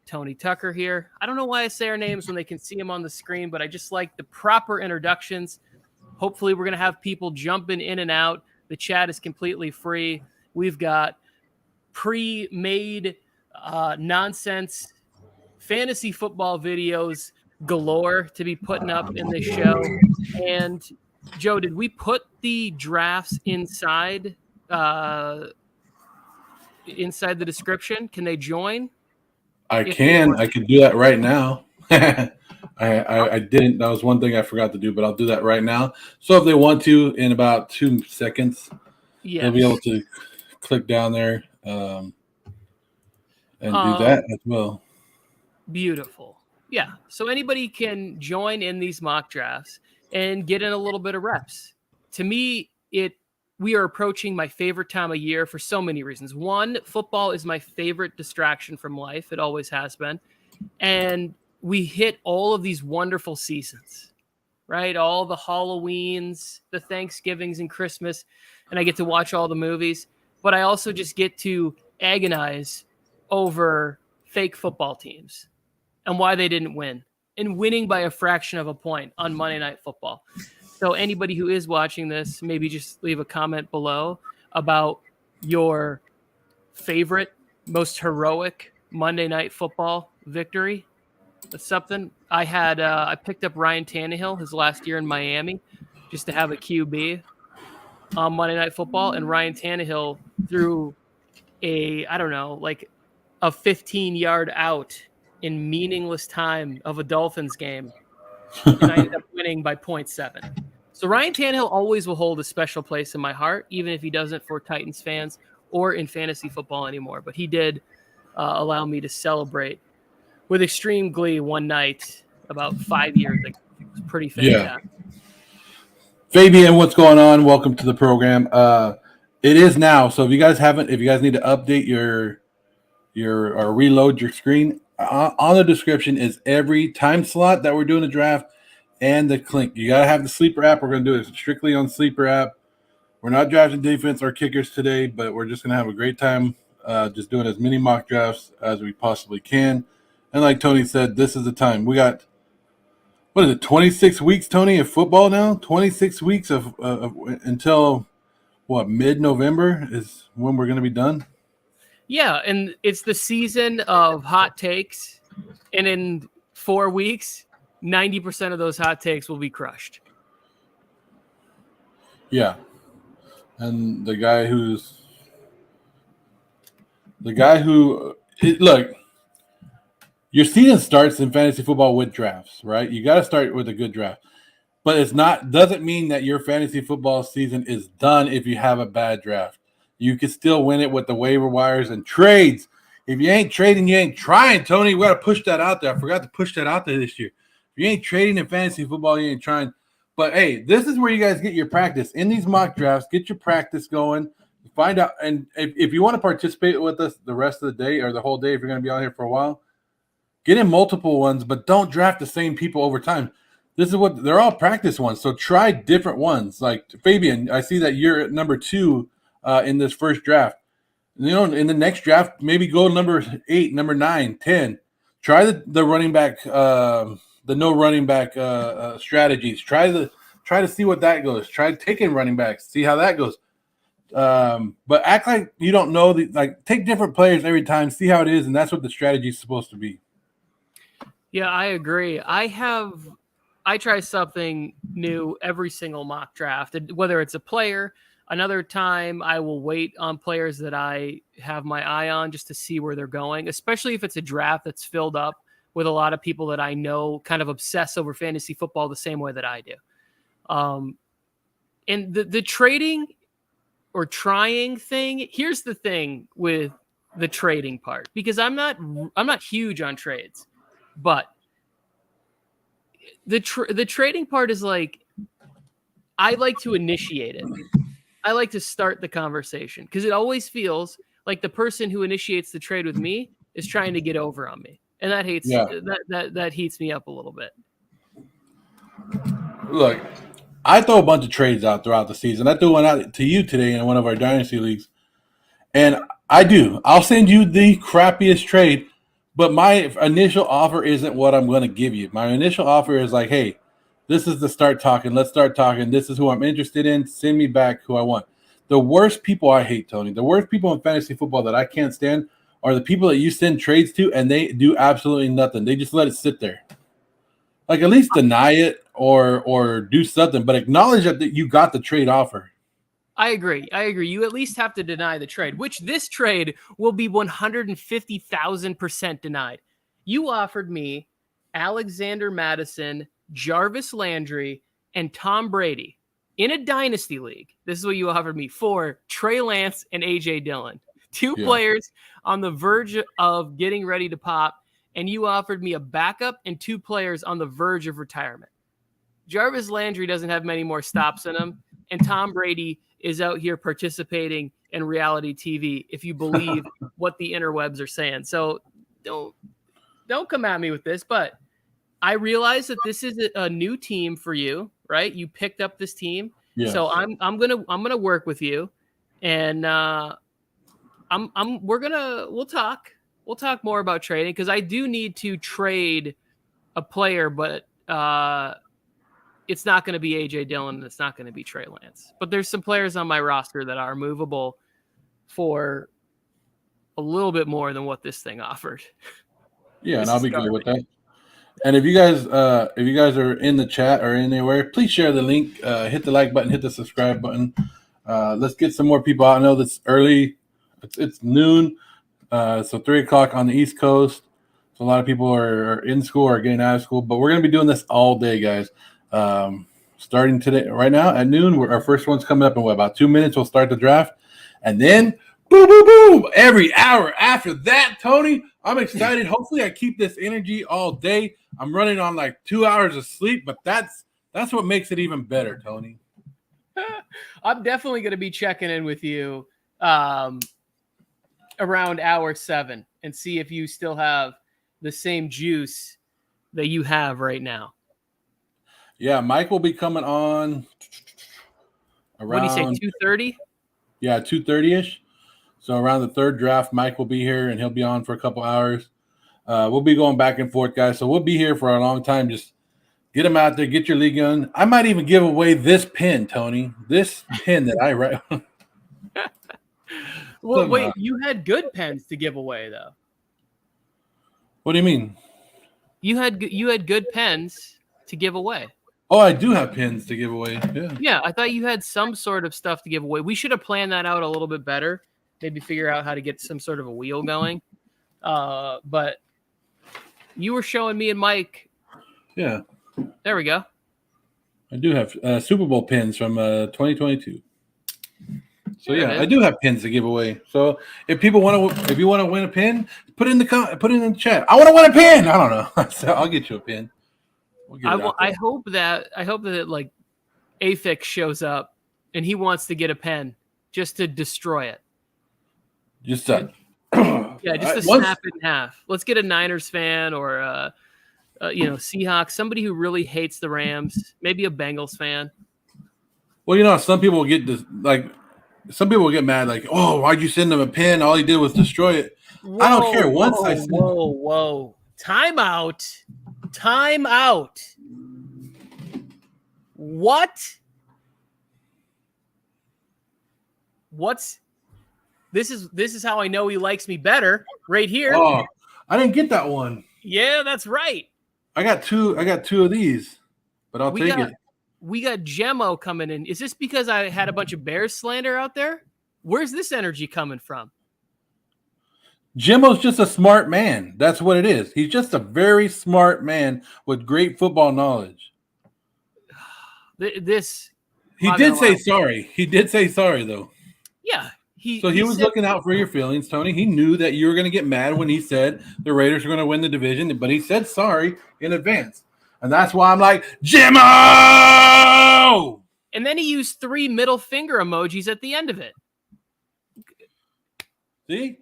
Tony Tucker here. I don't know why I say our names when they can see them on the screen, but I just like the proper introductions. Hopefully we're going to have people jumping in and out. The chat is completely free. We've got pre-made nonsense fantasy football videos galore to be putting up in this show. And Joe, did we put the drafts inside the description? Can they join? I can do that right now. I didn't. That was one thing I forgot to do, but I'll do that right now. So if they want to, in about 2 seconds, they'll be able to click down there and do that as well. Beautiful. Yeah. So anybody can join in these mock drafts and get in a little bit of reps. To me, we are approaching my favorite time of year for so many reasons. One, football is my favorite distraction from life. It always has been. And we hit all of these wonderful seasons, right? All the Halloweens, the Thanksgivings and Christmas, and I get to watch all the movies. But I also just get to agonize over fake football teams and why they didn't win, and winning by a fraction of a point on Monday Night Football. So anybody who is watching this, maybe just leave a comment below about your favorite, most heroic Monday Night Football victory. That's something. I picked up Ryan Tannehill his last year in Miami just to have a QB on Monday Night Football, and Ryan Tannehill threw a 15-yard out in meaningless time of a Dolphins game, and I ended up winning by 0.7. So Ryan Tannehill always will hold a special place in my heart, even if he doesn't for Titans fans or in fantasy football anymore. But he did allow me to celebrate with extreme glee one night about 5 years ago. It was pretty fantastic. Yeah. Fabian, what's going on? Welcome to the program. It is now, so if you guys need to update your or reload your screen, on the description is every time slot that we're doing the draft and the link. You got to have the Sleeper app. We're going to do it strictly on Sleeper app. We're not drafting defense or kickers today, but we're just going to have a great time just doing as many mock drafts as we possibly can. And like Tony said, this is the time. We got, 26 weeks, Tony, of football now? 26 weeks of until, mid-November is when we're going to be done? Yeah, and it's the season of hot takes, and in 4 weeks, 90% of those hot takes will be crushed. Yeah, and look, your season starts in fantasy football with drafts, right? You got to start with a good draft, but doesn't mean that your fantasy football season is done if you have a bad draft. You can still win it with the waiver wires and trades. If you ain't trading, you ain't trying, Tony. We got to push that out there. I forgot to push that out there this year. If you ain't trading in fantasy football, you ain't trying. But, hey, this is where you guys get your practice. In these mock drafts, get your practice going. Find out. And if you want to participate with us the rest of the day or the whole day, if you're going to be out here for a while, get in multiple ones, but don't draft the same people over time. They're all practice ones. So try different ones. Like, Fabian, I see that you're at number 2. In this first draft. In the next draft, maybe go number 8, number 9, 10. Try the running back, the no running back strategies. Try to see what that goes. Try taking running backs, see how that goes. But act like you don't know. Take different players every time, see how it is, and that's what the strategy is supposed to be. Yeah, I agree. I try something new every single mock draft, whether it's a player. Another time, I will wait on players that I have my eye on just to see where they're going, especially if it's a draft that's filled up with a lot of people that I know kind of obsess over fantasy football the same way that I do. And the trading or trying thing, here's the thing with the trading part, because I'm not huge on trades, but the trading part is like, I like to initiate it. I like to start the conversation because it always feels like the person who initiates the trade with me is trying to get over on me. And that heats me up a little bit. Look, I throw a bunch of trades out throughout the season. I threw one out to you today in one of our dynasty leagues. And I'll send you the crappiest trade, But my initial offer isn't what I'm going to give you. My initial offer is like, hey, this is the start talking. Let's start talking. This is who I'm interested in. Send me back who I want. The worst people I hate, Tony, the worst people in fantasy football that I can't stand are the people that you send trades to and they do absolutely nothing. They just let it sit there. Like at least deny it or do something, but acknowledge that you got the trade offer. I agree. You at least have to deny the trade, which this trade will be 150,000% denied. You offered me Alexander Mattison, Jarvis Landry, and Tom Brady in a dynasty league. This is what you offered me for Trey Lance and A.J. Dillon. Two players on the verge of getting ready to pop, and you offered me a backup and two players on the verge of retirement. Jarvis Landry doesn't have many more stops in him, and Tom Brady is out here participating in reality TV, if you believe what the interwebs are saying. So don't come at me with this, but I realize that this is a new team for you, right? You picked up this team. Yes. So I'm gonna work with you, and we'll talk more about trading, because I do need to trade a player, but it's not going to be A.J. Dillon, and it's not going to be Trey Lance. But there's some players on my roster that are movable for a little bit more than what this thing offered. Yeah, and I'll be good with that. And if you guys are in the chat or anywhere, please share the link, hit the like button, hit the subscribe button. Let's get some more people out. I know that's early. It's noon, so 3 o'clock on the East Coast. So a lot of people are in school or getting out of school, but we're going to be doing this all day, guys. Starting today, right now at noon, our first one's coming up in about 2 minutes. We'll start the draft, and then boom, boom, boom, every hour after that, Tony. I'm excited. Hopefully, I keep this energy all day. I'm running on like 2 hours of sleep, but that's what makes it even better, Tony. I'm definitely going to be checking in with you around hour 7 and see if you still have the same juice that you have right now. Yeah, Mike will be coming on around. What do you say, 2:30? Yeah, 2:30ish. So around the third draft, Mike will be here, and he'll be on for a couple hours. We'll be going back and forth, guys. So we'll be here for a long time. Just get them out there, get your league on. I might even give away this pin, Tony. This pin that I write. Well, wait, you had good pens to give away, though. What do you mean? You had good pens to give away. Oh, I do have pins to give away. Yeah, I thought you had some sort of stuff to give away. We should have planned that out a little bit better. Maybe figure out how to get some sort of a wheel going. But you were showing me and Mike. Yeah. There we go. I do have Super Bowl pins from 2022. So yeah, I do have pins to give away. So if you want to win a pin, put it in the chat. I want to win a pin. I don't know. So I'll get you a pin. I hope that like Afix shows up and he wants to get a pen just to destroy it. Just to snap it in half. Let's get a Niners fan or Seahawks, somebody who really hates the Rams, maybe a Bengals fan. Well, some people get some people get mad, like, oh, why'd you send them a pin? All he did was destroy it. I don't care. Whoa. Time out. What? This is how I know he likes me better right here. Oh, I didn't get that one. Yeah, that's right. I got two of these, but I'll take it. We got Gemmo coming in. Is this because I had a bunch of Bears slander out there? Where's this energy coming from? Jimmo's just a smart man. That's what it is. He's just a very smart man with great football knowledge. He did say sorry. He did say sorry, though. Yeah. He was looking out for your feelings, Tony. He knew that you were going to get mad when he said the Raiders were going to win the division, but he said sorry in advance. And that's why I'm like, Jimmo! And then he used 3 middle finger emojis at the end of it. See?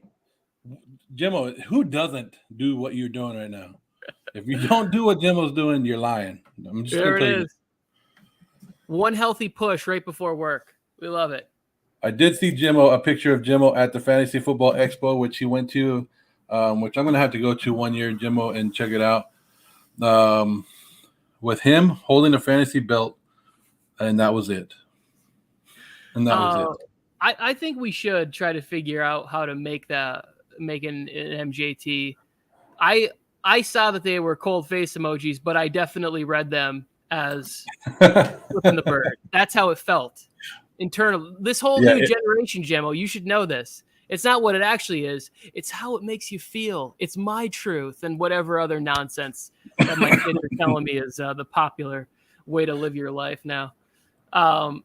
Jimmo, who doesn't do what you're doing right now? If you don't do what Jimmo's doing, you're lying. I'm just going to tell you. One healthy push right before work. We love it. I did see a picture of Jimmo at the Fantasy Football Expo, which he went to which I'm going to have to go to one year, Jimmo, and check it out. With him holding a fantasy belt, and that was it. I think we should try to figure out how to make an MJT. I saw that they were cold face emojis, but I definitely read them as flipping the bird. That's how it felt. Internal. This whole new generation, Jimmo, you should know this. It's not what it actually is. It's how it makes you feel. It's my truth and whatever other nonsense that my kids are telling me is the popular way to live your life now. I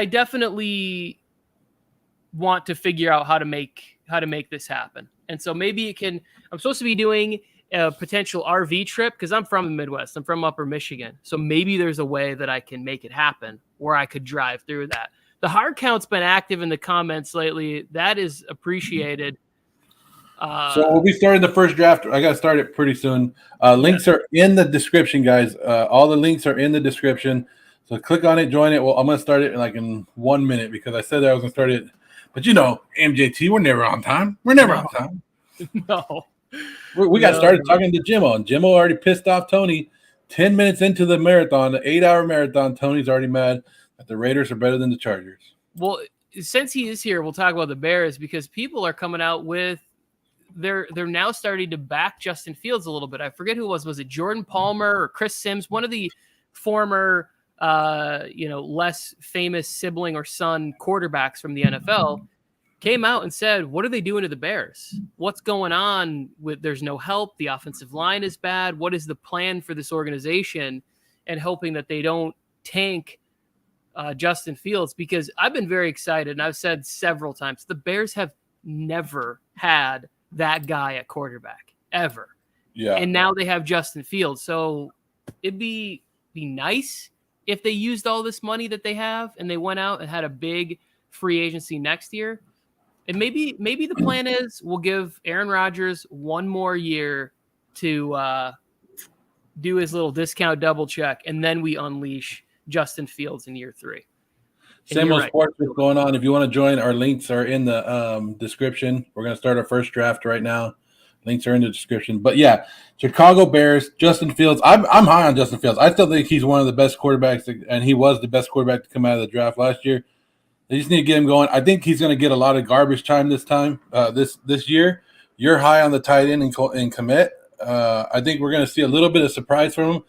definitely want to figure out how to make this happen. And so maybe I'm supposed to be doing a potential RV trip because I'm from the Midwest. I'm from Upper Michigan. So maybe there's a way that I can make it happen where I could drive through that. The hard count's been active in the comments lately. That is appreciated. So we'll be starting the first draft. I got to start it pretty soon. Links are in the description, guys. All the links are in the description. So click on it, join it. Well, I'm going to start it in 1 minute because I said that I was going to start it. But MJT, we're never on time. We're never on time. No. We got started talking to Jimmo, and Jimmo already pissed off Tony 10 minutes into the marathon, the 8-hour marathon. Tony's already mad that the Raiders are better than the Chargers. Well, since he is here, we'll talk about the Bears because people are coming out with they're now starting to back Justin Fields a little bit. I forget who it was. Was it Jordan Palmer or Chris Sims? One of the former less famous sibling or son quarterbacks from the NFL came out and said, what are they doing to the Bears? What's going on there's no help. The offensive line is bad. What is the plan for this organization? And hoping that they don't tank Justin Fields, because I've been very excited. And I've said several times, the Bears have never had that guy at quarterback ever. Yeah. And now they have Justin Fields. So it'd be nice if they used all this money that they have and they went out and had a big free agency next year. And maybe the plan is we'll give Aaron Rodgers one more year to do his little discount double check, and then we unleash Justin Fields in year 3. Same old sports is going on. If you want to join, our links are in the description. We're going to start our first draft right now. Links are in the description. But yeah, Chicago Bears, Justin Fields. I'm high on Justin Fields. I still think he's one of the best quarterbacks, and he was the best quarterback to come out of the draft last year. They just need to get him going. I think he's going to get a lot of garbage time this time, this year. You're high on the tight end and commit. I think we're going to see a little bit of surprise from him.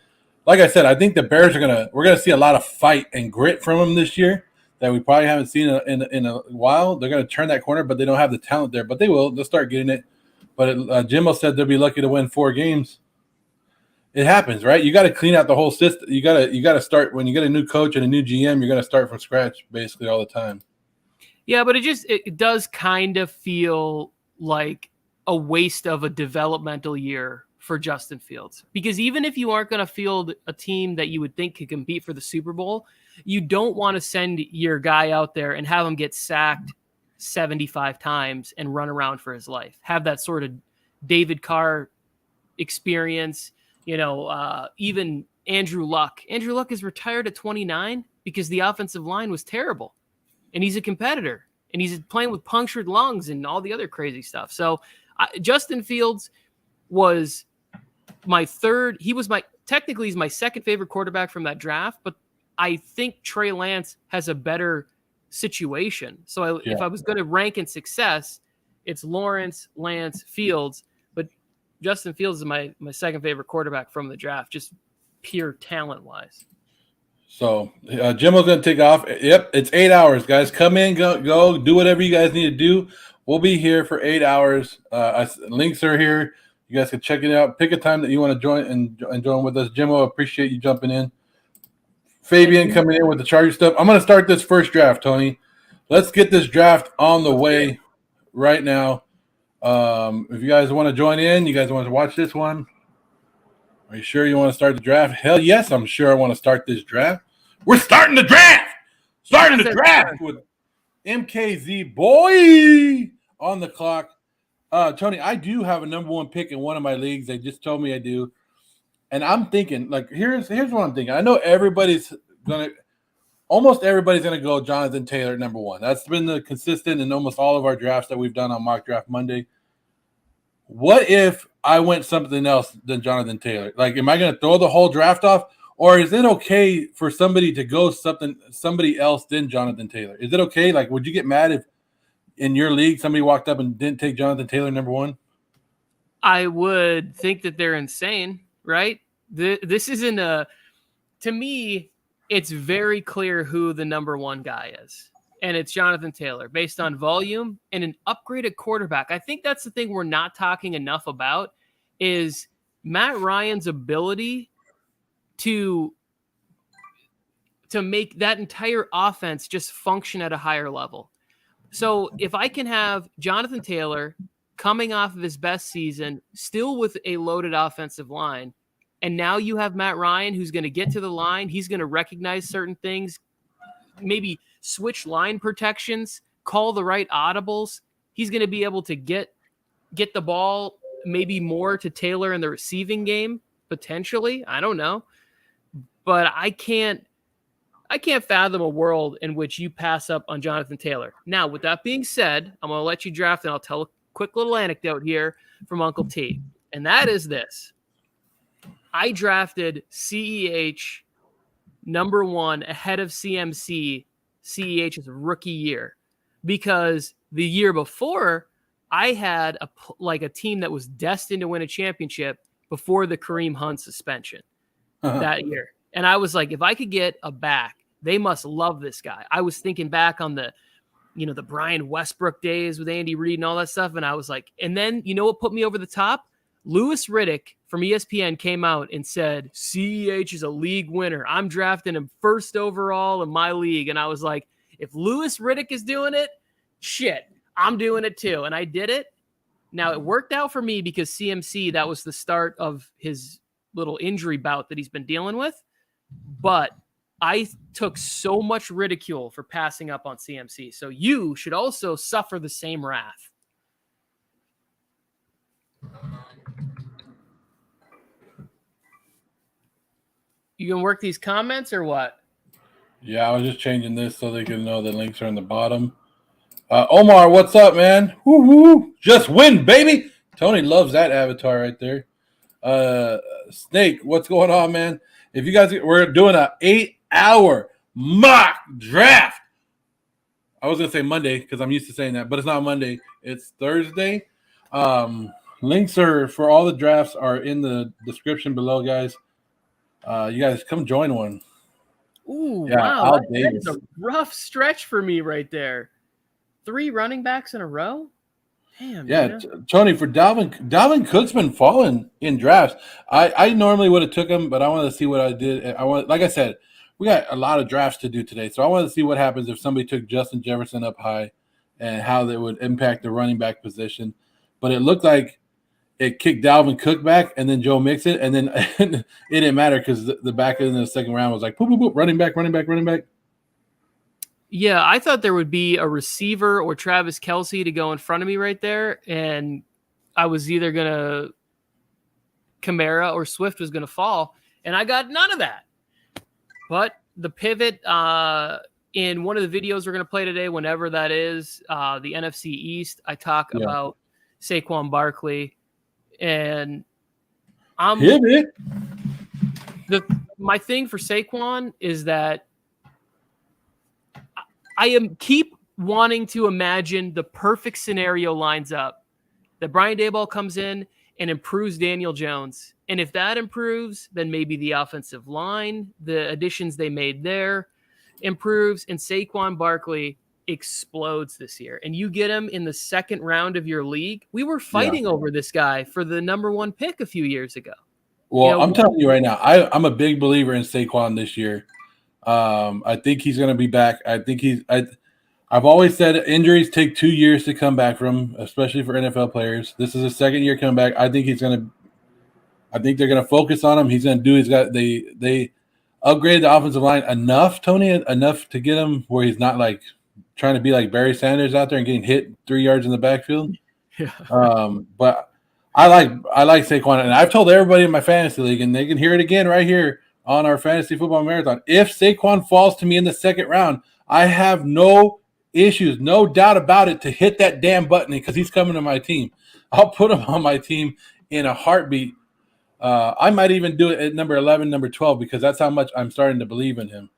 Like I said, I think the Bears we're going to see a lot of fight and grit from him this year that we probably haven't seen in a while. They're going to turn that corner, but they don't have the talent there. But they will. They'll start getting it. But Jimmo said they'll be lucky to win 4 games. It happens, right? You got to clean out the whole system. You got to start when you get a new coach and a new GM. You're going to start from scratch basically all the time. Yeah, but it does kind of feel like a waste of a developmental year for Justin Fields, because even if you aren't going to field a team that you would think could compete for the Super Bowl, you don't want to send your guy out there and have him get sacked 75 times and run around for his life. Have that sort of David Carr experience. Even Andrew Luck. Andrew Luck is retired at 29 because the offensive line was terrible. And he's a competitor. And he's playing with punctured lungs and all the other crazy stuff. So Justin Fields was my third. He's my second favorite quarterback from that draft. But I think Trey Lance has a better situation. So if I was going to rank in success, it's Lawrence, Lance, Fields. Justin Fields is my second favorite quarterback from the draft, just pure talent-wise. So Jimmo's going to take off. Yep, it's 8 hours, guys. Come in, go, do whatever you guys need to do. We'll be here for 8 hours. Links are here. You guys can check it out. Pick a time that you want to join and join with us. Jimmo, appreciate you jumping in. Fabian coming in with the Charger stuff. I'm going to start this first draft, Tony. Let's get this draft on the way right now. If you guys want to join in, you guys want to watch this one, are you sure you want to start the draft? Hell yes, I'm sure I want to start this draft. We're starting the draft. Starting the draft with MKZ boy on the clock. Tony, I do have a number 1 pick in one of my leagues. They just told me I do. And I'm thinking, here's what I'm thinking. I know almost everybody's going to go Jonathan Taylor number 1. That's been the consistent in almost all of our drafts that we've done on Mock Draft Monday. what if I went something else than Jonathan Taylor? Like, am I going to throw the whole draft off, or is it okay for somebody to go somebody else than Jonathan Taylor? Is it okay? Like, would you get mad if in your league somebody walked up and didn't take Jonathan Taylor number 1? I would think that they're insane, right? This isn't to me, it's very clear who the number 1 guy is. And it's Jonathan Taylor based on volume and an upgraded quarterback. I think that's the thing we're not talking enough about is Matt Ryan's ability to make that entire offense just function at a higher level. So if I can have Jonathan Taylor coming off of his best season, still with a loaded offensive line, and now you have Matt Ryan who's going to get to the line, he's going to recognize certain things, maybe switch line protections, call the right audibles. He's going to be able to get the ball maybe more to Taylor in the receiving game, potentially. I don't know. But I can't fathom a world in which you pass up on Jonathan Taylor. Now, with that being said, I'm going to let you draft, and I'll tell a quick little anecdote here from Uncle T. And that is this. I drafted CEH number 1 ahead of CEH's rookie year, because the year before I had a team that was destined to win a championship before the Kareem Hunt suspension that year. And I was like, if I could get a back, they must love this guy. I was thinking back on the Brian Westbrook days with Andy Reid and all that stuff. And I was like, and then you know what put me over the top? Louis Riddick from ESPN came out and said, CEH is a league winner. I'm drafting him first overall in my league. And I was like, if Louis Riddick is doing it, shit, I'm doing it too. And I did it. Now it worked out for me because CMC, that was the start of his little injury bout that he's been dealing with. But I took so much ridicule for passing up on CMC. So you should also suffer the same wrath. You gonna work these comments or what? Yeah, I was just changing this so they can know the links are in the bottom. Omar, what's up, man? Woo-hoo. Just win, baby. Tony loves that avatar right there. Snake, what's going on, man? If you guys, we're doing an 8-hour mock draft. I was going to say Monday because I'm used to saying that, but it's not Monday. It's Thursday. Links are for all the drafts are in the description below, guys. You guys come join one. Ooh, yeah, wow. That is a rough stretch for me right there. 3 running backs in a row? Damn. Yeah, Tony, for Dalvin Cook's been falling in drafts. I normally would have took him, but I wanted to see what I did. Like I said, we got a lot of drafts to do today, so I wanted to see what happens if somebody took Justin Jefferson up high and how that would impact the running back position. But it looked like it kicked Dalvin Cook back and then Joe Mixon, and then it didn't matter because the back end of the second round was like, boop, boop, boop, running back. Yeah, I thought there would be a receiver or Travis Kelce to go in front of me right there, and I was either going to Kamara or Swift was going to fall, and I got none of that. But the pivot in one of the videos we're going to play today, whenever that is, the NFC East, I talk about Saquon Barkley, and my thing for Saquon is that I keep wanting to imagine the perfect scenario lines up, that Brian Daboll comes in and improves Daniel Jones. And if that improves, then maybe the offensive line, the additions they made there improves, and Saquon Barkley explodes this year. And you get him in the second round of your league. We were fighting over this guy for the number 1 pick a few years ago. Well, I'm telling you right now, I'm a big believer in Saquon this year. I think he's going to be back. I think I've always said injuries take 2 years to come back from, especially for NFL players. This is his second year coming back. I think they're going to focus on him. He's going to do. They upgraded the offensive line enough, Tony, enough to get him where he's not like trying to be like Barry Sanders out there and getting hit 3 yards in the backfield. Yeah. But I like Saquon, and I've told everybody in my fantasy league, and they can hear it again right here on our fantasy football marathon. If Saquon falls to me in the second round, I have no issues, no doubt about it, to hit that damn button because he's coming to my team. I'll put him on my team in a heartbeat. I might even do it at number 11, number 12, because that's how much I'm starting to believe in him.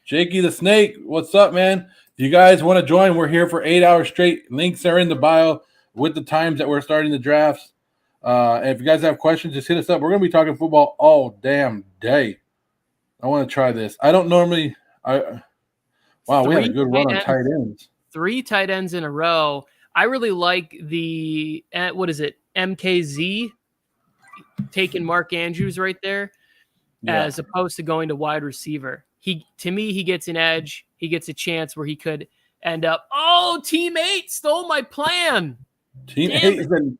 Jakey the Snake, what's up, man? Do you guys want to join? We're here for 8 hours straight. Links are in the bio with the times that we're starting the drafts. And if you guys have questions, just hit us up. We're going to be talking football all damn day. I want to try this. I don't normally – wow, we had a good run on tight ends. 3 tight ends in a row. I really like the what is it? MKZ taking Mark Andrews right there, as opposed to going to wide receiver. To me, he gets an edge. He gets a chance where he could end up. Oh, team 8 stole my plan. Team 8 has been.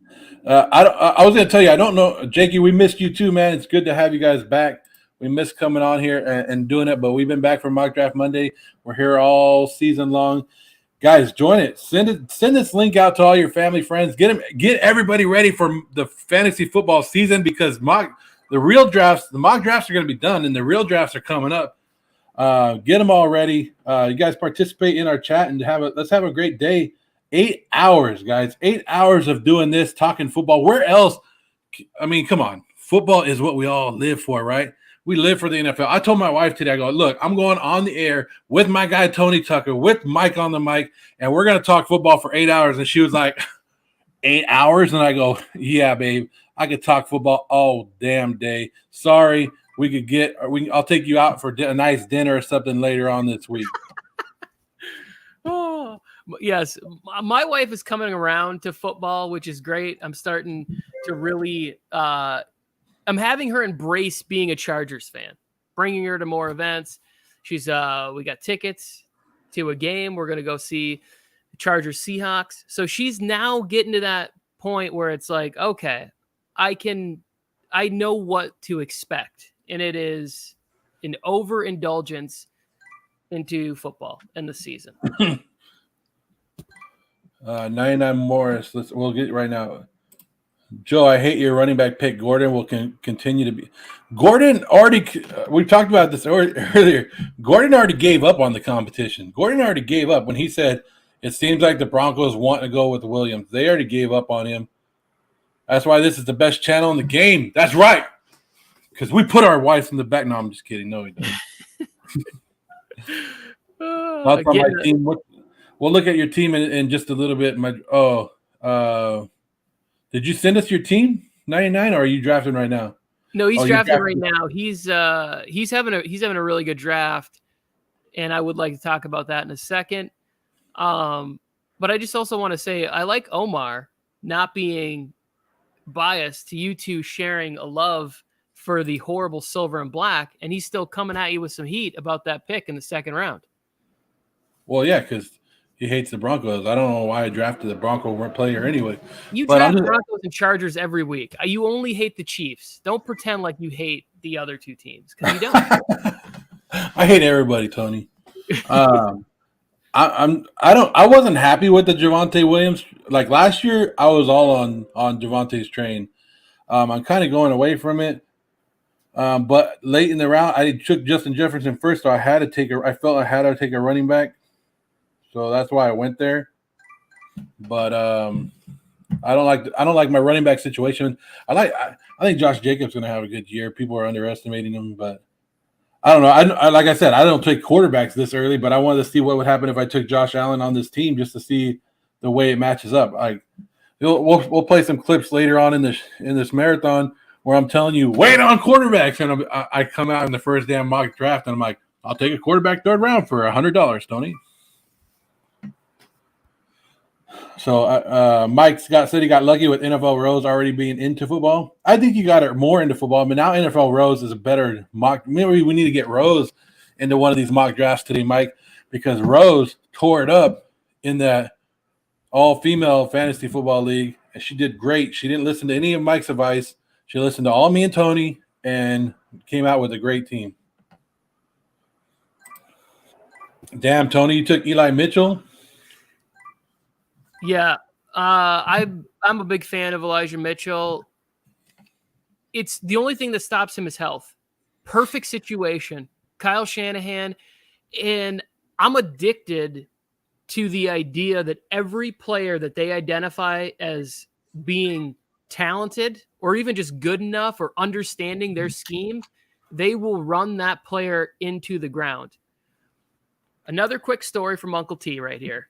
I was going to tell you, I don't know, Jakey. We missed you too, man. It's good to have you guys back. We missed coming on here and doing it, but we've been back for Mock Draft Monday. We're here all season long. Guys, join it. Send this link out to all your family, friends. Get everybody ready for the fantasy football season, because the mock drafts are going to be done, and the real drafts are coming up. Get them all ready. You guys participate in our chat and let's have a great day. 8 hours, guys. 8 hours of doing this, talking football. Where else? I mean, come on. Football is what we all live for, right? We live for the NFL. I told my wife today, I go, look, I'm going on the air with my guy Tony Tucker, with Mike on the mic, and we're going to talk football for 8 hours. And she was like, 8 hours? And I go, yeah, babe, I could talk football all damn day. Sorry, I'll take you out for a nice dinner or something later on this week. Oh, yes. My wife is coming around to football, which is great. I'm starting to really I'm having her embrace being a Chargers fan, bringing her to more events. She's we got tickets to a game. We're going to go see the Chargers Seahawks. So she's now getting to that point where it's like, okay, I know what to expect. And it is an overindulgence into football in the season. 99 Morris. We'll get right now. Joe, I hate your running back pick. Gordon will continue to be. Gordon already. We talked about this earlier. Gordon already gave up on the competition. Gordon already gave up when he said it seems like the Broncos want to go with Williams. They already gave up on him. That's why this is the best channel in the game. That's right. Because we put our wives in the back. No, I'm just kidding. No, we don't. Not from my team. We'll look at your team in just a little bit. Did you send us your team, 99, or are you drafting right now? No, he's drafting right now. He's having a really good draft, and I would like to talk about that in a second. But I just also want to say I like Omar not being biased to you two sharing a love for the horrible silver and black, and he's still coming at you with some heat about that pick in the second round. Well, yeah, because he hates the Broncos. I don't know why I drafted the Bronco player anyway. You draft Broncos and Chargers every week. You only hate the Chiefs. Don't pretend like you hate the other two teams, because you don't. I hate everybody, Tony. I wasn't happy with the Javonte Williams. Like last year, I was all on Javonte's train. I'm kind of going away from it. But late in the round, I took Justin Jefferson first, so I felt I had to take a running back. So that's why I went there. But I don't like my running back situation. I think Josh Jacobs going to have a good year. People are underestimating him, but I don't know. Like I said, I don't take quarterbacks this early, but I wanted to see what would happen if I took Josh Allen on this team just to see the way it matches up. We'll play some clips later on in this marathon where I'm telling you, wait on quarterbacks, and I come out in the first damn mock draft, and I'm like, I'll take a quarterback third round for $100, Tony. So Mike Scott said he got lucky with NFL Rose already being into football. I think you got it more into football, but now NFL Rose is a better mock. Maybe we need to get Rose into one of these mock drafts today, Mike, because Rose tore it up in that all-female fantasy football league, and she did great. She didn't listen to any of Mike's advice. She listened to all me and Tony and came out with a great team. Damn, Tony, you took Eli Mitchell? Yeah, I'm a big fan of Elijah Mitchell. It's the only thing that stops him is health. Perfect situation. Kyle Shanahan. And I'm addicted to the idea that every player that they identify as being talented or even just good enough or understanding their scheme, they will run that player into the ground. Another quick story from Uncle T right here.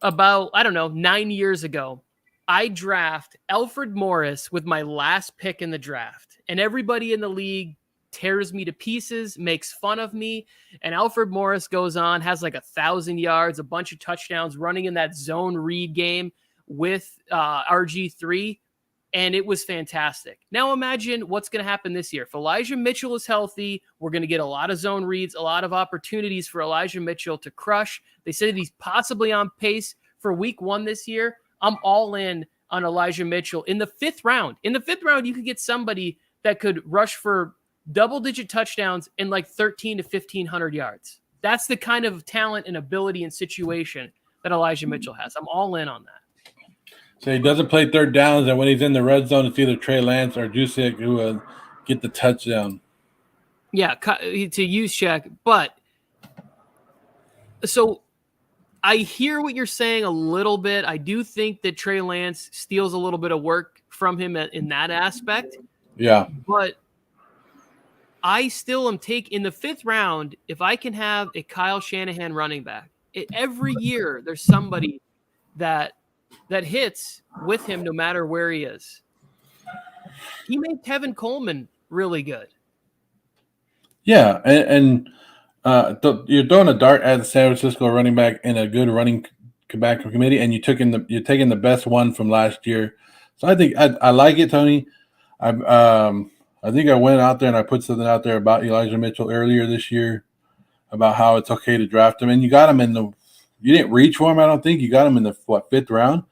About, 9 years ago, I draft Alfred Morris with my last pick in the draft. And everybody in the league tears me to pieces, makes fun of me. And Alfred Morris goes on, has like 1,000 yards, a bunch of touchdowns, running in that zone read game with RG3. And it was fantastic. Now imagine what's going to happen this year. If Elijah Mitchell is healthy, we're going to get a lot of zone reads, a lot of opportunities for Elijah Mitchell to crush. They said he's possibly on pace for week 1 this year. I'm all in on Elijah Mitchell in the 5th round. In the 5th round, you could get somebody that could rush for double-digit touchdowns in like 1,300 to 1,500 yards. That's the kind of talent and ability and situation that Elijah Mitchell has. I'm all in on that. So he doesn't play third downs, and when he's in the red zone, it's either Trey Lance or Jusic who will get the touchdown. Yeah, to use check. But so I hear what you're saying a little bit. I do think that Trey Lance steals a little bit of work from him in that aspect. Yeah. But I still am in the 5th round, if I can have a Kyle Shanahan running back, every year there's somebody that hits with him no matter where he is. He made Tevin Coleman really good. Yeah, and you're throwing a dart at the San Francisco running back in a good running back committee, and you're taking the best one from last year. So I think I like it, Tony. I think I went out there and I put something out there about Elijah Mitchell earlier this year about how it's okay to draft him, and you got him you didn't reach for him. I don't think you got him in the 5th round.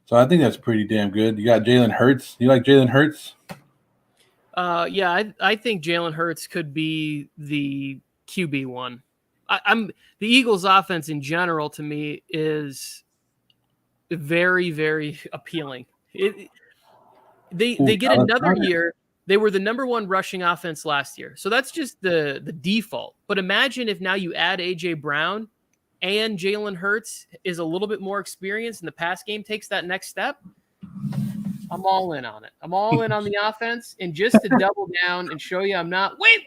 So I think that's pretty damn good. You got Jalen Hurts. You like Jalen Hurts? Yeah, I think Jalen Hurts could be the QB1. The Eagles' offense in general to me is very, very appealing. They get another year. They were the number 1 rushing offense last year. So that's just the default. But imagine if now you add A.J. Brown and Jalen Hurts is a little bit more experienced and the pass game takes that next step. I'm all in on it. I'm all in on the offense. And just to double down and show you I'm not – wait,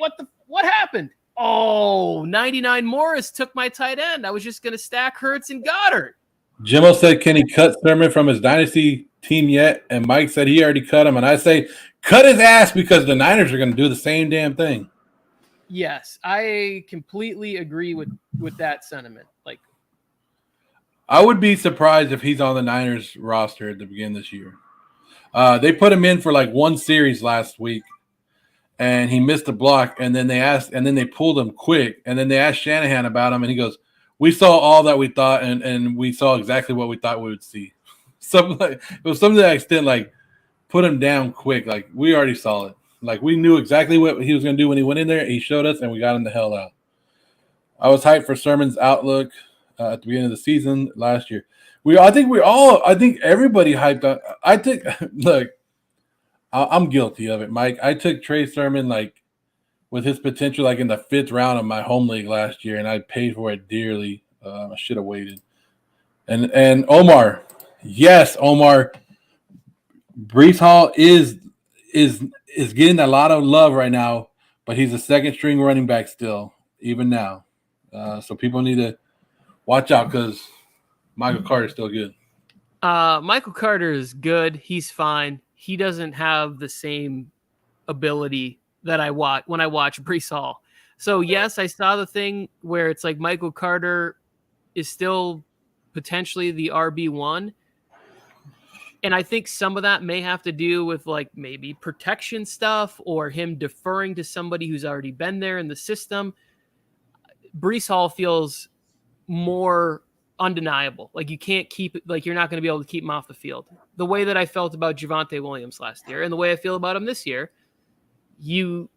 what happened? Oh, 99 Morris took my tight end. I was just going to stack Hurts and Goddard. Jimmo said, can he cut Sermon from his dynasty team yet? And Mike said he already cut him. And I say, cut his ass because the Niners are going to do the same damn thing. Yes, I completely agree with that sentiment. Like, I would be surprised if he's on the Niners roster at the beginning of this year. They put him in for like 1 series last week, and he missed a block. And then they pulled him quick. And then they asked Shanahan about him, and he goes, "We saw all that we thought, and we saw exactly what we thought we would see." It was something to that extent, like put him down quick. Like we already saw it. Like we knew exactly what he was going to do when he went in there. He showed us, and we got him the hell out. I was hyped for Sermon's outlook at the beginning of the season last year. I think everybody hyped up. Look, I'm guilty of it, Mike. I took Trey Sermon like with his potential like in the 5th round of my home league last year, and I paid for it dearly. I should have waited. And Omar, yes, Omar, Breece Hall is getting a lot of love right now, but he's a 2nd string running back still, even now. So people need to watch out because Michael Carter's still good. Michael Carter is good. He's fine. He doesn't have the same ability that I watch when I watch Breece Hall. So yes, I saw the thing where it's like Michael Carter is still potentially the RB1. And I think some of that may have to do with like maybe protection stuff or him deferring to somebody who's already been there in the system. Breece Hall feels more undeniable. Like you can't you're not going to be able to keep him off the field. The way that I felt about Javonte Williams last year and the way I feel about him this year, you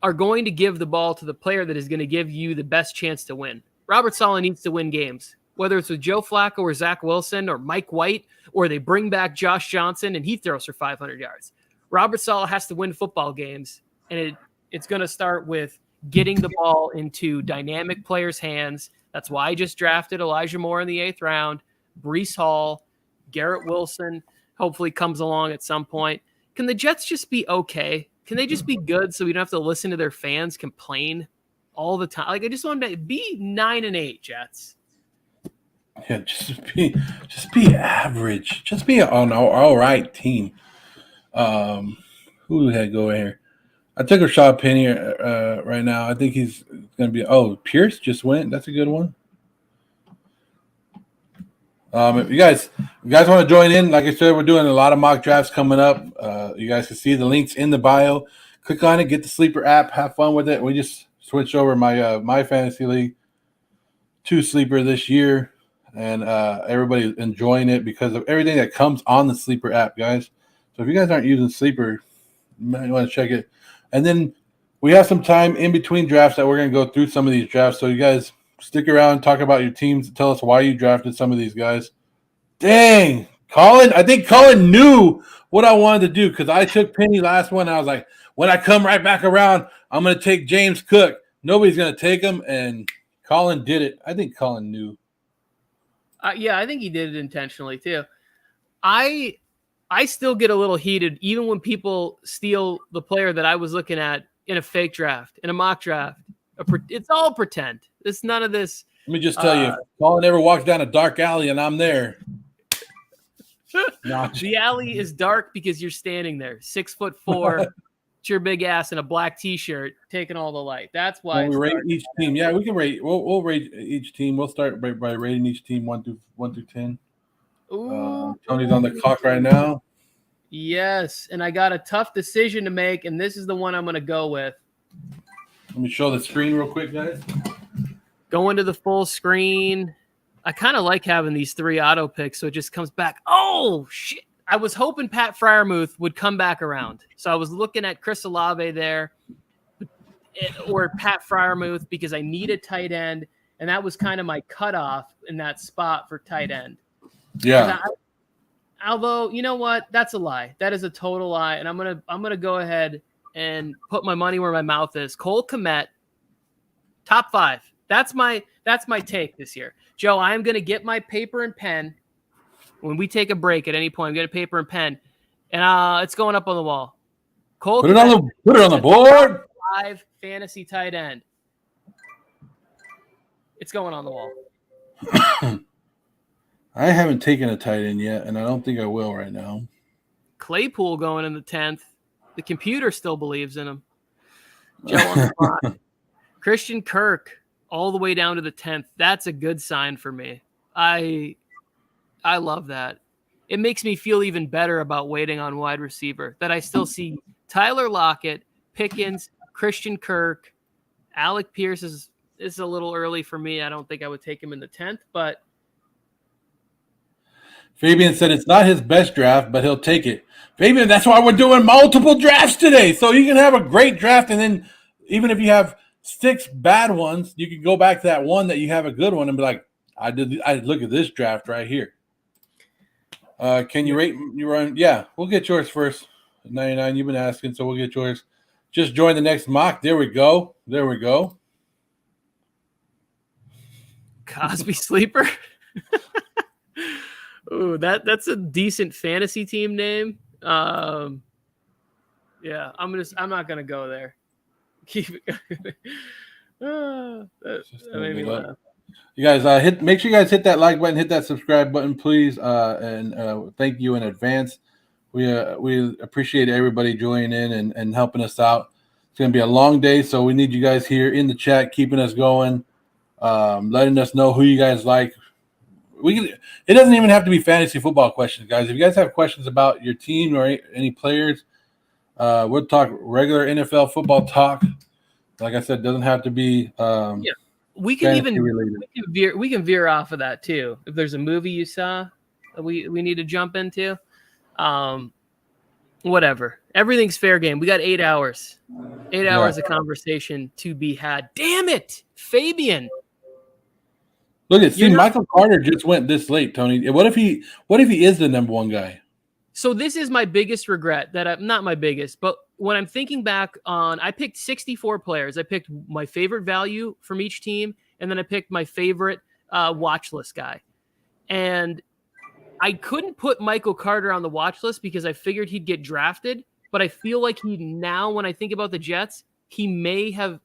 are going to give the ball to the player that is going to give you the best chance to win. Robert Saleh needs to win games, whether it's with Joe Flacco or Zach Wilson or Mike White, or they bring back Josh Johnson and he throws for 500 yards. Robert Saleh has to win football games, and it's going to start with getting the ball into dynamic players' hands. That's why I just drafted Elijah Moore in the 8th round, Breece Hall, Garrett Wilson hopefully comes along at some point. Can the Jets just be okay? Can they just be good so we don't have to listen to their fans complain all the time? Like, I just want to be 9-8, Jets. Yeah, just be average. Just be an all right team. Who had go here? I took Rashad Penny right now. I think he's going to be. Oh, Pierce just went. That's a good one. If you guys want to join in, like I said, we're doing a lot of mock drafts coming up. You guys can see the links in the bio. Click on it, get the Sleeper app, have fun with it. We just switched over my fantasy league to Sleeper this year, and everybody's enjoying it because of everything that comes on the Sleeper app, guys. So if you guys aren't using Sleeper, you might want to check it. And then we have some time in between drafts that we're going to go through some of these drafts. So you guys stick around, talk about your teams, tell us why you drafted some of these guys. Dang, Colin! I think Colin knew what I wanted to do because I took Penny last one. And I was like, when I come right back around, I'm going to take James Cook. Nobody's going to take him, and Colin did it. I think Colin knew. Yeah, I think he did it intentionally too. I still get a little heated even when people steal the player that I was looking at in a fake draft, in a mock draft. It's all pretend. It's none of this. Let me just tell you, if Colin ever walks down a dark alley and I'm there. The alley is dark because you're standing there, 6'4", it's your big ass in a black T-shirt, taking all the light. That's why we rate each team. Yeah, we can rate. We'll rate each team. We'll start by rating each team 1 through 10. Tony's on the clock right now. Yes, and I got a tough decision to make, and this is the one I'm going to go with. Let me show the screen real quick, guys. Going to the full screen. I kind of like having these 3 auto picks, so it just comes back. Oh, shit. I was hoping Pat Freiermuth would come back around. So I was looking at Chris Olave there or Pat Freiermuth because I need a tight end, and that was kind of my cutoff in that spot for tight end. Yeah. Although, you know what? That's a lie. That is a total lie, and I'm gonna go ahead and put my money where my mouth is. Cole Kmet, top 5. That's my take this year. Joe, I am gonna get my paper and pen when we take a break at any point. I'm getting paper and pen, and it's going up on the wall. Cole put it Kmet, on the board. 5 fantasy tight end. It's going on the wall. I haven't taken a tight end yet, and I don't think I will right now. Claypool going in the 10th. The computer still believes in him. Joe on the clock. Christian Kirk all the way down to the 10th. That's a good sign for me. I love that. It makes me feel even better about waiting on wide receiver, that I still see Tyler Lockett, Pickens, Christian Kirk. Alec Pierce is a little early for me. I don't think I would take him in the 10th, but Fabian said it's not his best draft, but he'll take it. Fabian, that's why we're doing multiple drafts today. So you can have a great draft, and then even if you have 6 bad ones, you can go back to that one that you have a good one and be like, I look at this draft right here. Can you rate your own? Yeah, we'll get yours first. 99, you've been asking, so we'll get yours. Just join the next mock. There we go. Cosby Sleeper. Ooh, that's a decent fantasy team name. Yeah, I'm not gonna go there. Keep it. That made me laugh. You guys make sure you guys hit that like button, hit that subscribe button, please, and thank you in advance. We appreciate everybody joining in and helping us out. It's gonna be a long day, so we need you guys here in the chat, keeping us going, letting us know who you guys like. It doesn't even have to be fantasy football questions, guys. If you guys have questions about your team or any players, we'll talk regular NFL football talk. Like I said, it doesn't have to be. We can veer off of that too. If there's a movie you saw that we need to jump into, whatever. Everything's fair game. We got 8 hours. 8 hours of conversation to be had. Damn it, Fabian. Look at Michael Carter just went this late, Tony. What if he is the number 1 guy? So this is my biggest regret not my biggest, but when I'm thinking back on, I picked 64 players. I picked my favorite value from each team, and then I picked my favorite watch list guy. And I couldn't put Michael Carter on the watch list because I figured he'd get drafted. But I feel like when I think about the Jets, I may have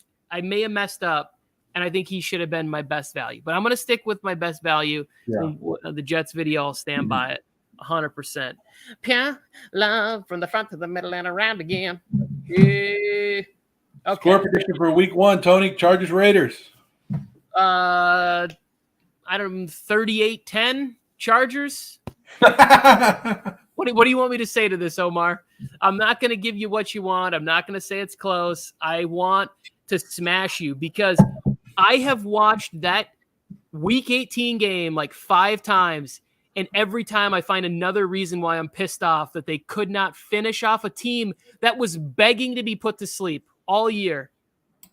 messed up, and I think he should have been my best value. But I'm going to stick with my best value. Yeah. The Jets video, I'll stand by it 100%. Pure love from the front to the middle and around again. Yeah. Okay. Score prediction for week 1, Tony. Chargers Raiders. I don't know, 38-10 Chargers. What do you want me to say to this, Omar? I'm not going to give you what you want. I'm not going to say it's close. I want to smash you because I have watched that Week 18 game like 5 times, and every time I find another reason why I'm pissed off that they could not finish off a team that was begging to be put to sleep all year.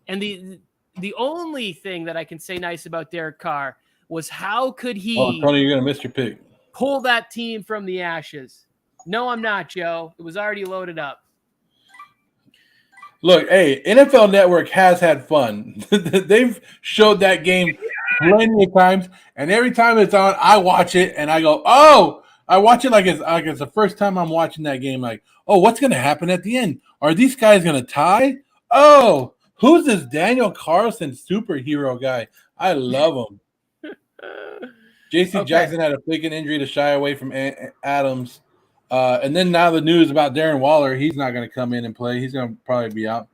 And the only thing that I can say nice about Derek Carr was how could he Tony, you're going to miss your pick. Pull that team from the ashes. No, I'm not, Joe. It was already loaded up. Look, hey, NFL Network has had fun. They've showed that game plenty of times, and every time it's on, I watch it, and I go, oh, I watch it like it's the first time I'm watching that game. Like, oh, what's going to happen at the end? Are these guys going to tie? Oh, who's this Daniel Carlson superhero guy? I love him. J.C. Jackson had a freaking injury to shy away from Adams. And then now the news about Darren Waller, he's not going to come in and play. He's going to probably be out.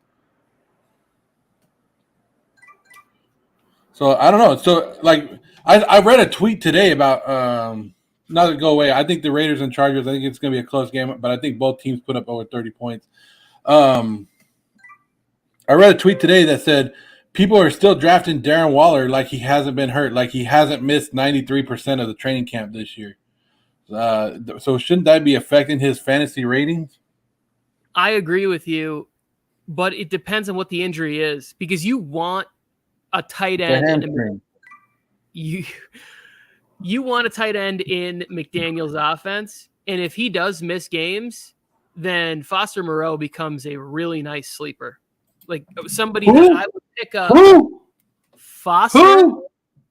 So I don't know. So like I read a tweet today about not to go away. I think the Raiders and Chargers, I think it's going to be a close game, but I think both teams put up over 30 points. I read a tweet today that said people are still drafting Darren Waller like he hasn't been hurt, like he hasn't missed 93% of the training camp this year. So shouldn't that be affecting his fantasy ratings? I agree with you, but it depends on what the injury is because you want a tight end. You want a tight end in McDaniel's offense, and if he does miss games, then Foster Moreau becomes a really nice sleeper. Like somebody that I would pick up.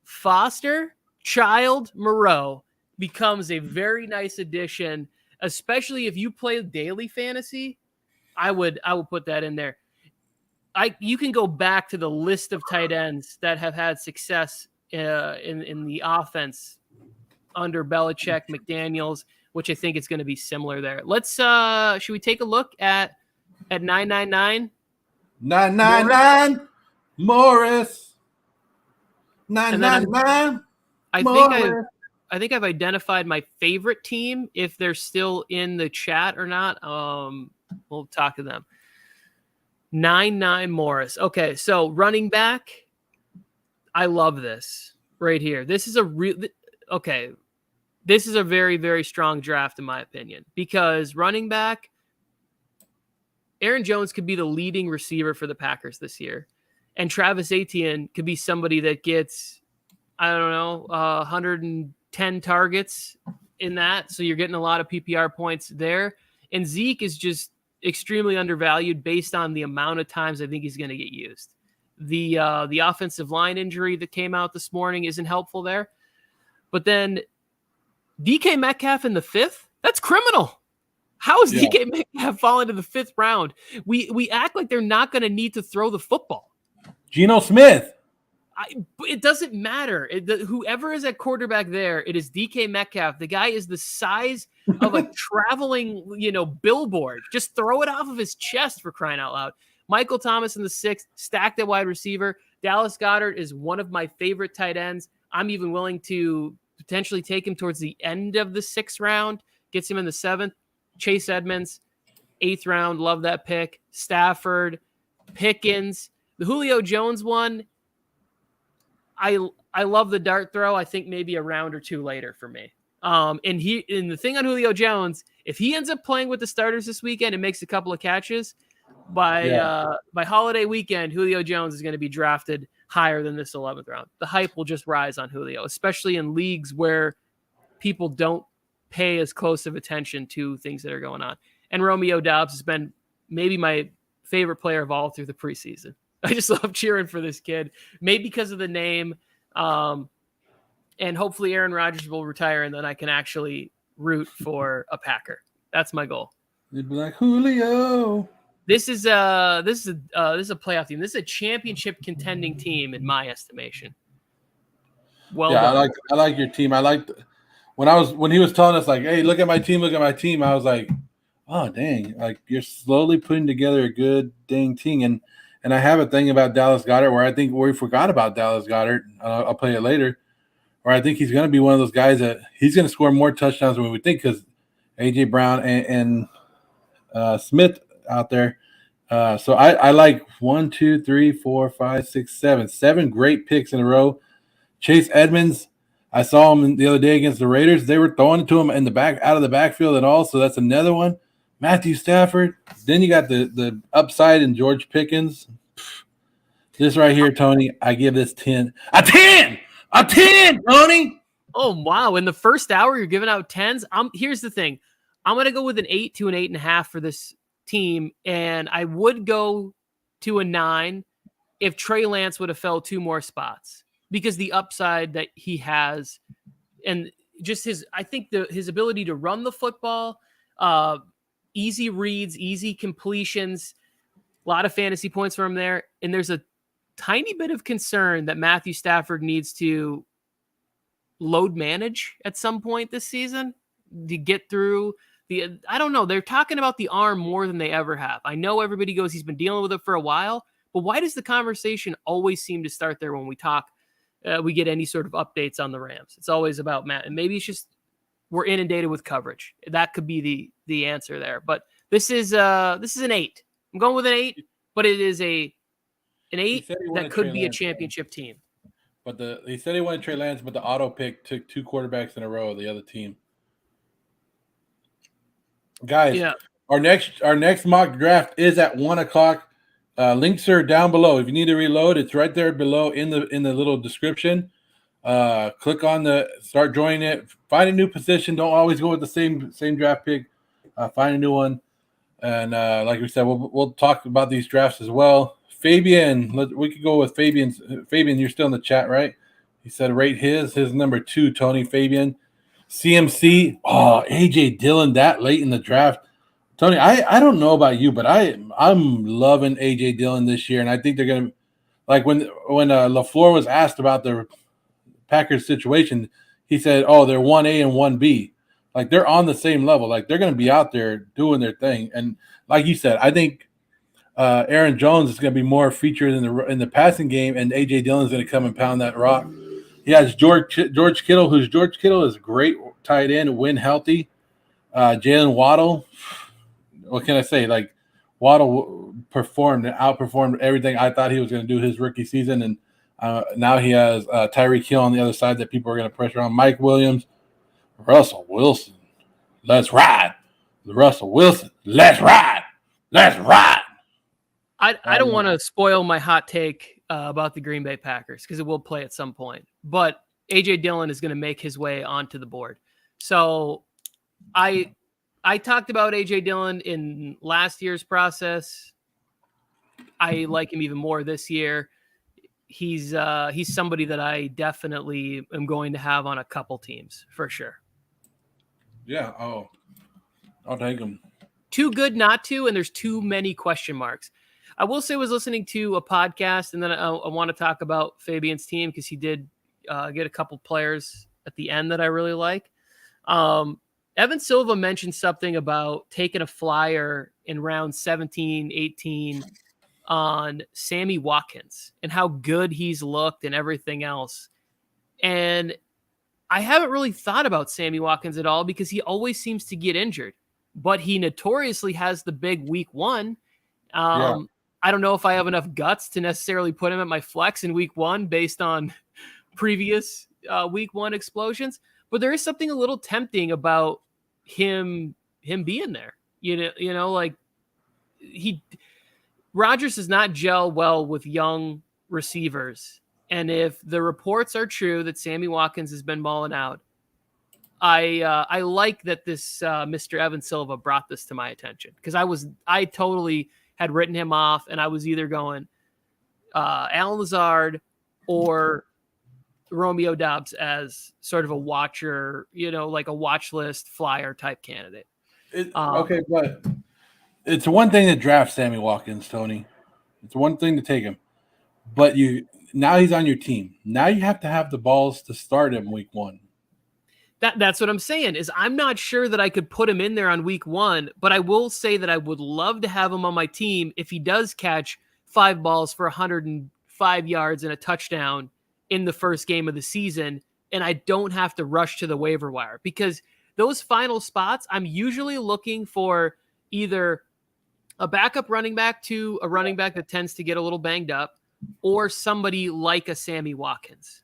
Foster Child Moreau becomes a very nice addition, especially if you play daily fantasy. I would put that in there. You can go back to the list of tight ends that have had success in the offense under Belichick, McDaniels, which I think is going to be similar there. Let's should we take a look at 999? 999 Morris. 999. I think I've identified my favorite team. If they're still in the chat or not, we'll talk to them. 99 Morris. Okay, so running back. I love this right here. This is a very, very strong draft in my opinion because running back, Aaron Jones could be the leading receiver for the Packers this year, and Travis Etienne could be somebody that gets, 110 targets in that. So you're getting a lot of PPR points there. And Zeke is just extremely undervalued based on the amount of times I think he's going to get used. The offensive line injury that came out this morning isn't helpful there. But then DK Metcalf in the 5th, that's criminal. How is DK Metcalf fallen to the 5th round? We act like they're not going to need to throw the football. Geno Smith. It doesn't matter. Whoever is at quarterback there, it is DK Metcalf. The guy is the size of a traveling, billboard. Just throw it off of his chest for crying out loud. Michael Thomas in the 6th, stacked at wide receiver. Dallas Goedert is one of my favorite tight ends. I'm even willing to potentially take him towards the end of the 6th round. Gets him in the 7th. Chase Edmonds, 8th round. Love that pick. Stafford, Pickens. The Julio Jones one, I love the dart throw. I think maybe a round or two later for me. And the thing on Julio Jones, if he ends up playing with the starters this weekend and makes a couple of catches, by holiday weekend, Julio Jones is going to be drafted higher than this 11th round. The hype will just rise on Julio, especially in leagues where people don't pay as close of attention to things that are going on. And Romeo Doubs has been maybe my favorite player of all through the preseason. I just love cheering for this kid, maybe because of the name. And hopefully Aaron Rodgers will retire and then I can actually root for a Packer. That's my goal. You'd be like, Julio. This is a playoff team. This is a championship contending team in my estimation. Well done. I like your team. I liked when he was telling us like, hey, look at my team. I was like, oh dang, like you're slowly putting together a good dang team. And I have a thing about Dallas Goedert where I think we forgot about Dallas Goedert. I'll play it later. Where I think he's going to be one of those guys that he's going to score more touchdowns than we think because A.J. Brown and Smith out there. So I like 1, 2, 3, 4, 5, 6, 7. 7 great picks in a row. Chase Edmonds, I saw him the other day against the Raiders. They were throwing it to him in the back, out of the backfield and all. So that's another one. Matthew Stafford. Then you got the upside in George Pickens. This right here, Tony, I give this 10. A 10, Tony. Oh, wow. In the first hour, you're giving out 10s. Here's the thing. I'm going to go with an 8 to an 8.5 for this team. And I would go to a 9 if Trey Lance would have fell 2 more spots because the upside that he has and just his ability to run the football, easy reads, easy completions, a lot of fantasy points for him there. And there's a tiny bit of concern that Matthew Stafford needs to load manage at some point this season to get through I don't know. They're talking about the arm more than they ever have. I know everybody goes, he's been dealing with it for a while, but why does the conversation always seem to start there when we talk, we get any sort of updates on the Rams? It's always about Matt, and maybe it's just we're inundated with coverage. That could be the answer there. But this is an 8. I'm going with an 8, but it is an 8 that could be a championship team. But he said he wanted Trey Lance, but the auto pick took 2 quarterbacks in a row of the other team. Guys, our next mock draft is at 1:00. Links are down below. If you need to reload, it's right there below in the little description. Click on start joining it. Find a new position. Don't always go with the same draft pick. Find a new one. And like we said, we'll talk about these drafts as well. Fabian, we could go with Fabian. Fabian, you're still in the chat, right? He said rate his number 2, Tony. Fabian. CMC. Oh, A.J. Dillon that late in the draft. Tony, I don't know about you, but I'm loving A.J. Dillon this year, and I think they're going to – like when LaFleur was asked about the Packers situation, he said, oh, they're 1A and 1B. Like, they're on the same level. Like, they're going to be out there doing their thing. And like you said, I think Aaron Jones is going to be more featured in the passing game, and A.J. Dillon is going to come and pound that rock. He has George Kittle, George Kittle is great tight end when healthy. Jalen Waddle, what can I say? Like, Waddle outperformed everything I thought he was going to do his rookie season, and now he has Tyreek Hill on the other side that people are going to pressure on. Mike Williams, Russell Wilson, let's ride. Russell Wilson, let's ride. Let's ride. I don't want to spoil my hot take about the Green Bay Packers because it will play at some point. But A.J. Dillon is going to make his way onto the board. So I talked about A.J. Dillon in last year's process. I like him even more this year. He's somebody that I definitely am going to have on a couple teams for sure. Yeah, I'll take him. Too good not to, and there's too many question marks. I will say I was listening to a podcast, and then I want to talk about Fabian's team because he did get a couple players at the end that I really like. Evan Silva mentioned something about taking a flyer in round 17, 18 on Sammy Watkins and how good he's looked and everything else. And I haven't really thought about Sammy Watkins at all because he always seems to get injured, but he notoriously has the big week 1. I don't know if I have enough guts to necessarily put him at my flex in week 1 based on previous week 1 explosions, but there is something a little tempting about him being there. You know, like Rodgers does not gel well with young receivers. And if the reports are true that Sammy Watkins has been balling out, I like that this Mr. Evan Silva brought this to my attention, because I totally had written him off, and I was either going Alan Lazard or Romeo Doubs as sort of a watcher, like a watch list flyer type candidate. Okay, but it's one thing to draft Sammy Watkins, Tony. It's one thing to take him, but now he's on your team. Now you have to have the balls to start him week 1. That's what I'm saying, is I'm not sure that I could put him in there on week 1, but I will say that I would love to have him on my team if he does catch 5 balls for 105 yards and a touchdown in the first game of the season, and I don't have to rush to the waiver wire, because those final spots, I'm usually looking for either a backup running back to a running back that tends to get a little banged up, or somebody like a Sammy Watkins.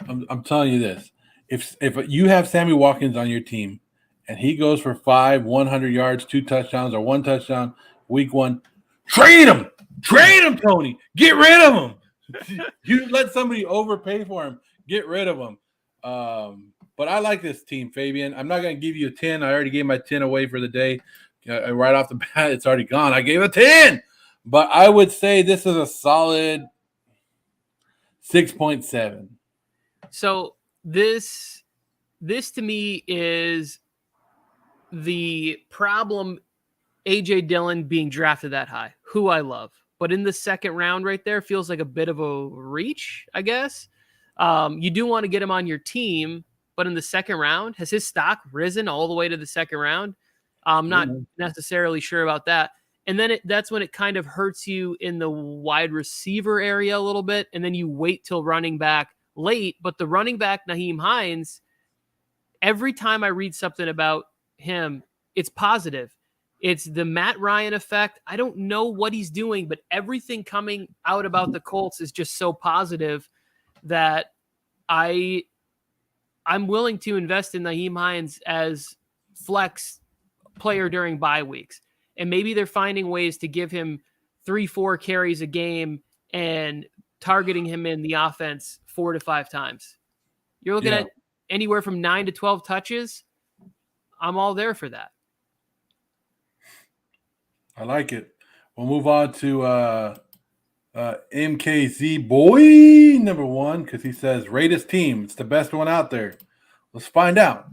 I'm telling you this. If you have Sammy Watkins on your team and he goes for 100 yards, 2 touchdowns, or 1 touchdown week 1, trade him. Trade him, Tony. Get rid of him. You let somebody overpay for him. Get rid of him. But I like this team, Fabian. I'm not going to give you a 10. I already gave my 10 away for the day. Right off the bat, it's already gone. I gave a 10. But I would say this is a solid 6.7. So this to me is the problem. AJ Dillon being drafted that high, who I love, but in the second round right there feels like a bit of a reach, I guess. You do want to get him on your team, but in the second round, has his stock risen all the way to the second round? I'm not necessarily sure about that. And then that's when it kind of hurts you in the wide receiver area a little bit. And then you wait till running back late. But the running back, Nyheim Hines, every time I read something about him, it's positive. It's the Matt Ryan effect. I don't know what he's doing, but everything coming out about the Colts is just so positive that I'm willing to invest in Nyheim Hines as flex player during bye weeks. And maybe they're finding ways to give him 3-4 carries a game and targeting him in the offense 4 to 5 times. You're looking at anywhere from 9 to 12 touches. I'm all there for that. I like it. We'll move on to MKZ boy number 1, because he says rate his team. It's the best one out there. Let's find out.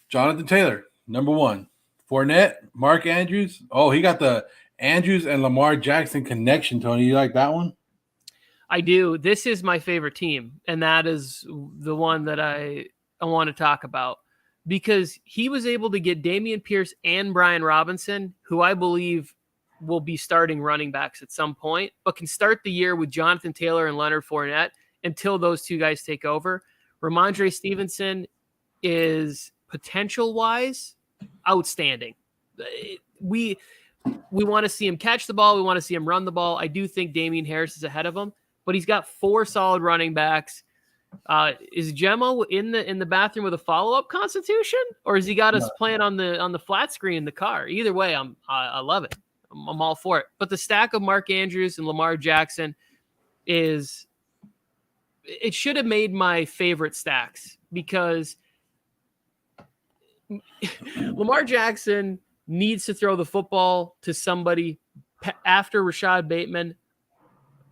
Jonathan Taylor, number 1. Fournette, Mark Andrews. Oh, he got the Andrews and Lamar Jackson connection, Tony. You like that one? I do. This is my favorite team, and that is the one that I want to talk about, because he was able to get Dameon Pierce and Brian Robinson, who I believe will be starting running backs at some point, but can start the year with Jonathan Taylor and Leonard Fournette until those two guys take over. Ramondre Stevenson is potential-wise outstanding. We want to see him catch the ball. We want to see him run the ball. I do think Damian Harris is ahead of him, but he's got 4 solid running backs. Is Gemma in the bathroom with a follow-up constitution, or has he got us playing on the flat screen in the car? Either way, I love it. I'm all for it. But the stack of Mark Andrews and Lamar Jackson it should have made my favorite stacks, because Lamar Jackson needs to throw the football to somebody after Rashad Bateman.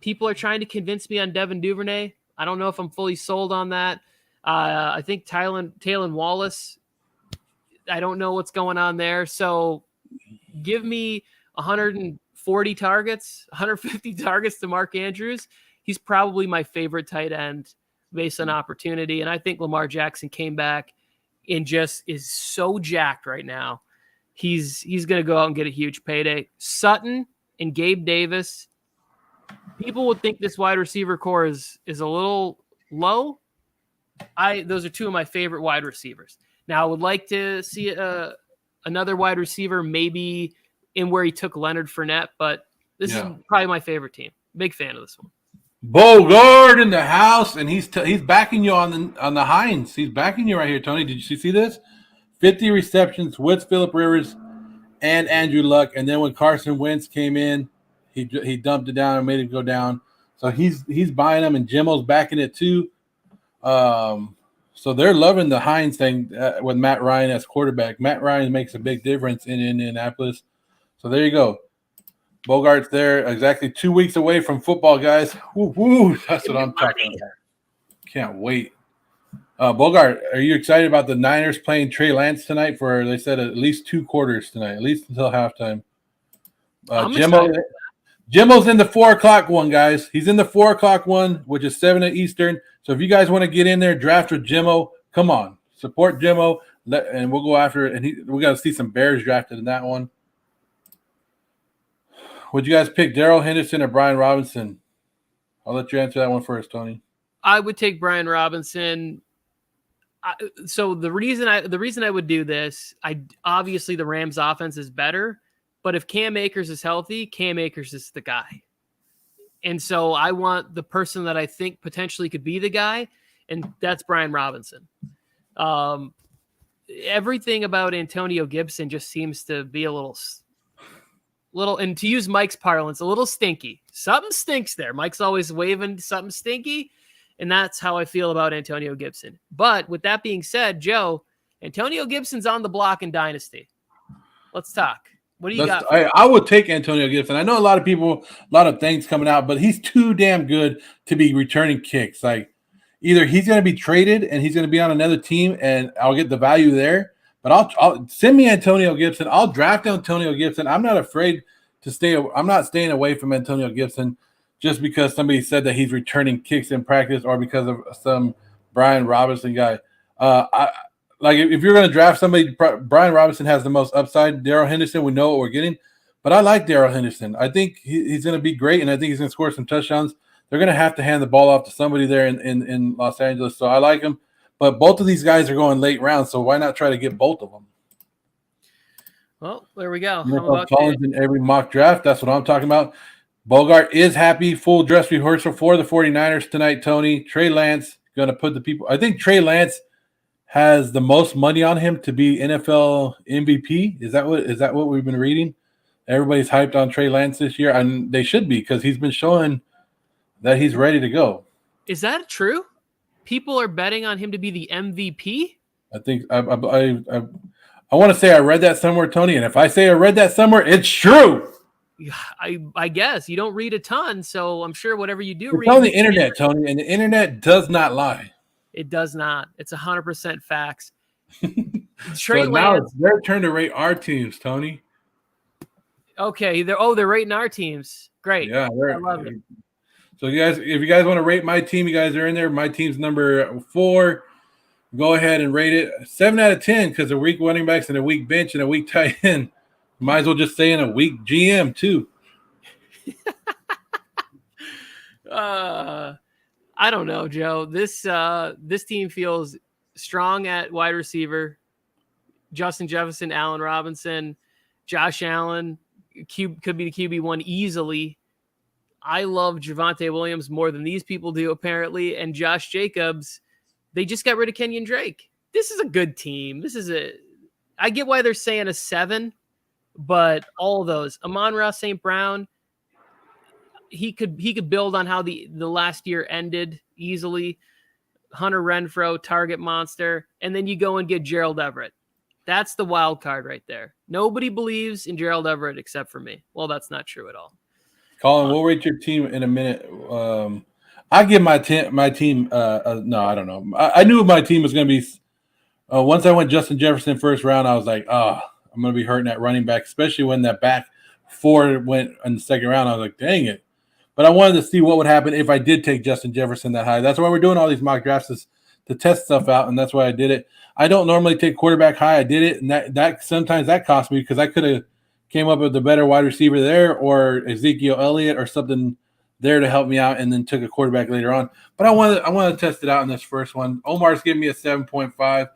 People are trying to convince me on Devin Duvernay. I don't know if I'm fully sold on that. I think Taylon Wallace, I don't know what's going on there. So give me 140 targets, 150 targets to Mark Andrews. He's probably my favorite tight end based on opportunity. And I think Lamar Jackson came back and just is so jacked right now. He's going to go out and get a huge payday. Sutton and Gabe Davis. People would think this wide receiver core is a little low. Those are 2 of my favorite wide receivers. Now, I would like to see another wide receiver maybe in where he took Leonard Fournette, but this is probably my favorite team. Big fan of this one. Bogard in the house, and he's backing you on the Hines. He's backing you right here, Tony. Did you see this? 50 receptions with Phillip Rivers and Andrew Luck, and then when Carson Wentz came in, he dumped it down and made it go down. So he's buying them, and Jimmo's backing it too. So they're loving the Hines thing with Matt Ryan as quarterback. Matt Ryan makes a big difference in Indianapolis. So there you go. Bogart's there exactly 2 weeks away from football, guys. Woo, that's what I'm talking about. Can't wait. Bogart, are you excited about the Niners playing Trey Lance tonight for, they said, at least 2 quarters tonight, at least until halftime? Jimbo's in the 4 o'clock one, guys. He's in the 4 o'clock one, which is 7 Eastern. So if you guys want to get in there, draft with Jimbo, come on. Support Jimbo, and we'll go after it. And we got to see some Bears drafted in that one. Would you guys pick Darrell Henderson or Brian Robinson? I'll let you answer that one first, Tony. I would take Brian Robinson. So the reason I would do this, obviously the Rams offense is better, but if Cam Akers is healthy, Cam Akers is the guy. And so I want the person that I think potentially could be the guy, and that's Brian Robinson. Everything about Antonio Gibson just seems to be a little, and to use Mike's parlance, a little stinky. Something stinks there. Mike's always waving something stinky, and that's how I feel about Antonio Gibson. But with that being said, Joe, Antonio Gibson's on the block in Dynasty. Let's talk. What do you got? I would take Antonio Gibson. I know a lot of people, a lot of things coming out, but he's too damn good to be returning kicks. Like, either he's going to be traded and he's going to be on another team, and I'll get the value there. But I'll send me Antonio Gibson. I'll draft Antonio Gibson. I'm not afraid to stay. I'm not staying away from Antonio Gibson just because somebody said that he's returning kicks in practice or because of some Brian Robinson guy. Like, if you're going to draft somebody, Brian Robinson has the most upside. Darrell Henderson, we know what we're getting. But I like Darrell Henderson. I think he's going to be great, and I think he's going to score some touchdowns. They're going to have to hand the ball off to somebody there in Los Angeles. So I like him. But both of these guys are going late rounds, so why not try to get both of them? Well, there we go. Collins in every mock draft. That's what I'm talking about. Bogart is happy. Full dress rehearsal for the 49ers tonight, Tony. Trey Lance going to put the people. I think Trey Lance has the most money on him to be NFL MVP. Is that what we've been reading? Everybody's hyped on Trey Lance this year, and they should be because he's been showing that he's ready to go. Is that true? People are betting on him to be the MVP? I think I want to say I read that somewhere, Tony, and if I say I read that somewhere, it's true. I guess you don't read a ton, so I'm sure whatever you do read on the internet, Tony, and the internet does not lie. It does not. It's 100% facts. Trey Lance, now it's their turn to rate our teams, Tony. Okay, they're rating our teams. Great. Yeah, I love it. So if you guys want to rate my team, you guys are in there. My team's number 4. Go ahead and rate it 7 out of 10 because a weak running backs and a weak bench and a weak tight end. Might as well just say in a weak GM too. I don't know, Joe. This team feels strong at wide receiver. Justin Jefferson, Allen Robinson, Josh Allen could be the QB1 easily. I love Javonte Williams more than these people do, apparently. And Josh Jacobs, they just got rid of Kenyon Drake. This is a good team. I get why they're saying a 7, but all those. Amon-Ra St. Brown, he could build on how the last year ended easily. Hunter Renfrow, target monster. And then you go and get Gerald Everett. That's the wild card right there. Nobody believes in Gerald Everett except for me. Well, that's not true at all. Colin, we'll rate your team in a minute. I give my team. No, I don't know. I knew my team was going to be. Once I went Justin Jefferson first round, I was like, I'm going to be hurting that running back, especially when that back 4 went in the second round. I was like, dang it. But I wanted to see what would happen if I did take Justin Jefferson that high. That's why we're doing all these mock drafts is to test stuff out, and that's why I did it. I don't normally take quarterback high. I did it, and that sometimes that cost me because I could have came up with a better wide receiver there or Ezekiel Elliott or something there to help me out and then took a quarterback later on. But I want to test it out in this first one. Omar's gave me a 7.5.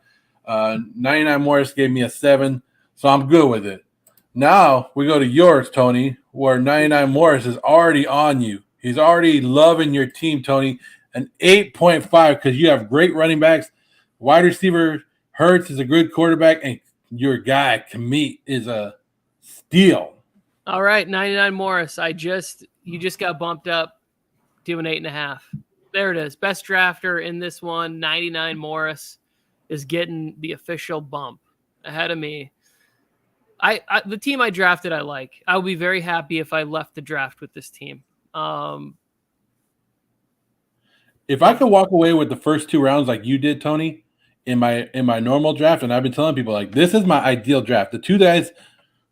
99 Morris gave me a 7, so I'm good with it. Now we go to yours, Tony, where 99 Morris is already on you. He's already loving your team, Tony. An 8.5 because you have great running backs. Wide receiver Hurts is a good quarterback, and your guy, Kmet, is a steal. All right, 99 Morris. You just got bumped up to an 8.5. There it is. Best drafter in this one, 99 Morris, is getting the official bump ahead of me. The team I drafted, I like. I would be very happy if I left the draft with this team. If I could walk away with the first 2 rounds like you did, Tony, in my normal draft, and I've been telling people, like, this is my ideal draft. The 2 guys,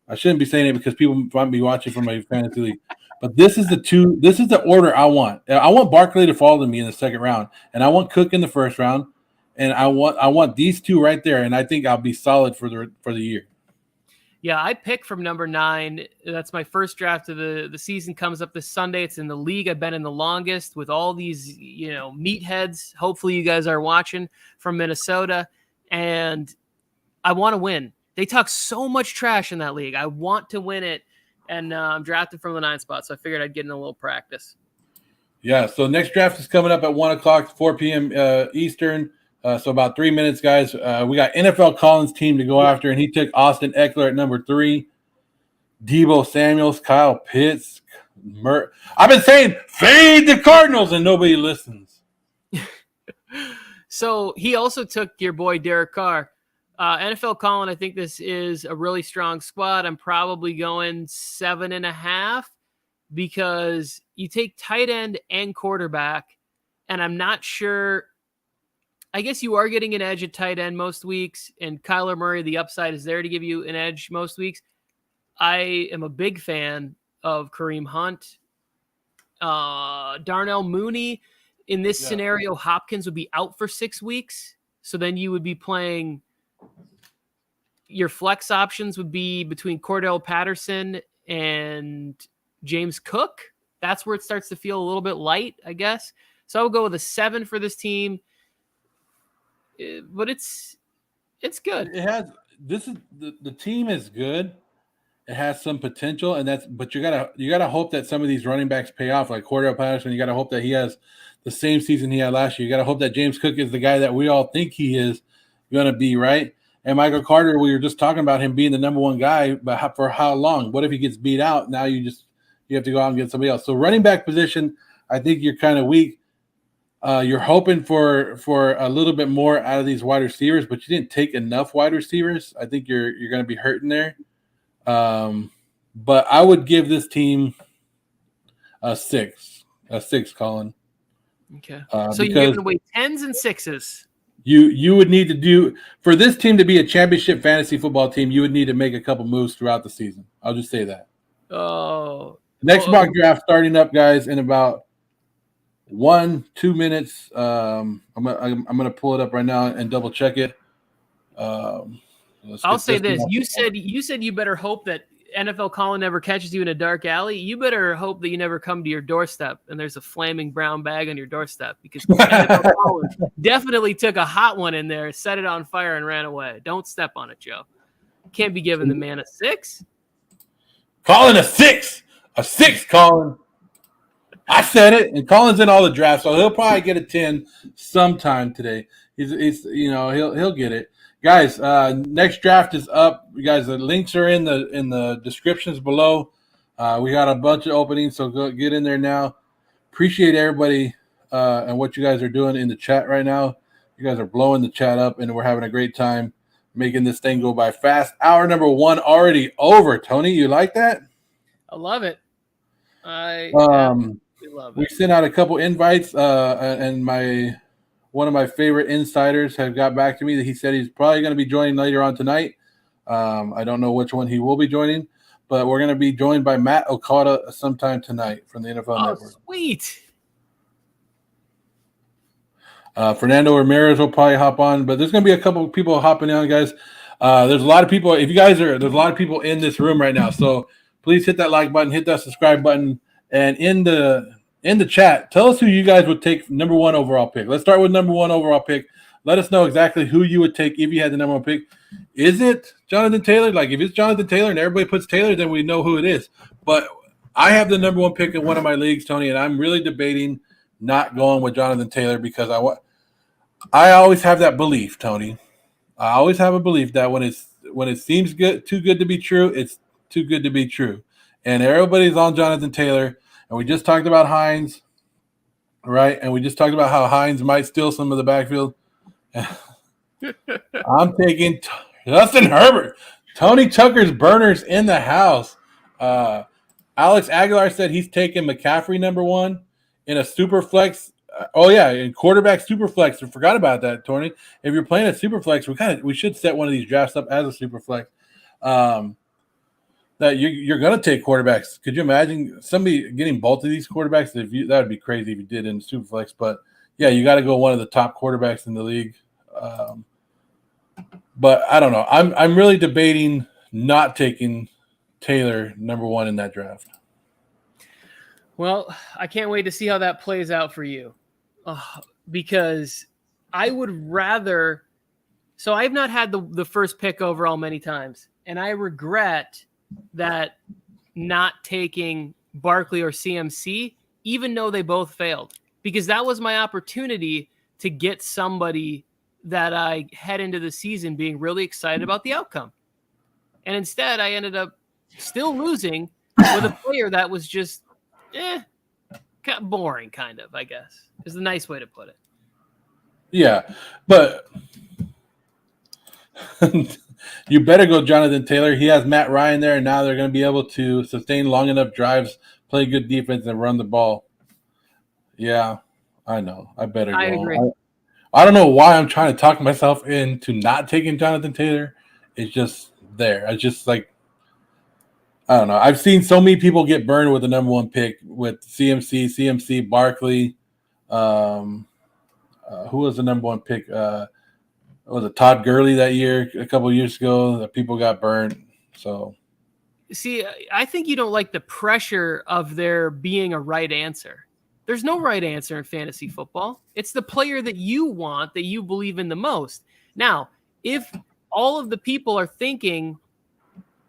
I shouldn't be saying it because people might be watching from my fantasy league, but this is the order I want. I want Barkley to fall to me in the second round, and I want Cook in the first round, and I want these 2 right there, and I think I'll be solid for the year. Yeah, I picked from number 9. That's my first draft of the season. Comes up this Sunday. It's in the league I've been in the longest with all these, meatheads. Hopefully you guys are watching from Minnesota. And I want to win. They talk so much trash in that league. I want to win it. And I'm drafted from the 9th spot. So I figured I'd get in a little practice. Yeah, so next draft is coming up at 1 o'clock, 4 p.m. Eastern. So about 3 minutes, guys. We got NFL Collins' team to go after, and he took Austin Eckler at number 3, Deebo Samuels, Kyle Pitts. I've been saying fade the Cardinals, and nobody listens. So he also took your boy Derek Carr. NFL Colin, I think this is a really strong squad. I'm probably going 7.5 because you take tight end and quarterback, and I'm not sure. I guess you are getting an edge at tight end most weeks, and Kyler Murray, the upside is there to give you an edge most weeks. I am a big fan of Kareem Hunt. Darnell Mooney, in this scenario, Hopkins would be out for 6 weeks. So then you would be playing – your flex options would be between Cordell Patterson and James Cook. That's where it starts to feel a little bit light, I guess. So I would go with a 7 for this team. But it's good. The team is good. It has some potential, but you gotta hope that some of these running backs pay off, like Cordell Patterson. You gotta hope that he has the same season he had last year. You gotta hope that James Cook is the guy that we all think he is gonna be, right? And Michael Carter, we were just talking about him being the number 1 guy, but for how long? What if he gets beat out? Now you have to go out and get somebody else. So running back position, I think you're kind of weak. You're hoping for a little bit more out of these wide receivers, but you didn't take enough wide receivers. I think you're going to be hurting there. But I would give this team a 6, Colin. Okay. So you're giving away 10s and 6s. You would need to do for this team to be a championship fantasy football team. You would need to make a couple moves throughout the season. I'll just say that. Oh. Next mock draft starting up, guys, in about 1-2 minutes. I'm gonna pull it up right now and double check it. I'll say this: you said you better hope that NFL Colin never catches you in a dark alley. You better hope that you never come to your doorstep and there's a flaming brown bag on your doorstep, because NFL Colin definitely took a hot one in there, set it on fire, and ran away. Don't step on it, Joe. Can't be giving the man a 6. Colin a 6, Colin. I said it, and Colin's in all the drafts, so he'll probably get a 10 sometime today. He'll get it, guys. Next draft is up, you guys. The links are in the descriptions below. We got a bunch of openings, so go get in there now. Appreciate everybody and what you guys are doing in the chat right now. You guys are blowing the chat up, and we're having a great time making this thing go by fast. Hour number 1 already over. Tony, you like that? I love it. We sent out a couple invites, and one of my favorite insiders have got back to me that he said he's probably going to be joining later on tonight. I don't know which one he will be joining, but we're going to be joined by Matt Okada sometime tonight from the NFL Network. Sweet. Fernando Ramirez will probably hop on, but there's going to be a couple of people hopping on, guys. There's a lot of people. There's a lot of people in this room right now, so please hit that like button, hit that subscribe button. And in the chat, tell us who you guys would take number 1 overall pick. Let's start with number 1 overall pick. Let us know exactly who you would take if you had the number 1 pick. Is it Jonathan Taylor? Like, if it's Jonathan Taylor and everybody puts Taylor, then we know who it is. But I have the number 1 pick in one of my leagues, Tony, and I'm really debating not going with Jonathan Taylor because I always have that belief, Tony. I always have a belief that when it seems too good to be true, it's too good to be true. And everybody's on Jonathan Taylor. And we just talked about Hines. right? And we just talked about how Hines might steal some of the backfield. I'm taking Justin Herbert. Tony Tucker's burners in the house. Alex Aguilar said he's taking McCaffrey number 1 in a super flex. In quarterback super flex. I forgot about that, Tony. If you're playing a super flex, we should set one of these drafts up as a super flex. That you're going to take quarterbacks. Could you imagine somebody getting both of these quarterbacks? That would be crazy if you did in super flex. But yeah, you got to go one of the top quarterbacks in the league. But I don't know. I'm really debating not taking Taylor number 1 in that draft. Well, I can't wait to see how that plays out for you, because I would rather. So I've not had the first pick overall many times, and I regret that not taking Barkley or CMC, even though they both failed, because that was my opportunity to get somebody that I head into the season being really excited about the outcome. And instead I ended up still losing with a player that was just kind of boring, kind of, I guess, is the nice way to put it. Yeah, but you better go Jonathan Taylor. He has Matt Ryan there, and now they're going to be able to sustain long enough drives, play good defense, and run the ball. Yeah, I know. I better go. I agree. I don't know why I'm trying to talk myself into not taking Jonathan Taylor. It's just there. I just I don't know. I've seen so many people get burned with the number 1 pick with CMC, Barkley. Who was the number 1 pick? Was it Todd Gurley that year, a couple of years ago, that people got burned? So, see, I think you don't like the pressure of there being a right answer. There's no right answer in fantasy football. It's the player that you want, that you believe in the most. Now, if all of the people are thinking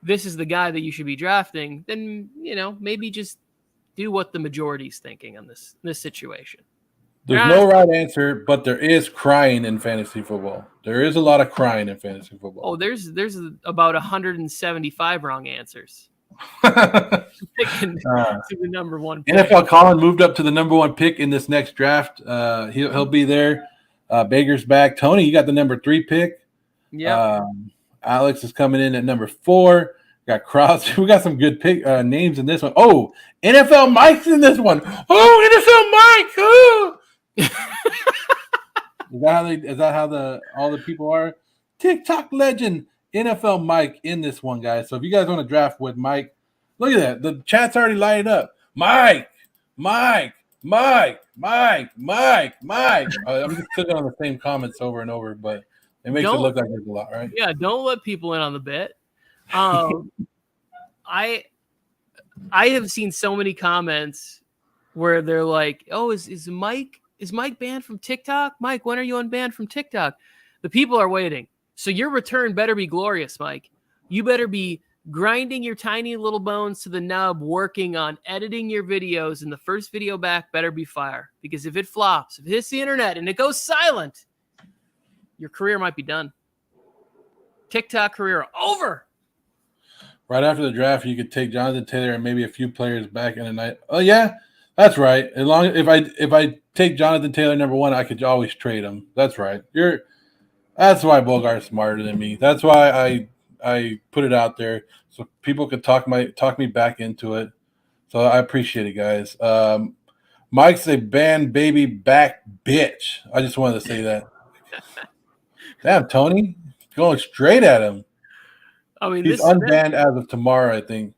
this is the guy that you should be drafting, then, maybe just do what the majority is thinking on this situation. There's no right answer, but there is crying in fantasy football. There is a lot of crying in fantasy football. Oh, there's about 175 wrong answers. Picking to the number 1 pick. NFL Colin moved up to the number 1 pick in this next draft. He'll be there. Baker's back. Tony, you got the number 3 pick. Yeah. Alex is coming in at number 4. Got Cross. We got some good names in this one. Oh, NFL Mike's in this one. Oh, NFL Mike. Oh. Is that how all the people are? TikTok legend NFL Mike in this one, guys. So if you guys want to draft with Mike, look at that. The chat's already lighted up. Mike. I'm just clicking on the same comments over and over, but it makes it look like there's a lot, right? Yeah, don't let people in on the bit. I have seen so many comments where they're like, "Oh, is Mike banned from TikTok? Mike, when are you unbanned from TikTok?" The people are waiting. So your return better be glorious, Mike. You better be grinding your tiny little bones to the nub, working on editing your videos, and the first video back better be fire. Because if it flops, if it hits the internet and it goes silent, your career might be done. TikTok career over. Right after the draft, you could take Jonathan Taylor and maybe a few players back in the night. Oh yeah, that's right. As long if I take Jonathan Taylor number 1, I could always trade him. That's right. That's why Bogart's smarter than me. That's why I put it out there so people could talk me back into it. So I appreciate it, guys. Mike's a band baby back bitch. I just wanted to say that. Damn, Tony, going straight at him. I mean, he's unbanned as of tomorrow, I think.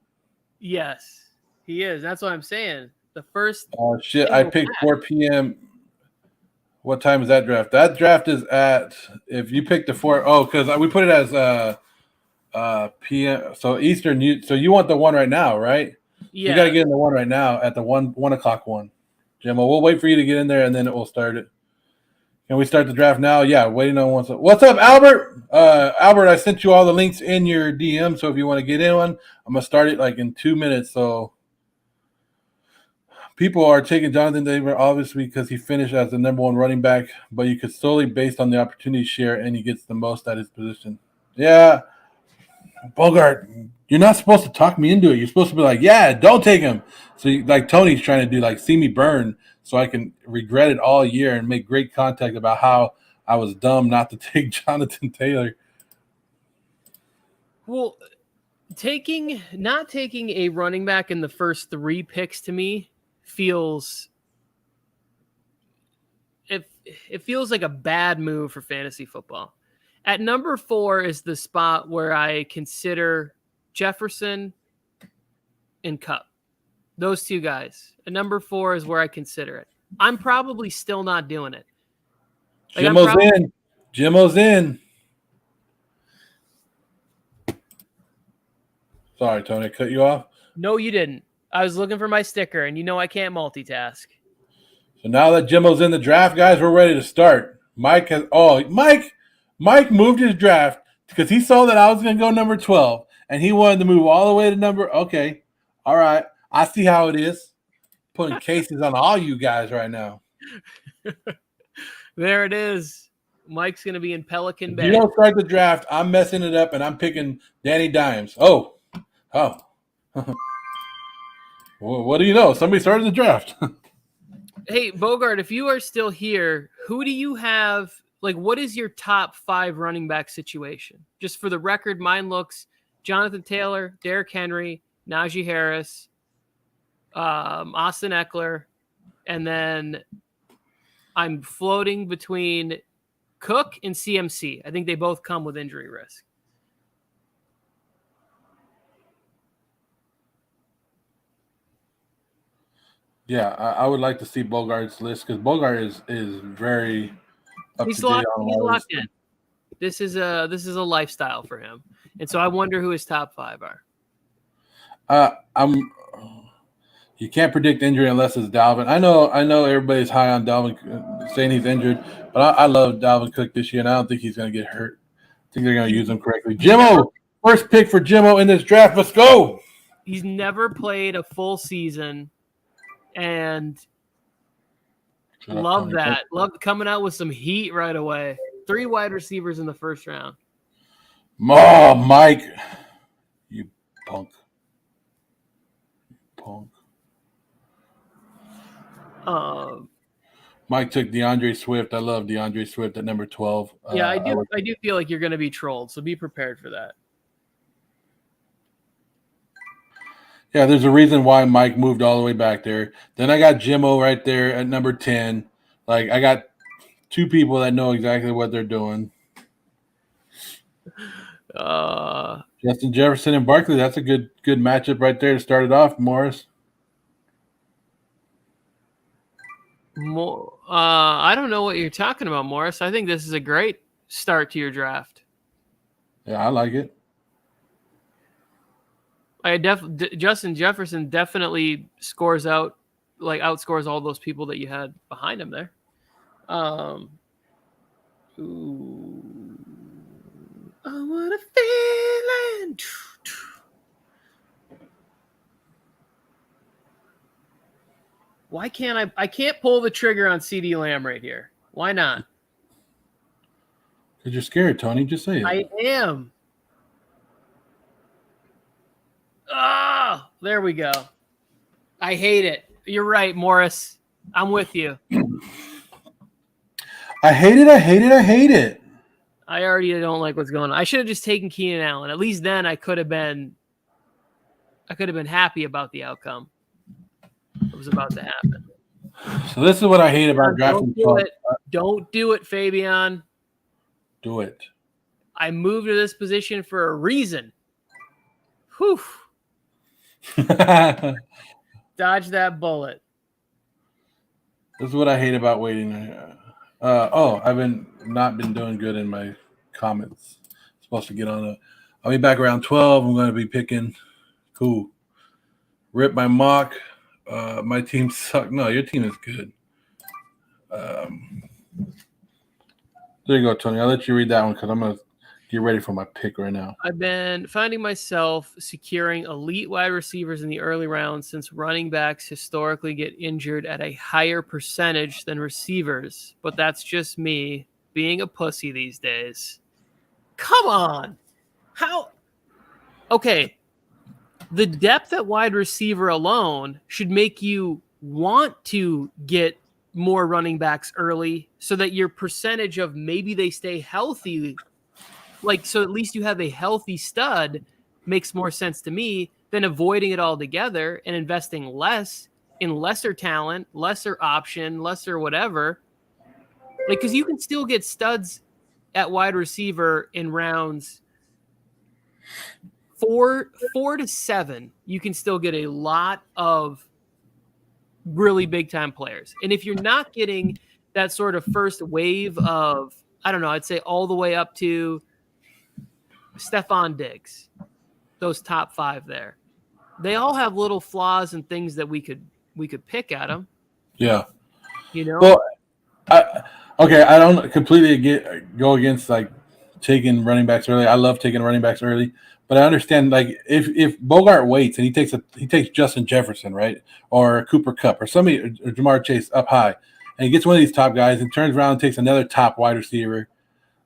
Yes, he is. That's what I'm saying. The first. Oh shit! I picked 4 p.m. What time is that draft? That draft is at, if you pick the 4, because we put it as p.m. So Eastern. So you want the one right now, right? Yeah. You got to get in the one right now at the 1 o'clock one. Gemma, we'll wait for you to get in there and then it will start it. Can we start the draft now? Yeah, waiting on one. What's up, Albert? Albert, I sent you all the links in your DM, so if you want to get in one, I'm going to start it like in 2 minutes. So people are taking Jonathan Taylor, obviously, because he finished as the number 1 running back, but you could solely based on the opportunity share, and he gets the most at his position. Yeah, Bogart, You're not supposed to talk me into it. You're supposed to be like, yeah, don't take him. So like Tony's trying to do, like, see me burn so I can regret it all year and make great contact about how I was dumb not to take Jonathan Taylor. Well, not taking a running back in the first 3 picks to me feels it feels like a bad move for fantasy football. At number 4 is the spot where I consider Jefferson and Kupp. Those 2 guys. At number 4 is where I consider it. I'm probably still not doing it. Like, in. Jimmo's in. Sorry, Tony, I cut you off. No, you didn't. I was looking for my sticker, and you know I can't multitask. So now that Jimmo's in the draft, guys, we're ready to start. Mike moved his draft because he saw that I was going to go number 12, and he wanted to move all the way to number. Okay, all right. I see how it is. Putting cases on all you guys right now. There it is. Mike's going to be in Pelican Bay. You don't start the draft. I'm messing it up, and I'm picking Danny Dimes. Oh. Well, what do you know? Somebody started the draft. Hey, Bogart, if you are still here, who do you have? Like, what is your top 5 running back situation? Just for the record, mine looks Jonathan Taylor, Derrick Henry, Najee Harris, Austin Eckler, and then I'm floating between Cook and CMC. I think they both come with injury risk. Yeah, I would like to see Bogart's list because Bogart is very up to date on he's locked in. This is a lifestyle for him, and so I wonder who his top 5 are. You can't predict injury unless it's Dalvin. I know everybody's high on Dalvin, saying he's injured, but I love Dalvin Cook this year, and I don't think he's going to get hurt. I think they're going to use him correctly. Jimmo, first pick for Jimmo in this draft. Let's go. He's never played a full season. And love that. Love coming out with some heat right away. 3 wide receivers in the first round. Mike. You punk. Mike took DeAndre Swift. I love DeAndre Swift at number 12. Yeah, I do feel like you're going to be trolled, so be prepared for that. Yeah, there's a reason why Mike moved all the way back there. Then I got Jimmo right there at number 10. Like, I got 2 people that know exactly what they're doing. Justin Jefferson and Barkley. That's a good matchup right there to start it off, Morris. I don't know what you're talking about, Morris. I think this is a great start to your draft. Yeah, I like it. Justin Jefferson definitely outscores all those people that you had behind him there. Ooh, I want a feeling. Why can't I can't pull the trigger on CeeDee Lamb right here. Why not? Because you're scared, Tony. Just say it. I am. Oh, there we go. I hate it. You're right, Morris. I'm with you. I hate it. I already don't like what's going on. I should have just taken Keenan Allen. At least then I could have been happy about the outcome that was about to happen. So this is what I hate about drafting. Don't do it, Fabian. Do it. I moved to this position for a reason. Whew. Dodge that bullet. This is what I hate about waiting. I've not been doing good in my comments. I'm supposed to get on I'll be back around 12. I'm going to be picking. Cool. Rip my mock. My team sucked. No, your team is good. There you go, Tony. I'll let you read that one because I'm going to get ready for my pick right now. I've been finding myself securing elite wide receivers in the early rounds since running backs historically get injured at a higher percentage than receivers. But that's just me being a pussy these days. Come on. How? Okay. the depth at wide receiver alone should make you want to get more running backs early so that your percentage of maybe they stay healthy, like, so at least you have a healthy stud, makes more sense to me than avoiding it altogether and investing less in lesser talent, lesser option, lesser whatever. Like, because you can still get studs at wide receiver in rounds 4 to 7. You can still get a lot of really big time players. And if you're not getting that sort of first wave of, I don't know, I'd say all the way up to Stephon Diggs, those top 5 there, they all have little flaws and things that we could pick at them. Yeah. You know? Well, I don't completely go against like taking running backs early. I love taking running backs early, but I understand like if Bogart waits and he takes Justin Jefferson, right, or Cooper Kupp or somebody, or Jamar Chase up high, and he gets one of these top guys and turns around and takes another top wide receiver.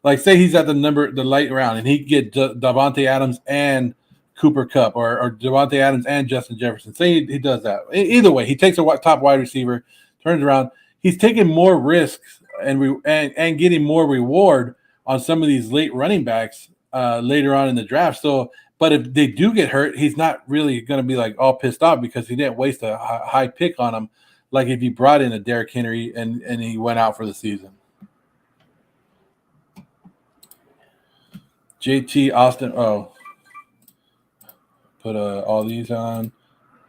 Like, say he's at the late round and he get Davante Adams and Cooper Kupp or Davante Adams and Justin Jefferson. Say he does that. Either way, he takes a top wide receiver, turns around. He's taking more risks and getting more reward on some of these late running backs later on in the draft. So, but if they do get hurt, he's not really going to be like all pissed off because he didn't waste a high pick on him, like if you brought in a Derrick Henry and he went out for the season. JT Austin. Oh, put all these on.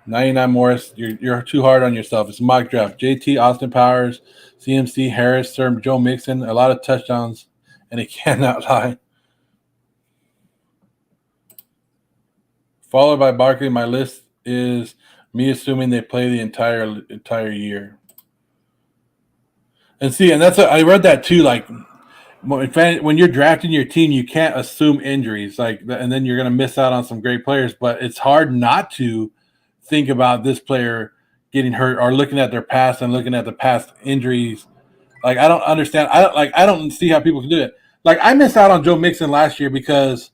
99 Morris. You're too hard on yourself. It's a mock draft. JT Austin Powers, CMC Harris, Sir Joe Mixon. A lot of touchdowns, and he cannot lie. Followed by Barkley. My list is me assuming they play the entire year. And see, and I read that too. Like, when you're drafting your team, you can't assume injuries, and then you're going to miss out on some great players. But it's hard not to think about this player getting hurt or looking at their past and looking at the past injuries. Like, I don't understand. I don't see how people can do it. Like, I missed out on Joe Mixon last year because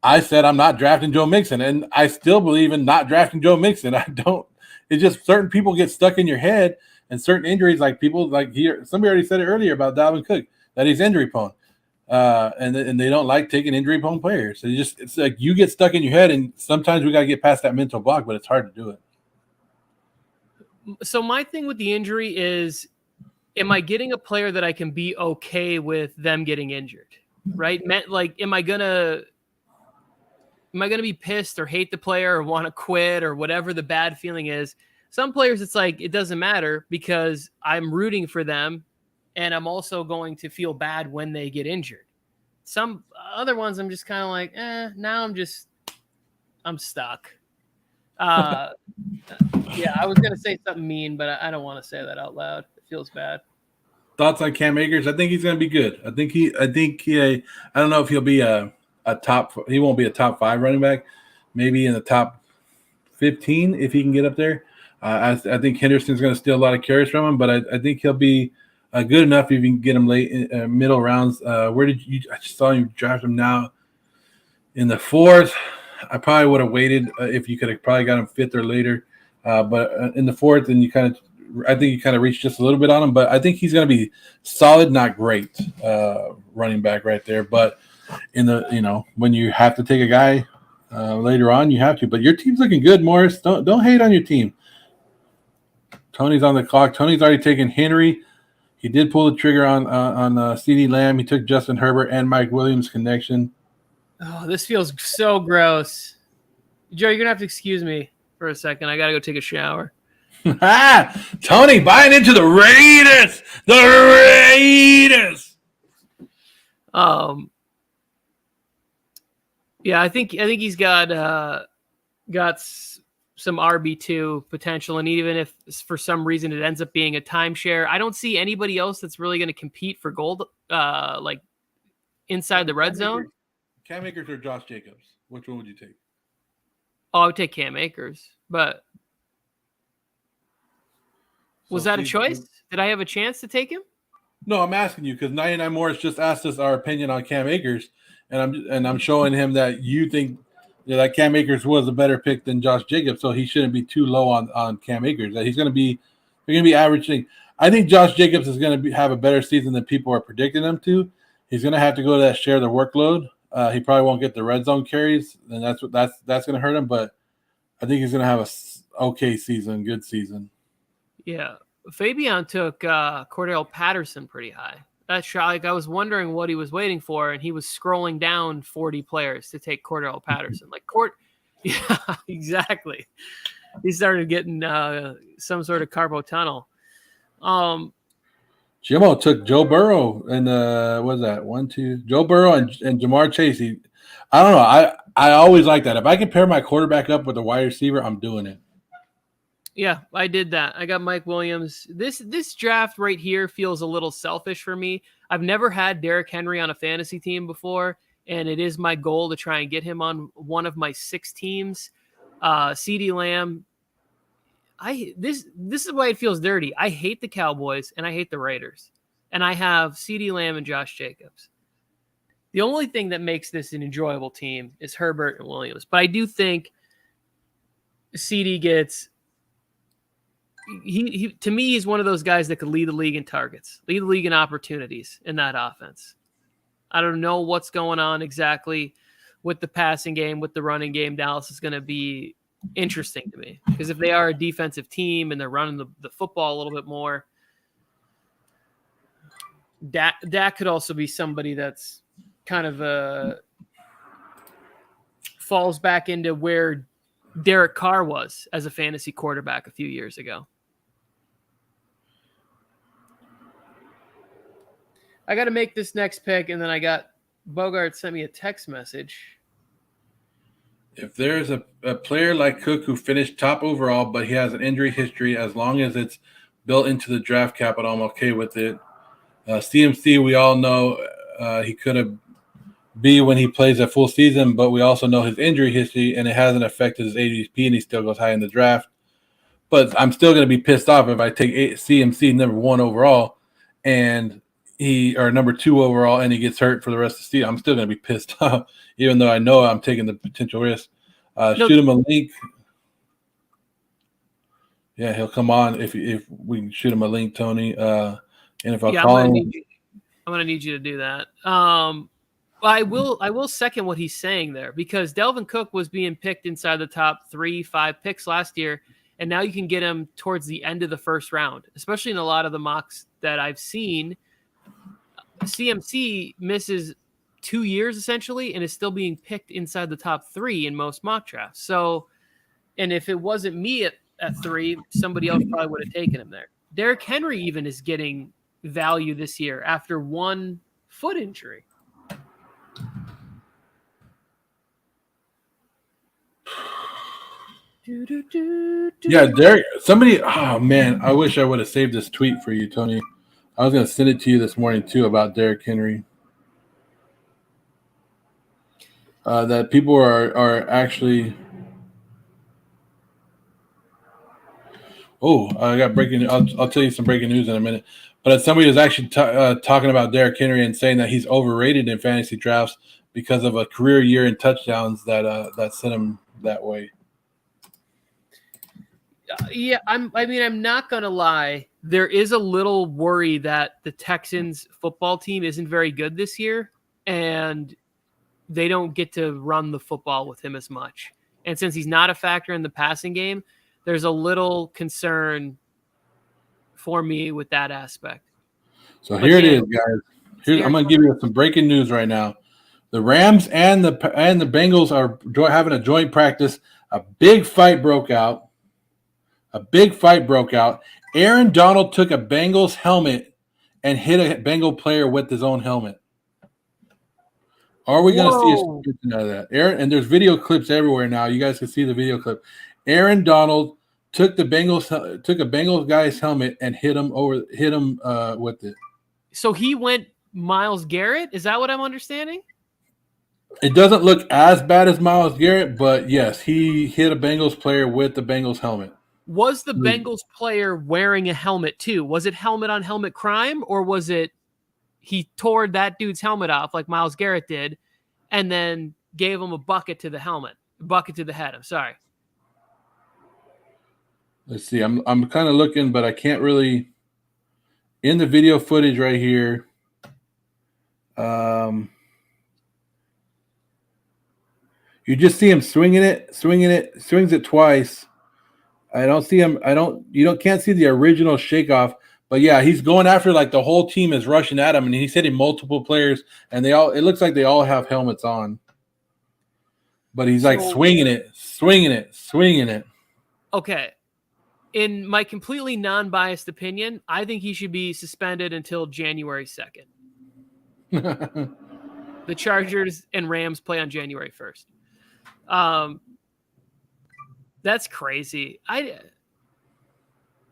I said I'm not drafting Joe Mixon, and I still believe in not drafting Joe Mixon. I don't. It's just certain people get stuck in your head, and certain injuries, like people like here. Somebody already said it earlier about Dalvin Cook, that he's injury prone, and they don't like taking injury prone players. So it's like you get stuck in your head, and sometimes we got to get past that mental block, but it's hard to do it. So my thing with the injury is, am I getting a player that I can be okay with them getting injured? Right? Like, am I gonna be pissed or hate the player or want to quit or whatever the bad feeling is? Some players, it's like, it doesn't matter because I'm rooting for them and I'm also going to feel bad when they get injured. Some other ones, I'm just kind of like, now I'm stuck. Yeah, I was going to say something mean, but I don't want to say that out loud. It feels bad. Thoughts on Cam Akers? I think he's going to be good. I don't know if he'll be he won't be a top 5 running back, maybe in the top 15 if he can get up there. I think Henderson's going to steal a lot of carries from him, but I think he'll be good enough if you can get him late in middle rounds. Where did you? I just saw you draft him now in the 4th. I probably would have waited if you could have probably got him 5th or later, but in the 4th, and I think you kind of reached just a little bit on him. But I think he's going to be solid, not great running back right there. But when you have to take a guy later on, you have to. But your team's looking good, Morris. Don't hate on your team. Tony's on the clock. Tony's already taken Henry. He did pull the trigger on CeeDee Lamb. He took Justin Herbert and Mike Williams connection. Oh, this feels so gross. Joe, you're going to have to excuse me for a second. I got to go take a shower. Tony buying into the Raiders. The Raiders. Yeah, I think he's got some RB2 potential, and even if for some reason it ends up being a timeshare, I don't see anybody else that's really going to compete for gold, like inside the red zone. Cam Akers or Josh Jacobs? Which one would you take? Oh, I would take Cam Akers, but was that a choice? Did I have a chance to take him? No, I'm asking you because 99 Morris just asked us our opinion on Cam Akers, and I'm showing him that you think Yeah, that Cam Akers was a better pick than Josh Jacobs, so he shouldn't be too low on Cam Akers. He's going to be they're going to be averaging. I think Josh Jacobs is going to have a better season than people are predicting him to. He's going to have to go to that share the workload. He probably won't get the red zone carries, and that's going to hurt him. But I think he's going to have a okay season, good season. Yeah, Fabian took Cordell Patterson pretty high. That's like I was wondering what he was waiting for, and he was scrolling down 40 players to take Cordell Patterson. Yeah, exactly. He started getting some sort of carbo tunnel. Jimmo took Joe Burrow and what was that? 1, 2. Joe Burrow and Jamar Chase. I don't know. I always like that. If I can pair my quarterback up with a wide receiver, I'm doing it. Yeah, I did that. I got Mike Williams. This draft right here feels a little selfish for me. I've never had Derrick Henry on a fantasy team before, and it is my goal to try and get him on one of my 6 teams. CeeDee Lamb. This is why it feels dirty. I hate the Cowboys and I hate the Raiders, and I have CeeDee Lamb and Josh Jacobs. The only thing that makes this an enjoyable team is Herbert and Williams, but I do think CeeDee gets. He to me, he's one of those guys that could lead the league in targets, lead the league in opportunities in that offense. I don't know what's going on exactly with the passing game, with the running game. Dallas is going to be interesting to me because if they are a defensive team and they're running the football a little bit more, Dak could also be somebody that's kind of falls back into where Derek Carr was as a fantasy quarterback a few years ago. I got to make this next pick, and then I got Bogart sent me a text message. If there's a player like Cook who finished top overall, but he has an injury history, as long as it's built into the draft capital, I'm okay with it. CMC, we all know he could have be when he plays a full season, but we also know his injury history, and it hasn't affected his ADP, and he still goes high in the draft. But I'm still going to be pissed off if I take CMC number 1 overall and number 2 overall, and he gets hurt for the rest of the season. I'm still going to be pissed off, even though I know I'm taking the potential risk. Shoot him a link. Yeah, he'll come on if we can shoot him a link, Tony. And if I call him, I'm going to need you to do that. I will second what he's saying there, because Delvin Cook was being picked inside the top 3-5 picks last year, and now you can get him towards the end of the first round, especially in a lot of the mocks that I've seen. CMC misses 2 years essentially and is still being picked inside the top 3 in most mock drafts. So, and if it wasn't me at 3, somebody else probably would have taken him there. Derrick Henry even is getting value this year after 1 foot injury. Yeah, Derek. Somebody. Oh man, I wish I would have saved this tweet for you, Tony. I was going to send it to you this morning too about Derrick Henry. That people are actually. Oh, I got breaking. I'll tell you some breaking news in a minute. But somebody was actually talking about Derrick Henry and saying that he's overrated in fantasy drafts because of a career year in touchdowns that sent him that way. Yeah, I'm not going to lie. There is a little worry that the Texans football team isn't very good this year, and they don't get to run the football with him as much. And since he's not a factor in the passing game, there's a little concern for me with that aspect. So here it is, guys. I'm going to give you some breaking news right now. The Rams and the Bengals are having a joint practice. A big fight broke out. Aaron Donald took a Bengals helmet and hit a Bengal player with his own helmet. Are we going to see a solution out of that? And there's video clips everywhere now. You guys can see the video clip. Aaron Donald took a Bengals guy's helmet and hit him with it. So he went Myles Garrett? Is that what I'm understanding? It doesn't look as bad as Myles Garrett, but yes, he hit a Bengals player with the Bengals helmet. Was the Bengals player wearing a helmet too? Was it helmet on helmet crime, or was it he tore that dude's helmet off like Myles Garrett did and then gave him a bucket to the helmet? bucket to the head. I'm sorry. Let's see. I'm kind of looking, but I can't really. In the video footage right here, you just see him swings it twice. I don't see him. Can't see the original shakeoff, but yeah, he's going after like the whole team is rushing at him, and he's hitting multiple players, and it looks like they all have helmets on, but he's like swinging it. Okay. In my completely non-biased opinion, I think he should be suspended until January 2nd. The Chargers and Rams play on January 1st. That's crazy.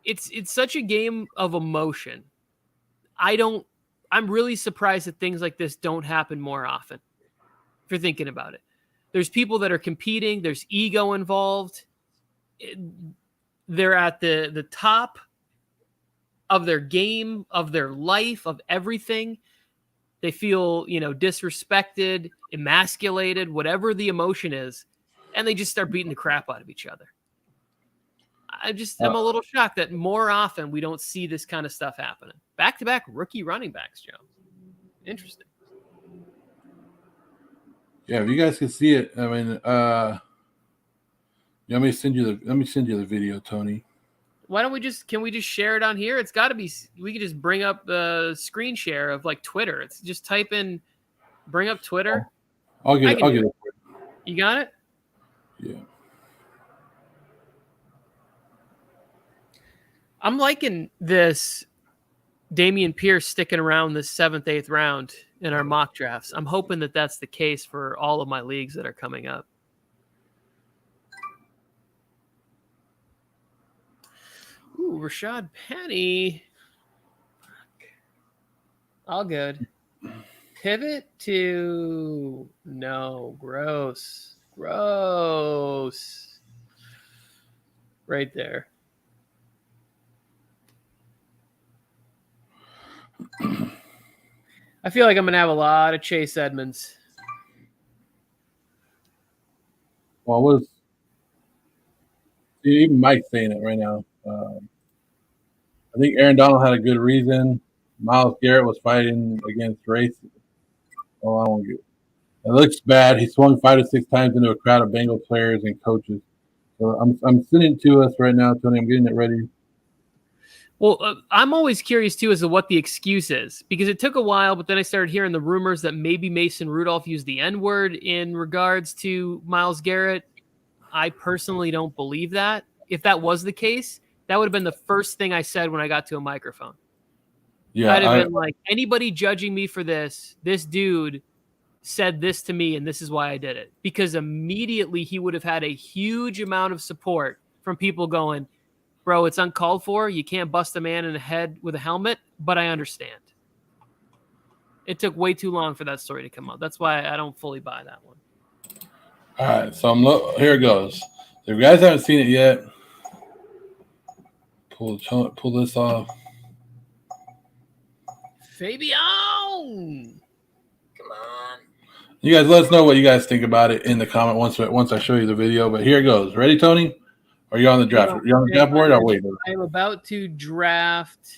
It's such a game of emotion. I'm really surprised that things like this don't happen more often. If you're thinking about it, there's people that are competing. There's ego involved. They're at the top of their game, of their life, of everything. They feel, disrespected, emasculated, whatever the emotion is, and they just start beating the crap out of each other. I'm a little shocked that more often we don't see this kind of stuff happening. Back-to-back rookie running backs, Joe. Interesting. Yeah, if you guys can see it, I mean, let me send you the video, Tony. Why don't can we just share it on here? It's got to be, we could just bring up the screen share of like Twitter. It's just type in, bring up Twitter. I'll get it. You got it? Yeah. I'm liking this Dameon Pierce sticking around the 7th, 8th round in our mock drafts. I'm hoping that that's the case for all of my leagues that are coming up. Ooh, Rashad Penny. All good. Pivot to no. Gross. Right there. I feel like I'm going to have a lot of Chase Edmonds. Well, even Mike's saying it right now. I think Aaron Donald had a good reason. Myles Garrett was fighting against race. Oh, I won't get it. It looks bad. He swung 5 to 6 times into a crowd of Bengals players and coaches. So I'm sending it to us right now, Tony. I'm getting it ready. Well, I'm always curious, too, as to what the excuse is, because it took a while, but then I started hearing the rumors that maybe Mason Rudolph used the N-word in regards to Myles Garrett. I personally don't believe that. If that was the case, that would have been the first thing I said when I got to a microphone. Yeah, I'd have been like, anybody judging me for this dude said this to me, and this is why I did it. Because immediately he would have had a huge amount of support from people going, bro, it's uncalled for. You can't bust a man in the head with a helmet, but I understand. It took way too long for that story to come out. That's why I don't fully buy that one. All right, so here it goes. So if you guys haven't seen it yet, pull this off. Fabian! Come on. You guys let us know what you guys think about it in the comment once I show you the video. But here it goes. Ready, Tony? Are you on the draft? Are you on the draft board? Or wait. I am about to draft.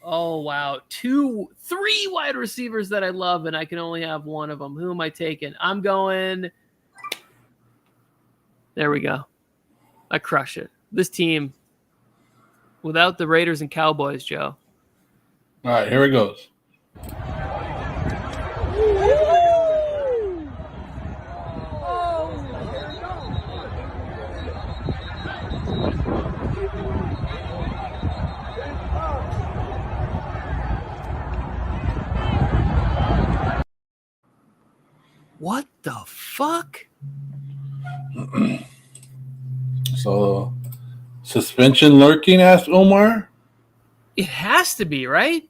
Oh, wow. 3 wide receivers that I love, and I can only have one of them. Who am I taking? I'm going. There we go. I crush it. This team, without the Raiders and Cowboys, Joe. All right, here it goes. What the fuck? So, suspension lurking, asked Omar? It has to be, right?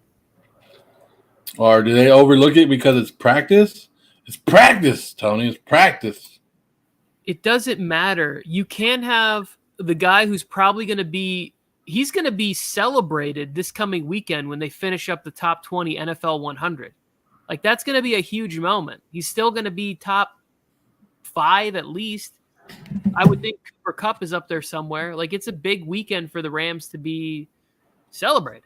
Or do they overlook it because it's practice? It's practice, Tony. It's practice. It doesn't matter. You can't have the guy who's probably going to be – he's going to be celebrated this coming weekend when they finish up the top 20 NFL 100. Like, that's going to be a huge moment. He's still going to be top 5 at least. I would think Cooper Kupp is up there somewhere. Like, it's a big weekend for the Rams to be celebrated.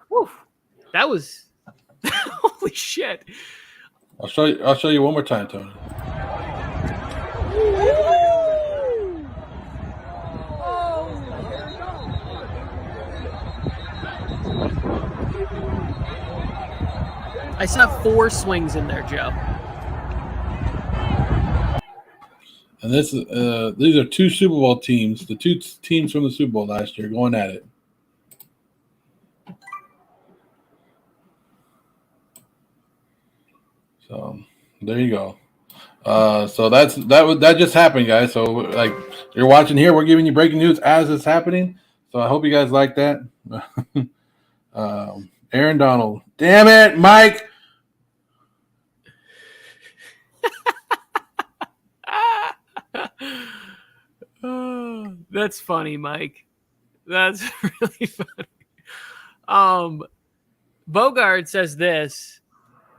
Woo. That was holy shit. I'll show you one more time, Tony. I saw 4 swings in there, Joe. And this is these are 2 Super Bowl teams, the 2 teams from the Super Bowl last year going at it. So there you go. So that just happened, guys. So like you're watching here, we're giving you breaking news as it's happening. So I hope you guys like that. Aaron Donald, damn it, Mike. Oh, that's funny, Mike. That's really funny. Bogard says this,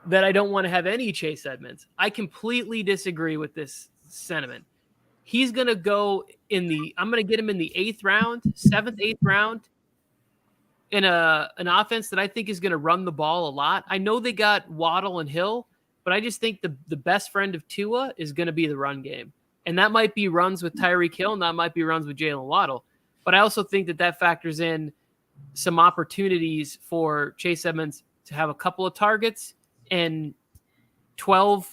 that I don't want to have any Chase Edmonds. I completely disagree with this sentiment. He's going to go I'm going to get him in the 8th round, 7th, 8th round in an offense that I think is going to run the ball a lot. I know they got Waddle and Hill, but I just think the best friend of Tua is going to be the run game. And that might be runs with Tyreek Hill, and that might be runs with Jalen Waddle. But I also think that factors in some opportunities for Chase Edmonds to have a couple of targets and 12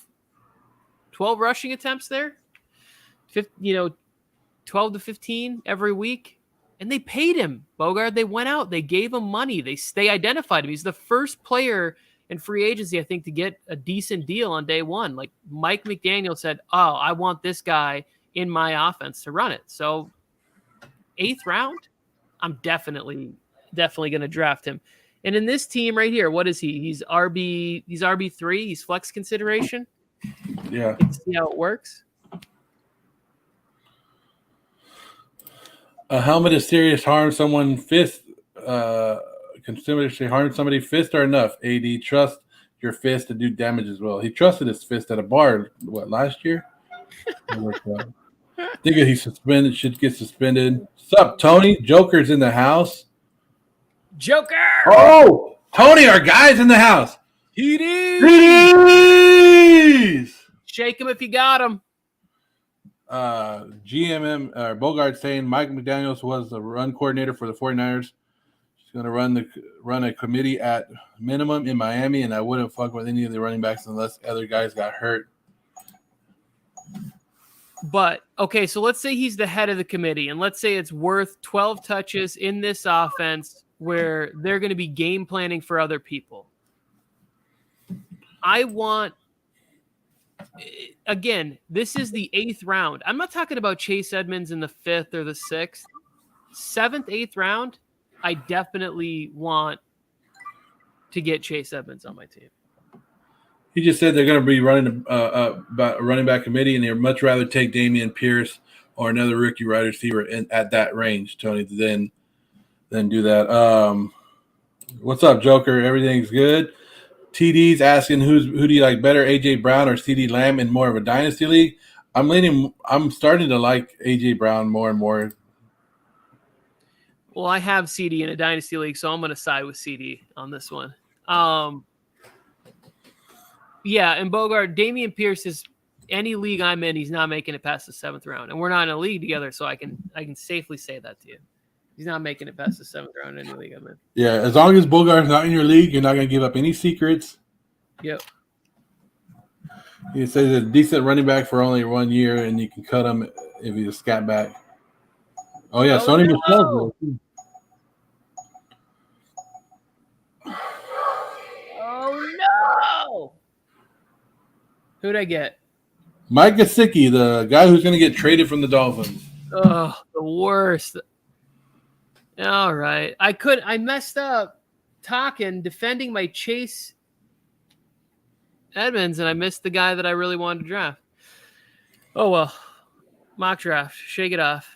rushing attempts there, 12 to 15 every week. And they paid him, Bogard. They went out. They gave him money. They identified him. He's the first player in free agency, I think, to get a decent deal on day one. Like Mike McDaniel said, oh, I want this guy in my offense to run it. So 8th round, I'm definitely going to draft him. And in this team right here, what is he? He's RB3. He's flex consideration. Yeah. See how it works. A helmet is serious harm someone fist. Can seriously harm somebody fist or enough? AD, trust your fist to do damage as well. He trusted his fist at a bar. What, last year? Think he should get suspended. What's up, Tony? Joker's in the house. Joker! Oh, Tony, our guy's in the house. TDs! Shake him if you got him. GMM Bogart saying Mike McDaniels was the run coordinator for the 49ers. He's going to run a committee at minimum in Miami, and I wouldn't fuck with any of the running backs unless other guys got hurt. But, okay, so let's say he's the head of the committee, and let's say it's worth 12 touches in this offense where they're going to be game planning for other people. Again, this is the 8th round. I'm not talking about Chase Edmonds in the 5th or the 6th. 7th, 8th round, I definitely want to get Chase Edmonds on my team. He just said they're going to be running a running back committee, and they'd much rather take Dameon Pierce or another rookie wide receiver at that range, Tony, than do that. What's up, Joker? Everything's good. TD's asking who do you like better, AJ Brown or CD Lamb in more of a dynasty league? I'm starting to like AJ Brown more and more. Well, I have CD in a dynasty league, so I'm going to side with CD on this one. Yeah, and Bogart, Dameon Pierce is any league I'm in, he's not making it past the 7th round, and we're not in a league together, so I can safely say that to you. He's not making it past the 7th round in any league I'm in. Yeah, as long as Bogart's not in your league, you're not going to give up any secrets. Yep. He says a decent running back for only 1 year, and you can cut him if he's a scat back. Oh, yeah, Sony Michel. Oh, no! Who'd I get? Mike Gesicki, the guy who's going to get traded from the Dolphins. Oh, the worst. All right. I messed up defending my Chase Edmonds, and I missed the guy that I really wanted to draft. Oh, well. Mock draft. Shake it off.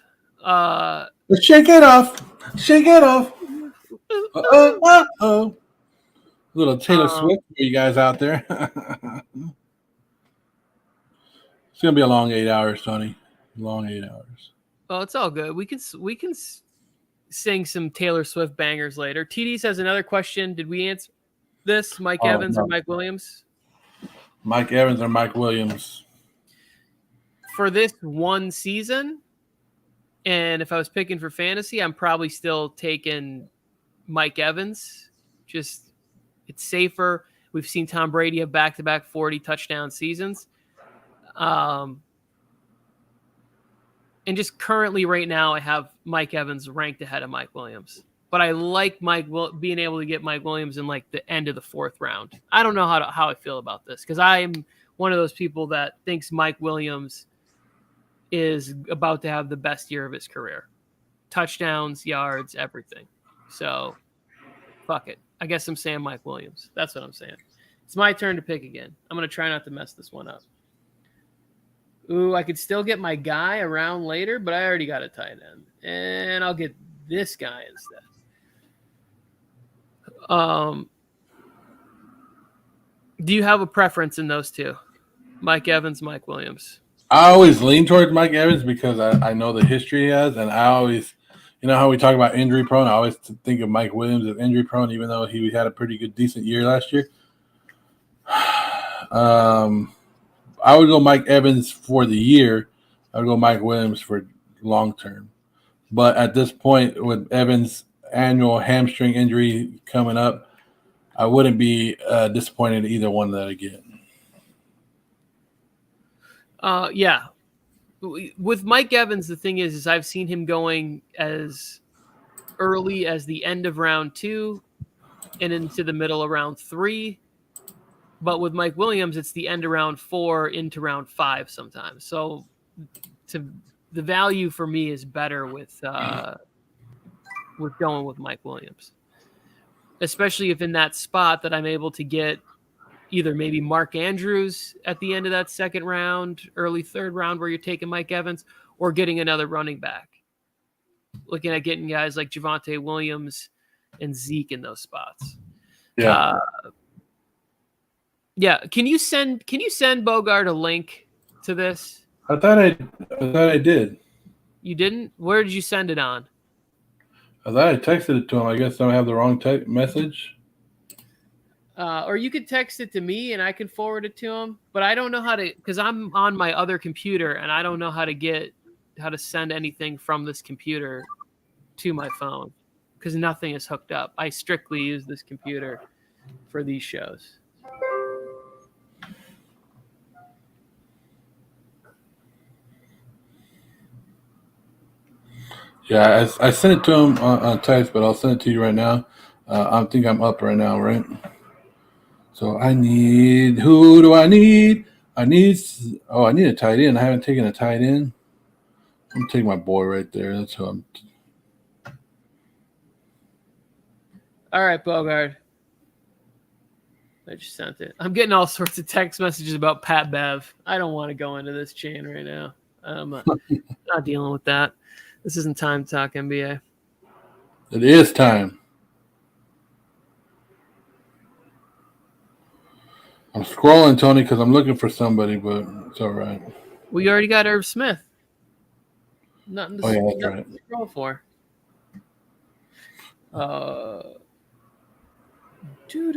Shake it off. Shake it off. Uh-oh. Little Taylor Swift for you guys out there. It's gonna be a long 8 hours, Tony. Long 8 hours. Oh, it's all good. We can sing some Taylor Swift bangers later. TD has another question. Did we answer this? Mike Evans no. or Mike Williams? Mike Evans or Mike Williams? For this one season, and if I was picking for fantasy, I'm probably still taking Mike Evans. Just it's safer. We've seen Tom Brady have back-to-back 40 touchdown seasons. And just currently right now, I have Mike Evans ranked ahead of Mike Williams. But I like being able to get Mike Williams in like the end of the 4th round. I don't know how I feel about this because I am one of those people that thinks Mike Williams is about to have the best year of his career. Touchdowns, yards, everything. So, fuck it. I guess I'm saying Mike Williams. That's what I'm saying. It's my turn to pick again. I'm going to try not to mess this one up. Ooh, I could still get my guy around later, but I already got a tight end. And I'll get this guy instead. Do you have a preference in those two? Mike Evans, Mike Williams? I always lean towards Mike Evans because I know the history he has, and I always, you know how we talk about injury prone, I always think of Mike Williams as injury prone, even though he had a pretty good, decent year last year. I would go Mike Evans for the year. I would go Mike Williams for long term. But at this point, with Evans' annual hamstring injury coming up, I wouldn't be disappointed in either one that I get. Yeah. With Mike Evans, the thing is I've seen him going as early as the end of round 2 and into the middle of round 3. But with Mike Williams, it's the end of round 4 into round 5 sometimes. So the value for me is better with going with Mike Williams, especially if in that spot that I'm able to get either maybe Mark Andrews at the end of that 2nd round, early 3rd round where you're taking Mike Evans, or getting another running back. Looking at getting guys like Javonte Williams and Zeke in those spots. Yeah. Yeah, can you send Bogart a link to this? I thought I did. You didn't? Where did you send it on? I thought I texted it to him. I guess I have the wrong message. Or you could text it to me and I can forward it to him. But I don't know how to, because I'm on my other computer and I don't know how to send anything from this computer to my phone because nothing is hooked up. I strictly use this computer for these shows. Yeah, I sent it to him on text, but I'll send it to you right now. I think I'm up right now, right? So who do I need? I need a tight end. I haven't taken a tight end. I'm taking my boy right there. That's who I'm. All right, Bogart. I just sent it. I'm getting all sorts of text messages about Pat Bev. I don't want to go into this chain right now. I'm not dealing with that. This isn't time to talk NBA. It is time. I'm scrolling, Tony, because I'm looking for somebody, but it's all right. We already got Irv Smith. Nothing to, that's right. to scroll for. It's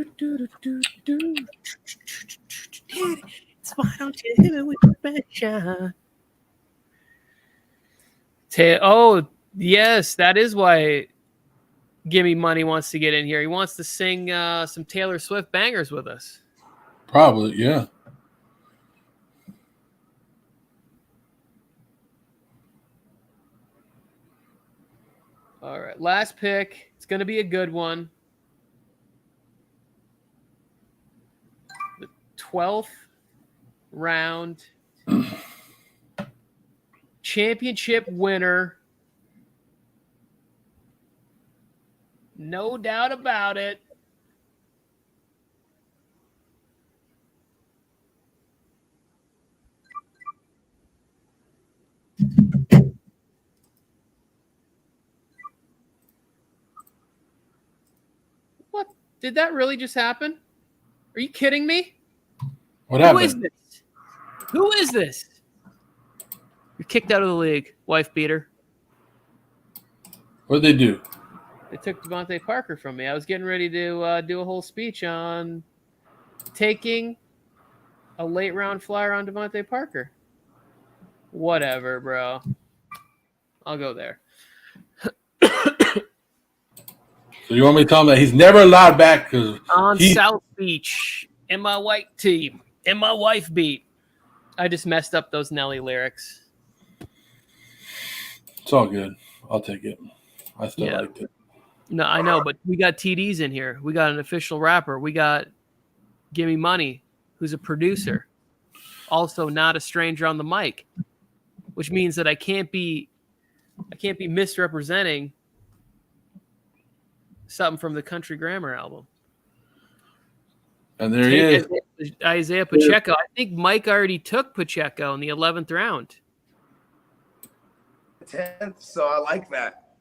why don't you hit it with the bad shot? Oh, yes, that is why Gimme Money wants to get in here. He wants to sing some Taylor Swift bangers with us. Probably, yeah. All right, last pick. It's going to be a good one. The 12th round. Championship winner. No doubt about it. What? Did that really just happen? Are you kidding me? What happened? Who is this? Who is this? Kicked out of the league. Wife beater. What'd they do? They took Devontae Parker from me. I was getting ready to do a whole speech on taking a late round flyer on Devontae Parker. Whatever, bro. I'll go there. So you want me to tell him that he's never allowed back because on South Beach in my white team and my wife beat. I just messed up those Nelly lyrics. It's all good. I'll take it. I still liked it. No, I know, but we got TDs in here. We got an official rapper. We got Gimme Money, who's a producer, also not a stranger on the mic, which means that I can't be misrepresenting something from the Country Grammar album. And there he is. Isaiah Pacheco. I think Mike already took Pacheco in the 11th round. 10th, so I like that.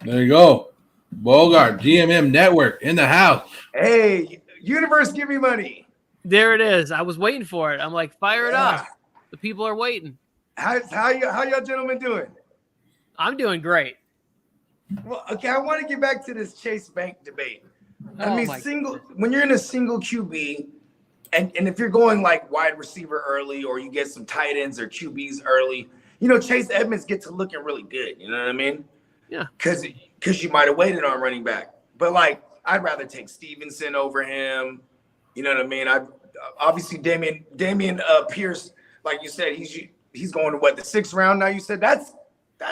There you go. Bogart, GMM Network in the house. Hey, universe, give me money. There it is. I was waiting for it. I'm like, fire it up. The people are waiting. How y'all gentlemen doing? I'm doing great. Well, okay, I want to get back to this Chase Bank debate. Oh, I mean, when you're in a single QB, and if you're going like wide receiver early, or you get some tight ends or QBs early, Chase Edmonds gets to looking really good. You know what I mean? Yeah. Because you might have waited on running back, but like I'd rather take Stevenson over him. You know what I mean? Obviously Damian Pierce, like you said, he's going to the 6th round now. You said that's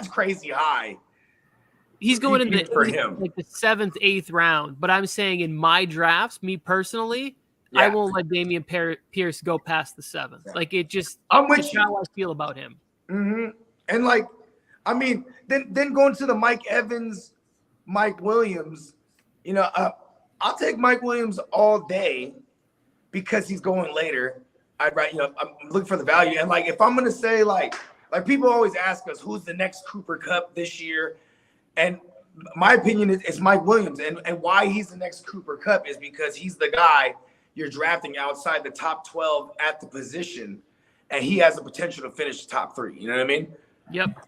crazy high. He's going in the 7th, 8th round. But I'm saying in my drafts, me personally, I won't let Damian Pierce go past the 7th. Yeah. Like I'm with you. How I feel about him. Mm-hmm. And like, I mean, then going to the Mike Evans, Mike Williams, I'll take Mike Williams all day because he's going later. I'm looking for the value. And like, if I'm going to say like people always ask us who's the next Cooper Kupp this year. And my opinion is Mike Williams. And why he's the next Cooper Kupp is because he's the guy you're drafting outside the top 12 at the position. And he has the potential to finish the top 3. You know what I mean? Yep.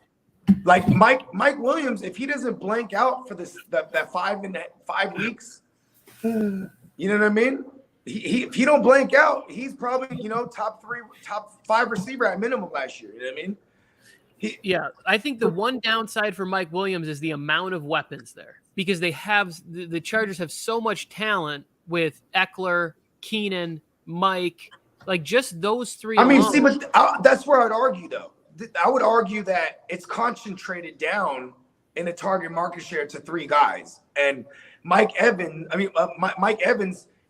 Like Mike Williams, if he doesn't blank out for that 5 weeks, you know what I mean? If he don't blank out, he's probably, top 5 receiver at minimum last year. You know what I mean? I think the one downside for Mike Williams is the amount of weapons there, because they have the Chargers have so much talent with Eckler, Keenan, Mike, like just those 3. I mean, see, but that's where I'd argue though. I would argue that it's concentrated down in the target market share to 3 guys. And Mike Evans,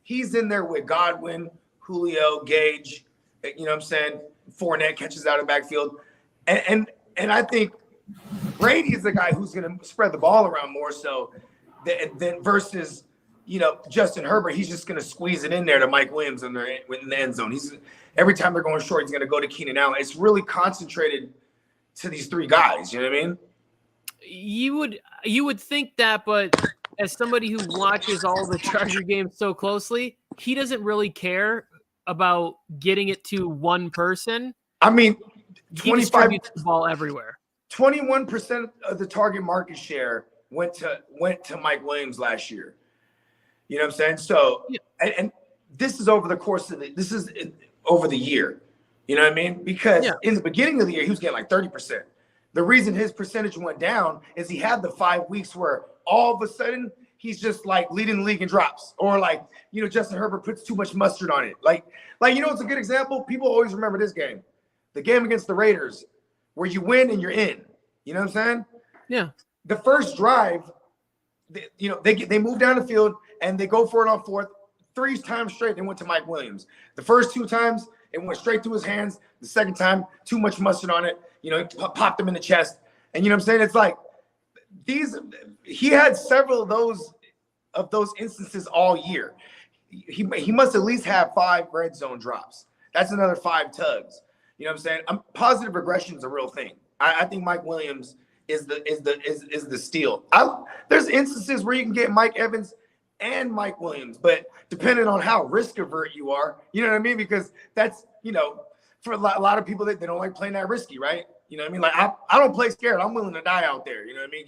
he's in there with Godwin, Julio, Gage, you know what I'm saying? Fournette catches out of the backfield. And I think Brady is the guy who's going to spread the ball around more so than versus, Justin Herbert. He's just going to squeeze it in there to Mike Williams in the end zone. Every time they're going short, he's going to go to Keenan Allen. It's really concentrated to these 3 guys. You know what I mean? You would think that, but as somebody who watches all the Charger games so closely, he doesn't really care about getting it to one person. I mean, he distributes the ball everywhere. 21% of the target market share went to Mike Williams last year. You know what I'm saying? So, and this is over the course of over the year. You know what I mean? Because in the beginning of the year, he was getting like 30%. The reason his percentage went down is he had the 5 weeks where all of a sudden he's just like leading the league in drops, or like, Justin Herbert puts too much mustard on it. Like, it's a good example. People always remember this game. The game against the Raiders, where you win and you're in. You know what I'm saying? Yeah. The first drive, they move down the field and they go for it on 4th. 3 times straight, they went to Mike Williams. The first 2 times, it went straight through his hands. The second time, too much mustard on it. Popped him in the chest. And you know what I'm saying? It's like he had several of those instances all year. He must at least have 5 red zone drops. That's another 5 tugs. You know what I'm saying? Positive regression is a real thing. I think Mike Williams is the steal. There's instances where you can get Mike Evans and Mike Williams, but depending on how risk avert you are, you know what I mean? Because that's, for a lot of people that they don't like playing that risky, right? You know what I mean? Like I don't play scared. I'm willing to die out there. You know what I mean?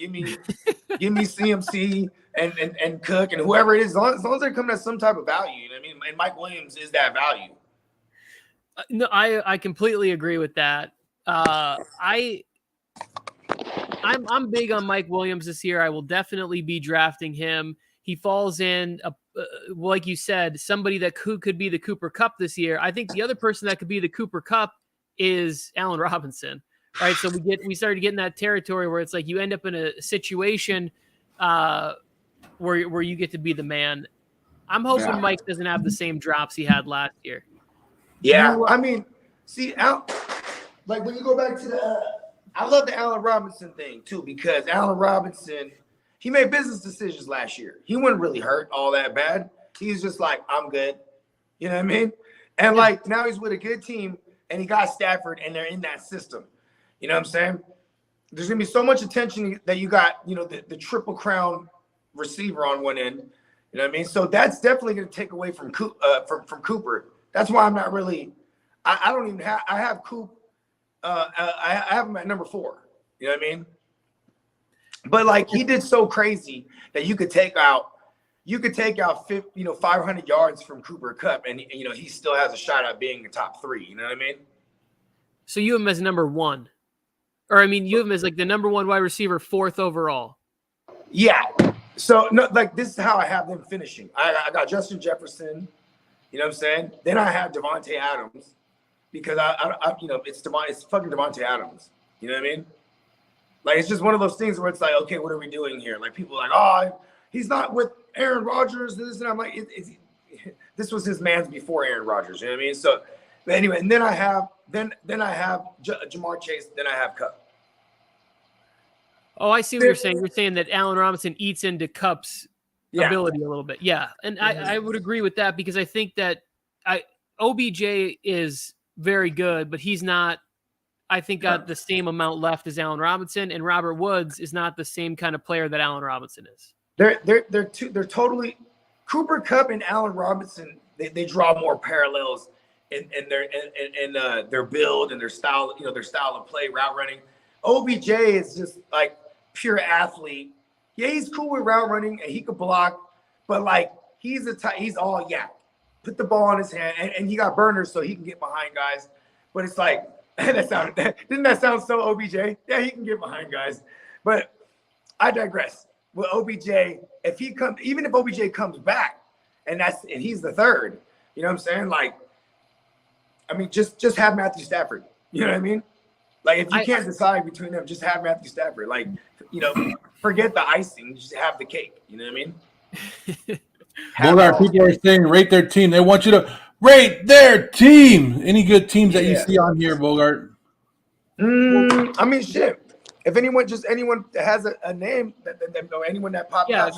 Give me CMC and Cook and whoever it is, as long as they're coming at some type of value. You know what I mean? And Mike Williams is that value. No, I completely agree with that. I'm big on Mike Williams this year. I will definitely be drafting him. He falls in, like you said, somebody that could be the Cooper Kupp this year. I think the other person that could be the Cooper Kupp is Allen Robinson. Right, so we started getting that territory where it's like you end up in a situation where you get to be the man. I'm hoping Mike doesn't have the same drops he had last year. Yeah, I mean, see, like when you go back to I love the Allen Robinson thing too, because Allen Robinson, he made business decisions last year. He wasn't really hurt all that bad. He's just like, I'm good. You know what I mean? And like now he's with a good team, and he got Stafford, and they're in that system. You know what I'm saying? There's going to be so much attention that you got, you know, the triple crown receiver on one end. You know what I mean? So that's definitely going to take away from Cooper. That's why I'm not really – I don't even have – I have Coop I have him at number 4. You know what I mean? But, like, he did so crazy that you could take out 500 yards from Cooper Kupp, and, you know, he still has a shot at being the top 3. You know what I mean? So you have him as number 1. Or, I mean, you have him as, like, the number 1 wide receiver, 4th overall. Yeah. So, no, like, this is how I have them finishing. I got Justin Jefferson. You know what I'm saying? Then I have Devontae Adams because I you know, it's fucking Devontae Adams. You know what I mean? Like, it's just one of those things where it's like, okay, what are we doing here? Like, people are like, oh, he's not with Aaron Rodgers. And I'm like, this was his man's before Aaron Rodgers. You know what I mean? So, but anyway, and then I have Jamar Chase. Then I have Kupp. Oh, I see what you're saying. You're saying that Allen Robinson eats into Kupp's ability a little bit. Yeah. And I would agree with that because I think that OBJ is very good, but he's not, I think, got the same amount left as Allen Robinson, and Robert Woods is not the same kind of player that Allen Robinson is. They're totally Cooper Kupp and Allen Robinson. They draw more parallels in their build and their style, you know, their style of play, route running. OBJ is just like pure athlete. Yeah, he's cool with route running and he could block, but like he's all yak. Put the ball in his hand, and he got burners so he can get behind guys. But it's like didn't that sound so OBJ? Yeah, he can get behind guys. But I digress. With OBJ, even if OBJ comes back, and he's the 3rd, you know what I'm saying? Like, I mean, just have Matthew Stafford. You know what I mean? Like, if you can't decide between them, just have Matthew Stafford. Like, you know, forget the icing, just have the cake. You know what I mean? Bogart, people are saying rate their team. They want you to rate their team. Any good teams that you see on here, Bogart? I mean, shit. If anyone that has a name, anyone that popped out,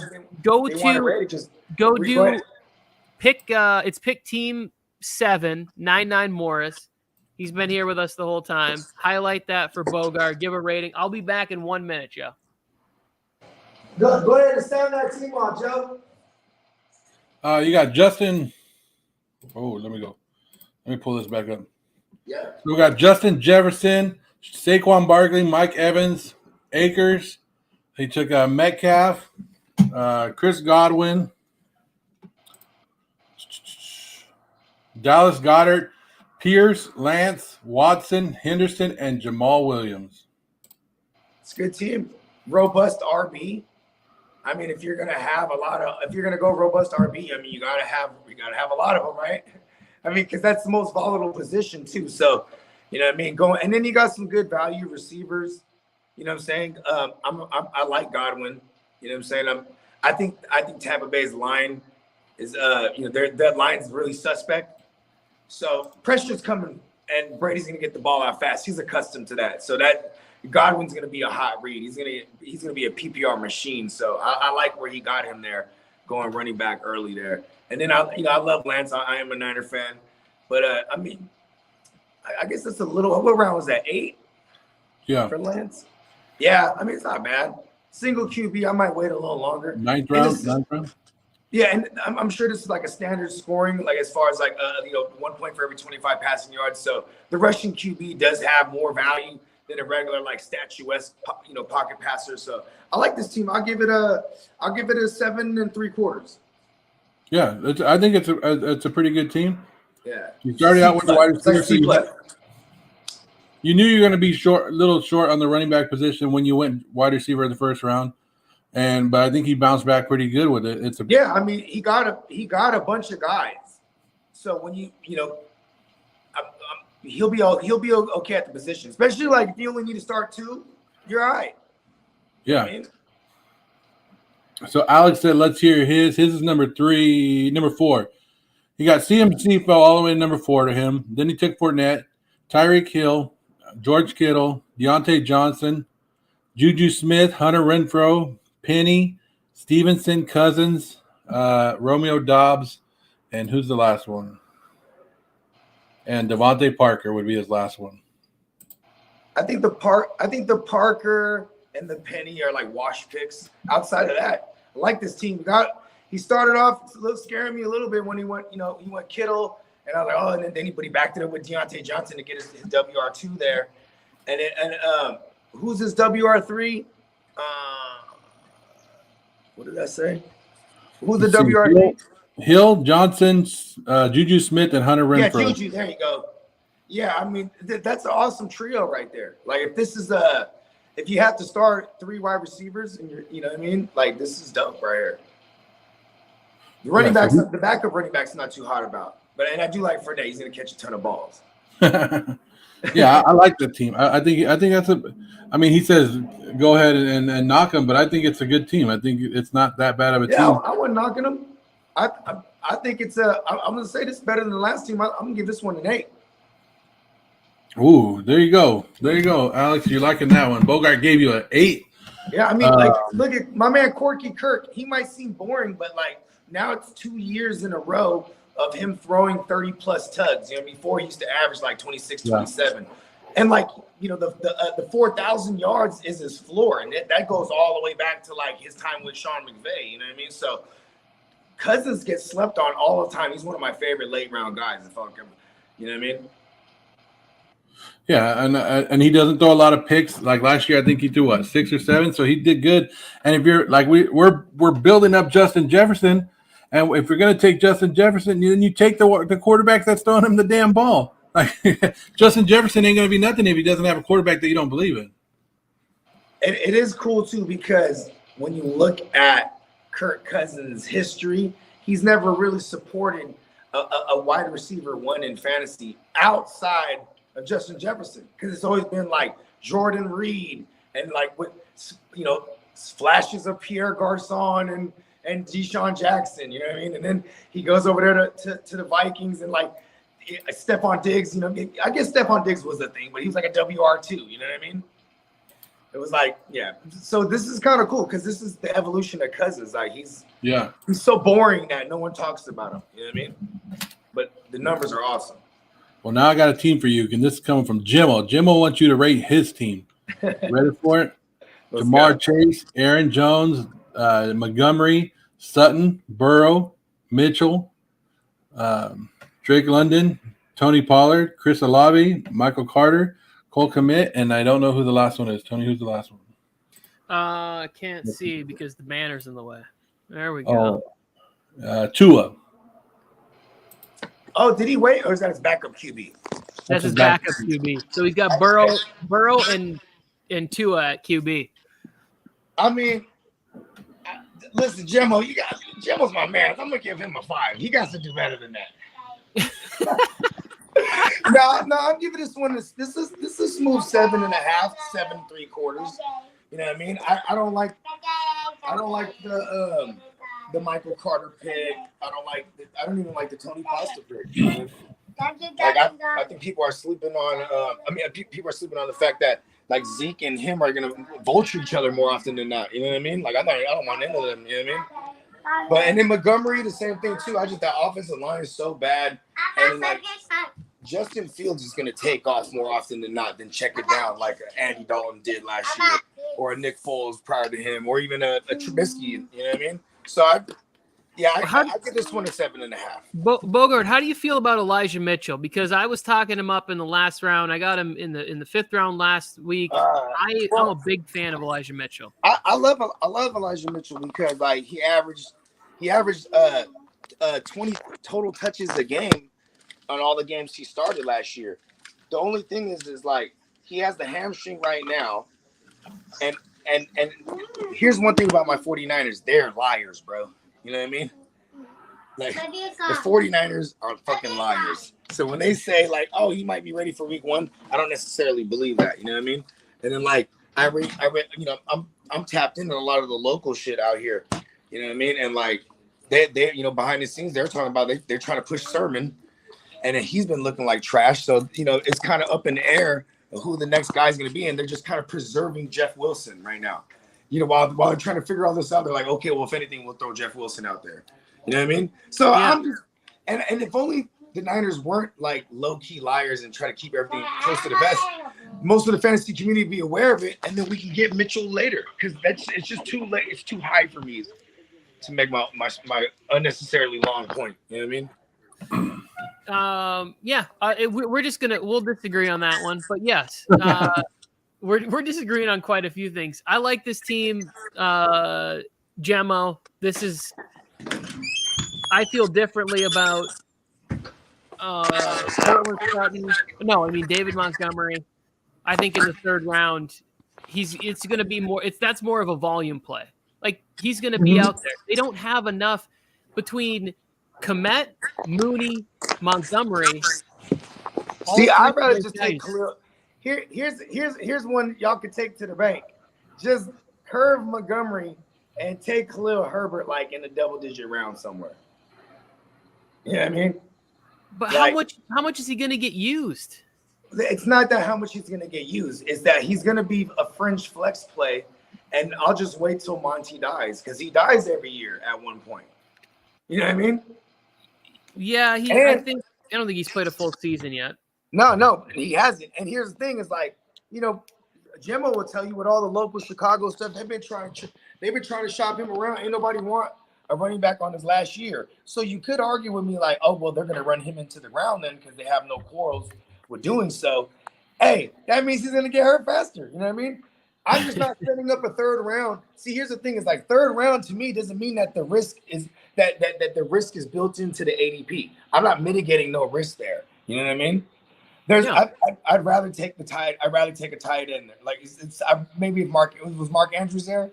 pick team 799 Morris. He's been here with us the whole time. Highlight that for Bogart. Give a rating. I'll be back in 1 minute, Joe. Go ahead and sound that team off, Joe. You got Justin. Oh, let me pull this back up. Yeah. We got Justin Jefferson, Saquon Barkley, Mike Evans, Akers. He took Metcalf, Chris Godwin, Dallas Goedert, Pierce, Lance, Watson, Henderson, and Jamal Williams. It's a good team. Robust RB. I mean, if you're gonna go robust RB, I mean, you gotta have a lot of them, right? I mean, because that's the most volatile position too. So, you know what I mean? And then you got some good value receivers. You know what I'm saying? I like Godwin. You know what I'm saying? I think Tampa Bay's line is their line's really suspect. So pressure's coming, and Brady's gonna get the ball out fast. He's accustomed to that. So that Godwin's gonna be a hot read. He's gonna be a PPR machine. So I like where he got him there, going running back early there. And then I love Lance. I am a Niner fan, but I mean, I guess that's a little. What round was that? 8? Yeah. For Lance. Yeah, I mean, it's not bad. Single QB. I might wait a little longer. Ninth round. Yeah, and I'm sure this is like a standard scoring, like as far as like 1 point for every 25 passing yards. So the rushing QB does have more value than a regular like statuesque pocket passer. So I like this team. I'll give it a 7 3/4. Yeah, I think it's a pretty good team. Yeah, You started out with the wide receiver. Like you knew you were going to be a little short on the running back position when you went wide receiver in the first round, but I think he bounced back pretty good with it. I mean, he got a bunch of guys. So when he'll be okay at the position, especially like if you only need to start 2, you're all right. Yeah. I mean, so Alex said, let's hear his. His is number 4. He got CMC fell all the way to number 4 to him. Then he took Fournette, Tyreek Hill, George Kittle, Deontay Johnson, Juju Smith, Hunter Renfrow, Penny, Stevenson, Cousins, Romeo Dobbs, and who's the last one? And Devontae Parker would be his last one. I think the Parker and the Penny are like wash picks. Outside of that, I like this team. He started off scaring me a little bit when he went Kittle, and I was like, oh, and then he backed it up with Deontay Johnson to get his WR2 there, and who's his WR3? What did I say? Who's the WR3? Hill, Johnson, Juju Smith, and Hunter Renfrow. Yeah, Juju. There you go. Yeah, I mean that's an awesome trio right there. Like if you have to start 3 wide receivers and you know what I mean, like this is dope right here. The backup running back's not too hot about, and I do like Fournette. He's gonna catch a ton of balls. Yeah, I like the team. I think that's I mean, he says go ahead and knock him, but I think it's a good team. I think it's not that bad of a team. I wasn't knocking him. I think it's I'm gonna say this better than the last team. I'm gonna give this one an 8. Ooh, there you go, Alex. You're liking that one. Bogart gave you an 8. Yeah, I mean, look at my man Corky Kirk. He might seem boring, but like now it's 2 years in a row of him throwing 30+ tugs. You know, before he used to average like 26, 27. And like, the 4,000 yards is his floor. And that goes all the way back to like his time with Sean McVay. You know what I mean? So Cousins gets slept on all the time. He's one of my favorite late round guys. You know what I mean? Yeah, and he doesn't throw a lot of picks. Like last year, I think he threw 6 or 7, so he did good. And if you're like we're building up Justin Jefferson, and if you're going to take Justin Jefferson, then you take the quarterback that's throwing him the damn ball. Like Justin Jefferson ain't going to be nothing if he doesn't have a quarterback that you don't believe in. It is cool too because when you look at Kirk Cousins' history, he's never really supported a wide receiver 1 in fantasy outside of Justin Jefferson, because it's always been like Jordan Reed and like with flashes of Pierre Garçon and Deshaun Jackson, you know what I mean? And then he goes over there to the Vikings and like Stephon Diggs, I guess Stephon Diggs was the thing, but he was like a WR2, you know what I mean? It was like, yeah. So this is kind of cool because this is the evolution of Cousins. Like he's so boring that no one talks about him, you know what I mean? But the numbers are awesome. Well, now I got a team for you, and this is coming from Jimmo. Jimmo wants you to rate his team. Ready for it? Jamar Chase, Aaron Jones, Montgomery, Sutton, Burrow, Mitchell, Drake London, Tony Pollard, Chris Olave, Michael Carter, Cole Kmet, and I don't know who the last one is. Tony, who's the last one? I can't see because the banner's in the way. There we go. Tua. Oh, did he wait, or is that his backup QB? That's his backup QB. So he's got Burrow and Tua at QB. I mean, listen, Jimmo's my man. I'm gonna give him a 5. He got to do better than that. No, I'm giving this one. This is smooth 7.5, 7 3/4. You know what I mean? I don't like the Michael Carter pick. I don't even like the Tony Pasta pick. You know? Like I think people are sleeping on. People are sleeping on the fact that like Zeke and him are gonna vulture each other more often than not. You know what I mean? Like I don't want any of them. You know what I mean? And then Montgomery, the same thing too. That offensive line is so bad, and like Justin Fields is gonna take off more often than not than check it down like Andy Dalton did last year, or a Nick Foles prior to him, or even a Trubisky. You know what I mean? So Yeah, I give this one a 7.5. Bogart, how do you feel about Elijah Mitchell? Because I was talking him up in the last round. I got him in the 5th round last week. I'm a big fan of Elijah Mitchell. I love Elijah Mitchell because like he averaged 20 total touches a game on all the games he started last year. The only thing is like he has the hamstring right now, and here's one thing about my 49ers: they're liars, bro. You know what I mean? Like the 49ers are fucking liars. So when they say like, "Oh, he might be ready for week 1," I don't necessarily believe that. You know what I mean? And then like I read, you know, I'm tapped into a lot of the local shit out here. You know what I mean? And like they you know, behind the scenes they're talking about they're trying to push Sermon, and then he's been looking like trash. So you know, it's kind of up in the air of who the next guy's going to be, and they're just kind of preserving Jeff Wilson right now. You know, while they're trying to figure all this out, they're like, okay, well, if anything, we'll throw Jeff Wilson out there. You know what I mean? So yeah. I'm just, and if only the Niners weren't like low-key liars and try to keep everything close to the vest, most of the fantasy community be aware of it, and then we can get Mitchell later because it's just too late. It's too high for me to make my unnecessarily long point. You know what I mean? Yeah. We'll disagree on that one, but yes. We're disagreeing on quite a few things. I like this team, Gemmo. I feel differently about Portland Sutton. No, I mean David Montgomery. I think in the 3rd round, it's going to be more. That's more of a volume play. Like he's going to be out there. They don't have enough between Kmet, Mooney, Montgomery. See, I'd rather just take Khalil. Here's one y'all could take to the bank. Just curve Montgomery and take Khalil Herbert like in a double-digit round somewhere. You know what I mean? But like, how much is he going to get used? It's not that how much he's going to get used. It's that he's going to be a fringe flex play, and I'll just wait till Monty dies because he dies every year at one point. You know what I mean? Yeah, I don't think he's played a full season yet. No, he hasn't. And here's the thing: is like, you know, Jimmo will tell you with all the local Chicago stuff, they've been trying to shop him around. Ain't nobody want a running back on his last year. So you could argue with me like, oh well, they're gonna run him into the ground then because they have no quarrels with doing so. Hey, that means he's gonna get hurt faster. You know what I mean? I'm just not setting up a 3rd round. See, here's the thing: is like 3rd round to me doesn't mean that the risk is that the risk is built into the ADP. I'm not mitigating no risk there. You know what I mean? I'd rather take the tight. I'd rather take a tight end. Like maybe if Mark Andrews there.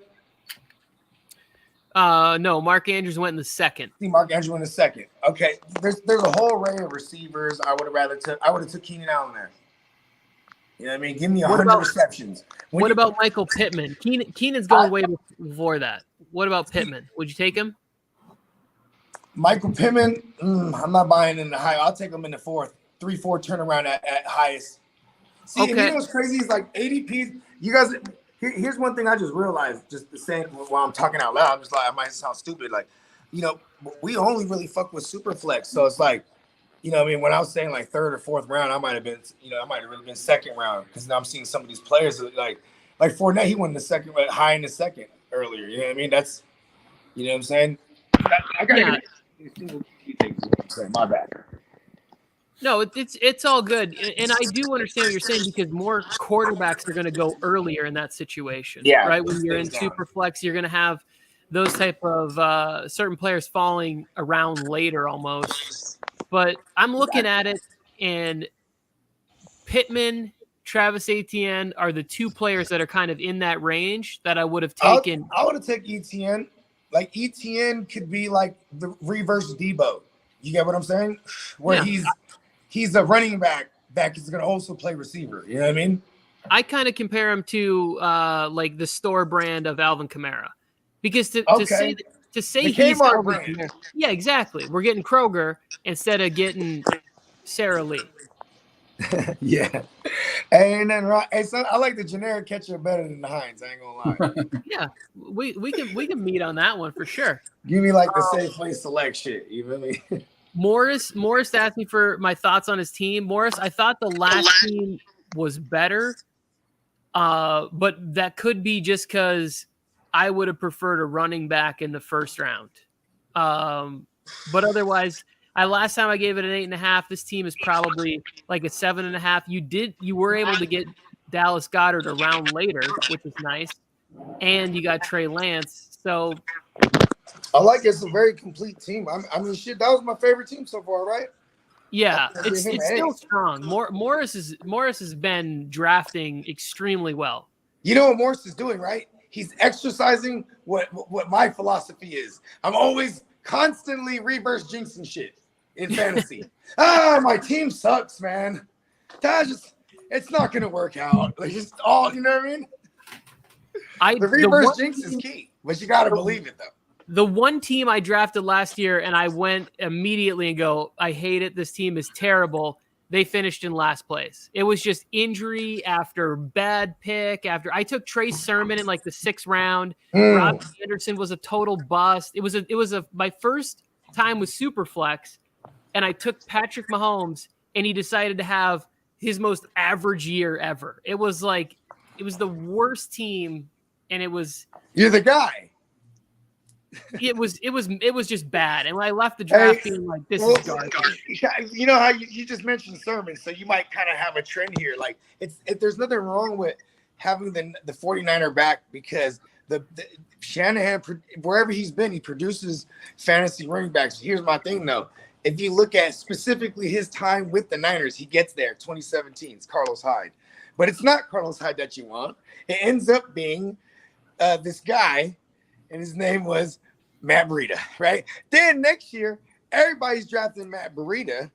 No, Mark Andrews went in the 2nd. See, Mark Andrews went in the 2nd. Okay, there's a whole array of receivers. I would have took Keenan Allen there. You know what I mean? Give me 100 receptions. What about Michael Pittman? Keenan's going way before that. What about Pittman? Would you take him? Michael Pittman, I'm not buying in the high. I'll take him in the 4th. 3-4 turnaround at highest. See, okay. And you know what's crazy is like ADPs. You guys, here's one thing I just realized, just the same while I'm talking out loud. I'm just like, I might sound stupid. Like, you know, we only really fuck with Superflex. So it's like, you know what I mean? When I was saying like 3rd or 4th round, I might have really been 2nd round because now I'm seeing some of these players like Fournette, he went in the 2nd, high in the 2nd earlier. You know what I mean? That's, you know what I'm saying? I got my bad. No, it's all good, and I do understand what you're saying because more quarterbacks are going to go earlier in that situation. Yeah, right. When you're in Superflex, you're going to have those type of certain players falling around later almost. But I'm looking at it, and Pittman, Travis Etienne are the 2 players that are kind of in that range that I would have taken. I would have taken Etienne. Like Etienne could be like the reverse Debo. You get what I'm saying? Where he's a running back that is going to also play receiver. You know what I mean? I kind of compare him to like the store brand of Alvin Kamara, because to say he's Alvin Kamara, yeah, exactly. We're getting Kroger instead of getting Sarah Lee. Yeah, and then hey, son, I like the generic catcher better than the Heinz. I ain't gonna lie. Yeah, we can meet on that one for sure. Give me like the Safeway Select shit. You feel me? Morris asked me for my thoughts on his team. Morris, I thought the last team was better, but that could be just because I would have preferred a running back in the 1st round. But otherwise, last time I gave it an 8.5. This team is probably like a 7.5. You were able to get Dallas Goedert a round later, which is nice, and you got Trey Lance. So I like it's a very complete team. I mean, shit, that was my favorite team so far, right? Yeah, it's still strong. Morris has been drafting extremely well. You know what Morris is doing, right? He's exercising what my philosophy is. I'm always constantly reverse jinxing shit in fantasy. My team sucks, man. It's not gonna work out. Like just all, you know what I mean? The reverse jinx is key, but you gotta believe it though. The one team I drafted last year and I went immediately and go, I hate it. This team is terrible. They finished in last place. It was just injury after bad pick. After I took Trey Sermon in like the 6th round, Robbie Anderson was a total bust. It was my first time with Superflex, and I took Patrick Mahomes, and he decided to have his most average year ever. It was the worst team, and you're the guy. It was just bad. And when I left the draft being like, this is garbage. You know how you just mentioned Sermon, so you might kind of have a trend here. Like there's nothing wrong with having the 49er back because the Shanahan, wherever he's been, he produces fantasy running backs. Here's my thing though. If you look at specifically his time with the Niners, he gets there 2017. It's Carlos Hyde. But it's not Carlos Hyde that you want. It ends up being this guy, and his name was Matt Breida, right? Then next year, everybody's drafting Matt Breida,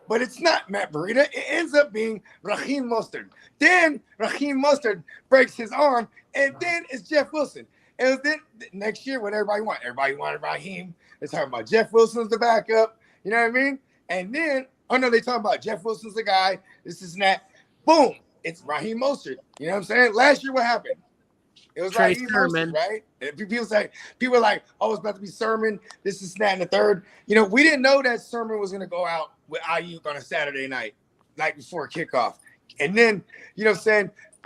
but it's not Matt Breida. It ends up being Raheem Mostert. Then Raheem Mostert breaks his arm, and then it's Jeff Wilson. And then next year, what everybody wanted Raheem. They're talking about Jeff Wilson's the backup. You know what I mean? And then, they talking about Jeff Wilson's the guy. This is that. Boom. It's Raheem Mostert. You know what I'm saying? Last year, what happened? It was Raheem Mostert, right? And people were like, oh, it's about to be Sermon. This is that and the third. We didn't know that Sermon was going to go out with Ayuk on a Saturday night before kickoff. And then,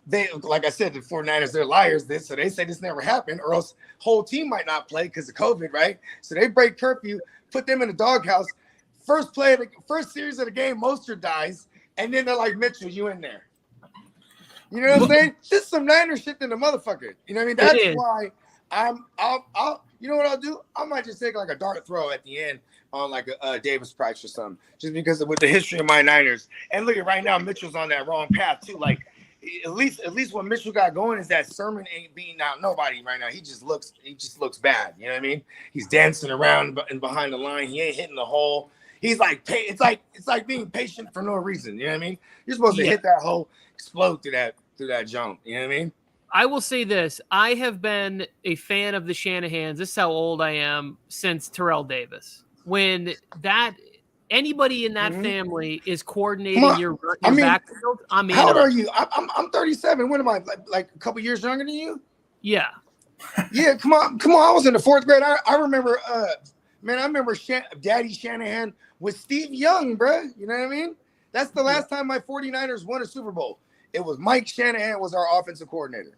they, like I said, the 49ers, they're liars. So they say this never happened, or else whole team might not play because of COVID, right? So they break curfew, put them in the doghouse. First series of the game, Mostert dies, and then they're like, Mitchell, you in there. You know what I'm saying? This is some Niner shit than the motherfucker. You know what I mean? That's why I'll you know what I'll do? I might just take like a dart throw at the end on like a Davis Price or something, just because with the history of my Niners. And look at right now, Mitchell's on that wrong path too. Like at least what Mitchell got going is that Sermon ain't beating out nobody right now. He just looks bad. You know what I mean? He's dancing around and behind the line. He ain't hitting the hole. He's like, it's like being patient for no reason. You know what I mean? You're supposed to hit that hole, explode through that jump. You know what I mean? I will say this. I have been a fan of the Shanahans. This is how old I am, since Terrell Davis. When anybody in that family is coordinating your backfield, I'm in. How old are you? I'm 37. What am I, like a couple years younger than you? Yeah. Yeah, come on. I was in the 4th grade. I remember Daddy Shanahan with Steve Young, bro. You know what I mean? That's the last time my 49ers won a Super Bowl. It was Mike Shanahan was our offensive coordinator.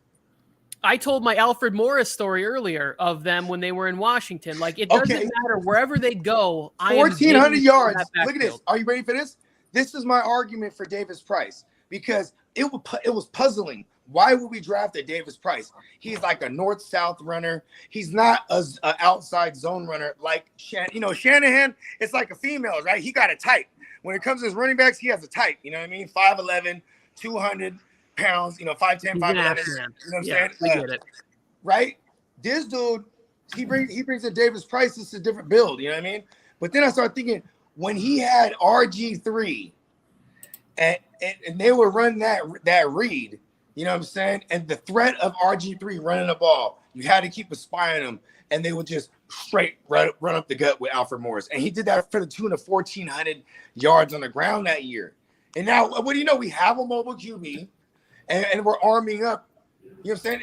I told my Alfred Morris story earlier of them when they were in Washington. Like, it doesn't matter wherever they go. 1,400 yards. Look at this. Are you ready for this? This is my argument for Davis Price, because it was puzzling. Why would we draft a Davis Price? He's like a north-south runner. He's not an outside zone runner like Shanahan. It's like a female, right? He got a type. When it comes to his running backs, he has a type. You know what I mean? 5'11", 200 pounds. 5'10", 5'11". You know what I'm saying? I get it. Right? This dude, he brings a Davis Price. It's a different build. You know what I mean? But then I started thinking, when he had RG3, and they would run that read. You know what I'm saying? And the threat of RG3 running the ball, you had to keep a spy on him, and they would just straight run up the gut with Alfred Morris. And he did that for the tune of 1,400 yards on the ground that year. And now, what do you know? We have a mobile QB, and we're arming up. You know what I'm saying?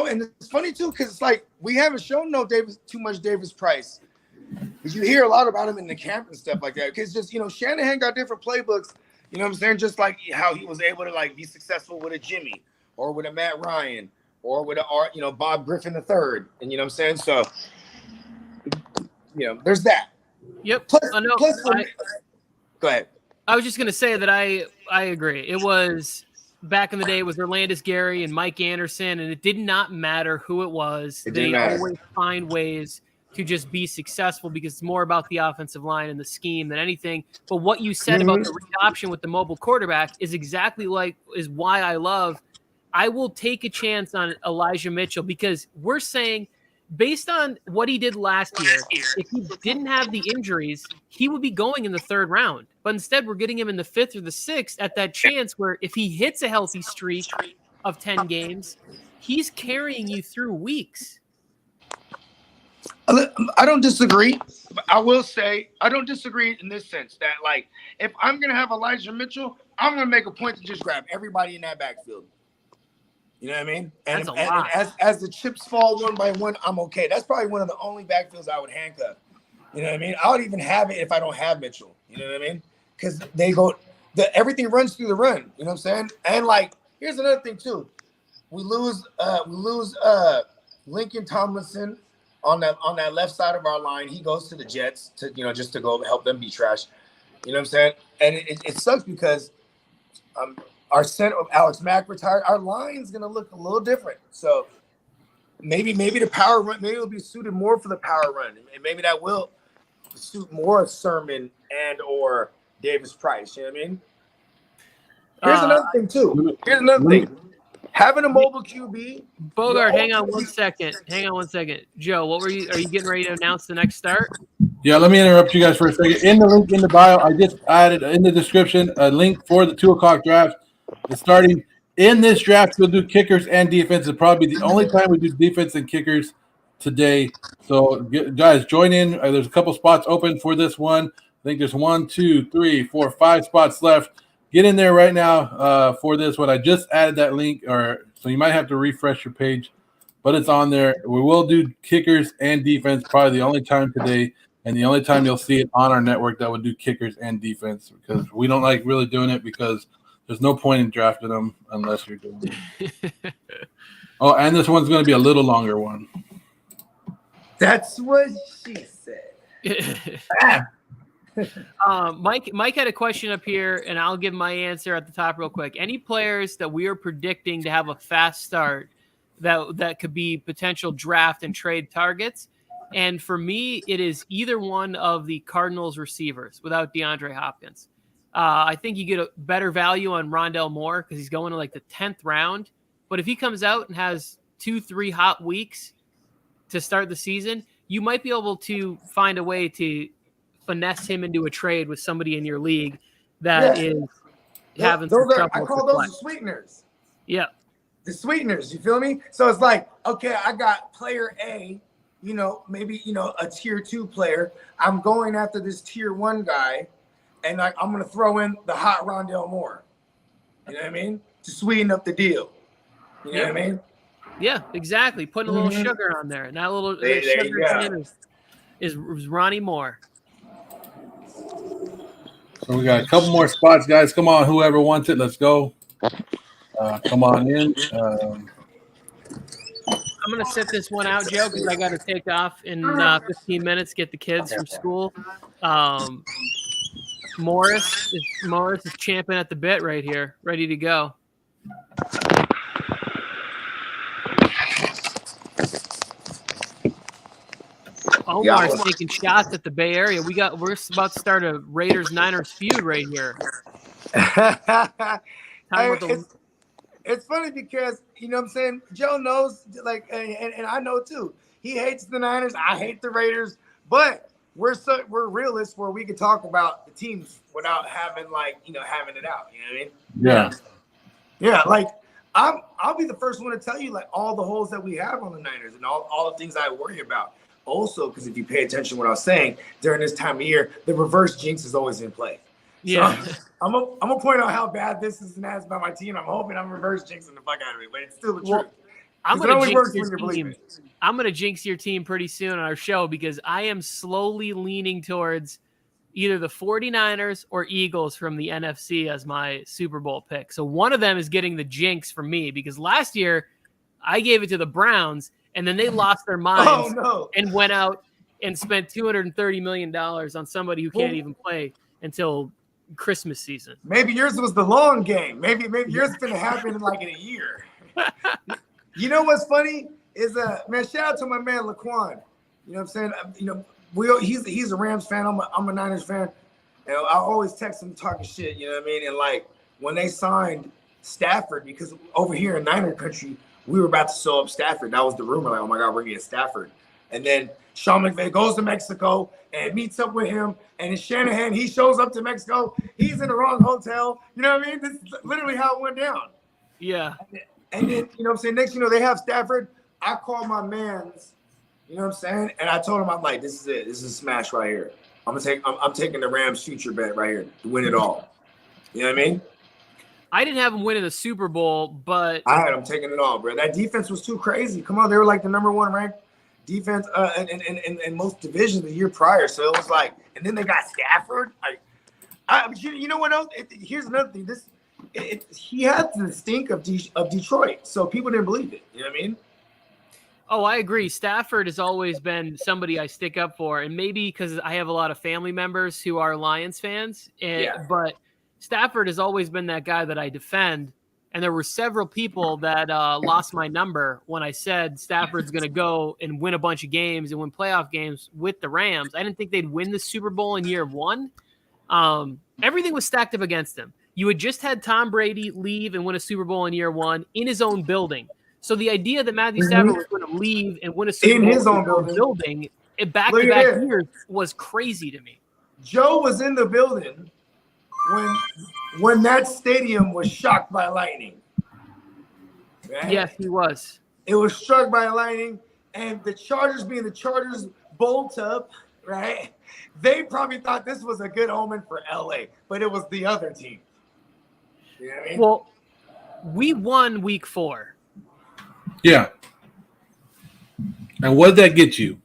And it's funny, too, because it's like we haven't shown too much Davis Price. Because you hear a lot about him in the camp and stuff like that. Because just, Shanahan got different playbooks. You know what I'm saying? Just like how he was able to, be successful with a Jimmy, or with a Matt Ryan, or with a Bob Griffin III. And you know what I'm saying? So there's that. Yep. Plus, No, go ahead. I was just going to say that I agree. It was back in the day, it was Orlandis Gary and Mike Anderson, and it did not matter who it was. They always find ways to just be successful because it's more about the offensive line and the scheme than anything. But what you said about the read option with the mobile quarterback is exactly is why I will take a chance on Elijah Mitchell, because we're saying based on what he did last year, if he didn't have the injuries, he would be going in the 3rd round. But instead, we're getting him in the 5th or the 6th at that chance where if he hits a healthy streak of 10 games, he's carrying you through weeks. I don't disagree. But I will say I don't disagree in this sense that, like, if I'm going to have Elijah Mitchell, I'm going to make a point to just grab everybody in that backfield. You know what I mean? And as the chips fall one by one, I'm okay. That's probably one of the only backfields I would handcuff. You know what I mean? I would even have it if I don't have Mitchell. You know what I mean? Because everything runs through the run. You know what I'm saying? And, like, here's another thing too. We lose Lincoln Tomlinson on that left side of our line. He goes to the Jets to just to go help them be trash. You know what I'm saying? And it sucks because our center of Alex Mack retired. Our line's gonna look a little different. So maybe the power run, maybe it'll be suited more for the power run, and maybe that will suit more of Sermon and or Davis Price. You know what I mean? Here's another thing too. Here's another thing. Having a mobile QB. Bogart, hang on one second. Joe, are you getting ready to announce the next start? Yeah, let me interrupt you guys for a second. In the link in the bio, I just added in the description a link for the 2:00 draft. It's starting in this draft. We'll do kickers and defense. It'll probably be the only time we do defense and kickers today. So, guys, join in. There's a couple spots open for this one. I think there's 1, 2, 3, 4, 5 spots left. Get in there right now for this one. I just added that link, so you might have to refresh your page, but it's on there. We will do kickers and defense, probably the only time today, and the only time you'll see it on our network that would do kickers and defense, because we don't like really doing it because there's no point in drafting them unless you're doing it. Oh, and this one's going to be a little longer one. That's what she said. Mike had a question up here, and I'll give my answer at the top real quick. Any players that we are predicting to have a fast start that could be potential draft and trade targets? And for me, it is either one of the Cardinals receivers without DeAndre Hopkins. I think you get a better value on Rondell Moore because he's going to like the 10th round. But if he comes out and has 2-3 hot weeks to start the season, you might be able to find a way to finesse him into a trade with somebody in your league that is having some trouble. I call those the sweeteners. Yeah. The sweeteners, you feel me? So it's like, okay, I got player A, maybe, a tier 2 player. I'm going after this tier 1 guy, and I'm going to throw in the hot Rondell Moore. You know what I mean? To sweeten up the deal. You know what I mean? Yeah, exactly. Putting a little sugar on there. And that little sugar is Ronnie Moore. So we got a couple more spots, guys. Come on, whoever wants it, let's go. Come on in. I'm going to sit this one out, Joe, because I got to take off in 15 minutes, get the kids from school. Morris is champing at the bit right here, ready to go. Omar's taking shots at the Bay Area. We're about to start a Raiders-Niners feud right here. It's funny because, you know what I'm saying, Joe knows, like, and I know too. He hates the Niners. I hate the Raiders. But we're realists where we can talk about the teams without having, like, having it out. You know what I mean? Yeah. Yeah, like, I'll be the first one to tell you, like, all the holes that we have on the Niners and all the things I worry about. Also, because if you pay attention to what I was saying, during this time of year, the reverse jinx is always in play. Yeah. So I'm gonna point out how bad this is and that's about my team. I'm hoping I'm reverse jinxing the fuck out of it, but it's still the truth. I'm gonna jinx your team pretty soon on our show because I am slowly leaning towards either the 49ers or Eagles from the NFC as my Super Bowl pick. So one of them is getting the jinx from me because last year I gave it to the Browns and then they lost their minds and went out and spent $230 million on somebody who can't even play until Christmas season. Maybe yours was the long game. Maybe yours is going to happen in a year. You know what's funny is man, shout out to my man Laquan. You know what I'm saying? He's a Rams fan. I'm a Niners fan. And I always text him talking shit, you know what I mean? And when they signed Stafford, because over here in Niner country, we were about to sew up Stafford. That was the rumor, oh my God, we're getting Stafford. And then Sean McVay goes to Mexico and meets up with him. And Shanahan, he shows up to Mexico. He's in the wrong hotel. You know what I mean? This is literally how it went down. Yeah. And then, you know what I'm saying? Next, they have Stafford. I call my mans, you know what I'm saying? And I told him, I'm like, this is it. This is a smash right here. I'm taking the Rams future bet right here to win it all. You know what I mean? I didn't have them winning the Super Bowl, but I had them taking it all, bro. That defense was too crazy. Come on, they were like the number one ranked defense in most divisions the year prior. So it was like, and then they got Stafford. You know what else? Here's another thing. He had the stink of Detroit, so people didn't believe it. You know what I mean? Oh, I agree. Stafford has always been somebody I stick up for, and maybe because I have a lot of family members who are Lions fans, but Stafford has always been that guy that I defend. And there were several people that lost my number when I said Stafford's going to go and win a bunch of games and win playoff games with the Rams. I didn't think they'd win the Super Bowl in year one. Everything was stacked up against him. You had just had Tom Brady leave and win a Super Bowl in year one in his own building. So the idea that Matthew Stafford was going to leave and win a Super Bowl in his own building back-to-back years was crazy to me. Joe was in the building when that stadium was shocked by lightning. Right? Yes, he was. It was struck by lightning, and the Chargers, being the Chargers, bolt up, right? They probably thought this was a good omen for LA, but it was the other team. You know what I mean? Well, we won week 4. Yeah. And what did that get you?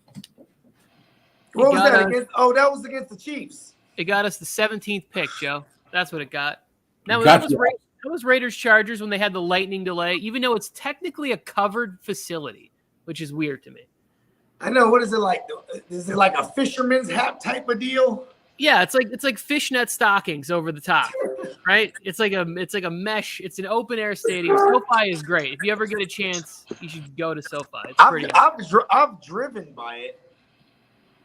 What was that against? Oh, that was against the Chiefs. It got us the 17th pick, Joe. That's what it got. That was Raiders Chargers when they had the lightning delay, even though it's technically a covered facility, which is weird to me. I know. What is it like? Is it like a fisherman's hat type of deal? Yeah, it's like fishnet stockings over the top, right? It's like a mesh. It's an open air stadium. SoFi is great. If you ever get a chance, you should go to SoFi. It's pretty. I've driven by it.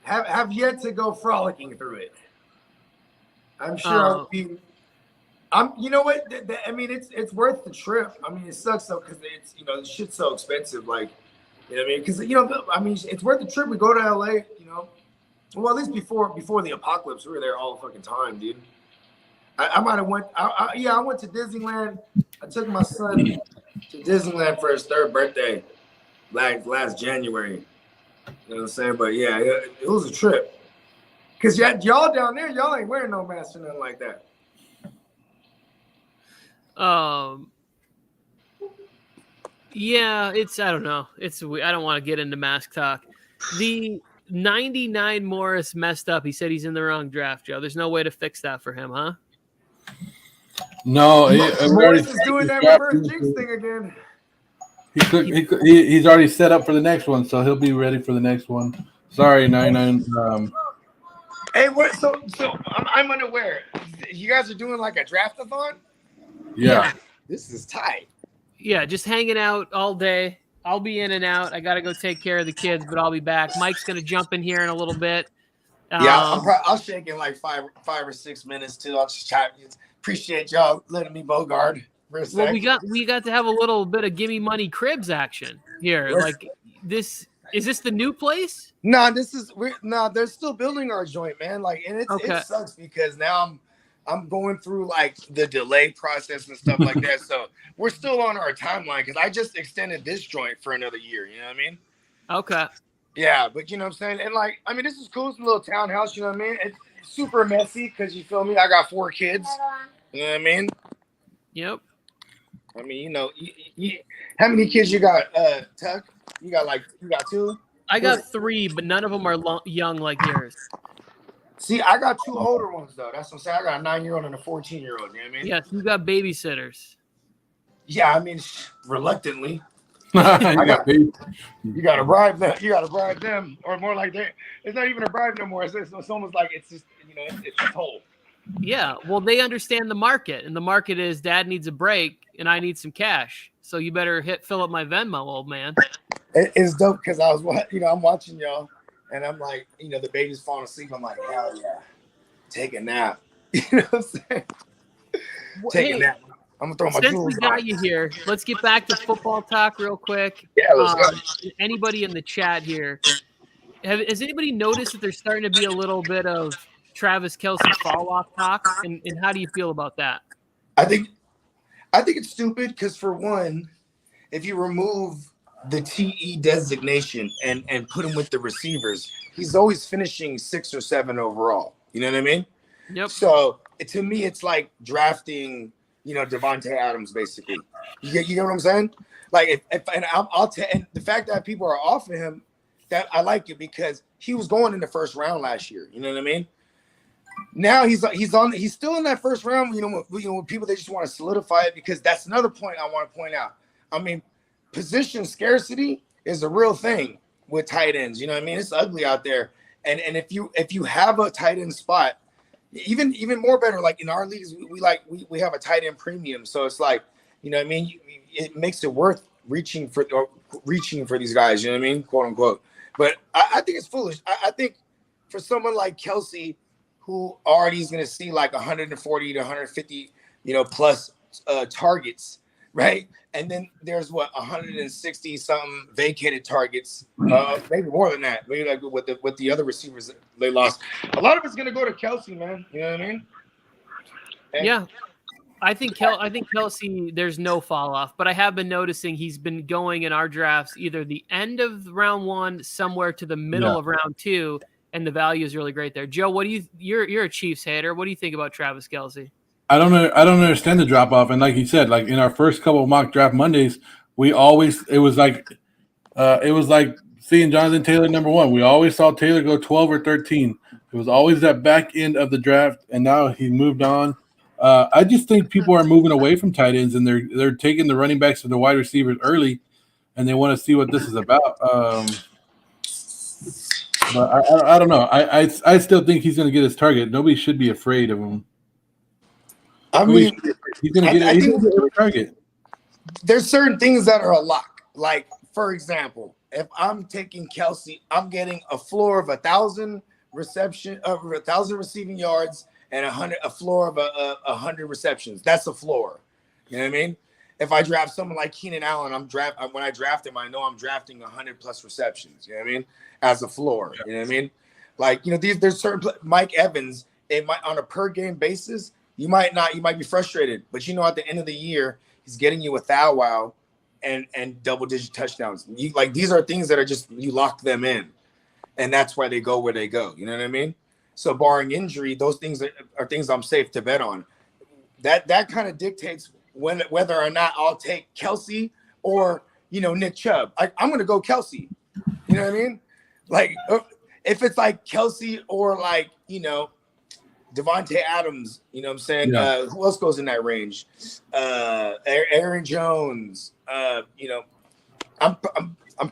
Have yet to go frolicking through it. I'm sure I'll be. You know what? I mean, it's worth the trip. I mean, it sucks though because it's the shit's so expensive. Like, you know what I mean? Because I mean, it's worth the trip. We go to LA. Well, at least before the apocalypse, we were there all the fucking time, dude. I might have went. I went to Disneyland. I took my son to Disneyland for his 3rd birthday, last January. You know what I'm saying? But yeah, it was a trip. Cause y'all down there, y'all ain't wearing no mask or nothing like that. Yeah, I don't know. I don't want to get into mask talk. The 99 Morris messed up. He said he's in the wrong draft, Joe. There's no way to fix that for him, huh? No, Morris is doing that reverse jinx thing again. He's already set up for the next one, so he'll be ready for the next one. Sorry, 99. Hey, so I'm unaware. You guys are doing like a draft-a-thon? Yeah. This is tight. Yeah, just hanging out all day. I'll be in and out. I got to go take care of the kids, but I'll be back. Mike's going to jump in here in a little bit. I'll shake in like five or 6 minutes too. I'll just chat. Appreciate y'all letting me bogard for a second. Well, we got to have a little bit of gimme money cribs action here. Like this. Is this the new place? No, they're still building our joint, man. Like, and it sucks because now I'm going through like the delay process and stuff like that. So we're still on our timeline because I just extended this joint for another year. You know what I mean? Okay. Yeah, but you know what I'm saying? And like, I mean, this is cool. It's a little townhouse, you know what I mean? It's super messy because you feel me? I got 4 kids. You know what I mean? Yep. I mean, how many kids you got, Tuck? You got 2? I got 3, but none of them are young like yours. See, I got 2 older ones though. That's what I'm saying. I got a 9-year-old and a 14-year-old. You know what I mean? Yes, you got babysitters. Yeah, I mean, reluctantly. You gotta bribe them. You gotta bribe them, or more like that. It's not even a bribe no more. It's almost like it's just it's a toll. Yeah, well, they understand the market, and the market is Dad needs a break, and I need some cash. So you better fill up my Venmo, old man. It's dope because I was, I'm watching y'all, and I'm like, the baby's falling asleep. I'm like, hell yeah, take a nap. You know what I'm saying? Take a nap. I'm gonna throw my jewels Since we got you here, let's get back to football talk real quick. Yeah, let's go. Anybody in the chat here, has anybody noticed that there's starting to be a little bit of Travis Kelce fall off talk, and how do you feel about that? I think it's stupid because, for one, if you remove the TE designation and put him with the receivers, he's always finishing 6 or 7 overall. You know what I mean? Yep. So to me, it's like drafting, Devontae Adams, basically. You know what I'm saying? Like, and the fact that people are off of him, that I like it because he was going in the first round last year. You know what I mean? Now he's still in that first round. With people, they just want to solidify it, because that's another point I want to point out. I mean, position scarcity is a real thing with tight ends. You know what I mean? It's ugly out there. And if you have a tight end spot, even more better, like in our leagues, we have a tight end premium. So it's like, you know what I mean? It makes it worth reaching for these guys, you know what I mean? Quote unquote. But I think it's foolish. I think for someone like Kelce, who already is going to see like 140 to 150, plus targets, right? And then there's 160 something vacated targets, maybe more than that. Maybe like with the other receivers that they lost. A lot of it's going to go to Kelce, man. You know what I mean? And yeah, I think Kelce, there's no fall off, but I have been noticing he's been going in our drafts either the end of round 1, somewhere to the middle of round 2, and the value is really great there. Joe, what do you're a Chiefs hater. What do you think about Travis Kelce? I don't know. I don't understand the drop off. And like you said, like in our first couple of mock draft Mondays, it was like seeing Jonathan Taylor number 1. We always saw Taylor go 12 or 13. It was always that back end of the draft, and now he moved on. I just think people are moving away from tight ends, and they're taking the running backs and the wide receivers early, and they want to see what this is about. But I don't know. I still think he's going to get his target. Nobody should be afraid of him. I mean, he's going to get a target. There's certain things that are a lock. Like, for example, if I'm taking Kelce, I'm getting a floor of 1,000 receiving yards and a floor of 100 receptions. That's a floor. You know what I mean? If I draft someone like Keenan Allen, when I draft him, I know I'm drafting 100 plus receptions. You know what I mean? As a floor. You know what I mean? Like, there's certain Mike Evans, on a per game basis, you might be frustrated, but at the end of the year, he's getting you a thou wow and double digit touchdowns. These are things that are just, you lock them in, and that's why they go where they go. You know what I mean? So barring injury, those things are things I'm safe to bet on. That kind of dictates whether or not I'll take Kelce or, Nick Chubb. I'm going to go Kelce. You know what I mean? Like, if it's like Kelce or like, Devontae Adams, you know what I'm saying? Yeah. Who else goes in that range? Aaron Jones. I'm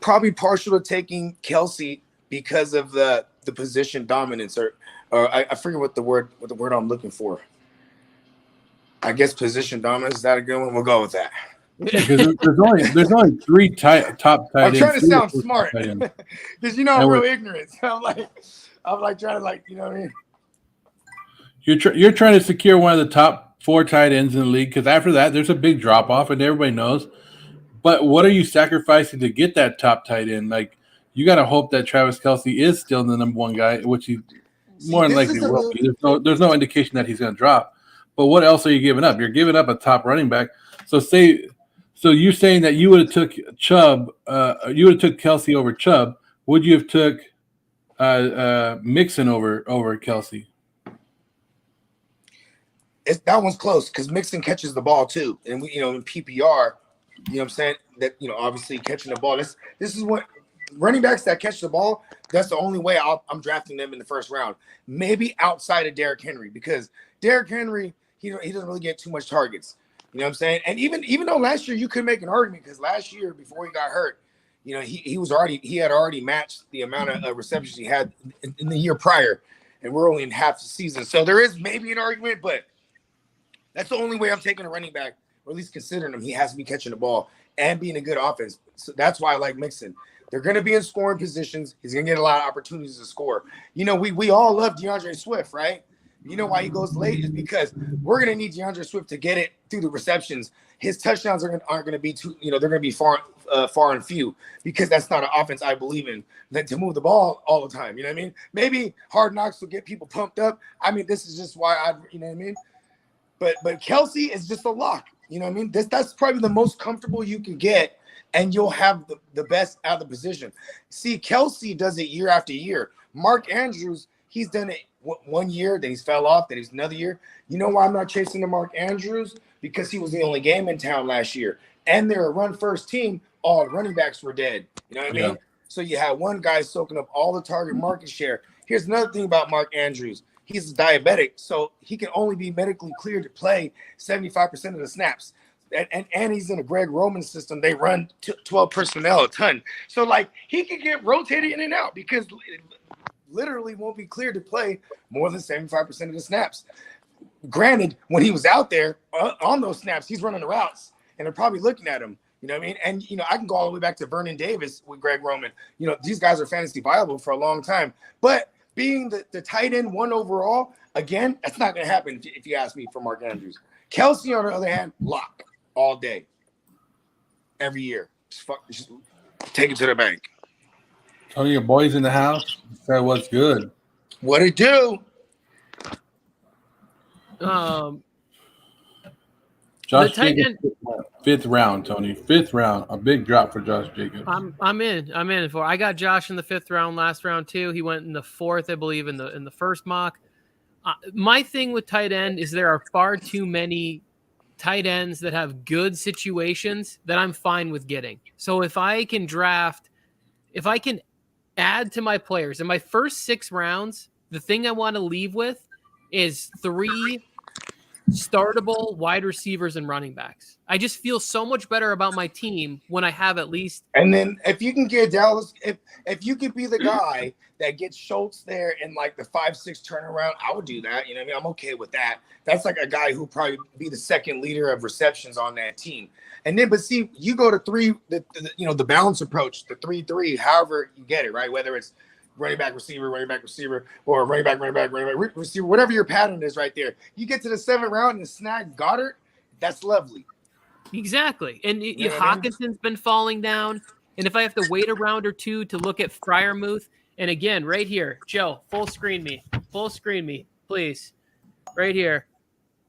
probably partial to taking Kelce because of the position dominance, or I forget what the word I'm looking for. I guess position dominance, is that a good one? We'll go with that. Because there's only 3 top tight ends. I'm trying to sound smart because I'm real ignorant. So I'm like trying to you know what I mean. You're trying to secure one of the top 4 tight ends in the league, because after that there's a big drop off, and everybody knows. But what are you sacrificing to get that top tight end? Like, you got to hope that Travis Kelce is still the number 1 guy, which he more than likely will be. There's no indication that he's going to drop. But what else are you giving up? You're giving up a top running back. So you're saying that you would have took Chubb, you would have took Kelce over Chubb. Would you have took Mixon over Kelce? That one's close because Mixon catches the ball too, and we, in PPR, you know what I'm saying, that obviously catching the ball. This is what running backs that catch the ball. That's the only way I'm drafting them in the first round. Maybe outside of Derrick Henry, because Derrick Henry, he doesn't really get too much targets. You know what I'm saying? And even though last year you could make an argument, because last year before he got hurt, you know, he had already matched the amount of receptions he had in the year prior, and we're only in half the season. So there is maybe an argument, but that's the only way I'm taking a running back, or at least considering him. He has to be catching the ball and being a good offense. So that's why I like Mixon. They're going to be in scoring positions. He's going to get a lot of opportunities to score. You know, we all love DeAndre Swift, right? You know why he goes late is because we're going to need DeAndre Swift to get it through the receptions. His touchdowns aren't going to be too, you know, they're going to be far and few, because that's not an offense I believe in, that to move the ball all the time. You know what I mean? Maybe Hard Knocks will get people pumped up. I mean, this is just why you know what I mean? But Kelsey is just a lock. You know what I mean? That's probably the most comfortable you can get, and you'll have the best out of the position. See, Kelsey does it year after year. Mark Andrews, he's done it 1 year, then he's fell off, then he's another year. You know why I'm not chasing the Mark Andrews? Because he was the only game in town last year. And they're a run-first team. All running backs were dead. You know what I mean? So you had one guy soaking up all the target market share. Here's another thing about Mark Andrews. He's diabetic, so he can only be medically cleared to play 75% of the snaps. And he's in a Greg Roman system. They run 12 personnel a ton. So, like, he can get rotated in and out because literally won't be cleared to play more than 75% of the snaps. Granted, when he was out there on those snaps, he's running the routes, and they're probably looking at him. You know what I mean? And, you know, I can go all the way back to Vernon Davis with Greg Roman. You know, these guys are fantasy viable for a long time. But being the tight end 1 overall, again, that's not going to happen if you ask me for Mark Andrews. Kelsey, on the other hand, lock all day, every year. Just take it to the bank. Tony, your boys in the house. Said what's good. What it do? Josh Jacobs, fifth round, Tony. Fifth round. A big drop for Josh Jacobs. I'm in for. I got Josh in the 5th round last round too. He went in the 4th, I believe, in the first mock. My thing with tight end is there are far too many tight ends that have good situations that I'm fine with getting. So if I can add to my players in my first 6 rounds, the thing I want to leave with is 3 startable wide receivers and running backs. I just feel so much better about my team when I have at least. And then if you can get Dallas, if you could be the guy that gets Schultz there in like the 5-6 turnaround, I would do that. You know what I mean? I'm okay with that. That's like a guy who probably be the second leader of receptions on that team. And then, but see, you go to 3, the balance approach, the 3-3, however you get it, right? Whether it's running back, receiver, or running back, receiver, whatever your pattern is right there. You get to the 7th round and snag Goddard, that's lovely. Exactly. And Hawkinson's been falling down. And if I have to wait a round or 2 to look at Freiermuth, and again, right here, Joe, full screen me, please. Right here.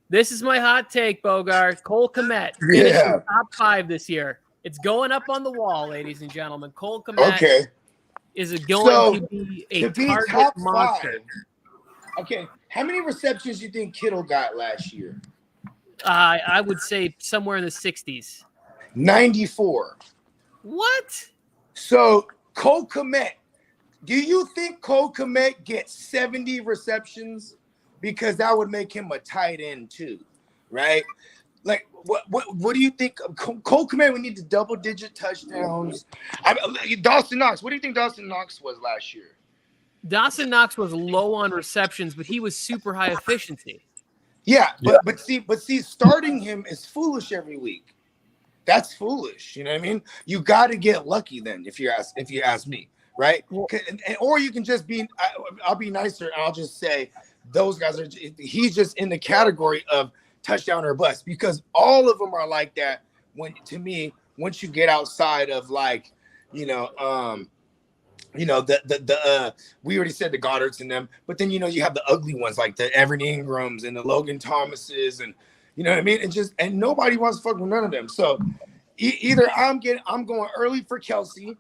This is my hot take, Bogart. Cole Kmet, top 5 this year. It's going up on the wall, ladies and gentlemen. Cole Kmet is going to be a target top monster. 5. Okay, how many receptions do you think Kittle got last year? I would say somewhere in the 60s. 94. What? So Cole Kmet, do you think Cole Kmet gets 70 receptions? Because that would make him a tight end too, right? Like, what do you think? Cole Kmet would need the double-digit touchdowns. Dawson Knox, what do you think Dawson Knox was last year? Dawson Knox was low on receptions, but he was super high efficiency. Yeah, but see, starting him is foolish every week. That's foolish. You know what I mean? You got to get lucky then, if you ask me, right? Or you can just be. I'll be nicer and I'll just say those guys are. He's just in the category of touchdown or bust, because all of them are like that. To me, once you get outside of like, we already said the Goddards and them, but then you have the ugly ones like the Evan Ingrams and the Logan Thomases, and you know what I mean. And nobody wants to fuck with none of them. So either I'm going early for Kelsey.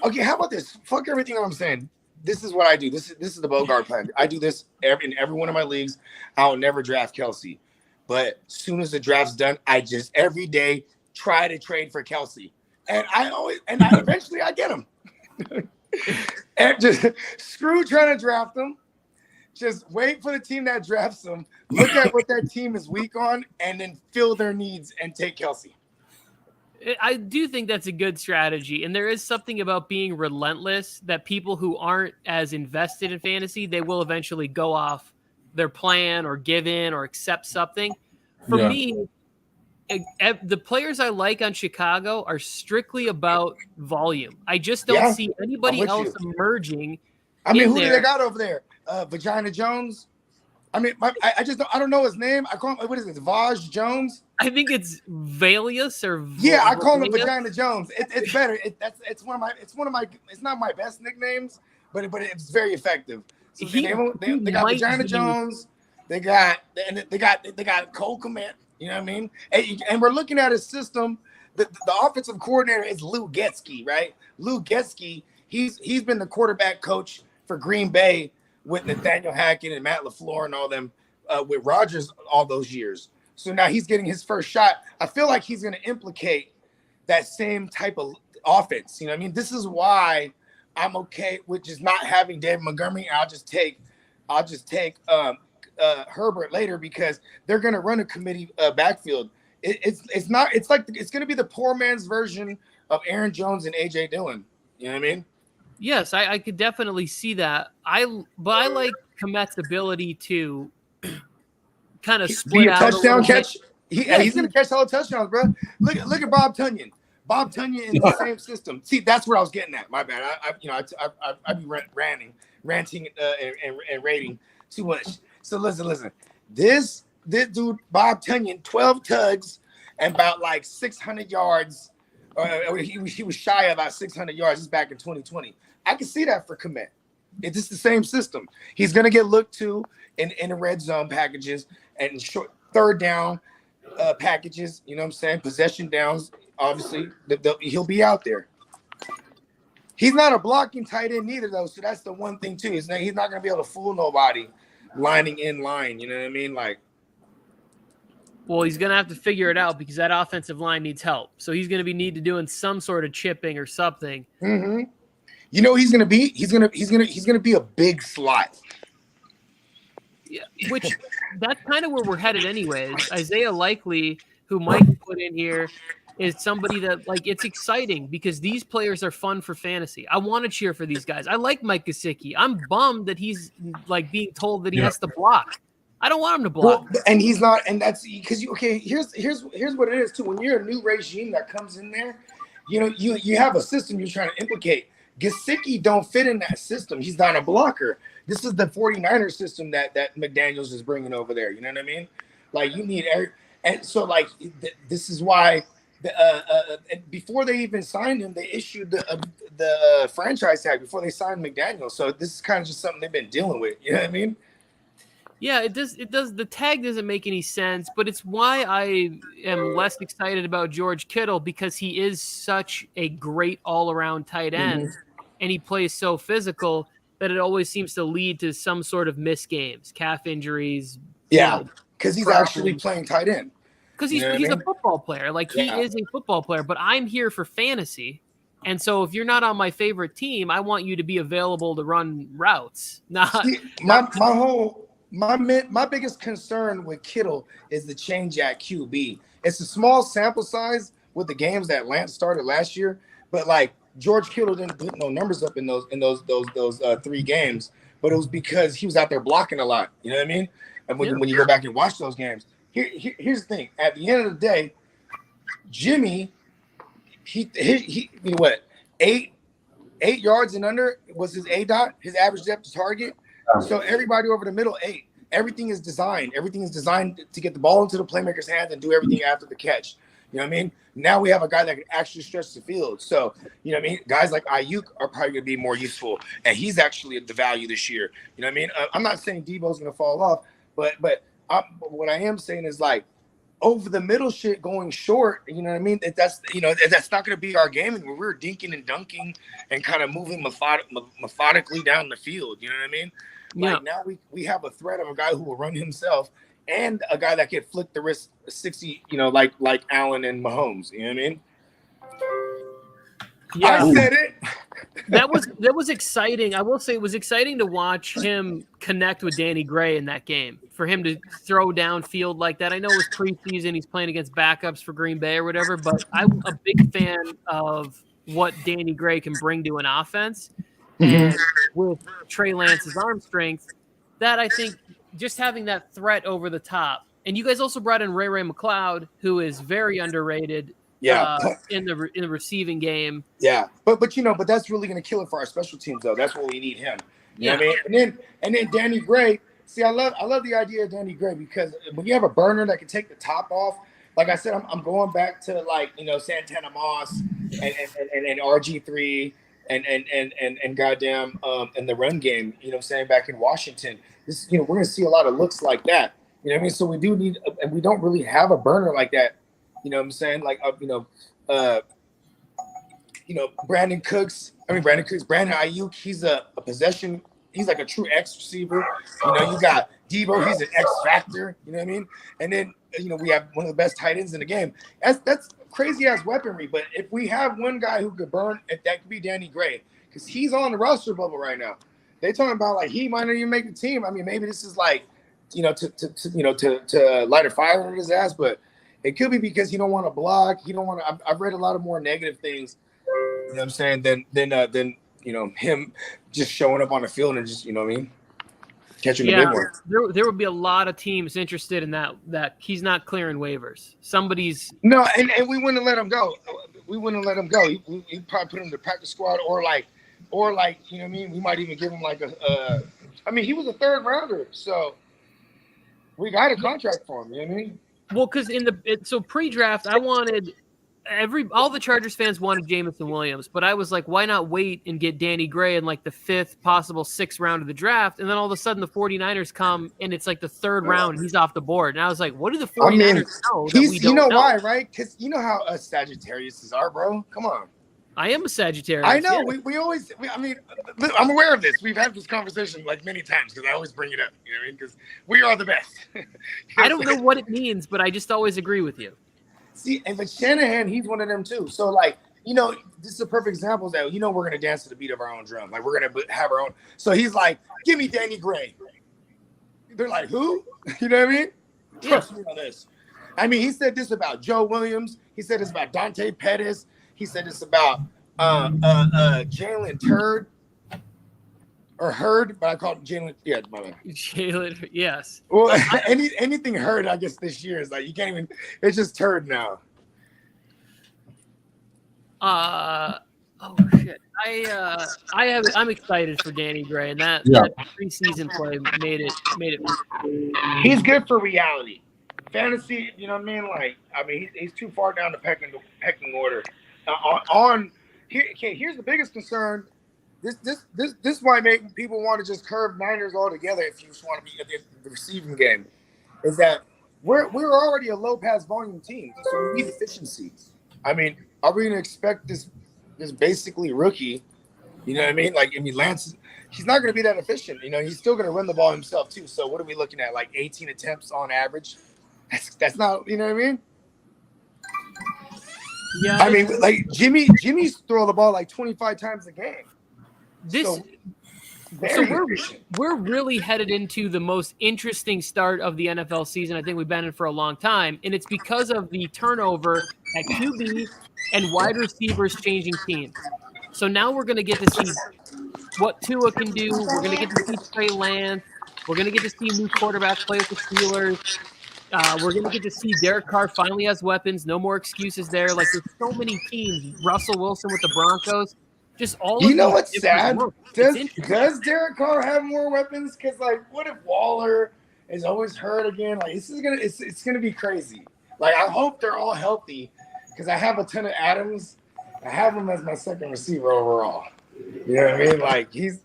Okay, how about this? Fuck everything I'm saying. This is what I do. This is the Bogart plan. I do this in every one of my leagues. I'll never draft Kelsey, but as soon as the draft's done, I just every day try to trade for Kelsey, and eventually I get him. And just screw trying to draft him. Just wait for the team that drafts them. Look at what that team is weak on, and then fill their needs and take Kelsey. I do think that's a good strategy. And there is something about being relentless that people who aren't as invested in fantasy, they will eventually go off their plan or give in or accept something. For me, the players I like on Chicago are strictly about volume. I just don't see anybody else emerging. I mean, who do they got over there? Vagina Jones. I mean, I don't know his name. I call him, what is it? Vaj Jones. I think it's Valius or I call him Vagina Jones. It's better. It's one of my. It's not my best nicknames, but it's very effective. So they got Vagina Jones. They got Cole Kmet. You know what I mean? And we're looking at his system. The offensive coordinator is Lou Getsky, right? Lou Getsky. He's been the quarterback coach for Green Bay with Nathaniel Hackett and Matt LaFleur and all them with Rodgers all those years. So now he's getting his first shot. I feel like he's going to implicate that same type of offense. You know what I mean? This is why I'm okay with just not having David Montgomery. I'll just take Herbert later because they're going to run a committee backfield. It's going to be the poor man's version of Aaron Jones and AJ Dillon. You know what I mean? Yes, I could definitely see that. But I like Kmet's ability to kind of split out touchdown catch. He's going to catch all the touchdowns, bro. Look at Bob Tunyon. Bob Tunyon in the same system. See, that's what I was getting at. My bad. I be ranting and rating too much. So listen. This dude Bob Tunyon, 12 tugs and about like 600 yards. He was shy of about 600 yards. This is back in 2020. I can see that for Kmet. It's just the same system. He's going to get looked to in the red zone packages and short third down packages. You know what I'm saying? Possession downs. Obviously, he'll be out there. He's not a blocking tight end neither, though. So that's the one thing too. He's not going to be able to fool nobody lining in line. You know what I mean? Like. Well, he's going to have to figure it out because that offensive line needs help. So he's going to need to doing some sort of chipping or something. Mm-hmm. You know what he's going to be? He's going to be a big slot. Yeah, which that's kind of where we're headed anyways. Isaiah Likely, who Mike put in here, is somebody that it's exciting because these players are fun for fantasy. I want to cheer for these guys. I like Mike Gesicki. I'm bummed that he's being told that he has to block. I don't want him to block. Well, and he's not, and that's because here's what it is too. When you're a new regime that comes in there, you have a system you're trying to implicate. Gesicki don't fit in that system. He's not a blocker. This is the 49ers system that McDaniels is bringing over there. You know what I mean? Like you need and so this is why before they even signed him, they issued the franchise tag before they signed McDaniels. So this is kind of just something they've been dealing with. You know what I mean? Yeah, it does. It does. The tag doesn't make any sense, but it's why I am less excited about George Kittle because he is such a great all-around tight end, and he plays so physical that it always seems to lead to some sort of missed games, calf injuries. Yeah, because he's actually playing tight end. Because he's a football player. He is a football player, but I'm here for fantasy. And so if you're not on my favorite team, I want you to be available to run routes. My biggest concern with Kittle is the change at QB. It's a small sample size with the games that Lance started last year, but George Kittle didn't put no numbers up in those 3 games, but it was because he was out there blocking a lot. You know what I mean? And when you go back and watch those games, here's the thing: at the end of the day, Jimmy, he you know what, 8 yards and under was his ADOT, his average depth to target. So everybody over the middle 8. Everything is designed. Everything is designed to get the ball into the playmaker's hands and do everything after the catch. You know what I mean? Now we have a guy that can actually stretch the field. So, you know what I mean? Guys like Ayuk are probably going to be more useful. And he's actually the value this year. You know what I mean? I'm not saying Debo's going to fall off, but what I am saying is over the middle shit going short, you know what I mean? That's not going to be our game. And we're dinking and dunking and kind of moving methodically down the field. You know what I mean? Now we have a threat of a guy who will run himself and a guy that could flick the wrist 60, like Allen and Mahomes. You know what I mean? Yeah. I said it. That was exciting. I will say it was exciting to watch him connect with Danny Gray in that game. For him to throw downfield like that. I know it was preseason. He's playing against backups for Green Bay or whatever, but I'm a big fan of what Danny Gray can bring to an offense. And with Trey Lance's arm strength, that I think just having that threat over the top. And you guys also brought in Ray McLeod, who is very underrated. In the receiving game. Yeah, but that's really going to kill it for our special teams, though. That's what we need him. You know what I mean? And then Danny Gray. See, I love the idea of Danny Gray because when you have a burner that can take the top off, like I said, I'm going back to Santana Moss and RG3 and goddamn and the run game. You know what I'm saying, back in Washington. This we're going to see a lot of looks like that. You know what I mean? So we do need, and we don't really have a burner like that. You know what I'm saying? Like, Brandon Ayuk, he's a possession. He's like a true X receiver. You got Debo, he's an X factor. You know what I mean? And then, we have one of the best tight ends in the game. That's crazy ass weaponry. But if we have one guy who could burn, if that could be Danny Gray, because he's on the roster bubble right now. They're talking about like he might not even make the team. I mean, maybe this is like, to light a fire under his ass, but it could be because he don't want to block. He don't want to. I've read a lot of more negative things. You know what I'm saying? Than him just showing up on the field and just catching the big one. There would be a lot of teams interested in that he's not clearing waivers. Somebody's no, and we wouldn't let him go. We wouldn't let him go. He probably put him in the practice squad or like you know what I mean. We might even give him like he was a third rounder, so we got a contract for him. You know what I mean? Well, because so pre-draft, I wanted all the Chargers fans wanted Jameson Williams, but I was like, why not wait and get Danny Gray in like the 5th, possible 6th round of the draft, and then all of a sudden the 49ers come and it's like the 3rd round and he's off the board, and I was like, what do the 49ers know that we don't know? Why, right? Because you know how us Sagittarius are, bro. Come on. I am a Sagittarius. I know. Yeah. We always. I'm aware of this. We've had this conversation like many times because I always bring it up. You know what I mean? Because we are the best. I don't know what it means, but I just always agree with you. See, but Shanahan, he's one of them too. So this is a perfect example that we're gonna dance to the beat of our own drum. Like we're gonna have our own. So he's like, "Give me Danny Gray." They're like, "Who?" You know what I mean? Trust me on this. I mean, he said this about Joe Williams. He said this about Dante Pettis. He said it's about Jalen Turd or Hurd, but I call it Jalen. Yeah, my bad. Jalen, yes. Well, anything Hurd, I guess this year is like you can't even. It's just Turd now. Oh shit! I'm excited for Danny Gray, and that preseason play made it. He's good for reality, fantasy. You know what I mean? He's too far down the pecking order. Here's the biggest concern. This might make people want to just curve Niners altogether. If you just want to be in the receiving game, is that we're already a low pass volume team, so we need efficiencies. I mean, are we going to expect this basically rookie? You know what I mean? Lance, he's not going to be that efficient. He's still going to run the ball himself too. So what are we looking at? Like 18 attempts on average? That's not. You know what I mean? Yeah, I mean, like Jimmy's throw the ball like 25 times a game. So we're really headed into the most interesting start of the NFL season I think we've been in for a long time, and it's because of the turnover at QB and wide receivers changing teams. So now we're going to get to see what Tua can do. We're going to get to see Trey Lance. We're going to get to see new quarterbacks play with the Steelers. We're going to get to see Derek Carr finally has weapons. No more excuses there. Like, there's so many teams. Russell Wilson with the Broncos. Just all of what's sad? Does Derek Carr have more weapons? Because, what if Waller is always hurt again? Like, it's gonna be crazy. Like, I hope they're all healthy because I have a ton of Adams. I have him as my second receiver overall. You know what I mean? Like, he's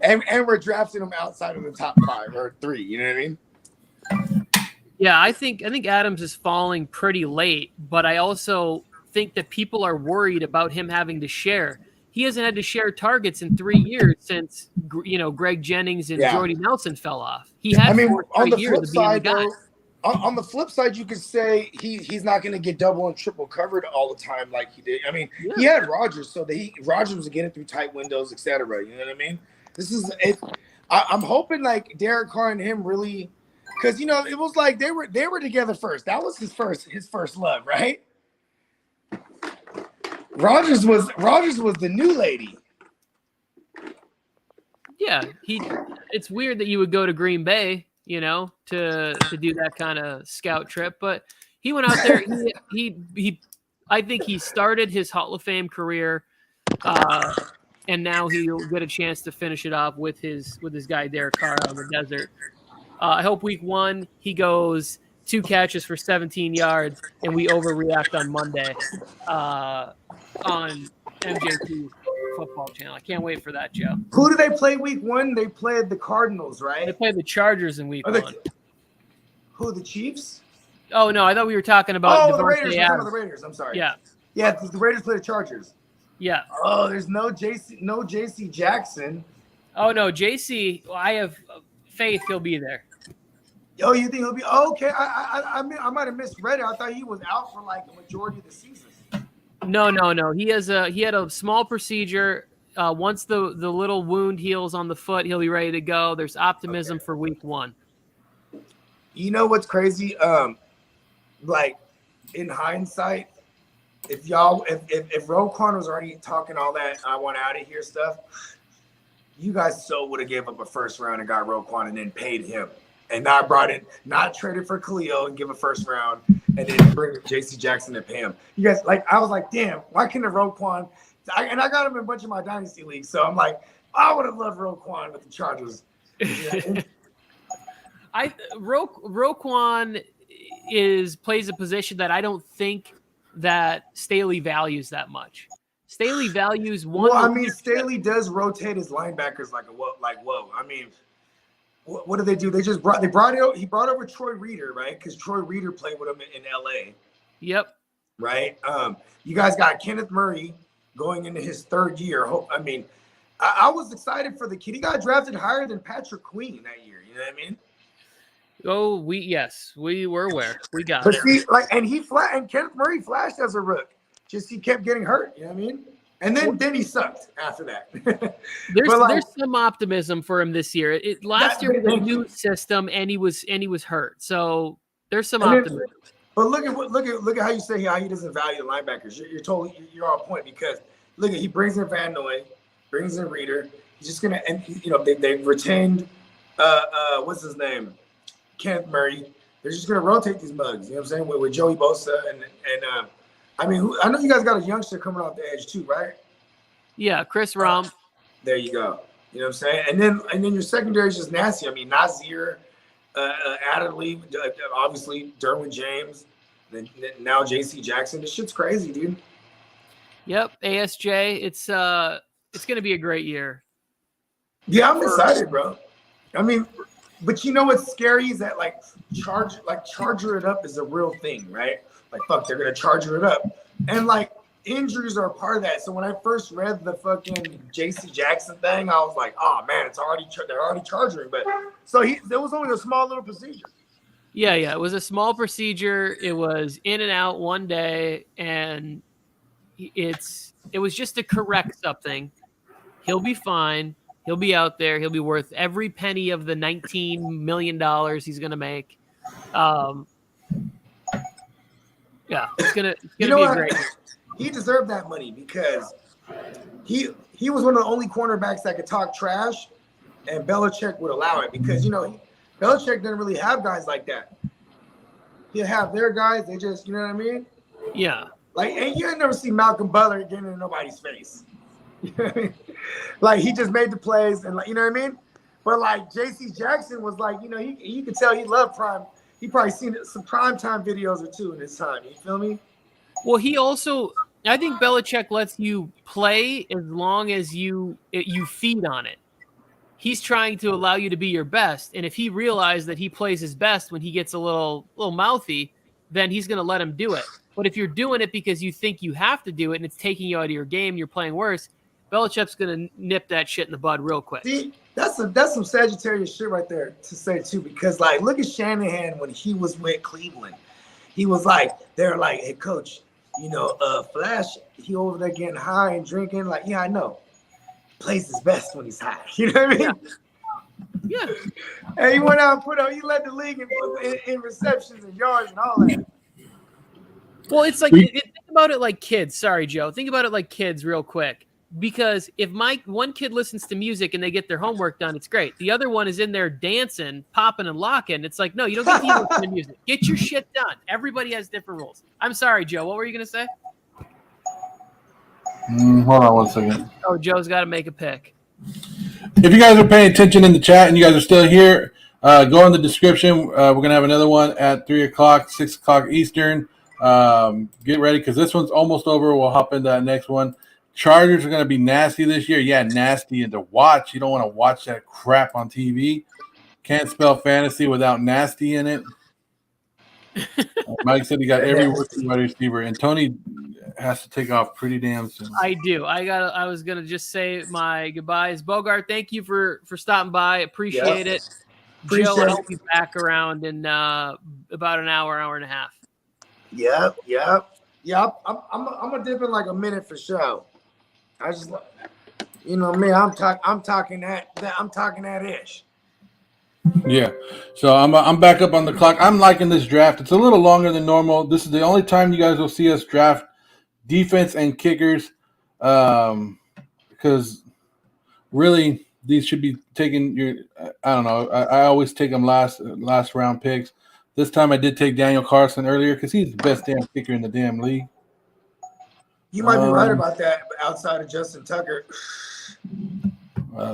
and we're drafting him outside of the top 5 or 3. You know what I mean? Yeah, I think Adams is falling pretty late, but I also think that people are worried about him having to share. He hasn't had to share targets in 3 years since Greg Jennings and Jordy Nelson fell off. He had on the flip side, though, On the flip side, you could say he's not going to get double and triple covered all the time like he did. I mean, he had Rodgers, so Rodgers was getting through tight windows, etc. You know what I mean? This is it. I'm hoping like Derek Carr and him really, because it was like they were together first. That was his first love, right? Rodgers was the new lady. Yeah, it's weird that you would go to Green Bay, to do that kind of scout trip, but he went out there. he I think he started his Hall of Fame career, and now he'll get a chance to finish it off with his guy Derek Carr on the desert. I hope week 1 he goes 2 catches for 17 yards, and we overreact on Monday on MJT Football Channel. I can't wait for that, Joe. Who do they play week 1? They played the Cardinals, right? They played the Chargers in week 1. Who, the Chiefs? Oh, no, I thought we were talking about the Raiders. We're talking about the Raiders. I'm sorry. Yeah. Yeah, the Raiders play the Chargers. Yeah. Oh, there's no JC Jackson. Oh, no, JC, I have faith he'll be there. Oh, you think he'll be okay? I might have misread it. I thought he was out for like the majority of the season. No. He had a small procedure. Once the little wound heals on the foot, he'll be ready to go. There's optimism for week 1. You know what's crazy? Like in hindsight, if Roquan was already talking all that I want out of here stuff, you guys would have gave up a first round and got Roquan and then paid him. And not traded for Khalil and give a first round and then bring JC Jackson and pay him. You guys, I was like, damn, why couldn't have Roquan? And I got him in a bunch of my dynasty leagues. So I'm like, I would have loved Roquan with the Chargers. Yeah. Roquan plays a position that I don't think that Staley values that much. Staley values one. Well, I mean, Staley does rotate his linebackers like whoa. I mean, what do they do? He brought over Troy Reader, right? Because Troy Reader played with him in LA. Yep. Right. You guys got Kenneth Murray going into his 3rd year. I mean, I was excited for the kid. He got drafted higher than Patrick Queen that year. You know what I mean? Oh, we were aware. We got but it. See, and Kenneth Murray flashed as a rook. Just he kept getting hurt. You know what I mean? And then he sucked after that. There's some optimism for him this year. Last year was a new system, and he was hurt. So there's some optimism. But look at how you say how he doesn't value the linebackers. You're on point because look at he brings in Van Noy, brings in Reader. He's just gonna they've retained what's his name, Kenneth Murray. They're just gonna rotate these mugs. You know what I'm saying with Joey Bosa and I mean, I know you guys got a youngster coming off the edge too, right? Yeah, Chris Rom. There you go. You know what I'm saying? And then your secondary is just nasty. I mean, Nazir, Adderley, obviously Derwin James, then now JC Jackson. This shit's crazy, dude. Yep, ASJ. It's gonna be a great year. Yeah, I'm excited, bro. I mean, but you know what's scary is that charger it up is a real thing, right? Like, fuck, they're going to charger it up. And, injuries are a part of that. So when I first read the fucking J.C. Jackson thing, I was like, oh, man, they're already charging. But so there was only a small little procedure. Yeah. It was a small procedure. It was in and out one day. And it was just to correct something. He'll be fine. He'll be out there. He'll be worth every penny of the $19 million he's going to make. Yeah, it's gonna be a great year. He deserved that money because he was one of the only cornerbacks that could talk trash, and Belichick would allow it because Belichick didn't really have guys like that. He'd have their guys. They just, you know what I mean? Yeah. And you ain't never see Malcolm Butler getting in nobody's face. You know what I mean? He just made the plays and you know what I mean? But J.C. Jackson was you could tell he loved prime. He probably seen some primetime videos or two in his time. You feel me? Well, I think Belichick lets you play as long as you feed on it. He's trying to allow you to be your best. And if he realizes that he plays his best when he gets a little mouthy, then he's going to let him do it. But if you're doing it because you think you have to do it and it's taking you out of your game, you're playing worse, Belichick's going to nip that shit in the bud real quick. See, That's some Sagittarius shit right there to say too, because like look at Shanahan when he was with Cleveland. He was like, they're like, hey coach, Flash, he over there getting high and drinking. Like, yeah, I know. Plays his best when he's high. You know what I mean? Yeah. And he went out and he led the league in receptions and yards and all that. Well, it's like think about it like kids. Sorry, Joe. Think about it like kids real quick. Because if one kid listens to music and they get their homework done, it's great. The other one is in there dancing, popping and locking. It's like, no, you don't get to listen to music. Get your shit done. Everybody has different rules. I'm sorry, Joe. What were you going to say? Hold on 1 second. Oh, Joe's got to make a pick. If you guys are paying attention in the chat and you guys are still here, go in the description. We're going to have another one at 3 o'clock, 6 o'clock Eastern. Get ready because this one's almost over. We'll hop into that next one. Chargers are going to be nasty this year. Yeah, nasty and to watch. You don't want to watch that crap on TV. Can't spell fantasy without nasty in it. Mike said he got every wide receiver, and Tony has to take off pretty damn soon. I do. I was gonna just say my goodbyes. Bogart, thank you for stopping by. Appreciate it. Joe, I'll be back around in about an hour and a half. Yep. I'm gonna dip in like a minute for sure. I just, me. I'm talking that ish. Yeah, so I'm back up on the clock. I'm liking this draft. It's a little longer than normal. This is the only time you guys will see us draft defense and kickers, because really these should be taken. I don't know. I always take them last round picks. This time I did take Daniel Carlson earlier because he's the best damn kicker in the damn league. You might be right about that, but outside of Justin Tucker.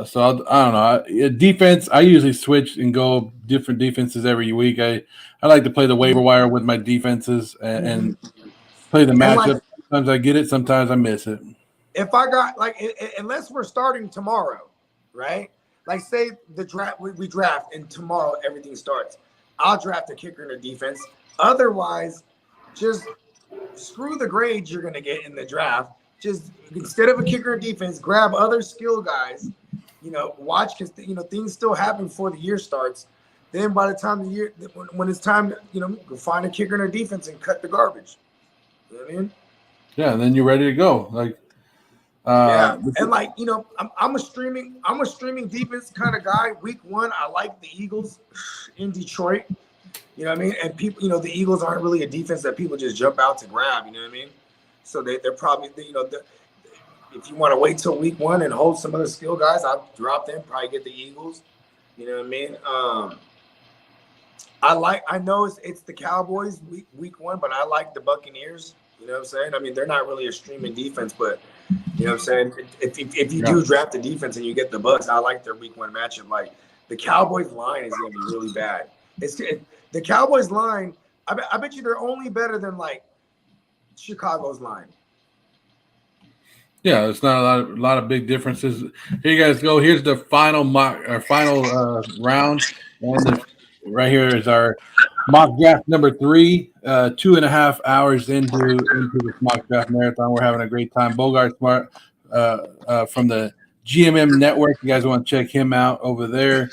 So I don't know. Defense, I usually switch and go different defenses every week. I like to play the waiver wire with my defenses and play the matchup. Sometimes I get it, sometimes I miss it. If I got unless we're starting tomorrow, right? Like say the draft we draft and tomorrow everything starts. I'll draft a kicker and a defense. Otherwise, just screw the grades you're gonna get in the draft. Just instead of a kicker and defense, grab other skill guys. Watch because things still happen before the year starts. Then by the time the year, when it's time to go find a kicker and a defense and cut the garbage. You know what I mean? Yeah, and then you're ready to go. I'm a streaming defense kind of guy. Week 1, I like the Eagles in Detroit. You know what I mean? And people, the Eagles aren't really a defense that people just jump out to grab. You know what I mean? So they're probably if you want to wait till week 1 and hold some other skill guys, I'll drop them. Probably get the Eagles. You know what I mean? I know it's the Cowboys week 1, but I like the Buccaneers. You know what I'm saying? I mean, they're not really a streaming defense, but you know what I'm saying? If you do draft the defense and you get the Bucs, I like their week 1 matchup. Like the Cowboys line is going to be really bad. The Cowboys line, I bet you they're only better than like Chicago's line. Yeah, it's not a lot of big differences. Here you guys go. Here's the final round, and right here is our mock draft number 3. 2.5 hours into this mock draft marathon. We're having a great time. Bogart Smart from the GMM Network. You guys want to check him out over there.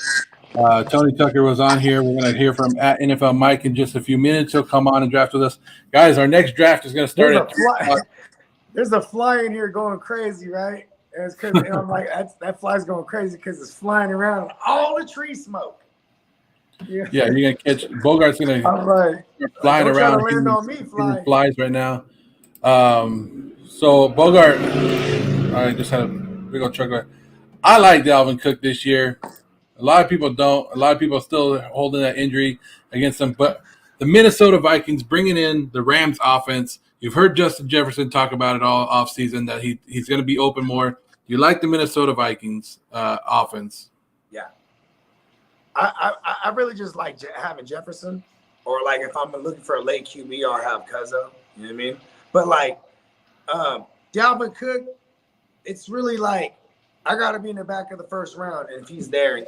Tony Tucker was on here. We're going to hear from at NFL Mike in just a few minutes. He'll come on and draft with us. Guys, our next draft is going to start at There's a fly in here going crazy, right? And it's because I'm like, that fly's going crazy because it's flying around all the tree smoke. Yeah, you're going to catch – Bogart's going to flying around. Don't land on me, fly. Flies right now. So, Bogart, I just had a big old chuckle. I like Dalvin Cook this year. A lot of people don't. A lot of people are still holding that injury against them. But the Minnesota Vikings bringing in the Rams offense. You've heard Justin Jefferson talk about it all offseason that he's going to be open more. You like the Minnesota Vikings offense? Yeah. I really just like having Jefferson. Or, like, if I'm looking for a late QB, I'll have Cuzzo. You know what I mean? But, like, Dalvin Cook, it's really like, I got to be in the back of the first round, and if he's there,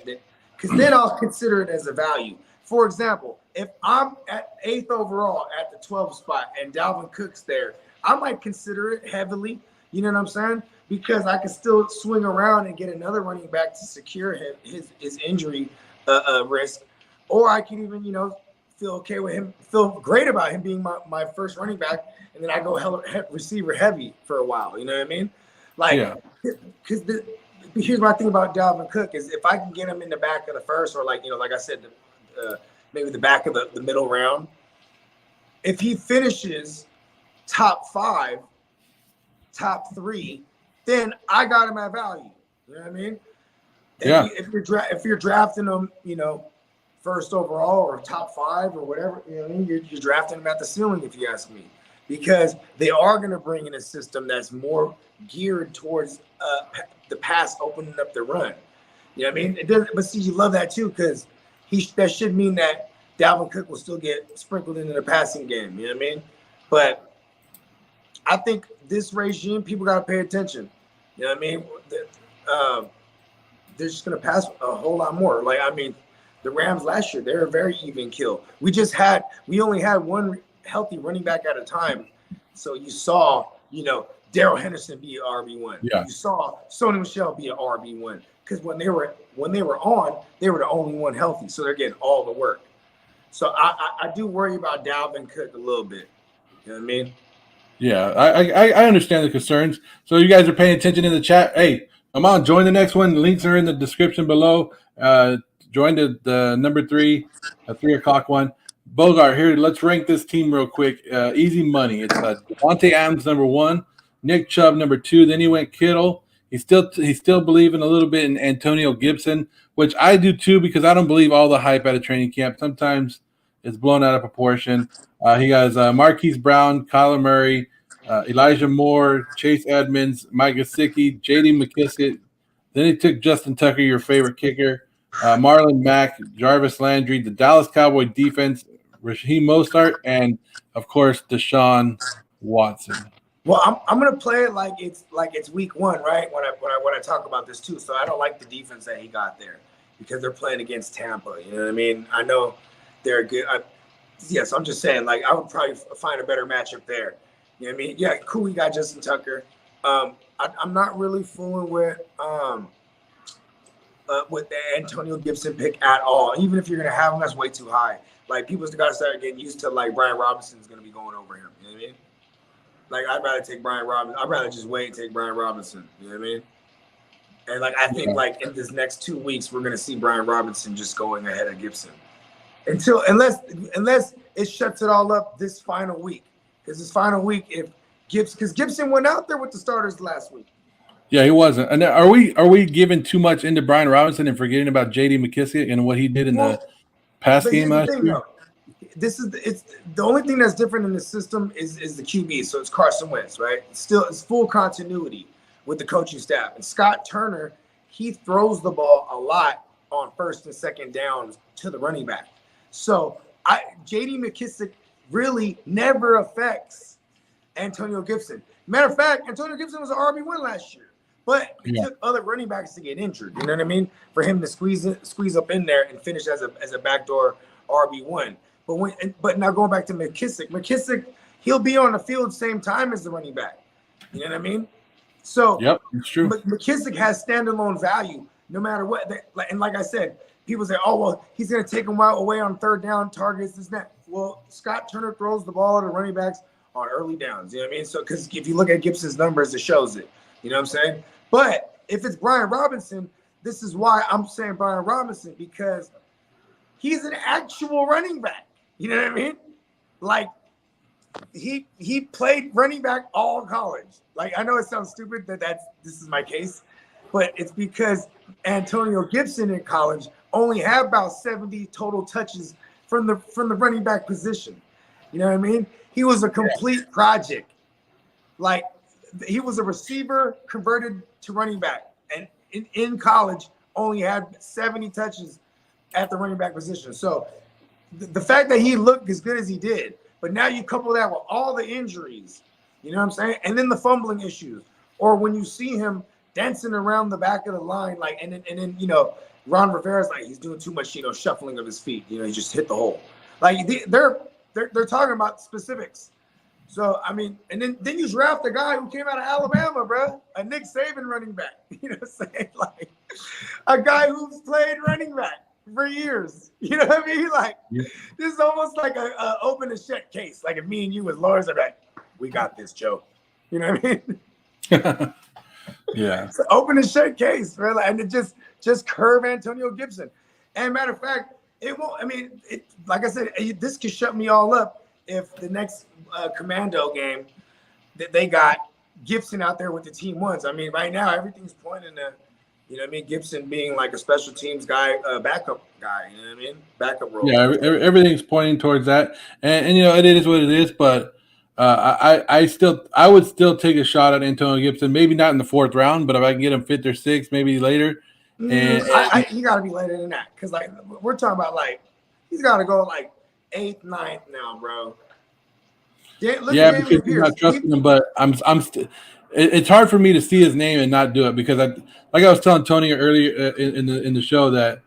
because then I'll consider it as a value. For example, if I'm at 8th overall at the 12th spot and Dalvin Cook's there, I might consider it heavily. You know what I'm saying? because I can still swing around and get another running back to secure him his injury risk, or I can even feel okay with him, feel great about him being my first running back, and then I go receiver heavy for a while. You know what I mean? Like, because here's my thing about Dalvin Cook is if I can get him in the back of the first, or like I said, maybe the back of the middle round, if he finishes top 5, top 3, then I got him at value. You know what I mean? If you're drafting him, first overall or top 5 or whatever, you're drafting him at the ceiling, if you ask me, because they are going to bring in a system that's more geared towards the pass, opening up the run. You know what I mean? It doesn't, but see, you love that too, because that should mean that Dalvin Cook will still get sprinkled into the passing game. You know what I mean? But I think this regime, people got to pay attention. You know what I mean? They're just going to pass a whole lot more. Like, I mean, the Rams last year, they were a very even kill. We only had one healthy running back at a time. So you saw, Darrell Henderson be an RB1. Yeah. You saw Sony Michel be an RB1. Because when they were on, they were the only one healthy. So they're getting all the work. So I do worry about Dalvin Cook a little bit. You know what I mean? Yeah, I understand the concerns. So you guys are paying attention in the chat. Hey, come on, join the next one. The links are in the description below. Join the number 3, 3 o'clock one. Bogart, here, let's rank this team real quick. Easy money. It's Devontae Adams, number 1. Nick Chubb, number 2. Then he went Kittle. He's still believing a little bit in Antonio Gibson, which I do too, because I don't believe all the hype out of training camp. Sometimes it's blown out of proportion. He has Marquise Brown, Kyler Murray, Elijah Moore, Chase Edmonds, Mike Gesicki, J.D. McKissick. Then he took Justin Tucker, your favorite kicker, Marlon Mack, Jarvis Landry, the Dallas Cowboy defense, Raheem Mostert, and of course Deshaun Watson. Well, I'm gonna play it like it's week 1, right? When I talk about this too. So I don't like the defense that he got there because they're playing against Tampa. You know what I mean? I know they're good. Yes, I'm just saying, like, I would probably find a better matchup there. You know what I mean? Yeah, cool. We got Justin Tucker. I'm not really fooling with the Antonio Gibson pick at all. Even if you're gonna have him, that's way too high. Like, people got to start getting used to, like, Brian Robinson's gonna be going over him. You know what I mean? Like, I'd rather take Brian Robinson. I'd rather just wait and take Brian Robinson. You know what I mean? And, like, I think, like, in this next 2 weeks, we're gonna see Brian Robinson just going ahead of Gibson. Unless it shuts it all up this final week. Because this final week, because Gibson went out there with the starters last week. Yeah, he wasn't. And are we giving too much into Brian Robinson and forgetting about J.D. McKissick and what he did in the pass game last year? It's the only thing that's different in the system is the QB. So it's Carson Wentz, right? It's full continuity with the coaching staff. And Scott Turner, he throws the ball a lot on first and second downs to the running back. So J.D. McKissick really never affects Antonio Gibson. Matter of fact, Antonio Gibson was an RB1 last year, but it took other running backs to get injured. You know what I mean? For him to squeeze up in there and finish as a backdoor RB1. But now going back to McKissick, he'll be on the field same time as the running back. You know what I mean? So yep, it's true. But McKissick has standalone value no matter what. And like I said, people say, "Oh well, he's going to take him away on third down targets." This and that. Well, Scott Turner throws the ball to running backs on early downs. You know what I mean? So because if you look at Gibson's numbers, it shows it. You know what I'm saying? But if it's Brian Robinson, this is why I'm saying Brian Robinson, because he's an actual running back. You know what I mean? Like he played running back all college. Like, I know it sounds stupid that this is my case, but it's because Antonio Gibson in college only had about 70 total touches from the running back position. You know what I mean? He was a complete project. Like, he was a receiver converted to running back, and in college only had 70 touches at the running back position. So the fact that he looked as good as he did, but now you couple that with all the injuries, you know what I'm saying? And then the fumbling issues, or when you see him dancing around the back of the line, like, and then Ron Rivera's like, he's doing too much, shuffling of his feet. He just hit the hole. Like, they're talking about specifics. So I mean, and then you draft a guy who came out of Alabama, bro, a Nick Saban running back. You know what I'm saying? Like a guy who's played running back for years. You know what I mean? Like this is almost like a open and shut case. Like if me and you as lawyers are like, we got this, Joe. You know what I mean? Yeah. It's an open and shut case, right? Like, and it just curve Antonio Gibson. And matter of fact, it won't. I mean, like I said, this could shut me all up if the next commando game that they got Gibson out there with the team wins. I mean, right now everything's pointing to, you know what I mean, Gibson being like a special teams guy, backup guy. You know what I mean, backup role. Yeah, everything's pointing towards that, and you know it is what it is. But I would still take a shot at Antonio Gibson. Maybe not in the 4th round, but if I can get him 5th or 6th, maybe later. And he got to be later than that because like we're talking about like he's got to go like 8th, 9th now, bro. Yeah, because you're not trusting him, but it's hard for me to see his name and not do it because like I was telling Tony earlier in the show that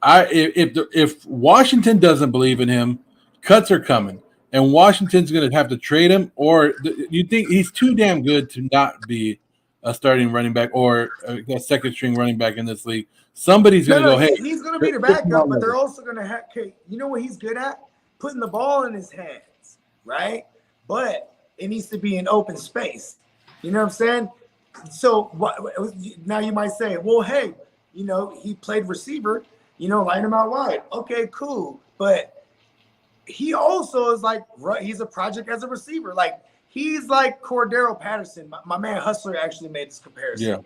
if Washington doesn't believe in him, cuts are coming, and Washington's going to have to trade him, or you think he's too damn good to not be a starting running back or a second string running back in this league. Somebody's going to go, hey, he's going to be the backup, but they're also going to have. Okay, you know what he's good at? Putting the ball in his hands, right? But it needs to be in open space. You know what I'm saying? So now you might say, well, hey, you know, he played receiver, you know, line him out wide. Okay, cool. But he also is like, he's a project as a receiver. Like, he's like Cordero Patterson. My man Hustler actually made this comparison. Yeah.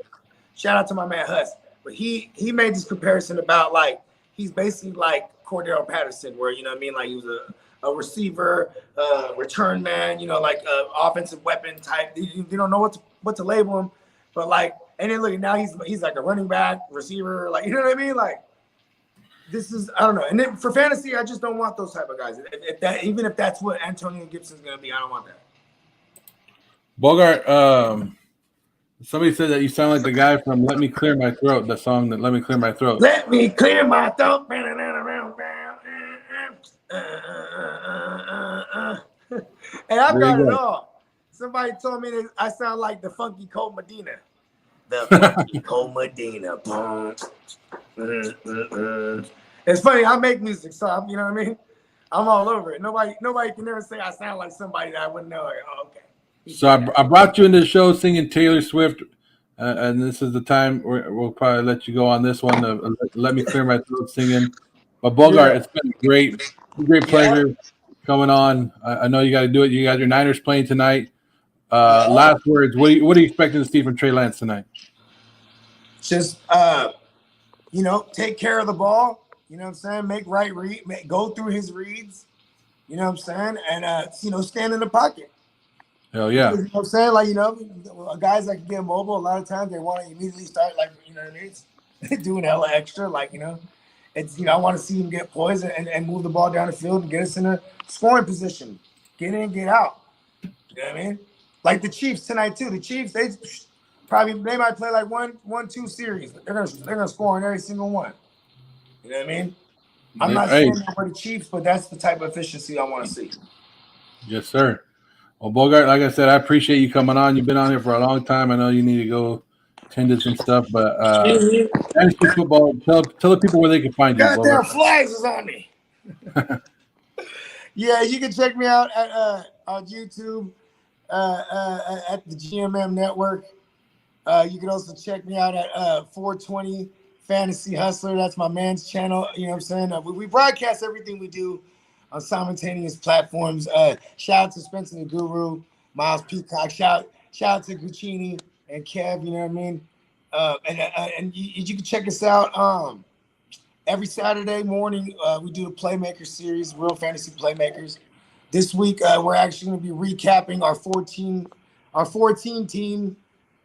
Shout out to my man Hus. But he made this comparison about like, he's basically like Cordero Patterson, where, you know what I mean? Like he was a receiver, return man, you know, like offensive weapon type. You don't know what to label him, but like, and then look, now he's like a running back, receiver, like, you know what I mean? Like, this is, I don't know. And then for fantasy, I just don't want those type of guys. Even if that's what Antonio Gibson's gonna be, I don't want that. Bogart, somebody said that you sound like the guy from "Let Me Clear My Throat," the song that "Let Me Clear My Throat." Let me clear my throat. Hey, I've got it all. Somebody told me that I sound like the Funky Cold Medina. The Funky Cold Medina. It's funny. I make music, so you know what I mean. I'm all over it. Nobody can ever say I sound like somebody that I wouldn't know. Like, oh, okay. So I brought you into the show singing Taylor Swift, and this is the time we'll probably let you go on this one. Let Me Clear My Throat singing. But Bogart, It's been a great pleasure coming on. I know you got to do it. You got your Niners playing tonight. Last words. What are you expecting to see from Trey Lance tonight? Just you know, take care of the ball. You know what I'm saying? Make right read. Go through his reads. You know what I'm saying? And you know, stand in the pocket. Hell yeah. You know what I'm saying? Like, you know, guys that can get mobile, a lot of times they want to immediately start, like, you know what I mean? Doing hella extra, like, you know. It's, you know, I want to see him get poised and move the ball down the field and get us in a scoring position. Get in, get out. You know what I mean? Like the Chiefs tonight, too. The Chiefs, they might play like one, 2 series. But they're gonna score in every single one. You know what I mean? I'm not saying that for the Chiefs, but that's the type of efficiency I want to see. Yes, sir. Well, Bogart, like I said, I appreciate you coming on. You've been on here for a long time. I know you need to go tend to some stuff, but fantasy football, tell the people where they can find you. Goddamn flags is on me. Yeah, you can check me out at on YouTube at the GMM Network. You can also check me out at 420 Fantasy Hustler. That's my man's channel. You know what I'm saying? We broadcast everything we do on simultaneous platforms. Shout out to Spencer the Guru, Miles Peacock. Shout out to Guccini and Kev. You know what I mean? And you can check us out every Saturday morning. We do the Playmaker series, Real Fantasy Playmakers. This week we're actually going to be recapping our 14 team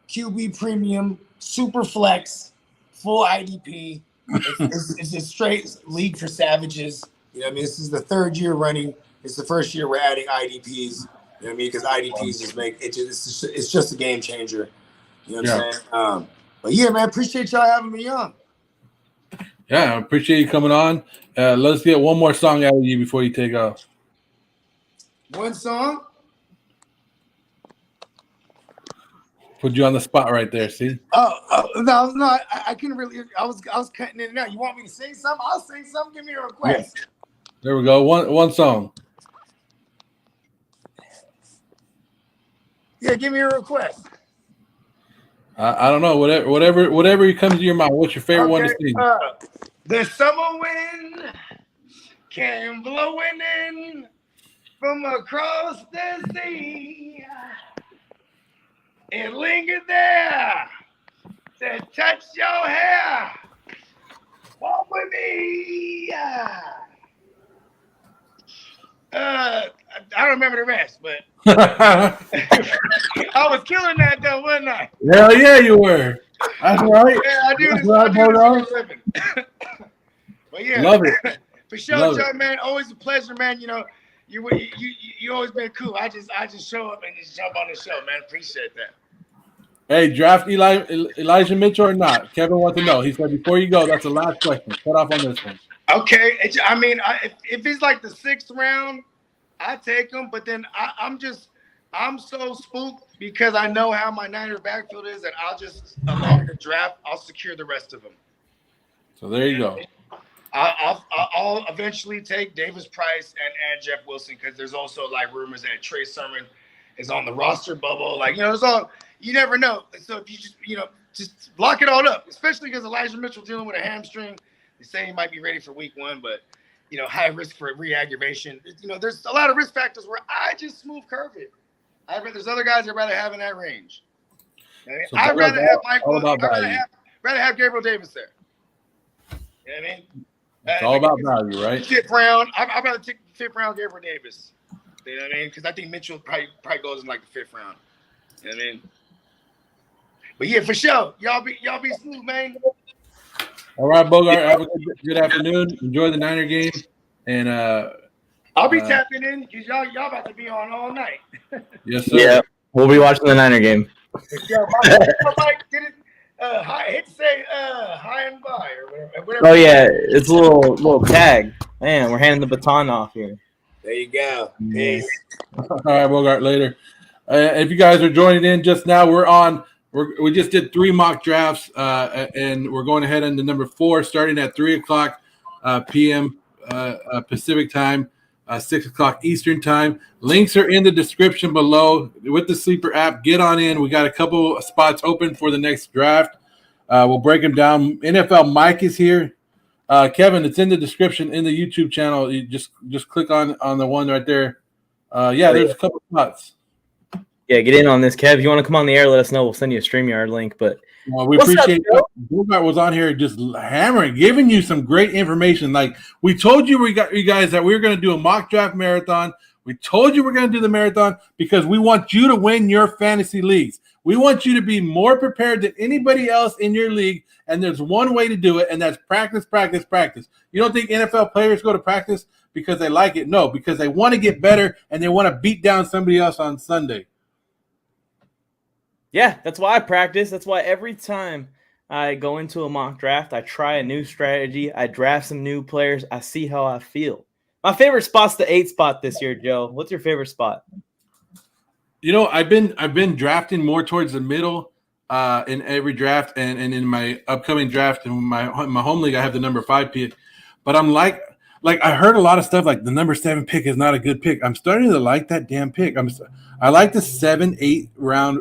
QB Premium Super Flex full IDP. It's a straight league for savages. You know what I mean? This is the 3rd year running. It's the 1st year we're adding IDPs. You know what I mean? Because IDPs it's just a game changer. You know what I'm saying? But yeah, man, appreciate y'all having me on. Yeah, I appreciate you coming on. Let's get one more song out of you before you take off. One song? Put you on the spot right there. See? No, I couldn't really. I was cutting in and out. You want me to sing something? I'll sing something. Give me a request. Yeah. There we go. One song. Yeah, give me a request. I don't know. Whatever comes to your mind. What's your favorite one to sing? The summer wind came blowing in from across the sea. It lingered there to touch your hair. Walk with me. I don't remember the rest, but I was killing that though, wasn't I? Hell yeah, you were. That's right. Yeah, I do That's this. right, I do this for Bulldog. a living. But yeah, Love it. For sure, Love Joe, man. Always a pleasure, man. You know, you always been cool. I just show up and just jump on the show, man. Appreciate that. Hey, draft Elijah Mitchell or not? Kevin wants to know. He said before you go, that's the last question. Cut off on this one. Okay, I mean, if it's like the 6th round, I take him. But then I'm so spooked because I know how my Niner backfield is that I'll just along the draft, I'll secure the rest of them. So there you go. I'll eventually take Davis Price and Jeff Wilson because there's also like rumors that Trey Sermon is on the roster bubble. Like, you know, it's all, you never know. So if you just lock it all up, especially because Elijah Mitchell dealing with a hamstring. They say he might be ready for week 1, but, you know, high risk for re-aggravation. You know, there's a lot of risk factors where I just smooth curve it. There's other guys I'd rather have in that range. So I'd rather have Michael. I'd rather have Gabriel Davis there. You know what I mean? It's all about value, right? 5th round. I'd rather take the 5th round Gabriel Davis. You know what I mean? Because I think Mitchell probably goes in like the 5th round. You know what I mean? But yeah, for sure. Y'all be smooth, man. All right, Bogart. Have a good afternoon. Enjoy the Niner game, and I'll be tapping in because y'all about to be on all night. Yes, sir. Yeah, we'll be watching the Niner game. Yo, Mike, did it? Hit say hi and bye or whatever. Oh yeah, it's a little tag. Man, we're handing the baton off here. There you go. Peace. All right, Bogart. Later. If you guys are joining in just now, we just did 3 mock drafts, and we're going ahead into number 4, starting at 3:00 p.m. Pacific time, 6:00 Eastern time. Links are in the description below with the Sleeper app. Get on in. We got a couple spots open for the next draft. We'll break them down. NFL Mike is here. Kevin, it's in the description in the YouTube channel. You just click on the one right there. There's a couple spots. Yeah, get in on this, Kev. If you want to come on the air, let us know. We'll send you a StreamYard link. But we appreciate it. Bogart was on here just hammering, giving you some great information. Like we told you, we got you guys that we were going to do a mock draft marathon. We told you we're going to do the marathon because we want you to win your fantasy leagues. We want you to be more prepared than anybody else in your league. And there's one way to do it, and that's practice, practice, practice. You don't think NFL players go to practice because they like it? No, because they want to get better and they want to beat down somebody else on Sunday. yeah, that's why I practice. That's why every time I go into a mock draft, I try a new strategy. I draft some new players. I see how I feel. My favorite spot's the 8 spot this year, Joe. What's your favorite spot? You know, I've been drafting more towards the middle in every draft, and in my upcoming draft in my home league, I have the number 5 pick. But I'm like I heard a lot of stuff like the number 7 pick is not a good pick. I'm starting to like that damn pick. I like the 7-8 round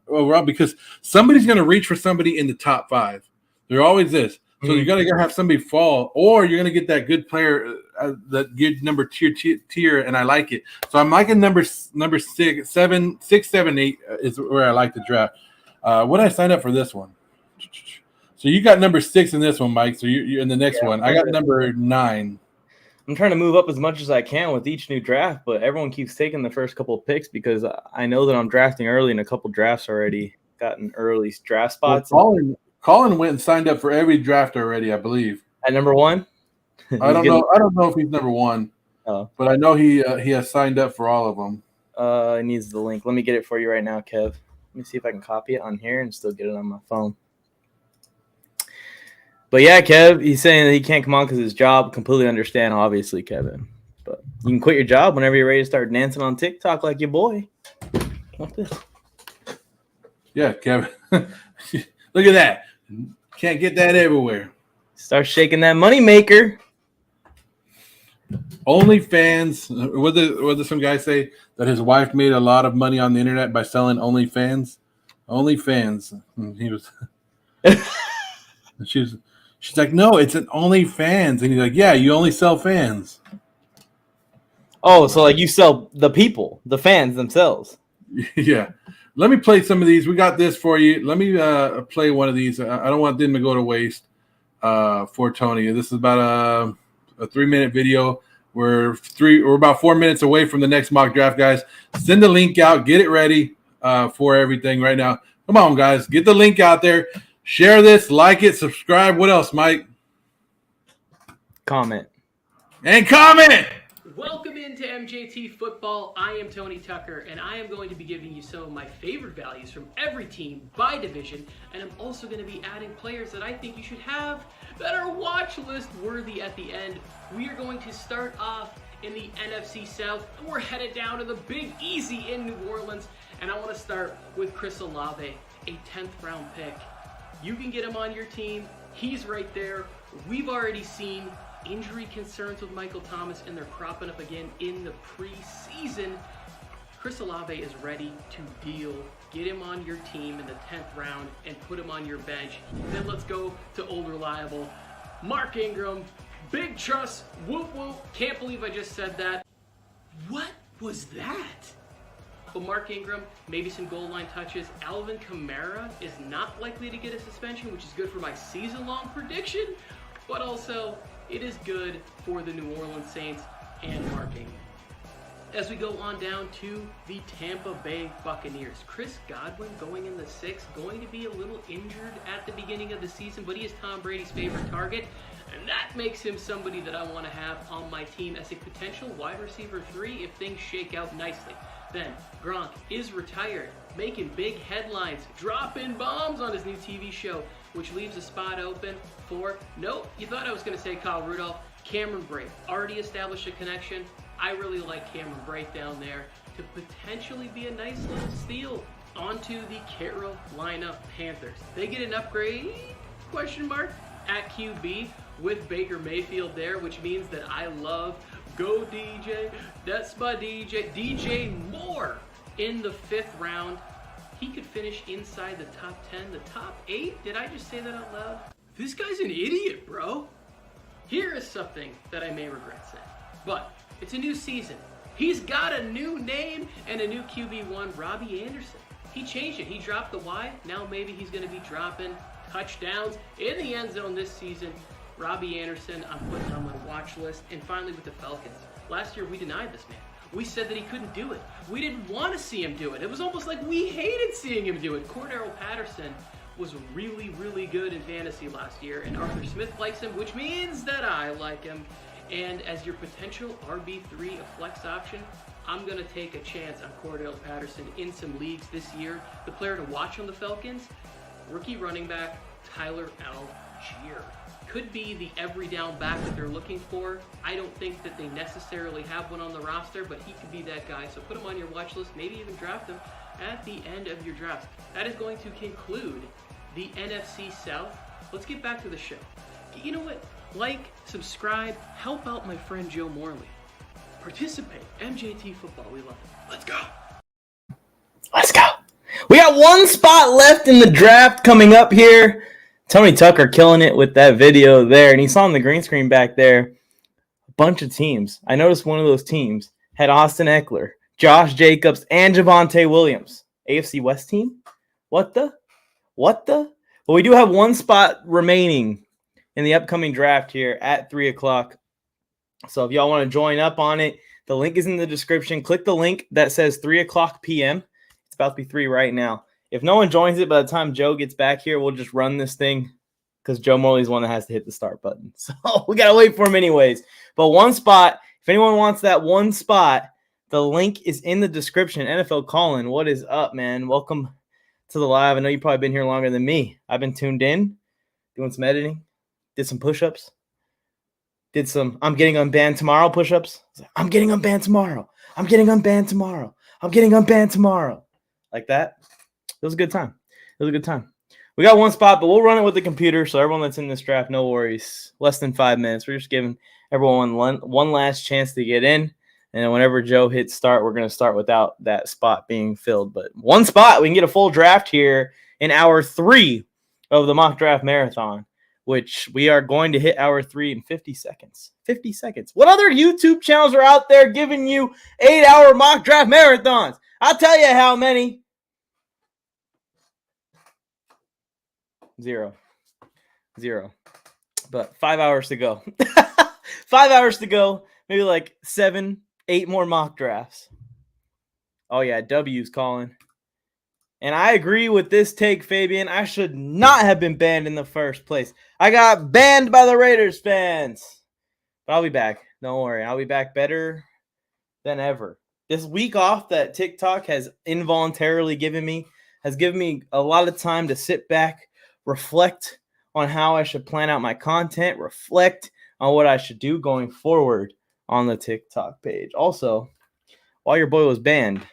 overall because somebody's going to reach for somebody in the top 5. There always is. So you're going to have somebody fall, or you're going to get that good player, that good number tier, and I like it. So I'm liking number 6, 7, 8 is where I like the draft. When I signed up for this one, so you got number 6 in this one, Mike. So you're in the next one. I got number 9. I'm trying to move up as much as I can with each new draft, but everyone keeps taking the first couple of picks because I know that I'm drafting early, and a couple drafts already gotten early draft spots. Well, Colin went and signed up for every draft already, I believe. At number 1? I don't know if he's number 1, but I know he has signed up for all of them. It needs the link. Let me get it for you right now, Kev. Let me see if I can copy it on here and still get it on my phone. But yeah, Kev, he's saying that he can't come on because of his job. Completely understand, obviously, Kevin. But you can quit your job whenever you're ready to start dancing on TikTok like your boy. Like this. Yeah, Kevin. Look at that. Can't get that everywhere. Start shaking that money maker. OnlyFans. What did some guy say that his wife made a lot of money on the internet by selling OnlyFans? OnlyFans. And he was. she's like, no, it's an OnlyFans, and he's like, yeah, you only sell fans. Oh, so like you sell the people, the fans themselves. Yeah. Let me play some of these. We got this for you. Let me play one of these. I don't want them to go to waste for Tony. This is about a 3-minute video. We're about 4 minutes away from the next mock draft, guys. Send the link out. Get it ready for everything right now. Come on, guys. Get the link out there. Share this. Like it. Subscribe. What else, Mike? Comment. And comment. Welcome into MJT Football. I am Tony Tucker, and I am going to be giving you some of my favorite values from every team by division, and I'm also going to be adding players that I think you should have that are watch list worthy at the end. We are going to start off in the NFC South, and we're headed down to the Big Easy in New Orleans, and I want to start with Chris Olave, a 10th round pick. You can get him on your team. He's right there. We've already seen injury concerns with Michael Thomas, and they're cropping up again in the preseason. Chris Olave is ready to deal. Get him on your team in the 10th round and put him on your bench. Then let's go to old reliable Mark Ingram. Big trust. Whoop whoop. Can't believe I just said that. What was that? But Mark Ingram, maybe some goal line touches. Alvin Kamara is not likely to get a suspension, which is good for my season-long prediction, but also it is good for the New Orleans Saints and Mark Ingram. As we go on down to the Tampa Bay Buccaneers, Chris Godwin going in the 6th, going to be a little injured at the beginning of the season, but he is Tom Brady's favorite target, and that makes him somebody that I want to have on my team as a potential wide receiver 3 if things shake out nicely. Then Gronk is retired, making big headlines, dropping bombs on his new TV show, which leaves a spot open for, nope, you thought I was going to say Kyle Rudolph, Cameron Brate. Already established a connection. I really like Cameron Brate down there to potentially be a nice little steal. Onto the Carolina Panthers. They get an upgrade, question mark, at QB with Baker Mayfield there, which means that I love go DJ. That's my DJ. DJ Moore in the 5th round. He could finish inside the top 10, the top 8. Did I just say that out loud? This guy's an idiot, bro. Here is something that I may regret saying, but it's a new season. He's got a new name and a new QB1, Robbie Anderson. He changed it. He dropped the Y. Now maybe he's going to be dropping touchdowns in the end zone this season. Robbie Anderson, I'm putting on my watch list. And finally with the Falcons. Last year we denied this man. We said that he couldn't do it. We didn't want to see him do it. It was almost like we hated seeing him do it. Cordero Patterson was really, really good in fantasy last year, and Arthur Smith likes him, which means that I like him. And as your potential RB3, a flex option, I'm going to take a chance on Cordero Patterson in some leagues this year. The player to watch on the Falcons, rookie running back Tyler Algier. Could be the every down back that they're looking for. I don't think that they necessarily have one on the roster, but he could be that guy. So put him on your watch list, maybe even draft him at the end of your draft. That is going to conclude the NFC South. Let's get back to the show. You know what? Like, subscribe, help out my friend Joe Morley. Participate. MJT Football, we love it. Let's go. Let's go. We got one spot left in the draft coming up here. Tony Tucker killing it with that video there, and he saw on the green screen back there a bunch of teams. I noticed one of those teams had Austin Eckler, Josh Jacobs, and Javonte Williams. AFC West team? What the? Well, we do have one spot remaining in the upcoming draft here at 3 o'clock. So if y'all want to join up on it, the link is in the description. Click the link that says 3 o'clock p.m. It's about to be 3 right now. If no one joins it by the time Joe gets back here, we'll just run this thing because Joe Morley's one that has to hit the start button. So we got to wait for him anyways. But one spot, if anyone wants that one spot, the link is in the description. NFL Colin, what is up, man? Welcome to the live. I know you've probably been here longer than me. I've been tuned in, doing some editing, did some push-ups, did some I'm getting unbanned tomorrow push-ups. I'm getting unbanned tomorrow. I'm getting unbanned tomorrow. I'm getting unbanned tomorrow. Like that. It was a good time. was a good time. We got one spot, but we'll run it with the computer. So everyone that's in this draft, no worries. Less than 5 minutes. We're just giving everyone one last chance to get in. And whenever Joe hits start, we're going to start without that spot being filled. But one spot, we can get a full draft here in hour 3 of the mock draft marathon, which we are going to hit hour 3 in 50 seconds. 50 seconds. What other YouTube channels are out there giving you 8-hour mock draft marathons? I'll tell you how many. 0. But 5 hours to go. 5 hours to go. Maybe like 7, 8 more mock drafts. Oh, yeah, W's calling. And I agree with this take, Fabian. I should not have been banned in the first place. I got banned by the Raiders fans. But I'll be back. Don't worry. I'll be back better than ever. This week off that TikTok has involuntarily given me has given me a lot of time to sit back, reflect on how I should plan out my content, reflect on what I should do going forward on the TikTok page. Also, while your boy was banned,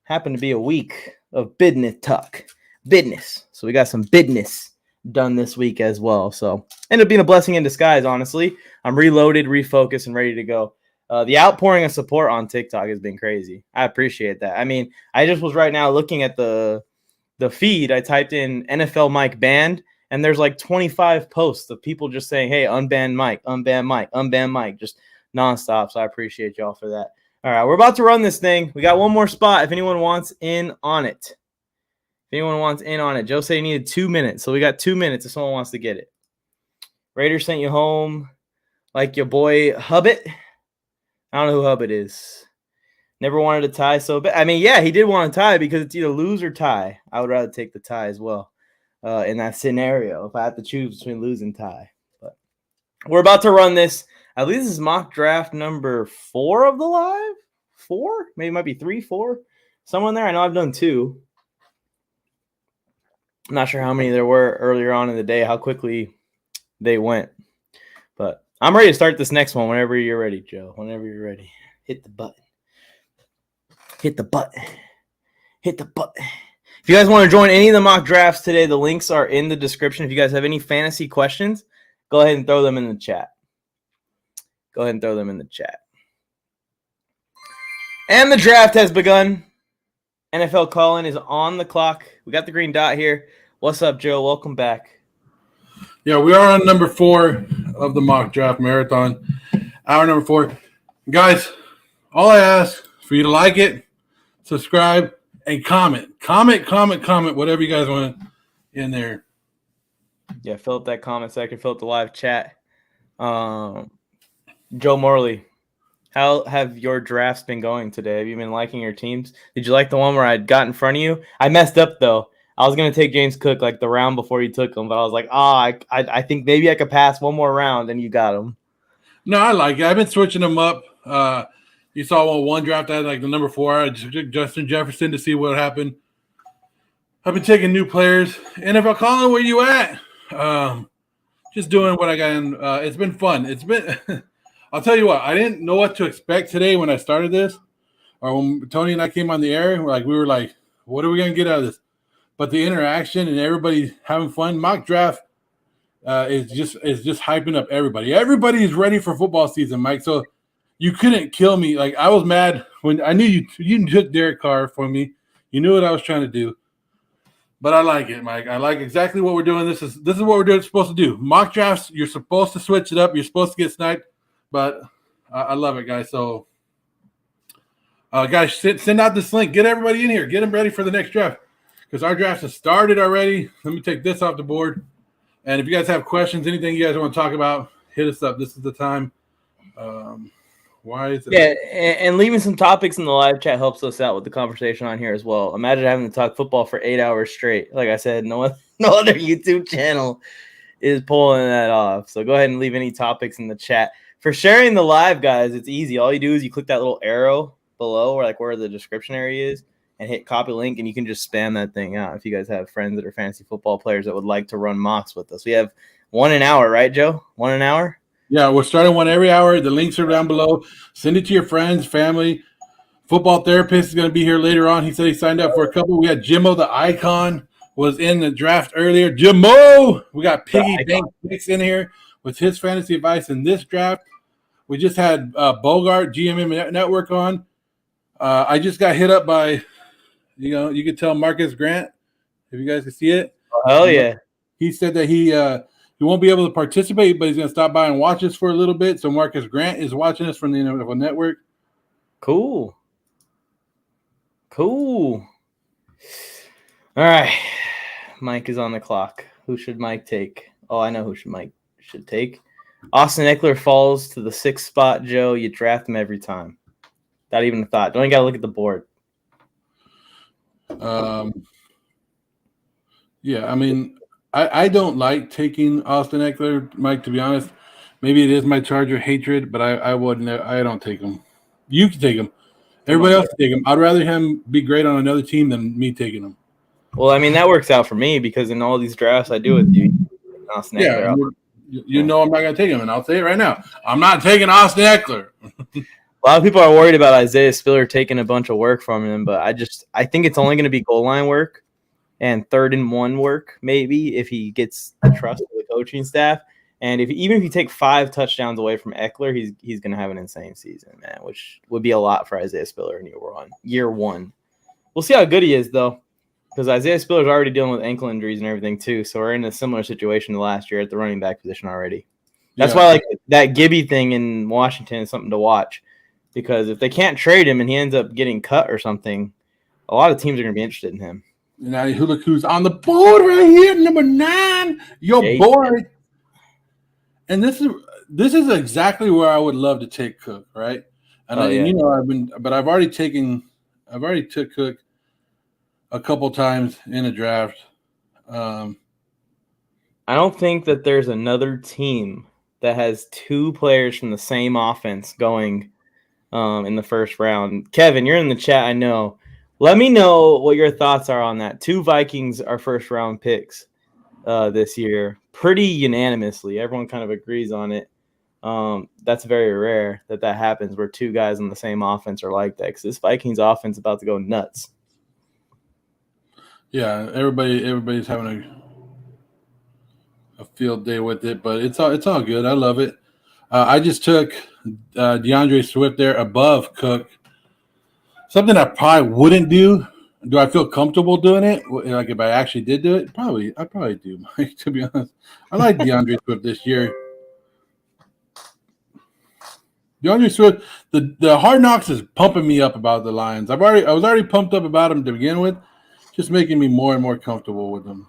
happened to be a week of business talk. Business. So we got some business done this week as well. So ended up being a blessing in disguise, honestly. I'm reloaded, refocused, and ready to go. The outpouring of support on TikTok has been crazy. I appreciate that. I mean, I just was right now looking at the feed. I typed in NFL Mike banned, and there's like 25 posts of people just saying, hey, unban Mike, unban Mike, unban Mike, just nonstop. So I appreciate y'all for that. All right, we're about to run this thing. We got one more spot if anyone wants in on it. If anyone wants in on it. Joe said he needed 2 minutes, so we got 2 minutes if someone wants to get it. Raiders sent you home like your boy Hubbit. I don't know who Hubbit is. Never wanted to tie so bad. I mean, yeah, he did want to tie because it's either lose or tie. I would rather take the tie as well in that scenario if I have to choose between lose and tie. But we're about to run this. I believe this is mock draft number 4 of the live. 4? Maybe it might be 3, 4. Somewhere in there. I know I've done 2. I'm not sure how many there were earlier on in the day, how quickly they went. But I'm ready to start this next one whenever you're ready, Joe. Whenever you're ready. Hit the button. Hit the button. Hit the button. If you guys want to join any of the mock drafts today, the links are in the description. If you guys have any fantasy questions, go ahead and throw them in the chat. Go ahead and throw them in the chat. And the draft has begun. NFL call-in is on the clock. We got the green dot here. What's up, Joe? Welcome back. Yeah, we are on number 4 of the mock draft marathon. Hour number 4. Guys, all I ask for you to like it, subscribe, and comment. Comment, whatever you guys want in there. Yeah, fill up that comment section. Fill up the live chat. Joe Morley, how have your drafts been going today? Have you been liking your teams? Did you like the one where I got in front of you? I messed up, though. I was going to take James Cook like the round before you took him, but I was like, I think maybe I could pass one more round, and you got him. No, I like it. I've been switching them up. You saw one draft I had like the number 4. I just took Justin Jefferson to see what happened. I've been taking new players. NFL Colin, where you at? Just doing what I got in. It's been fun. It's been – I'll tell you what. I didn't know what to expect today when I started this, or when Tony and I came on the air. We were like, what are we going to get out of this? But the interaction and everybody having fun. Mock draft is just hyping up everybody. Everybody's ready for football season, Mike. So you couldn't kill me. Like, I was mad when I knew you took Derek Carr for me. You knew what I was trying to do. But I like it, Mike. I like exactly what we're doing. This is what we're doing. Supposed to do. Mock drafts, you're supposed to switch it up. You're supposed to get sniped. But I love it, guys. So, guys, send out this link. Get everybody in here. Get them ready for the next draft. Because our draft has started already. Let me take this off the board. And if you guys have questions, anything you guys want to talk about, hit us up. This is the time. Why is it? Yeah, and leaving some topics in the live chat helps us out with the conversation on here as well. Imagine having to talk football for 8 hours straight. Like I said, no other YouTube channel is pulling that off. So go ahead and leave any topics in the chat. For sharing the live, guys, it's easy. All you do is you click that little arrow below where the description area is and hit copy link, and you can just spam that thing out if you guys have friends that are fantasy football players that would like to run mocks with us. We have 1 an hour, right, Joe? 1 an hour? Yeah, we're starting one every hour. The links are down below. Send it to your friends, family. Football therapist is going to be here later on. He said he signed up for a couple. We had Jimmo the Icon was in the draft earlier. Jamo, we got Piggy Bank Picks in here with his fantasy advice in this draft. We just had Bogart, GMM Network on. I just got hit up by, you could tell Marcus Grant, if you guys can see it. Oh, hell yeah. He said that he won't be able to participate, but he's going to stop by and watch us for a little bit. So Marcus Grant is watching us from the NFL Network. Cool. All right. Mike is on the clock. Who should Mike take? Oh, I know who Mike should take. Austin Eckler falls to the 6th spot, Joe. You draft him every time. Not even a thought. Don't even got to look at the board. Yeah, I mean, I don't like taking Austin Eckler, Mike, to be honest. Maybe it is my Charger hatred, but I don't take him. You can take him. Everybody else can take him. I'd rather him be great on another team than me taking him. Well, I mean, that works out for me because in all these drafts I do with you, Austin Eckler. You know I'm not going to take him, and I'll say it right now. I'm not taking Austin Eckler. A lot of people are worried about Isaiah Spiller taking a bunch of work from him, but I think it's only going to be goal line work and 3rd and 1 work, maybe, if he gets the trust of the coaching staff. And even if you take 5 touchdowns away from Eckler, he's going to have an insane season, man, which would be a lot for Isaiah Spiller in year one. We'll see how good he is, though, because Isaiah Spiller's already dealing with ankle injuries and everything, too. So we're in a similar situation to last year at the running back position already. That's why that Gibby thing in Washington is something to watch, because if they can't trade him and he ends up getting cut or something, a lot of teams are going to be interested in him. Now, look who's on the board right here, number 9, your boy. And this is exactly where I would love to take Cook, right? And I've already took Cook a couple times in a draft. I don't think that there's another team that has 2 players from the same offense going in the first round. Kevin, you're in the chat, I know. Let me know what your thoughts are on that. 2 Vikings are first-round picks this year, pretty unanimously. Everyone kind of agrees on it. That's very rare that happens where 2 guys on the same offense are like that, because this Vikings offense is about to go nuts. Yeah, everybody's having a field day with it, but it's all good. I love it. I just took DeAndre Swift there above Cook. Something I probably wouldn't do. Do I feel comfortable doing it? Like if I actually did do it, I probably do, Mike, to be honest. I like DeAndre Swift this year. DeAndre Swift, the Hard Knocks is pumping me up about the Lions. I was already pumped up about them to begin with, just making me more and more comfortable with them.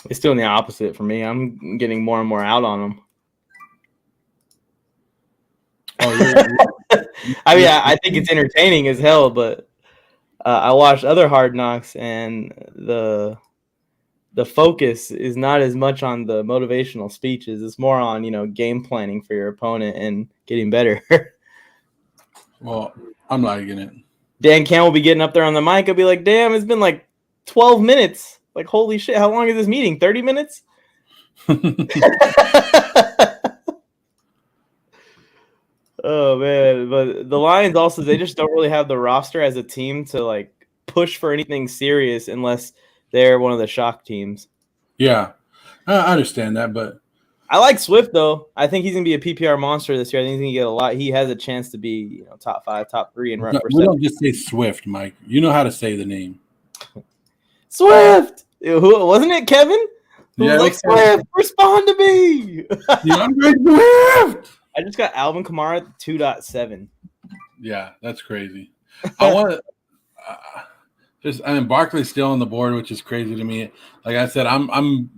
It's doing the opposite for me. I'm getting more and more out on them. I mean, I think it's entertaining as hell, but I watched other Hard Knocks, and the focus is not as much on the motivational speeches. It's more on, game planning for your opponent and getting better. Well, I'm liking it. Dan Campbell will be getting up there on the mic. I'll be like, damn, it's been like 12 minutes. Like, holy shit, how long is this meeting? 30 minutes? Oh, man. But the Lions also, they just don't really have the roster as a team to, like, push for anything serious unless they're one of the shock teams. Yeah, I understand that, but I like Swift, though. I think he's going to be a PPR monster this year. I think he's going to get a lot. He has a chance to be, top 5, top 3 in rep. We don't just say Swift, Mike. You know how to say the name. Swift! Who wasn't it, Kevin? Yeah, like, Swift, respond to me! DeAndre Swift! I just got Alvin Kamara 2.7. Yeah, that's crazy. I want to Barkley's still on the board, which is crazy to me. Like I said, I'm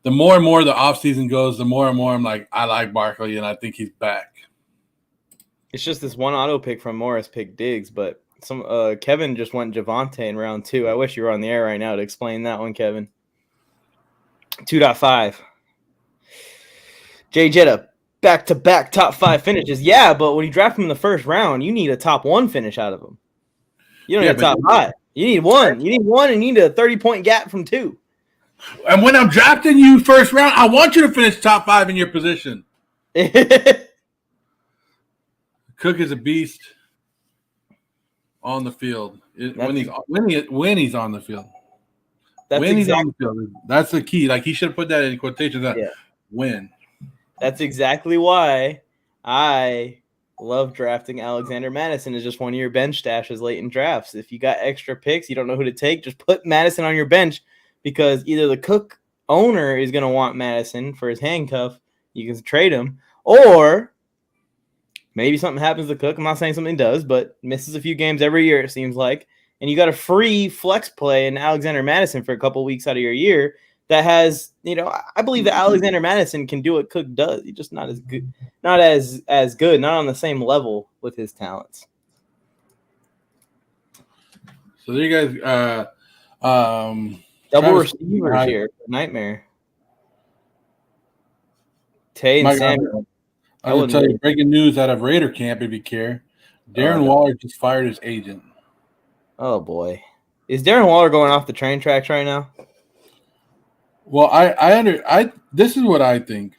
the more and more the offseason goes, the more and more I'm like, I like Barkley, and I think he's back. It's just this one auto pick from Morris picked Diggs, but Kevin just went Javonte in round 2. I wish you were on the air right now to explain that one, Kevin. 2.5. Jay Jetta, back-to-back top 5 finishes. Yeah, but when you draft him in the first round, you need a top 1 finish out of him. You don't need a top 5. You need 1. You need 1 and you need a 30-point gap from 2. And when I'm drafting you first round, I want you to finish top 5 in your position. Cook is a beast on the field when he's on the field. When he's on the field. That's the key. Like, he should have put that in quotations. Yeah. Win. That's exactly why I love drafting Alexander Madison as just one of your bench stashes late in drafts. If you got extra picks, you don't know who to take, just put Madison on your bench, because either the Cook owner is going to want Madison for his handcuff, you can trade him, or maybe something happens to Cook. I'm not saying something does, but misses a few games every year, it seems like. And you got a free flex play in Alexander Madison for a couple weeks out of your year that has, I believe that Alexander Madison can do what Cook does. He's just not as good, not as good, not on the same level with his talents. So there you guys double receivers here. Nightmare. Tay and Samuel. I will tell you breaking news out of Raider camp if you care. Darren Waller just fired his agent. Oh boy. Is Darren Waller going off the train tracks right now? Well, this is what I think.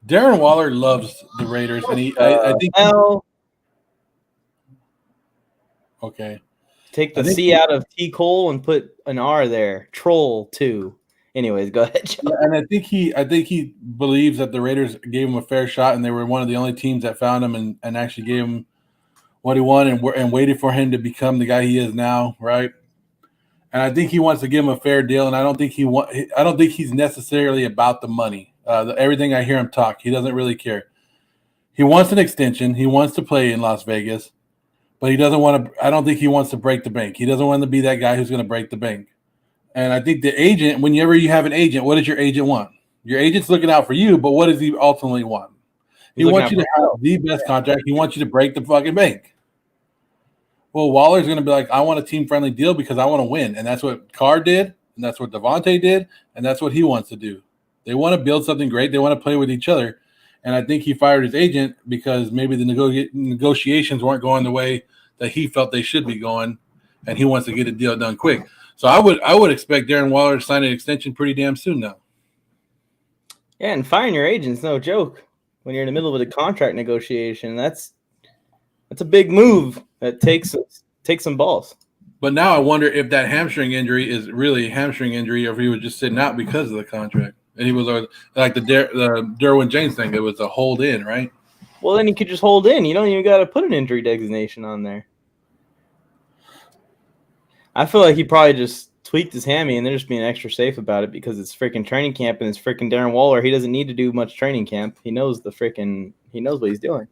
Darren Waller loves the Raiders, and I think. Okay. Take the C out of T. Cole and put an R there. Troll 2. Anyways, go ahead, Joe. And I think he believes that the Raiders gave him a fair shot, and they were one of the only teams that found him and actually gave him what he wanted and waited for him to become the guy he is now, right? And I think he wants to give him a fair deal, and I don't think he's necessarily about the money. Everything I hear him talk, he doesn't really care. He wants an extension. He wants to play in Las Vegas, but he doesn't want to. I don't think he wants to break the bank. He doesn't want to be that guy who's going to break the bank. And I think the agent, whenever you have an agent, what does your agent want? Your agent's looking out for you, but what does he ultimately want? He wants you to have the best contract. He wants you to break the fucking bank. Well, Waller's going to be like, I want a team-friendly deal because I want to win. And that's what Carr did, and that's what Devontae did, and that's what he wants to do. They want to build something great. They want to play with each other. And I think he fired his agent because maybe the negotiations weren't going the way that he felt they should be going, and he wants to get a deal done quick. So I would expect Darren Waller to sign an extension pretty damn soon now. Yeah, and firing your agent's no joke when you're in the middle of a contract negotiation. That's a big move that takes some balls. But now I wonder if that hamstring injury is really a hamstring injury, or if he was just sitting out because of the contract. And he was like the Derwin James thing. It was a hold in, right? Well, then you could just hold in. You don't even got to put an injury designation on there. I feel like he probably just tweaked his hammy and they're just being extra safe about it because it's freaking training camp and it's freaking Darren Waller. He doesn't need to do much training camp. He knows what he's doing.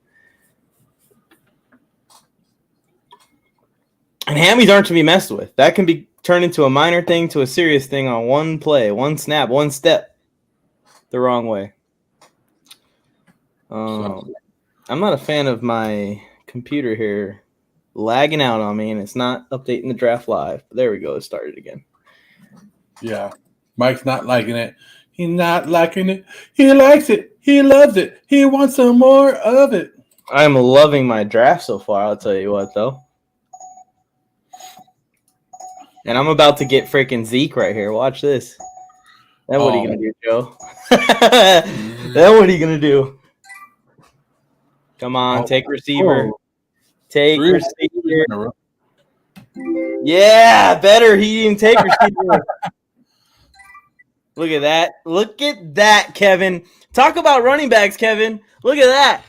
And hammies aren't to be messed with. That can be turned into a minor thing to a serious thing on one play, one snap, one step the wrong way. I'm not a fan of my computer here lagging out on me, and it's not updating the draft live. But there we go. It started again. Yeah. Mike's not liking it. He's not liking it. He likes it. He loves it. He wants some more of it. I'm loving my draft so far, I'll tell you what, though. And I'm about to get freaking Zeke right here. Watch this. Then what are you going to do, Joe? Then what are you going to do? Come on, take receiver. Take receiver. Yeah, better. He didn't take receiver. Look at that. Look at that, Kevin. Talk about running backs, Kevin. Look at that.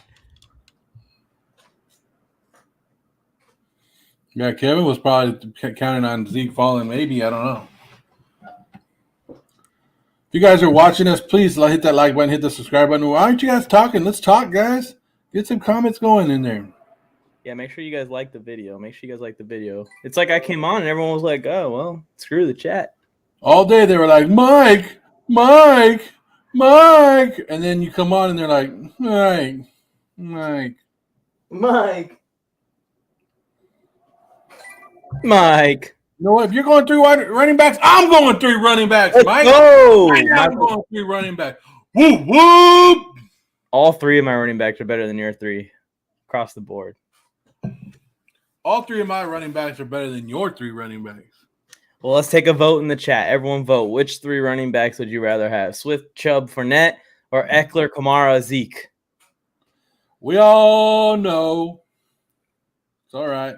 Yeah, Kevin was probably counting on Zeke falling. Maybe. I don't know. If you guys are watching us, please hit that like button, hit the subscribe button. Why aren't you guys talking? Let's talk, guys. Get some comments going in there. Yeah, make sure you guys like the video. It's like I came on and everyone was like, oh, well, screw the chat. All day they were like, Mike. And then you come on and they're like, Mike. You know what? If you're going 3 running backs, I'm going 3 running backs, Mike. I'm going 3 running backs. Whoop, whoop. All 3 of my running backs are better than your 3 across the board. All 3 of my running backs are better than your 3 running backs. Well, let's take a vote in the chat. Everyone vote. Which 3 running backs would you rather have? Swift, Chubb, Fournette, or Eckler, Kamara, Zeke? We all know. It's all right.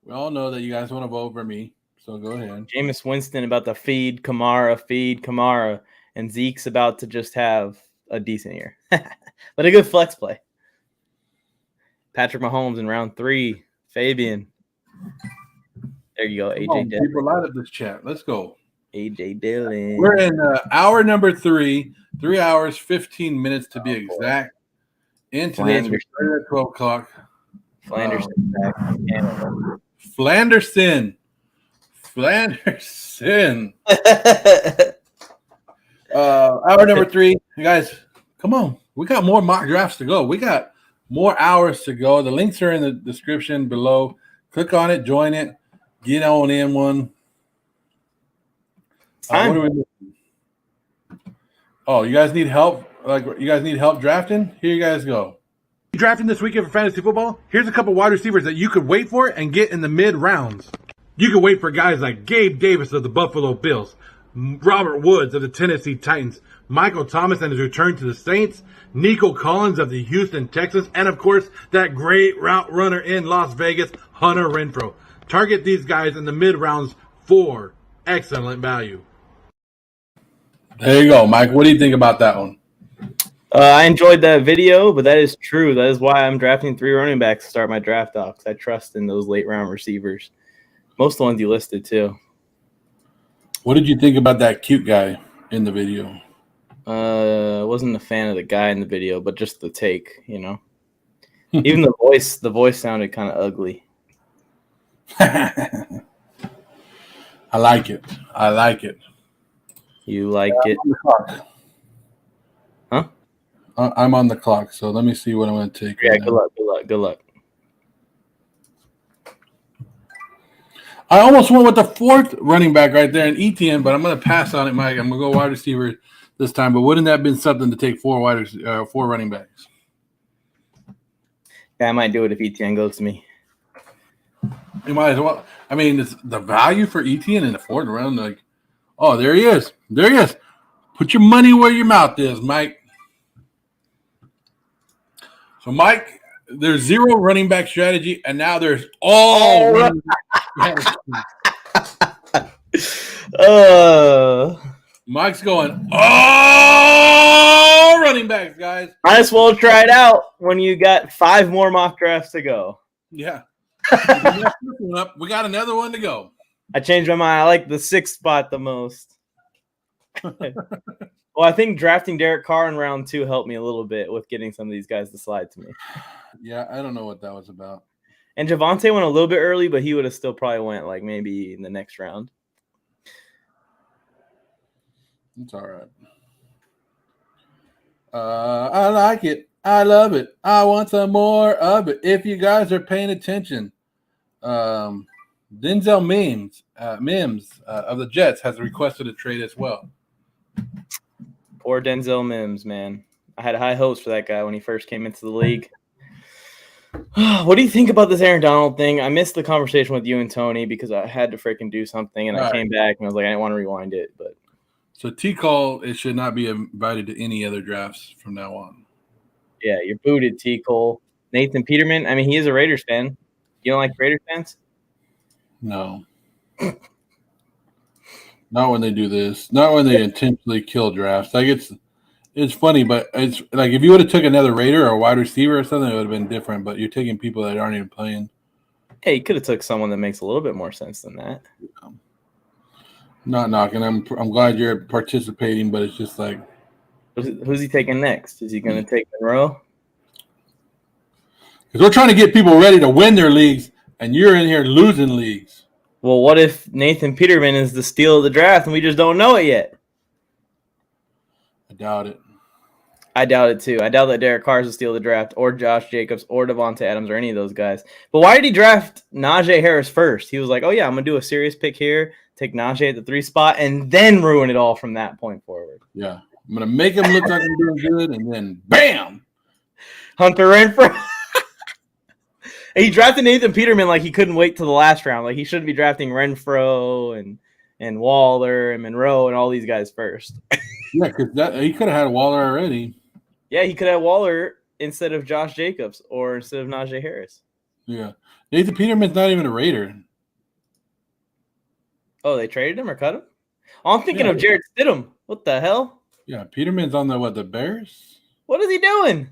We all know that you guys want to vote for me. So go ahead. Jameis Winston about to feed Kamara, and Zeke's about to just have a decent year. But a good flex play. Patrick Mahomes in round 3. Fabian. There you go, AJ Dillon. People light up this chat. Let's go. AJ Dillon. We're in hour number 3, 3 hours, 15 minutes to be exact. Into this, we started at 12 o'clock. Flanderson back. Flanderson. Hour number 3. You guys, come on. We got more mock drafts to go. We got more hours to go. The links are in the description below. Click on it, join it, get on in one. What are we doing? Oh, you guys need help? You guys need help drafting? Here you guys go. Drafting this weekend for fantasy football? Here's a couple wide receivers that you could wait for and get in the mid rounds. You can wait for guys like Gabe Davis of the Buffalo Bills, Robert Woods of the Tennessee Titans, Michael Thomas and his return to the Saints, Nico Collins of the Houston Texans, and of course, that great route runner in Las Vegas, Hunter Renfrow. Target these guys in the mid rounds for excellent value. There you go, Mike. What do you think about that one? I enjoyed that video, but that is true. That is why I'm drafting 3 running backs to start my draft off, because I trust in those late round receivers. Most of the ones you listed, too. What did you think about that cute guy in the video? I wasn't a fan of the guy in the video, but just the take, you know. Even the voice sounded kind of ugly. I like it. You like it? Huh? I'm on the clock, so let me see what I'm going to take. Yeah, good luck. I almost went with the 4th running back right there in ETN, but I'm going to pass on it, Mike. I'm going to go wide receiver this time. But wouldn't that have been something to take 4 running backs? Yeah, I might do it if ETN goes to me. You might as well. I mean, it's the value for ETN in the 4th round. Like, oh, there he is. Put your money where your mouth is, Mike. So, Mike, there's 0 running back strategy, and now there's all running back strategy. Mike's going, all running backs, guys. Might as well try it out when you got 5 more mock drafts to go. Yeah. We got another one to go. I changed my mind. I like the 6th spot the most. Well, I think drafting Derek Carr in round 2 helped me a little bit with getting some of these guys to slide to me. Yeah, I don't know what that was about. And Javonte went a little bit early, but he would have still probably went like maybe in the next round. It's all right. I like it. I love it. I want some more of it. If you guys are paying attention, Denzel Mims of the Jets has requested a trade as well. Poor Denzel Mims, man. I had high hopes for that guy when he first came into the league. What do you think about this Aaron Donald thing? I missed the conversation with you and Tony because I had to freaking do something, and I came back and I was like, I didn't want to rewind it. But so T-Call, it should not be invited to any other drafts from now on. Yeah, you're booted, T-Cole. Nathan Peterman, I mean, he is a Raiders fan. You don't like Raiders fans? No. Not when they do this. Not when they intentionally kill drafts. Like it's funny, but it's like if you would have took another Raider or a wide receiver or something, it would have been different. But you're taking people that aren't even playing. Hey, you could have took someone that makes a little bit more sense than that. Not knocking. I'm glad you're participating, but it's just like who's he taking next? Is he going to take Monroe? Because we're trying to get people ready to win their leagues, and you're in here losing leagues. Well, what if Nathan Peterman is the steal of the draft and we just don't know it yet? I doubt it. I doubt it too. I doubt that Derek Carr is the steal of the draft, or Josh Jacobs, or Devontae Adams, or any of those guys. But why did he draft Najee Harris first? He was like, oh, yeah, I'm going to do a serious pick here, take Najee at the 3 spot, and then ruin it all from that point forward. Yeah. I'm going to make him look like I'm doing good, and then bam! Hunter Renfrow. He drafted Nathan Peterman like he couldn't wait till the last round. Like he shouldn't be drafting Renfrow and Waller and Monroe and all these guys first. Yeah, because he could have had Waller already. Yeah, he could have Waller instead of Josh Jacobs or instead of Najee Harris. Yeah. Nathan Peterman's not even a Raider. Oh, they traded him or cut him? Oh, I'm thinking of Jared Stidham. What the hell? Yeah, Peterman's on the Bears? What is he doing?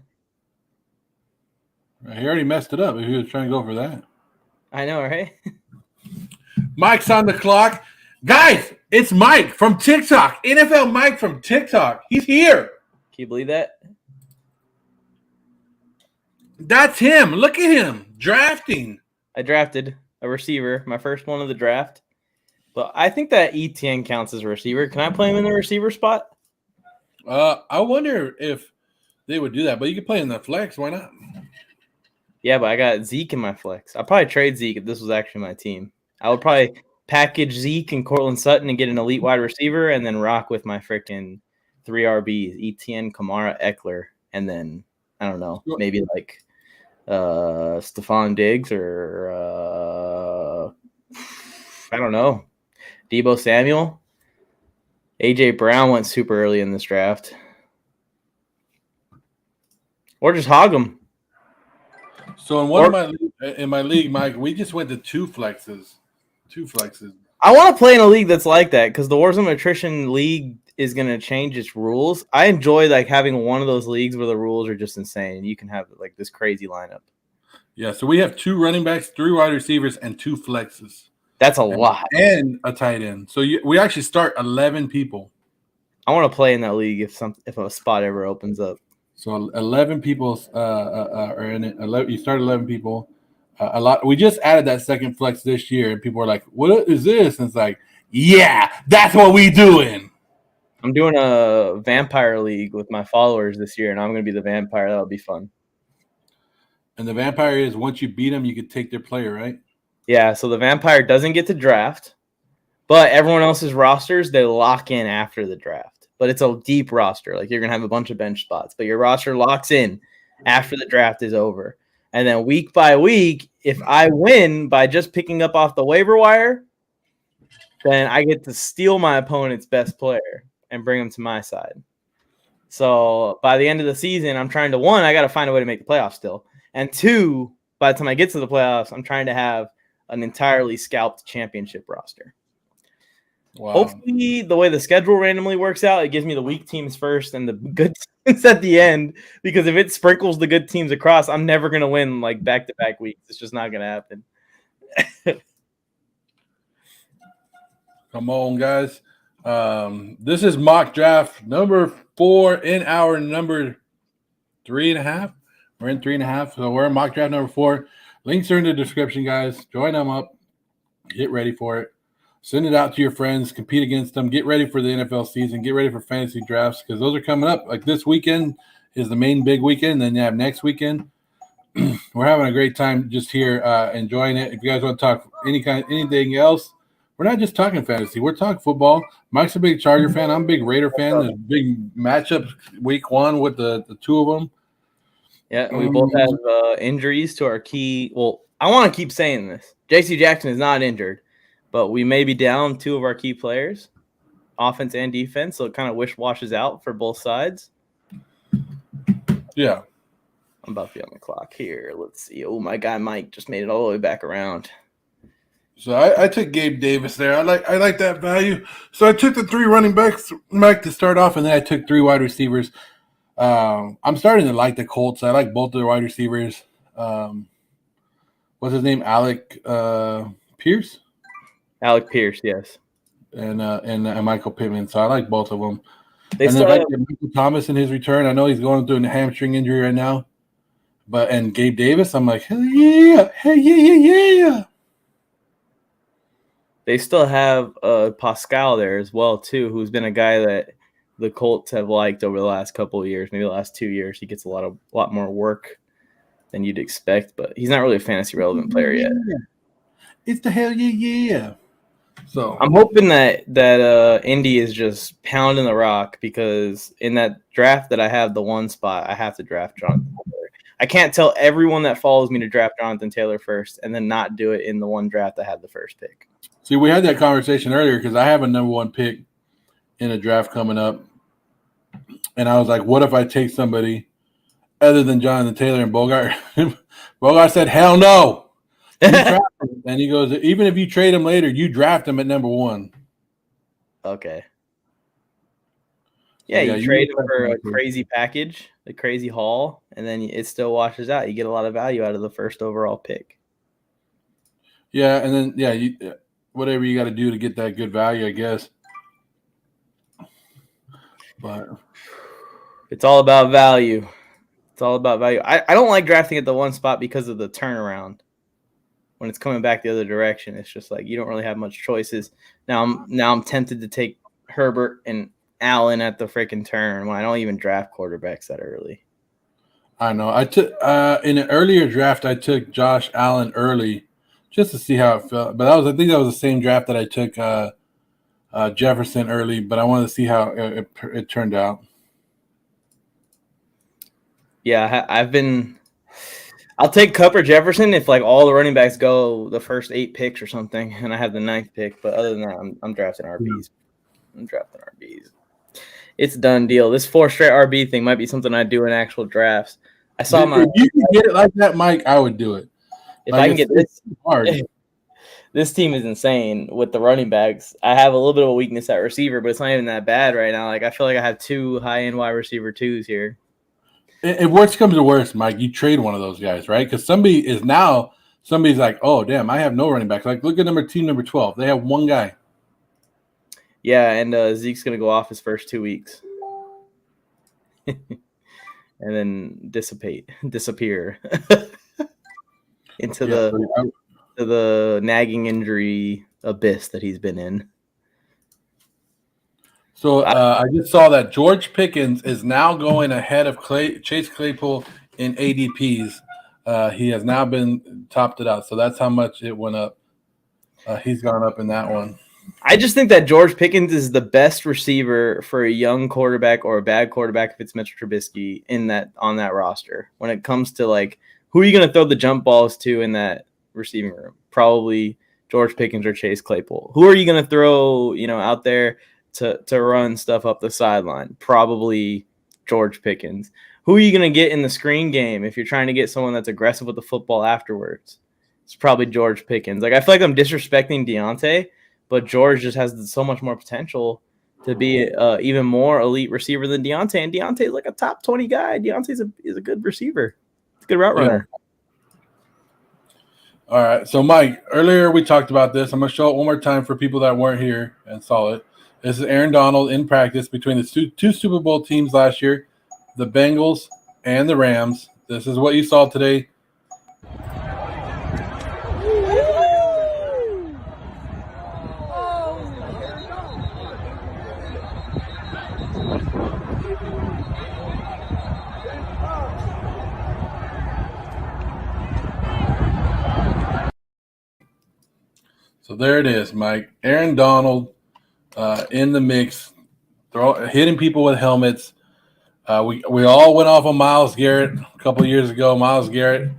He already messed it up if he was trying to go for that. I know, right? Mike's on the clock. Guys, it's Mike from TikTok. NFL Mike from TikTok. He's here. Can you believe that? That's him. Look at him drafting. I drafted a receiver, my first one of the draft. But I think that ETN counts as a receiver. Can I play him in the receiver spot? I wonder if they would do that, but you could play in the flex. Why not? Yeah, but I got Zeke in my flex. I'd probably trade Zeke if this was actually my team. I would probably package Zeke and Cortland Sutton and get an elite wide receiver and then rock with my freaking 3 RBs, ETN, Kamara, Eckler, and then, I don't know, maybe like Stephon Diggs or I don't know, Deebo Samuel. AJ Brown went super early in this draft. Or just hog him. So in my league, Mike, we just went to two flexes. I want to play in a league that's like that because the Warzone Attrition League is going to change its rules. I enjoy like having one of those leagues where the rules are just insane and you can have like this crazy lineup. Yeah, so we have 2 running backs, 3 wide receivers, and 2 flexes. That's a lot. And a tight end. So we actually start 11 people. I want to play in that league if a spot ever opens up. So 11 people are in it. You start 11 people. A lot. We just added that second flex this year, and people are like, "What is this?" And it's like, "Yeah, that's what we doing." I'm doing a vampire league with my followers this year, and I'm going to be the vampire. That'll be fun. And the vampire is once you beat them, you can take their player, right? Yeah. So the vampire doesn't get to draft, but everyone else's rosters they lock in after the draft. But it's a deep roster. Like you're going to have a bunch of bench spots, but your roster locks in after the draft is over. And then week by week, if I win by just picking up off the waiver wire, then I get to steal my opponent's best player and bring him to my side. So by the end of the season, I'm trying to, 1, I got to find a way to make the playoffs still. And 2, by the time I get to the playoffs, I'm trying to have an entirely scalped championship roster. Wow. Hopefully, the way the schedule randomly works out, it gives me the weak teams first and the good teams at the end. Because if it sprinkles the good teams across, I'm never going to win like back-to-back weeks. It's just not going to happen. Come on, guys. This is mock draft number 4 in our number 3.5. We're in 3.5, so we're in mock draft number 4. Links are in the description, guys. Join them up. Get ready for it. Send it out to your friends. Compete against them. Get ready for the NFL season. Get ready for fantasy drafts because those are coming up. Like this weekend is the main big weekend. Then you have next weekend. We're having a great time just here enjoying it. If you guys want to talk anything else, we're not just talking fantasy. We're talking football. Mike's a big Charger fan. I'm a big Raider fan. There's big matchups week 1 with the 2 of them. Yeah, we both have injuries to our key. Well, I want to keep saying this. J.C. Jackson is not injured, but we may be down 2 of our key players, offense and defense, so it kind of washes out for both sides. Yeah. I'm about to be on the clock here. Let's see. Oh, my guy Mike just made it all the way back around. So I took Gabe Davis there. I like that value. So I took the 3 running backs, Mike, to start off, and then I took 3 wide receivers. I'm starting to like the Colts. I like both of their wide receivers. What's his name? Alec Pierce? Alec Pierce, yes. And Michael Pittman. So I like both of them. They and then I get Michael Thomas in his return. I know he's going through a hamstring injury right now. And Gabe Davis, I'm like, hell yeah. Yeah. They still have Pascal there as well, too, who's been a guy that the Colts have liked over the last couple of years, maybe the last 2 years. He gets a lot more work than you'd expect, but he's not really a fantasy relevant player yet. It's the hell yeah. So I'm hoping that Indy is just pounding the rock because in that draft that I have the 1 spot, I have to draft Jonathan Taylor. I can't tell everyone that follows me to draft Jonathan Taylor first and then not do it in the 1 draft I had the first pick. See, we had that conversation earlier because I have a number 1 pick in a draft coming up. And I was like, what if I take somebody other than Jonathan Taylor and Bogart? Bogart said, hell no. You draft him, and he goes, even if you trade him later, you draft him at number 1. Okay. Yeah, Yeah, you you trade him draft for him a at first. crazy package, a crazy haul, and then it still washes out. You get a lot of value out of the first overall pick. Yeah, and then you whatever you got to do to get that good value, I guess. But It's all about value. It's all about value. I don't like drafting at the one spot because of the turnaround. When it's coming back the other direction, it's just like you don't really have much choices. Now I'm tempted to take Herbert and Allen at the freaking turn when I don't even draft quarterbacks that early. I know I took in an earlier draft I took Josh Allen early just to see how it felt. But I think that was the same draft that I took Jefferson early, but I wanted to see how it turned out. Yeah, I'll take Kupp or Jefferson if like all the running backs go the first 8 picks or something, and I have the 9th pick. But other than that, I'm drafting RBs. I'm drafting RBs. It's a done deal. This 4 straight RB thing might be something I do in actual drafts. I saw If you can get it like that, Mike, I would do it. If I can get this hard. This team is insane with the running backs. I have a little bit of a weakness at receiver, but it's not even that bad right now. Like I feel like I have 2 high-end wide receiver 2s here. If worst comes to worst, Mike, you trade one of those guys, right? Because somebody's like, oh damn, I have no running backs. Like look at number 12. They have one guy. Yeah, and Zeke's gonna go off his first 2 weeks. And then disappear into the nagging injury abyss that he's been in. So I just saw that George Pickens is now going ahead of Chase Claypool in ADPs. He has now been topped it out, so that's how much it went up. He's gone up in that one. I just think that George Pickens is the best receiver for a young quarterback or a bad quarterback if it's Mitchell Trubisky on that roster. When it comes to like who are you going to throw the jump balls to in that receiving room? Probably George Pickens or Chase Claypool. Who are you going to throw, out there to run stuff up the sideline? Probably George Pickens. Who are you going to get in the screen game if you're trying to get someone that's aggressive with the football afterwards? It's probably George Pickens. Like I feel like I'm disrespecting Deontay, but George just has so much more potential to be even more elite receiver than Deontay. And Deontay's like a top 20 guy. Deontay's is a good receiver. He's a good route runner. All right. So, Mike, earlier we talked about this. I'm going to show it one more time for people that weren't here and saw it. This is Aaron Donald in practice between the two Super Bowl teams last year, the Bengals and the Rams. This is what you saw today. So there it is, Mike. Aaron Donald in the mix, hitting people with helmets. We all went off on Myles Garrett a couple of years ago. Myles Garrett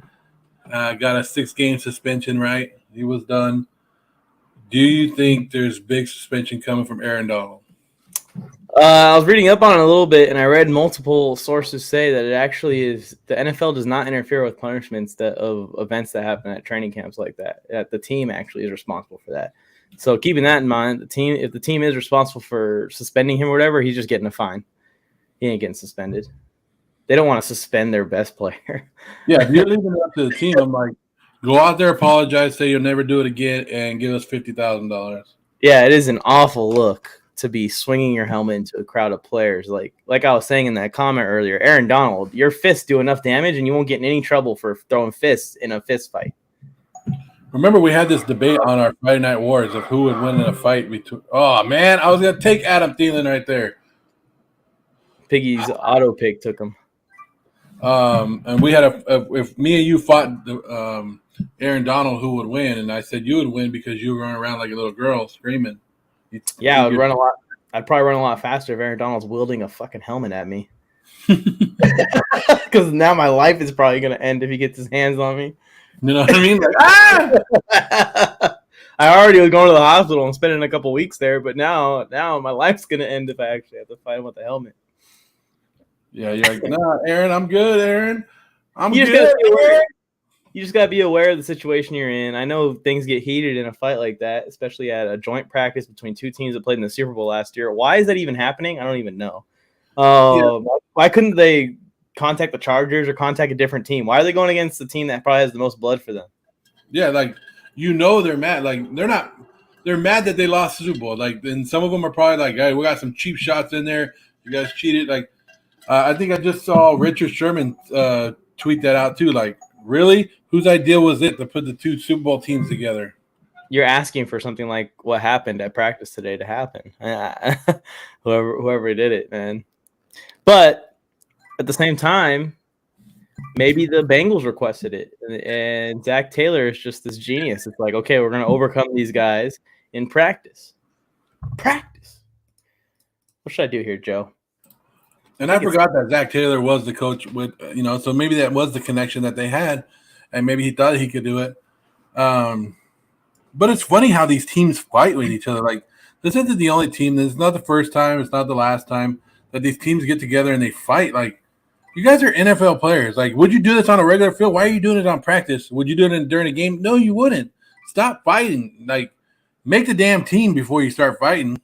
got a 6-game suspension, right? He was done. Do you think there's big suspension coming from Aaron Donald? I was reading up on it a little bit, and I read multiple sources say that it actually is the NFL does not interfere with punishments of events that happen at training camps like that. That the team actually is responsible for that. So keeping that in mind, if the team is responsible for suspending him or whatever, he's just getting a fine. He ain't getting suspended. They don't want to suspend their best player. Yeah, if you're leaving it up to the team, I'm like, go out there, apologize, say you'll never do it again, and give us $50,000. Yeah, it is an awful look to be swinging your helmet into a crowd of players. Like I was saying in that comment earlier, Aaron Donald, your fists do enough damage and you won't get in any trouble for throwing fists in a fist fight. Remember, we had this debate on our Friday Night Wars of who would win in a fight between. Oh man, I was gonna take Adam Thielen right there. Piggy's auto pick took him. And we had if me and you fought Aaron Donald, who would win? And I said you would win because you were running around like a little girl screaming. Yeah, I would run a lot. I'd probably run a lot faster if Aaron Donald's wielding a fucking helmet at me. Because now my life is probably going to end if he gets his hands on me. You know what I mean? Like, ah! I already was going to the hospital and spending a couple weeks there, but now my life's going to end if I actually have to fight him with a helmet. Yeah, you're like, nah, Aaron, I'm good, Aaron. I'm You good. just you just gotta be aware of the situation you're in. I know things get heated in a fight like that, especially at a joint practice between two teams that played in the Super Bowl last year. Why is that even happening? I don't even know. Why couldn't they contact the Chargers or contact a different team? Why are they going against the team that probably has the most blood for them? Yeah, like they're mad. Like they're mad that they lost the Super Bowl. Like, and some of them are probably like, hey, we got some cheap shots in there. You guys cheated. Like, I think I just saw Richard Sherman tweet that out too. Like, really? Whose idea was it to put the two Super Bowl teams together? You're asking for something like what happened at practice today to happen. Whoever did it, man. But at the same time, maybe the Bengals requested it, and Zach Taylor is just this genius. It's like, okay, we're going to overcome these guys in practice. Practice. What should I do here, Joe? And I forgot that Zach Taylor was the coach with, so maybe that was the connection that they had, and maybe he thought he could do it. But it's funny how these teams fight with each other. Like, this isn't the only team. This is not the first time. It's not the last time that these teams get together and they fight. Like, you guys are NFL players. Like, would you do this on a regular field? Why are you doing it on practice? Would you do it during a game? No, you wouldn't. Stop fighting. Like, make the damn team before you start fighting.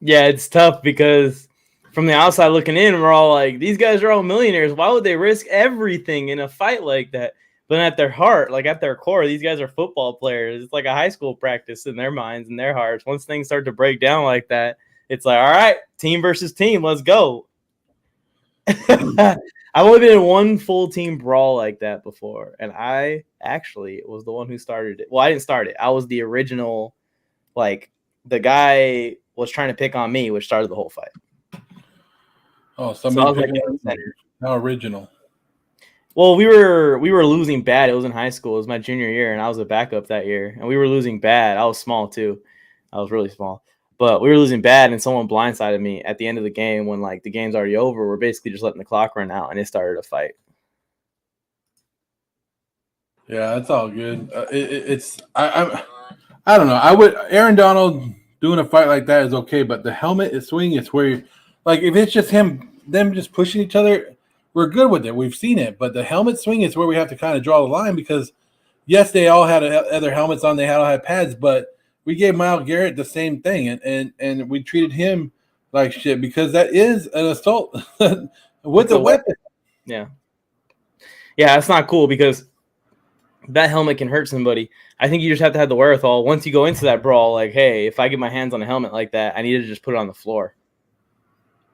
Yeah, it's tough because from the outside looking in, we're all like, these guys are all millionaires. Why would they risk everything in a fight like that? But at their heart, like at their core, these guys are football players. It's like a high school practice in their minds and their hearts. Once things start to break down like that, it's like, all right, team versus team, let's go. I've only been in one full team brawl like that before, and I actually was the one who started it. Well, I didn't start it. I was the original, like, the guy was trying to pick on me, which started the whole fight. Oh, somebody how original. Well, we were losing bad. It was in high school. It was my junior year, and I was a backup that year. And we were losing bad. I was small, too. I was really small. But we were losing bad, and someone blindsided me at the end of the game when, like, the game's already over. We're basically just letting the clock run out, and it started a fight. Yeah, that's all good. I don't know. Aaron Donald doing a fight like that is okay, but the helmet swing is where, like, if it's just them just pushing each other, we're good with it. We've seen it, but the helmet swing is where we have to kind of draw the line because, yes, they all had other helmets on. They all had pads, but we gave Myles Garrett the same thing, and we treated him like shit because that is an assault with a weapon. Yeah, that's not cool because that helmet can hurt somebody. I think you just have to have the wherewithal once you go into that brawl. Like, hey, if I get my hands on a helmet like that, I need to just put it on the floor.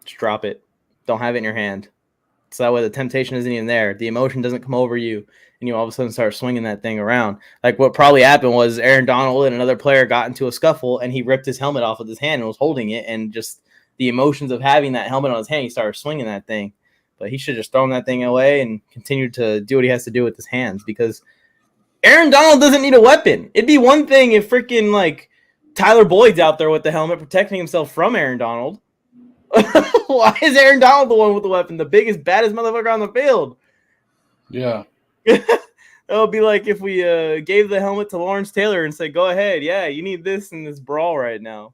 Just drop it. Don't have it in your hand. So that way the temptation isn't even there. The emotion doesn't come over you, and you all of a sudden start swinging that thing around. Like what probably happened was Aaron Donald and another player got into a scuffle, and he ripped his helmet off with his hand and was holding it, and just the emotions of having that helmet on his hand, he started swinging that thing. But he should have just thrown that thing away and continued to do what he has to do with his hands because Aaron Donald doesn't need a weapon. It'd be one thing if freaking like Tyler Boyd's out there with the helmet protecting himself from Aaron Donald. Why is Aaron Donald the one with the weapon? The biggest, baddest motherfucker on the field. Yeah. That would be like if we gave the helmet to Lawrence Taylor and said, go ahead. Yeah, you need this in this brawl right now.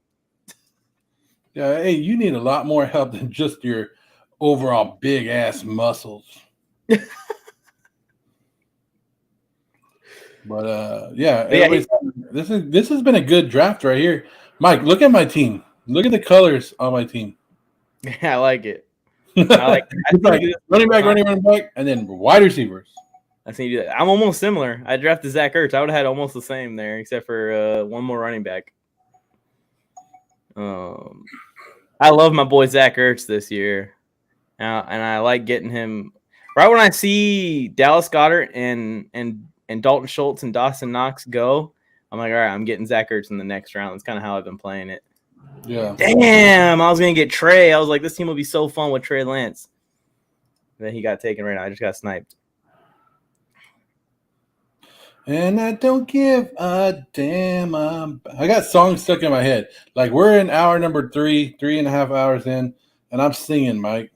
Yeah, hey, you need a lot more help than just your overall big-ass muscles. But, this has been a good draft right here. Mike, look at my team. Look at the colors on my team. Yeah, I like it. I like it. Running back, and then wide receivers. I think you do that. I'm almost similar. I drafted Zach Ertz. I would have had almost the same there, except for one more running back. I love my boy Zach Ertz this year, and I like getting him right when I see Dallas Goedert and Dalton Schultz and Dawson Knox go. I'm like, all right, I'm getting Zach Ertz in the next round. That's kind of how I've been playing it. Yeah. Damn, I was gonna get Trey. I was like, this team will be so fun with Trey Lance. And then he got taken right now. I just got sniped. And I don't give a damn. I got songs stuck in my head. Like we're in hour number 3.5 hours in, and I'm singing, Mike.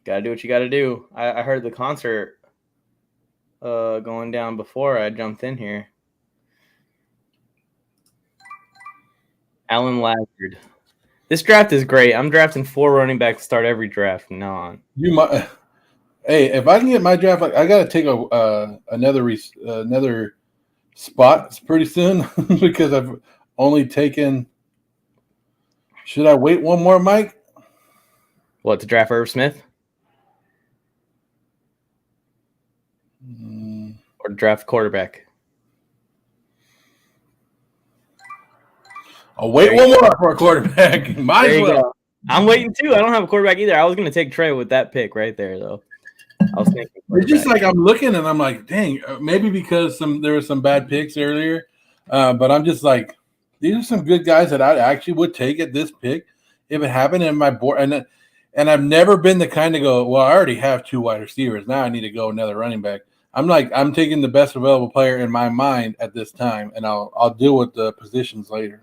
Gotta do what you gotta do. I heard the concert going down before I jumped in here. Alan Lazard. This draft is great. I'm drafting 4 running backs to start every draft from now on. You might. Hey, if I can get my draft, I got to take another spot pretty soon because I've only taken. Should I wait one more, Mike? What, to draft Irv Smith? Or to draft quarterback? I'll wait one more for a quarterback. Might as well. Go. I'm waiting too. I don't have a quarterback either. I was going to take Trey with that pick right there, though. I was thinking. It's just like I'm looking and I'm like, dang, maybe because there were some bad picks earlier, but I'm just like, these are some good guys that I actually would take at this pick if it happened in my board. And I've never been the kind to go, well, I already have 2 wide receivers. Now I need to go another running back. I'm like, I'm taking the best available player in my mind at this time, and I'll deal with the positions later.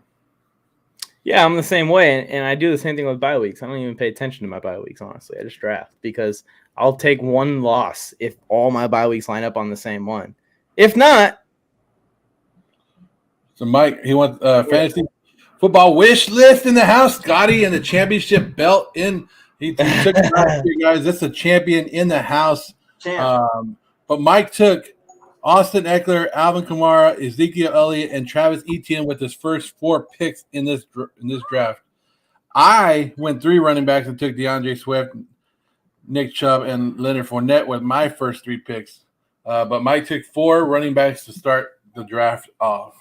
Yeah, I'm the same way, and I do the same thing with bye weeks. I don't even pay attention to my bye weeks, honestly. I just draft because I'll take one loss if all my bye weeks line up on the same one. If not. So, Mike, he wants fantasy football wish list in the house. Scotty and the championship belt in. He took it last year, guys. That's a champion in the house. But Mike took Austin Eckler, Alvin Kamara, Ezekiel Elliott, and Travis Etienne with his first 4 picks in this draft. I went 3 running backs and took DeAndre Swift, Nick Chubb, and Leonard Fournette with my first 3 picks. But Mike took 4 running backs to start the draft off.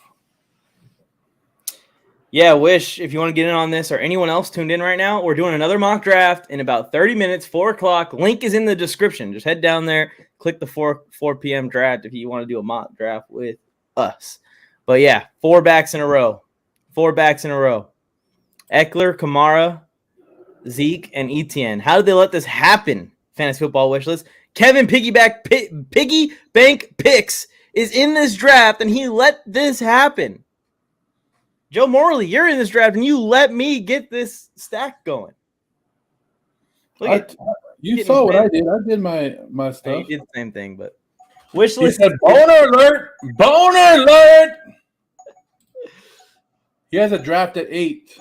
Yeah, Wish, if you want to get in on this or anyone else tuned in right now, we're doing another mock draft in about 30 minutes, 4 o'clock. Link is in the description. Just head down there, click the 4 p.m. draft if you want to do a mock draft with us. But, yeah, 4 backs in a row. 4 backs in a row. Eckler, Kamara, Zeke, and Etienne. How did they let this happen? Fantasy football wish list. Kevin Piggy Bank Picks is in this draft, and he let this happen. Joe Morley, you're in this draft, and you let me get this stack going. You saw what I did. I did my stuff. Yeah, you did the same thing, but wish list. He said, boner alert! Boner alert! He has a draft at 8.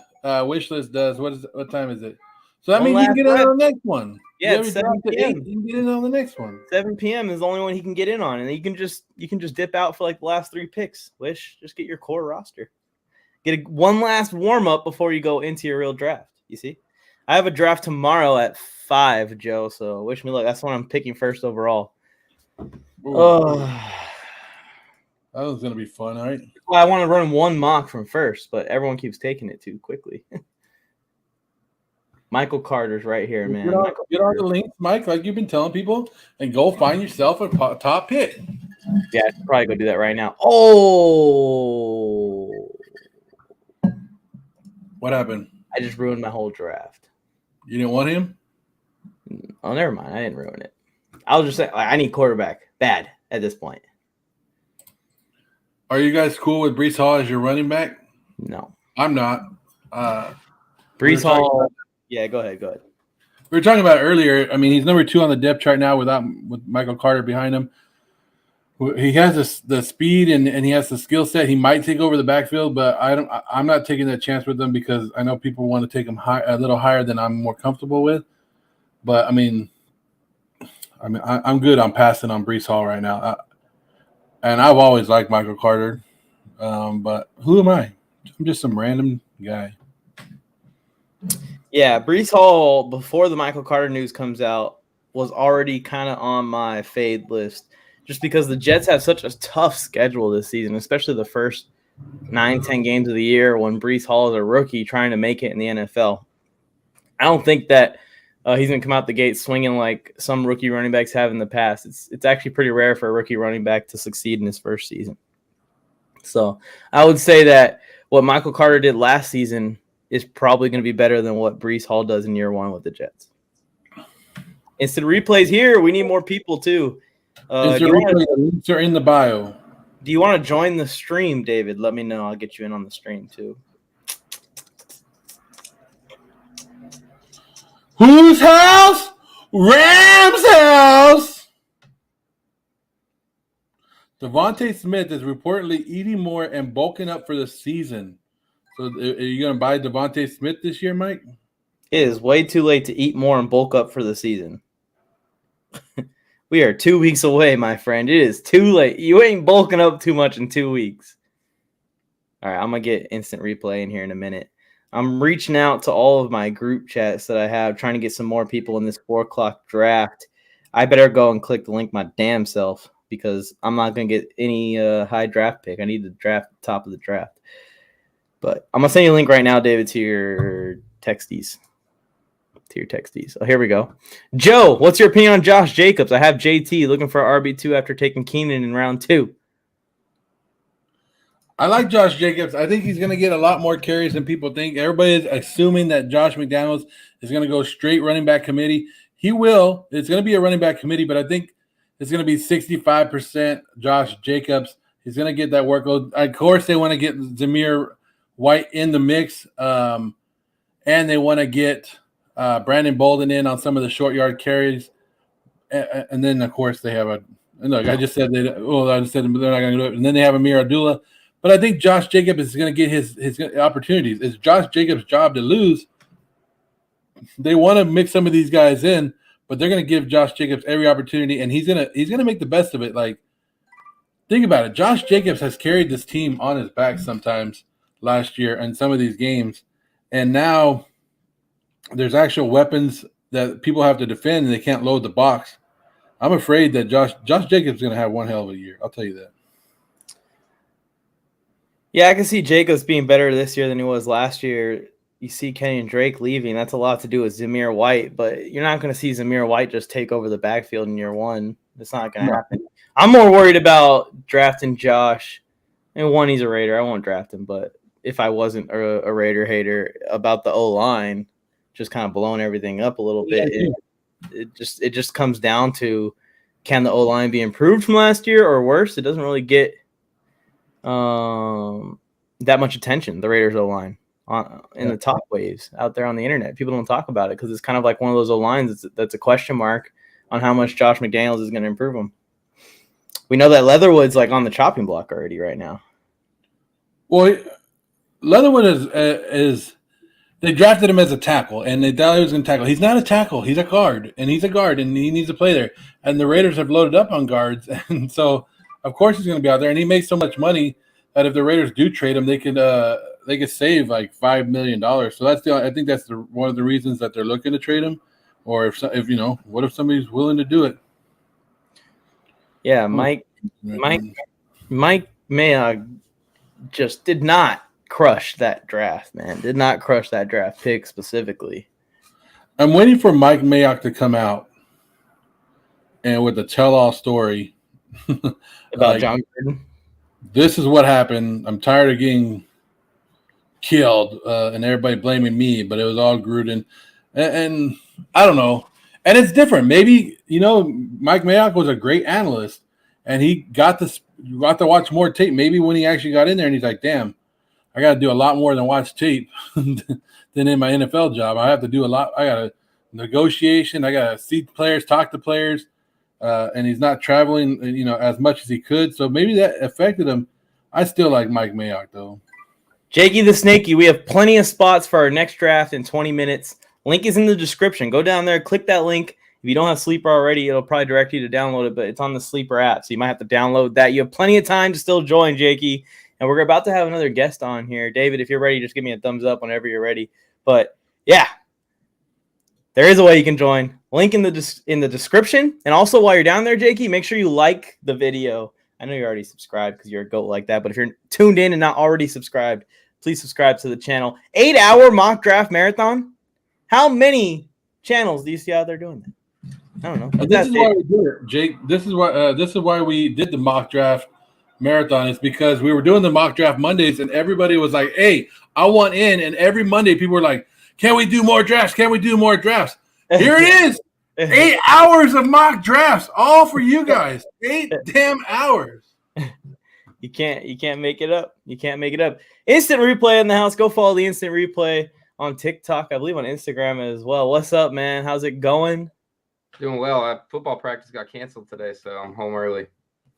Wish list does. What time is it? So that means you can get in on the next one. Yeah, it's 7 p.m. You can get in on the next one. 7 p.m. is the only one he can get in on, and you can just dip out for like the last 3 picks. Wish, just get your core roster. Get one last warm up before you go into your real draft. You see, I have a draft tomorrow at 5, Joe. So wish me luck. That's the one I'm picking first overall. Oh, that was gonna be fun, all right? Well, I want to run one mock from first, but everyone keeps taking it too quickly. Michael Carter's right here, man. Get on the links, Mike, like you've been telling people, and go find yourself a top pick. Yeah, I should probably go do that right now. Oh. What happened? I just ruined my whole draft. You didn't want him? Oh, never mind. I didn't ruin it. I was just saying, I need quarterback bad at this point. Are you guys cool with Breece Hall as your running back? No. I'm not. Breece Hall. Yeah, go ahead. We were talking about it earlier. I mean, he's number 2 on the depth chart now with Michael Carter behind him. He has the speed and he has the skill set. He might take over the backfield, but I'm not taking that chance with him because I know people want to take him a little higher than I'm more comfortable with. But I'm good on passing on Breece Hall right now. And I've always liked Michael Carter. But who am I? I'm just some random guy. Yeah, Breece Hall, before the Michael Carter news comes out, was already kind of on my fade list. Just because the Jets have such a tough schedule this season, especially the first 9-10 games of the year when Breece Hall is a rookie trying to make it in the NFL. I don't think that he's going to come out the gate swinging like some rookie running backs have in the past. It's actually pretty rare for a rookie running back to succeed in his first season. So I would say that what Michael Carter did last season is probably going to be better than what Breece Hall does in year 1 with the Jets. Instant replays here. We need more people too. Links are in the bio. Do you want to join the stream, David? Let me know. I'll get you in on the stream too. Whose house? Rams' house. Devontae Smith is reportedly eating more and bulking up for the season. So are you going to buy Devontae Smith this year, Mike? It is way too late to eat more and bulk up for the season. We are 2 weeks away, my friend. It is too late. You ain't bulking up too much in 2 weeks. All right, I'm going to get instant replay in here in a minute. I'm reaching out to all of my group chats that I have, trying to get some more people in this 4 o'clock draft. I better go and click the link my damn self because I'm not going to get any high draft pick. I need to draft top of the draft. But I'm going to send you a link right now, David, to your texties. Oh, here we go. Joe, what's your opinion on Josh Jacobs? I have JT looking for RB2 after taking Keenan in round 2. I like Josh Jacobs. I think he's going to get a lot more carries than people think. Everybody is assuming that Josh McDaniels is going to go straight running back committee. He will. It's going to be a running back committee, but I think it's going to be 65% Josh Jacobs. He's going to get that workload. Of course, they want to get Zamir White in the mix, and they want to get Brandon Bolden in on some of the short yard carries. And then, of course, they have look, I just said they're not going to do it. And then they have Amir Abdullah. But I think Josh Jacobs is going to get his opportunities. It's Josh Jacobs' job to lose. They want to mix some of these guys in, but they're going to give Josh Jacobs every opportunity, and he's going to make the best of it. Like, think about it. Josh Jacobs has carried this team on his back sometimes last year in some of these games, and now there's actual weapons that people have to defend, and they can't load the box. I'm afraid that Josh Jacobs is going to have one hell of a year. I'll tell you that. Yeah, I can see Jacobs being better this year than he was last year. You see Kenny and Drake leaving. That's a lot to do with Zamir White, but you're not going to see Zamir White just take over the backfield in year 1. It's not going to happen. I'm more worried about drafting Josh. And one, he's a Raider. I won't draft him, but if I wasn't a Raider hater, about the O-line, just kind of blowing everything up a little bit. It just comes down to, can the O-line be improved from last year or worse? It doesn't really get that much attention, the Raiders O-line, in the top waves out there on the internet. People don't talk about it because it's kind of like one of those O-lines that's a question mark on how much Josh McDaniels is going to improve them. We know that Leatherwood's like on the chopping block already right now. Well, Leatherwood is they drafted him as a tackle, and they thought he was going to tackle. He's not a tackle. He's a guard, and he needs to play there. And the Raiders have loaded up on guards, and so of course he's going to be out there. And he makes so much money that if the Raiders do trade him, they could save like $5 million. So I think that's one of the reasons that they're looking to trade him. Or if what if somebody's willing to do it? Yeah, Mike Mayock just did not crush that draft, man. Did not crush that draft pick specifically. I'm waiting for Mike Mayock to come out and with a tell-all story about John Gruden. This is what happened. I'm tired of getting killed and everybody blaming me, but it was all Gruden. And I don't know. And it's different. Maybe, Mike Mayock was a great analyst, and he got to watch more tape. Maybe when he actually got in there and he's like, damn, I got to do a lot more than watch tape than in my NFL job. I have to do a lot. I got to negotiation. I got to see players, talk to players, and he's not traveling, as much as he could. So maybe that affected him. I still like Mike Mayock, though. Jakey the Snakey, we have plenty of spots for our next draft in 20 minutes. Link is in the description. Go down there, click that link. If you don't have Sleeper already, it'll probably direct you to download it, but it's on the Sleeper app, so you might have to download that. You have plenty of time to still join, Jakey. And we're about to have another guest on here. David, if you're ready, just give me a thumbs up whenever you're ready. But, yeah, there is a way you can join. Link in the description. And also, while you're down there, Jakey, make sure you like the video. I know you're already subscribed because you're a goat like that, but if you're tuned in and not already subscribed, please subscribe to the channel. 8-hour mock draft marathon. How many channels do you see out there doing that? I don't know. This is why we do it, Jake. This is why we did the mock draft marathon. Is because we were doing the mock draft Mondays, and everybody was like, "Hey, I want in." And every Monday, people were like, "Can we do more drafts? Can we do more drafts?" Here it is. 8 hours of mock drafts, all for you guys. 8 damn hours. You can't make it up. You can't make it up. Instant replay in the house. Go follow the instant replay on TikTok. I believe on Instagram as well. What's up, man? How's it going? Doing well. Football practice got canceled today, so I'm home early.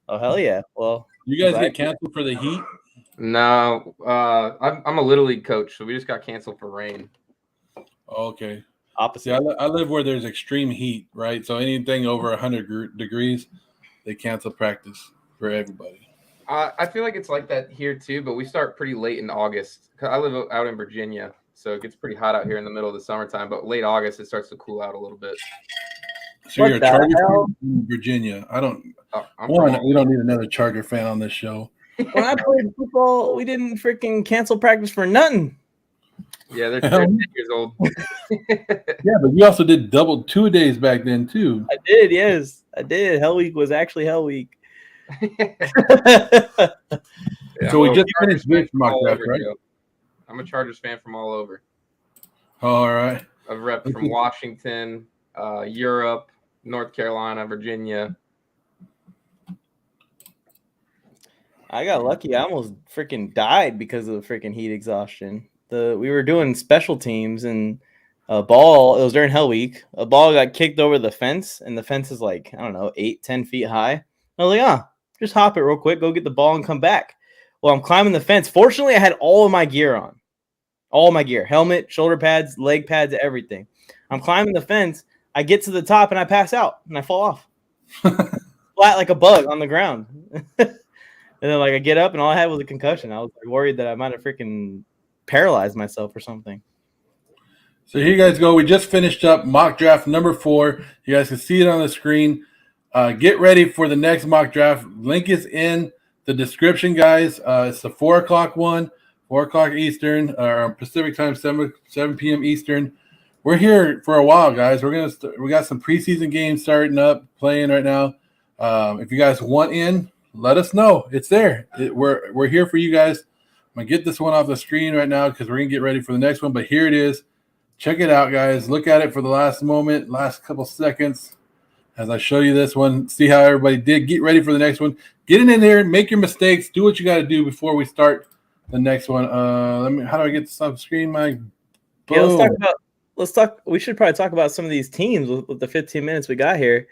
Oh, hell yeah. Well, you guys get canceled for the heat? No, I'm a Little League coach, so we just got canceled for rain. Okay. Opposite. See, I live where there's extreme heat, right? So anything over 100 degrees, they cancel practice for everybody. I feel like it's like that here too, but we start pretty late in August. I live out in Virginia, so it gets pretty hot out here in the middle of the summertime. But late August, it starts to cool out a little bit. So What you're a the Charger hell? fan in Virginia. I don't. I'm One, from- we don't need another Charger fan on this show. When I played football, we didn't freaking cancel practice for nothing. Yeah, they're 10 years old. Yeah, but you also did double 2 days back then too. I did, yes. I did. Hell Week was actually Hell Week. Yeah, So we I'm a just Chargers finished fan this from mock all draft, over, right? Joe. I'm a Chargers fan from all over. All right. I've repped from Washington, Europe, North Carolina, Virginia. I got lucky. I almost freaking died because of the freaking heat exhaustion. We were doing special teams and a ball, it was during Hell Week. A ball got kicked over the fence, and the fence is like, I don't know, 8-10 feet high. I was like, just hop it real quick, go get the ball and come back. Well, I'm climbing the fence. Fortunately, I had all of my gear on. All my gear, helmet, shoulder pads, leg pads, everything. I'm climbing the fence. I get to the top and I pass out and I fall off. Flat like a bug on the ground. And then I get up and all I had was a concussion. I was worried that I might have freaking paralyzed myself or something. So here you guys go. We just finished up mock draft number 4. You guys can see it on the screen. Get ready for the next mock draft. Link is in the description, guys. It's the 4 o'clock one, 4 o'clock Eastern, or Pacific time, 7 p.m. Eastern. We're here for a while, guys. We got some preseason games starting up, playing right now. If you guys want in, let us know. It's there. We're here for you guys. I'm gonna get this one off the screen right now because we're gonna get ready for the next one. But here it is. Check it out, guys. Look at it for the last couple seconds as I show you this one. See how everybody did. Get ready for the next one. Get in there, make your mistakes, do what you got to do before we start the next one. How do I get this off the screen, Mike? Yeah, let's talk. We should probably talk about some of these teams with the 15 minutes we got here.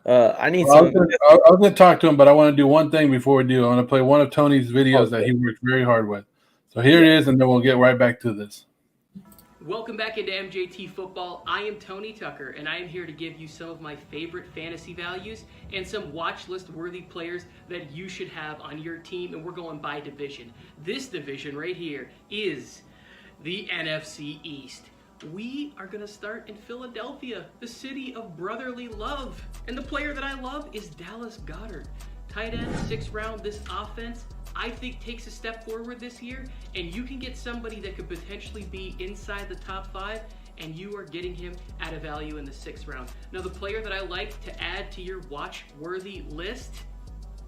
I was going to talk to him, but I want to do one thing before we do. I want to play one of Tony's videos that he worked very hard with. So here it is, and then we'll get right back to this. Welcome back into MJT Football. I am Tony Tucker, and I am here to give you some of my favorite fantasy values and some watch list worthy players that you should have on your team, and we're going by division. This division right here is the NFC East. We are going to start in Philadelphia, the city of brotherly love. And the player that I love is Dallas Goedert. Tight end, 6th round. This offense, I think, takes a step forward this year. And you can get somebody that could potentially be inside the top 5, and you are getting him at a value in the 6th round. Now, the player that I like to add to your watch-worthy list,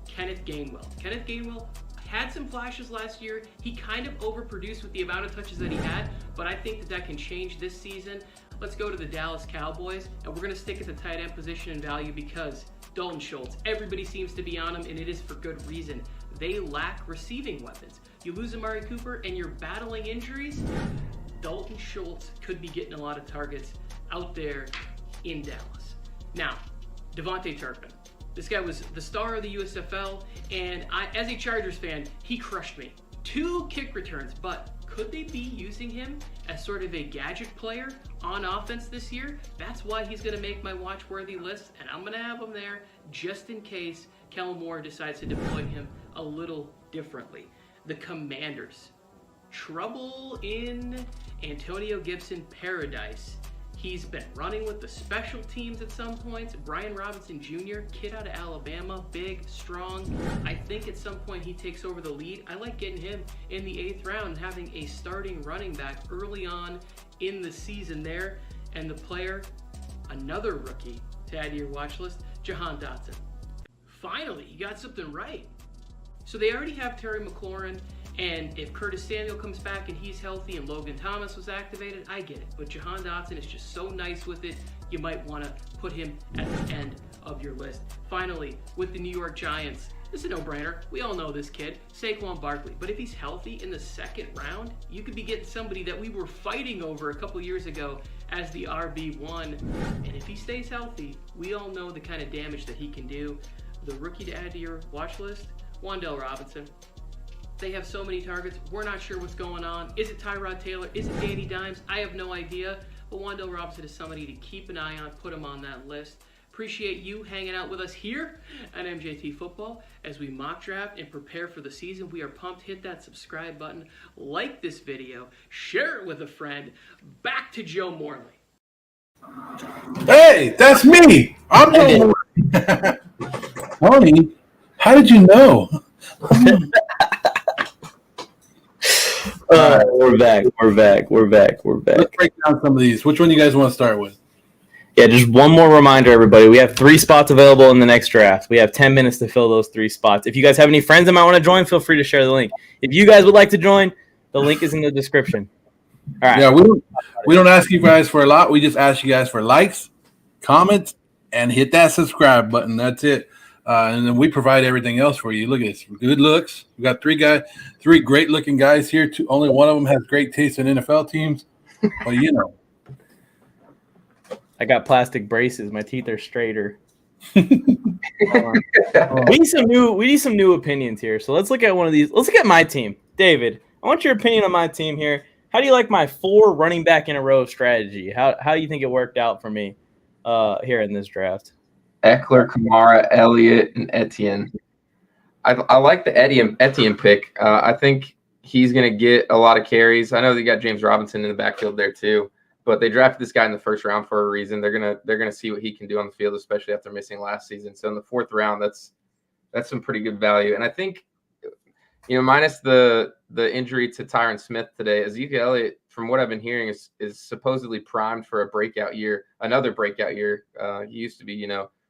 Kenneth Gainwell. Kenneth Gainwell had some flashes last year. He kind of overproduced with the amount of touches that he had, but I think that can change this season. Let's go to the Dallas Cowboys, and we're going to stick at the tight end position in value because Dalton Schultz, everybody seems to be on him, and it is for good reason. They lack receiving weapons. You lose Amari Cooper and you're battling injuries, Dalton Schultz could be getting a lot of targets out there in Dallas. Now, Devontae Turpin. This guy was the star of the USFL, and as a Chargers fan, he crushed me. 2 kick returns, but could they be using him as sort of a gadget player on offense this year? That's why he's going to make my watch-worthy list, and I'm going to have him there just in case Kellen Moore decides to deploy him a little differently. The Commanders. Trouble in Antonio Gibson paradise. He's been running with the special teams at some points. Brian Robinson Jr., kid out of Alabama, big, strong. I think at some point he takes over the lead. I like getting him in the 8th round and having a starting running back early on in the season there. And the player, another rookie to add to your watch list, Jahan Dotson. Finally, he got something right. So they already have Terry McLaurin. And if Curtis Samuel comes back and he's healthy and Logan Thomas was activated, I get it. But Jahan Dotson is just so nice with it, you might want to put him at the end of your list. Finally, with the New York Giants, this is a no-brainer. We all know this kid, Saquon Barkley. But if he's healthy in the 2nd round, you could be getting somebody that we were fighting over a couple years ago as the RB1. And if he stays healthy, we all know the kind of damage that he can do. The rookie to add to your watch list, Wan'Dale Robinson. They have so many targets. We're not sure what's going on. Is it Tyrod Taylor? Is it Danny Dimes? I have no idea. but Wandale Robinson is somebody to keep an eye on. Put him on that list. Appreciate you hanging out with us here at MJT Football as we mock draft and prepare for the season. We are pumped. Hit that subscribe button, like this video, share it with a friend. Back to Joe Morley. Hey, that's me. I'm Joe Morley. Tony, how did you know? We're back. Let's break down some of these. Which one do you guys want to start with? Yeah, just one more reminder, everybody. We have 3 spots available in the next draft. We have 10 minutes to fill those 3 spots. If you guys have any friends that might want to join, feel free to share the link. If you guys would like to join, the link is in the description. All right. Yeah, we don't ask you guys for a lot. We just ask you guys for likes, comments, and hit that subscribe button. That's it. And then we provide everything else for you. Look at this. Good looks. We got 3 great-looking guys here. Only one of them has great taste in NFL teams. Well, you know. I got plastic braces. My teeth are straighter. We need some new opinions here. So let's look at one of these. Let's look at my team. David, I want your opinion on my team here. How do you like my 4 running back in a row strategy? How do you think it worked out for me here in this draft? Eckler, Kamara, Elliott, and Etienne. I like the Etienne pick. I think he's going to get a lot of carries. I know they got James Robinson in the backfield there too. But they drafted this guy in the first round for a reason. They're gonna see what he can do on the field, especially after missing last season. So in the 4th round, that's some pretty good value. And I think, minus the injury to Tyron Smith today, Ezekiel Elliott, from what I've been hearing, is supposedly primed for a breakout year, another breakout year. He used to be,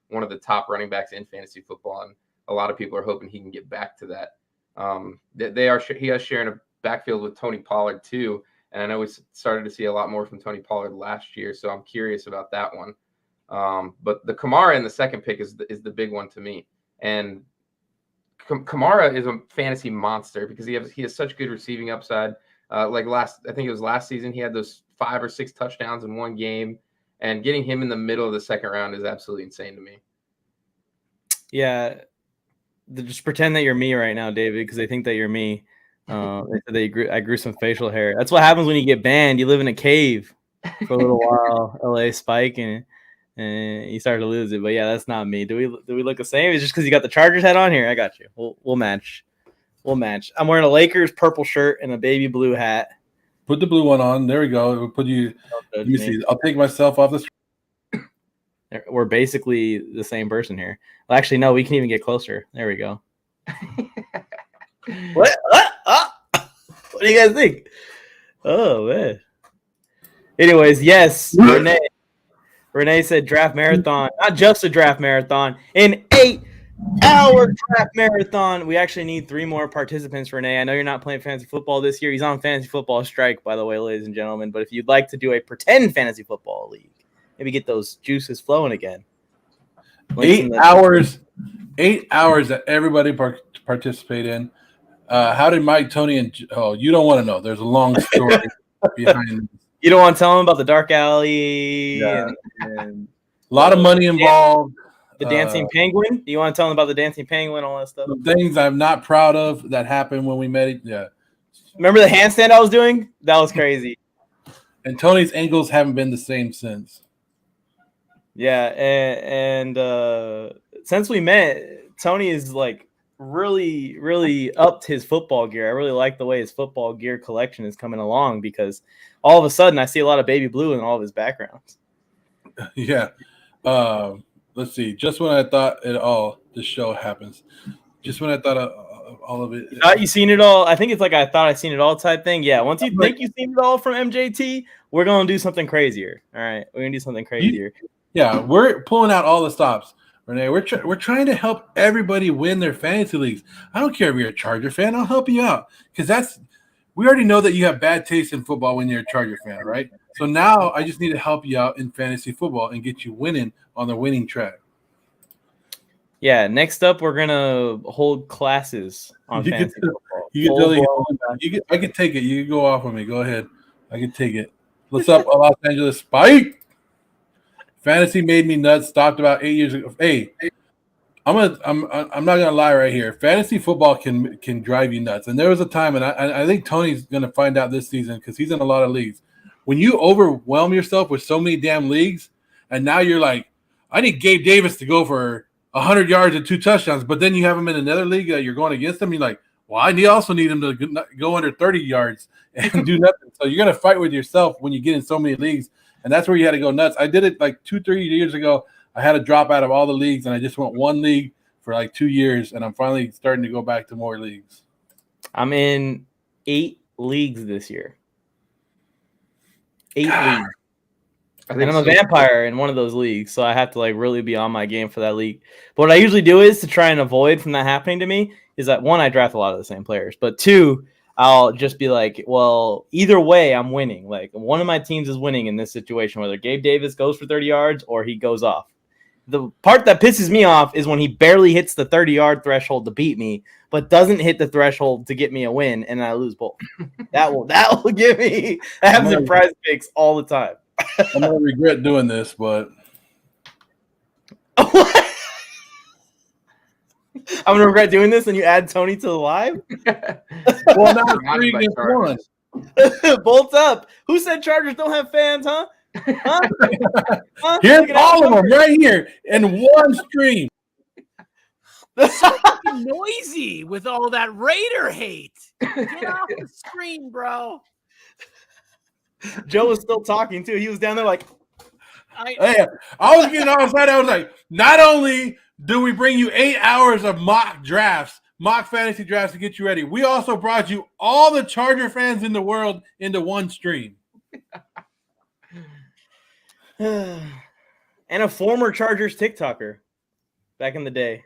one of the top running backs in fantasy football, and a lot of people are hoping he can get back to that. He is sharing a backfield with Tony Pollard too. And I know we started to see a lot more from Tony Pollard last year, so I'm curious about that one. But the Kamara in the 2nd pick is the big one to me. And Kamara is a fantasy monster because he has such good receiving upside. I think it was last season, he had those 5 or 6 touchdowns in one game. And getting him in the middle of the 2nd round is absolutely insane to me. Yeah, just pretend that you're me right now, David, because they think that you're me. I grew some facial hair. That's what happens when you get banned. You live in a cave for a little while. LA Spike and you start to lose it. But yeah, that's not me. Do we look the same? It's just because you got the Chargers hat on here. I got you. We'll match. I'm wearing a Lakers purple shirt and a baby blue hat. Put the blue one on. There we go. We'll put you. Let me see. I'll take myself off the screen. We're basically the same person here. Well, actually, no. We can even get closer. There we go. What? What do you guys think? Oh, man. Anyways, yes, Renee said draft marathon. Not just a draft marathon, an 8-hour draft marathon. We actually need 3 more participants, Renee. I know you're not playing fantasy football this year. He's on fantasy football strike, by the way, ladies and gentlemen. But if you'd like to do a pretend fantasy football league, maybe get those juices flowing again. 8 hours. 8 hours that everybody participate in. How did Mike, Tony, and you don't want to know. There's a long story behind this. You don't want to tell them about the dark alley and a lot of money involved. The dancing penguin. Do you want to tell them about the dancing penguin, all that stuff? Some things I'm not proud of that happened when we met it. Yeah. Remember the handstand I was doing? That was crazy. And Tony's ankles haven't been the same since. Yeah, and since we met, Tony is like really, really upped his football gear. I really like the way his football gear collection is coming along because all of a sudden I see a lot of baby blue in all of his backgrounds. Yeah. Let's see. Just when I thought this show happens. Just when I thought all of it. Thought you seen it all? I think it's like I thought I seen it all type thing. Yeah. Once you think you've seen it all from MJT, we're gonna do something crazier. All right, we're gonna do something crazier. Yeah, we're pulling out all the stops. Renee, we're trying to help everybody win their fantasy leagues. I don't care if you're a Charger fan. I'll help you out because we already know that you have bad taste in football when you're a Charger fan, right? So now I just need to help you out in fantasy football and get you winning on the winning track. Yeah, next up we're gonna hold classes on fantasy football. I can take it. You can go off on me. Go ahead. I can take it. What's up, Los Angeles Spike? Fantasy made me nuts. Stopped about 8 years ago. Hey, I'm not gonna lie right here. Fantasy football can drive you nuts. And there was a time, and I think Tony's gonna find out this season because he's in a lot of leagues when you overwhelm yourself with so many damn leagues, and now you're like, I need Gabe Davis to go for 100 yards and 2 touchdowns, but then you have him in another league that you're going against him. You're like, well, I also need him to go under 30 yards and do nothing. So you're going to fight with yourself when you get in so many leagues, and that's where you had to go nuts. I did it like 2-3 years ago. I had to drop out of all the leagues, and I just went one league for like 2 years, and I'm finally starting to go back to more leagues. I'm in 8 leagues this year. 8 leagues. And I'm a vampire in one of those leagues, so I have to like really be on my game for that league. But what I usually do is to try and avoid from that happening to me is that, one, I draft a lot of the same players, but 2, I'll just be like, well, either way, I'm winning. Like, one of my teams is winning in this situation, whether Gabe Davis goes for 30 yards or he goes off. The part that pisses me off is when he barely hits the 30-yard threshold to beat me, but doesn't hit the threshold to get me a win, and I lose both. That will give me – I have the prize picks all the time. I'm going to regret doing this, but – What? I'm going to regret doing this, and you add Tony to the live? Well, now it's 3 against 1. Bolts up. Who said Chargers don't have fans, huh? Huh? Here's all of them right here in one stream. So fucking noisy with all that Raider hate. Get off the screen, bro. Joe was still talking too. He was down there like, I was getting all excited. I was like, not only do we bring you 8 hours of mock fantasy drafts to get you ready, we also brought you all the Charger fans in the world into one stream. and a former Chargers TikToker back in the day.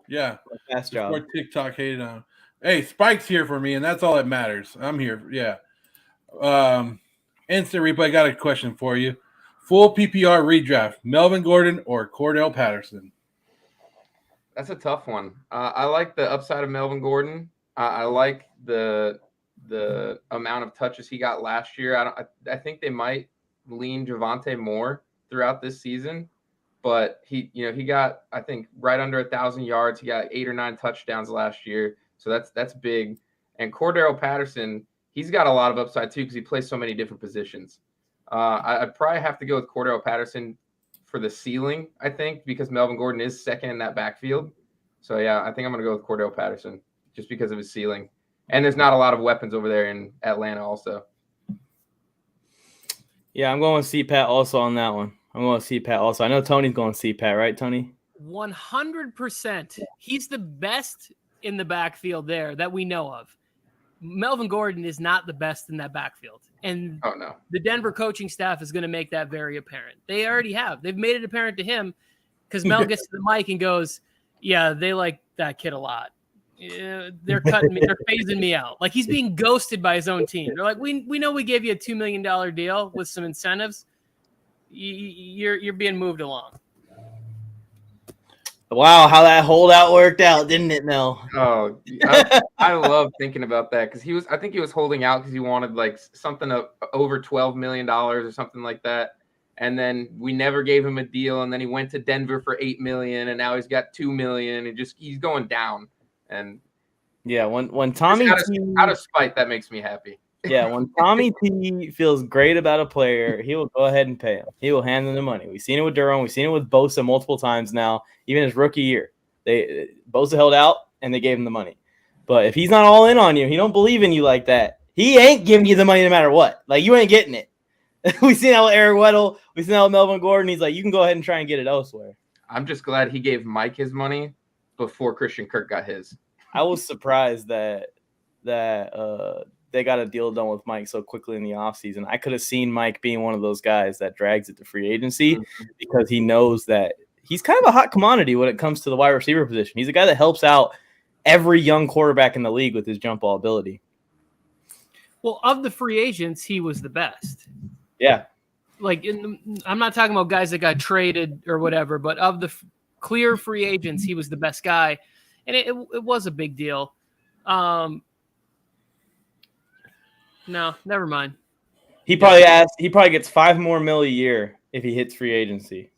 Yeah. Fast job. Before TikTok hated on. Hey, Spike's here for me, and that's all that matters. I'm here. Yeah. Instant replay. Got a question for you. Full PPR redraft: Melvin Gordon or Cordell Patterson? That's a tough one. I like the upside of Melvin Gordon. I like the amount of touches he got last year. I think they might lean Javonte more throughout this season, but he got, I think, right under 1,000 yards. He got 8 or 9 touchdowns last year, so that's big. And Cordell Patterson, he's got a lot of upside too because he plays so many different positions. I'd probably have to go with Cordell Patterson for the ceiling, I think, because Melvin Gordon is second in that backfield. So, yeah, I think I'm going to go with Cordell Patterson just because of his ceiling. And there's not a lot of weapons over there in Atlanta also. Yeah, I'm going with CPAT also on that one. I'm going with CPAT also. I know Tony's going CPAT, right, Tony? 100%. He's the best in the backfield there that we know of. Melvin Gordon is not the best in that backfield. And the Denver coaching staff is going to make that very apparent. They already have. They've made it apparent to him because Mel gets to the mic and goes, yeah, they like that kid a lot. Yeah, they're cutting me. They're phasing me out. Like he's being ghosted by his own team. They're like, we know we gave you a $2 million deal with some incentives. You're being moved along. Wow, how that holdout worked out, didn't it, Mel? Oh, I love thinking about that because I think he was holding out because he wanted like something over $12 million or something like that. And then we never gave him a deal. And then he went to Denver for $8 million, and now he's got $2 million. And he's going down. And yeah, when Tommy out of spite, that makes me happy. Yeah, when Tommy T feels great about a player, he will go ahead and pay him. He will hand them the money. We've seen it with Durham. We've seen it with Bosa multiple times now. Even his rookie year, Bosa held out and they gave him the money. But if he's not all in on you, he don't believe in you like that, he ain't giving you the money no matter what. Like you ain't getting it. We've seen that with Eric Weddle. We've seen that with Melvin Gordon. He's like, you can go ahead and try and get it elsewhere. I'm just glad he gave Mike his money before Christian Kirk got his. I was surprised that they got a deal done with Mike so quickly in the offseason. I could have seen Mike being one of those guys that drags it to free agency because he knows that he's kind of a hot commodity when it comes to the wide receiver position. He's a guy that helps out every young quarterback in the league with his jump ball ability. Well, of the free agents, he was the best. Yeah. Like, I'm not talking about guys that got traded or whatever, but of the clear free agents, he was the best guy. And it was a big deal. No, never mind. He probably gets $5 more million a year if he hits free agency.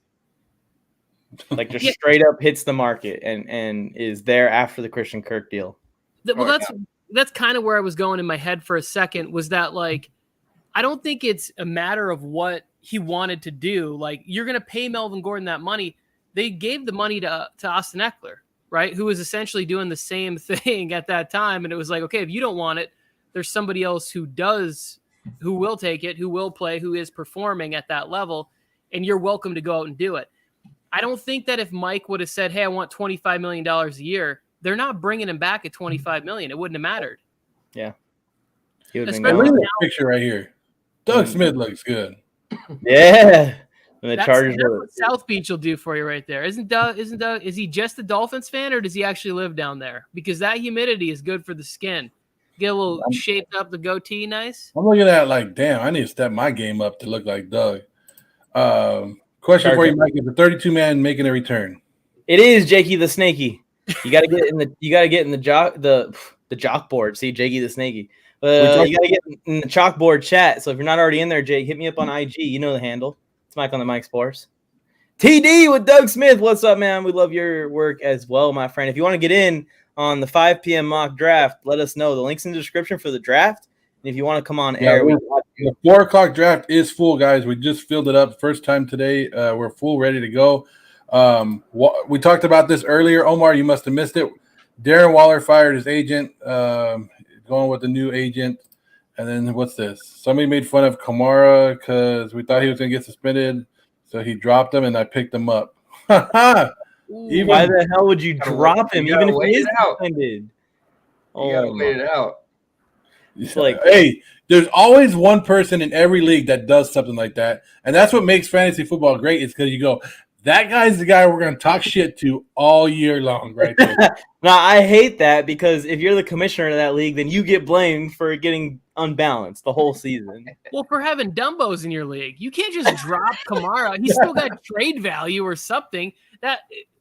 Like just straight up hits the market and is there after the Christian Kirk deal. That's kind of where I was going in my head for a second, was that like I don't think it's a matter of what he wanted to do. Like, you're going to pay Melvin Gordon that money. They gave the money to Austin Eckler, right? Who was essentially doing the same thing at that time. And it was like, okay, if you don't want it, there's somebody else who will take it, who will play, who is performing at that level. And you're welcome to go out and do it. I don't think that if Mike would have said, hey, I want $25 million a year, they're not bringing him back at $25 million. It wouldn't have mattered. Yeah. He would have Look been at gone. this picture right here. Doug Smith looks good. Yeah. And the That's Chargers what South Beach will do for you right there. Is he just a Dolphins fan, or does he actually live down there? Because that humidity is good for the skin. Get a little shaped up the goatee, nice. I'm looking at it like, damn, I need to step my game up to look like Doug. Question for you, Mike: is the 32-man making a return? It is Jakey the Snakey. You got to get in the jock board. See, Jakey the Snakey. You got to get in the chalkboard chat. So if you're not already in there, Jake, hit me up on IG. You know the handle. It's Mike on the Mike Sports. TD with Doug Smith. What's up, man? We love your work as well, my friend. If you want to get in on the 5 p.m. mock draft, let us know. The link's in the description for the draft. And if you want to come on air, the 4 o'clock draft is full, guys. We just filled it up first time today. We're full, ready to go. We talked about this earlier. Omar, you must have missed it. Darren Waller fired his agent, going with the new agent. And then what's this? Somebody made fun of Kamara because we thought he was going to get suspended. So he dropped him, and I picked him up. why the hell would you drop him even if he is suspended? You got to wait it out. It's like, hey, there's always one person in every league that does something like that. And that's what makes fantasy football great, is because you go, that guy's the guy we're going to talk shit to all year long right there. Now, I hate that, because if you're the commissioner of that league, then you get blamed for getting unbalanced the whole season. Well, for having Dumbos in your league, you can't just drop Kamara. He's still got trade value or something.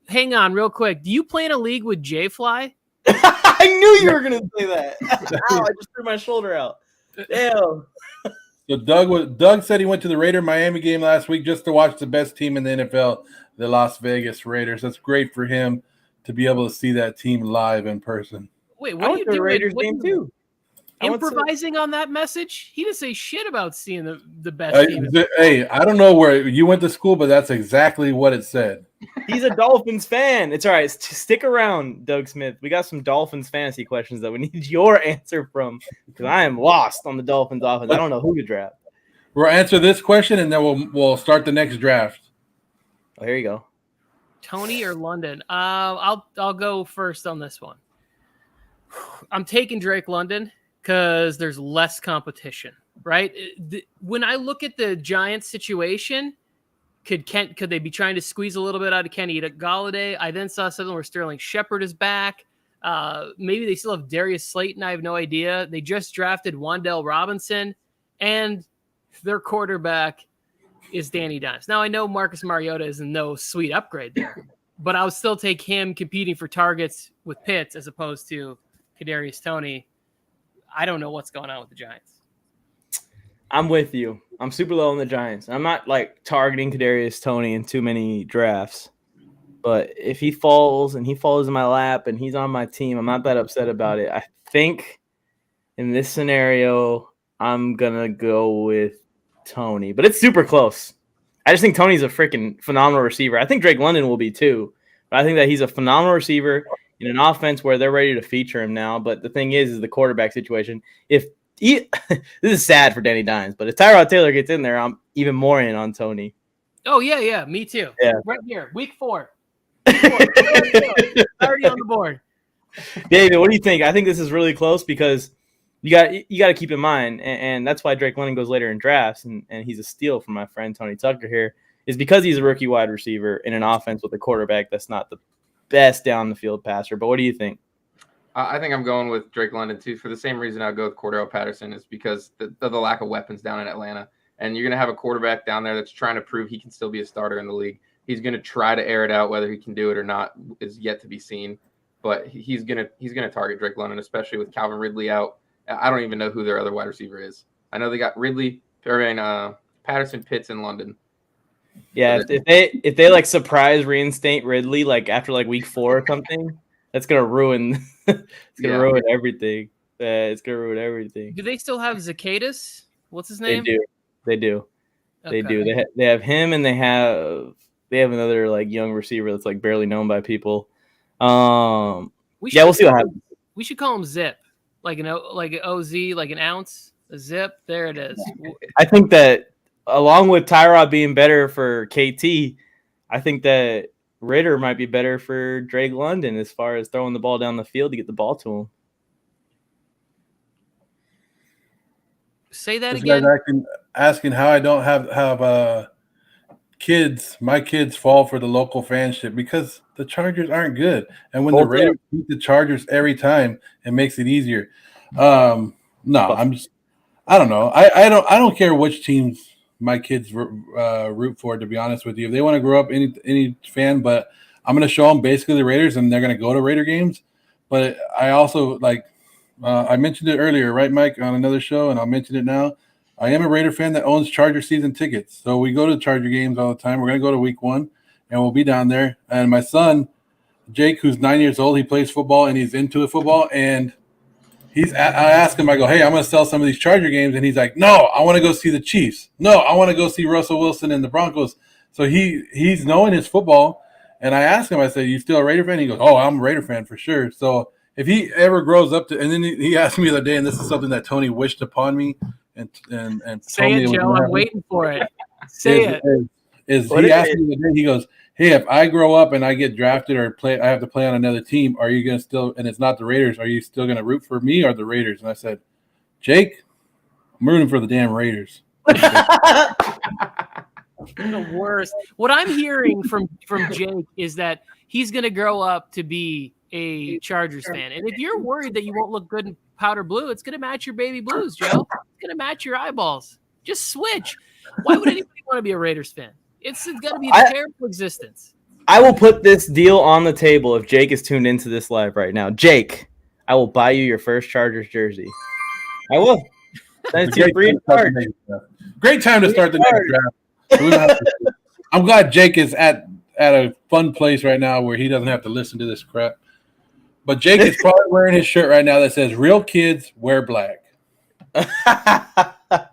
Hang on real quick. Do you play in a league with J-Fly? I knew you were going to say that. Ow, I just threw my shoulder out. Damn. So Doug said he went to the Raider-Miami game last week just to watch the best team in the NFL, the Las Vegas Raiders. That's great for him to be able to see that team live in person. Wait, what are you doing? Raiders game too. Improvising on that message? He didn't say shit about seeing the best team. Hey, I don't know where you went to school, but that's exactly what it said. He's a Dolphins fan. It's all right. Stick around, Doug Smith. We got some Dolphins fantasy questions that we need your answer from, because I am lost on the Dolphins offense. I don't know who to draft. We'll answer this question, and then we'll start the next draft. Oh, here you go. Tony or London? I'll go first on this one. I'm taking Drake London because there's less competition, right? When I look at the Giants situation, could they be trying to squeeze a little bit out of Kenny Golladay? I then saw something where Sterling Shepard is back. Maybe they still have Darius Slayton. I have no idea. They just drafted Wan'Dale Robinson, and their quarterback is Danny Dimes. Now, I know Marcus Mariota is no sweet upgrade there, but I would still take him competing for targets with Pitts as opposed to Kadarius Toney. I don't know what's going on with the Giants. I'm with you. I'm super low on the Giants. I'm not targeting Kadarius Toney in too many drafts, but if he falls and he falls in my lap and he's on my team, I'm not that upset about it. I think in this scenario, I'm gonna go with Toney, but it's super close. I just think Toney's a freaking phenomenal receiver. I think Drake London will be too, but I think that he's a phenomenal receiver in an offense where they're ready to feature him now. But the thing is the quarterback situation. This is sad for Danny Dimes, but if Tyrod Taylor gets in there, I'm even more in on Toney. Oh, yeah, me too. Yeah. Right here, week 4. Already on the board. David, what do you think? I think this is really close because you got to keep in mind, and that's why Drake London goes later in drafts, and he's a steal from my friend Tony Tucker here, is because he's a rookie wide receiver in an offense with a quarterback that's not the best down the field passer. But what do you think? I think I'm going with Drake London too, for the same reason I'll go with Cordell Patterson, is because of the lack of weapons down in Atlanta. And you're going to have a quarterback down there that's trying to prove he can still be a starter in the league. He's going to try to air it out. Whether he can do it or not is yet to be seen. But he's going to target Drake London, especially with Calvin Ridley out. I don't even know who their other wide receiver is. I know they got Patterson, Pitts, and London. Yeah, if they surprise reinstate Ridley after week 4 or something, that's gonna ruin. Ruin everything. It's gonna ruin everything. Do they still have Zacchaeus? What's his They name? do. They do. They Okay. do. They have him, and they have another like young receiver that's like barely known by people. We'll see what happens. We should call him Zip, like an OZ, like an ounce, a Zip. There it is. I think that along with Tyrod being better for KT, I think that Ritter might be better for Drake London as far as throwing the ball down the field to get the ball to him. Say that This again. guy's asking how I don't have kids. My kids fall for the local fanship because the Chargers aren't good, and when the Raiders beat the Chargers every time, it makes it easier. No, I don't know. I don't care which teams my kids root for. To be honest with you, if they want to grow up any fan, but I'm going to show them basically the Raiders, and they're going to go to Raider games. But I also like. I mentioned it earlier, right, Mike, on another show, and I'll mention it now. I am a Raider fan that owns Charger season tickets. So we go to Charger games all the time. We're going to go to week 1, and we'll be down there. And my son, Jake, who's 9 years old, he plays football, and he's into football. And I ask him, I go, hey, I'm going to sell some of these Charger games. And he's like, no, I want to go see the Chiefs. No, I want to go see Russell Wilson and the Broncos. So he's knowing his football. And I asked him, I said, you still a Raider fan? He goes, oh, I'm a Raider fan for sure. So if he ever grows up to, and then he asked me the other day, and this is something that Tony wished upon me, and say it, Joe. I'm waiting for it. Say it. He asked me the other day, he goes, hey, if I grow up and I get drafted or I have to play on another team, are you going to still, and it's not the Raiders, are you still going to root for me or the Raiders? And I said, Jake, I'm rooting for the damn Raiders. The worst. What I'm hearing from Jake is that he's going to grow up to be a Chargers fan. And if you're worried that you won't look good in powder blue, it's going to match your baby blues, Joe. It's going to match your eyeballs. Just switch. Why would anybody want to be a Raiders fan? It's got to be a terrible existence. I will put this deal on the table if Jake is tuned into this live right now. Jake, I will buy you your first Chargers jersey. I will. That's free of charge. Great time to start the next draft. I'm glad Jake is at a fun place right now where he doesn't have to listen to this crap. But Jake is probably wearing his shirt right now that says "Real kids wear black." The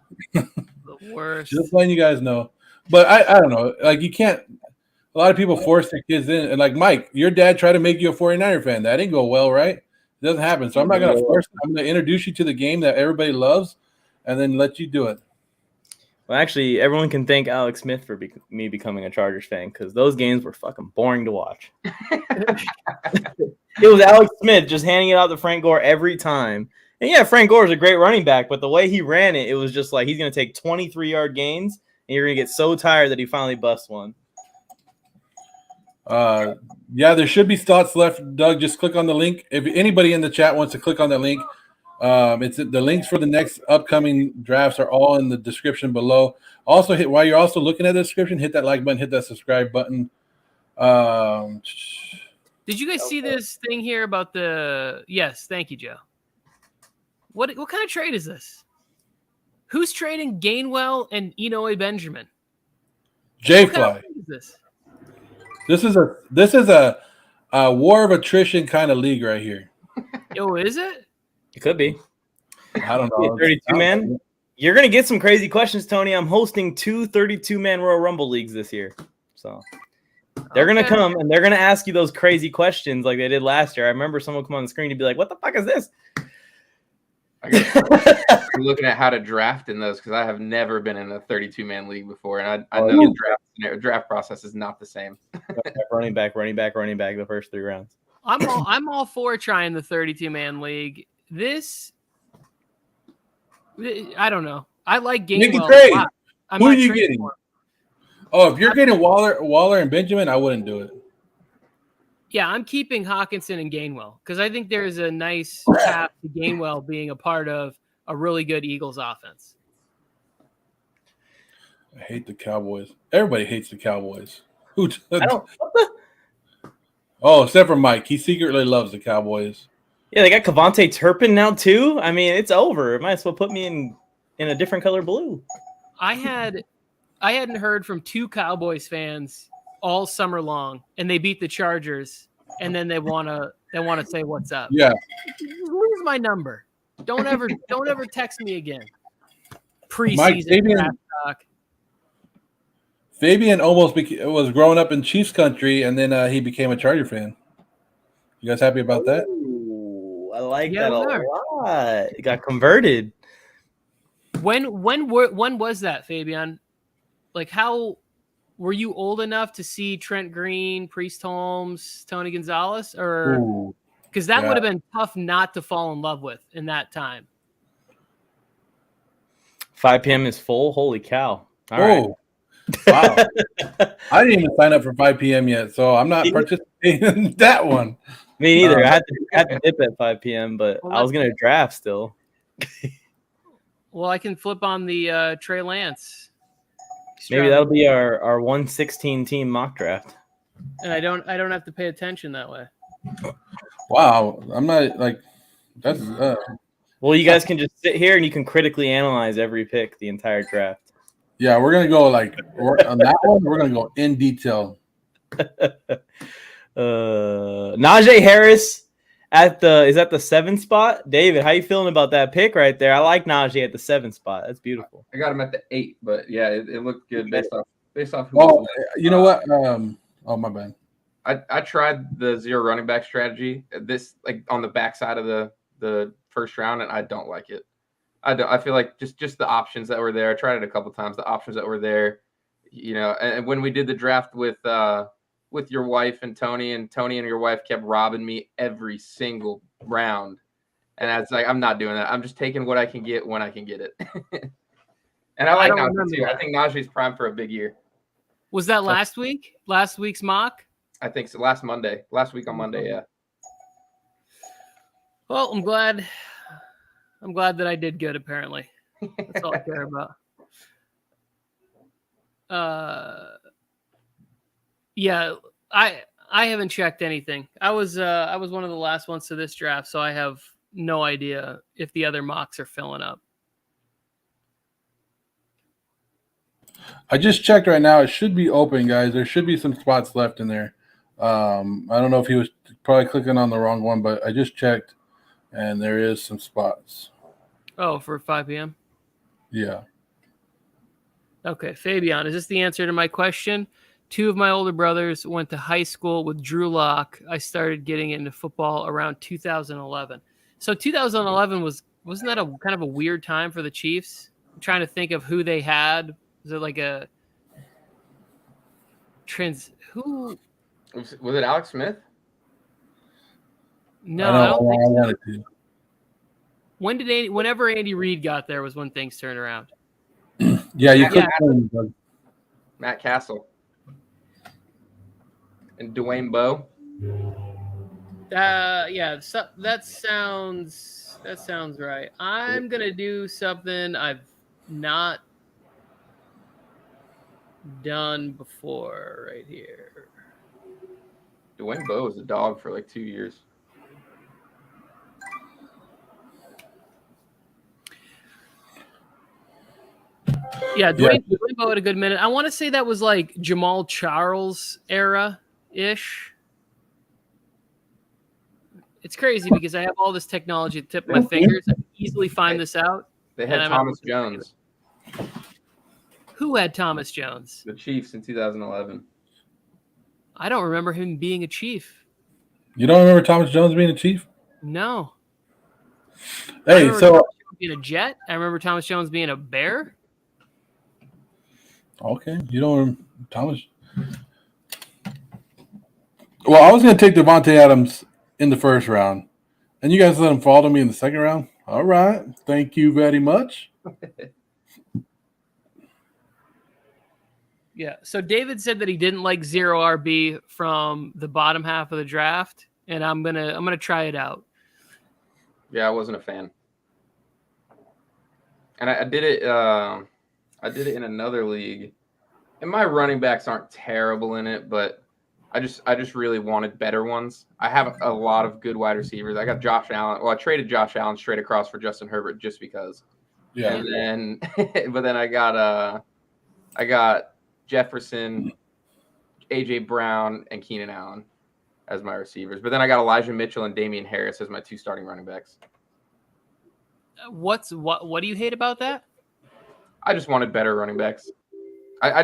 worst. Just letting you guys know. But I don't know. Like, you can't. A lot of people force their kids in, and like Mike, your dad tried to make you a 49er fan. That didn't go well, right? It doesn't happen. So I'm not going to force. I'm going to introduce you to the game that everybody loves, and then let you do it. Well, actually, everyone can thank Alex Smith for me becoming a Chargers fan because those games were fucking boring to watch. It was Alex Smith just handing it out to Frank Gore every time. And yeah, Frank Gore is a great running back, but the way he ran it, it was just like he's going to take 23-yard gains, and you're going to get so tired that he finally busts one. Yeah, there should be slots left. Doug, just click on the link. If anybody in the chat wants to click on that link, it's the links for the next upcoming drafts are all in the description below. Also, while you're also looking at the description, hit that like button, hit that subscribe button. Did you guys see this thing here about the? Yes, thank you, Joe. What kind of trade is this? Who's trading Gainwell and Inoue Benjamin? J-Fly. This is a war of attrition kind of league right here. Oh, is it? It could be. I don't know. 32-man. You're going to get some crazy questions, Tony. I'm hosting 2 32-man Royal Rumble leagues this year. So they're going to come, and they're going to ask you those crazy questions like they did last year. I remember someone come on the screen and be like, what the fuck is this? I'm looking at how to draft in those because I have never been in a 32-man league before, and I know the draft process is not the same. running back the first 3 rounds. I'm all for trying the 32-man league. This, I don't know. I like Gainwell a lot. Who are you getting? Oh, if you're getting Waller and Benjamin, I wouldn't do it. Yeah, I'm keeping Hawkinson and Gainwell because I think there's a nice path to Gainwell being a part of a really good Eagles offense. I hate the Cowboys. Everybody hates the Cowboys. Oh, except for Mike. He secretly loves the Cowboys. Yeah, they got Kevontae Turpin now too. I mean, it's over. It might as well put me in a different color blue. I hadn't heard from 2 Cowboys fans all summer long, and they beat the Chargers, and then they wanna say what's up. Yeah. Lose my number. Don't ever text me again. preseason Fabian- draft stock. Fabian almost was growing up in Chiefs country, and then he became a Charger fan. You guys happy about that? Ooh, I like Yeah, that a we are. lot. It got converted. When was that, Fabian? Like, how were you old enough to see Trent Green, Priest Holmes, Tony Gonzalez, or Ooh, because that yeah. would have been tough not to fall in love with in that time? 5 p.m. is full. Holy cow! All right. Wow. I didn't even sign up for 5 p.m. yet, so I'm not participating in that one. Me neither. I had to dip at 5 p.m., but Well, I was gonna draft still. Well, I can flip on the Trey Lance. Maybe that'll be our 116 team mock draft. And I don't have to pay attention that way. Wow, I'm not like that's. Well, you guys can just sit here and you can critically analyze every pick, the entire draft. Yeah, we're gonna go on that one. We're gonna go in detail. Najee Harris is at the 7 spot. David, how you feeling about that pick right there? I like Najee at the 7 spot. That's beautiful. I got him at the 8, but yeah, it looked good based off. Who Oh, you know what? Oh, my bad. I tried the 0 running back strategy. This like on the backside of the first round, and I don't like it. I feel like just the options that were there. I tried it a couple times. The options that were there, and when we did the draft with your wife and Tony and your wife kept robbing me every single round, and I was like, I'm not doing that. I'm just taking what I can get when I can get it. And I like Najee too. I think Najee's primed for a big year. Was that last week? Last week's mock? I think so. Last week on Monday, yeah. Well, I'm glad that I did good, apparently. That's all I care about. Yeah, I haven't checked anything. I was one of the last ones to this draft, so I have no idea if the other mocks are filling up. I just checked right now. It should be open, guys. There should be some spots left in there. I don't know if he was probably clicking on the wrong one, but I just checked, and there is some spots. Oh, for 5 p.m.? Yeah. Okay, Fabian, is this the answer to my question? 2 of my older brothers went to high school with Drew Lock. I started getting into football around 2011. So 2011 wasn't that a kind of a weird time for the Chiefs? I'm trying to think of who they had. Was it like a who? Was it Alex Smith? No, I don't think so. wanted to. Whenever Andy Reid got there was when things turned around. Yeah, you could. Matt Castle and Dwayne Bowe. Yeah, so that sounds right. I'm gonna do something I've not done before right here. Dwayne Bowe was a dog for like 2 years. Yeah, Dwayne Bowe had a good minute. I want to say that was like Jamal Charles era-ish. It's crazy because I have all this technology at the tip of my fingers. I can easily find this out. They had Thomas Jones. Who had Thomas Jones? The Chiefs in 2011. I don't remember him being a Chief. You don't remember Thomas Jones being a Chief? No. Hey, Thomas Jones being a Jet. I remember Thomas Jones being a Bear. Okay, you don't remember Thomas. Well, I was going to take Devontae Adams in the first round, and you guys let him fall to me in the second round. All right, thank you very much. Yeah. So David said that he didn't like 0 RB from the bottom half of the draft, and I'm gonna try it out. Yeah, I wasn't a fan, and I did it. I did it in another league, and my running backs aren't terrible in it, but I just really wanted better ones. I have a lot of good wide receivers. I got Josh Allen. Well, I traded Josh Allen straight across for Justin Herbert just because. Yeah. And then, but then I got Jefferson, AJ Brown, and Keenan Allen as my receivers. But then I got Elijah Mitchell and Damian Harris as my 2 starting running backs. What do you hate about that? I just wanted better running backs. I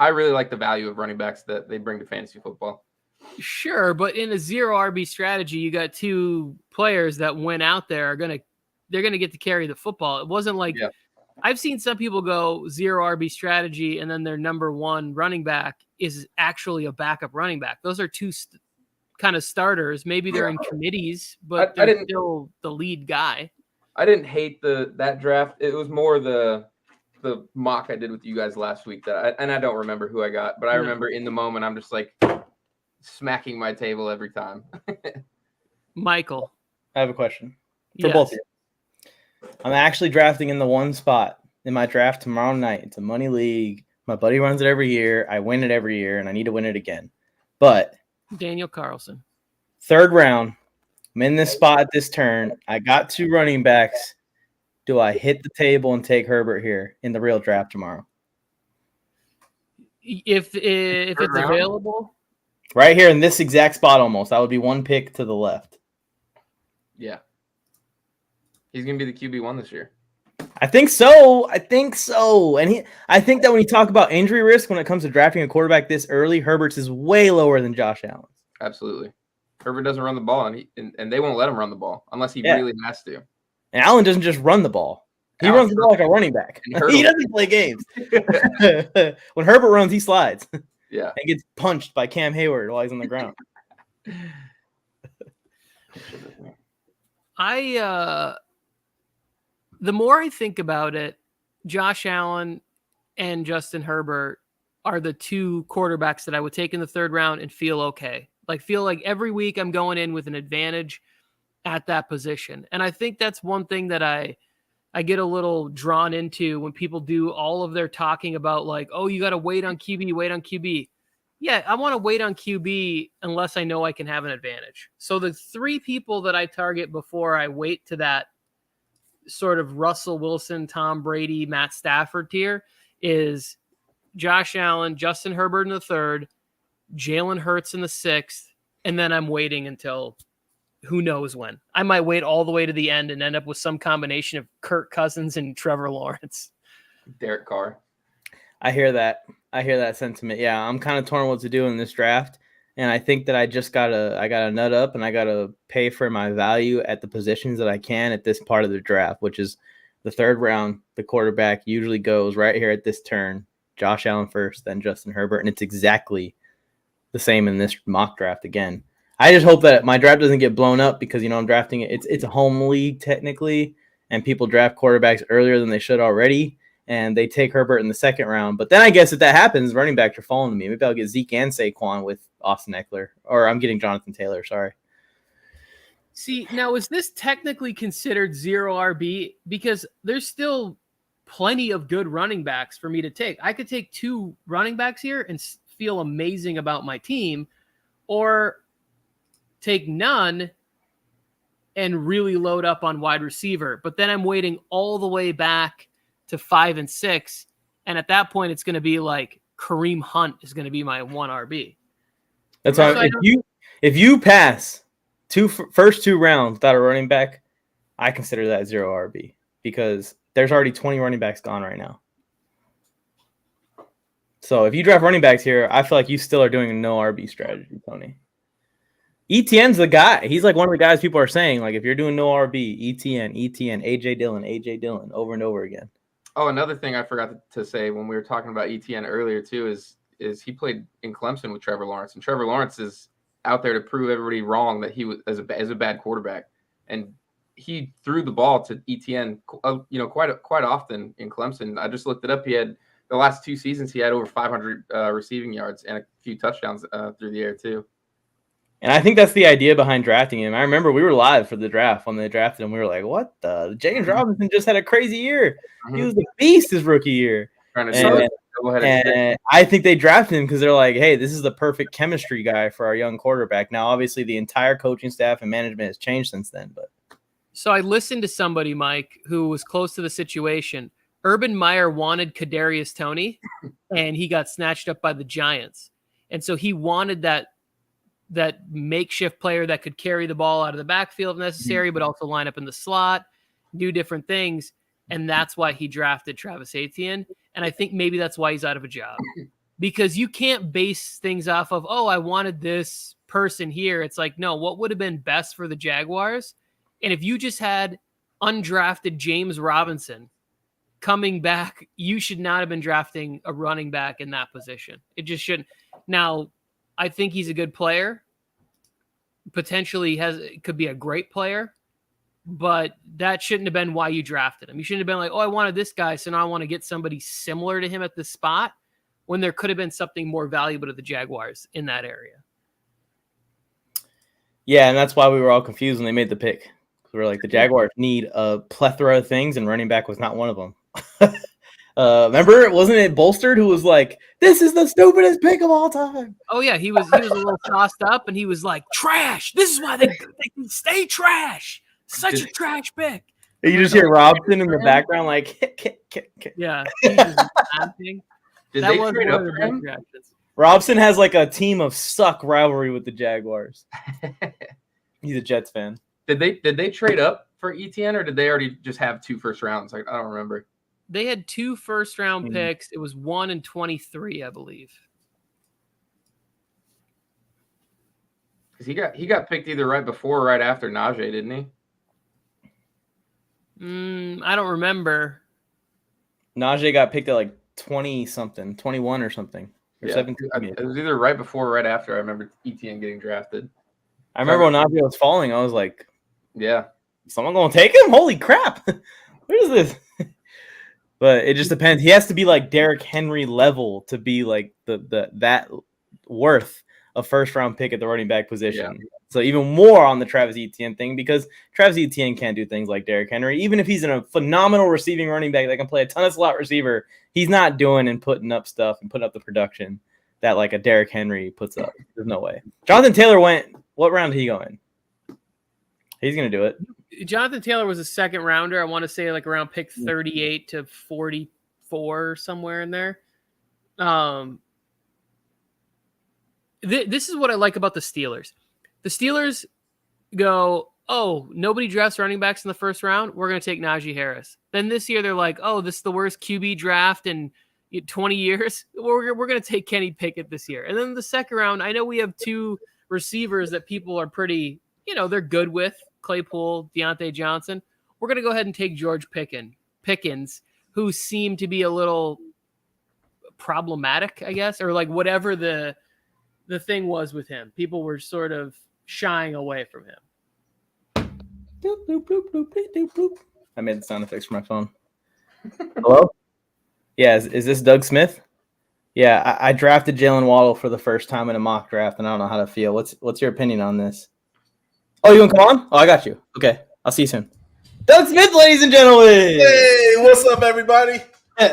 really like the value of running backs that they bring to fantasy football. Sure, but in a 0 RB strategy, you got two players that went out there they're gonna get to carry the football. It wasn't like I've seen some people go 0 RB strategy and then their number one running back is actually a backup running back. Those are two kind of starters. Maybe they're in committees, but they're still the lead guy. I didn't hate that draft. It was more the mock I did with you guys last week and I don't remember who I got, but I remember in the moment I'm just like smacking my table every time. Michael, I have a question for both of you. I'm actually drafting in the one spot in my draft tomorrow night. It's a money league. My buddy runs it every year. I win it every year, and I need to win it again. But Daniel Carlson, 3rd round. I'm in this spot at this turn. I got 2 running backs. Do I hit the table and take Herbert here in the real draft tomorrow? If it's available, right here in this exact spot, almost that would be one pick to the left. Yeah. He's going to be the QB1 this year. I think so. And I think that when you talk about injury risk when it comes to drafting a quarterback this early, Herbert's is way lower than Josh Allen's. Absolutely. Herbert doesn't run the ball, and they won't let him run the ball unless he really has to. And Allen doesn't just run the ball. He runs the ball like a running back. He doesn't play games. When Herbert runs, he slides. Yeah. And gets punched by Cam Hayward while he's on the ground. The more I think about it, Josh Allen and Justin Herbert are the 2 quarterbacks that I would take in the 3rd round and feel okay. Feel like every week I'm going in with an advantage at that position. And I think that's one thing that I get a little drawn into when people do all of their talking about oh, you got to wait on QB. Yeah, I want to wait on QB unless I know I can have an advantage. So the 3 people that I target before I wait to that sort of Russell Wilson, Tom Brady, Matt Stafford tier is Josh Allen, Justin Herbert in the 3rd, Jalen Hurts in the 6th, and then I'm waiting until who knows when. I might wait all the way to the end and end up with some combination of Kirk Cousins and Trevor Lawrence. Derek Carr. I hear that sentiment. Yeah, I'm kind of torn what to do in this draft. And I think that I gotta nut up and I gotta pay for my value at the positions that I can at this part of the draft, which is the 3rd round. The quarterback usually goes right here at this turn. Josh Allen first, then Justin Herbert, and it's exactly the same in this mock draft again. I just hope that my draft doesn't get blown up because I'm drafting it. It's a home league technically, and people draft quarterbacks earlier than they should already. And they take Herbert in the 2nd round. But then I guess if that happens, running backs are falling to me. Maybe I'll get Zeke and Saquon with Austin Eckler. Or I'm getting Jonathan Taylor, sorry. See, now is this technically considered 0 RB? Because there's still plenty of good running backs for me to take. I could take 2 running backs here and feel amazing about my team. Or take none and really load up on wide receiver. But then I'm waiting all the way back to 5 and 6, and at that point it's going to be Kareem Hunt is going to be my 1 RB. That's why if you pass first 2 rounds without a running back, I consider that 0 RB because there's already 20 running backs gone right now. So if you draft running backs here, I feel like you still are doing a no RB strategy, Tony. ETN's the guy. He's one of the guys people are saying if you're doing no RB, ETN, AJ Dillon over and over again. Oh, another thing I forgot to say when we were talking about ETN earlier too is he played in Clemson with Trevor Lawrence, and Trevor Lawrence is out there to prove everybody wrong that he was as a bad quarterback, and he threw the ball to ETN, quite often in Clemson. I just looked it up. He had the last 2 seasons he had over 500 receiving yards and a few touchdowns through the air too. And I think that's the idea behind drafting him. I remember we were live for the draft when they drafted him. We were like, what the? James Robinson just had a crazy year. Mm-hmm. He was the beast his rookie year. And I think they drafted him because they're like, hey, this is the perfect chemistry guy for our young quarterback. Now, obviously, the entire coaching staff and management has changed since then. But so I listened to somebody, Mike, who was close to the situation. Urban Meyer wanted Kadarius Toney, and he got snatched up by the Giants. And so he wanted that makeshift player that could carry the ball out of the backfield if necessary, but also line up in the slot, do different things. and that's why he drafted Travis Etienne. And I think maybe that's why he's out of a job, because you can't base things off of, oh, I wanted this person here. It's like, no, what would have been best for the Jaguars? And if you just had undrafted James Robinson coming back, you should not have been drafting a running back in that position. It just shouldn't. Now, I think he's a good player. Potentially could be a great player, but that shouldn't have been why you drafted him. You shouldn't have been like, oh, I wanted this guy, so now I want to get somebody similar to him at this spot, when there could have been something more valuable to the Jaguars in that area. Yeah, and that's why we were all confused when they made the pick. We were like, the Jaguars need a plethora of things, and running back was not one of them. Remember, wasn't it Bolstered who was like, this is the stupidest pick of all time? Oh, yeah, he was a little tossed up, and he was like, trash. This is why they can stay trash. Such a trash pick. You just hear Robson in the background like, yeah. He's just laughing. Did That they was trade one up of the for best him? reactions. Robson has like a team of suck rivalry with the Jaguars. He's a Jets fan. Did they trade up for ETN, or did they already just have 2 first rounds? Like, I don't remember. They had 2 first-round picks. It was 1 and 23, I believe. Because he got picked either right before or right after Najee, didn't he? I don't remember. Najee got picked at like 20-something, 21 or something. Or 17. It was either right before or right after I remember ETN getting drafted. I remember when Najee was falling, I was like, Yeah. someone going to take him? Holy crap. What is this? But it just depends. He has to be like Derrick Henry level to be like that worth a first-round pick at the running back position. Yeah. So even more on the Travis Etienne thing, because Travis Etienne can't do things like Derrick Henry. Even if he's in a phenomenal receiving running back that can play a ton of slot receiver, he's not doing and putting up stuff and putting up the production that like a Derrick Henry puts up. There's no way. Jonathan Taylor went, what round did he go in? He's going to do it. Jonathan Taylor was a second rounder. I want to say like around pick 38 to 44, somewhere in there. This is what I like about the Steelers. The Steelers go, oh, nobody drafts running backs in the first round. We're going to take Najee Harris. Then this year they're like, oh, this is the worst QB draft in 20 years. We're going to take Kenny Pickett this year. And then the second round, I know we have 2 receivers that people are pretty, they're good with. Claypool, Deontay Johnson. We're going to go ahead and take George Pickens, who seemed to be a little problematic, I guess, or like whatever the thing was with him. People were sort of shying away from him. Doop, doop, doop, doop, doop, doop. I made the sound effects for my phone. Hello? Yeah, is this Doug Smith? Yeah, I drafted Jalen Waddle for the first time in a mock draft, and I don't know how to feel. What's your opinion on this? Oh, you want to come on? Oh, I got you. Okay, I'll see you soon. Doug Smith, ladies and gentlemen. Hey, what's up, everybody? Good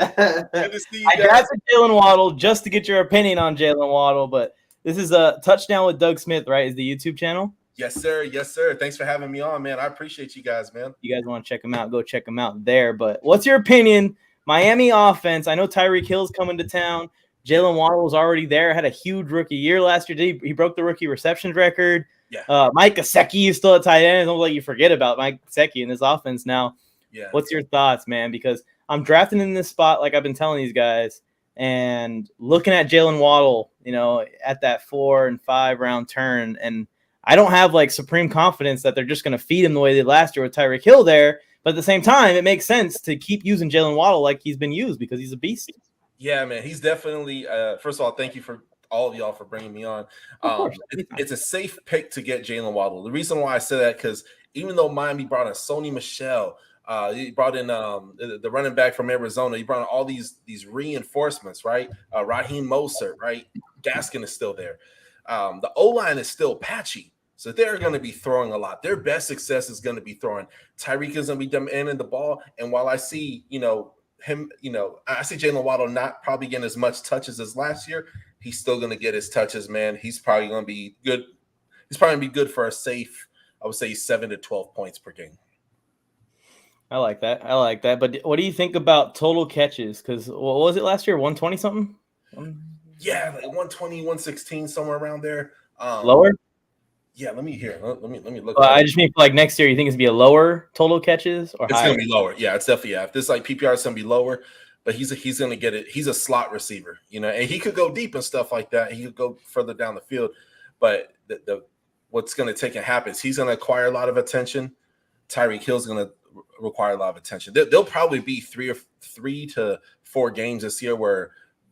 to see you I drafted Jalen Waddle just to get your opinion on Jalen Waddle, but this is a Touchdown with Doug Smith, right? Is the YouTube channel? Yes, sir. Yes, sir. Thanks for having me on, man. I appreciate you guys, man. You guys want to check him out, go check him out there. But what's your opinion? Miami offense. I know Tyreek Hill's coming to town. Jalen Waddle was already there. Had a huge rookie year last year. He broke the rookie receptions record. Yeah. Mike Gesicki is still at tight end. Don't let you forget about Mike Gesicki in this offense now. Yeah. What's your thoughts, man? Because I'm drafting in this spot, like I've been telling these guys, and looking at Jalen Waddle, at that 4 and 5 round turn, and I don't have like supreme confidence that they're just going to feed him the way they did last year with Tyreek Hill there. But at the same time, it makes sense to keep using Jalen Waddle like he's been used because he's a beast. Yeah, man. He's definitely. First of all, thank you for all of y'all for bringing me on. It's a safe pick to get Jalen Waddle. The reason why I say that, because even though Miami brought in Sony Michel, he brought in the running back from Arizona, he brought in all these reinforcements, right? Raheem Mostert, right? Gaskin is still there. The O-line is still patchy, so they're going to be throwing a lot. Their best success is going to be throwing. Tyreek is going to be demanding the ball, and while I see, him, I see Jalen Waddle not probably getting as much touches as last year. He's still going to get his touches, man. He's probably going to be good. He's probably going to be good for a safe, I would say, 7 to 12 points per game. I like that. But what do you think about total catches? Because what was it last year? 120 something? Yeah, like 120, 116, somewhere around there. Lower? Yeah, let me look. I just mean for like next year, you think it's gonna be a lower total catches or It's higher? gonna be lower. Yeah, it's definitely If this like PPR, it's gonna be lower. But he's gonna get it. He's a slot receiver, and he could go deep and stuff like that. He could go further down the field. But what's gonna take and happen is he's gonna acquire a lot of attention. Tyreek Hill's gonna require a lot of attention. There'll probably be 3 to 4 games this year where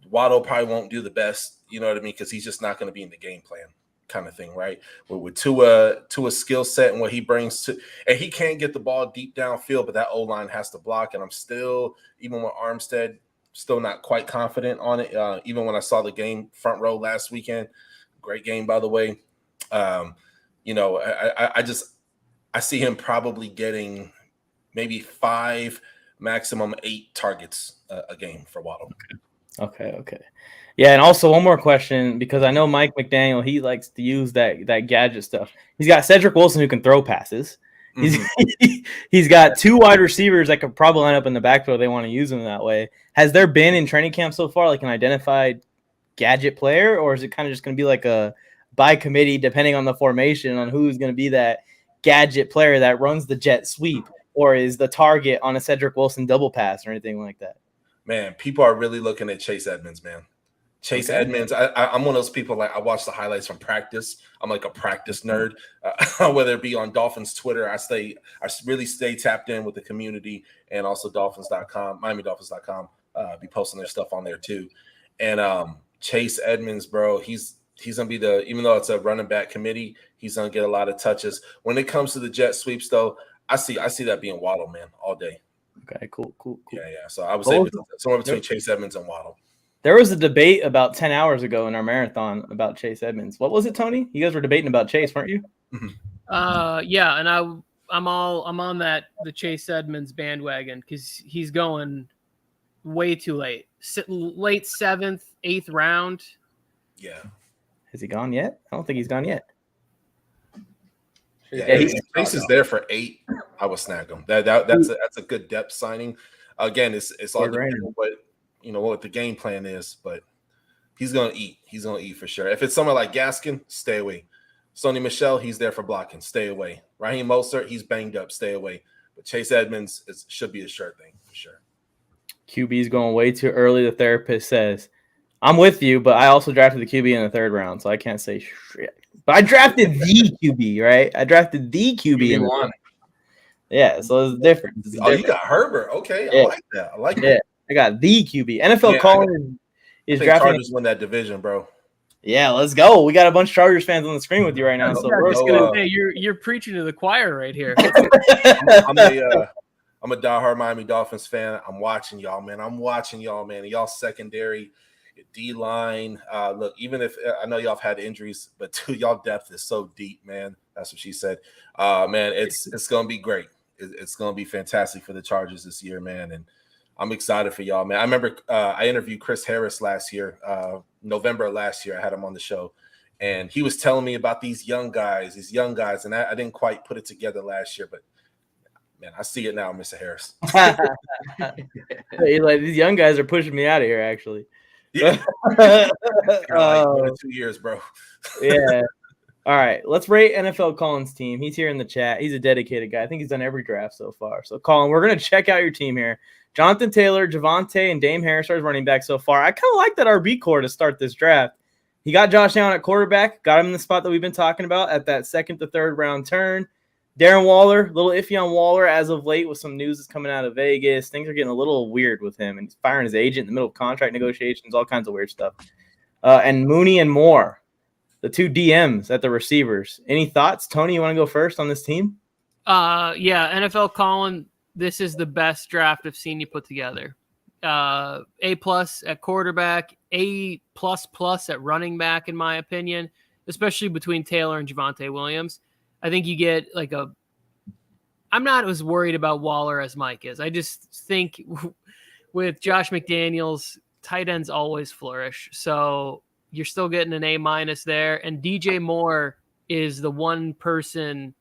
Waddle probably won't do the best. You know what I mean? Because he's just not going to be in the game plan, kind of thing, right? With Tua's skill set and what he brings to, and he can't get the ball deep downfield, but that O-line has to block. And I'm still, even with Armstead, still not quite confident on it. Even when I saw the game front row last weekend, great game by the way. I see him probably getting maybe 5, maximum 8 targets a game for Waddle. Okay. Yeah, and also one more question, because I know Mike McDaniel, he likes to use that gadget stuff. He's got Cedric Wilson who can throw passes. He's got 2 wide receivers that could probably line up in the backfield if they want to use them that way. Has there been in training camp so far like an identified gadget player, or is it kind of just going to be like a by committee depending on the formation on who's going to be that gadget player that runs the jet sweep or is the target on a Cedric Wilson double pass or anything like that? Man, people are really looking at Chase Edmonds, man. Chase Edmonds, I'm one of those people, like I watch the highlights from practice. I'm like a practice nerd, whether it be on Dolphins Twitter. I really stay tapped in with the community, and also Dolphins.com, MiamiDolphins.com, be posting their stuff on there too. And Chase Edmonds, bro, he's gonna be even though it's a running back committee, he's gonna get a lot of touches. When it comes to the jet sweeps, though, I see that being Waddle, man, all day. Okay, cool. Yeah. So I would say somewhere between Chase Edmonds and Waddle. There was a debate about 10 hours ago in our marathon about Chase Edmonds. What was it, Tony? You guys were debating about Chase, weren't you? Yeah, and I'm on the Chase Edmonds bandwagon because he's going way too late. Late 7th, 8th round. Yeah. Has he gone yet? I don't think he's gone yet. Yeah, Chase is there for 8. I would snag him. That's a good depth signing. Again, it's all depending on what the game plan is, but he's gonna eat. He's gonna eat for sure. If it's someone like Gaskin, stay away. Sony Michel, he's there for blocking. Stay away. Raheem Mostert, he's banged up. Stay away. But Chase Edmonds should be a sure thing for sure. QB's going way too early, the therapist says. I'm with you, but I also drafted the QB in the 3rd round, so I can't say shit. But I drafted the QB, right? I drafted the QB in one. Yeah, so it's different. You got Herbert. Okay, yeah. I like that. I like that. I got the QB. NFL Colin is drafting. Chargers win that division, bro. Yeah, let's go. We got a bunch of Chargers fans on the screen with you right now. So I was gonna say you're preaching to the choir right here. I'm a diehard Miami Dolphins fan. I'm watching y'all, man. Y'all secondary, D-line. Look, even if I know y'all have had injuries, but y'all depth is so deep, man. That's what she said. Man, it's gonna be great. It's gonna be fantastic for the Chargers this year, man. And I'm excited for y'all, man. I remember I interviewed Chris Harris last year, November of last year. I had him on the show, and he was telling me about these young guys, and I didn't quite put it together last year, but man, I see it now, Mr. Harris. Like, these young guys are pushing me out of here, actually. Yeah. Like 1 or 2 years, bro. Yeah. All right, let's rate NFL Colin's team. He's here in the chat. He's a dedicated guy. I think he's done every draft so far. So, Colin, we're going to check out your team here. Jonathan Taylor, Javonte, and Dame Harris are his running back so far. I kind of like that RB core to start this draft. He got Josh Allen at quarterback, got him in the spot that we've been talking about at that 2nd to 3rd round turn. Darren Waller, a little iffy on Waller as of late with some news that's coming out of Vegas. Things are getting a little weird with him, and he's firing his agent in the middle of contract negotiations, all kinds of weird stuff. And Mooney and Moore, the 2 DMs at the receivers. Any thoughts? Tony, you want to go first on this team? Yeah, NFL Colin, this is the best draft I've seen you put together. A+ at quarterback, A++ at running back, in my opinion, especially between Taylor and Javonte Williams. I think you get I'm not as worried about Waller as Mike is. I just think with Josh McDaniels, tight ends always flourish. So you're still getting an A- there. And DJ Moore is the one person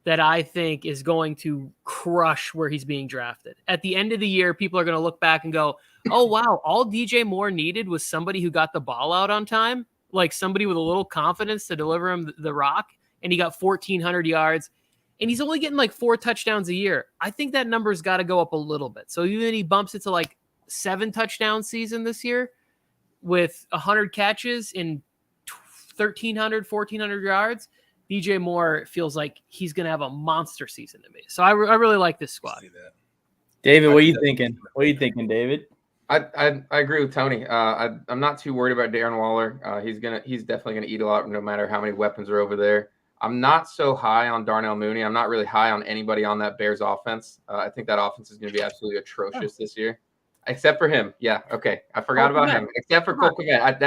that I think is going to crush where he's being drafted. At the end of the year, people are going to look back and go, oh, wow, all DJ Moore needed was somebody who got the ball out on time, like somebody with a little confidence to deliver him the rock. and he got 1,400 yards, and he's only getting like 4 touchdowns a year. I think that number's got to go up a little bit. So even he bumps it to like 7 touchdown season this year with 100 catches in 1,300, 1,400 yards, DJ Moore feels like he's going to have a monster season to me. So I really like this squad. David, what are you thinking? What are you thinking, David? I agree with Tony. I'm not too worried about Darren Waller. He's definitely gonna eat a lot, no matter how many weapons are over there. I'm not so high on Darnell Mooney. I'm not really high on anybody on that Bears offense. I think that offense is gonna be absolutely atrocious this year, except for him. Yeah, okay, I forgot about him. Except for Cole Kmet.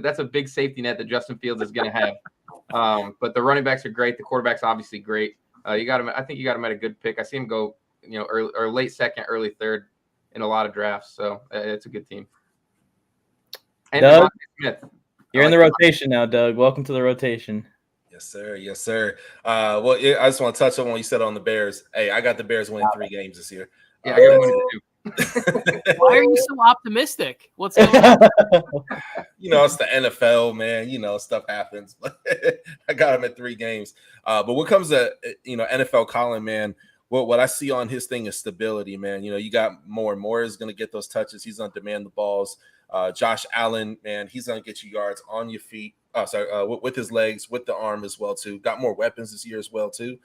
That's a big safety net that Justin Fields is gonna have. But the running backs are great. The quarterback's obviously great. I think you got him at a good pick. I see him go, early or late second, early third in a lot of drafts. So it's a good team. And Doug, Smith. You're in the rotation now, Doug. Welcome to the rotation. Yes, sir. Yes, sir. Well, I just want to touch on what you said on the Bears. Hey, I got the Bears winning 3 games this year. Yeah, I got them winning 2. Why are you so optimistic? What's going on? It's the NFL, man. Stuff happens. But I got him at 3 games. But what comes to NFL Colin, man, what I see on his thing is stability, man. You got Moore. Moore is going to get those touches. He's going to demand the balls. Josh Allen, man, he's going to get you yards on your feet. With his legs, with the arm as well, too. Got more weapons this year as well, too.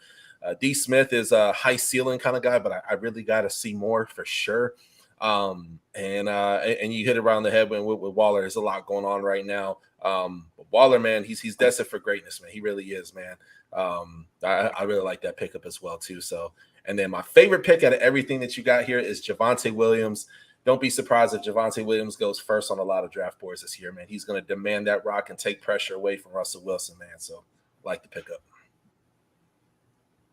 D. Smith is a high ceiling kind of guy, but I really got to see more for sure. And you hit it around the head with Waller. There's a lot going on right now. But Waller, man, he's destined for greatness, man. He really is, man. I really like that pickup as well, too. So, and then my favorite pick out of everything that you got here is Javonte Williams. Don't be surprised if Javonte Williams goes first on a lot of draft boards this year, man. He's going to demand that rock and take pressure away from Russell Wilson, man. So, like the pickup.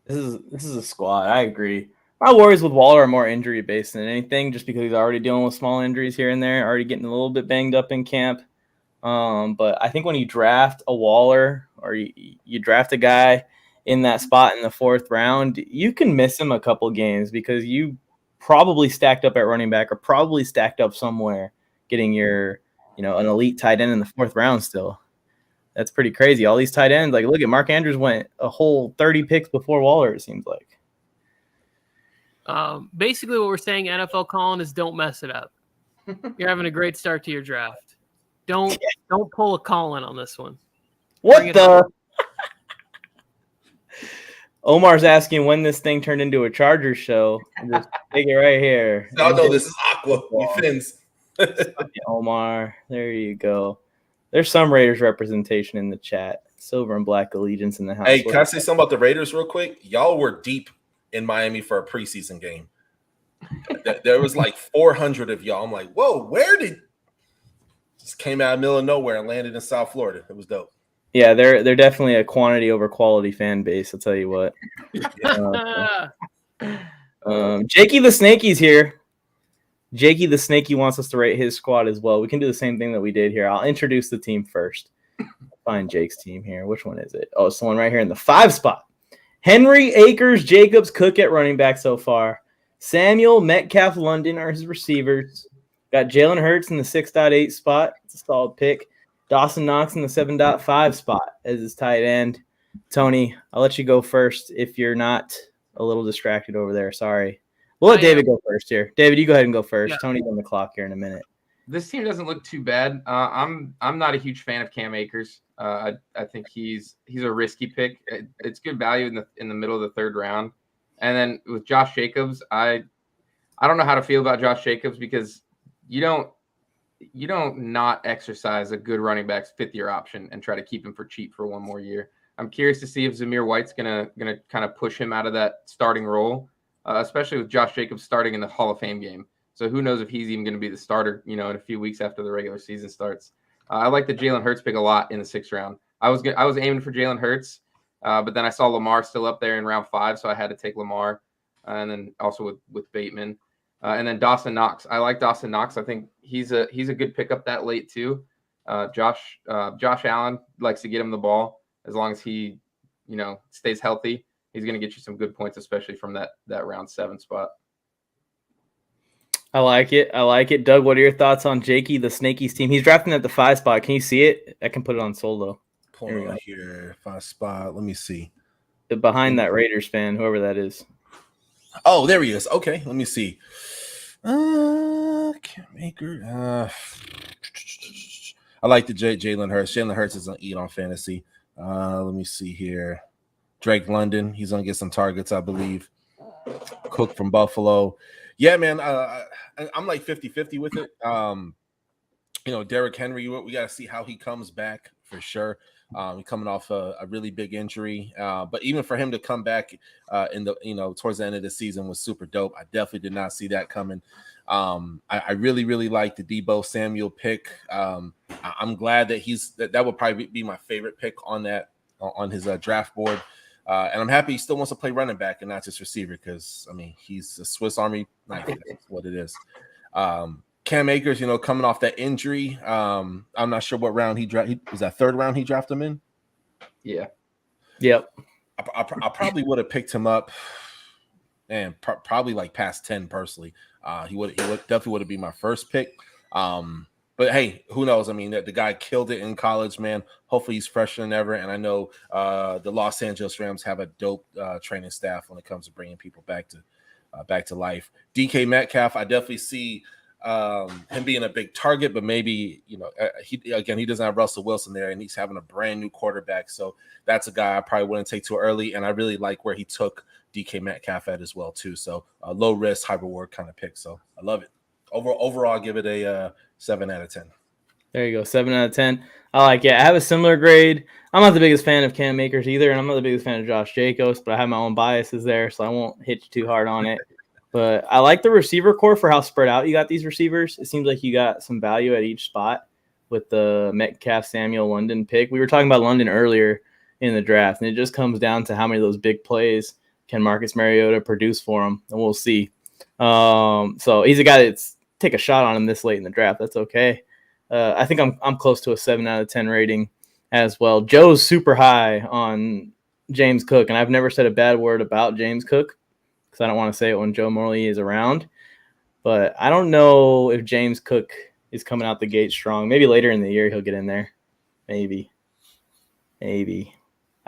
This is a squad. I agree. My worries with Waller are more injury based than anything, just because he's already dealing with small injuries here and there, already getting a little bit banged up in camp. But I think when you draft a Waller or you draft a guy in that spot in the 4th round, you can miss him a couple games because you probably stacked up at running back or probably stacked up somewhere getting your, an elite tight end in the 4th round still. That's pretty crazy. All these tight ends, like look at Mark Andrews went a whole 30 picks before Waller, it seems like. Basically what we're saying, NFL Colin, is don't mess it up. You're having a great start to your draft. Don't pull a Colin on this one. What the? Omar's asking when this thing turned into a Chargers show. Just take it right here. I know this is Aqua. We fins. Omar, there you go. There's some Raiders representation in the chat. Silver and black allegiance in the house. Hey, can I say something about the Raiders real quick? Y'all were deep in Miami for a preseason game. There was like 400 of y'all. I'm like, whoa, where did just came out of the middle of nowhere and landed in South Florida. It was dope. Yeah, they're definitely a quantity over quality fan base. I'll tell you what. Jakey the Snakey's here. Jakey the Snakey wants us to rate his squad as well. We can do the same thing that we did here. I'll introduce the team first. Find Jake's team here. Which one is it? Oh, it's the one right here in the 5 spot. Henry, Akers, Jacobs, Cook at running back so far. Samuel, Metcalf, London are his receivers. Got Jalen Hurts in the 6.8 spot. It's a solid pick. Dawson Knox in the 7.5 spot as his tight end. Tony, I'll let you go first if you're not a little distracted over there. Sorry. We'll let David go first here. David, you go ahead and go first. Yeah. Tony's on the clock here in a minute. This team doesn't look too bad. I'm not a huge fan of Cam Akers. I think he's a risky pick. It's good value in the middle of the 3rd round. And then with Josh Jacobs, I don't know how to feel about Josh Jacobs because you don't not exercise a good running back's 5th-year option and try to keep him for cheap for 1 more year. I'm curious to see if Zamir White's gonna kind of push him out of that starting role, especially with Josh Jacobs starting in the Hall of Fame game. So who knows if he's even going to be the starter, in a few weeks after the regular season starts. I like the Jalen Hurts pick a lot in the 6th round. I was aiming for Jalen Hurts, but then I saw Lamar still up there in round 5, so I had to take Lamar, and then also with Bateman, and then Dawson Knox. I like Dawson Knox. I think he's a good pickup that late too. Josh Allen likes to get him the ball as long as he, stays healthy. He's going to get you some good points, especially from that round 7 spot. I like it. Doug, what are your thoughts on Jakey the Snakey's team? He's drafting at the 5 spot. Can you see it? I can put it on solo. Pulling on here, find a spot. Let me see. Behind that Raiders fan, whoever that is. Oh, there he is. Okay, let me see. Can't make her. I like the Jalen Hurts. Jalen Hurts is gonna eat on fantasy. Let me see here. Drake London, he's gonna get some targets, I believe. Cook from Buffalo. Yeah, man. I'm like 50-50 with it. Derrick Henry, we got to see how he comes back for sure. He's coming off a really big injury, but even for him to come back towards the end of the season was super dope. I definitely did not see that coming. I really, really like the Deebo Samuel pick. I'm glad that that would probably be my favorite pick on his draft board. And I'm happy he still wants to play running back and not just receiver because, I mean, he's a Swiss Army knife. That's what it is. Cam Akers, coming off that injury. I'm not sure what round he drafted. Was that third round he drafted him in? Yeah. Yep. I probably would have picked him up and probably like past 10 personally. He would definitely would have been my first pick. But hey, who knows? I mean, the guy killed it in college, man. Hopefully he's fresher than ever. And I know the Los Angeles Rams have a dope training staff when it comes to bringing people back to life. DK Metcalf, I definitely see him being a big target, but maybe, he doesn't have Russell Wilson there and he's having a brand new quarterback. So that's a guy I probably wouldn't take too early. And I really like where he took DK Metcalf at as well, too. So a low risk, high reward kind of pick. So I love it. Overall, I'll give it a 7 out of 10. There you go, 7 out of 10. I like it. I have a similar grade. I'm not the biggest fan of Cam Akers either, and I'm not the biggest fan of Josh Jacobs, but I have my own biases there, so I won't hit you too hard on it. But I like the receiver core for how spread out you got these receivers. It seems like you got some value at each spot with the Metcalf, Samuel, London pick. We were talking about London earlier in the draft, and it just comes down to how many of those big plays can Marcus Mariota produce for him, and we'll see. So he's a guy that's take a shot on him this late in the draft. That's okay. I think I'm close to a 7 out of 10 rating as well. Joe's super high on James Cook, and I've never said a bad word about James Cook because I don't want to say it when Joe Morley is around. But I don't know if James Cook is coming out the gate strong. Maybe later in the year he'll get in there. Maybe. I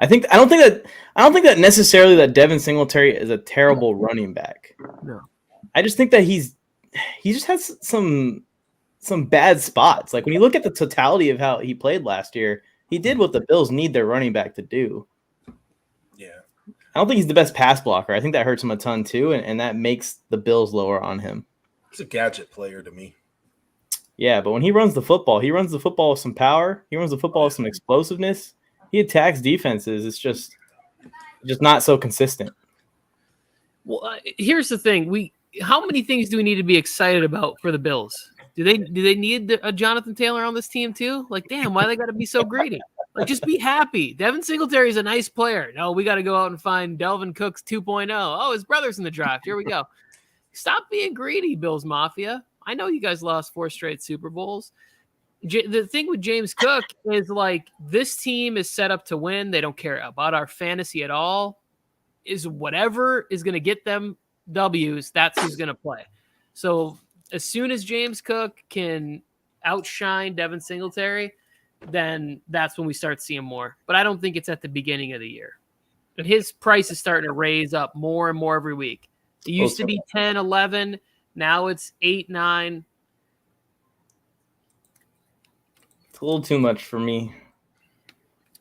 don't think that necessarily that Devin Singletary is a terrible running back. No. I just think that he just has some bad spots. Like when you look at the totality of how he played last year, he did what the Bills need their running back to do. Yeah. I don't think he's the best pass blocker. I think that hurts him a ton too, and that makes the Bills lower on him. He's a gadget player to me. Yeah, but when he runs the football with some power. He runs the football with some explosiveness. He attacks defenses. It's just not so consistent. Well, here's the thing. How many things do we need to be excited about for the Bills? Do they need a Jonathan Taylor on this team too? Like, damn, why they got to be so greedy? Like, just be happy. Devin Singletary is a nice player. No, we got to go out and find Delvin Cooks 2.0. Oh, his brother's in the draft. Here we go. Stop being greedy, Bills Mafia. I know you guys lost 4 straight Super Bowls. The thing with James Cook is, like, this team is set up to win. They don't care about our fantasy at all. Is whatever is going to get them W's, that's who's going to play. So as soon as James Cook can outshine Devin Singletary, then that's when we start seeing more. But I don't think it's at the beginning of the year. And his price is starting to raise up more and more every week. It used to be 10, 11. Now it's 8, 9. It's a little too much for me.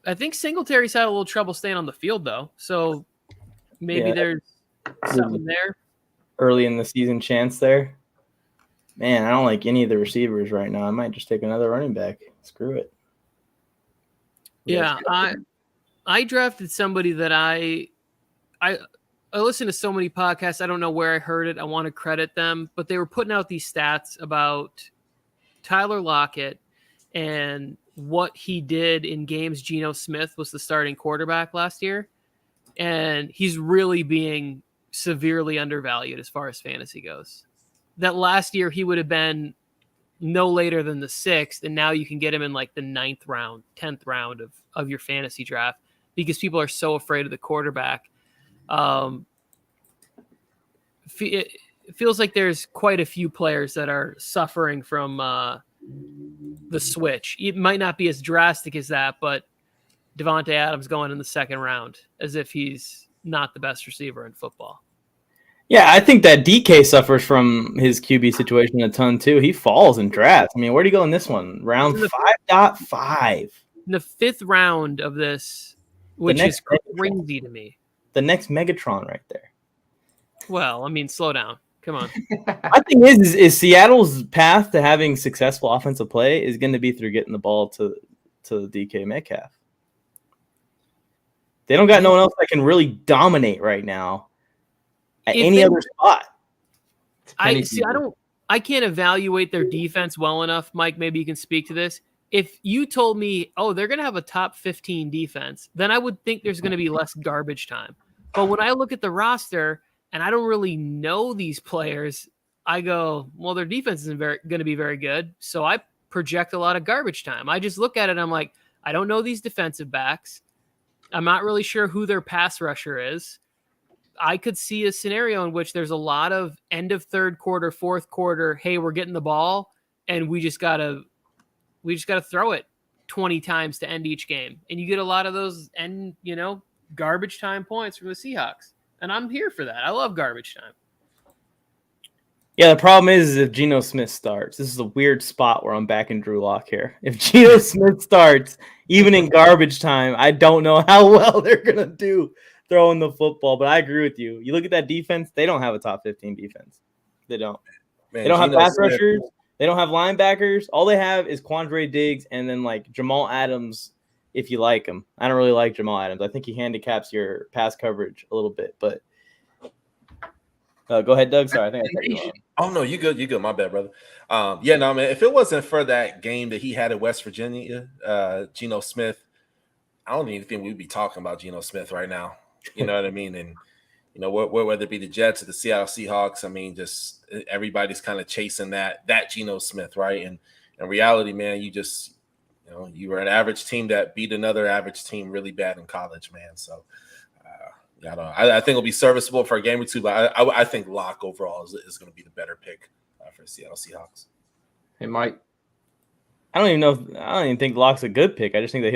I think Singletary's had a little trouble staying on the field, though. So maybe there's something there. Early in the season chance there. Man, I don't like any of the receivers right now. I might just take another running back. Screw it. Yeah, I drafted somebody that I listen to so many podcasts. I don't know where I heard it. I want to credit them, but they were putting out these stats about Tyler Lockett and what he did in games. Geno Smith was the starting quarterback last year, and he's really being severely undervalued as far as fantasy goes. That last year he would have been no later than the 6th, and now you can get him in like the 9th round, 10th round of your fantasy draft because people are so afraid of the quarterback. It feels like there's quite a few players that are suffering from the switch. It might not be as drastic as that, but Devontae Adams going in the second round as if he's not the best receiver in football. Yeah, I think that DK suffers from his QB situation a ton too. He falls in drafts. I mean, where do you go in this one? Round 5.5. In the 5th round of this, which is crazy to me. The next Megatron right there. Well, I mean, slow down. Come on. My thing is Seattle's path to having successful offensive play is going to be through getting the ball to DK Metcalf. They don't got no one else that can really dominate right now at any other spot. I can't evaluate their defense well enough. Mike, maybe you can speak to this. If you told me, oh, they're going to have a top 15 defense, then I would think there's going to be less garbage time. But when I look at the roster and I don't really know these players, I go, well, their defense isn't going to be very good. So I project a lot of garbage time. I just look at it and I'm like, I don't know these defensive backs. I'm not really sure who their pass rusher is. I could see a scenario in which there's a lot of end of third quarter, fourth quarter, hey, we're getting the ball, and we just gotta throw it 20 times to end each game. And you get a lot of those garbage time points from the Seahawks. And I'm here for that. I love garbage time. Yeah, the problem is if Geno Smith starts. This is a weird spot where I'm backing Drew Lock here. If Geno Smith starts, even in garbage time, I don't know how well they're going to do throwing the football. But I agree with you. You look at that defense, they don't have a top 15 defense. They don't. Man, they don't have pass rushers. They don't have linebackers. All they have is Quandre Diggs and then like Jamal Adams, if you like him. I don't really like Jamal Adams. I think he handicaps your pass coverage a little bit. But go ahead, Doug. Sorry, I think I cut you off. Oh no, you good. You good. My bad, brother. Man. If it wasn't for that game that he had at West Virginia, Geno Smith, I don't even think we'd be talking about Geno Smith right now. You know what I mean? And whether it be the Jets or the Seattle Seahawks, I mean, just everybody's kind of chasing that Geno Smith, right? And in reality, man, you were an average team that beat another average team really bad in college, man. So. I think it'll be serviceable for a game or two, but I think Locke overall is going to be the better pick for the Seattle Seahawks. Hey, Mike. I don't even think Locke's a good pick. I just think that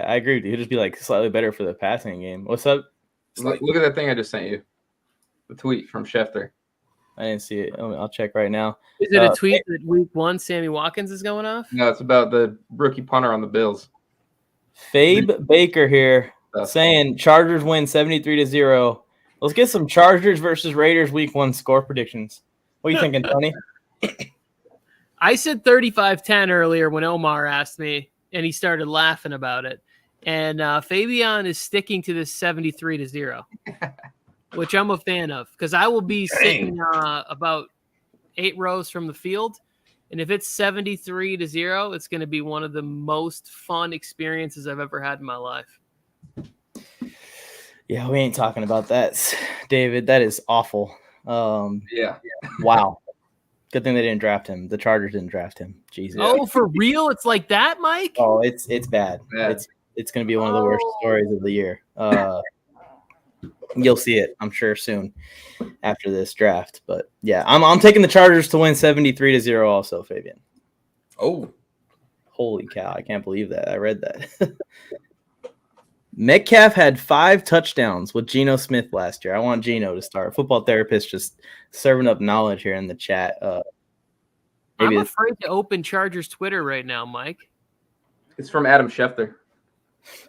I agree with you. He'll just be like slightly better for the passing game. What's up? Look at that thing I just sent you. The tweet from Schefter. I didn't see it. I'll check right now. Is it a tweet that week 1 Sammy Watkins is going off? No, it's about the rookie punter on the Bills. Fabe Baker here. Saying Chargers win 73-0. Let's get some Chargers versus Raiders week 1 score predictions. What are you thinking, Tony? I said 35-10 earlier when Omar asked me, and he started laughing about it. And Fabian is sticking to this 73-0, which I'm a fan of because I will be sitting about 8 rows from the field. And if it's 73-0, it's going to be one of the most fun experiences I've ever had in my life. Yeah, we ain't talking about that, David. That is awful. Yeah. Wow. Good thing they didn't draft him. The Chargers didn't draft him. Jesus. Oh, for real? It's like that, Mike? Oh, it's bad. It's going to be one of the worst stories of the year. You'll see it, I'm sure, soon after this draft. But yeah, I'm taking the Chargers to win 73-0 also, Fabian. Oh. Holy cow. I can't believe that. I read that. Metcalf had 5 touchdowns with Geno Smith last year. I want Geno to start. Football therapist just serving up knowledge here in the chat. I'm afraid to open Chargers Twitter right now, Mike. It's from Adam Schefter.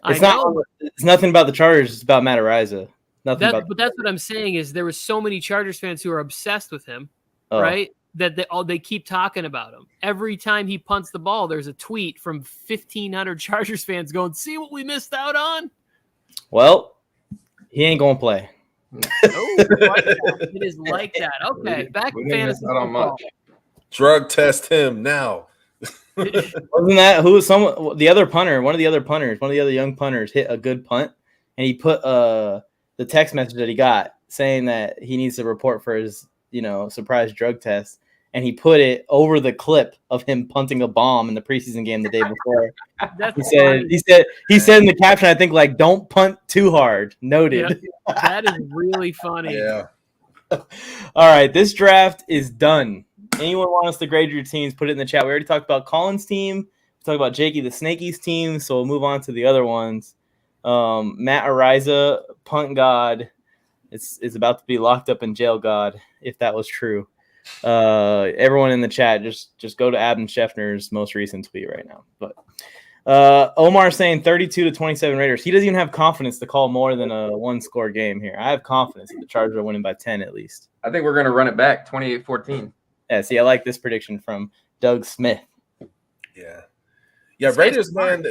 It's nothing about the Chargers. It's about Matt Araiza. But that's what I'm saying is there was so many Chargers fans who are obsessed with him, right? That they keep talking about him. Every time he punts the ball, there's a tweet from 1,500 Chargers fans going, "See what we missed out on." Well, he ain't gonna play. It is like that. Okay, back to fantasy football. Drug test him now. Wasn't that who was one of the other young punters hit a good punt, and he put the text message that he got saying that he needs to report for his surprise drug test. And he put it over the clip of him punting a bomb in the preseason game the day before. He said in the caption, I think, like, don't punt too hard. Noted. Yeah, that is really funny. Yeah. All right, this draft is done. Anyone want us to grade your teams, put it in the chat. We already talked about Colin's team. We talked about Jakey the Snakey's team, so we'll move on to the other ones. Matt Ariza, punt god, is about to be locked up in jail god, if that was true. Everyone in the chat, just go to Adam Scheffner's most recent tweet right now. But Omar saying 32-27 Raiders. He doesn't even have confidence to call more than a one-score game here. I have confidence that the Chargers are winning by 10 at least. I think we're going to run it back, 28-14. Yeah, see, I like this prediction from Doug Smith. Yeah, Raiders, man,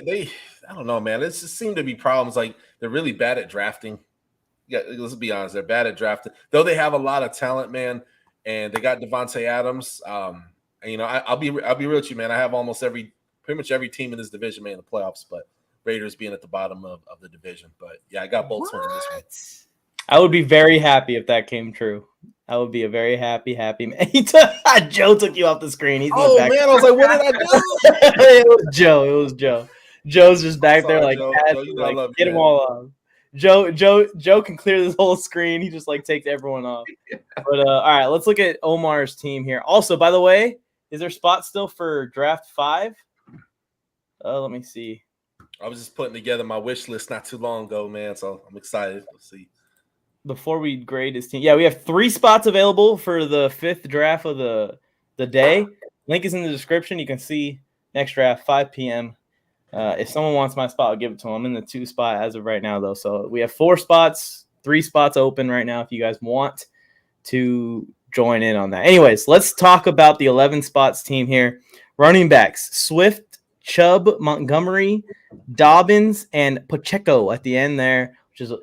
I don't know, man. It just seemed to be problems. Like, they're really bad at drafting. Yeah, let's be honest. They're bad at drafting. Though they have a lot of talent, man, and they got Devontae Adams. And, you know, I'll be real with you, man. I have pretty much every team in this division, man, in the playoffs, but Raiders being at the bottom of the division. But, yeah, I got both winning this one. I would be very happy if that came true. I would be a very happy man. Joe took you off the screen. He's man, I was like, what did I do? It was Joe. Joe's just back there like, Joe, get them all off. Joe can clear this whole screen. He just like takes everyone off. But all right, let's look at Omar's team here. Also, by the way, is there spot still for draft 5? Let me see. I was just putting together my wish list not too long ago, man. So I'm excited. Let's see. Before we grade his team, we have 3 spots available for the 5th draft of the day. Link is in the description. You can see next draft 5 p.m. If someone wants my spot, I'll give it to them. I'm in the 2 spot as of right now, though. So we have 4 spots, 3 spots open right now if you guys want to join in on that. Anyways, let's talk about the 11 spots team here. Running backs, Swift, Chubb, Montgomery, Dobbins, and Pacheco at the end there, which is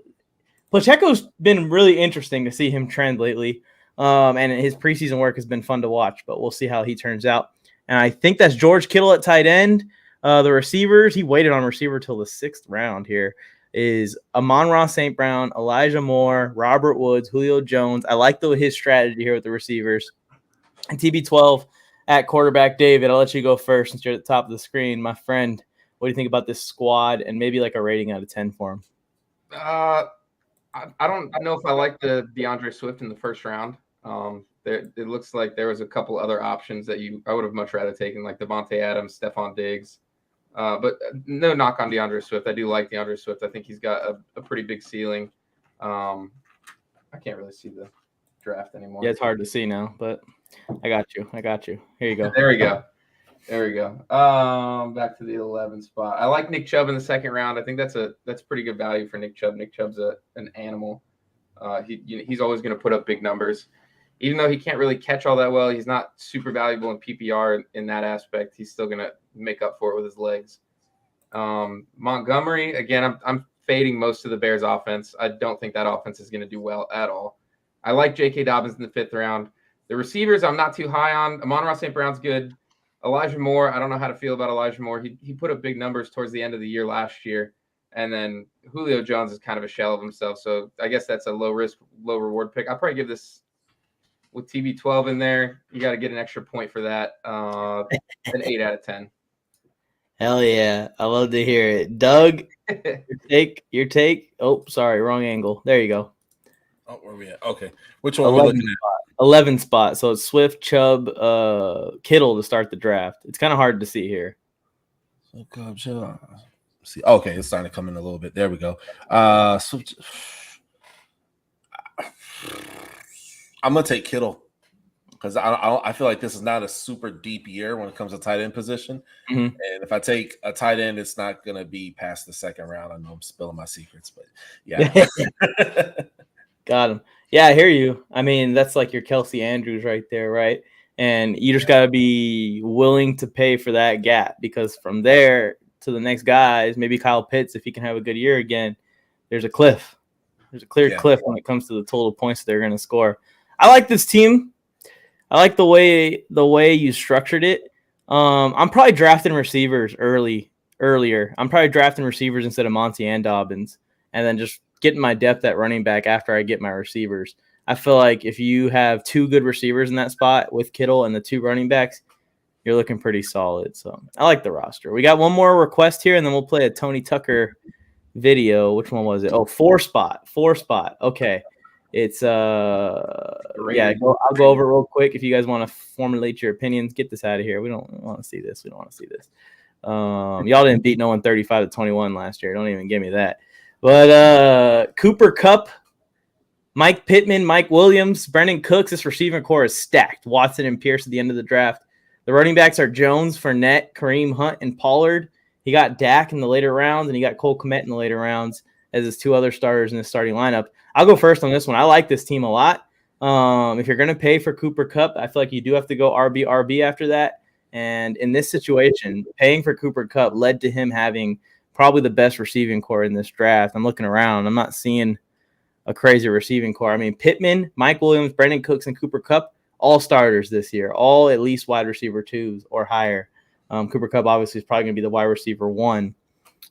Pacheco's been really interesting to see him trend lately. And his preseason work has been fun to watch, but we'll see how he turns out. And I think that's George Kittle at tight end. The receivers, he waited on receiver till the 6th round here, is Amon-Ra St. Brown, Elijah Moore, Robert Woods, Julio Jones. I like his strategy here with the receivers. And TB12 at quarterback. David, I'll let you go first since you're at the top of the screen. My friend, what do you think about this squad and maybe like a rating out of 10 for him? I don't know if I like the DeAndre Swift in the first round. It looks like there was a couple other options that I would have much rather taken, like Devontae Adams, Stephon Diggs. But no knock on DeAndre Swift. I do like DeAndre Swift. I think he's got a pretty big ceiling. I can't really see the draft anymore. Yeah, it's hard to see now, but I got you. Here you go. There we go. Back to the 11 spot. I like Nick Chubb in the 2nd round. I think that's pretty good value for Nick Chubb. Nick Chubb's an animal. He's always going to put up big numbers. Even though he can't really catch all that well, he's not super valuable in PPR in that aspect. He's still going to make up for it with his legs. Montgomery, again, I'm fading most of the Bears offense. I don't think that offense is going to do well at all. I like J.K. Dobbins in the 5th round. The receivers I'm not too high on. Amon-Ra St. Brown's good. Elijah Moore, I don't know how to feel about Elijah Moore. He put up big numbers towards the end of the year last year. And then Julio Jones is kind of a shell of himself. So I guess that's a low-risk, low-reward pick. I'll probably give this with TB12 in there. You got to get an extra point for that. An 8 out of 10. Hell yeah. I love to hear it. Doug, your take. Oh, sorry, wrong angle. There you go. Oh, where are we at? Okay. Which one are we looking at? 11 spot. So it's Swift, Chubb, Kittle to start the draft. It's kind of hard to see here. See, okay, it's starting to come in a little bit. There we go. Swift. I'm gonna take Kittle because I feel like this is not a super deep year when it comes to tight end position. Mm-hmm. And if I take a tight end, it's not gonna be past the 2nd round. I know I'm spilling my secrets, but yeah. Got him. Yeah, I hear you. I mean, that's like your Kelsey Andrews right there, right? And you just got to be willing to pay for that gap because from there to the next guys, maybe Kyle Pitts, if he can have a good year again, there's a cliff. There's a clear cliff when it comes to the total points they're going to score. I like this team. I like the way you structured it. I'm probably drafting receivers earlier. I'm probably drafting receivers instead of Monty and Dobbins, and then just getting my depth at running back after I get my receivers. I feel like if you have 2 good receivers in that spot with Kittle and the 2 running backs, you're looking pretty solid. So I like the roster. We got one more request here, and then we'll play a Tony Tucker video. Which one was it? Oh, 4 spot. Okay. It's I'll go over it real quick. If you guys want to formulate your opinions, get this out of here. We don't want to see this. Y'all didn't beat no one 35-21 last year. Don't even give me that. But Cooper Kupp, Mike Pittman, Mike Williams, Brendan Cooks, this receiving core is stacked. Watson and Pierce at the end of the draft. The running backs are Jones, Fournette, Kareem Hunt, and Pollard. He got Dak in the later rounds, and he got Cole Kmet in the later rounds as his 2 other starters in the starting lineup. I'll go first on this one. I like this team a lot. If you're going to pay for Cooper Kupp, I feel like you do have to go RB after that. And in this situation, paying for Cooper Kupp led to him having probably the best receiving core in this draft. I'm looking around. I'm not seeing a crazy receiving core. I mean, Pittman, Mike Williams, Brendan Cooks, and Cooper Kupp, all starters this year, all at least wide receiver 2s or higher. Cooper Kupp obviously is probably going to be the wide receiver 1.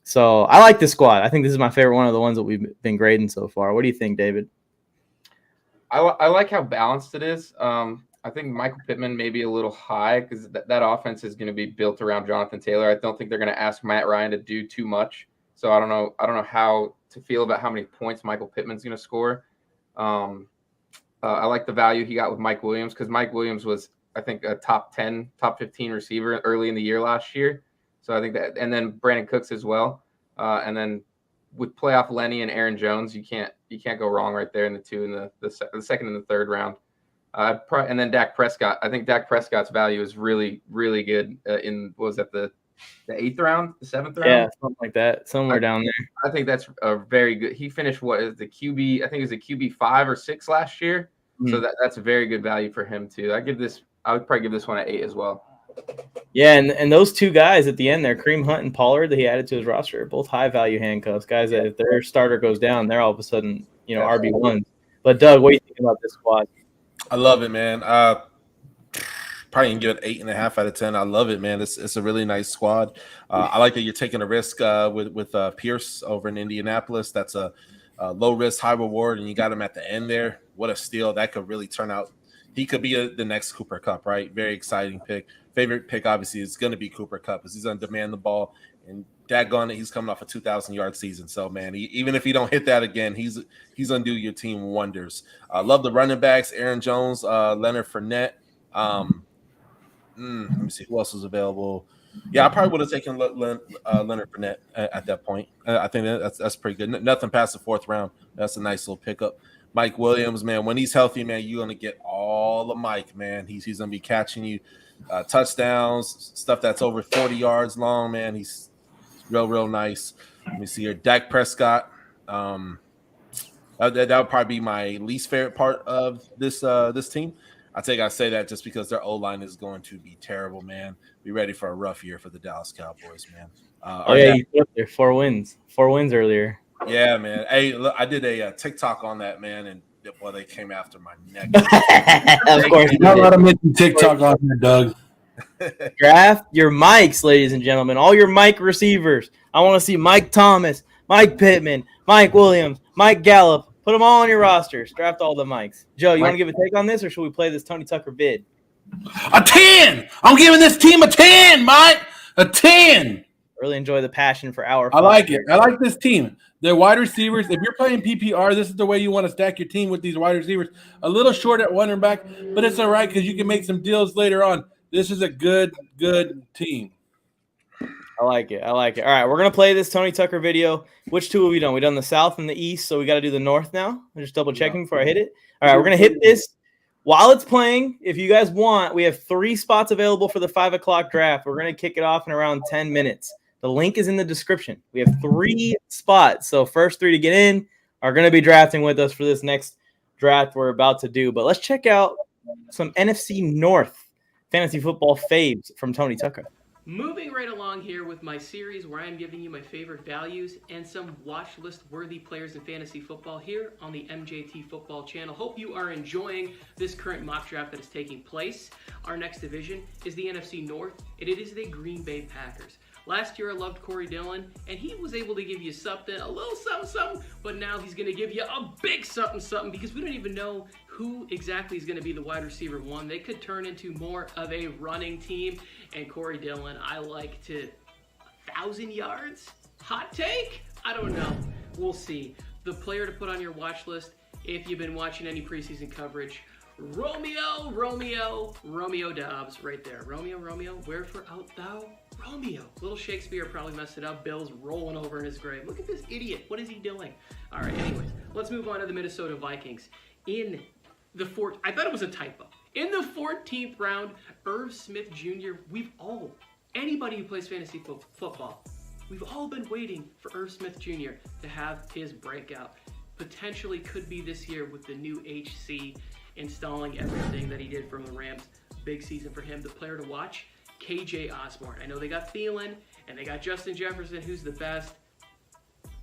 So I like this squad. I think this is my favorite one of the ones that we've been grading so far. What do you think, David? I like how balanced it is. I think Michael Pittman may be a little high because that offense is going to be built around Jonathan Taylor. I don't think they're going to ask Matt Ryan to do too much. So I don't know how to feel about how many points Michael Pittman's going to score. I like the value he got with Mike Williams because Mike Williams was, I think, a top 10, top 15 receiver early in the year last year. So I think that, and then Brandon Cooks as well. And then with playoff Lenny and Aaron Jones, you can't go wrong right there in the 2 and the second and the 3rd round. And then Dak Prescott. I think Dak Prescott's value is really, really good. Was that the 8th round, the 7th round? Yeah, something like that, somewhere down there. I think that's a very good. He finished what is the QB? I think it was a QB 5 or 6 last year. So that's a very good value for him too. I would probably give this one an 8 as well. Yeah, and those 2 guys at the end there, Kareem Hunt and Pollard, that he added to his roster, both high value handcuffs. Guys that if their starter goes down, they're all of a sudden, RB1s. But Doug, what do you think about this squad? I love it, man. Probably can give it 8.5 out of 10. I love it, man. It's a really nice squad. I like that you're taking a risk with Pierce over in Indianapolis. That's a low risk, high reward, and you got him at the end there. What a steal. That could really turn out. He could be the next Cooper Kupp, right? Very exciting pick. Favorite pick, obviously, is going to be Cooper Kupp because he's going to demand the ball. And daggone it, he's coming off a 2,000-yard season. So, man, even if he don't hit that again, he's going to do your team wonders. I love the running backs, Aaron Jones, Leonard Fournette. Let me see who else is available. Yeah, I probably would have taken Leonard Fournette at that point. I think that's pretty good. Nothing past the 4th round. That's a nice little pickup. Mike Williams, man, when he's healthy, man, you're going to get all the Mike, man. He's going to be catching you touchdowns, stuff that's over 40 yards long, man. He's real nice. Let me see here. Dak Prescott. That would probably be my least favorite part of this team. I say that just because their O-line is going to be terrible, man. Be ready for a rough year for the Dallas Cowboys, man. You put there 4 wins. 4 wins earlier. Yeah, man. Hey, look, I did a TikTok on that, man, and they came after my neck. Of course, not a lot of making TikTok on here, Doug. Draft your mics, ladies and gentlemen. All your Mike receivers. I want to see Mike Thomas, Mike Pittman, Mike Williams, Mike Gallup. Put them all on your rosters. Draft all the mics. Joe, you want to give a take on this, or should we play this Tony Tucker bid? A 10. I'm giving this team a 10, Mike. A 10. Really enjoy the passion for our. I like it. I like this team. They're wide receivers. If you're playing PPR, this is the way you want to stack your team with these wide receivers. A little short at running back, but it's all right because you can make some deals later on. This is a good team. I like it. All right, we're going to play this Tony Tucker video. Which 2 have we done? We've done the South and the East, so we got to do the North now. I'm just double-checking before I hit it. All right, we're going to hit this. While it's playing, if you guys want, we have 3 spots available for the 5 o'clock draft. We're going to kick it off in around 10 minutes. The link is in the description. We have 3 spots, so first 3 to get in are going to be drafting with us for this next draft we're about to do. But let's check out some NFC North fantasy football faves from Tony Tucker. Moving right along here with my series where I'm giving you my favorite values and some watch list worthy players in fantasy football here on the MJT Football Channel. Hope you are enjoying this current mock draft that is taking place. Our next division is the NFC North, and it is the Green Bay Packers. Last year I loved Corey Dillon, and he was able to give you something, a little something, but now he's going to give you a big something because we don't even know who exactly is going to be the wide receiver 1. They could turn into more of a running team, and Corey Dillon, I like to 1,000 yards? Hot take? I don't know. We'll see. The player to put on your watch list, if you've been watching any preseason coverage, Romeo Dobbs, right there. Romeo, wherefore art thou? Romeo. Little Shakespeare probably messed it up. Bill's rolling over in his grave. Look at this idiot. What is he doing? All right, anyways, let's move on to the Minnesota Vikings. I thought it was a typo. In the 14th round, Irv Smith Jr., anybody who plays fantasy football, we've all been waiting for Irv Smith Jr. to have his breakout. Potentially could be this year with the new HC installing everything that he did from the Rams. Big season for him. The player to watch, KJ Osborne. I know they got Thielen and they got Justin Jefferson, who's the best.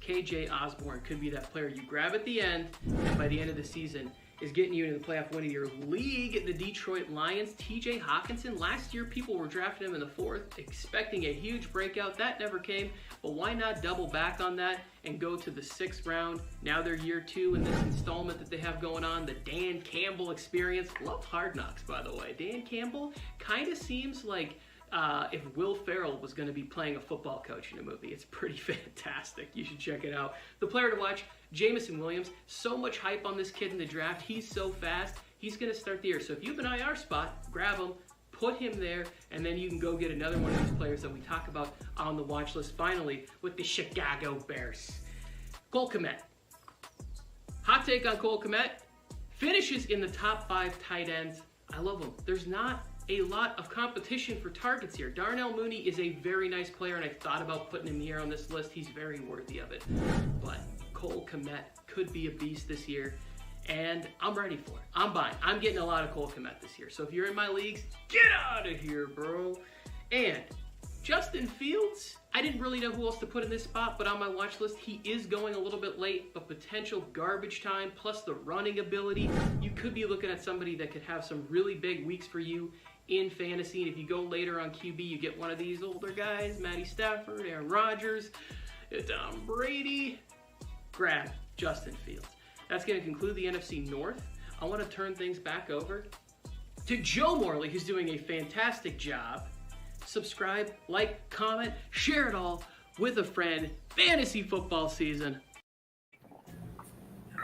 KJ Osborne could be that player you grab at the end, and by the end of the season is getting you into the playoff win of your league. The Detroit Lions, TJ Hawkinson. Last year, people were drafting him in the 4th, expecting a huge breakout. That never came, but why not double back on that and go to the 6th round? Now they're year 2 in this installment that they have going on, the Dan Campbell experience. Love Hard Knocks, by the way. Dan Campbell kind of seems like if Will Ferrell was going to be playing a football coach in a movie. It's pretty fantastic. You should check it out. The player to watch, Jameson Williams. So much hype on this kid in the draft. He's so fast. He's going to start the year. So if you have an IR spot, grab him, put him there, and then you can go get another one of these players that we talk about on the watch list. Finally, with the Chicago Bears. Cole Kmet. Hot take on Cole Kmet. Finishes in the top 5 tight ends. I love him. There's not a lot of competition for targets here. Darnell Mooney is a very nice player, and I thought about putting him here on this list. He's very worthy of it. But Cole Kmet could be a beast this year, and I'm ready for it. I'm buying. I'm getting a lot of Cole Kmet this year. So if you're in my leagues, get out of here, bro. And Justin Fields, I didn't really know who else to put in this spot, but on my watch list, he is going a little bit late, but potential garbage time plus the running ability. You could be looking at somebody that could have some really big weeks for you in fantasy. And if you go later on QB, you get one of these older guys, Matty Stafford, Aaron Rodgers, Tom Brady. Grab Justin Fields. That's going to conclude the NFC North. I want to turn things back over to Joe Morley, who's doing a fantastic job. Subscribe, like, comment, share it all with a friend. Fantasy football season.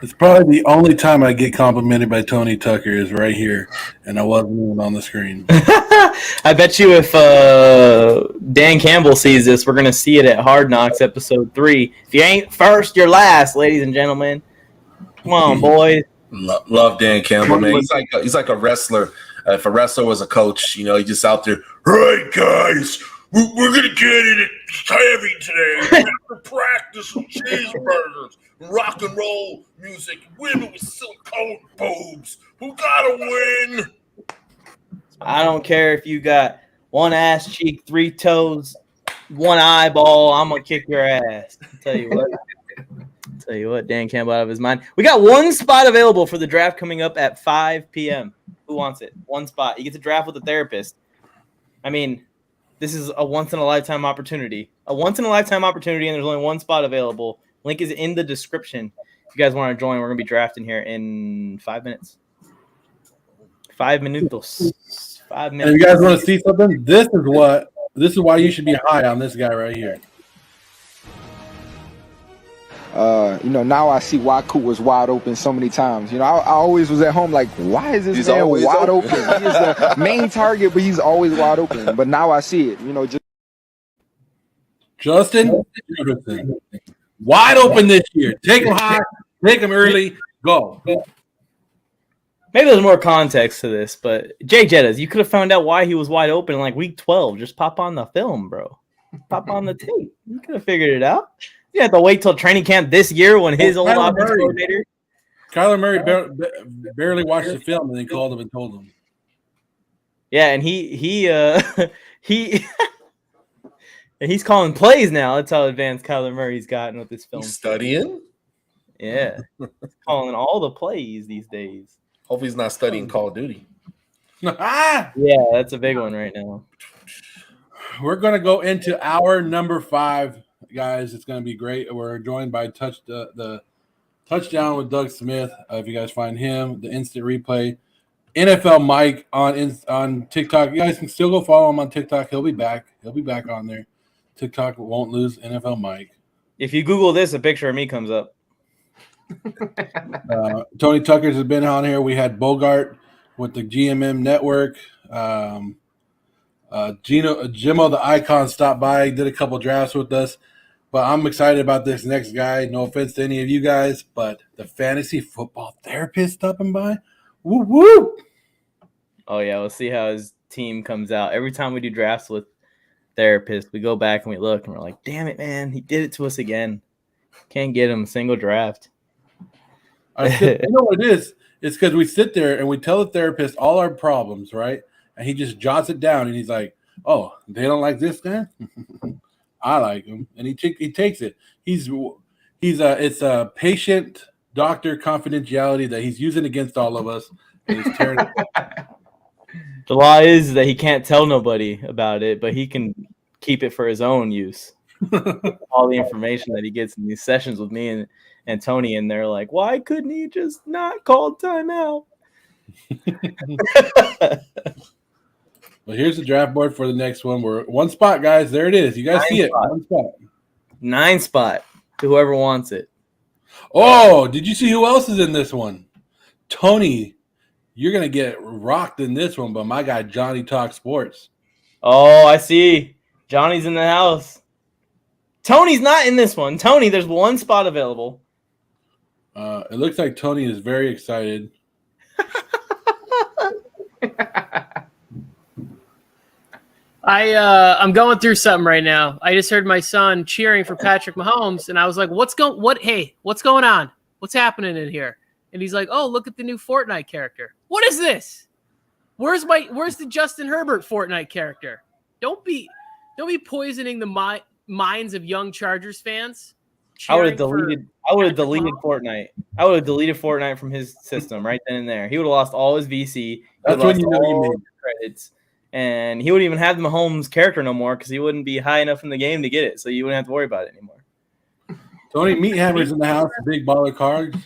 It's probably the only time I get complimented by Tony Tucker is right here, and I wasn't even on the screen. I bet you if Dan Campbell sees this, we're going to see it at Hard Knocks episode 3. If you ain't first, you're last, ladies and gentlemen. Come on, boys. Love Dan Campbell, man. He's like a wrestler. If a wrestler was a coach, he's just out there. Right, guys, we're going to get it heavy today. We're going to practice some cheeseburgers, rock and roll music, women with silicone boobs. Who got to win? I don't care if you got one ass cheek, 3 toes, 1 eyeball. I'm going to kick your ass. I'll tell you what, Dan Campbell out of his mind. We got 1 spot available for the draft coming up at 5 p.m. Who wants it? 1 spot. You get to draft with a therapist. I mean, this is a once-in-a-lifetime opportunity. And there's only 1 spot available. Link is in the description. If you guys want to join, we're going to be drafting here in 5 minutes. 5 minutos. 5 minutes. And if you guys want to see something, this is why you should be high on this guy right here. Now I see why Coot was wide open so many times. I always was at home like, why is this man wide open? He is the main target, but he's always wide open. But now I see it. Justin Jefferson, wide open this year. Take him high, take him early, go. Maybe there's more context to this, but Jay Jettas, you could have found out why he was wide open in like week 12. Just pop on the film, bro. Pop on the tape. You could have figured it out. You have to wait till training camp this year when his old offense coordinator. Kyler Murray barely watched the film, and they called him and told him. Yeah, and he and he's calling plays now. That's how advanced Kyler Murray's gotten with this film. He's studying? Yeah. He's calling all the plays these days. Hopefully he's not studying Call of Duty. Yeah, that's a big one right now. We're going to go into our number 5, guys. It's going to be great. We're joined by the Touchdown with Doug Smith. If you guys find him, the instant replay. NFL Mike on TikTok. You guys can still go follow him on TikTok. He'll be back. He'll be back on there. TikTok won't lose NFL Mike. If you Google this, a picture of me comes up. Tony Tucker's has been on here. We had Bogart. with the GMM network. Jimmo the Icon stopped by, did a couple drafts with us. But I'm excited about this next guy. No offense to any of you guys, but the fantasy football therapist stopping by. Woo woo! Oh yeah, we'll see how his team comes out. Every time we do drafts with therapists, we go back and we look and we're like, damn it, man, he did it to us again. Can't get him a single draft. You know what it is? It's because we sit there and we tell the therapist all our problems, right? And he just jots it down and he's like, "Oh, they don't like this guy? I like him," and he takes it. It's a patient doctor confidentiality that he's using against all of us. And he's tearing it down. The law is that he can't tell nobody about it, but he can keep it for his own use. All the information that he gets in these sessions with me and Tony, and they're like, why couldn't he just not call timeout? Well, here's the draft board for the next one. We're one spot, guys. There it is. You guys see it. 1 spot. 9 spot to whoever wants it. Oh, did you see who else is in this one? Tony. You're going to get rocked in this one, but my guy, Johnny Talk Sports. Oh, I see. Johnny's in the house. Tony's not in this one. Tony, there's 1 spot available. It looks like Tony is very excited. I'm going through something right now. I just heard my son cheering for Patrick Mahomes, and I was like, what's going on? What's happening in here? And he's like, oh, look at the new Fortnite character. What is this? Where's the Justin Herbert Fortnite character? Don't be poisoning the minds of young Chargers fans. I would have deleted Fortnite. I would have deleted Fortnite from his system right then and there. He would have lost all his VC. That's when you know you made credits. And he wouldn't even have the Mahomes character no more because he wouldn't be high enough in the game to get it. So you wouldn't have to worry about it anymore. Tony Meathammer's in the house, big baller cards.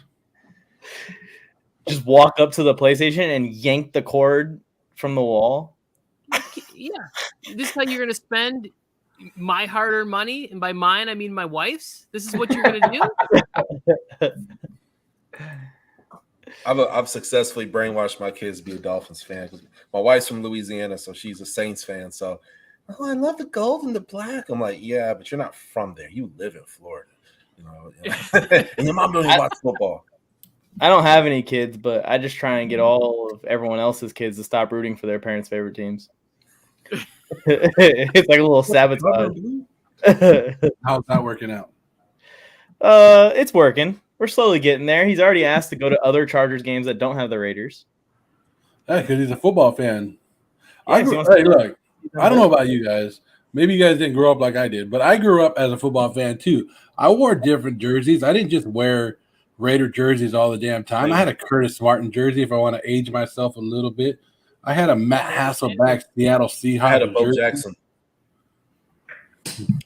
Just walk up to the PlayStation and yank the cord from the wall. Yeah. This is how you're going to spend my hard-earned money. And by mine, I mean my wife's. This is what you're going to do? I've successfully brainwashed my kids to be a Dolphins fan. My wife's from Louisiana, so she's a Saints fan. So, I love the gold and the black. I'm like, yeah, but you're not from there. You live in Florida. You know? And your mom don't even watch football. I don't have any kids, but I just try and get all of everyone else's kids to stop rooting for their parents' favorite teams. It's like a little sabotage. How's that working out? It's working. We're slowly getting there. He's already asked to go to other Chargers games that don't have the Raiders. Yeah, because he's a football fan. Yeah, Look, I don't know about you guys. Maybe you guys didn't grow up like I did, but I grew up as a football fan too. I wore different jerseys. I didn't just wear Raider jerseys all the damn time. I had a Curtis Martin jersey if I want to age myself a little bit. I had a Matt Hasselbeck Seattle Seahawks. I had a Bo jersey. Jackson.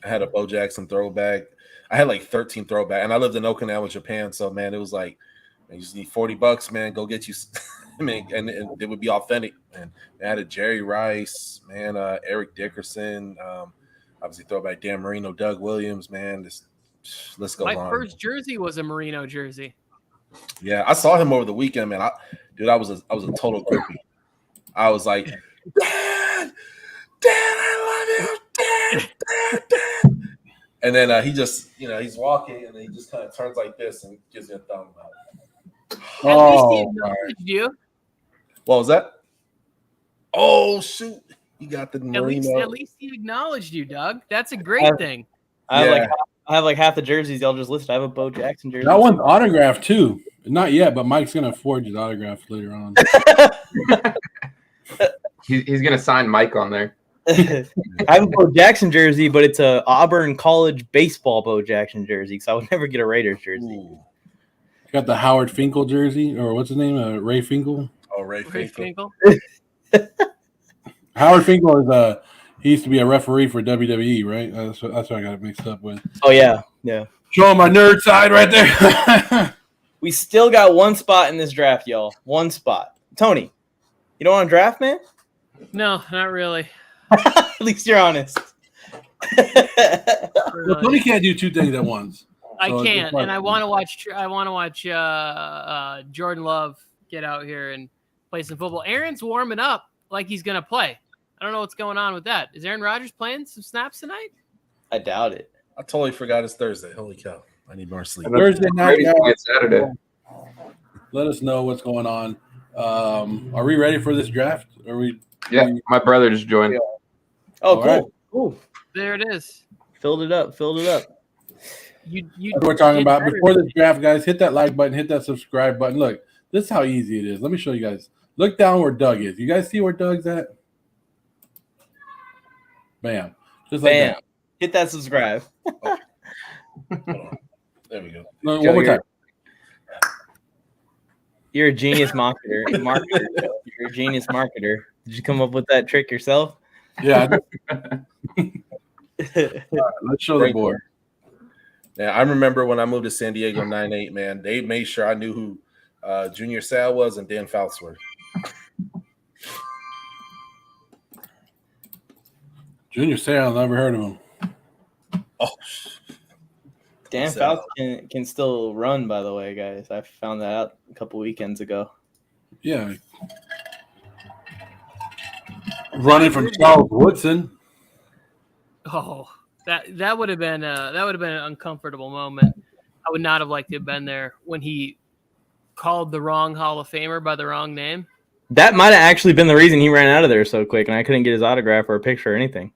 I had a Bo Jackson throwback. I had like 13 throwback, and I lived in Okinawa, Japan. So man, it was like, man, you just need $40, man. Go get you. I mean, and it would be authentic. And I had a Jerry Rice, man, Eric Dickerson, obviously throwback Dan Marino, Doug Williams, man. Let's go. My first jersey was a Marino jersey. Yeah, I saw him over the weekend, man. I was a total groupie. I was like, Dad, I love you, Dad. And then he just, he's walking and he just kind of turns like this and gives me a thumb up. At least he acknowledged you. What was that? Oh shoot, you got the Marino. At least he acknowledged you, Doug. That's a great thing. I have like half the jerseys y'all just listed. I have a Bo Jackson jersey. That one's autographed too. Not yet, but Mike's gonna forge his autograph later on. He's gonna sign Mike on there. I have a Bo Jackson jersey, but it's a Auburn College baseball Bo Jackson jersey, so I would never get a Raiders jersey. Ooh. Got the Howard Finkel jersey, or what's his name? Ray Finkel. Oh, Ray Finkel. Howard Finkel is he used to be a referee for WWE, right? That's what I got it mixed up with. Oh yeah. Showing my nerd side right there. We still got 1 spot in this draft, y'all. 1 spot. Tony, you don't want to draft, man? No, not really. At least you're honest. Well, Tony can't do 2 things at once. I can't, and I want to watch. I want to watch Jordan Love get out here and play some football. Aaron's warming up like he's going to play. I don't know what's going on with that. Is Aaron Rodgers playing some snaps tonight? I doubt it. I totally forgot it's Thursday. Holy cow. I need more sleep. Thursday night, guys. Saturday. Let us know what's going on. Are we ready for this draft? Are we? Yeah, my brother just joined. Oh, All cool. right. Cool. There it is. Filled it up. You That's what we're talking did about. better. Before this draft, guys, hit that like button, hit that subscribe button. Look, this is how easy it is. Let me show you guys. Look down where Doug is. You guys see where Doug's at? Bam. Just like Bam. that. Hit that subscribe. There we go. No, Joe, one more time. You're a genius marketer. Joe. You're a genius marketer. Did you come up with that trick yourself? Yeah. Let's show the board. Yeah, I remember when I moved to San Diego 9-8, man, they made sure I knew who Junior Sal was and Dan Fouts were. Junior Sal, never heard of him. Oh, Dan So- Fouts can still run, by the way, guys. I found that out a couple weekends ago. Yeah. Running from Charles Woodson. Oh, that would have been an uncomfortable moment. I would not have liked to have been there when he called the wrong Hall of Famer by the wrong name. That might have actually been the reason he ran out of there so quick, and I couldn't get his autograph or a picture or anything.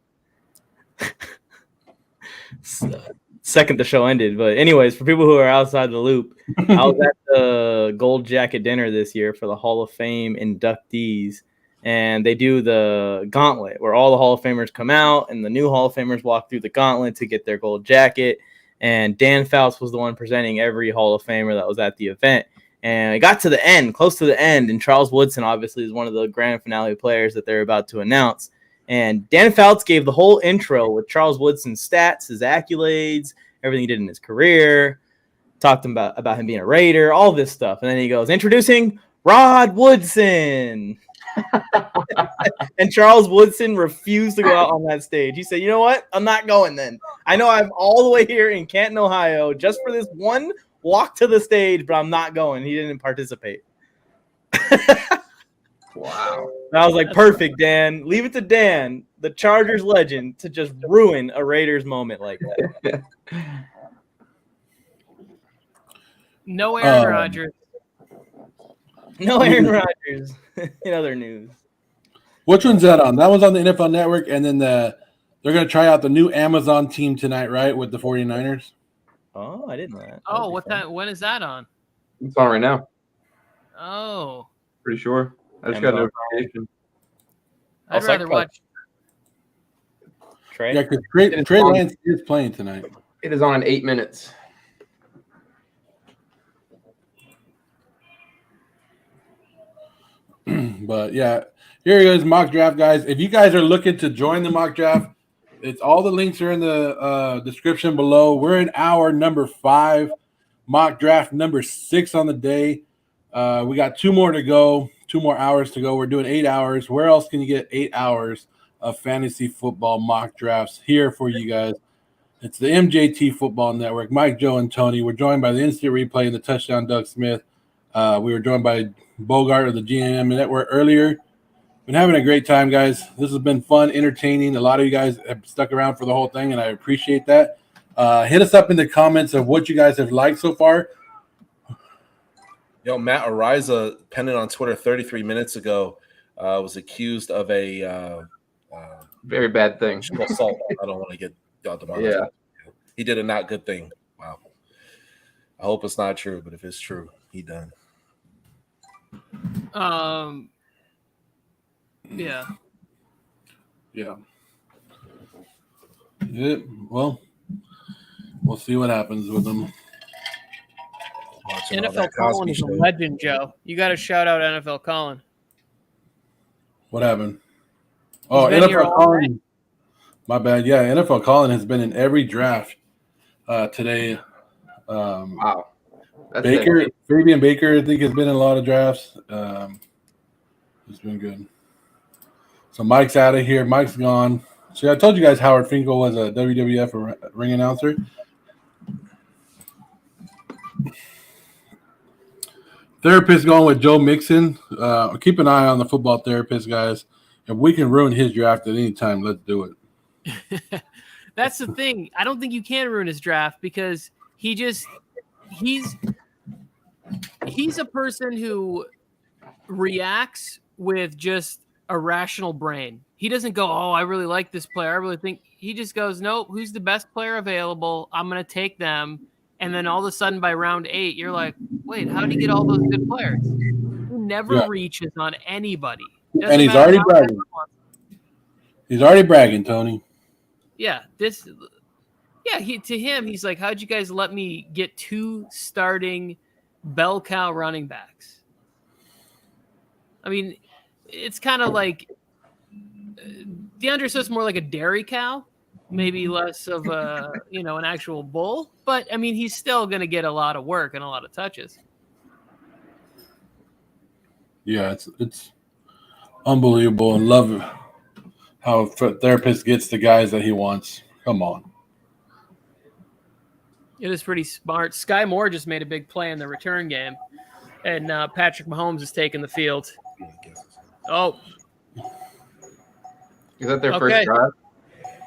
Second the show ended. But anyways, for people who are outside the loop, I was at the Gold Jacket dinner this year for the Hall of Fame inductees, and they do the gauntlet where all the Hall of Famers come out and the new Hall of Famers walk through the gauntlet to get their gold jacket. And Dan Fouts was the one presenting every Hall of Famer that was at the event. And it got to the end, close to the end, and Charles Woodson obviously is one of the grand finale players that they're about to announce. And Dan Fouts gave the whole intro with Charles Woodson's stats, his accolades, everything he did in his career, talked about him being a Raider, all this stuff. And then he goes, introducing Rod Woodson. And Charles Woodson refused to go out on that stage. He said, you know what? I'm not going then. I know I'm all the way here in Canton, Ohio, just for this one walk to the stage, but I'm not going. He didn't participate. Wow. And I was like, perfect, Dan. Leave it to Dan, the Chargers legend, to just ruin a Raiders moment like that. No Aaron Rodgers. No Aaron Rodgers. In other news. Which one's that on? That one's on the NFL Network, and then they're going to try out the new Amazon team tonight, right, with the 49ers? Oh, I didn't know that. Oh, what time? When is that on? It's on right now. Oh, Pretty sure. I just got a notification. I'd rather watch. Trey? Yeah, because Trey Lance is playing tonight. It is on in 8 minutes. But yeah, here it is, mock draft, guys. If you guys are looking to join the mock draft, it's all the links are in the description below. We're in hour number 5, mock draft number 6 on the day. We got 2 more to go, 2 more hours to go. We're doing 8 hours. Where else can you get 8 hours of fantasy football mock drafts here for you guys? It's the MJT Football Network. Mike, Joe, and Tony. We're joined by the Instant Replay and the Touchdown Doug Smith. We were joined by Bogart of the GM Network earlier. Been having a great time, guys. This has been fun, entertaining. A lot of you guys have stuck around for the whole thing, and I appreciate that. Hit us up in the comments of what you guys have liked so far. Yo, Matt Ariza, pennant on Twitter 33 minutes ago, was accused of a Very bad thing. assault. I don't want to get out the Yeah. He did a not good thing. Wow. I hope it's not true, but if it's true, he done. Yeah. Yeah. Well, we'll see what happens with them. Watching all NFL that Colin Cosby is a show. legend, Joe. You got to shout out NFL Colin. What happened? Oh, been here NFL all Colin. My bad. Yeah, NFL Colin has been in every draft today. Wow. That's Baker, it. Fabian Baker, I think, has been in a lot of drafts. It's been good. So Mike's out of here. Mike's gone. See, I told you guys Howard Finkel was a WWF ring announcer. Therapist going with Joe Mixon. Keep an eye on the football therapist, guys. If we can ruin his draft at any time, let's do it. That's the thing. I don't think you can ruin his draft because he's a person who reacts with just a rational brain. He doesn't go, oh, I really like this player. I really think he just goes, nope, who's the best player available? I'm going to take them. And then all of a sudden by round 8, you're like, wait, how did he get all those good players? He never reaches on anybody. And he's already bragging. He's already bragging, Tony. Yeah, to him, he's like, how'd you guys let me get 2 starting bell cow running backs? I mean, it's kind of like DeAndre Swift's more like a dairy cow, maybe less of a, an actual bull. But, I mean, he's still going to get a lot of work and a lot of touches. Yeah, it's unbelievable, and love how a therapist gets the guys that he wants. Come on. It is pretty smart. Sky Moore just made a big play in the return game, and Patrick Mahomes is taking the field. Oh. Is that their first drive?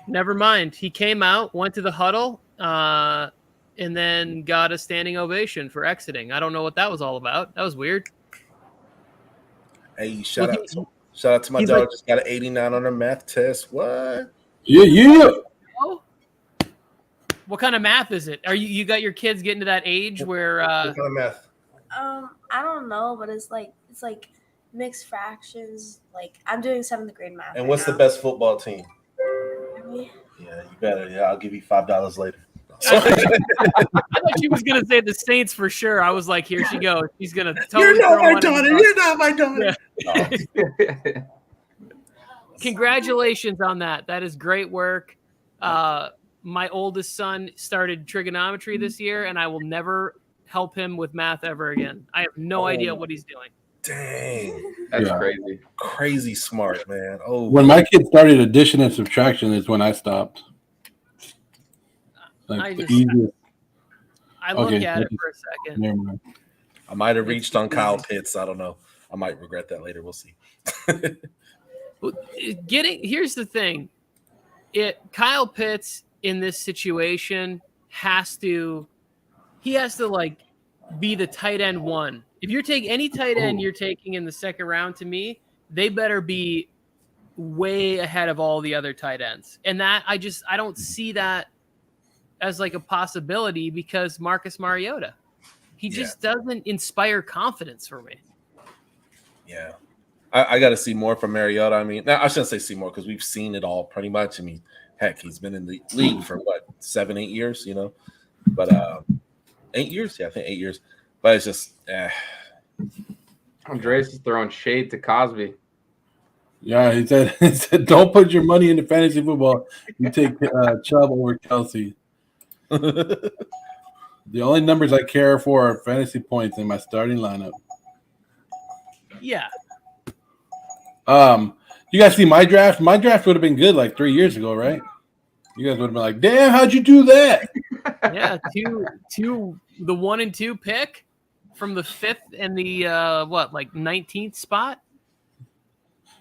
Never mind. He came out, went to the huddle, and then got a standing ovation for exiting. I don't know what that was all about. That was weird. Hey, shout out to my daughter. Just got an 89 on her math test. What? Yeah. Oh. What kind of math is it? Are you got your kids getting to that age where? What kind of math? I don't know, but it's like mixed fractions. Like I'm doing 7th grade math. And what's the best football team? Really? Yeah, you better. Yeah, I'll give you $5 later. I thought she was gonna say the Saints for sure. I was like, here she goes. She's gonna totally. You're not my daughter. You're not my daughter. Yeah. Congratulations on that. That is great work. My oldest son started trigonometry this year, and I will never help him with math ever again. I have no idea what he's doing. Dang, that's crazy. Crazy smart, man. Oh, when my kids started addition and subtraction is when I stopped. I look at it for a second. Never mind. I might have reached on Kyle Pitts. I don't know. I might regret that later. We'll see. Here's the thing. Kyle Pitts in this situation has to like be the tight end 1. If you're taking any tight end you're taking in the second round, to me, they better be way ahead of all the other tight ends. And that I don't see that as like a possibility because Marcus Mariota, he just doesn't inspire confidence for me. Yeah. I got to see more from Mariota. I mean, I shouldn't say see more because we've seen it all pretty much. I mean, heck, he's been in the league for 7-8 years, but 8 years. Yeah, I think 8 years, but it's just, Andreas is throwing shade to Cosby. Yeah, he said, don't put your money into fantasy football. You take Chubb over Kelsey. The only numbers I care for are fantasy points in my starting lineup. Yeah. You guys see my draft? My draft would have been good like 3 years ago, right? You guys would have been like, damn, how'd you do that? Yeah, the 1 and 2 pick from the 5th and the 19th spot.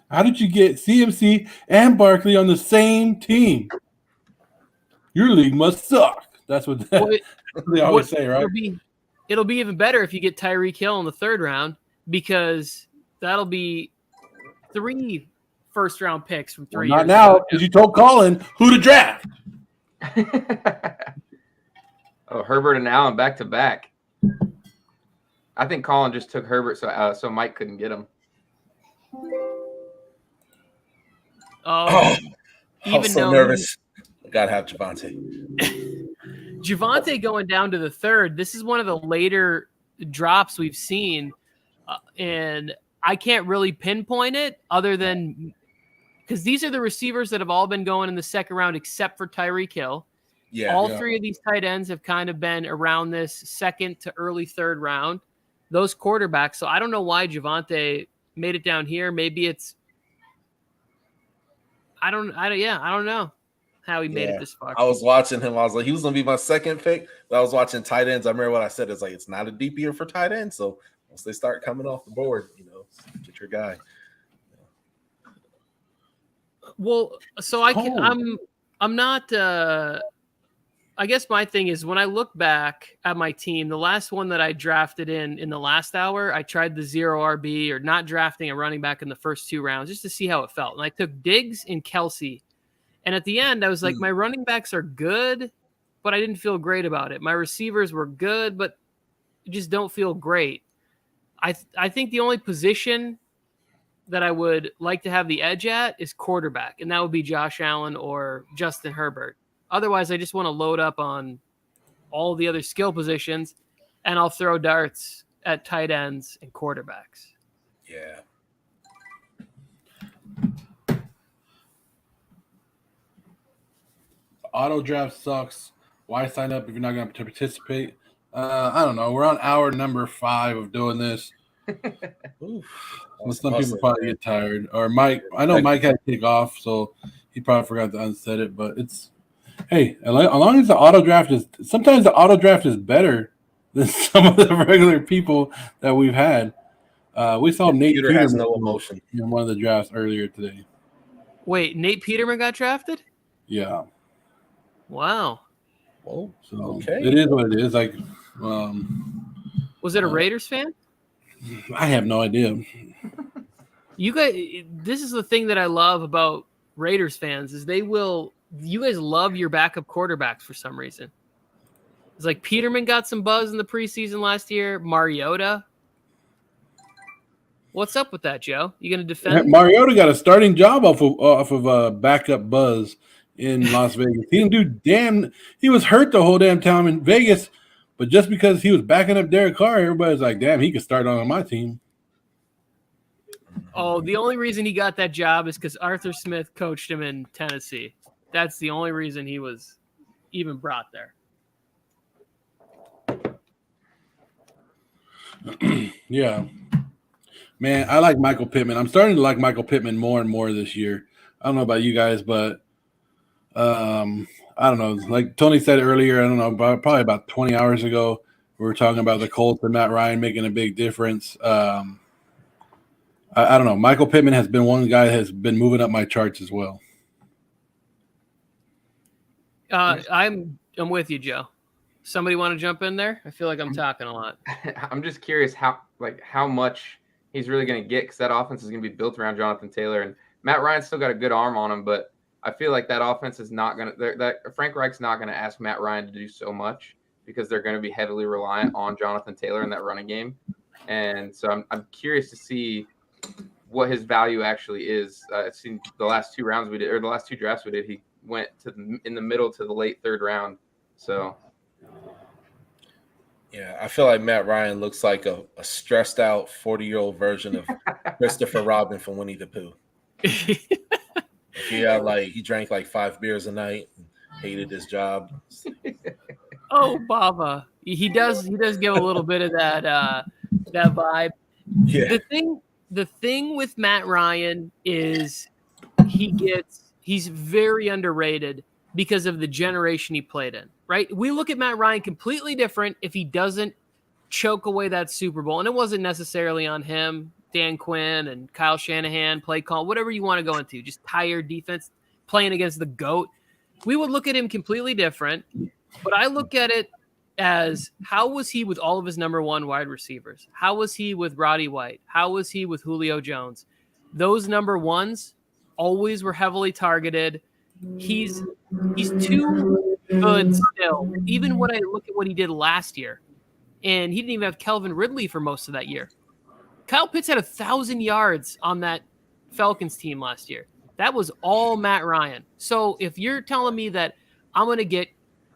How did you get CMC and Barkley on the same team? Your league must suck. That's what they always say, right? It'll be even better if you get Tyreek Hill in the 3rd round because that'll be 3 first-round picks from 3 years. Not now, because you told Colin who to draft. Herbert and Allen back to back. I think Colin just took Herbert so Mike couldn't get him. I'm so nervous. I gotta have Javonte. Javonte going down to the 3rd. This is one of the later drops we've seen, and I can't really pinpoint it other than because these are the receivers that have all been going in the 2nd round except for Tyreek Hill. Yeah, all 3 of these tight ends have kind of been around this 2nd to early 3rd round. Those quarterbacks. So I don't know why Javonte made it down here. Maybe it's I don't know how he made it this far. I was watching him. I was like, he was gonna be my 2nd pick. But I was watching tight ends. I remember what I said. It's like it's not a deep year for tight ends, so once they start coming off the board, get your guy. Well, so I'm not. I guess my thing is when I look back at my team, the last one that I drafted in the last hour, I tried the 0 RB or not drafting a running back in the first 2 rounds just to see how it felt. And I took Diggs and Kelsey. And at the end, I was like, my running backs are good, but I didn't feel great about it. My receivers were good, but just don't feel great. I think the only position that I would like to have the edge at is quarterback, and that would be Josh Allen or Justin Herbert. Otherwise, I just want to load up on all the other skill positions, and I'll throw darts at tight ends and quarterbacks. Yeah. Auto draft sucks. Why sign up if you're not going to participate? I don't know. We're on hour number 5 of doing this. Some people probably get tired. Or Mike. I know Mike had to take off, so he probably forgot to unset it. But it's hey, as long as the auto draft is sometimes the auto draft is better than some of the regular people that we've had. We saw Nate Peterman has no emotion in one of the drafts earlier today. Wait, Nate Peterman got drafted? Yeah. Wow. Well, so okay. It is what it is. Like, was it a Raiders fan? I have no idea. You guys, this is the thing that I love about Raiders fans is you guys love your backup quarterbacks for some reason. It's like Peterman got some buzz in the preseason last year. Mariota. What's up with that, Joe? You going to defend? Mariota got a starting job off of backup buzz in Las Vegas. He didn't do damn. He was hurt the whole damn time in Vegas, but just because he was backing up Derek Carr, everybody's like, "Damn, he could start on my team." Oh, the only reason he got that job is because Arthur Smith coached him in Tennessee. That's the only reason he was even brought there. Yeah. Man, I like Michael Pittman. I'm starting to like Michael Pittman more and more this year. I don't know about you guys, but I don't know. Like Tony said earlier, I don't know, probably about 20 hours ago, we were talking about the Colts and Matt Ryan making a big difference. I don't know. Michael Pittman has been one guy that has been moving up my charts as well. I'm with you, Joe. Somebody want to jump in there? I feel like I'm talking a lot. I'm just curious how much he's really going to get, because that offense is going to be built around Jonathan Taylor, and Matt Ryan's still got a good arm on him, but I feel like that offense is not going to – that Frank Reich's not going to ask Matt Ryan to do so much because they're going to be heavily reliant on Jonathan Taylor in that running game. And so I'm curious to see what his value actually is. I've seen the last 2 rounds we did, or the last 2 drafts we did, he went in the middle to the late 3rd round. So – yeah, I feel like Matt Ryan looks like a stressed out 40-year-old version of Christopher Robin from Winnie the Pooh. He drank like 5 beers a night and hated his job. Oh, Baba. He does give a little bit of that vibe. Yeah. The thing with Matt Ryan is he's very underrated because of the generation he played in, right? We look at Matt Ryan completely different if he doesn't choke away that Super Bowl. And it wasn't necessarily on him, Dan Quinn and Kyle Shanahan, play call, whatever you want to go into, just tired defense, playing against the GOAT. We would look at him completely different, but I look at it as how was he with all of his number 1 wide receivers? How was he with Roddy White? How was he with Julio Jones? Those number 1s always were heavily targeted. He's too good still. Even when I look at what he did last year, and he didn't even have Calvin Ridley for most of that year. Kyle Pitts had 1,000 yards on that Falcons team last year. That was all Matt Ryan. So if you're telling me that I'm going to get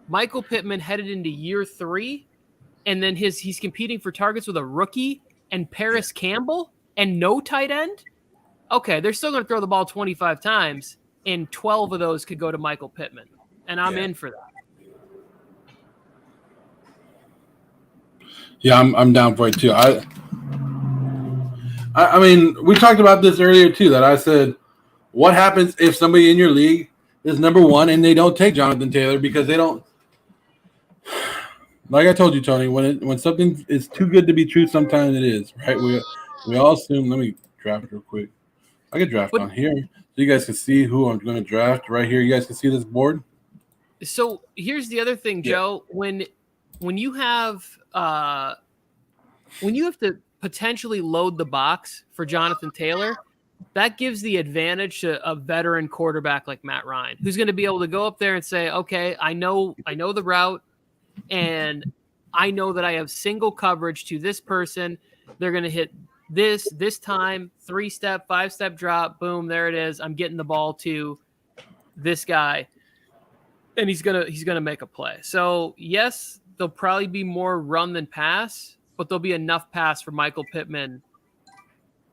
Michael Pittman headed into year 3, and then he's competing for targets with a rookie and Paris Campbell and no tight end, okay, they're still going to throw the ball 25 times. And 12 of those could go to Michael Pittman. And I'm in for that. Yeah, I'm down for it too. I mean, we talked about this earlier too, that I said, what happens if somebody in your league is number 1 and they don't take Jonathan Taylor because they don't like I told you, Tony, when something is too good to be true, sometimes it is, right? We all assume. Let me draft real quick. I can draft on here so you guys can see who I'm going to draft right here. You guys can see this board. So here's the other thing, Joe. When you have to potentially load the box for Jonathan Taylor, that gives the advantage to a veteran quarterback like Matt Ryan, who's going to be able to go up there and say, okay, I know the route, and I know that I have single coverage to this person. They're going to hit this time, 3-step, 5-step drop, boom, there it is. I'm getting the ball to this guy, and he's gonna make a play. So yes, there'll probably be more run than pass, but there'll be enough pass for Michael Pittman.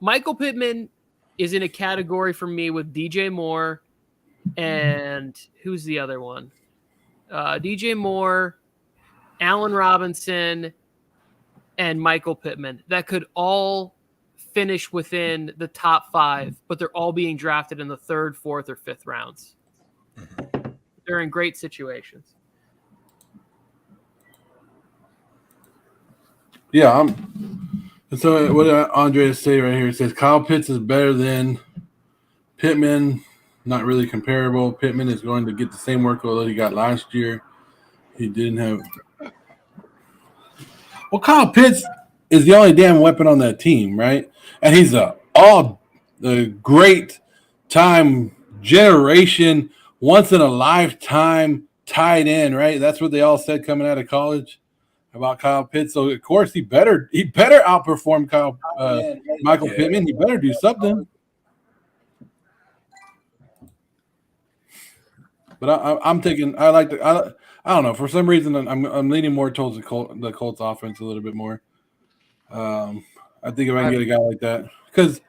Michael Pittman is in a category for me with DJ Moore and who's the other one? DJ Moore, Allen Robinson, and Michael Pittman that could all finish within the top 5, but they're all being drafted in the 3rd, 4th, or 5th rounds. They're in great situations. Yeah, so what did Andre say right here? It says Kyle Pitts is better than Pittman. Not really comparable. Pittman is going to get the same workload that he got last year. He didn't have. Well, Kyle Pitts is the only damn weapon on that team, right? And he's the great time generation, once in a lifetime tight end, right? That's what they all said coming out of college about Kyle Pitts. So of course he better outperform Michael Pittman. He better do something. But I'm taking. I don't know. For some reason, I'm leaning more towards the Colts offense a little bit more. I think if I can get a guy like that, because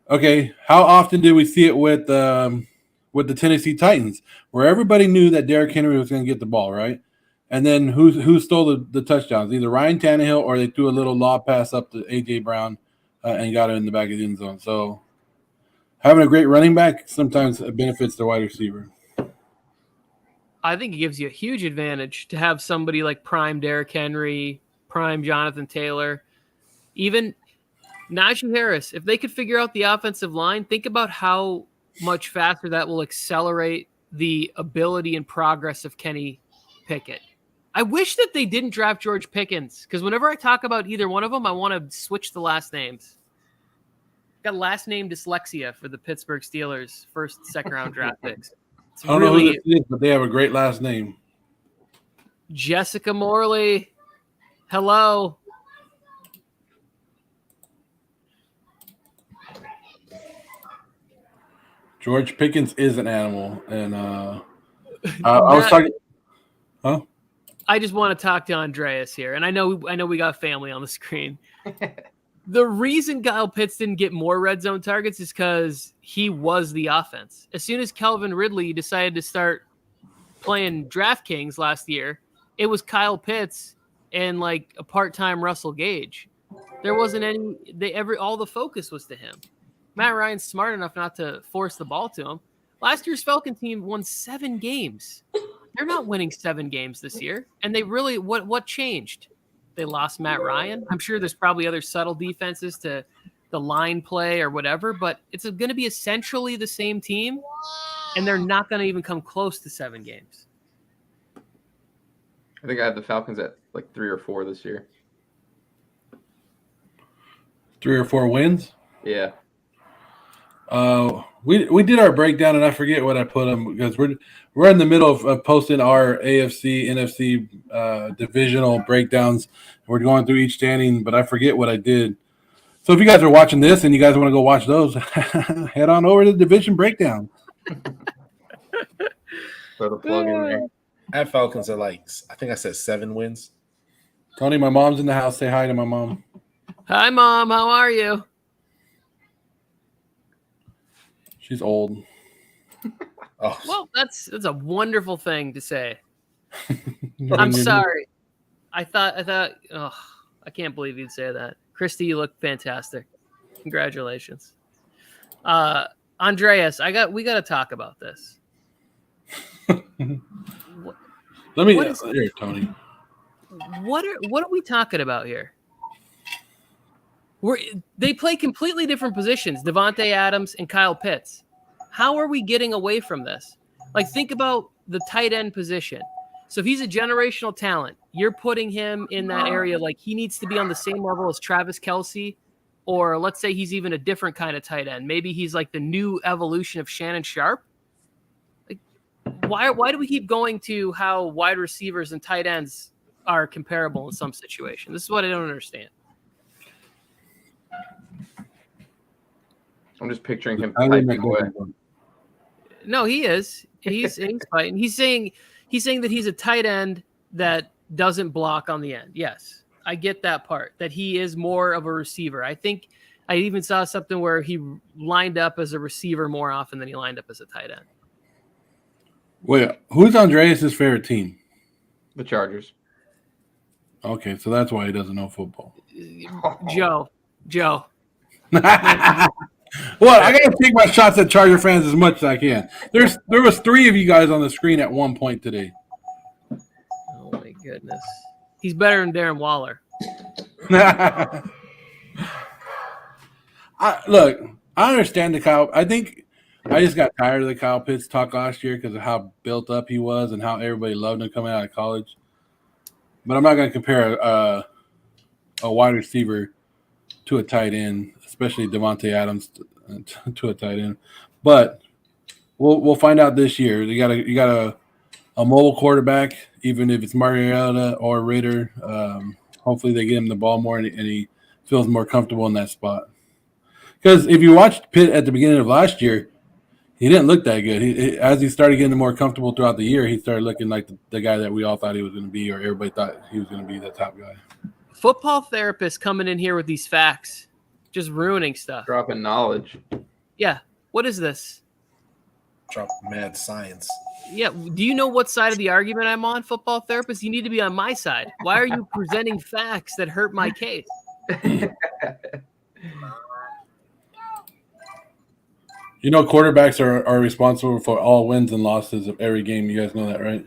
how often do we see it with the Tennessee Titans, where everybody knew that Derrick Henry was going to get the ball, right? And then who stole the touchdowns? Either Ryan Tannehill or they threw a little lob pass up to A.J. Brown and got it in the back of the end zone. So having a great running back sometimes benefits the wide receiver. I think it gives you a huge advantage to have somebody like prime Derrick Henry, prime Jonathan Taylor, even Najee Harris. If they could figure out the offensive line, think about how much faster that will accelerate the ability and progress of Kenny Pickett. I wish that they didn't draft George Pickens, because whenever I talk about either one of them, I want to switch the last names. Got last name dyslexia for the Pittsburgh Steelers' first, second-round draft picks. I don't know who this is, but they have a great last name. Jessica Morley. Hello. George Pickens is an animal, and I was talking. Huh? I just want to talk to Andreas here, and I know we got family on the screen. The reason Kyle Pitts didn't get more red zone targets is because he was the offense. As soon as Calvin Ridley decided to start playing DraftKings last year, it was Kyle Pitts and like a part-time Russell Gage. There wasn't all the focus was to him. Matt Ryan's smart enough not to force the ball to him. Last year's Falcon team won 7 games. They're not winning 7 games this year. And they really, what changed? They lost Matt Ryan. I'm sure there's probably other subtle defenses to the line play or whatever, but it's going to be essentially the same team, and they're not going to even come close to 7 games. I think I have the Falcons at like 3 or 4 this year. 3 or 4 wins? Yeah. We did our breakdown, and I forget what I put them because we're in the middle of posting our AFC, NFC divisional breakdowns. We're going through each standing, but I forget what I did. So if you guys are watching this and you guys want to go watch those, head on over to the division breakdown. Throw the plug in there. I have Falcons are like, I think I said 7 wins. Tony, my mom's in the house. Say hi to my mom. Hi, Mom. How are you? She's old. Oh. Well, that's a wonderful thing to say. I'm sorry. I thought. Oh, I can't believe you'd say that, Christy. You look fantastic. Congratulations, Andreas. We got to talk about this. Here, Tony. what are we talking about here? They play completely different positions, Devontae Adams and Kyle Pitts. How are we getting away from this? Like, think about the tight end position. So if he's a generational talent, you're putting him in that area. Like, he needs to be on the same level as Travis Kelce, or let's say he's even a different kind of tight end. Maybe he's like the new evolution of Shannon Sharp. Like, why do we keep going to how wide receivers and tight ends are comparable in some situation? This is what I don't understand. I'm just picturing him typing away. No, he is. He's fighting. He's saying that he's a tight end that doesn't block on the end. Yes, I get that part, that he is more of a receiver. I think I even saw something where he lined up as a receiver more often than he lined up as a tight end. Wait, who's Andreas' favorite team? The Chargers. Okay, so that's why he doesn't know football. Joe. Well, I gotta take my shots at Charger fans as much as I can. There was 3 of you guys on the screen at one point today. Oh my goodness, he's better than Darren Waller. Look, I understand the Kyle. I think I just got tired of the Kyle Pitts talk last year because of how built up he was and how everybody loved him coming out of college. But I'm not going to compare a wide receiver to a tight end, especially Devontae Adams to a tight end. But we'll find out this year. You got a mobile quarterback, even if it's Mariota or Ritter. Hopefully they get him the ball more and he feels more comfortable in that spot. Because if you watched Pitt at the beginning of last year, he didn't look that good. As he started getting more comfortable throughout the year, he started looking like the guy that we all thought he was going to be, or everybody thought he was going to be the top guy. Football therapists coming in here with these facts, just ruining stuff. Dropping knowledge. Yeah. What is this? Drop mad science. Yeah. Do you know what side of the argument I'm on, football therapist? You need to be on my side. Why are you presenting facts that hurt my case? You know, quarterbacks are responsible for all wins and losses of every game. You guys know that, right?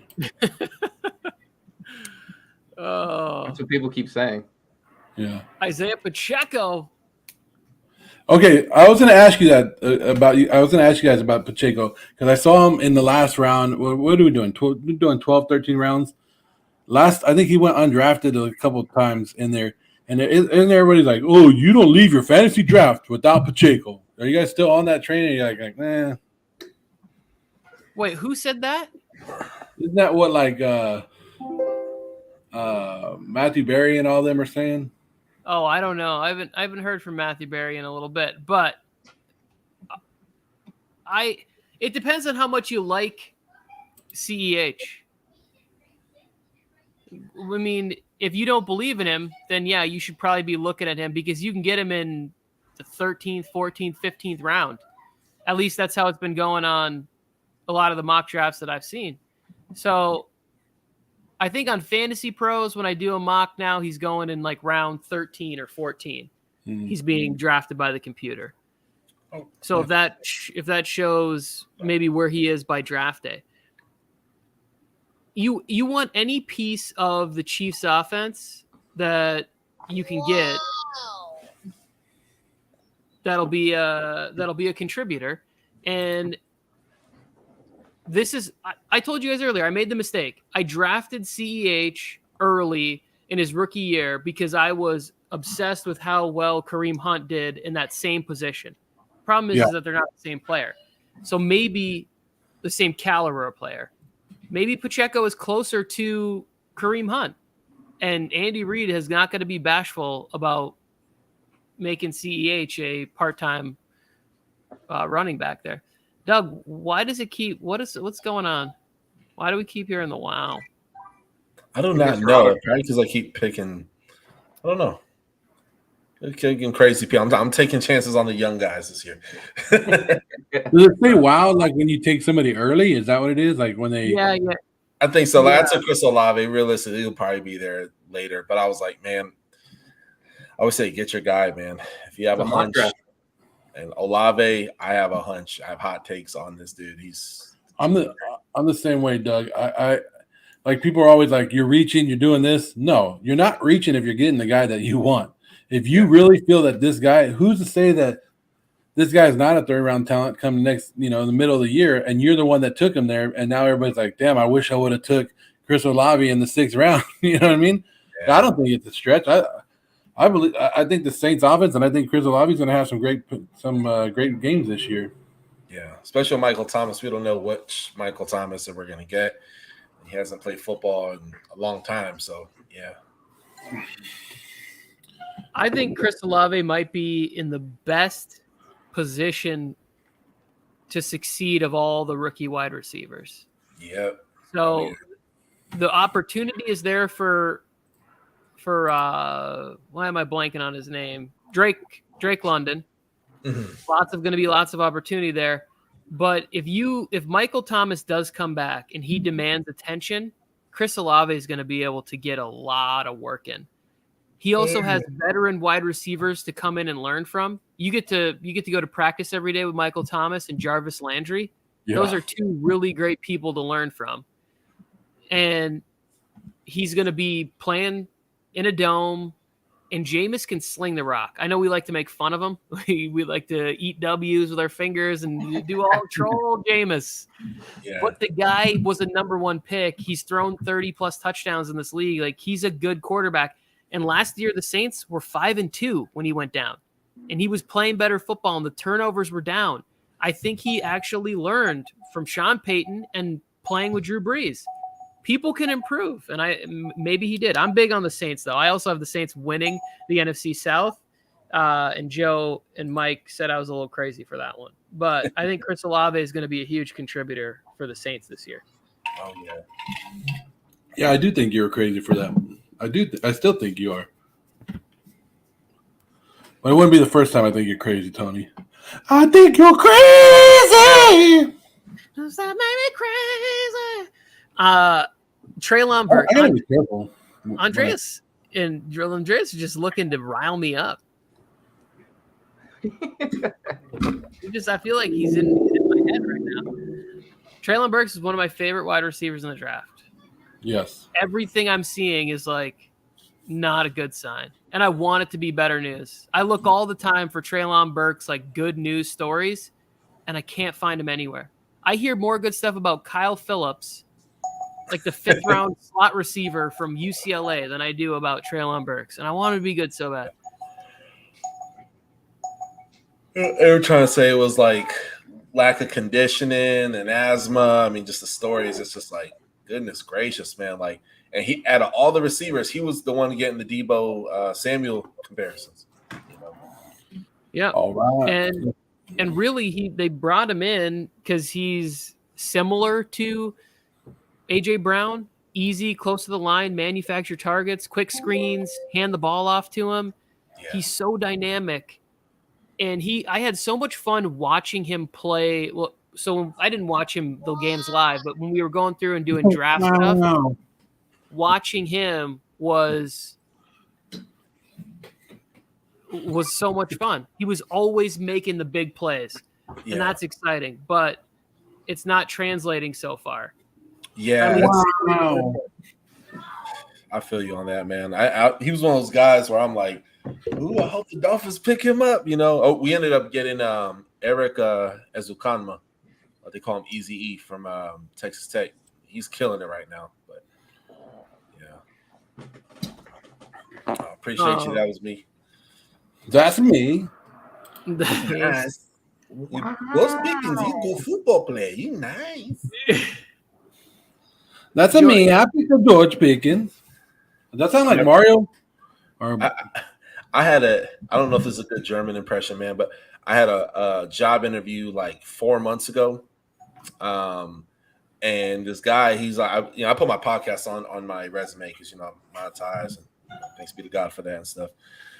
Oh, That's what people keep saying. Yeah. Isaiah Pacheco. Okay, I was going to ask you that about you. I was going to ask you guys about Pacheco because I saw him in the last round. What are we doing? We're doing 12, 13 rounds. I think he went undrafted a couple of times in there. And everybody's like, oh, you don't leave your fantasy draft without Pacheco. Are you guys still on that train? And you're like, nah. Wait, who said that? Isn't that what Matthew Berry and all them are saying? Oh, I don't know. I haven't heard from Matthew Berry in a little bit, but it depends on how much you like CEH. I mean, if you don't believe in him, then yeah, you should probably be looking at him because you can get him in the 13th, 14th, 15th round. At least that's how it's been going on a lot of the mock drafts that I've seen. So I think on Fantasy Pros, when I do a mock now, he's going in like round 13 or 14. He's being drafted by the computer. So if that shows maybe where he is by draft day. You want any piece of the Chiefs offense that you can get that'll be a contributor. And this is I told you guys earlier, I made the mistake. I drafted CEH early in his rookie year because I was obsessed with how well Kareem Hunt did in that same position. Problem is that they're not the same player. So maybe the same caliber of player. Maybe Pacheco is closer to Kareem Hunt, and Andy Reid is not going to be bashful about making CEH a part-time running back there. Doug, why does it keep? What's going on? Why do we keep hearing the wow? I do not know. Probably because I keep picking. I don't know. Getting crazy people. I'm taking chances on the young guys this year. Does it say wow like when you take somebody early? Is that what it is? Like when they Yeah. I think so. Yeah. That's a Chris Olave. Realistically, he'll probably be there later. But I was like, man, I would say get your guy, man. If you have a hunch. And Olave, I have a hunch. I have hot takes on this dude. I'm the same way, Doug. I Like people are always like, you're reaching, you're doing this. No, you're not reaching if you're getting the guy that you want. If you really feel that this guy, who's to say that this guy is not a third-round talent come next, in the middle of the year, and you're the one that took him there, and now everybody's like, damn, I wish I would have took Chris Olave in the 6th round. You know what I mean? Yeah. I don't think it's a stretch. I think the Saints offense, and I think Chris Olave is going to have some great games this year. Yeah, especially Michael Thomas. We don't know which Michael Thomas that we're going to get. He hasn't played football in a long time, so yeah. I think Chris Olave might be in the best position to succeed of all the rookie wide receivers. Yep. So the opportunity is there for why am I blanking on his name? Drake London. Mm-hmm. Going to be lots of opportunity there. But if Michael Thomas does come back and he demands attention, Chris Olave is going to be able to get a lot of work in. He also has veteran wide receivers to come in and learn from. You get to go to practice every day with Michael Thomas and Jarvis Landry. Yeah. Those are two really great people to learn from. And he's going to be playing in a dome, and Jameis can sling the rock. I know we like to make fun of him. We like to eat W's with our fingers and do all troll Jameis. Yeah. But the guy was a number 1 pick. He's thrown 30-plus touchdowns in this league. Like, he's a good quarterback. And last year, the Saints were 5-2 when he went down. And he was playing better football, and the turnovers were down. I think he actually learned from Sean Payton and playing with Drew Brees. People can improve, and maybe he did. I'm big on the Saints, though. I also have the Saints winning the NFC South, and Joe and Mike said I was a little crazy for that one. But I think Chris Olave is going to be a huge contributor for the Saints this year. Oh, yeah. Yeah, I do think you're crazy for that. I still think you are. But it wouldn't be the first time I think you're crazy, Tony. I think you're crazy! Does that make me crazy? Treylon Burks. I gotta be careful. Andreas is just looking to rile me up. I feel like he's in my head right now. Treylon Burks is one of my favorite wide receivers in the draft. Yes. Everything I'm seeing is like not a good sign. And I want it to be better news. I look all the time for Treylon Burks, like good news stories, and I can't find him anywhere. I hear more good stuff about Kyle Phillips, like the 5th round slot receiver from UCLA, than I do about Treylon Burks. And I want him to be good so bad. They were trying to say it was like lack of conditioning and asthma. I mean, just the stories. It's just like, goodness gracious, man. Like, and he, out of all the receivers, he was the one getting the Debo Samuel comparisons. Yeah. All right. And really, they brought him in because he's similar to A.J. Brown, easy, close to the line, manufacture targets, quick screens, hand the ball off to him. Yeah. He's so dynamic. And I had so much fun watching him play. Well, so I didn't watch him the games live, but when we were going through and doing draft stuff, watching him was so much fun. He was always making the big plays, and that's exciting, but it's not translating so far. Yeah. I feel you on that, man. He was one of those guys where I'm like, ooh, I hope the Dolphins pick him up, we ended up getting Eric Ezukanma. They call him Easy E from Texas Tech. He's killing it right now. But yeah, I appreciate you. That was me. That's me. Nice. Wow. What's Pickens? He's a good football player. You nice. That's a me. I picked a George Pickens. Does that sound like Mario? Or I don't know if this is a good German impression, man, but I had a job interview like 4 months ago. And this guy, he's like, I put my podcast on my resume because, I'm monetized, and thanks be to God for that and stuff.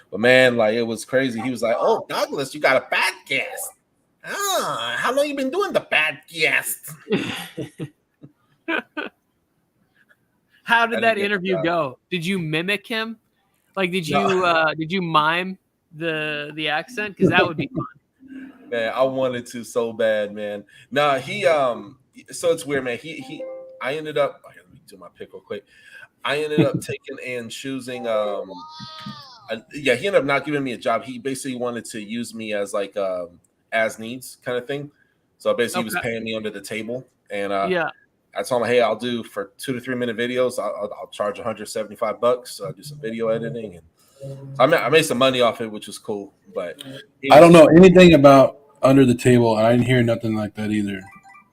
But man, like, it was crazy. He was like, "Oh, Douglas, you got a podcast? How long you been doing the podcast?" How did that interview go? Did you mimic him? Like, did you mime the accent? Because that would be fun. Man, I wanted to so bad, man. Nah, he so it's weird, man. I ended up. Let me do my pick real quick. I ended up taking and choosing. He ended up not giving me a job. He basically wanted to use me as like as needs kind of thing. So basically, he was paying me under the table, and I told him, hey, I'll do for 2 to 3 minute videos. I'll charge $175. I'll do some video editing, and so I made some money off it, which was cool. But I don't know anything about under the table. I didn't hear nothing like that either.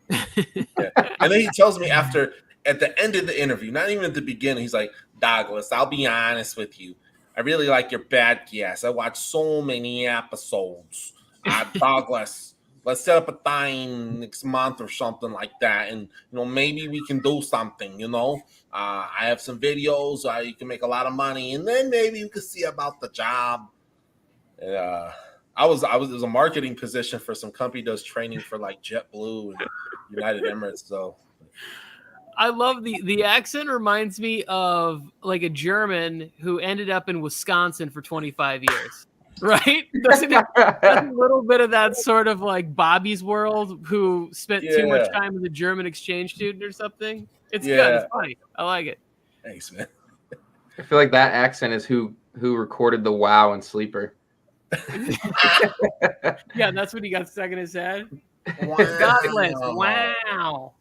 And then he tells me at the end of the interview, not even at the beginning, he's like, Douglas, I'll be honest with you. I really like your podcast. I watched so many episodes. Douglas, let's set up a time next month or something like that. And, maybe we can do something, I have some videos. You can make a lot of money. And then maybe you can see about the job. And, it was a marketing position for some company that does training for like JetBlue and United Emirates. So I love the accent. Reminds me of like a German who ended up in Wisconsin for 25 years. Right? Doesn't it a little bit of that sort of like Bobby's World, who spent too much time as a German exchange student or something? It's good. It's funny. I like it. Thanks, man. I feel like that accent is who recorded the Wow and Sleeper. Yeah, that's what he got stuck in his head. Godless. Wow.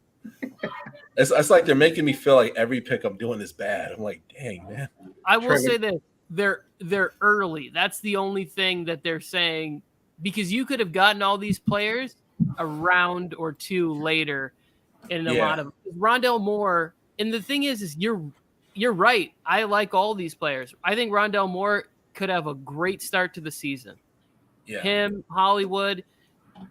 It's like they're making me feel like every pick I'm doing is bad. I'm like, dang, man. I will say that they're early. That's the only thing that they're saying, because you could have gotten all these players a round or two later in a lot of Rondell Moore. And the thing is you're right. I like all these players. I think Rondell Moore could have a great start to the season. Yeah. Him, Hollywood.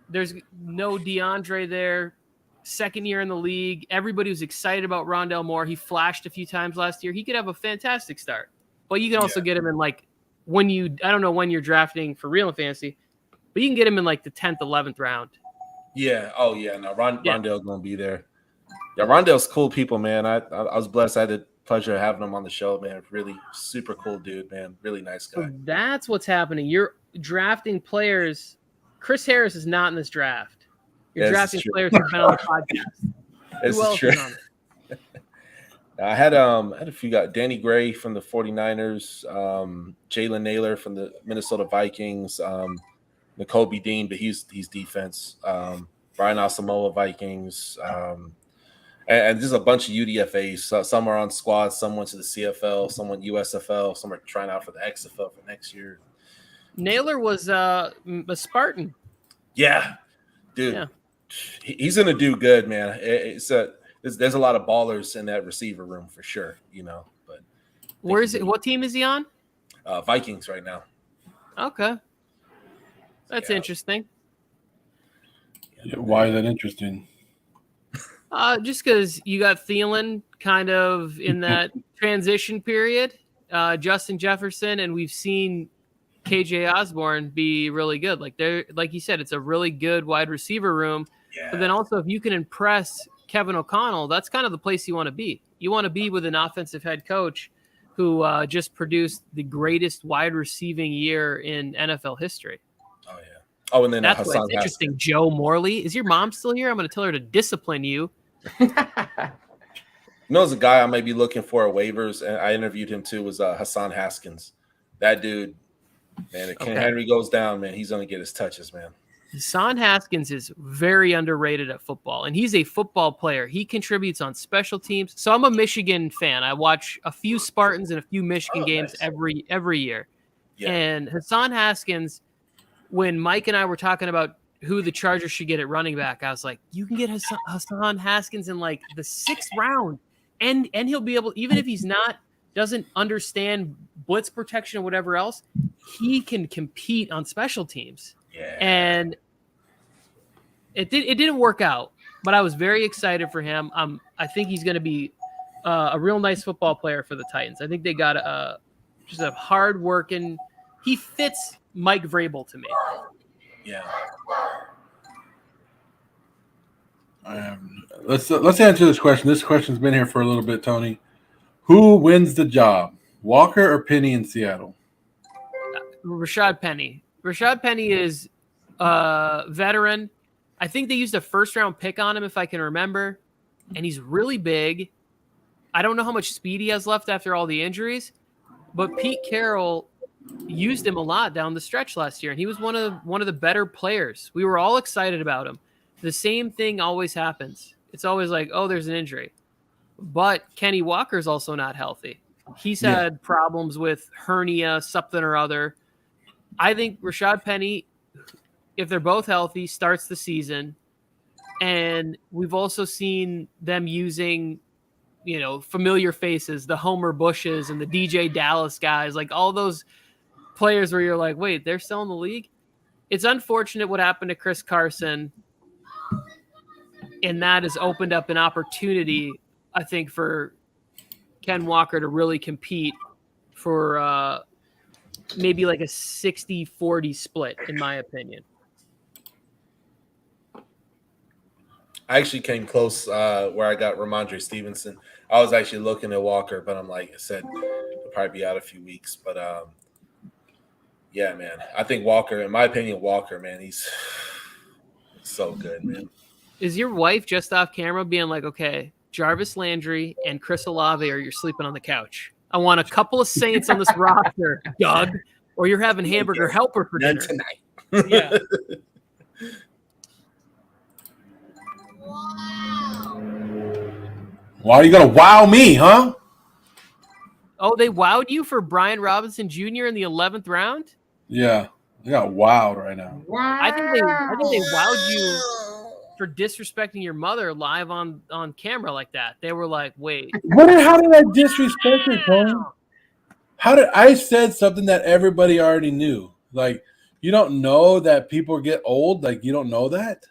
There's no DeAndre there. Second year in the league. Everybody was excited about Rondell Moore. He flashed a few times last year. He could have a fantastic start. But you can also get him in like I don't know when you're drafting for real in fantasy, but you can get him in like the 10th, 11th round. Yeah. Oh yeah. No, Rondell's gonna be there. Yeah, Rondell's cool people, man. I was blessed. I had the pleasure of having him on the show, man. Really super cool dude, man. Really nice guy. So that's what's happening. You're drafting players. Chris Harris is not in this draft. You're drafting players who've been on the podcast. This is true. I had a few guys. Danny Gray from the 49ers, Jalen Naylor from the Minnesota Vikings, Nakobe Dean, but he's defense. Brian Asamoah, Vikings, and just a bunch of UDFAs. So some are on squads, some went to the CFL, some went USFL, some are trying out for the XFL for next year. Naylor was a Spartan. Yeah, dude, he's gonna do good, man. There's a lot of ballers in that receiver room for sure, But where is it? What team is he on? Vikings right now. Okay, that's interesting. Why is that interesting? Just because you got Thielen kind of in that transition period, Justin Jefferson, and we've seen KJ Osborne be really good. Like you said, it's a really good wide receiver room. Yeah. But then also, if you can impress Kevin O'Connell, that's kind of the place you want to be. You want to be with an offensive head coach who just produced the greatest wide receiving year in NFL history. Oh, yeah. Oh, and then that's what's interesting. Joe Morley. Is your mom still here? I'm going to tell her to discipline you. There's a guy I might be looking for at waivers, and I interviewed him too, was Hassan Haskins. That dude, man, if Ken Henry goes down, man, he's going to get his touches, man. Hassan Haskins is very underrated at football, and he's a football player. He contributes on special teams. So I'm a Michigan fan. I watch a few Spartans and a few Michigan games every year. Yeah. And Hassan Haskins, when Mike and I were talking about who the Chargers should get at running back, I was like, you can get Hassan Haskins in like the 6th round, and he'll be able, even if he's doesn't understand blitz protection or whatever else, he can compete on special teams. Yeah. And it didn't work out, but I was very excited for him. I think he's going to be a real nice football player for the Titans. I think they got just a hard-working. He fits Mike Vrabel to me. Yeah. Let's answer this question. This question's been here for a little bit, Tony. Who wins the job, Walker or Penny in Seattle? Rashad Penny. Rashad Penny is a veteran. I think they used a 1st-round pick on him, if I can remember, and he's really big. I don't know how much speed he has left after all the injuries, but Pete Carroll used him a lot down the stretch last year, and he was one of the better players. We were all excited about him. The same thing always happens. It's always like, oh, there's an injury. But Kenny Walker's also not healthy. He's had problems with hernia, something or other. I think Rashad Penny, if they're both healthy, starts the season. And we've also seen them using, familiar faces, the Homer Bushes and the DJ Dallas guys, like all those players where you're like, wait, they're still in the league? It's unfortunate what happened to Chris Carson. And that has opened up an opportunity, I think, for Ken Walker to really compete for maybe like a 60-40 split, in my opinion. I actually came close where I got Ramondre Stevenson. I was actually looking at Walker, but I'm like I said, he'll probably be out a few weeks. But yeah, man, I think Walker, in my opinion, man, he's so good, man. Is your wife just off camera being like, okay, Jarvis Landry and Chris Olave, or you're sleeping on the couch? I want a couple of Saints on this roster, Doug, or you're having hamburger helper for dinner tonight. Yeah. Why are you gonna wow me, huh? Oh, they wowed you for Brian Robinson Jr. in the 11th round? Yeah, they got wowed right now. I think they wowed you for disrespecting your mother live on camera like that. They were like, wait. How did I disrespect her, Tony? How did I said something that everybody already knew? Like, you don't know that people get old? Like, you don't know that?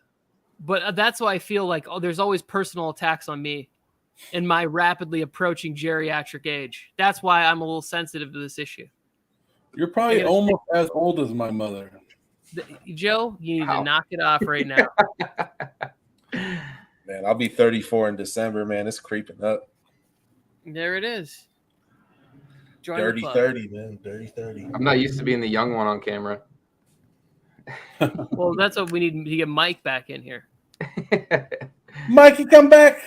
But that's why I feel like, there's always personal attacks on me in my rapidly approaching geriatric age. That's why I'm a little sensitive to this issue. You're probably almost as old as my mother. Joe, you need to knock it off right now. Man, I'll be 34 in December, man. It's creeping up. There it is. Join Dirty the club. 30, man. Dirty 30. I'm not used to being the young one on camera. Well, that's what we need to get Mike back in here. Mikey, come back.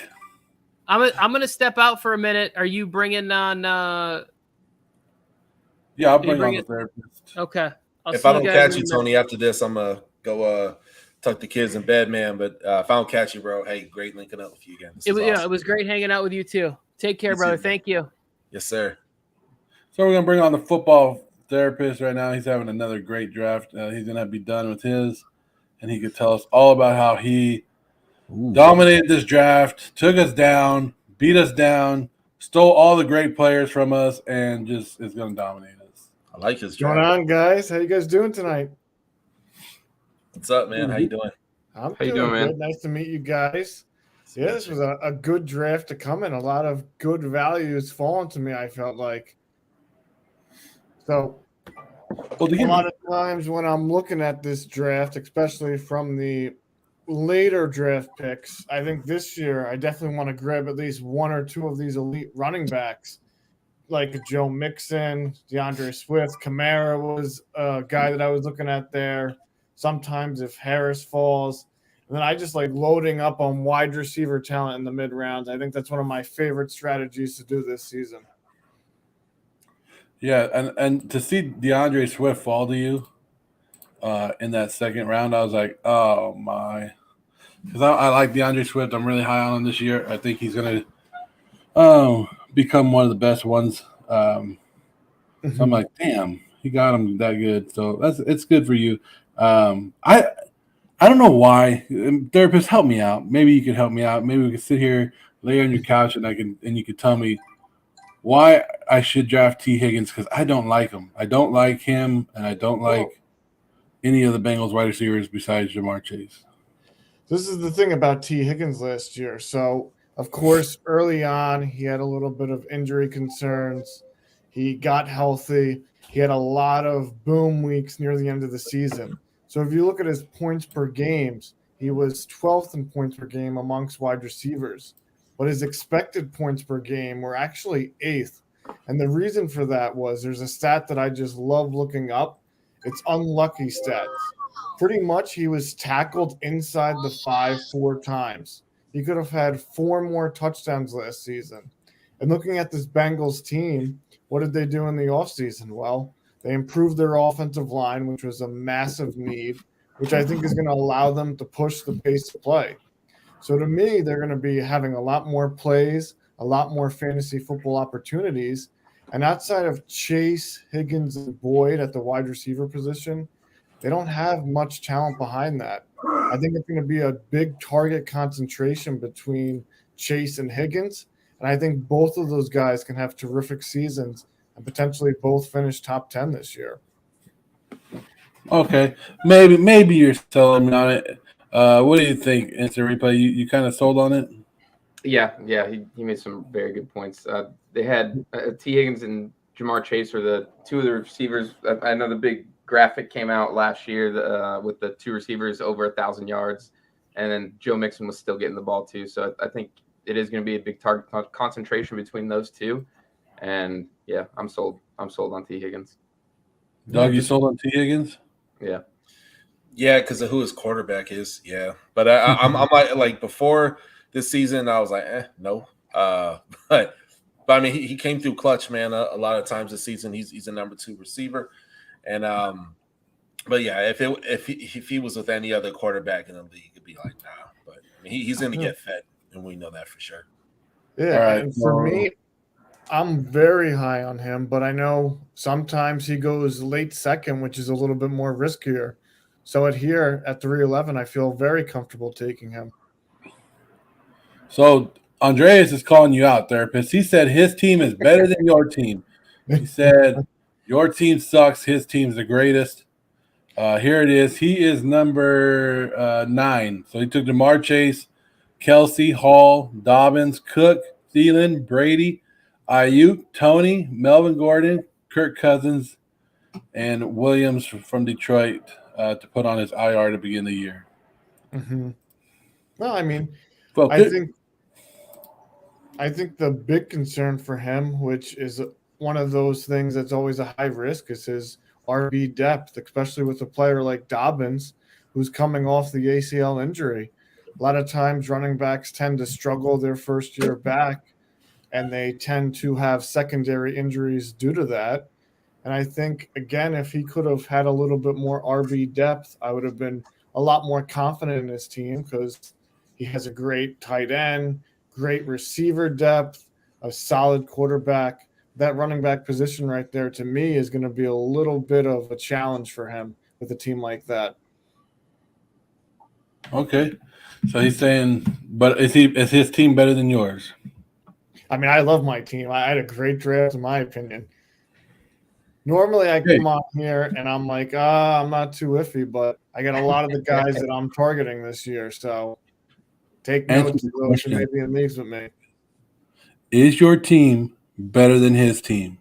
I'm gonna step out for a minute. Are you bringing on? Yeah, I'll bring on the therapist. Okay. If I don't catch you, Tony, after this, I'm gonna go tuck the kids in bed, man. But if I don't catch you, bro, hey, great linking up with you again. It was great hanging out with you too. Take care, brother. Thank you. Yes, sir. So we're gonna bring on the football therapist right now. He's having another great draft. He's gonna be done with his, and he could tell us all about how he dominated this draft, took us down, beat us down, stole all the great players from us, and just is gonna dominate us. I like his draft. Going on, guys? How you guys doing tonight? What's up, man? How you doing? I'm How you doing, man? Good. Nice to meet you guys. Yeah, this was a good draft to come in. A lot of good values fallen to me, I felt like. So a lot of times when I'm looking at this draft, especially from the later draft picks, I think this year I definitely want to grab at least one or two of these elite running backs, like Joe Mixon, DeAndre Swift. Kamara was a guy that I was looking at there. Sometimes if Harris falls, and then I just like loading up on wide receiver talent in the mid rounds. I think that's one of my favorite strategies to do this season. Yeah, and to see DeAndre Swift fall to you in that second round, I was like, oh my, because I like DeAndre Swift. I'm really high on him this year. I think he's gonna become one of the best ones. So I'm like, damn, he got him that good. So it's good for you. I don't know why. Therapist, help me out. Maybe you could help me out. Maybe we could sit here, lay on your couch, and you could tell me why I should draft T. Higgins, because I don't like him. I don't like him, and I don't like any of the Bengals wide receivers besides Jamar Chase. This is the thing about T. Higgins last year. So, of course, early on, he had a little bit of injury concerns. He got healthy. He had a lot of boom weeks near the end of the season. So if you look at his points per games, he was 12th in points per game amongst wide receivers. But his expected points per game were actually 8th. And the reason for that was there's a stat that I just love looking up. It's unlucky stats. Pretty much he was tackled inside the 5 4 times. He could have had 4 more touchdowns last season. And looking at this Bengals team, what did they do in the offseason? Well, they improved their offensive line, which was a massive need, which I think is going to allow them to push the pace of play. So to me, they're going to be having a lot more plays, a lot more fantasy football opportunities. And outside of Chase, Higgins, and Boyd at the wide receiver position, they don't have much talent behind that. I think it's going to be a big target concentration between Chase and Higgins. And I think both of those guys can have terrific seasons and potentially both finish top 10 this year. Okay. Maybe you're selling me on it. What do you think, Instant Replay? You kind of sold on it? Yeah, he made some very good points. They had T. Higgins and Jamar Chase are the two of the receivers. I know the big graphic came out last year with the two receivers over 1,000 yards, and then Joe Mixon was still getting the ball too. So I think it is going to be a big target concentration between those two. And yeah, I'm sold. I'm sold on T. Higgins. Doug, you sold on T. Higgins? Yeah. Yeah, because of who his quarterback is. Yeah, but I'm like before this season, I was like, no. But I mean, he came through clutch, man. A lot of times this season, he's a number 2 receiver, and but yeah, if he was with any other quarterback in the league, it'd be like, nah. But I mean, he's going to get fed, and we know that for sure. Yeah, right, and for me, I'm very high on him, but I know sometimes he goes late second, which is a little bit more riskier. So at 311, I feel very comfortable taking him. So Andreas is calling you out, therapist. He said his team is better than your team. He said your team sucks. His team's the greatest. Here it is. He is number 9. So he took Jamar Chase, Kelsey, Hall, Dobbins, Cook, Thielen, Brady, Ayuk, Tony, Melvin Gordon, Kirk Cousins, and Williams from Detroit to put on his IR to begin the year. Mm-hmm. Well, I mean, Well, I think the big concern for him, which is one of those things that's always a high risk, is his RB depth, especially with a player like Dobbins, who's coming off the ACL injury. A lot of times running backs tend to struggle their first year back, and they tend to have secondary injuries due to that. And I think, again, if he could have had a little bit more RB depth, I would have been a lot more confident in his team because he has a great tight end, great receiver depth, a solid quarterback. That running back position right there, to me, is going to be a little bit of a challenge for him with a team like that. Okay. So he's saying, but is his team better than yours? I mean, I love my team. I had a great draft, in my opinion. Normally, I come on here and I'm like, I'm not too iffy, but I got a lot of the guys that I'm targeting this year. So take notes of those who may be in leagues with me. Is your team better than his team?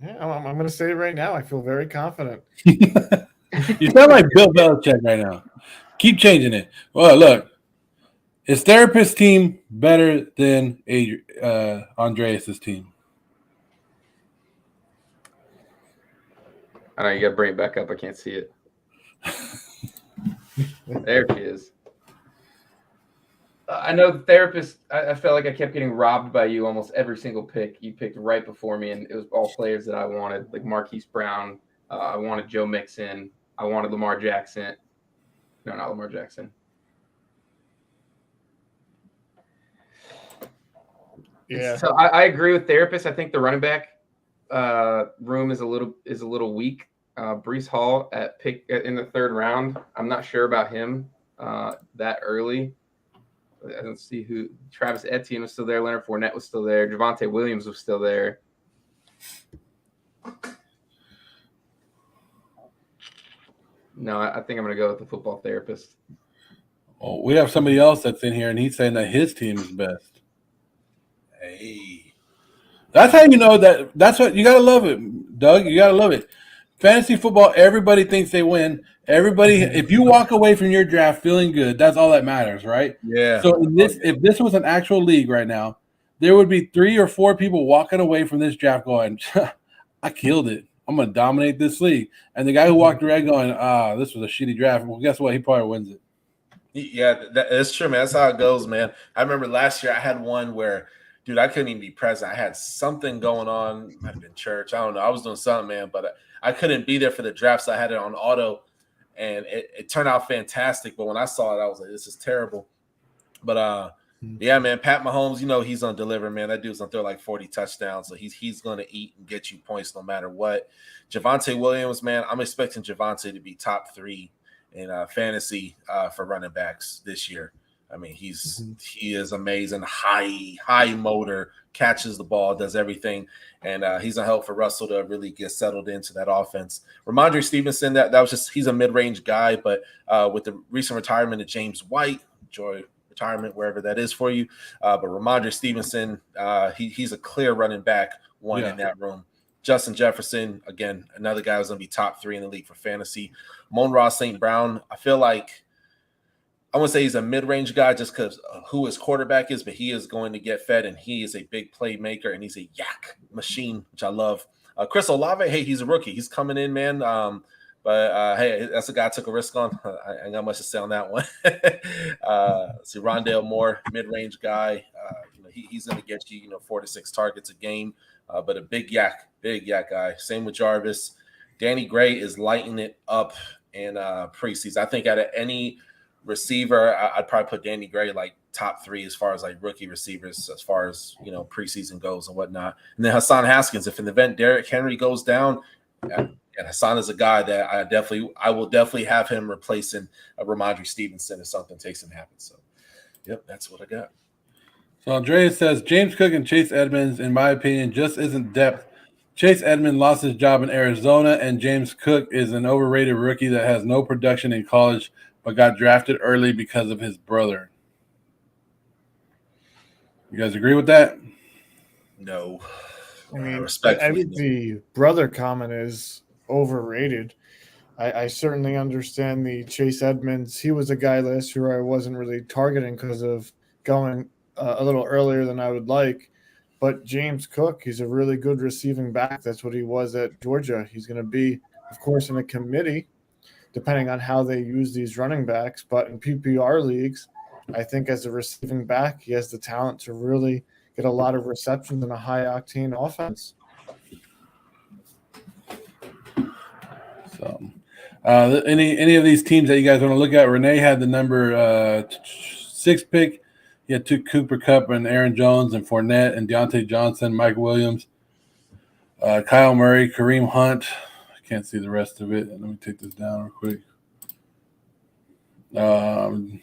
Yeah, I'm going to say it right now. I feel very confident. You sound like Bill Belichick right now. Keep changing it. Well, look, is Therapist's team better than Andreas' team? I know you got to bring it back up. I can't see it. There she is. I know the Therapist. I felt like I kept getting robbed by you almost every single pick. You picked right before me, and it was all players that I wanted, like Marquise Brown. I wanted Joe Mixon. I wanted Lamar Jackson. No, not Lamar Jackson. Yeah. So I agree with Therapist. I think the running back room is a little weak. Breece Hall in the 3rd round. I'm not sure about him that early. I don't see who. Travis Etienne was still there. Leonard Fournette was still there. Javonte Williams was still there. No, I think I'm going to go with the Football Therapist. Oh, we have somebody else that's in here, and he's saying that his team is best. Hey. That's how you know that. That's what you got to love it, Doug. You got to love it. Fantasy football, everybody thinks they win. Everybody, if you walk away from your draft feeling good, that's all that matters, right? Yeah. So if this was an actual league right now, there would be 3 or 4 people walking away from this draft going, I killed it. I'm going to dominate this league. And the guy who walked away going, this was a shitty draft. Well, guess what? He probably wins it. Yeah, that's true, man. That's how it goes, man. I remember last year I had one where dude, I couldn't even be present. I had something going on. Might have been church. I don't know. I was doing something, man, but I couldn't be there for the draft, so I had it on auto, and it turned out fantastic. But when I saw it, I was like, this is terrible. But yeah, man, Pat Mahomes, you know he's gonna deliver, man. That dude's gonna throw like 40 touchdowns, so he's gonna eat and get you points no matter what. Javonte Williams, man, I'm expecting Javonte to be top 3 in fantasy for running backs this year. I mean, he is amazing, high motor, catches the ball, does everything, and he's a help for Russell to really get settled into that offense. Ramondre Stevenson, that was just he's a mid-range guy, but with the recent retirement of James White, enjoy retirement wherever that is for you. But Ramondre Stevenson, he's a clear running back one in that room. Justin Jefferson, again, another guy who's going to be top 3 in the league for fantasy. Mon-Ra St. Brown, I feel like I wouldn't say he's a mid-range guy just because who his quarterback is, but he is going to get fed, and he is a big playmaker, and he's a yak machine, which I love. Chris Olave, hey, he's a rookie. He's coming in, man. But hey, that's a guy I took a risk on. I ain't got much to say on that one. See, Rondale Moore, mid-range guy. He's going to get you, 4 to 6 targets a game. But a big yak guy. Same with Jarvis. Danny Gray is lighting it up in preseason. I think out of any receiver, I'd probably put Danny Gray like top 3 as far as like rookie receivers, as far as preseason goes and whatnot. And then Hassan Haskins, if in the event Derrick Henry goes down, and Hassan is a guy that I will definitely have him replacing Ramondre Stevenson if something takes him to happen. So, yep, that's what I got. So Andreas says James Cook and Chase Edmonds, in my opinion, just isn't depth. Chase Edmonds lost his job in Arizona, and James Cook is an overrated rookie that has no production in college but got drafted early because of his brother. You guys agree with that? No. I mean, respectfully, the brother comment is overrated. I certainly understand the Chase Edmonds. He was a guy last year I wasn't really targeting because of going a little earlier than I would like. But James Cook, he's a really good receiving back. That's what he was at Georgia. He's going to be, of course, in a committee, depending on how they use these running backs. But in PPR leagues, I think as a receiving back, he has the talent to really get a lot of receptions in a high-octane offense. So, any of these teams that you guys want to look at? Renee had the number 6 pick. He had took Cooper Kupp and Aaron Jones and Fournette and Deontay Johnson, Mike Williams, Kyle Murray, Kareem Hunt. I can't see the rest of it. Let me take this down real quick.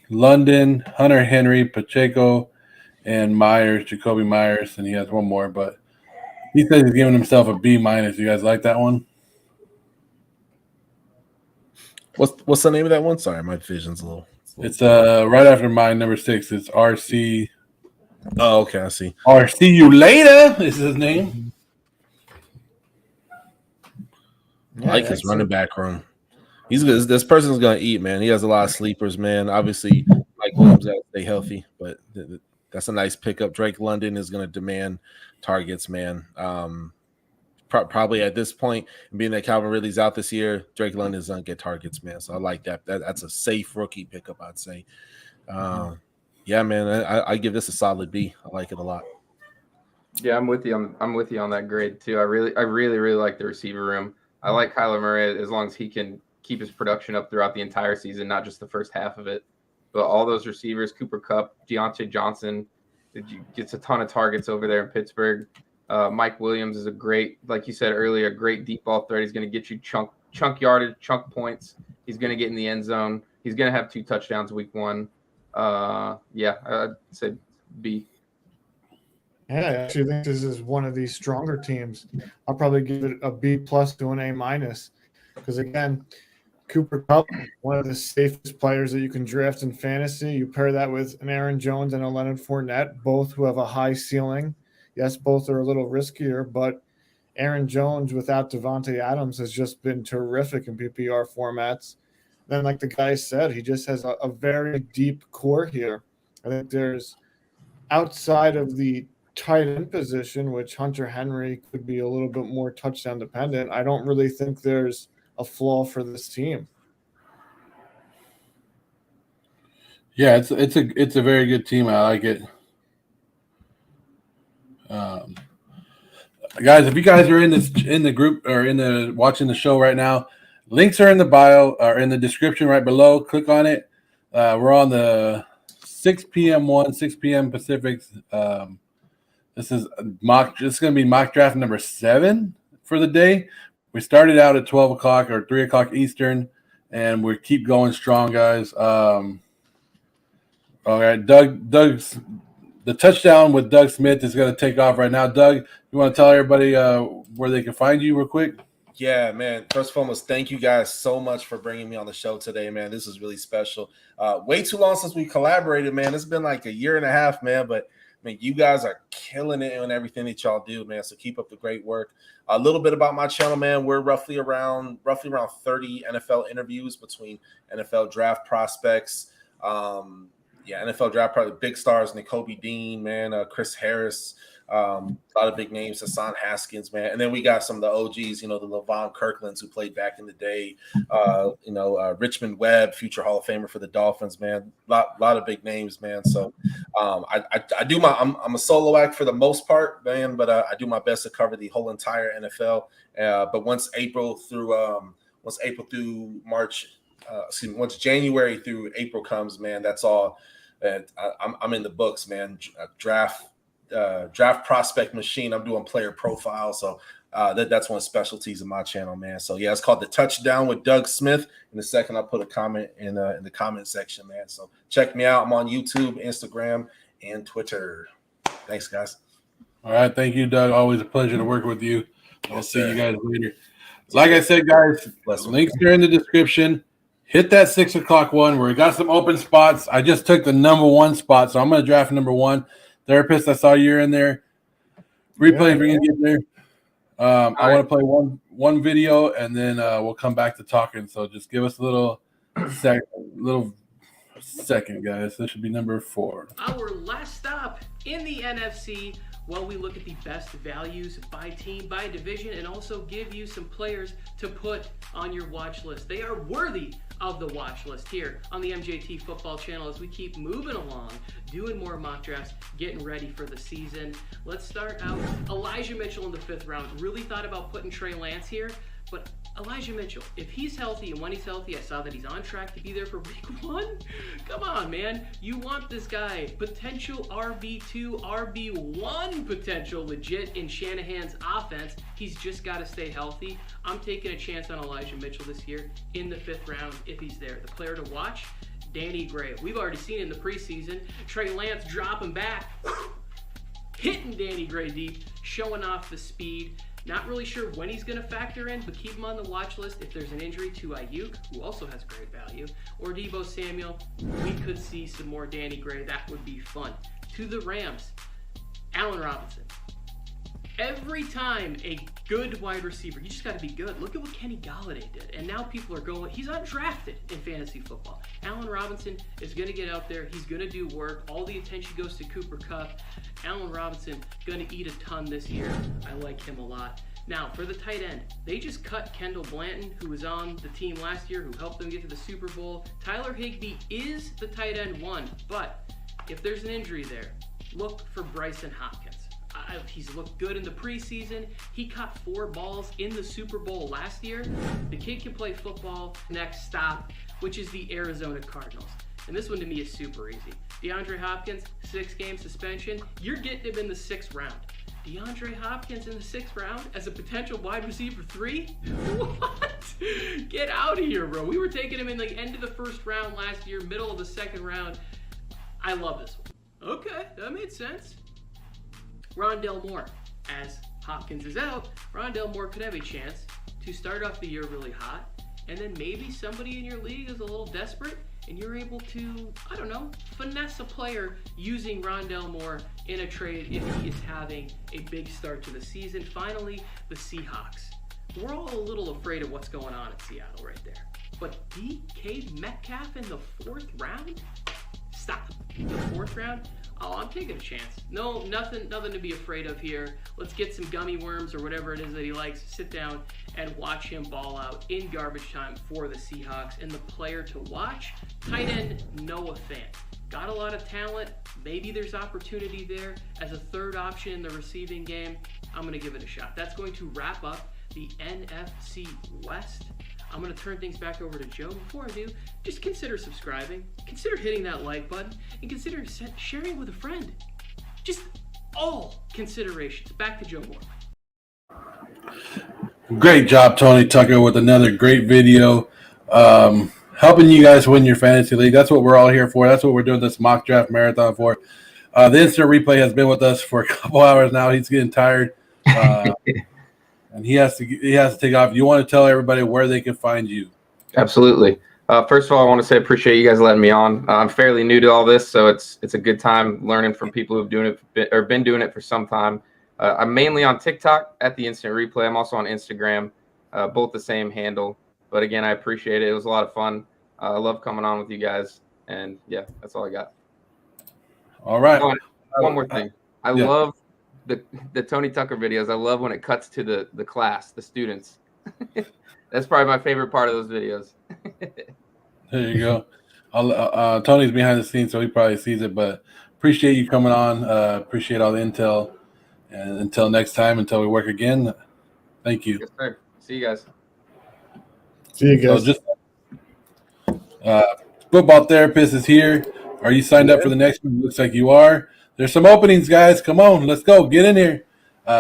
London, Hunter Henry, Pacheco, and Myers, Jacoby Myers, and he has one more, but he says he's giving himself a B-. You guys like that one? What's the name of that one? Sorry, my vision's a little. It's right after mine, number 6. It's RC. Oh, okay, I see. RC you later is his name. I like his running back room. He's good. This person's gonna eat, man. He has a lot of sleepers, man. Obviously, Mike Williams got to stay healthy, but that's a nice pickup. Drake London is gonna demand targets, man. Probably at this point, being that Calvin Ridley's out this year, Drake London's gonna get targets, man. So I like that. That's a safe rookie pickup, I'd say. Yeah, man. I give this a solid B. I like it a lot. Yeah, I'm with you on that grade too. I really like the receiver room. I like Kyler Murray as long as he can keep his production up throughout the entire season, not just the first half of it. But all those receivers, Cooper Kupp, Deontay Johnson, gets a ton of targets over there in Pittsburgh. Mike Williams is a great, like you said earlier, great deep ball threat. He's going to get you chunk yardage, chunk points. He's going to get in the end zone. He's going to have 2 touchdowns week 1. Yeah, I'd say B. Yeah, I actually think this is one of these stronger teams. I'll probably give it a B+ to an A-, because again, Cooper Kupp, one of the safest players that you can draft in fantasy. You pair that with an Aaron Jones and a Leonard Fournette, both who have a high ceiling. Yes, both are a little riskier, but Aaron Jones without Devontae Adams has just been terrific in PPR formats. Then, like the guy said, he just has a very deep core here. I think there's outside of the tight end position, which Hunter Henry could be a little bit more touchdown dependent. I don't really think there's a flaw for this team. Yeah, it's a very good team. I like it. Guys, if you guys are in the group or watching the show right now, links are in the bio or in the description right below. Click on it. We're on the 6 p.m. 6 p.m. Pacific. This is going to be mock draft number 7 for the day. We started out at 12 o'clock or 3 o'clock Eastern, and we keep going strong, guys. All right, Doug's the touchdown with Doug Smith is going to take off right now. Doug, you want to tell everybody where they can find you real quick? Yeah, man. First and foremost, thank you guys so much for bringing me on the show today, man. This is really special. Way too long since we collaborated, man. It's been like a year and a half, man, but man, you guys are killing it on everything that y'all do, man. So keep up the great work. A little bit about my channel, man. We're roughly around 30 NFL interviews between NFL draft prospects. NFL draft probably big stars, Nakobe Dean, man, Chris Harris, a lot of big names, Hassan Haskins, man. And then we got some of the OGs, the LaVon Kirklands who played back in the day, Richmond Webb, future Hall of Famer for the Dolphins, man. Lot of big names, man. So I do I'm a solo act for the most part, man, but I do my best to cover the whole entire NFL. But once April through March, once January through April comes, man, that's all. And I'm in the books, man. Draft prospect machine. I'm doing player profiles, so that's one of the specialties of my channel, man. So yeah, it's called The Touchdown with Doug Smith. In a second, I'll put a comment in the comment section, man. So check me out. I'm on YouTube, Instagram, and Twitter. Thanks, guys. All right, thank you, Doug. Always a pleasure to work with you. I'll see you guys later. Like I said, guys, links are in the description. Hit that 6 o'clock one where we got some open spots. I just took the number 1 spot, so I'm going to draft number 1. Therapist, I saw you're in there. Replay if you can get there. I want to play one video, and then we'll come back to talking. So just give us a little second, guys. This should be number 4. Our last stop in the NFC. Well, we look at the best values by team, by division, and also give you some players to put on your watch list. They are worthy of the watch list here on the MJT Football Channel as we keep moving along, doing more mock drafts, getting ready for the season. Let's start out. Elijah Mitchell in the 5th round. Really thought about putting Trey Lance here, but Elijah Mitchell, if he's healthy, and when he's healthy, I saw that he's on track to be there for week 1. Come on, man. You want this guy. Potential RB2, RB1 potential legit in Shanahan's offense. He's just got to stay healthy. I'm taking a chance on Elijah Mitchell this year in the 5th round if he's there. The player to watch, Danny Gray. We've already seen in the preseason, Trey Lance dropping back, hitting Danny Gray deep, showing off the speed. Not really sure when he's going to factor in, but keep him on the watch list if there's an injury to Ayuk, who also has great value, or Deebo Samuel. We could see some more Danny Gray. That would be fun. To the Rams, Allen Robinson. Every time a good wide receiver, you just got to be good. Look at what Kenny Golladay did. And now people are going, he's undrafted in fantasy football. Allen Robinson is going to get out there. He's going to do work. All the attention goes to Cooper Kupp. Allen Robinson going to eat a ton this year. I like him a lot. Now, for the tight end, they just cut Kendall Blanton, who was on the team last year, who helped them get to the Super Bowl. Tyler Higbee is the tight end 1, but if there's an injury there, look for Bryson Hopkins. He's looked good in the preseason. He caught 4 balls in the Super Bowl last year. The kid can play football. Next stop, which is the Arizona Cardinals. And this one to me is super easy. DeAndre Hopkins, 6-game suspension. You're getting him in the 6th round. DeAndre Hopkins in the 6th round as a potential wide receiver 3? What? Get out of here, bro. We were taking him in the end of the 1st round last year, middle of the 2nd round. I love this one. Okay, that made sense. Rondale Moore. As Hopkins is out, Rondale Moore could have a chance to start off the year really hot, and then maybe somebody in your league is a little desperate, and you're able to, I don't know, finesse a player using Rondale Moore in a trade if he is having a big start to the season. Finally, the Seahawks. We're all a little afraid of what's going on in Seattle right there. But DK Metcalf in the 4th round? Stop. The 4th round? Oh, I'm taking a chance. No, nothing to be afraid of here. Let's get some gummy worms or whatever it is that he likes. Sit down and watch him ball out in garbage time for the Seahawks. And the player to watch, tight end Noah Fant. Got a lot of talent. Maybe there's opportunity there as a third option in the receiving game. I'm going to give it a shot. That's going to wrap up the NFC West. I'm going to turn things back over to Joe. Before I do, just consider subscribing, consider hitting that like button, and consider sharing with a friend. Just all considerations. Back to Joe Moore. Great job, Tony Tucker, with another great video. Helping you guys win your fantasy league. That's what we're all here for. That's what we're doing this mock draft marathon for. The instant replay has been with us for a couple hours now. He's getting tired. And he has to take off. You want to tell everybody where they can find you? Absolutely. First of all, I want to say I appreciate you guys letting me on. I'm fairly new to all this, so it's a good time learning from people who've been doing it for some time. I'm mainly on TikTok at the Instant Replay. I'm also on Instagram, both the same handle. But again, I appreciate it. It was a lot of fun. I love coming on with you guys. And yeah, that's all I got. All right. One more thing. I love the Tony Tucker videos. I love when it cuts to the class, the students. That's probably my favorite part of those videos. There you go. Tony's behind the scenes, so he probably sees it. But appreciate you coming on. Appreciate all the intel. And until next time, until we work again, thank you. Yes, sir. See you guys. See you guys. So football therapist is here. Are you signed up for the next one? Looks like you are. There's some openings, guys. Come on, let's go. Get in here.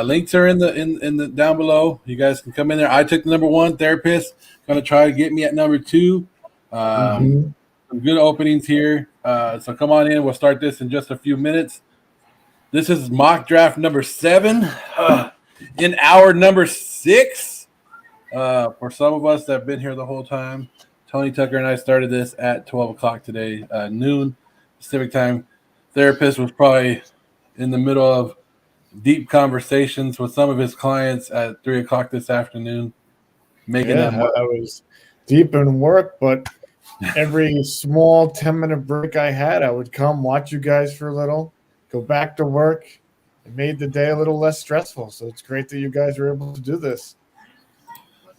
Links are in the down below. You guys can come in there. I took the number 1 therapist. Going to try to get me at number 2. Some good openings here. So come on in. We'll start this in just a few minutes. This is mock draft number 7. In hour number 6. For some of us that have been here the whole time, Tony Tucker and I started this at 12 o'clock today, noon Pacific time. Therapist was probably in the middle of deep conversations with some of his clients at 3 o'clock this afternoon. I was deep in work, but every small 10-minute break I had, I would come watch you guys for a little, go back to work. It made the day a little less stressful. So it's great that you guys were able to do this.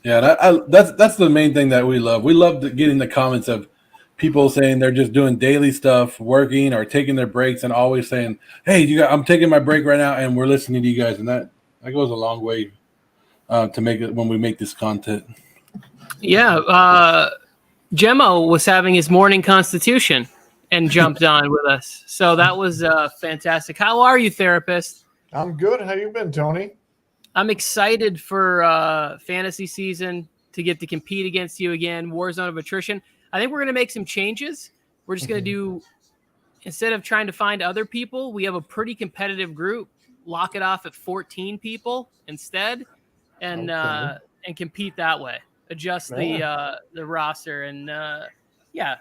Yeah, that's the main thing that we love. We love getting the comments of people saying they're just doing daily stuff, working or taking their breaks, and always saying, "Hey, I'm taking my break right now, and we're listening to you guys." And that goes a long way to make it when we make this content. Yeah, Gemmo was having his morning constitution and jumped on with us, so that was fantastic. How are you, therapist? I'm good. How you been, Tony? I'm excited for fantasy season to get to compete against you again. Warzone of attrition. I think we're going to make some changes. We're just going to do, instead of trying to find other people, we have a pretty competitive group. Lock it off at 14 people instead, and compete that way. Adjust the roster, and yeah.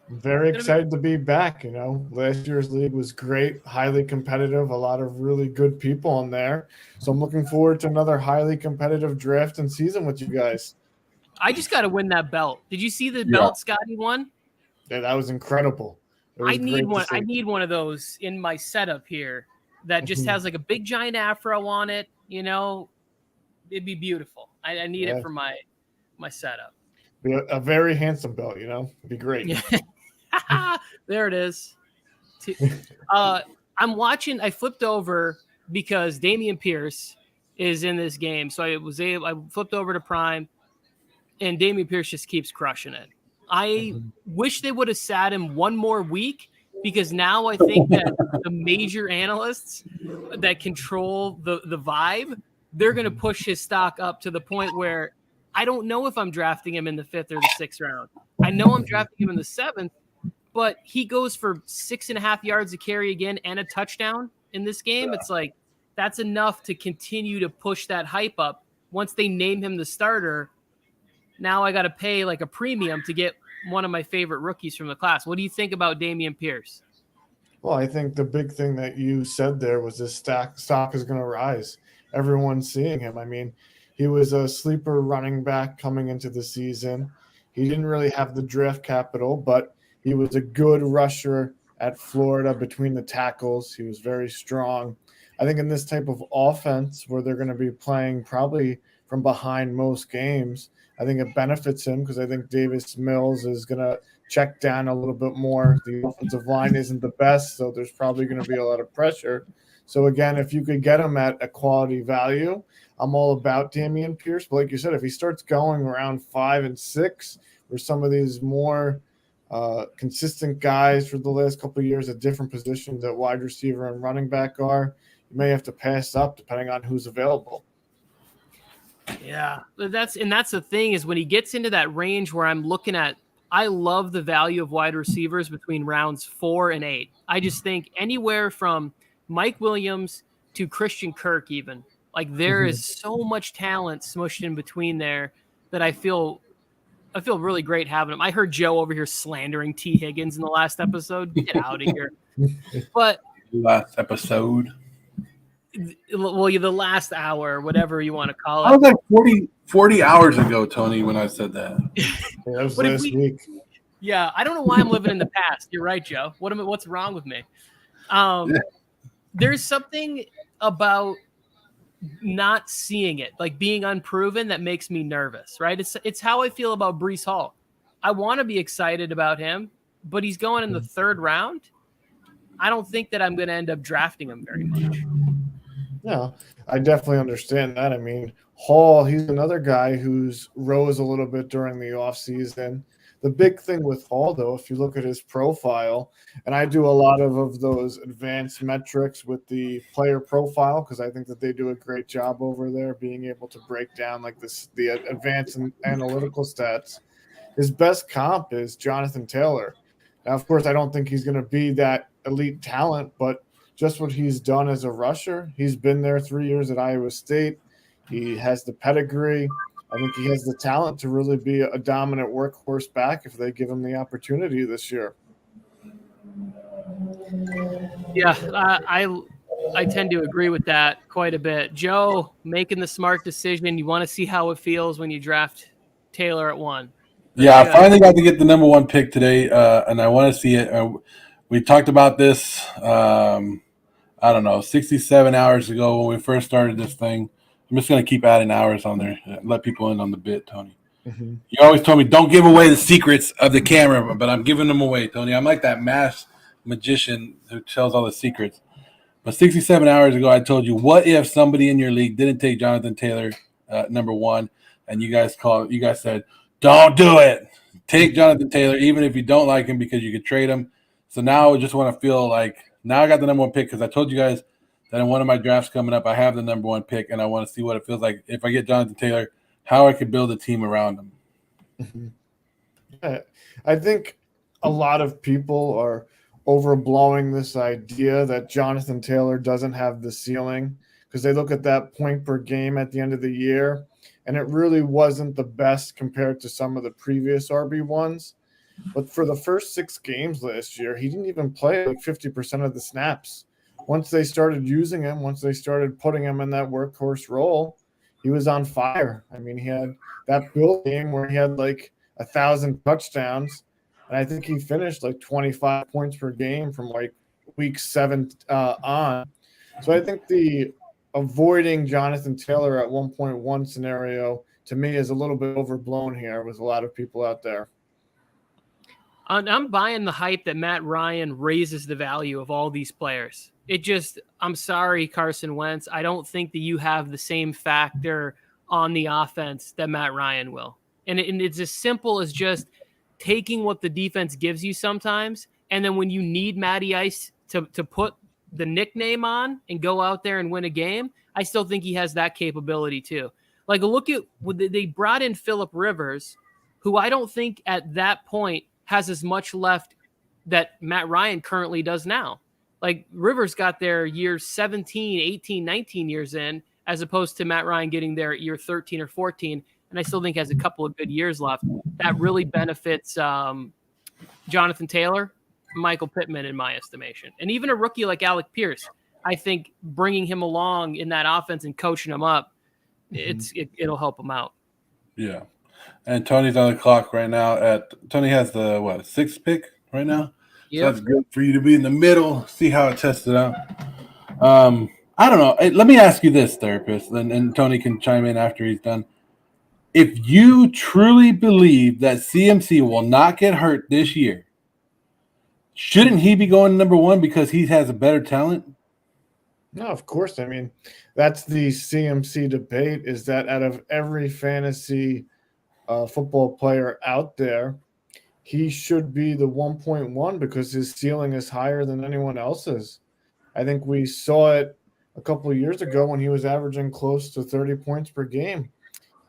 I'm very excited to be back. Last year's league was great, highly competitive, a lot of really good people in there. So I'm looking forward to another highly competitive draft and season with you guys. I just got to win that belt. Did you see the belt Scotty won? Yeah, that was incredible. I need one. I need one of those in my setup here that just has like a big giant afro on it. It'd be beautiful. I need it for my setup. Be a very handsome belt. It'd be great. There it is. I'm watching. I flipped over because Dameon Pierce is in this game, so I flipped over to Prime. And Dameon Pierce just keeps crushing it. I wish they would have sat him one more week, because now I think that the major analysts that control the vibe, they're going to push his stock up to the point where I don't know if I'm drafting him in the 5th or the 6th round. I know I'm drafting him in the 7th, but he goes for 6.5 yards a carry again and a touchdown in this game. It's like, that's enough to continue to push that hype up. Once they name him the starter, now I got to pay like a premium to get one of my favorite rookies from the class. What do you think about Dameon Pierce? Well, I think the big thing that you said there was his stock is going to rise. Everyone's seeing him. I mean, he was a sleeper running back coming into the season. He didn't really have the draft capital, but he was a good rusher at Florida between the tackles. He was very strong. I think in this type of offense where they're going to be playing probably from behind most games, I think it benefits him because I think Davis Mills is going to check down a little bit more. The offensive line isn't the best, so there's probably going to be a lot of pressure. So, again, if you could get him at a quality value, I'm all about Dameon Pierce. But like you said, if he starts going around 5 and 6, or some of these more consistent guys for the last couple of years at different positions at wide receiver and running back are, you may have to pass up depending on who's available. Yeah, that's the thing is when he gets into that range where I'm looking at, I love the value of wide receivers between rounds 4 and 8. I just think anywhere from Mike Williams to Christian Kirk, even like there is so much talent smushed in between there that I feel really great having him. I heard Joe over here slandering T. Higgins in the last episode. Get out of here. But last episode. Well, the last hour, whatever you want to call it. I was like 40 hours ago, Tony, when I said that. That was last week. Yeah, I don't know why I'm living in the past. You're right, Joe. What's wrong with me? There's something about not seeing it, like being unproven, that makes me nervous, right? It's how I feel about Breece Hall. I want to be excited about him, but he's going in the 3rd round. I don't think that I'm going to end up drafting him very much. No, I definitely understand that. I mean, Hall, he's another guy who's rose a little bit during the offseason. The big thing with Hall, though, if you look at his profile, and I do a lot of those advanced metrics with the player profile because I think that they do a great job over there being able to break down like the advanced and analytical stats. His best comp is Jonathan Taylor. Now, of course, I don't think he's going to be that elite talent, but just what he's done as a rusher, he's been there 3 years at Iowa State. He has the pedigree. I think he has the talent to really be a dominant workhorse back if they give him the opportunity this year. Yeah, I tend to agree with that quite a bit. Joe, making the smart decision. You want to see how it feels when you draft Taylor at 1. Yeah, I finally got to get the number 1 pick today, and I want to see it. We talked about this, I don't know, 67 hours ago when we first started this thing. I'm just going to keep adding hours on there. Let people in on the bit, Tony. Mm-hmm. You always told me don't give away the secrets of the camera, but I'm giving them away, Tony. I'm like that masked magician who tells all the secrets. But 67 hours ago, I told you, what if somebody in your league didn't take Jonathan Taylor number 1, and you guys said, don't do it. Take Jonathan Taylor, even if you don't like him, because you could trade him. So now I just want to feel like now I got the number 1 pick because I told you guys that in one of my drafts coming up, I have the number 1 pick, and I want to see what it feels like if I get Jonathan Taylor, how I could build a team around him. Mm-hmm. I think a lot of people are overblowing this idea that Jonathan Taylor doesn't have the ceiling because they look at that point per game at the end of the year, and it really wasn't the best compared to some of the previous RB1s. But for the first 6 games last year, he didn't even play like 50% of the snaps. Once they started using him, once they started putting him in that workhorse role, he was on fire. I mean, he had that Bill game where he had like 1,000 touchdowns, and I think he finished like 25 points per game from like week 7 on. So I think the avoiding Jonathan Taylor at 1.1 scenario to me is a little bit overblown here with a lot of people out there. I'm buying the hype that Matt Ryan raises the value of all these players. I'm sorry, Carson Wentz. I don't think that you have the same factor on the offense that Matt Ryan will. And it's as simple as just taking what the defense gives you sometimes. And then when you need Matty Ice to put the nickname on and go out there and win a game, I still think he has that capability too. Like look at they brought in Phillip Rivers, who I don't think at that point has as much left that Matt Ryan currently does now. Like Rivers got there years 17, 18, 19 years in, as opposed to Matt Ryan getting there at year 13 or 14. And I still think has a couple of good years left. That really benefits Jonathan Taylor, Michael Pittman, in my estimation. And even a rookie like Alec Pierce, I think bringing him along in that offense and coaching him up, it'll help him out. Yeah. And Tony's on the clock right now Tony has the 6th pick right now? you. So that's good for you to be in the middle, see how it tested out. I don't know. Let me ask you this, therapist, and Tony can chime in after he's done. If you truly believe that CMC will not get hurt this year, shouldn't he be going number one because he has a better talent? No, of course. I mean, that's the CMC debate, is that out of every fantasy football player out there, he should be the 1.1 because his ceiling is higher than anyone else's. I think we saw it a couple of years ago when he was averaging close to 30 points per game.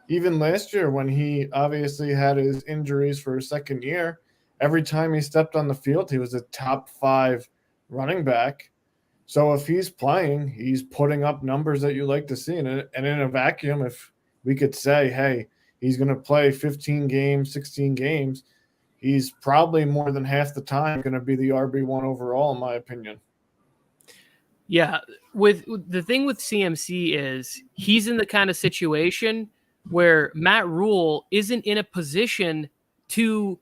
Even last year when he obviously had his injuries for his second year, every time he stepped on the field, he was a top 5 running back. So if he's playing, he's putting up numbers that you like to see. And in a vacuum, if we could say, hey, he's going to play 15 games, 16 games, he's probably more than half the time going to be the RB1 overall, in my opinion. Yeah. With the thing with CMC is he's in the kind of situation where Matt Rule isn't in a position to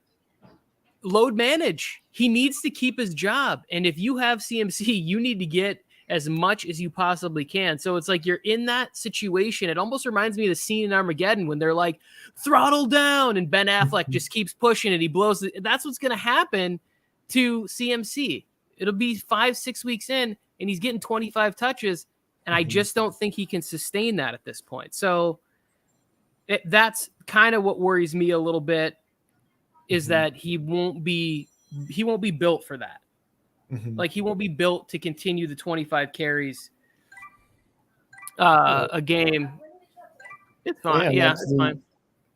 load manage. He needs to keep his job. And if you have CMC, you need to get as much as you possibly can. So it's like you're in that situation. It almost reminds me of the scene in Armageddon when they're like, throttle down, and Ben Affleck just keeps pushing and he blows it. That's what's going to happen to CMC. It'll be 5-6 weeks in and he's getting 25 touches. And I just don't think he can sustain that at this point. So that's kind of what worries me a little bit, is that he won't be built for that. Like, he won't be built to continue the 25 carries a game. It's fine. Yeah, it's fine.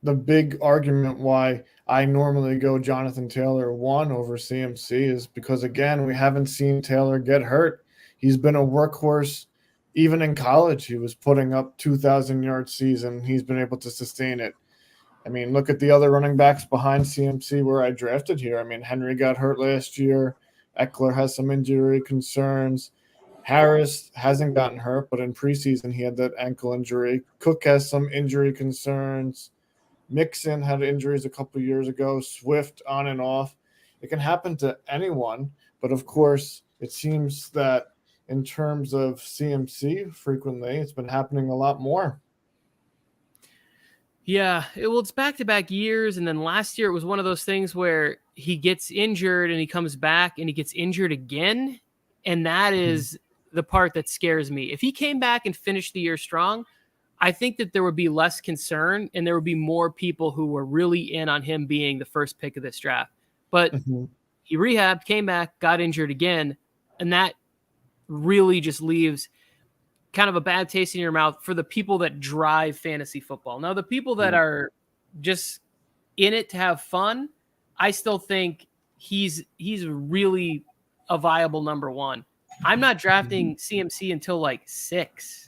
The big argument why I normally go Jonathan Taylor 1 over CMC is because, again, we haven't seen Taylor get hurt. He's been a workhorse. Even in college, he was putting up 2,000-yard season. He's been able to sustain it. I mean, look at the other running backs behind CMC where I drafted here. I mean, Henry got hurt last year. Eckler has some injury concerns. Harris hasn't gotten hurt, but in preseason he had that ankle injury. Cook has some injury concerns. Mixon had injuries a couple of years ago. Swift on and off. It can happen to anyone, but of course it seems that in terms of CMC, frequently it's been happening a lot more. Yeah, it's back-to-back years, and then last year it was one of those things where he gets injured and he comes back and he gets injured again, and that is the part that scares me. If he came back and finished the year strong, I think that there would be less concern and there would be more people who were really in on him being the first pick of this draft. But he rehabbed, came back, got injured again, and that really just leaves kind of a bad taste in your mouth for the people that drive fantasy football. Now, the people that are just in it to have fun, I still think he's really a viable number one. I'm not drafting CMC until like 6.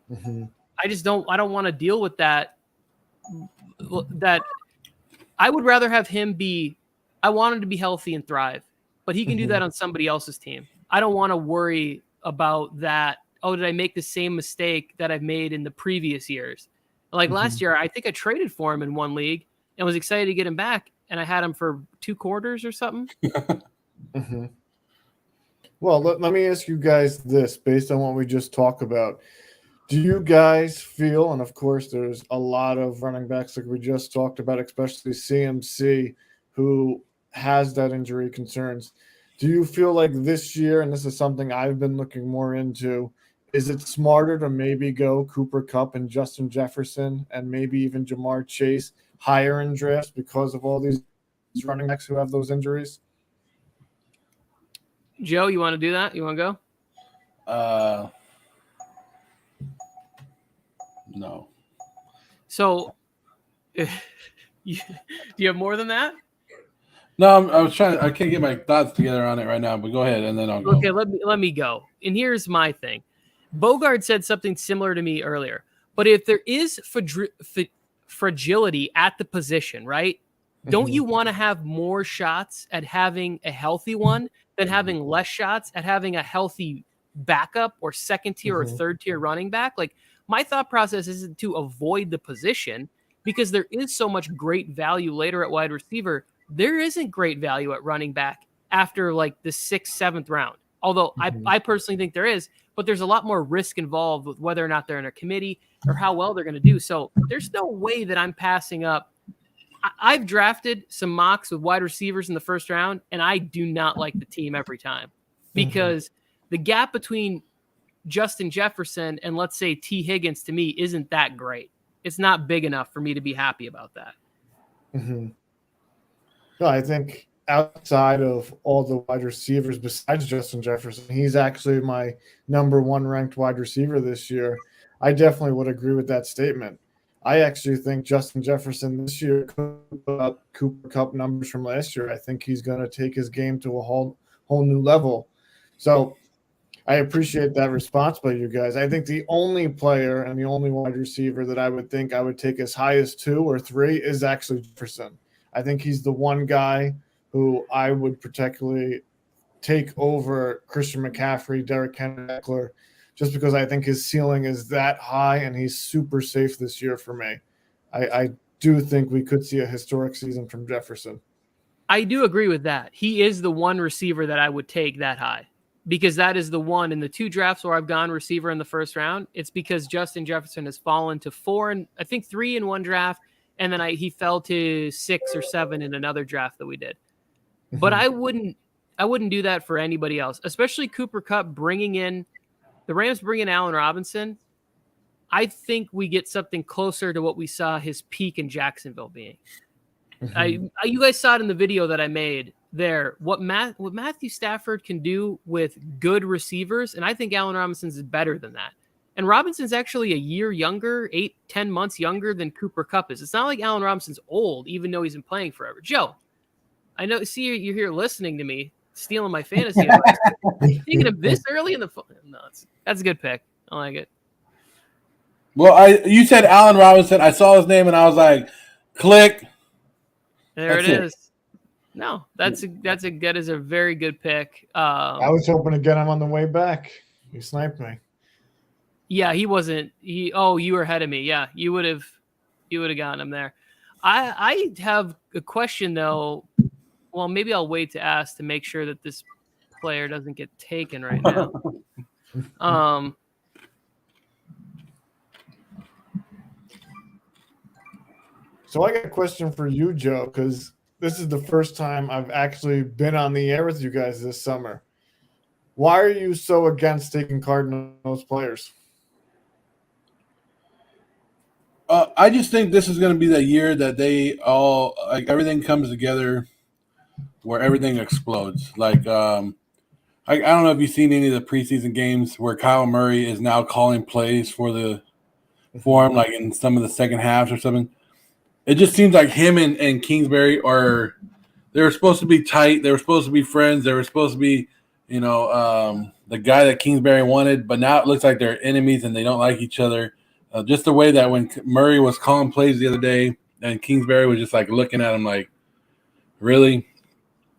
I don't want to deal with that. That I would rather have him I want him to be healthy and thrive, but he can do that on somebody else's team. I don't want to worry about that. Oh, did I make the same mistake that I've made in the previous years? Like last year, I think I traded for him in one league and was excited to get him back, and I had him for 2 quarters or something. Well, let me ask you guys this, based on what we just talked about. Do you guys feel, and of course there's a lot of running backs like we just talked about, especially CMC, who has that injury concerns. Do you feel like this year, and this is something I've been looking more into, is it smarter to maybe go Cooper Kupp and Justin Jefferson and maybe even Jamar Chase higher in drafts because of all these running backs who have those injuries? Joe, you want to do that? You want to go? No. So, do you have more than that? No, I was trying. I can't get my thoughts together on it right now. But go ahead, and then I'll go. Okay, let me go. And here's my thing. Bogard said something similar to me earlier. But if there is fragility at the position, right? Don't you want to have more shots at having a healthy one than having less shots at having a healthy backup or second tier or third tier running back? Like, my thought process isn't to avoid the position because there is so much great value later at wide receiver. There isn't great value at running back after like the 6th, 7th round. Although I personally think there is, but there's a lot more risk involved with whether or not they're in a committee or how well they're going to do. So there's no way that I'm passing up. I've drafted some mocks with wide receivers in the 1st round, and I do not like the team every time because the gap between Justin Jefferson and let's say T. Higgins to me isn't that great. It's not big enough for me to be happy about that. No, I think outside of all the wide receivers besides Justin Jefferson, he's actually my number 1 ranked wide receiver this year. I definitely would agree with that statement. I actually think Justin Jefferson this year could put up Cooper Kupp numbers from last year. I think he's going to take his game to a whole new level. So I appreciate that response by you guys. I think the only player and the only wide receiver that I would think I would take as high as 2 or 3 is actually Jefferson. I think he's the one guy who I would particularly take over Christian McCaffrey, Derrick Henry, Eckler, just because I think his ceiling is that high and he's super safe this year for me. I do think we could see a historic season from Jefferson. I do agree with that. He is the one receiver that I would take that high because that is the one in the 2 drafts where I've gone receiver in the 1st round. It's because Justin Jefferson has fallen to 4 and I think 3 in one draft. And then he fell to 6 or 7 in another draft that we did. But I wouldn't do that for anybody else, especially Cooper Kupp the Rams bring in Allen Robinson. I think we get something closer to what we saw his peak in Jacksonville being. You guys saw it in the video that I made there, what Matthew Stafford can do with good receivers. And I think Allen Robinson's is better than that. And Robinson's actually a year younger, 8-10 months younger than Cooper Kupp is. It's not like Allen Robinson's old, even though he's been playing forever. Joe, I know. See, you're here listening to me, stealing my fantasy advice. Thinking of this early in the no, that's a good pick. I like it. Well, you said Allen Robinson. I saw his name and I was like, click. There it is. No, that is a very good pick. I was hoping to get him on the way back. You sniped me. Yeah, he wasn't. You were ahead of me. Yeah, you would have gotten him there. I have a question though. Well, maybe I'll wait to ask to make sure that this player doesn't get taken right now. So I got a question for you, Joe, because this is the first time I've actually been on the air with you guys this summer. Why are you so against taking Cardinals players? I just think this is going to be the year that they all everything comes together, where everything explodes. I don't know if you've seen any of the preseason games where Kyle Murray is now calling plays for him, like in some of the second halves or something. It just seems like him and Kingsbury they were supposed to be tight. They were supposed to be friends. They were supposed to be, the guy that Kingsbury wanted. But now it looks like they're enemies and they don't like each other. Just the way that when Murray was calling plays the other day and Kingsbury was just like looking at him like, really?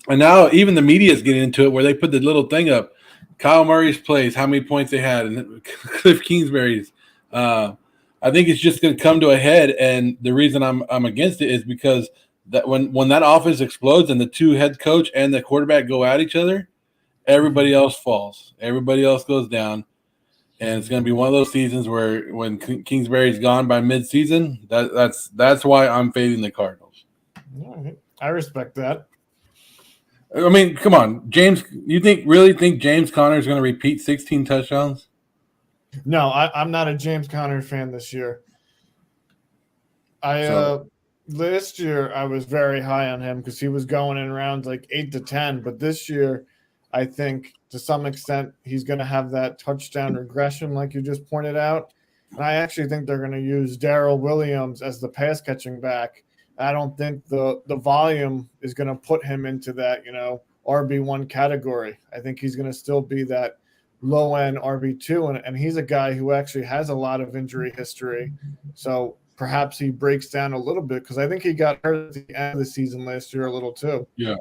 And now even the media is getting into it where they put the little thing up, Kyle Murray's plays, how many points they had, and Cliff Kingsbury's. I think it's just going to come to a head, and the reason I'm against it is because that when that offense explodes and the 2 head coach and the quarterback go at each other, everybody else falls. Everybody else goes down. And it's going to be one of those seasons where when Kingsbury's gone by midseason, that's why I'm fading the Cardinals. All right. I respect that. I mean, come on, James. You really think James Conner is going to repeat 16 touchdowns? No, I'm not a James Conner fan this year. Last year I was very high on him because he was going in rounds like 8 to 10. But this year, I think to some extent he's going to have that touchdown regression, like you just pointed out. And I actually think they're going to use Darrell Williams as the pass catching back. I don't think the volume is going to put him into that, RB1 category. I think he's going to still be that low-end RB2, and he's a guy who actually has a lot of injury history. So perhaps he breaks down a little bit because I think he got hurt at the end of the season last year a little too. Yeah.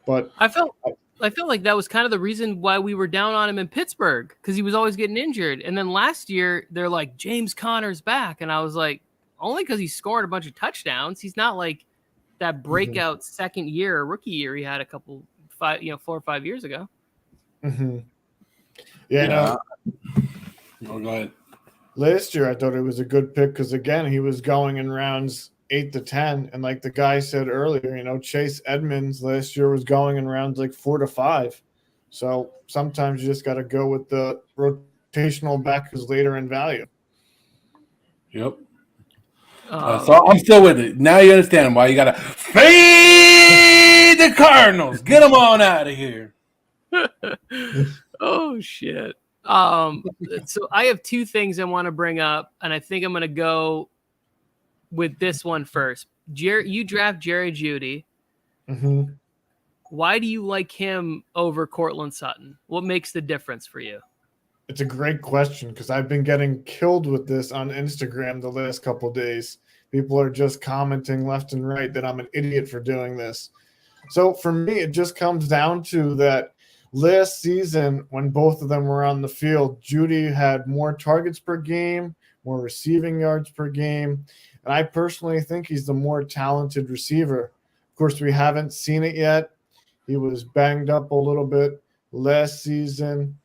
But I felt like that was kind of the reason why we were down on him in Pittsburgh because he was always getting injured. And then last year they're like, James Conner's back. And I was like, only because he's scoring a bunch of touchdowns. He's not like that breakout second year, rookie year he had 4 or 5 years ago. Mm-hmm. Yeah. Oh, go ahead. Last year I thought it was a good pick because again he was going in rounds 8 to 10, and like the guy said earlier, Chase Edmonds last year was going in rounds like 4 to 5. So sometimes you just got to go with the rotational back who's later in value. Yep. So I'm still with it. Now you understand why you got to fade the Cardinals. Get them on out of here. Oh, shit. So I have 2 things I want to bring up, and I think I'm going to go with this one first. You draft Jerry Jeudy. Mm-hmm. Why do you like him over Courtland Sutton? What makes the difference for you? It's a great question because I've been getting killed with this on Instagram the last couple of days. People are just commenting left and right that I'm an idiot for doing this. So for me, it just comes down to that last season when both of them were on the field, Jeudy had more targets per game, more receiving yards per game, and I personally think he's the more talented receiver. Of course, we haven't seen it yet. He was banged up a little bit last season.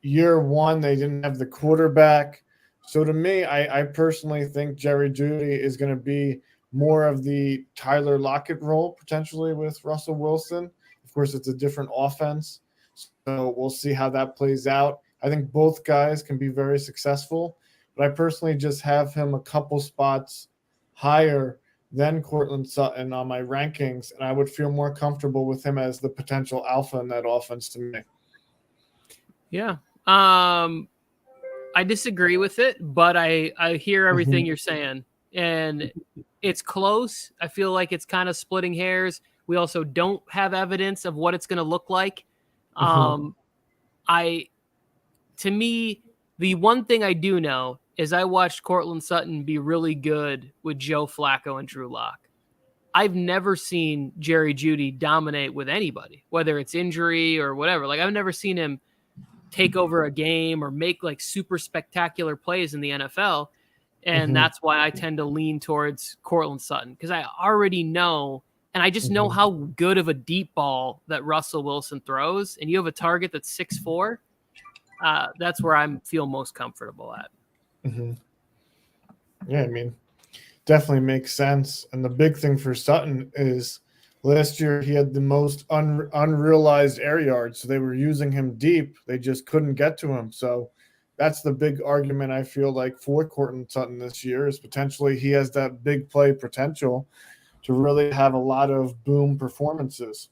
Year one, they didn't have the quarterback. So to me, I personally think Jerry Jeudy is going to be more of the Tyler Lockett role potentially with Russell Wilson. Of course, it's a different offense. So we'll see how that plays out. I think both guys can be very successful, but I personally just have him a couple spots higher than Courtland Sutton on my rankings, and I would feel more comfortable with him as the potential alpha in that offense to me. Yeah. I disagree with it, but I hear everything you're saying, and it's close. I feel like it's kind of splitting hairs. We also don't have evidence of what it's going to look like. To me, the one thing I do know is I watched Courtland Sutton be really good with Joe Flacco and Drew Lock. I've never seen Jerry Jeudy dominate with anybody, whether it's injury or whatever. Like, I've never seen him take over a game or make like super spectacular plays in the NFL. And that's why I tend to lean towards Courtland Sutton, because I already know, and I just know how good of a deep ball that Russell Wilson throws. And you have a target that's 6'4". That's where I feel most comfortable at. Yeah, I mean, definitely makes sense. And the big thing for Sutton is last year he had the most unrealized air yards. So they were using him deep. They just couldn't get to him. So that's the big argument I feel like for Courtland Sutton this year is potentially he has that big play potential to really have a lot of boom performances.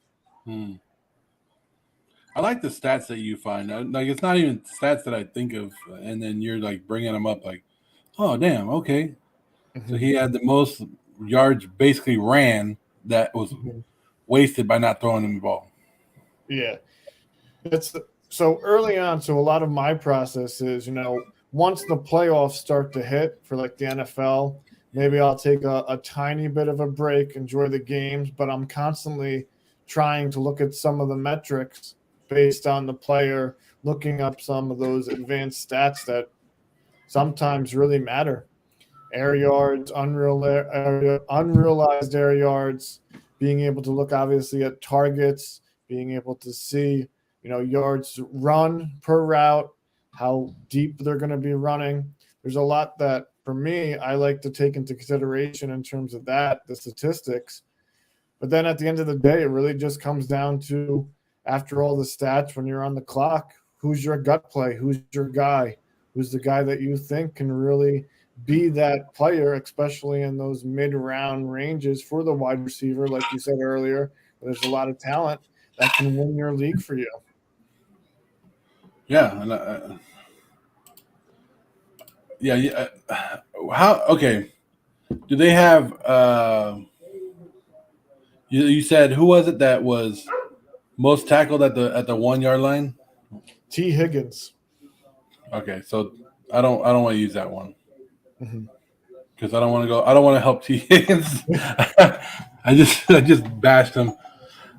I like the stats that you find. Like, it's not even stats that I think of, and then you're like bringing them up like, oh, damn, okay. So he had the most yards basically ran that was wasted by not throwing him the ball. Yeah. So early on, so a lot of my process is, once the playoffs start to hit for like the NFL, maybe I'll take a tiny bit of a break, enjoy the games, but I'm constantly trying to look at some of the metrics based on the player, looking up some of those advanced stats that sometimes really matter. Air yards, unrealized air yards, being able to look obviously at targets, being able to see, yards run per route, how deep they're going to be running. There's a lot that, for me, I like to take into consideration in terms of that, the statistics. But then at the end of the day, it really just comes down to, after all the stats, when you're on the clock, who's your gut play? Who's your guy? Who's the guy that you think can really be that player, especially in those mid-round ranges for the wide receiver, like you said earlier, there's a lot of talent that can win your league for you. Yeah. And how? Okay. Do they have? You said who was it that was most tackled at the 1 yard line? T. Higgins. Okay, so I don't want to use that one because I don't want to go. I don't want to help T. Higgins. I just bashed him.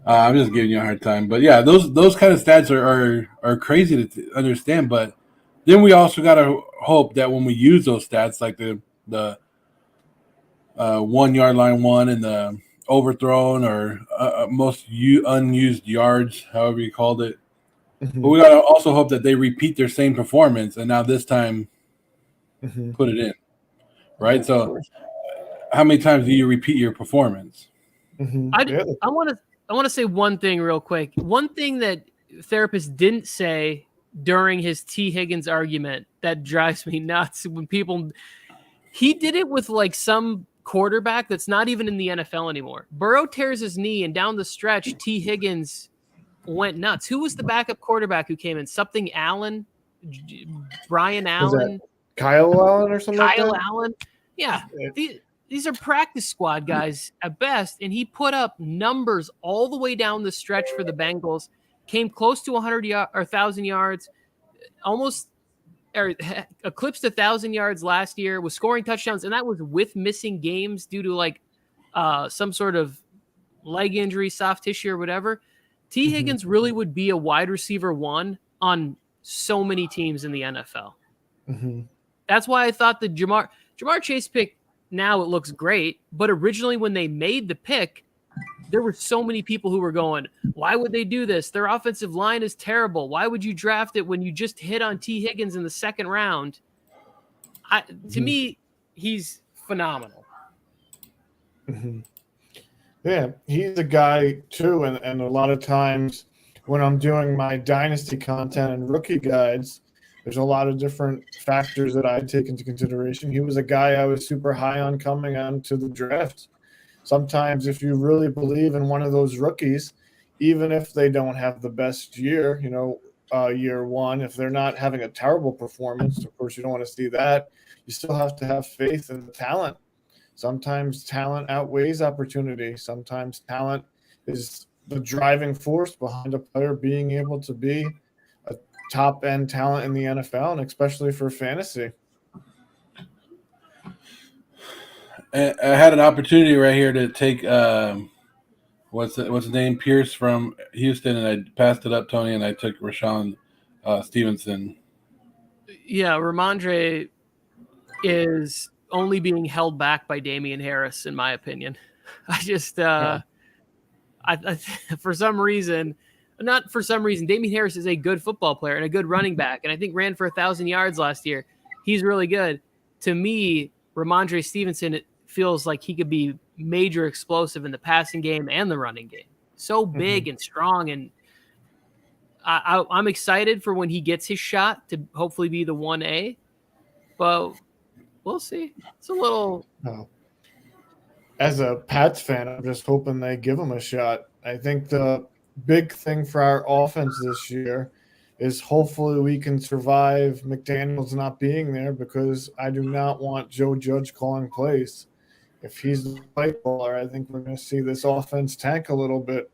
I'm just giving you a hard time, but yeah, those kind of stats are crazy to understand. But then we also got to hope that when we use those stats, like the 1 yard line one and the overthrown or most unused yards, however you called it. Mm-hmm. But we got to also hope that they repeat their same performance and now this time put it in, right? So how many times do you repeat your performance? I want to say one thing real quick. One thing that therapist didn't say during his T. Higgins argument that drives me nuts when he did it with like some quarterback that's not even in the NFL anymore. Burrow tears his knee and down the stretch, T. Higgins went nuts. Who was the backup quarterback who came in? Something Allen, Brian Allen, Kyle Allen or something. Kyle like that? Allen. Yeah. These are practice squad guys at best, and he put up numbers all the way down the stretch for the Bengals. Came close to 1,000 yards, almost eclipsed 1,000 yards last year. Was scoring touchdowns, and that was with missing games due to like some sort of leg injury, soft tissue, or whatever. T. Higgins really would be a wide receiver one on so many teams in the NFL. That's why I thought the Jamar Chase pick. Now it looks great, but originally when they made the pick, there were so many people who were going, why would they do this? Their offensive line is terrible. Why would you draft it when you just hit on T. Higgins in the second round? To me, he's phenomenal. Yeah, he's a guy too, and a lot of times when I'm doing my dynasty content and rookie guides, there's a lot of different factors that I take into consideration. He was a guy I was super high on coming onto the draft. Sometimes if you really believe in one of those rookies, even if they don't have the best year, year one, if they're not having a terrible performance, of course you don't want to see that. You still have to have faith in the talent. Sometimes talent outweighs opportunity. Sometimes talent is the driving force behind a player being able to be a top-end talent in the NFL, and especially for fantasy. I had an opportunity right here to take what's his name, Pierce from Houston, and I passed it up, Tony, and I took Rashawn Stevenson. Yeah, Ramondre is only being held back by Damian Harris, in my opinion. For some reason, Damian Harris is a good football player and a good running back, and I think ran for 1,000 yards last year. He's really good. To me, Ramondre Stevenson, it feels like he could be major explosive in the passing game and the running game. So big and strong, and I'm excited for when he gets his shot to hopefully be the 1A, but we'll see. It's a little... As a Pats fan, I'm just hoping they give him a shot. I think the big thing for our offense this year is hopefully we can survive McDaniels not being there, because I do not want Joe Judge calling plays. If he's the play caller, I think we're going to see this offense tank a little bit.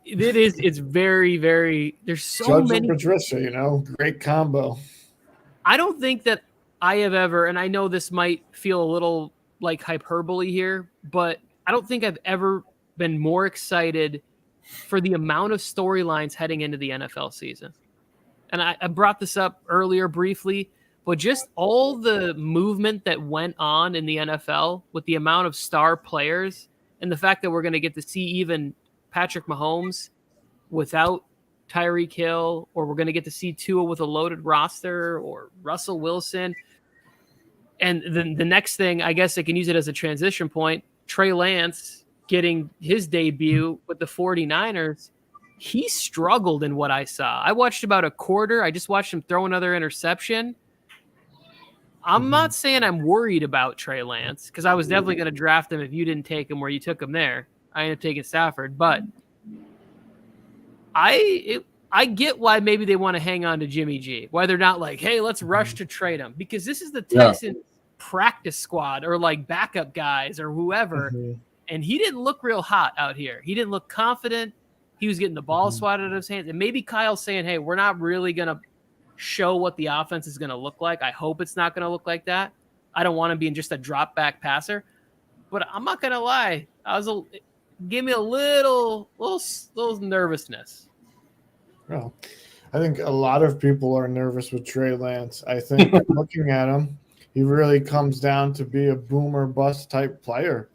It's very, very, there's so Judge many. and Patricia, great combo. I don't think that I have ever, and I know this might feel a little like hyperbole here, but I don't think I've ever been more excited for the amount of storylines heading into the NFL season. And I brought this up earlier briefly, but just all the movement that went on in the NFL with the amount of star players and the fact that we're going to get to see even Patrick Mahomes without Tyreek Hill, or we're going to get to see Tua with a loaded roster, or Russell Wilson. And then the next thing, I guess I can use it as a transition point, Trey Lance getting his debut with the 49ers. He struggled in what I saw. I watched about a quarter. I just watched him throw another interception. I'm not saying I'm worried about Trey Lance, because I was definitely going to draft him if you didn't take him where you took him there. I ended up taking Stafford, but I get why maybe they want to hang on to Jimmy G. Why they're not like, hey, let's rush to trade him, because this is the Texans practice squad or like backup guys or whoever. And he didn't look real hot out here. He didn't look confident. He was getting the ball swatted out of his hands. And maybe Kyle's saying, hey, we're not really going to show what the offense is going to look like. I hope it's not going to look like that. I don't want to be in just a drop back passer. But I'm not going to lie. Give me a little nervousness. Well, I think a lot of people are nervous with Trey Lance. I think looking at him, he really comes down to be a boom or bust type player,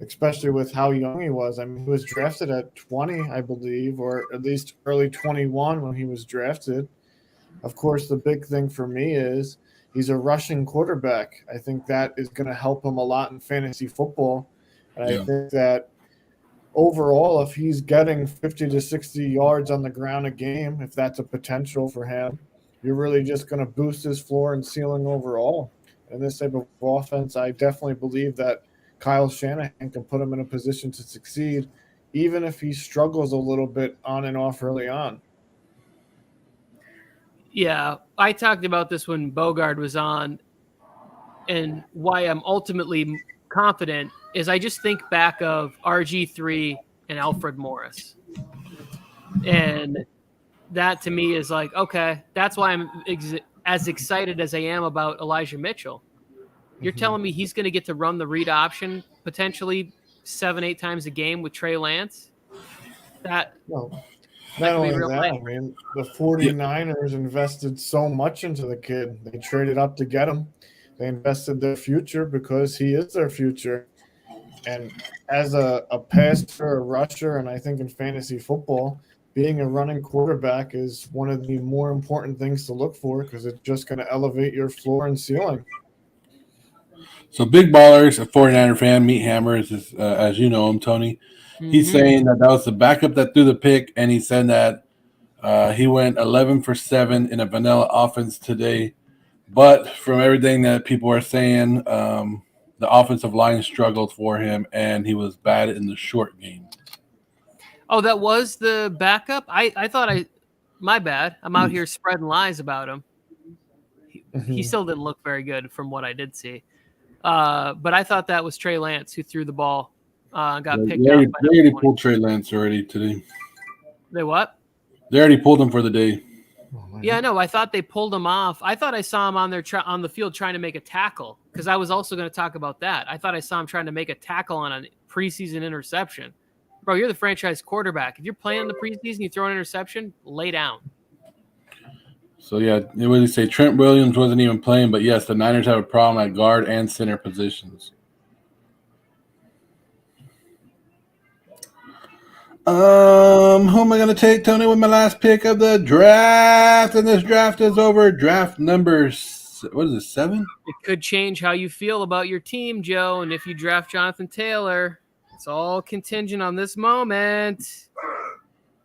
especially with how young he was. I mean, he was drafted at 20, I believe, or at least early 21 when he was drafted. Of course, the big thing for me is he's a rushing quarterback. I think that is going to help him a lot in fantasy football. And I think that overall, if he's getting 50 to 60 yards on the ground a game, if that's a potential for him, you're really just going to boost his floor and ceiling overall. In this type of offense, I definitely believe that Kyle Shanahan can put him in a position to succeed, even if he struggles a little bit on and off early on. Yeah, I talked about this when Bogard was on, and why I'm ultimately confident is I just think back of RG3 and Alfred Morris. And that to me is like, okay, that's why I'm as excited as I am about Elijah Mitchell. You're telling me he's going to get to run the read option potentially 7-8 times a game with Trey Lance? Not only that, I mean, the 49ers invested so much into the kid. They traded up to get him. They invested their future because he is their future. And as a passer, a rusher, and I think in fantasy football, being a running quarterback is one of the more important things to look for because it's just going to elevate your floor and ceiling. So Big Ballers, a 49er fan, Meat Hammers, is, as you know him, Tony. He's saying that was the backup that threw the pick, and he said that he went 11 for 7 in a vanilla offense today. But from everything that people are saying, the offensive line struggled for him, and he was bad in the short game. Oh, that was the backup? I thought my bad. I'm out here spreading lies about him. He still didn't look very good from what I did see. But I thought that was Trey Lance who threw the ball. Got picked up. They already pulled Trey Lance already today. They what? They already pulled him for the day. Yeah, no, I thought they pulled him off. I thought I saw him on the field trying to make a tackle because I was also going to talk about that. I thought I saw him trying to make a tackle on a preseason interception. Bro, you're the franchise quarterback. If you're playing in the preseason, you throw an interception, lay down. So, yeah, it would say Trent Williams wasn't even playing, but, yes, the Niners have a problem at guard and center positions. Who am I going to take, Tony, with my last pick of the draft? And this draft is over. Draft number, what is it, 7? It could change how you feel about your team, Joe. And if you draft Jonathan Taylor, it's all contingent on this moment.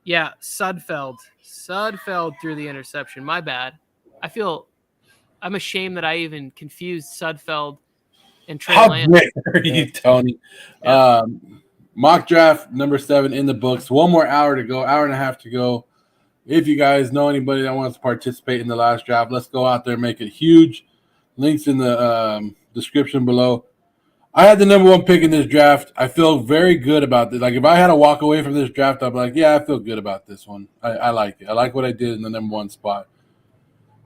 Yeah, Sudfeld. Sudfeld threw the interception. My bad. I'm ashamed that I even confused Sudfeld and Trey Lance. How dare you, Tony? Yeah. Mock draft number 7 in the books. One more hour to go, hour and a half to go. If you guys know anybody that wants to participate in the last draft, let's go out there and make it huge. Links in the description below. I had the number 1 pick in this draft. I feel very good about this. Like, if I had to walk away from this draft, I'd be like, yeah, I feel good about this one. I like it. I like what I did in the number 1 spot.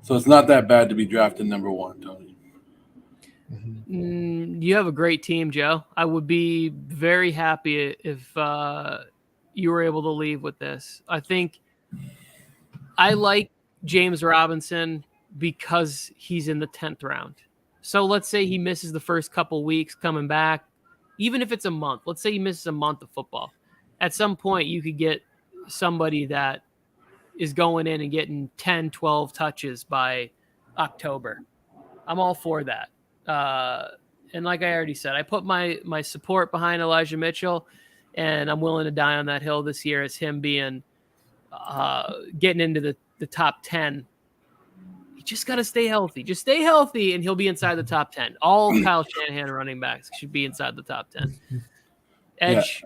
So it's not that bad to be drafted number 1, Tony. You have a great team, Joe. I would be very happy if you were able to leave with this. I think I like James Robinson because he's in the 10th round. So let's say he misses the first couple weeks coming back, even if it's a month. Let's say he misses a month of football. At some point, you could get somebody that is going in and getting 10, 12 touches by October. I'm all for that. And like I already said, I put my support behind Elijah Mitchell, and I'm willing to die on that hill this year as him being getting into the top 10. You just got to stay healthy. Just stay healthy, and he'll be inside the top 10. All Kyle Shanahan running backs should be inside the top 10. Edge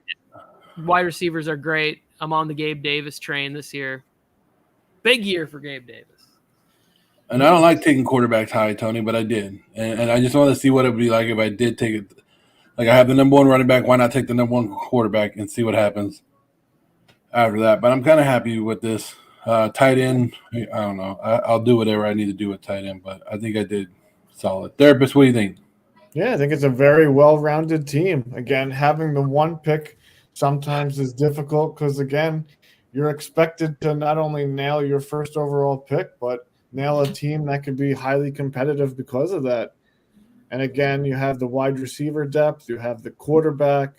wide receivers are great. I'm on the Gabe Davis train this year. Big year for Gabe Davis. And I don't like taking quarterbacks high, Tony, but I did. And I just want to see what it would be like if I did take it. Like, I have the number 1 running back. Why not take the number 1 quarterback and see what happens after that? But I'm kind of happy with this. Tight end, I don't know. I'll do whatever I need to do with tight end, but I think I did solid. Therapist, what do you think? Yeah, I think it's a very well-rounded team. Again, having the 1 pick sometimes is difficult because, again, you're expected to not only nail your first overall pick, but nail a team that could be highly competitive because of that. And again, you have the wide receiver depth, you have the quarterback,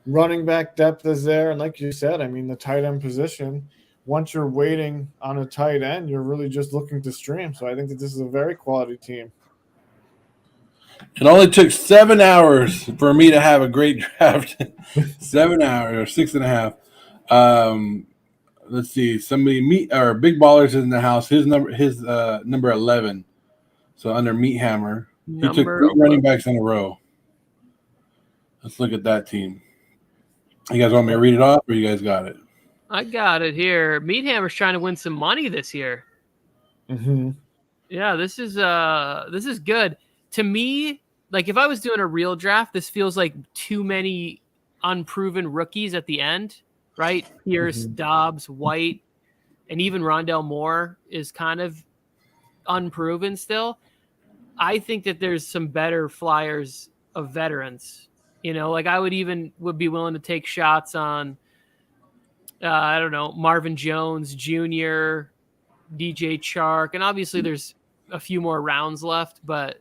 running back depth is there. And like you said, I mean, the tight end position, once you're waiting on a tight end, you're really just looking to stream. So I think that this is a very quality team. It only took 7 hours for me to have a great draft. 7 hours or 6.5. Let's see. Big Ballers is in the house. His number 11. So under Meat Hammer, he took 3 running backs in a row. Let's look at that team. You guys want me to read it off, or you guys got it? I got it here. Meat Hammer's trying to win some money this year. Mm-hmm. Yeah, this is good. To me, like if I was doing a real draft, this feels like too many unproven rookies at the end, right? Pierce, Dobbs, White, and even Rondell Moore is kind of unproven still. I think that there's some better flyers of veterans. You know, like I would be willing to take shots on, I don't know, Marvin Jones Jr., DJ Chark, and obviously there's a few more rounds left, but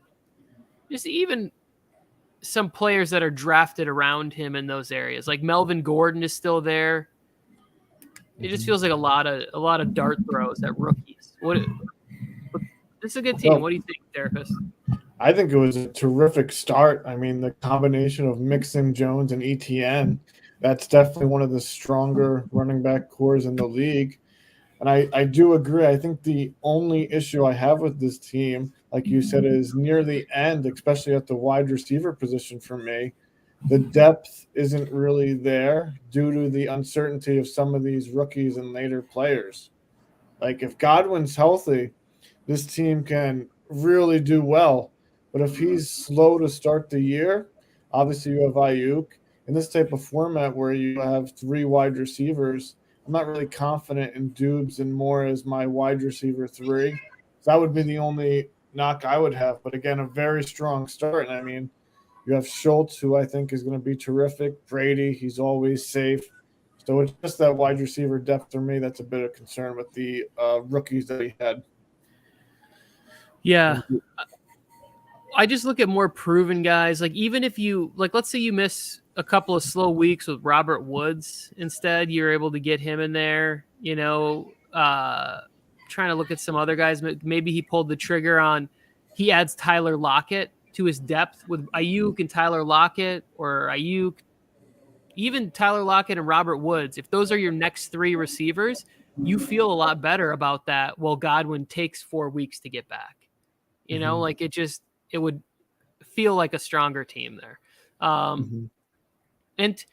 just even some players that are drafted around him in those areas. Like Melvin Gordon is still there. It just feels like a lot of dart throws at rookies. This is a good team. What do you think, therapist? I think it was a terrific start. I mean, the combination of Mixon, Jones, and ETN, that's definitely one of the stronger running back cores in the league. And I do agree. I think the only issue I have with this team, like you said, is near the end, especially at the wide receiver position for me. The depth isn't really there due to the uncertainty of some of these rookies and later players. Like if Godwin's healthy, this team can really do well. But if he's slow to start the year, obviously you have Ayuk. In this type of format where you have 3 wide receivers, I'm not really confident in Dubes and Moore as my wide receiver 3. So that would be the only knock I would have. But again, a very strong start. And I mean, you have Schultz, who I think is going to be terrific. Brady, he's always safe. So it's just that wide receiver depth for me that's a bit of concern with the rookies that he had. Yeah. I just look at more proven guys. Like even if you let's say you miss a couple of slow weeks with Robert Woods instead, you're able to get him in there, you know, trying to look at some other guys. Maybe he pulled the trigger on, he adds Tyler Lockett to his depth with Ayuk and Tyler Lockett, or Ayuk, even Tyler Lockett and Robert Woods. If those are your next 3 receivers, you feel a lot better about that. Well, Godwin takes 4 weeks to get back, you know, like it would feel like a stronger team there. And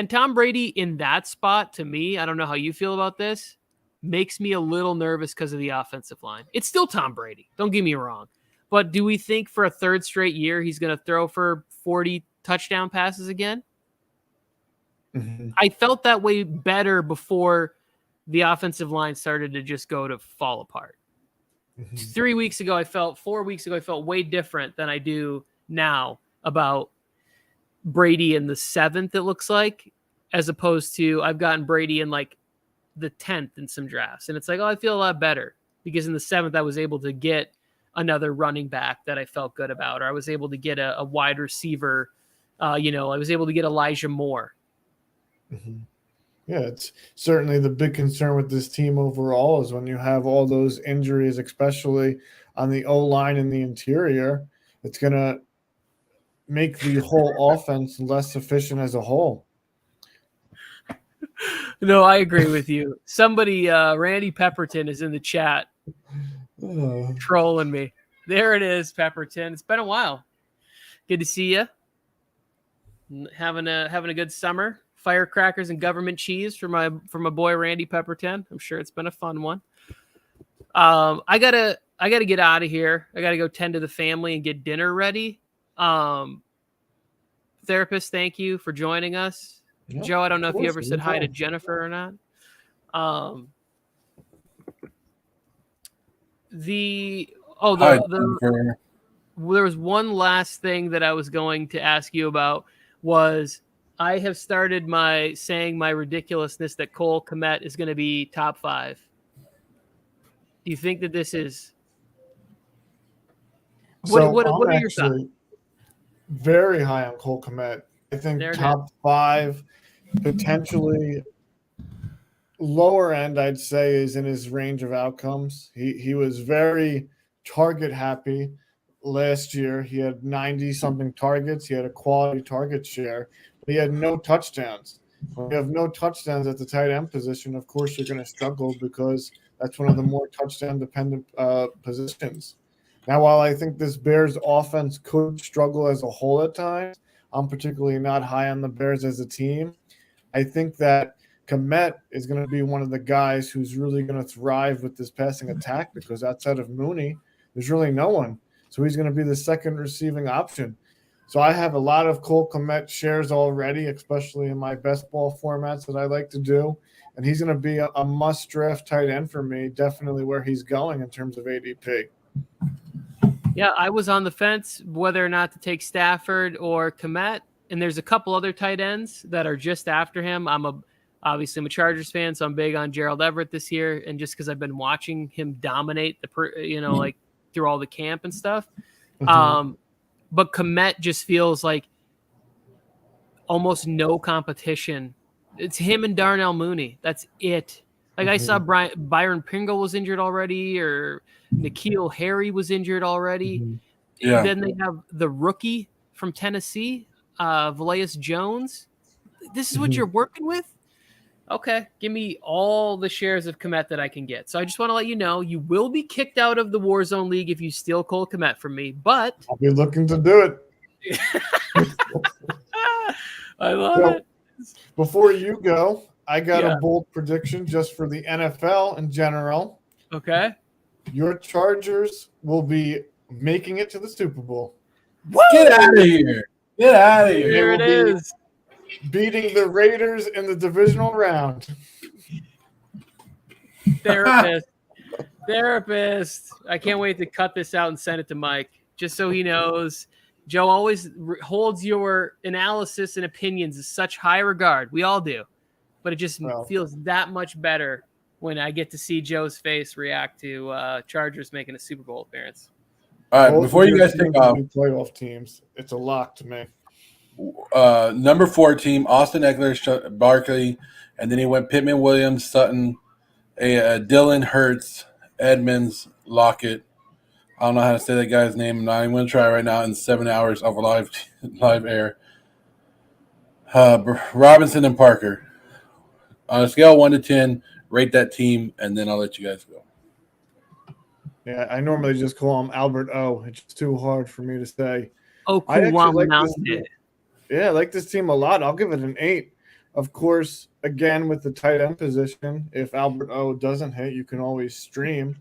Tom Brady in that spot, to me, I don't know how you feel about this, makes me a little nervous because of the offensive line. It's still Tom Brady. Don't get me wrong. But do we think for a 3rd straight year he's going to throw for 40 touchdown passes again? I felt that way better before the offensive line started to just go to fall apart. 4 weeks ago, I felt way different than I do now about Brady in the 7th, it looks like, as opposed to I've gotten Brady in like the 10th in some drafts. And it's like, oh, I feel a lot better because in the 7th, I was able to get another running back that I felt good about, or I was able to get a wide receiver. I was able to get Elijah Moore. Yeah, it's certainly the big concern with this team overall is when you have all those injuries, especially on the O-line and the interior, it's going to make the whole offense less efficient as a whole. No, I agree with you. Somebody, Randy Pepperton is in the chat trolling me. There it is, Pepperton. It's been a while. Good to see you. Having a good summer. Firecrackers and government cheese for my boy Randy Pepperton. I'm sure it's been a fun one. I gotta get out of here. I gotta go tend to the family and get dinner ready. Therapist, thank you for joining us. Yep, Joe, I don't know if you ever said hi to Jennifer or not. There was one last thing that I was going to ask you about was I have started saying my ridiculousness that Cole Kmet is going to be top 5. Do you think that this is? What are your thoughts? very high on Cole Kmet. I think top 5, potentially lower end, I'd say, is in his range of outcomes. He was very target happy last year. He had 90-something targets. He had a quality target share, but he had no touchdowns. When you have no touchdowns at the tight end position, of course you're going to struggle because that's one of the more touchdown-dependent positions. Now, while I think this Bears offense could struggle as a whole at times, I'm particularly not high on the Bears as a team. I think that Kmet is going to be one of the guys who's really going to thrive with this passing attack because outside of Mooney, there's really no one. So he's going to be the second receiving option. So I have a lot of Cole Kmet shares already, especially in my best ball formats that I like to do. And he's going to be a must-draft tight end for me, definitely where he's going in terms of ADP. Yeah, I was on the fence whether or not to take Stafford or Kmet, and there's a couple other tight ends that are just after him. Obviously I'm a Chargers fan, so I'm big on Gerald Everett this year, and just because I've been watching him dominate like through all the camp and stuff. Mm-hmm. But Kmet just feels like almost no competition. It's him and Darnell Mooney. That's it. Like I saw Byron Pringle was injured already, or N'Keal Harry was injured already. Mm-hmm. Yeah. Then they have the rookie from Tennessee, Velais Jones. This is what you're working with? Okay, give me all the shares of Kmet that I can get. So I just want to let you know, you will be kicked out of the Warzone League if you steal Cole Kmet from me, but I'll be looking to do it. I love it. Before you go, I got a bold prediction just for the NFL in general. Okay. Your Chargers will be making it to the Super Bowl. Woo! Get out of here. Get out of here. There it is. Beating the Raiders in the divisional round. Therapist. I can't wait to cut this out and send it to Mike, just so he knows. Joe always holds your analysis and opinions in such high regard. We all do. But it just feels that much better when I get to see Joe's face react to Chargers making a Super Bowl appearance. All right, before you guys take off. Playoff teams, it's a lock to me. Number 4 team, Austin Eckler, Barkley, and then he went Pittman, Williams, Sutton, Dillon, Hurts, Edmonds, Lockett. I don't know how to say that guy's name. I'm not even going to try right now in 7 hours of live air. Robinson and Parker. On a scale of 1 to 10, rate that team, and then I'll let you guys go. Yeah, I normally just call him Albert O. It's too hard for me to say. Oh, cool. Yeah, I like this team a lot. I'll give it an 8. Of course, again, with the tight end position, if Albert O doesn't hit, you can always stream.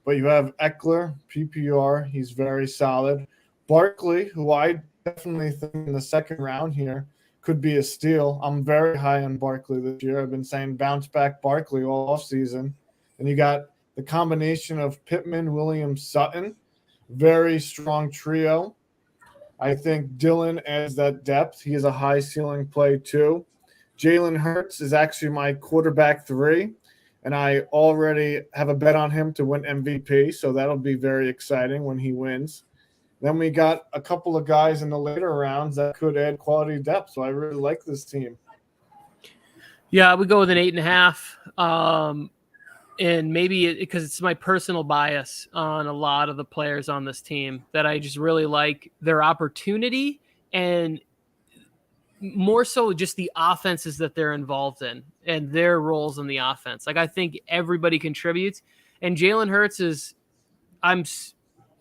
But you have Eckler, PPR. He's very solid. Barkley, who I definitely think in the second round here could be a steal. I'm very high on Barkley this year. I've been saying bounce back Barkley all offseason. And you got the combination of Pittman, Williams, Sutton. Very strong trio. I think Dillon adds that depth. He is a high ceiling play too. Jalen Hurts is actually my quarterback 3, and I already have a bet on him to win MVP, so that'll be very exciting when he wins. Then we got a couple of guys in the later rounds that could add quality depth, so I really like this team. Yeah, I would go with an 8.5. And maybe because it's my personal bias on a lot of the players on this team that I just really like their opportunity and more so just the offenses that they're involved in and their roles in the offense. Like I think everybody contributes, and Jalen Hurts I'm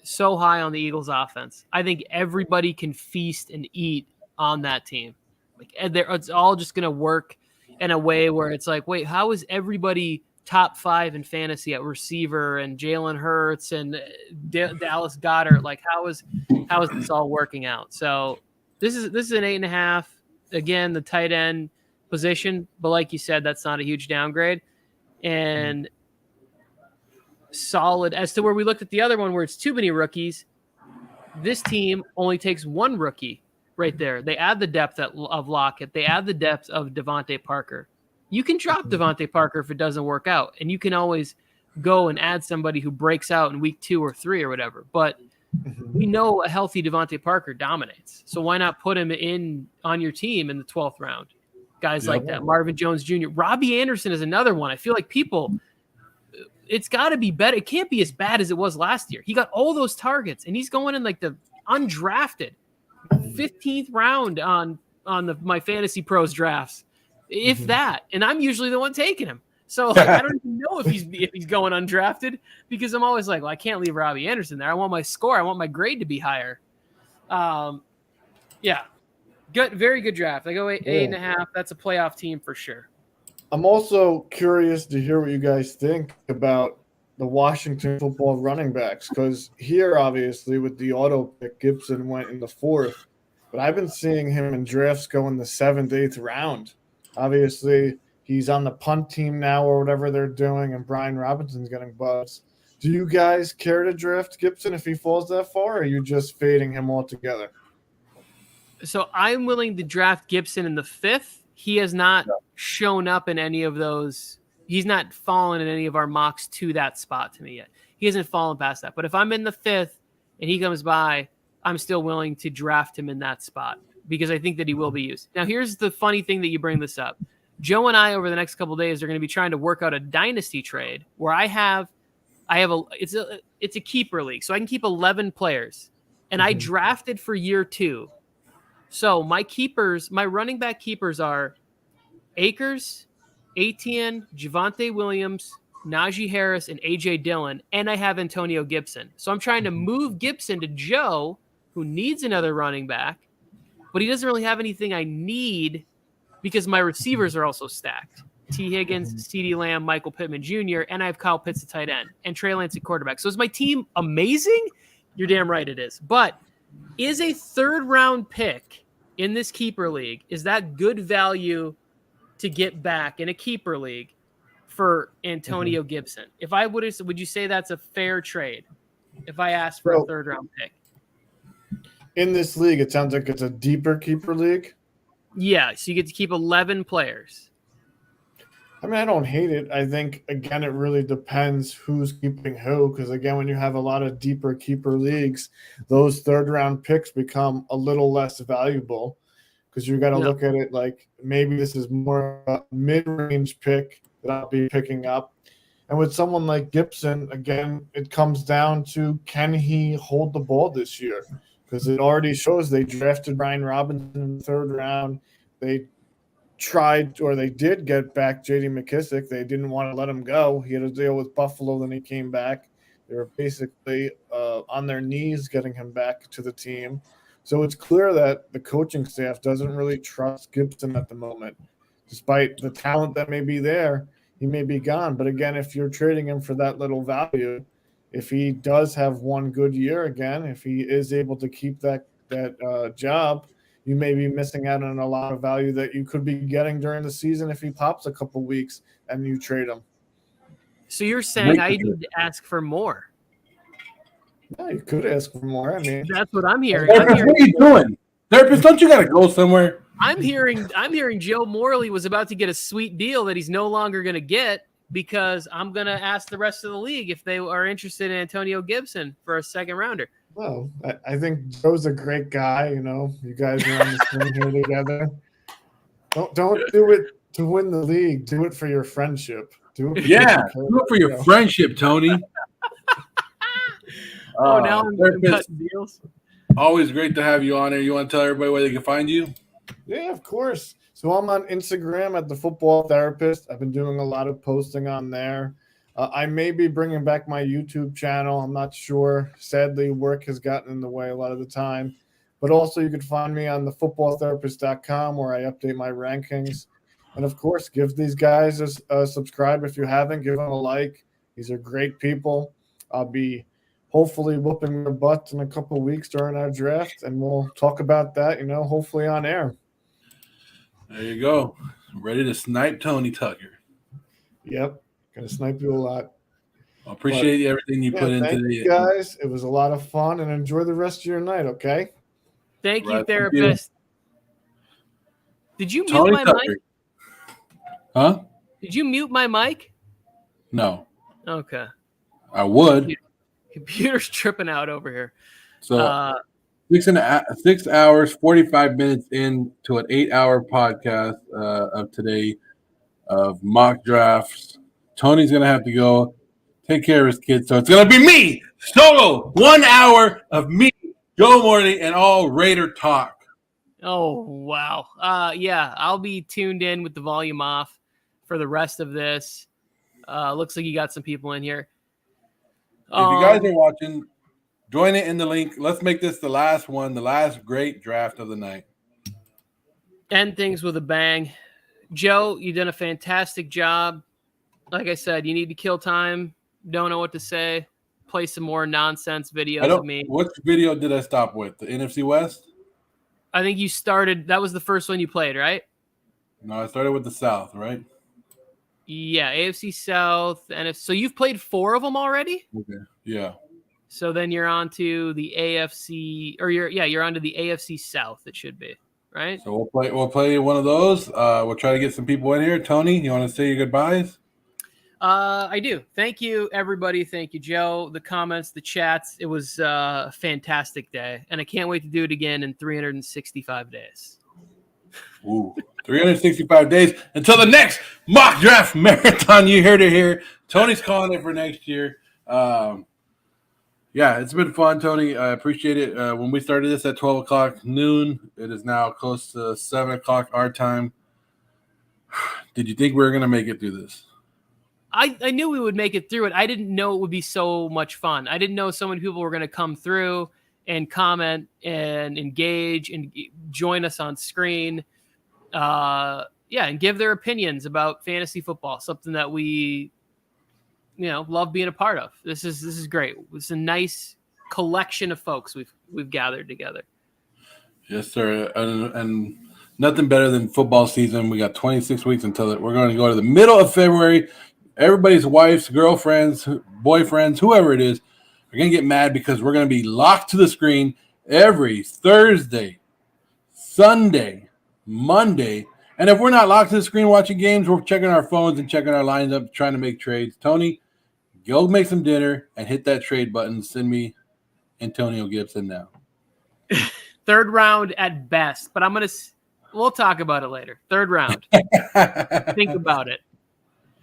so high on the Eagles offense. I think everybody can feast and eat on that team. Like it's all just going to work in a way where it's like, wait, how is everybody top 5 in fantasy at receiver and Jalen Hurts and Dallas Goedert? Like how is this all working out? So this is an 8.5. Again, the tight end position, but like you said, that's not a huge downgrade. And solid as to where we looked at the other one where it's too many rookies. This team only takes 1 rookie right there. They add the depth of Lockett. They add the depth of Devontae Parker. You can drop Devontae Parker if it doesn't work out, and you can always go and add somebody who breaks out in week 2 or 3 or whatever. But we know a healthy Devontae Parker dominates. So why not put him in on your team in the 12th round? Guys like that. Marvin Jones Jr. Robbie Anderson is another one. I feel like it's got to be better. It can't be as bad as it was last year. He got all those targets, and he's going in like the undrafted 15th round on my Fantasy Pros drafts, if that. And I'm usually the one taking him. So like, I don't even know if he's going undrafted, because I'm always like, well, I can't leave Robbie Anderson there. I want my score. I want my grade to be higher. Yeah. Good, very good draft. I go 8.5. That's a playoff team for sure. I'm also curious to hear what you guys think about the Washington football running backs, because here, obviously, with the auto pick, Gibson went in the 4th, but I've been seeing him in drafts go in the 7th, 8th round. Obviously, he's on the punt team now or whatever they're doing, and Brian Robinson's getting buzz. Do you guys care to draft Gibson if he falls that far, or are you just fading him altogether? So I'm willing to draft Gibson in the 5th. He has not shown up in any of those. He's not fallen in any of our mocks to that spot to me yet. He hasn't fallen past that. But if I'm in the 5th and he comes by, I'm still willing to draft him in that spot because I think that he will be used. Now, here's the funny thing that you bring this up. Joe and I, over the next couple of days, are going to be trying to work out a dynasty trade where it's a keeper league. So I can keep 11 players. And I drafted for year 2. So my running back keepers are Akers, Etienne, Javonte Williams, Najee Harris, and A.J. Dillon, and I have Antonio Gibson. So I'm trying to move Gibson to Joe, who needs another running back, but he doesn't really have anything I need because my receivers are also stacked. T. Higgins, CeeDee Lamb, Michael Pittman Jr., and I have Kyle Pitts at tight end, and Trey Lance at quarterback. So is my team amazing? You're damn right it is. But is a 3rd-round pick in this keeper league, is that good value to get back in a keeper league for Antonio Gibson? If I would you say that's a fair trade if I asked for a 3rd-round pick? In this league, it sounds like it's a deeper keeper league. Yeah, so you get to keep 11 players. I mean, I don't hate it. I think, again, it really depends who's keeping who, because, again, when you have a lot of deeper keeper leagues, those 3rd-round picks become a little less valuable because you got to look at it like maybe this is more a mid-range pick that I'll be picking up. And with someone like Gibson, again, it comes down to can he hold the ball this year? Because it already shows they drafted Brian Robinson in the 3rd round. They did get back J.D. McKissick. They didn't want to let him go. He had a deal with Buffalo, then he came back. They were basically on their knees getting him back to the team. So it's clear that the coaching staff doesn't really trust Gibson at the moment. Despite the talent that may be there, he may be gone. But again, if you're trading him for that little value, if he does have one good year again, if he is able to keep that job, you may be missing out on a lot of value that you could be getting during the season if he pops a couple weeks and you trade him. So you're saying I need to ask for more? No, you could ask for more. I mean, that's what I'm hearing. What are you doing? Therapist, don't you got to go somewhere? I'm hearing Joe Morley was about to get a sweet deal that he's no longer going to get because I'm going to ask the rest of the league if they are interested in Antonio Gibson for a 2nd rounder. Well, I think Joe's a great guy. You know, you guys are on the screen here together. Don't do it to win the league. Do it for your friendship. Do it for your friendship, Tony. Now I'm cutting deals. Always great to have you on here. You want to tell everybody where they can find you? Yeah, of course. So I'm on Instagram at The Football Therapist. I've been doing a lot of posting on there. I may be bringing back my YouTube channel. I'm not sure. Sadly, work has gotten in the way a lot of the time. But also you can find me on thefootballtherapist.com where I update my rankings. And, of course, give these guys a subscribe if you haven't. Give them a like. These are great people. I'll be hopefully whooping their butts in a couple of weeks during our draft, and we'll talk about that, hopefully on air. There you go. Ready to snipe Tony Tucker. Yep. Going to snipe you a lot. I appreciate everything you put into thank you guys. It was a lot of fun, and enjoy the rest of your night, okay? Thank you, therapist. Did you mute my mic? Huh? Did you mute my mic? No. Okay. I would. Computer's tripping out over here. So 6 hours, 45 minutes into an 8-hour podcast of today of mock drafts. Tony's going to have to go take care of his kids. So it's going to be me, solo, 1 hour of me, Joe Morley, and all Raider talk. Oh, wow. Yeah, I'll be tuned in with the volume off for the rest of this. Looks like you got some people in here. If you guys are watching, join it in the link. Let's make this the last one, the last great draft of the night. End things with a bang. Joe, you've done a fantastic job. Like I said, you need to kill time. Don't know what to say. Play some more nonsense videos of me. What video did I stop with? The NFC West? I think you started. That was the first one you played, right? No, I started with the South, right? Yeah, AFC South, NFC. So you've played 4 of them already? Okay. Yeah. So then you're on to the AFC, or you're on to the AFC South. It should be, right? So we'll play one of those. We'll try to get some people in here. Tony, you want to say your goodbyes? I do. Thank you, everybody. Thank you, Joe. The comments, the chats. It was a fantastic day, and I can't wait to do it again in 365 days. Ooh, 365 days until the next mock draft marathon. You heard it here. Tony's calling it for next year. Yeah, it's been fun, Tony. I appreciate it. When we started this at 12 o'clock noon, it is now close to 7 o'clock our time. Did you think we were going to make it through this? I knew we would make it through it. I didn't know it would be so much fun. I didn't know so many people were going to come through and comment and engage and join us on screen. And give their opinions about fantasy football, something that we, love being a part of. This is great. It's a nice collection of folks we've gathered together. Yes, sir. And nothing better than football season. We got 26 weeks until we're going to go to the middle of February. Everybody's wives, girlfriends, boyfriends, whoever it is, are going to get mad because we're going to be locked to the screen every Thursday, Sunday, Monday. And if we're not locked to the screen watching games, we're checking our phones and checking our lines up, trying to make trades. Tony, go make some dinner and hit that trade button. Send me Antonio Gibson now. 3rd round at best, but we'll talk about it later. 3rd round. Think about it.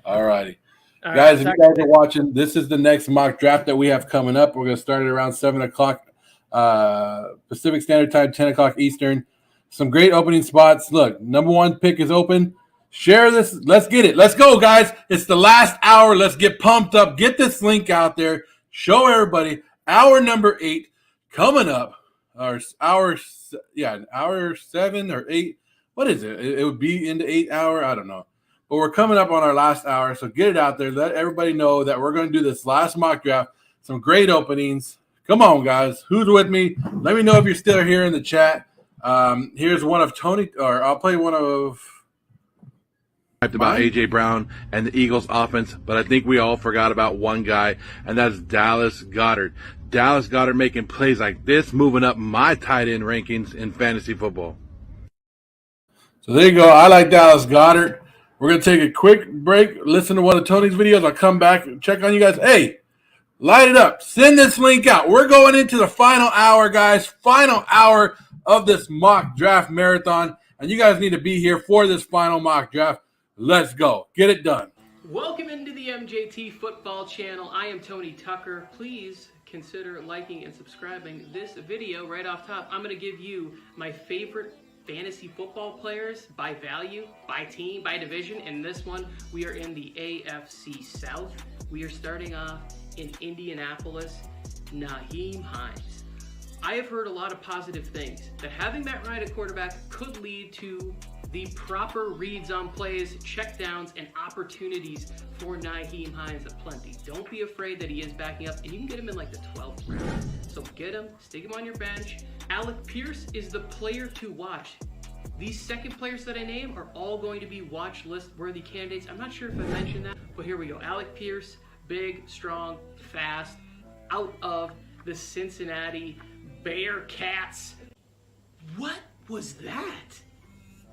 All righty. Guys, if you guys are watching, this is the next mock draft that we have coming up. We're going to start at around 7 o'clock Pacific Standard Time, 10 o'clock Eastern. Some great opening spots. Look, number 1 pick is open. Share this. Let's get it. Let's go, guys. It's the last hour. Let's get pumped up. Get this link out there. Show everybody. Hour number 8 coming up. Hour 7 or 8. What is it? It would be into 8 hour. I don't know. But we're coming up on our last hour, so get it out there. Let everybody know that we're going to do this last mock draft. Some great openings. Come on, guys. Who's with me? Let me know if you're still here in the chat. Here's one of Tony, or I'll play one of. About A.J. Brown and the Eagles offense, but I think we all forgot about one guy, and that's Dallas Goedert. Dallas Goedert making plays like this, moving up my tight end rankings in fantasy football. So there you go. I like Dallas Goedert. We're going to take a quick break, listen to one of Tony's videos. I'll come back and check on you guys. Hey, light it up. Send this link out. We're going into the final hour, guys. Final hour of this mock draft marathon. And you guys need to be here for this final mock draft. Let's go. Get it done. Welcome into the MJT Football Channel. I am Tony Tucker. Please consider liking and subscribing this video. Right off top, I'm going to give you my favorite fantasy football players by value, by team, by division. In this one, we are in the AFC South. We are starting off in Indianapolis, Nyheim Hines. I have heard a lot of positive things, that having Matt Ryan at quarterback could lead to the proper reads on plays, checkdowns, and opportunities for Nyheim Hines aplenty. Don't be afraid that he is backing up, and you can get him in like the 12th round. So get him, stick him on your bench. Alec Pierce is the player to watch. These second players that I name are all going to be watch list worthy candidates. I'm not sure if I mentioned that, but here we go. Alec Pierce, big, strong, fast, out of the Cincinnati Bearcats. What was that?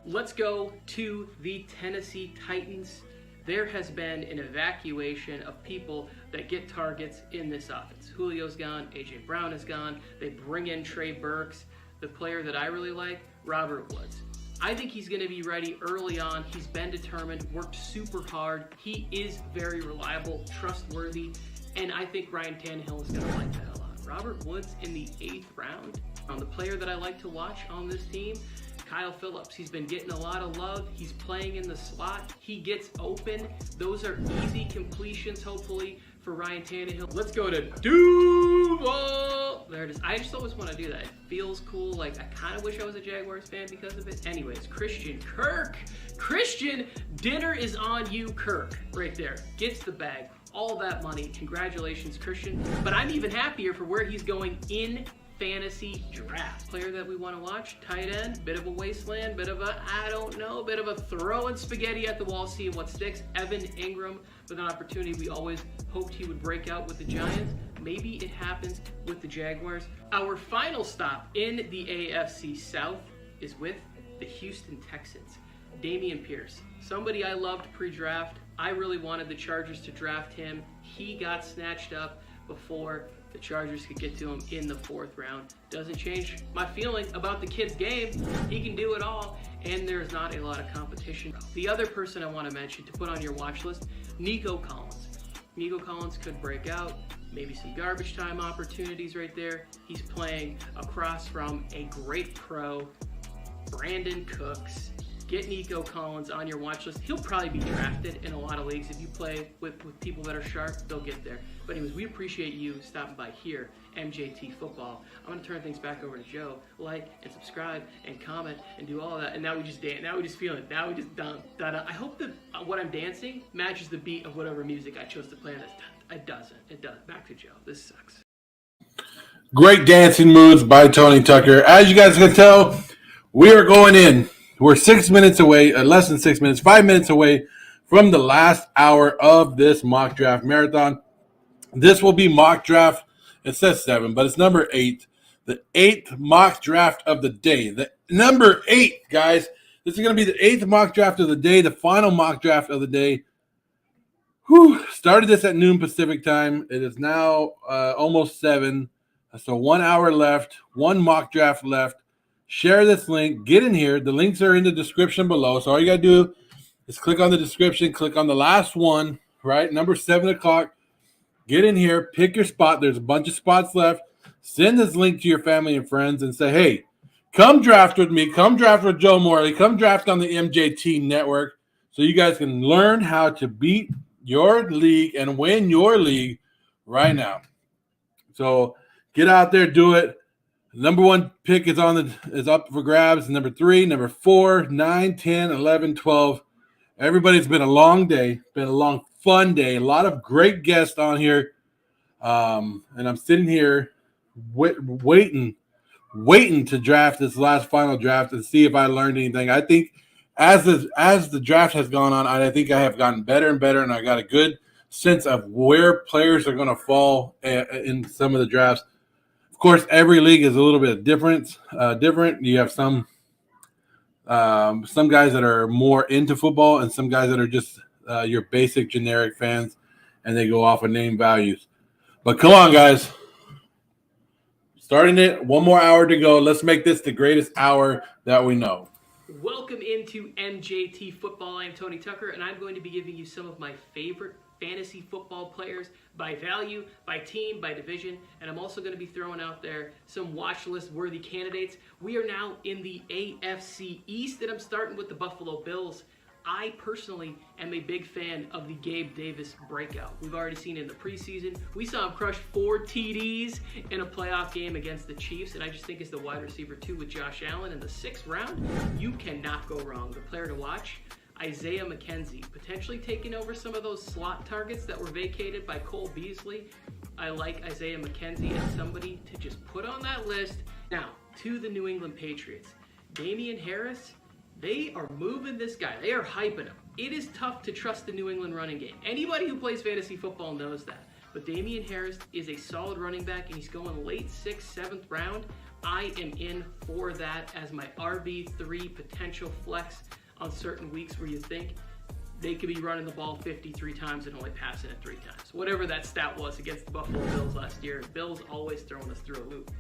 Let's go to the Tennessee Titans. there has been an evacuation of people that get targets in this offense. Julio's gone, AJ Brown is gone. They bring in Trey Burks. The player that I really like, Robert Woods. I think he's going to be ready early on. He's been determined, worked super hard. He is very reliable, trustworthy, and I think Ryan Tannehill is going to like that a lot. Robert Woods in the 8th round. On the player that I like to watch on this team, Kyle Phillips. He's been getting a lot of love. He's playing in the slot. He gets open. Those are easy completions, hopefully, for Ryan Tannehill. Let's go to Duval. There it is. I just always want to do that. It feels cool. Like, I kind of wish I was a Jaguars fan because of it. Anyways, Christian Kirk. Christian, dinner is on you, Kirk. Right there. Gets the bag. All that money. Congratulations, Christian. But I'm even happier for where he's going in fantasy draft. Player that we want to watch, tight end, bit of a wasteland, bit of a, I don't know, bit of a throwing spaghetti at the wall, seeing what sticks. Evan Ingram with an opportunity we always hoped he would break out with the Giants. Maybe it happens with the Jaguars. Our final stop in the AFC South is with the Houston Texans. Dameon Pierce, somebody I loved pre-draft. I really wanted the Chargers to draft him. He got snatched up before the Chargers could get to him in the 4th round. Doesn't change my feeling about the kid's game. He can do it all, and there's not a lot of competition. The other person I want to mention to put on your watch list, Nico Collins. Nico Collins could break out, maybe some garbage time opportunities right there. He's playing across from a great pro, Brandon Cooks. Get Nico Collins on your watch list. He'll probably be drafted in a lot of leagues. If you play with people that are sharp, they'll get there. But anyways, we appreciate you stopping by here, MJT Football. I'm going to turn things back over to Joe. Like and subscribe and comment and do all of that. And now we just dance. Now we just feel it. Now we just dun, da, da. I hope that what I'm dancing matches the beat of whatever music I chose to play on this. It doesn't. It does. Back to Joe. This sucks. Great dancing moves by Tony Tucker. As you guys can tell, we are going in. We're 6 minutes away, less than 6 minutes, 5 minutes away from the last hour of this mock draft marathon. This will be mock draft. It says 7, but it's number 8. The 8th mock draft of the day. The number 8, guys. This is going to be the 8th mock draft of the day, the final mock draft of the day. Started this at noon Pacific time. It is now almost 7. So 1 hour left, 1 mock draft left. Share this link. Get in here. The links are in the description below. So all you got to do is click on the description. Click on the last one, right? Number 7 o'clock. Get in here. Pick your spot. There's a bunch of spots left. Send this link to your family and friends and say, hey, come draft with me. Come draft with Joe Morley. Come draft on the MJT network so you guys can learn how to beat your league and win your league right now. So get out there. Do it. Number 1 pick is up for grabs. Number 3, number 4, 9, 10, 11, 12. Everybody's been a long day. Been a long, fun day. A lot of great guests on here. And I'm sitting here waiting to draft this last final draft and see if I learned anything. I think as the draft has gone on, I think I have gotten better and better, and I got a good sense of where players are going to fall in some of the drafts. Of course, every league is a little bit different. You have some guys that are more into football and some guys that are just your basic generic fans, and they go off of name values. But come on, guys. Starting it, 1 more hour to go. Let's make this the greatest hour that we know. Welcome into MJT Football. I'm Tony Tucker, and I'm going to be giving you some of my favorite fantasy football players by value, by team, by division, and I'm also going to be throwing out there some watch list worthy candidates. We are now in the AFC East, and I'm starting with the Buffalo Bills. I personally am a big fan of the Gabe Davis breakout. We've already seen in the preseason. We saw him crush 4 TDs in a playoff game against the Chiefs, and I just think as the wide receiver 2 with Josh Allen in the 6th round, you cannot go wrong. The player to watch, Isaiah McKenzie, potentially taking over some of those slot targets that were vacated by Cole Beasley. I like Isaiah McKenzie as somebody to just put on that list. Now, to the New England Patriots. Damian Harris, they are moving this guy. They are hyping him. It is tough to trust the New England running game. Anybody who plays fantasy football knows that. But Damian Harris is a solid running back, and he's going late 6th, 7th round. I am in for that as my RB3 potential flex on certain weeks where you think they could be running the ball 53 times and only passing it 3 times. Whatever that stat was against the Buffalo Bills last year. Bills always throwing us through a loop.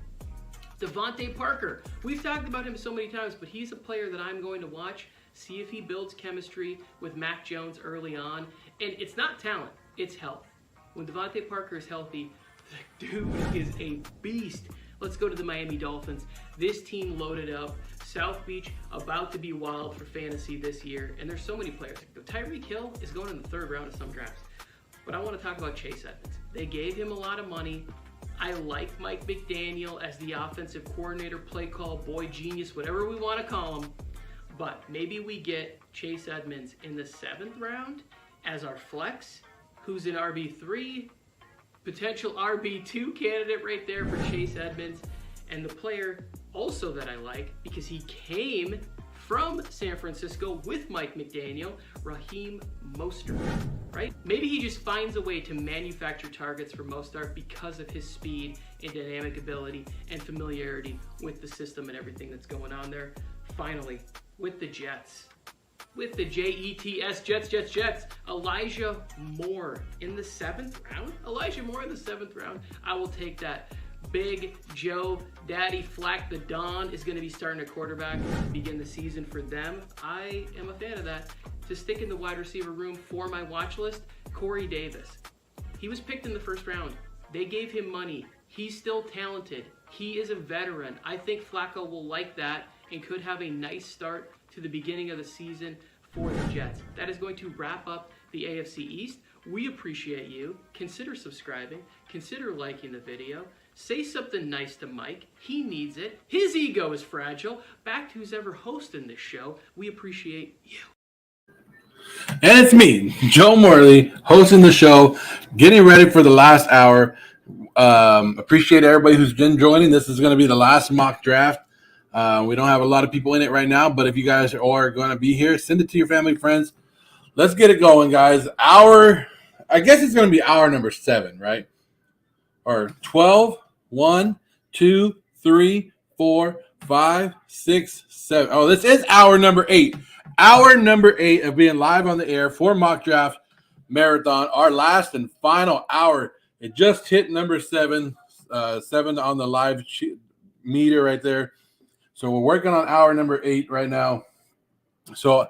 Devontae Parker. We've talked about him so many times, but he's a player that I'm going to watch, see if he builds chemistry with Mac Jones early on. And it's not talent, it's health. When Devontae Parker is healthy, the dude is a beast. Let's go to the Miami Dolphins. This team loaded up. South Beach about to be wild for fantasy this year. And there's so many players. Tyreek Hill is going in the 3rd round of some drafts. But I want to talk about Chase Edmonds. They gave him a lot of money. I like Mike McDaniel as the offensive coordinator, play call, boy genius, whatever we want to call him. But maybe we get Chase Edmonds in the 7th round as our flex, who's an RB3, potential RB2 candidate right there for Chase Edmonds. And the player also that I like, because he came from San Francisco with Mike McDaniel, Raheem Mostert, right? Maybe he just finds a way to manufacture targets for Mostert because of his speed and dynamic ability and familiarity with the system and everything that's going on there. Finally, with the Jets, with the Jets, Jets, Elijah Moore in the 7th round. Elijah Moore in the 7th round. I will take that. Big Joe, Daddy Flack the Don is going to be starting a quarterback to begin the season for them. I am a fan of that. To stick in the wide receiver room for my watch list, Corey Davis. He was picked in the 1st round. They gave him money. He's still talented. He is a veteran. I think Flacco will like that and could have a nice start to the beginning of the season for the Jets. That is going to wrap up the AFC East. We appreciate you. Consider subscribing. Consider liking the video. Say something nice to Mike. He needs it. His ego is fragile. Back to who's ever hosting this show. We appreciate you. And it's me, Joe Morley, hosting the show, getting ready for the last hour. Appreciate everybody who's been joining. This is going to be the last mock draft. We don't have a lot of people in it right now, but if you guys are going to be here, send it to your family, friends. Let's get it going, guys. I guess it's going to be hour number 7, right? Or 12, 1, 2, 3, 4, 5, 6, 7. Oh, this is hour number 8. Hour number 8 of being live on the air for Mock Draft Marathon. Our last and final hour. It just hit number 7. 7 on the live meter right there. So we're working on hour number 8 right now. So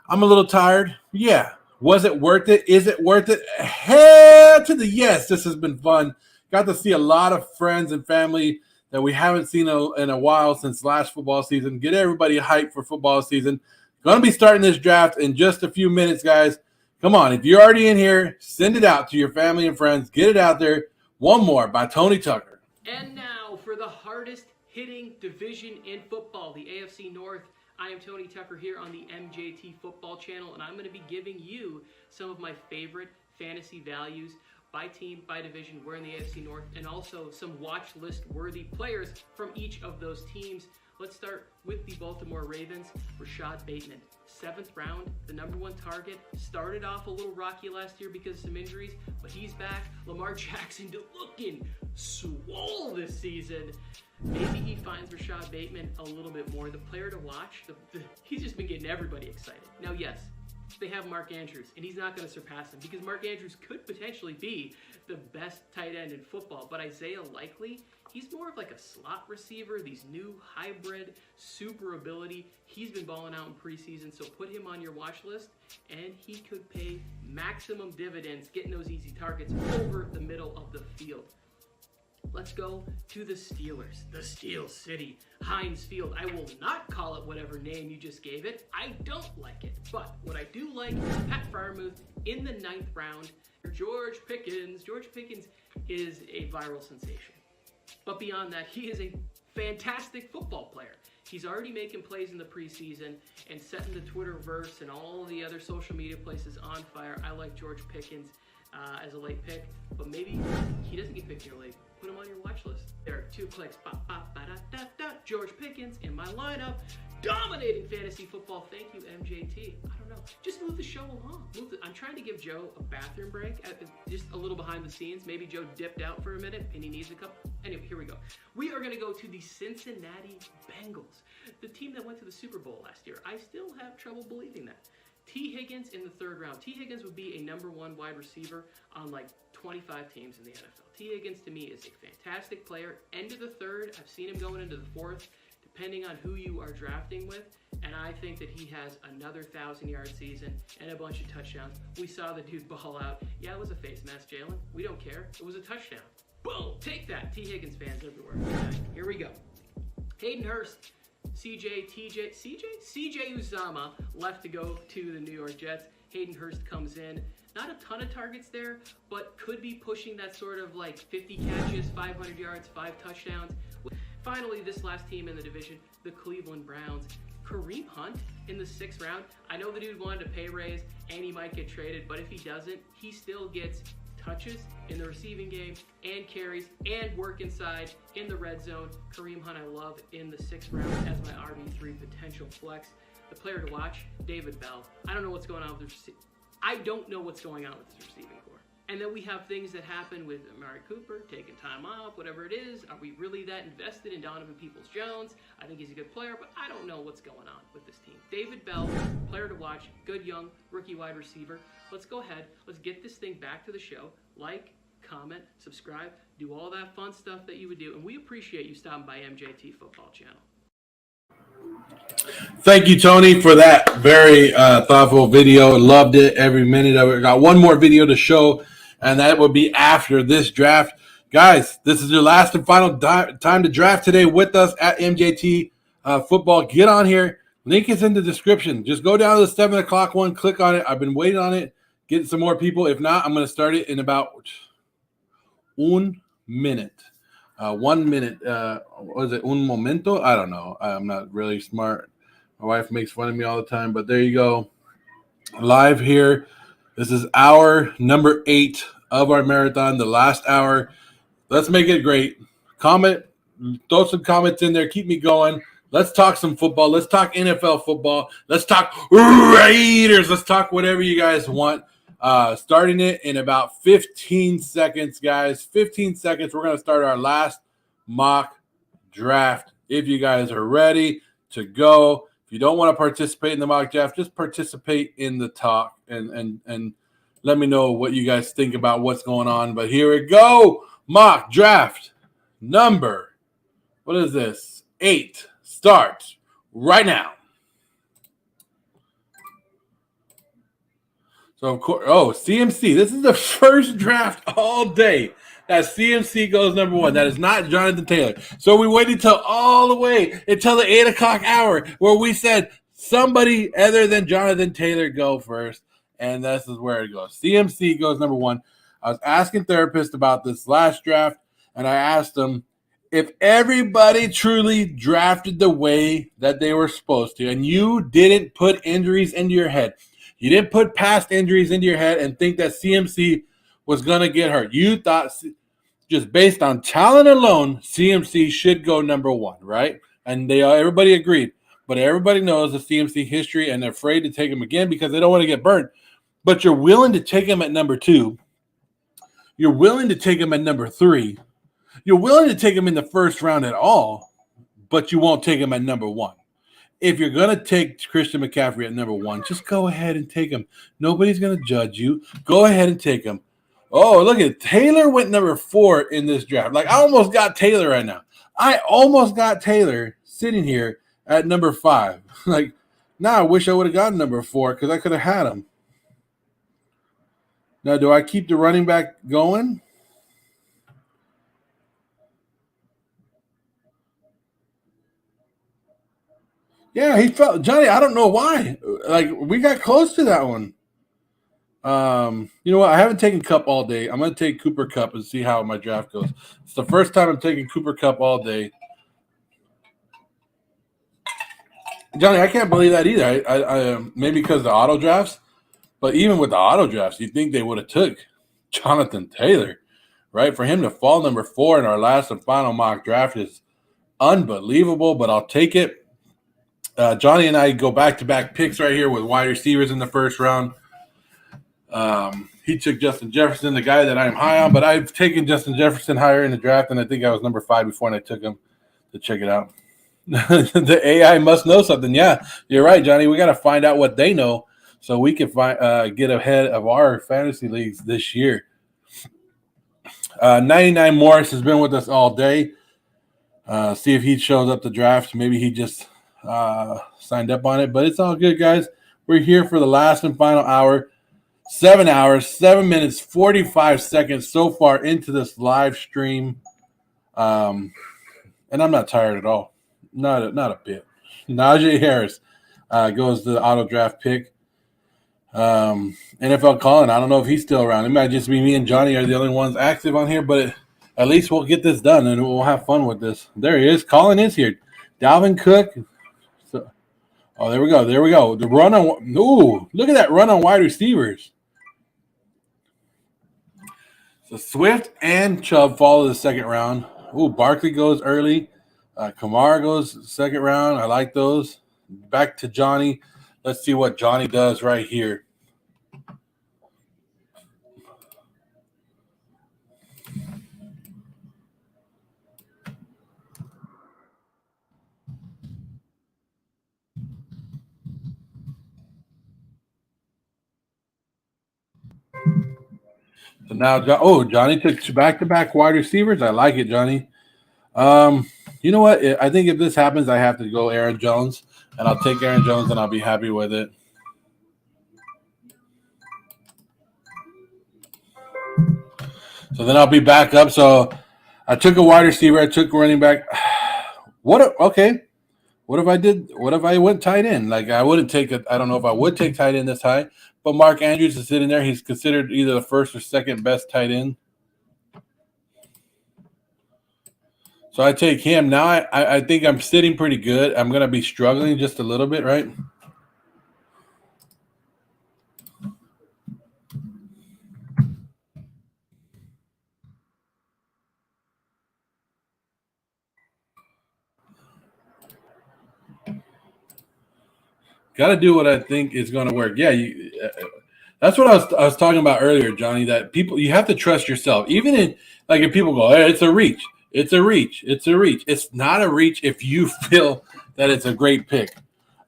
I'm a little tired. Yeah. Was it worth it? Is it worth it? Hell to the yes. This has been fun. Got to see a lot of friends and family that we haven't seen in a while since last football season. Get everybody hyped for football season. Going to be starting this draft in just a few minutes, guys. Come on. If you're already in here, send it out to your family and friends. Get it out there. One more by Tony Tucker. And now for the hardest hitting division in football, the AFC North. I am Tony Tucker here on the MJT Football Channel, and I'm going to be giving you some of my favorite fantasy values by team, by division. We're in the AFC North, and also some watch list worthy players from each of those teams. Let's start with the Baltimore Ravens. Rashad Bateman, 7th round, the number 1 target. Started off a little rocky last year because of some injuries, but he's back. Lamar Jackson looking swole this season. Maybe he finds Rashad Bateman a little bit more. The player to watch, he's just been getting everybody excited. Now, yes, they have Mark Andrews, and he's not going to surpass him because Mark Andrews could potentially be the best tight end in football. But Isaiah Likely, he's more of like a slot receiver, these new hybrid super ability. He's been balling out in preseason, so put him on your watch list, and he could pay maximum dividends getting those easy targets over the middle of the field. Let's go to the Steelers, the Steel City, Heinz Field. I will not call it whatever name you just gave it. I don't like it. But what I do like is Pat Freiermuth in the 9th round. George Pickens. George Pickens is a viral sensation. But beyond that, he is a fantastic football player. He's already making plays in the preseason and setting the Twitterverse and all the other social media places on fire. I like George Pickens as a late pick, but maybe he doesn't get picked here late. Put him on your watch list. There are 2 clicks. Bop, bop, ba-da-da-da. George Pickens in my lineup. Dominating fantasy football. Thank you, MJT. I don't know. Just move the show along. I'm trying to give Joe a bathroom break. Just a little behind the scenes. Maybe Joe dipped out for a minute and he needs a couple. Anyway, here we go. We are going to go to the Cincinnati Bengals, the team that went to the Super Bowl last year. I still have trouble believing that. T. Higgins in the 3rd round. T. Higgins would be a number 1 wide receiver on like 25 teams in the NFL. T. Higgins to me is a fantastic player. End of the 3rd. I've seen him going into the 4th, depending on who you are drafting with. And I think that he has another 1,000-yard season and a bunch of touchdowns. We saw the dude ball out. Yeah, it was a face mask, Jalen. We don't care. It was a touchdown. Boom! Take that, T. Higgins fans everywhere. Okay, here we go. Hayden Hurst, CJ Uzama left to go to the New York Jets. Hayden Hurst comes in. Not a ton of targets there, but could be pushing that sort of like 50 catches, 500 yards, 5 touchdowns. Finally, this last team in the division, the Cleveland Browns. Kareem Hunt in the 6th round. I know the dude wanted a pay raise and he might get traded, but if he doesn't, he still gets touches in the receiving game and carries and work inside in the red zone. Kareem Hunt I love in the 6th round as my RB3 potential flex. The player to watch, David Bell. I don't know what's going on with his receiving core. And then we have things that happen with Amari Cooper taking time off, whatever it is. Are we really that invested in Donovan Peoples-Jones? I think he's a good player, but I don't know what's going on with this team. David Bell, player to watch, good young rookie wide receiver. Let's go ahead. Let's get this thing back to the show. Like, comment, subscribe, do all that fun stuff that you would do. And we appreciate you stopping by MJT Football Channel. Thank you, Tony, for that very thoughtful video. Loved it, every minute of it. Got one more video to show, and that will be after this draft. Guys, this is your last and final time to draft today with us at MJT Football. Get on here. Link is in the description. Just go down to the 7 o'clock one, click on it. I've been waiting on it, getting some more people. If not, I'm going to start it in about 1 minute. 1 minute. What is it? Un momento? I don't know. I'm not really smart. My wife makes fun of me all the time, but there you go. Live here. This is hour number 8 of our marathon, the last hour. Let's make it great. Comment, throw some comments in there. Keep me going. Let's talk some football. Let's talk NFL football. Let's talk Raiders. Let's talk whatever you guys want. Starting it in about 15 seconds, guys. 15 seconds. We're going to start our last mock draft. If you guys are ready to go. If you don't want to participate in the mock draft, just participate in the talk and let me know what you guys think about what's going on. But here we go. Mock draft number, what is this? 8 starts right now. So, of course, CMC. This is the first draft all day that CMC goes number 1. That is not Jonathan Taylor. So we waited until all the way until the 8 o'clock hour where we said somebody other than Jonathan Taylor go first. And this is where it goes. CMC goes number 1. I was asking therapists about this last draft, and I asked them if everybody truly drafted the way that they were supposed to, and you didn't put injuries into your head. You didn't put past injuries into your head and think that CMC was going to get hurt. You thought just based on talent alone, CMC should go number 1, right? And everybody agreed. But everybody knows the CMC history, and they're afraid to take him again because they don't want to get burnt. But you're willing to take him at number 2. You're willing to take him at number 3. You're willing to take him in the first round at all, but you won't take him at number 1. If you're going to take Christian McCaffrey at number 1, just go ahead and take him. Nobody's going to judge you. Go ahead and take him. Oh, look at it. Taylor went number 4 in this draft. Like, I almost got Taylor right now. I almost got Taylor sitting here at number 5. Like, now I wish I would have gotten number 4 because I could have had him. Now, do I keep the running back going? Yeah, he felt Johnny. I don't know why. Like, we got close to that one. You know what? I haven't taken Kupp all day. I'm going to take Cooper Kupp and see how my draft goes. It's the first time I'm taking Cooper Kupp all day. Johnny, I can't believe that either. I maybe because of the auto drafts, but even with the auto drafts, you'd think they would have took Jonathan Taylor, right? For him to fall number 4 in our last and final mock draft is unbelievable, but I'll take it. Johnny and I go back-to-back picks right here with wide receivers in the first round. He took Justin Jefferson, the guy that I'm high on, but I've taken Justin Jefferson higher in the draft, and I think I was number 5 before and I took him to check it out. The AI must know something. Yeah, you're right, Johnny. We got to find out what they know so we can get ahead of our fantasy leagues this year. 99 Morris has been with us all day. See if he shows up to draft. Maybe he just signed up on it, but it's all good, guys. We're here for the last and final hour. 7 hours, 7 minutes, 45 seconds so far into this live stream. And I'm not tired at all. Not a bit. Najee Harris goes to the auto draft pick. NFL Colin, I don't know if he's still around. It might just be me and Johnny are the only ones active on here, but at least we'll get this done and we'll have fun with this. There he is. Colin is here. Dalvin Cook. Oh, there we go. There we go. The run on. Ooh, look at that run on wide receivers. So Swift and Chubb follow the second round. Ooh, Barkley goes early. Kamara goes second round. I like those. Back to Johnny. Let's see what Johnny does right here. So now, Johnny took back-to-back wide receivers. I like it, Johnny. You know what? I think if this happens, I have to go Aaron Jones, and I'll take Aaron Jones, and I'll be happy with it. So then I'll be back up. So I took a wide receiver. I took a running back. What if I went tight end? Like I wouldn't take it. I don't know if I would take tight end this high, but Mark Andrews is sitting there. He's considered either the first or second best tight end. So I take him. Now I think I'm sitting pretty good. I'm going to be struggling just a little bit, right? Got to do what I think is going to work. Yeah, that's what I was talking about earlier, Johnny. That you have to trust yourself. Even if people go, hey, it's a reach. It's a reach. It's a reach. It's not a reach if you feel that it's a great pick.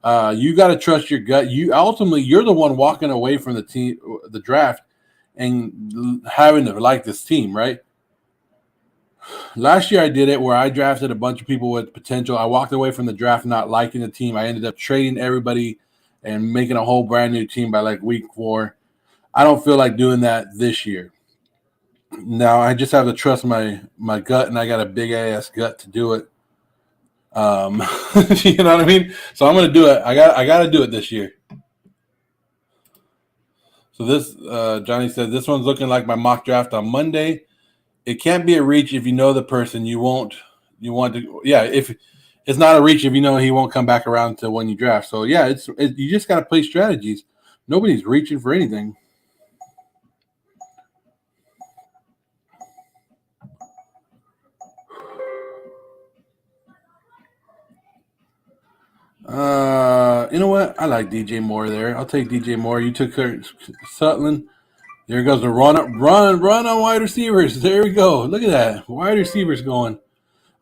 You got to trust your gut. You're the one walking away from the draft, and having to like this team, right? Last year I did it where I drafted a bunch of people with potential. I walked away from the draft not liking the team. I ended up trading everybody and making a whole brand new team by like week 4. I don't feel like doing that this year. Now I just have to trust my gut, and I got a big ass gut to do it. You know what I mean? So I'm gonna do it. I got to do it this year. So this Johnny said this one's looking like my mock draft on Monday. It can't be a reach if you know the person. You want to. Yeah, if it's not a reach if you know he won't come back around to when you draft. So yeah, you just got to play strategies. Nobody's reaching for anything. You know what? I like DJ Moore there. I'll take DJ Moore. You took Sutton. There goes the run on wide receivers. There we go. Look at that. Wide receivers going.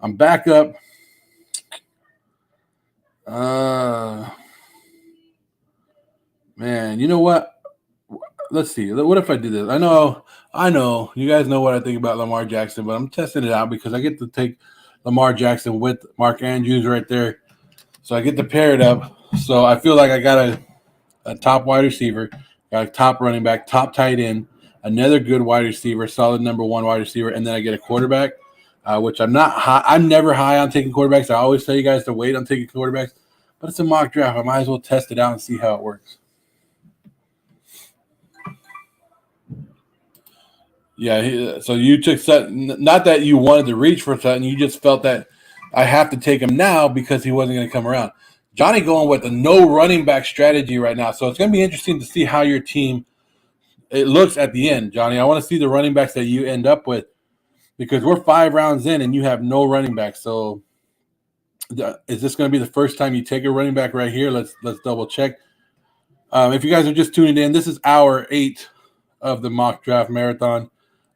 I'm back up. Man, you know what? Let's see. What if I did this? I know. You guys know what I think about Lamar Jackson, but I'm testing it out because I get to take Lamar Jackson with Mark Andrews right there. So I get to pair it up. So I feel like I got a top wide receiver, got a top running back, top tight end, another good wide receiver, solid number 1 wide receiver, and then I get a quarterback, which I'm not high. I'm never high on taking quarterbacks. I always tell you guys to wait on taking quarterbacks, but it's a mock draft. I might as well test it out and see how it works. Yeah, so you took Sutton. Not that you wanted to reach for Sutton. You just felt that I have to take him now because he wasn't going to come around. Johnny going with a no running back strategy right now. So it's going to be interesting to see how your team it looks at the end, Johnny. I want to see the running backs that you end up with because we're 5 rounds in and you have no running back. So is this going to be the first time you take a running back right here? Let's double check. If you guys are just tuning in, this is hour 8 of the mock draft marathon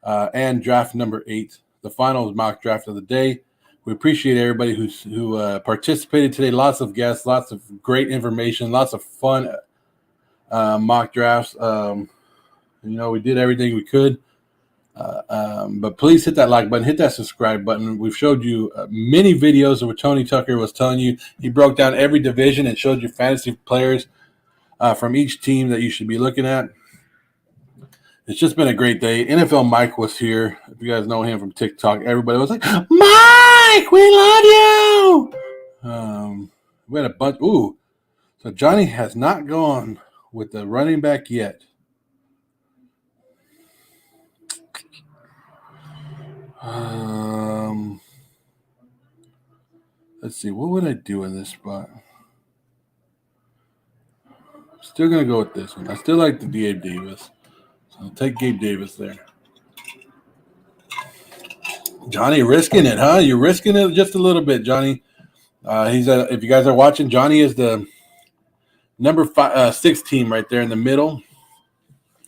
and draft number 8, the final mock draft of the day. We appreciate everybody who participated today. Lots of guests, lots of great information, lots of fun. mock drafts. We did everything we could. But please hit that like button, hit that subscribe button. We've showed you many videos of what Tony Tucker was telling you. He broke down every division and showed you fantasy players from each team that you should be looking at. It's just been a great day. NFL Mike was here. If you guys know him from TikTok, everybody was like, Mike, we love you. We had a bunch. Ooh, so Johnny has not gone with the running back yet. Let's see. What would I do in this spot? Still going to go with this one. I still like the Gabe Davis. So I'll take Gabe Davis there. Johnny risking it, huh? You're risking it just a little bit, Johnny. If you guys are watching, Johnny is the number 6 team right there in the middle.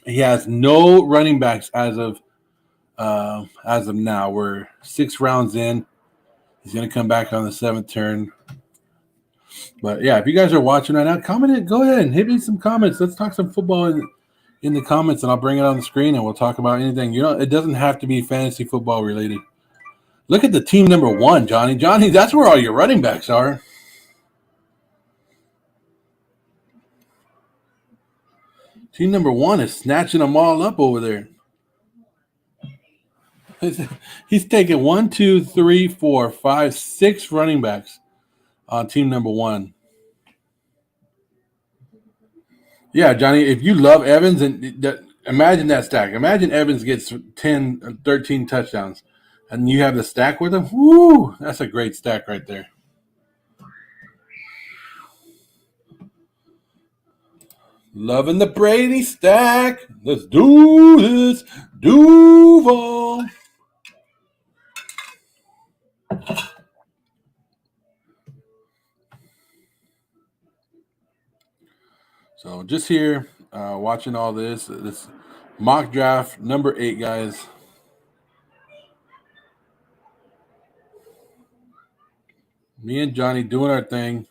He has no running backs as of now. We're 6 rounds in. He's going to come back on the 7th turn. But, yeah, if you guys are watching right now, comment it. Go ahead and hit me some comments. Let's talk some football in the comments, and I'll bring it on the screen, and we'll talk about anything. It doesn't have to be fantasy football related. Look at the team number 1, Johnny. Johnny, that's where all your running backs are. Team number 1 is snatching them all up over there. He's taking 1, 2, 3, 4, 5, 6 running backs on team number 1. Yeah, Johnny, if you love Evans, imagine that stack. Imagine Evans gets 10, 13 touchdowns, and you have the stack with him. Woo, that's a great stack right there. Loving the Brady stack. Let's do this. Duval. So just here, watching all this mock draft number 8, guys. Me and Johnny doing our thing.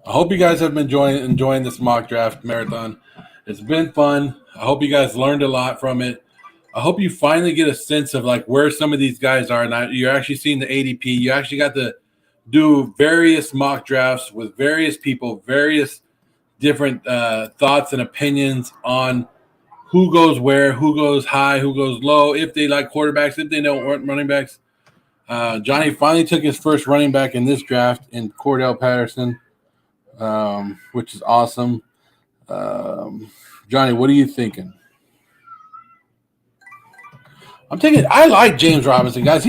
I hope you guys have been enjoying this mock draft marathon. It's been fun. I hope you guys learned a lot from it. I hope you finally get a sense of like where some of these guys are. Now you're actually seeing the ADP. You actually got to do various mock drafts with various people, various different thoughts and opinions on who goes where, who goes high, who goes low, if they like quarterbacks, if they don't want running backs. Johnny finally took his first running back in this draft in Cordell Patterson, which is awesome. Johnny, what are you thinking? I like James Robinson, guys.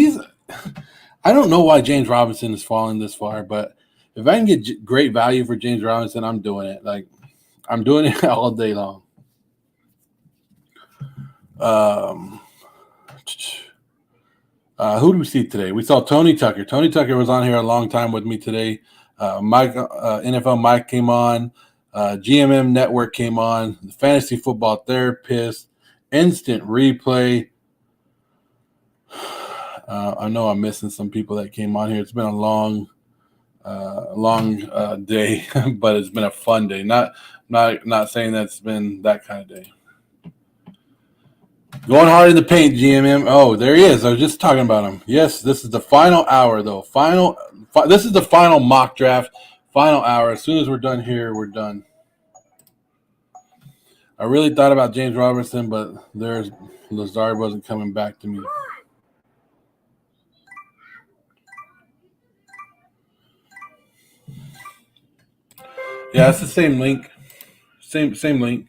I don't know why James Robinson is falling this far, but if I can get great value for James Robinson, I'm doing it. Like, I'm doing it all day long. Who do we see today? We saw Tony Tucker. Tony Tucker was on here a long time with me today. Mike, NFL Mike came on. GMM Network came on. The Fantasy Football Therapist. Instant Replay. I know I'm missing some people that came on here. It's been a long day, but it's been a fun day. Not saying that's been that kind of day. Going hard in the paint, GMM. Oh, there he is. I was just talking about him. Yes, this is the final hour, though. This is the final mock draft, final hour. As soon as we're done here, we're done. I really thought about James Robinson, but Lazard wasn't coming back to me. Yeah, it's the same link. Same link.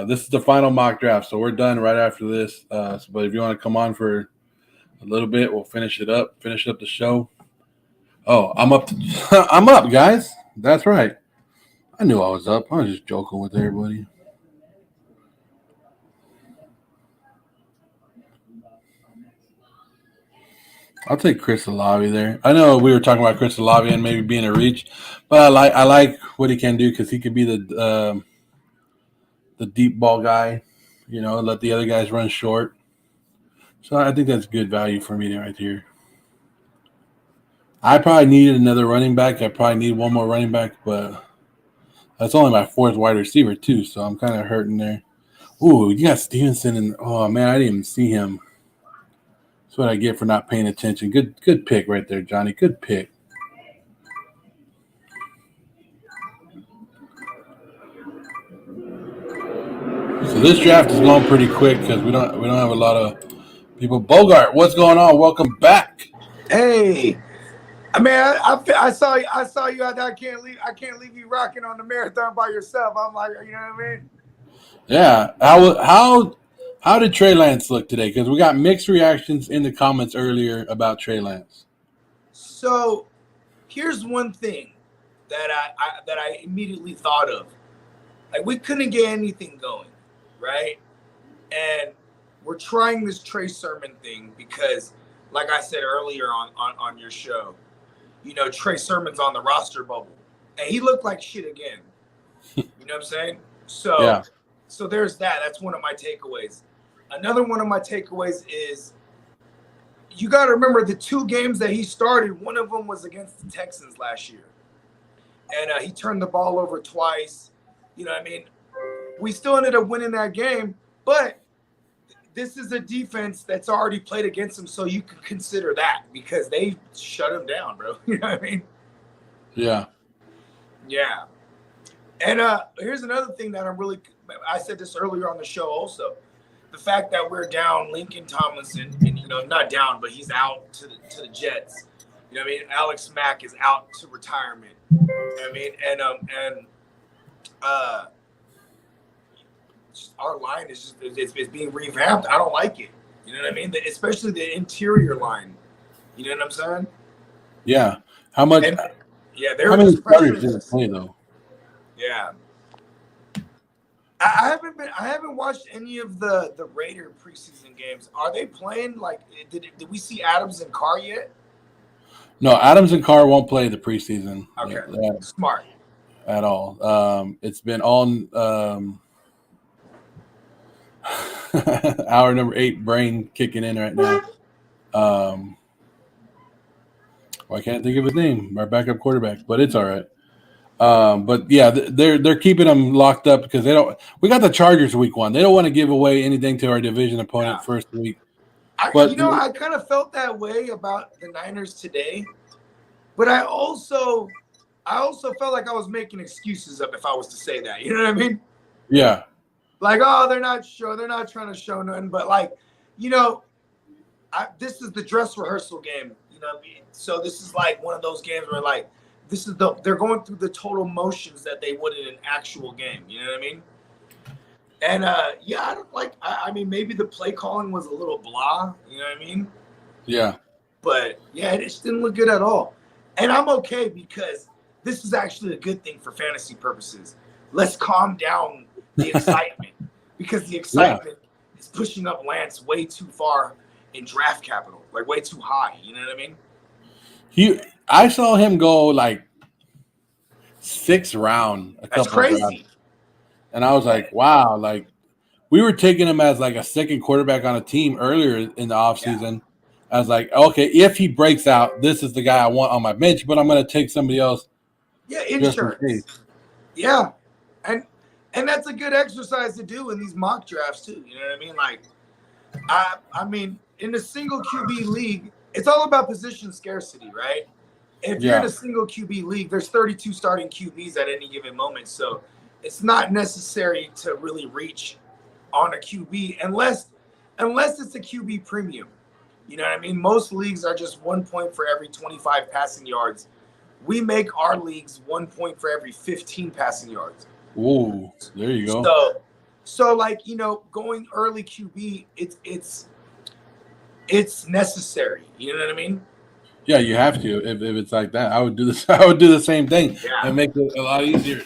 This is the final mock draft, so we're done right after this. But if you want to come on for a little bit, we'll finish up the show. Oh, I'm up. I'm up, guys. That's right. I knew I was up. I was just joking with everybody. I'll take Chris Olave there. I know we were talking about Chris Olave and maybe being a reach, but I like what he can do because he could be the deep ball guy, let the other guys run short. So I think that's good value for me right here. I probably needed another running back. I probably need one more running back, but that's only my fourth wide receiver too, so I'm kind of hurting there. Ooh, you got Stevenson, and oh man, I didn't even see him. That's what I get for not paying attention. Good pick right there, Johnny. Good pick. So this draft is going pretty quick because we don't have a lot of people. Bogart, what's going on? Welcome back. Hey, I mean, I saw you out there. I can't leave you rocking on the marathon by yourself. I'm like, you know what I mean? Yeah. How did Trey Lance look today? Because we got mixed reactions in the comments earlier about Trey Lance. So, here's one thing that I immediately thought of. Like, we couldn't get anything going, right? And we're trying this Trey Sermon thing because, like I said earlier on your show, you know, Trey Sermon's on the roster bubble, and he looked like shit again. You know what I'm saying? So, Yeah. So there's that. That's one of my takeaways. Another one of my takeaways is you got to remember the 2 games that he started. One of them was against the Texans last year, and he turned the ball over twice. You know what I mean? We still ended up winning that game, but this is a defense that's already played against him, so you can consider that because they shut him down, bro. You know what I mean? Yeah. Yeah. And here's another thing that I said this earlier on the show also. The fact that we're down Lincoln Tomlinson, and, you know, not down, but he's out to the Jets. You know what I mean? Alex Mack is out to retirement. You know what I mean? And our line is just it's being revamped. I don't like it. You know what I mean? Especially the interior line. You know what I'm saying? Yeah. How much? And, yeah, how many starters did it play though? Yeah. I haven't watched any of the Raider preseason games. Are they playing like? Did we see Adams and Carr yet? No, Adams and Carr won't play the preseason. Okay, smart. At all. It's been on hour number 8 brain kicking in right now. I can't think of his name. Our backup quarterback, but it's all right. But yeah, they're keeping them locked up because they don't. We got the Chargers week 1. They don't want to give away anything to our division opponent first week. I kind of felt that way about the Niners today, but I also felt like I was making excuses up if I was to say that. You know what I mean? Yeah. Like, oh, they're not sure. They're not trying to show nothing. But, like, you know, this is the dress rehearsal game. You know what I mean? So this is like one of those games where, like, they're going through the total motions that they would in an actual game. You know what I mean? And, yeah, I don't like – I mean, maybe the play calling was a little blah. You know what I mean? Yeah. But, yeah, it just didn't look good at all. And I'm okay because this is actually a good thing for fantasy purposes. Let's calm down the excitement because the excitement is pushing up Lance way too far in draft capital, like way too high. You know what I mean? I saw him go like 6th round. That's crazy. Rounds. And I was like, wow, like we were taking him as like a second quarterback on a team earlier in the offseason. Yeah. I was like, okay, if he breaks out, this is the guy I want on my bench, but I'm going to take somebody else. Yeah, insurance. Yeah. And that's a good exercise to do in these mock drafts too. You know what I mean? Like, I mean, in a single QB league, it's all about position scarcity, right? If you're in a single QB league, there's 32 starting QBs at any given moment. So it's not necessary to really reach on a QB unless it's a QB premium. You know what I mean? Most leagues are just 1 point for every 25 passing yards. We make our leagues 1 point for every 15 passing yards. Ooh, there you go. So like, you know, going early QB, it's necessary. You know what I mean? Yeah, you have to. If it's like that, I would do this. I would do the same thing and make it a lot easier.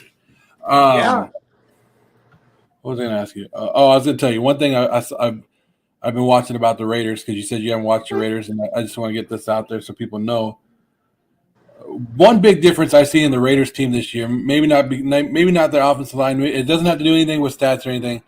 What was I going to ask you? I was going to tell you one thing. I've been watching about the Raiders because you said you haven't watched the Raiders, and I just want to get this out there so people know. One big difference I see in the Raiders team this year, maybe not their offensive line. It doesn't have to do anything with stats or anything.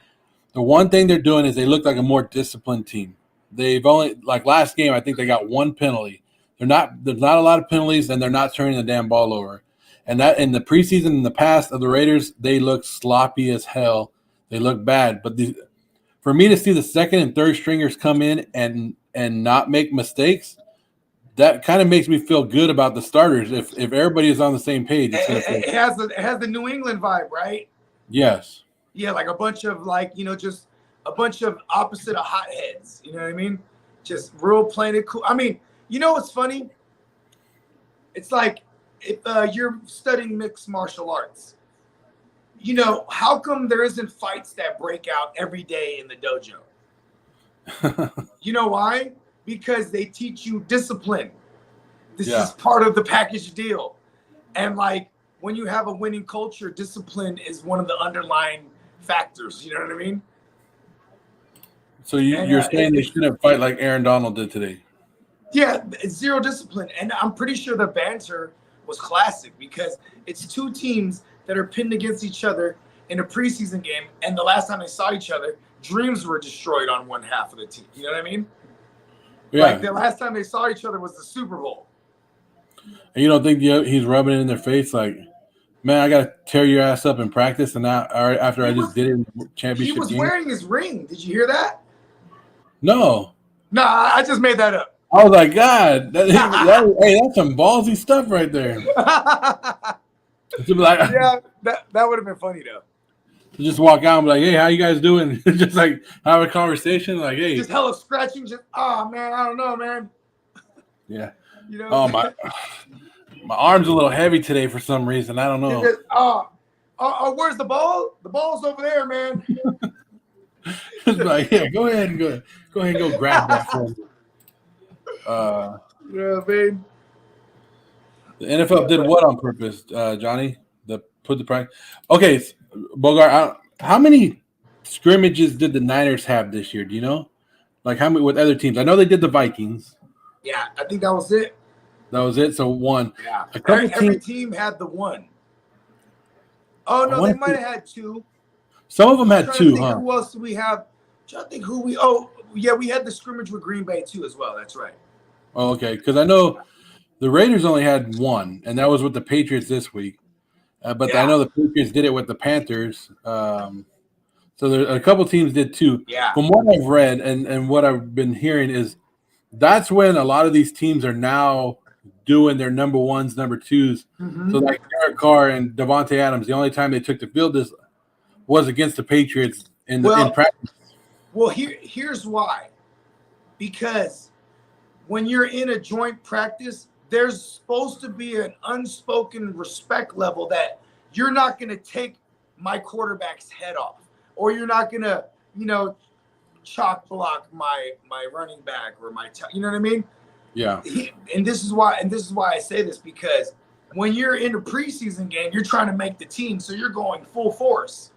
The one thing they're doing is they look like a more disciplined team. They've only, like last game, I think they got 1 penalty. There's not a lot of penalties, and they're not turning the damn ball over. And that in the preseason, in the past of the Raiders, they look sloppy as hell. They look bad. But for me to see the second and third stringers come in and not make mistakes, that kind of makes me feel good about the starters. If everybody is on the same page, it has the New England vibe, right? Yes. Yeah, like a bunch of just a bunch of opposite of hotheads. You know what I mean? Just real plain and cool. I mean, you know what's funny? It's like if you're studying mixed martial arts, how come there isn't fights that break out every day in the dojo? You know why? Because they teach you discipline. This is part of the package deal. And like when you have a winning culture, discipline is one of the underlying factors. You know what I mean? So you're saying they shouldn't fight like Aaron Donald did today? Yeah, it's zero discipline. And I'm pretty sure the banter was classic because it's two teams that are pinned against each other in a preseason game. And the last time they saw each other, dreams were destroyed on one half of the team. You know what I mean? Yeah. Like the last time they saw each other was the Super Bowl. And you don't think he's rubbing it in their face like, man, I got to tear your ass up in practice, and now after I just did it in the championship He was game? wearing his ring. Did you hear that? No. No, I just made that up. I was like, God, hey, that's some ballsy stuff right there. Yeah, that would have been funny though. Just walk out and be like, hey, how you guys doing? Just like have a conversation, like, hey. Just hella scratching, oh man, I don't know, man. Yeah. Oh my arm's a little heavy today for some reason. I don't know. Where's the ball? The ball's over there, man. Just like, yeah, go ahead and go grab that for me. Yeah, man. The NFL did what on purpose, Johnny? Put the practice. Okay, Bogart, how many scrimmages did the Niners have this year? Do you know? Like how many with other teams? I know they did the Vikings. Yeah, I think that was it. That was it. So one. Yeah. Every team had the one. Oh no, they might have had two. Some of them had two, huh? Who else do we have? I'm trying to think who we. Oh yeah, we had the scrimmage with Green Bay too as well. That's right. Oh, okay, because I know the Raiders only had one, and that was with the Patriots this week. But I know the Patriots did it with the Panthers. So there a couple teams did too. Yeah. From what I've read and what I've been hearing is that's when a lot of these teams are now doing their number ones, number twos. Mm-hmm. So like Derek Carr and Devontae Adams, the only time they took the field was against the Patriots in practice. Well, here's why. Because when you're in a joint practice, there's supposed to be an unspoken respect level that you're not going to take my quarterback's head off, or you're not going to, chalk block my running back or you know what I mean? Yeah. And this is why I say this, because when you're in a preseason game, you're trying to make the team, so you're going full force.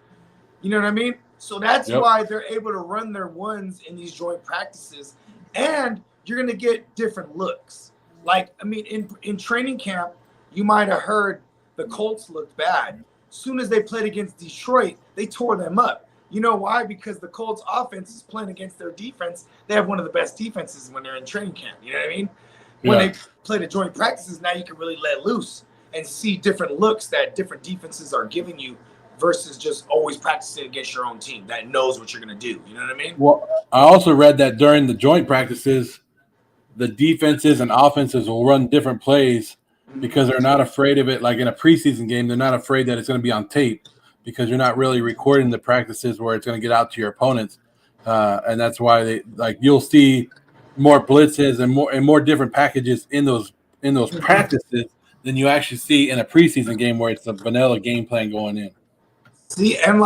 You know what I mean? So that's why they're able to run their ones in these joint practices, and you're going to get different looks. Like, I mean, in training camp, you might have heard the Colts looked bad. As soon as they played against Detroit, they tore them up. You know why? Because the Colts offense is playing against their defense. They have one of the best defenses when they're in training camp. You know what I mean? When they play the joint practices, now you can really let loose and see different looks that different defenses are giving you versus just always practicing against your own team that knows what you're going to do. You know what I mean? Well, I also read that during the joint practices, the defenses and offenses will run different plays because they're not afraid of it. Like in a preseason game, they're not afraid that it's going to be on tape because you're not really recording the practices where it's going to get out to your opponents. And that's why you'll see more blitzes and more different packages in those practices than you actually see in a preseason game where it's a vanilla game plan going in. See, and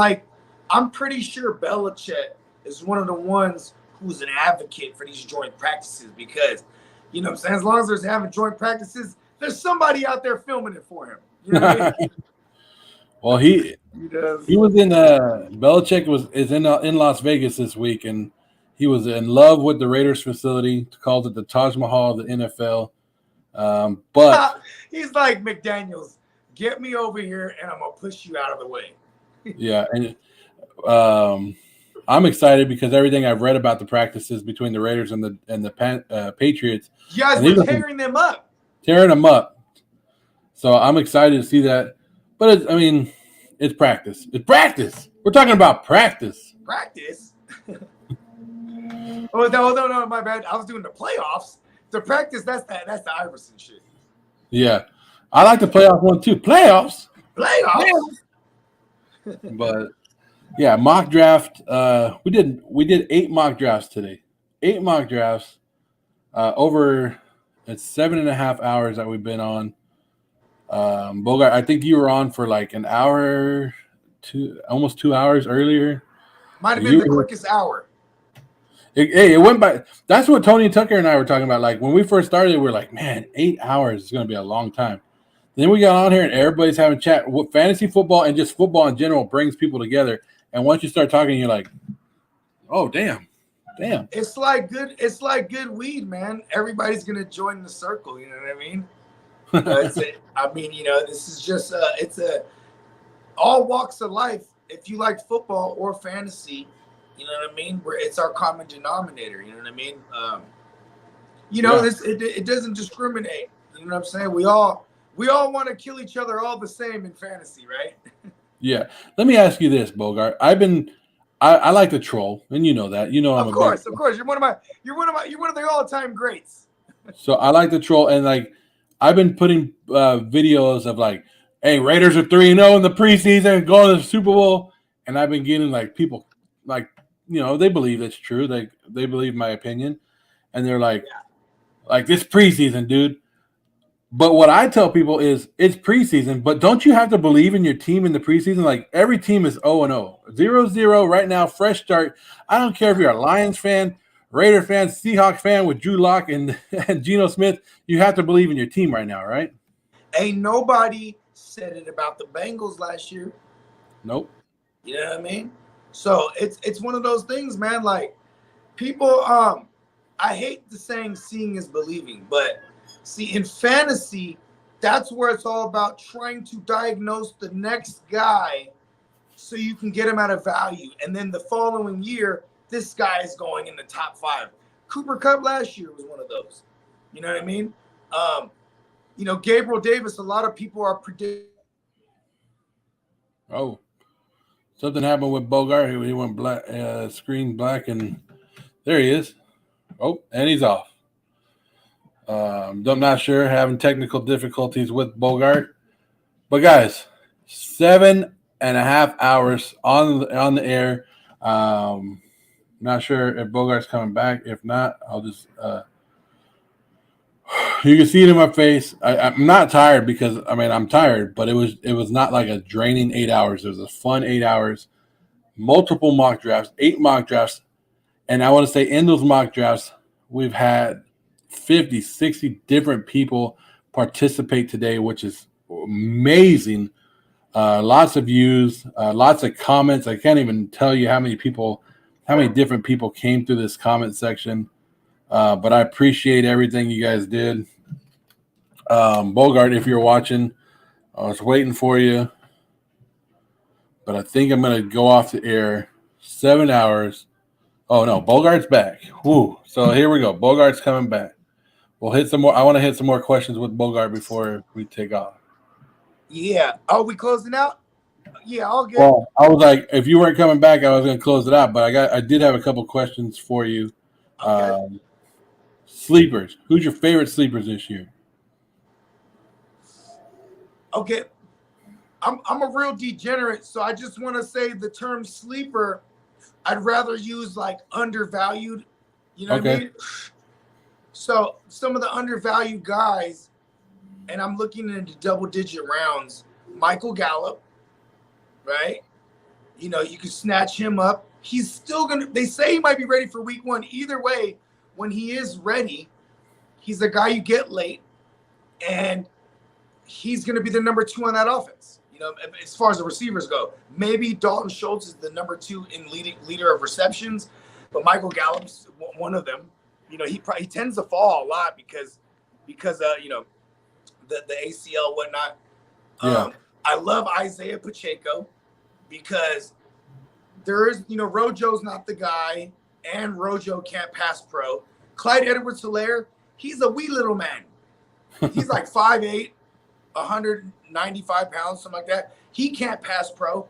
I'm pretty sure Belichick is one of the ones who's an advocate for these joint practices because, you know what I'm saying, as long as there's having joint practices, there's somebody out there filming it for him. You know what I mean? Well, he was in Belichick is in Las Vegas this week, and he was in love with the Raiders facility, called it the Taj Mahal of the NFL. But he's like McDaniels, get me over here and I'm gonna push you out of the way. Yeah, and I'm excited because everything I've read about the practices between the Raiders and the Patriots, You guys were tearing them up. So I'm excited to see that. But it's practice. It's practice. We're talking about practice. Practice. Oh no, my bad. I was doing the playoffs. The practice, that's the Iverson shit. Yeah, I like the playoff one too. Playoffs. But yeah, mock draft. We did 8 mock drafts today. 8 mock drafts. Over it's 7.5 hours that we've been on. Bogart, I think you were on for like an hour, almost 2 hours earlier. Might have been the quickest hour. It went by. That's what Tony Tucker and I were talking about. Like when we first started, we were like, man, 8 hours is going to be a long time. Then we got on here and everybody's having chat. What fantasy football and just football in general brings people together. And once you start talking, you're like, oh, damn. It's like good weed, man. Everybody's going to join the circle. You know what I mean? This is just it's all walks of life. If you like football or fantasy, you know what I mean? It's our common denominator. You know what I mean? It doesn't discriminate. You know what I'm saying? We all want to kill each other all the same in fantasy, right? Yeah. Let me ask you this, Bogart. I like to troll, and you know that. You know, of course. You're one of the all-time greats. So I like to troll, and like I've been putting videos of like, hey, Raiders are 3-0 in the preseason, going to the Super Bowl, and I've been getting like people like, they believe it's true. They believe my opinion, and they're like this preseason, dude. But what I tell people is it's preseason, but don't you have to believe in your team in the preseason? Like every team is 0-0, 0-0 right now, fresh start. I don't care if you're a Lions fan, Raider fan, Seahawks fan with Drew Lock and Geno Smith. You have to believe in your team right now, right? Ain't nobody said it about the Bengals last year. Nope. You know what I mean? So it's one of those things, man. Like people, I hate the saying "seeing is believing," but see, in fantasy, that's where it's all about trying to diagnose the next guy so you can get him at a value. And then the following year, this guy is going in the top 5. Cooper Kupp last year was one of those. You know what I mean? Gabriel Davis, a lot of people are predicting. Oh, something happened with Bogart. He went black, screen black, and there he is. Oh, and he's off. I'm not sure, having technical difficulties with Bogart. But guys, 7.5 hours on the air. Not sure if Bogart's coming back. If not, I'll just you can see it in my face. I'm not tired because I'm tired, but it was not like a draining 8 hours. It was a fun 8 hours. Multiple mock drafts, 8 mock drafts, and I want to say in those mock drafts we've had 50, 60 different people participate today, which is amazing. Lots of views, lots of comments. I can't even tell you how many different people came through this comment section. But I appreciate everything you guys did. Bogart, if you're watching, I was waiting for you, but I think I'm going to go off the air. 7 hours. Oh no, Bogart's back. Woo. So here we go. Bogart's coming back. We'll hit some more. I want to hit some more questions with Bogart before we take off. Yeah. Are we closing out? Yeah, all good. Well, I was like, if you weren't coming back, I was going to close it out, but I did have a couple questions for you. Okay. Sleepers. Who's your favorite sleepers this year? Okay. I'm a real degenerate, so I just want to say the term sleeper, I'd rather use like undervalued. You know what I mean? So some of the undervalued guys, and I'm looking into double-digit rounds, Michael Gallup, right? You can snatch him up. He's still going to – they say he might be ready for week 1. Either way, when he is ready, he's a guy you get late, and he's going to be the number 2 on that offense, as far as the receivers go. Maybe Dalton Schultz is the number 2 in leader of receptions, but Michael Gallup's one of them. He tends to fall a lot because the ACL, whatnot. Yeah. I love Isaiah Pacheco because there is, Rojo's not the guy, and Rojo can't pass pro. Clyde Edwards-Helaire, he's a wee little man. He's like 5'8", 195 pounds, something like that. He can't pass pro.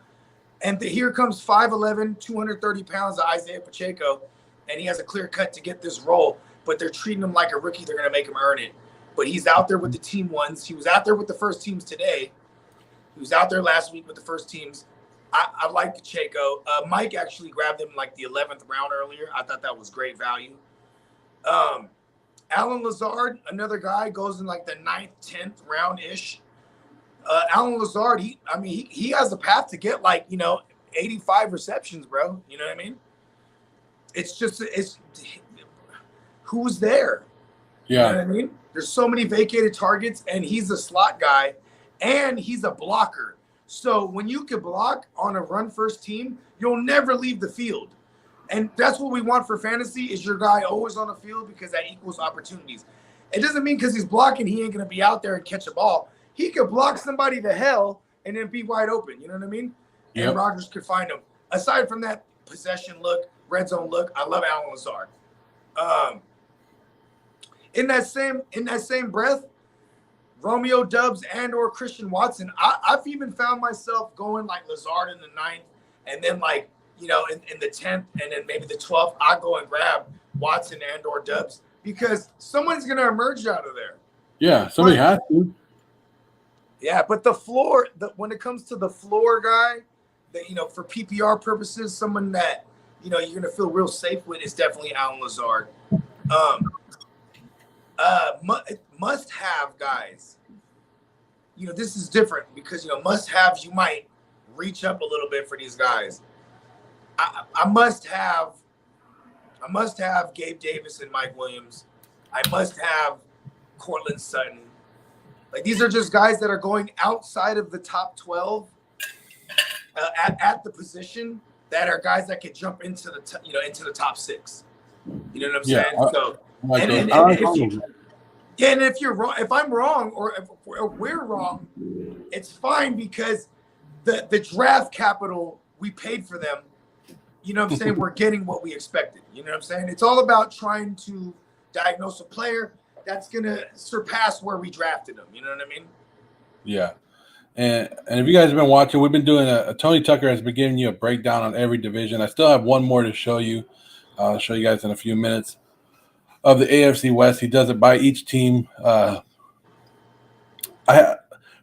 And here comes 5'11", 230 pounds of Isaiah Pacheco, and he has a clear cut to get this role, but they're treating him like a rookie. They're going to make him earn it. But he's out there with the team ones. He was out there with the first teams today. He was out there last week with the first teams. I like Pacheco. Mike actually grabbed him like the 11th round earlier. I thought that was great value. Alan Lazard, another guy, goes in like the 9th, 10th round-ish. Alan Lazard, he has a path to get 85 receptions, bro. You know what I mean? It's who's there? Yeah. You know what I mean? There's so many vacated targets, and he's a slot guy, and he's a blocker. So when you can block on a run-first team, you'll never leave the field. And that's what we want for fantasy, is your guy always on the field, because that equals opportunities. It doesn't mean because he's blocking, he ain't going to be out there and catch a ball. He could block somebody to hell and then be wide open. You know what I mean? Yep. And Rodgers could find him. Aside from that possession look, red zone look, I love Alan Lazard. In that same breath, Romeo Doubs and or Christian Watson, I've even found myself going like Lazard in the 9th, and then in the 10th, and then maybe the 12th, I go and grab Watson and or Doubs, because someone's going to emerge out of there. Yeah, somebody has to. Yeah, but the floor, when it comes to the floor guy, that for PPR purposes, someone that you're going to feel real safe with is definitely Alan Lazard. Must have guys. This is different because must haves, you might reach up a little bit for these guys. I must have Gabe Davis and Mike Williams. I must have Cortland Sutton. Like, these are just guys that are going outside of the top 12 at the position, that are guys that could jump into the into the top 6. You know what I'm saying? And if you're wrong, if I'm wrong, or if we're wrong, it's fine, because the draft capital we paid for them, you know what I'm saying, we're getting what we expected. You know what I'm saying? It's all about trying to diagnose a player that's going to surpass where we drafted them. You know what I mean? Yeah. And if you guys have been watching, we've been doing Tony Tucker has been giving you a breakdown on every division. I still have one more to show you. I'll show you guys in a few minutes, of the AFC West. He does it by each team.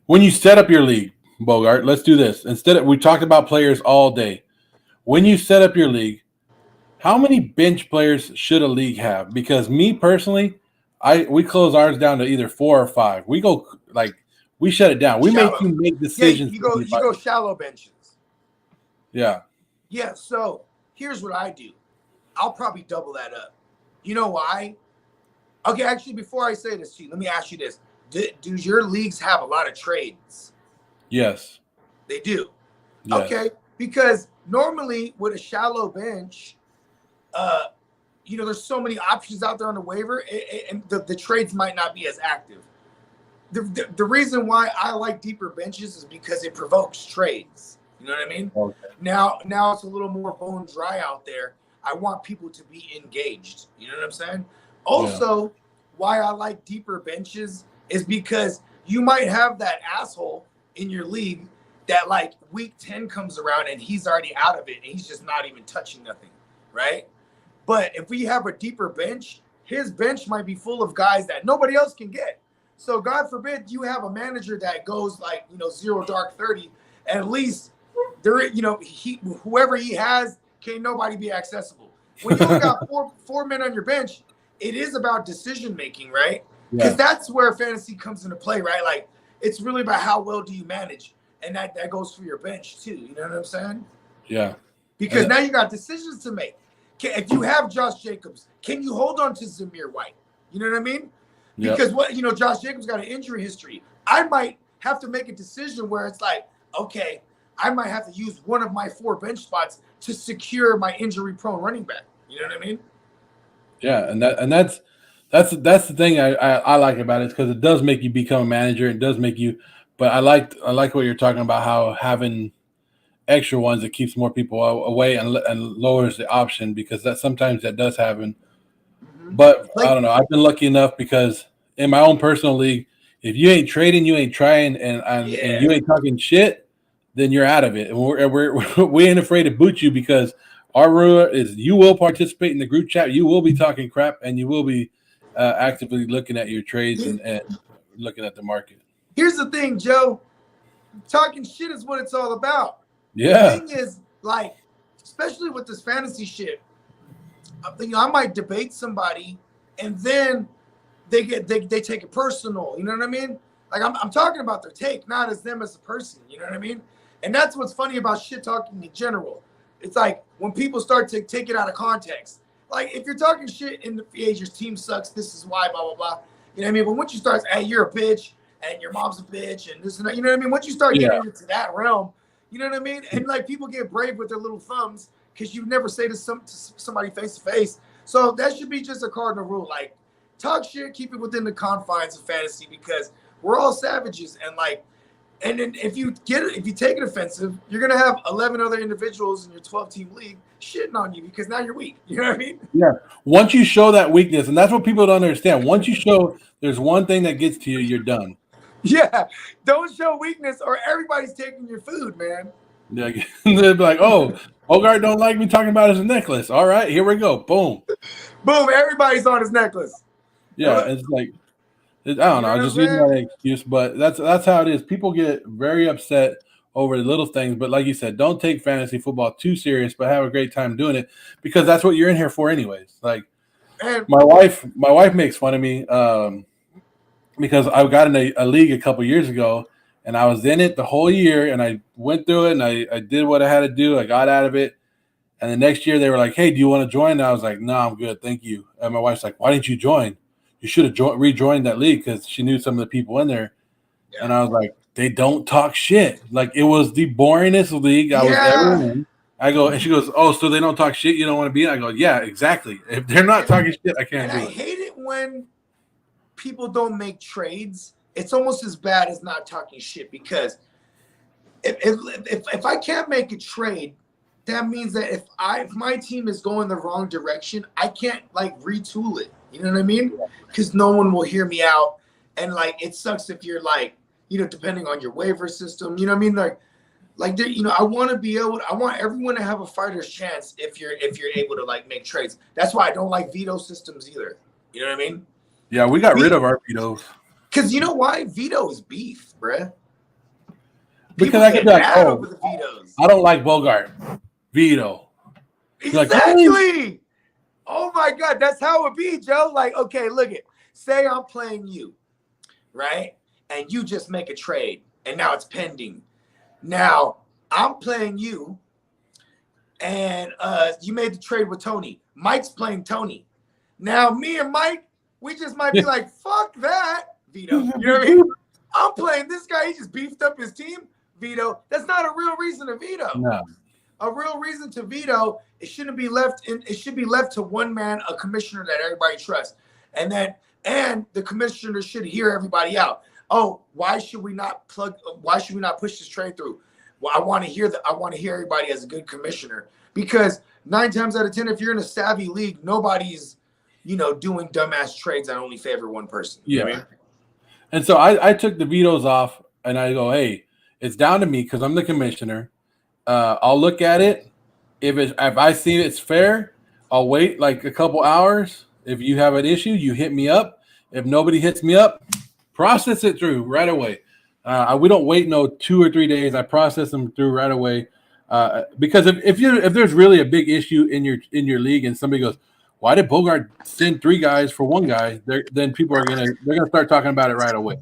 When you set up your league, Bogart, let's do this. We talked about players all day. When you set up your league, how many bench players should a league have? Because me personally, we close ours down to either 4 or 5. We go we shut it down. We Shallow. make you make decisions. Yeah, you go shallow benches. Yeah. Yeah. So here's what I do. I'll probably double that up. You know why? Okay, actually, before I say this to you, let me ask you this. Do your leagues have a lot of trades? Yes. They do. Yes. Okay, because normally with a shallow bench, there's so many options out there on the waiver, and the trades might not be as active. The reason why I like deeper benches is because it provokes trades. You know what I mean? Okay. Now it's a little more bone dry out there. I want people to be engaged. You know what I'm saying? Also, why I like deeper benches is because you might have that asshole in your league that like week 10 comes around and he's already out of it and he's just not even touching nothing, right? But if we have a deeper bench, his bench might be full of guys that nobody else can get. So God forbid you have a manager that goes 0 dark 30. At least whoever he has, can't nobody be accessible. When you got four men on your bench, it is about decision making, right? Because that's where fantasy comes into play, right? Like, it's really about how well do you manage, and that goes for your bench too. You know what I'm saying? Yeah. Because now you got decisions to make. If you have Josh Jacobs, can you hold on to Zamir White? You know what I mean? Because Josh Jacobs got an injury history. I might have to make a decision where it's like, okay, I might have to use one of my 4 bench spots to secure my injury-prone running back. You know what I mean? Yeah, and that's the thing I like about it, because it does make you become a manager. It does make you, but I like what you're talking about, how having extra ones, it keeps more people away and lowers the option, because sometimes that does happen. But I don't know. I've been lucky enough because in my own personal league, if you ain't trading, you ain't trying, and you ain't talking shit, then you're out of it. And we ain't afraid to boot you, because our rule is you will participate in the group chat, you will be talking crap, and you will be actively looking at your trades and looking at the market. Here's the thing, Joe. Talking shit is what it's all about. Yeah. The thing is, like, especially with this fantasy shit, I might debate somebody, and then they take it personal. You know what I mean? Like, I'm talking about their take, not as them as a person. You know what I mean? And that's what's funny about shit talking in general. It's like when people start to take it out of context. Like, if you're talking shit in the your team sucks, this is why, blah, blah, blah. You know what I mean? But once you start, hey, you're a bitch, and your mom's a bitch, and this and that, you know what I mean? Once you start getting into that realm, you know what I mean? And, like, people get brave with their little thumbs because you never say to somebody face to face. So that should be just a cardinal rule. Like, talk shit, keep it within the confines of fantasy, because we're all savages. And, like, and then if you take it offensive, you're gonna have 11 other individuals in your 12-team league shitting on you because now you're weak. You know what I mean? Yeah. Once you show that weakness, and that's what people don't understand. Once you show there's one thing that gets to you, you're done. Yeah. Don't show weakness, or everybody's taking your food, man. Yeah. They'll be like, "Oh, Bogart don't like me talking about his necklace." All right, here we go. Boom. Boom. Everybody's on his necklace. Yeah, it's like, I don't know. I'm just using that excuse, but that's how it is. People get very upset over the little things, but like you said, don't take fantasy football too serious, but have a great time doing it, because that's what you're in here for, anyways. Like, my wife makes fun of me because I got in a league a couple years ago, and I was in it the whole year, and I went through it, and I did what I had to do. I got out of it, and the next year they were like, "Hey, do you want to join?" And I was like, "No, I'm good, thank you." And my wife's like, "Why didn't you join? You should have rejoined that league," because she knew some of the people in there. Yeah. And I was like, they don't talk shit. Like, it was the boringest league I was ever in. I go, and she goes, "Oh, so they don't talk shit? You don't want to be in?" I go, "Yeah, exactly. If they're not talking shit, I can't do it." I hate it when people don't make trades. It's almost as bad as not talking shit, because if I can't make a trade, that means that if my team is going the wrong direction, I can't, like, retool it. You know what I mean? Because no one will hear me out. And, like, it sucks if you're, like, you know, depending on your waiver system, you know what I mean? Like, you know, I want everyone to have a fighter's chance if you're able to, like, make trades. That's why I don't like veto systems either. You know what I mean? Yeah, we got rid of our vetoes. Because you know why? Veto is beef, bruh. Because I can be like, "Oh, the vetoes. I don't like Bogart. Veto." Exactly. Like, oh my God, that's how it be, Joe. Like, okay, look it. Say I'm playing you, right? And you just make a trade, and now it's pending. Now I'm playing you, and you made the trade with Tony. Mike's playing Tony. Now me and Mike, we just might be like, "Fuck that." Veto. You know what I mean? I'm playing this guy. He just beefed up his team. Veto. That's not a real reason to veto. No. A real reason to veto, it shouldn't be left in. It should be left to one man, a commissioner that everybody trusts, and the commissioner should hear everybody out. Oh, why should we not push this trade through? Well, I want to hear everybody as a good commissioner, because 9 times out of 10, if you're in a savvy league, nobody's, you know, doing dumbass trades that only favor one person. Yeah. You know what I mean? And so I took the vetoes off, and I go, "Hey, it's down to me because I'm the commissioner. I'll look at it. If I see it's fair, I'll wait like a couple hours. If you have an issue, you hit me up. If nobody hits me up, process it through right away. We don't wait no 2 or 3 days. I process them through right away. Because if there's really a big issue in your league, and somebody goes, "Why did Bogart send 3 guys for 1 guy?" Then people are gonna start talking about it right away.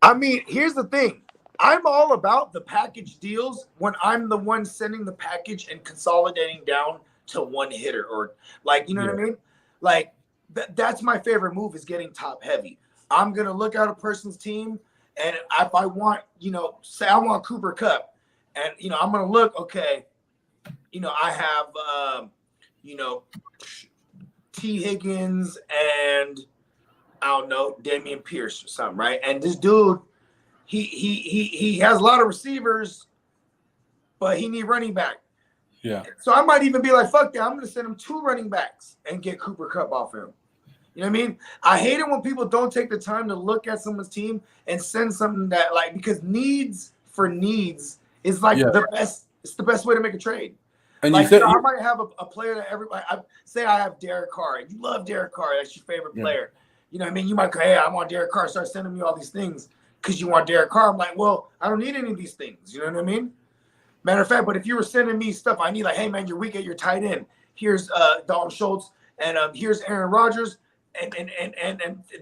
I mean, here's the thing. I'm all about the package deals when I'm the one sending the package and consolidating down to one hitter, or, like, you know what I mean? Like, that's my favorite move, is getting top heavy. I'm going to look at a person's team, and if I want, you know, say I want Cooper Kupp, and, you know, I'm going to look, okay, you know, I have, you know, T. Higgins and, I don't know, Damian Pierce or something, right? And this dude, he has a lot of receivers, but he need running back. Yeah. So I might even be like, fuck that. I'm going to send him 2 running backs and get Cooper Kupp off him. You know what I mean? I hate it when people don't take the time to look at someone's team and send something that, like, because needs for needs is like the best. It's the best way to make a trade. And like, I might have a player that everybody. Say I have Derek Carr. You love Derek Carr. That's your favorite player. You know what I mean? You might go, hey, I want Derek Carr. Start sending me all these things because you want Derek Carr. I'm like, well, I don't need any of these things. You know what I mean? Matter of fact, but if you were sending me stuff, I need like, hey man, you're weak at your tight end. Here's Dalton Schultz and here's Aaron Rodgers, and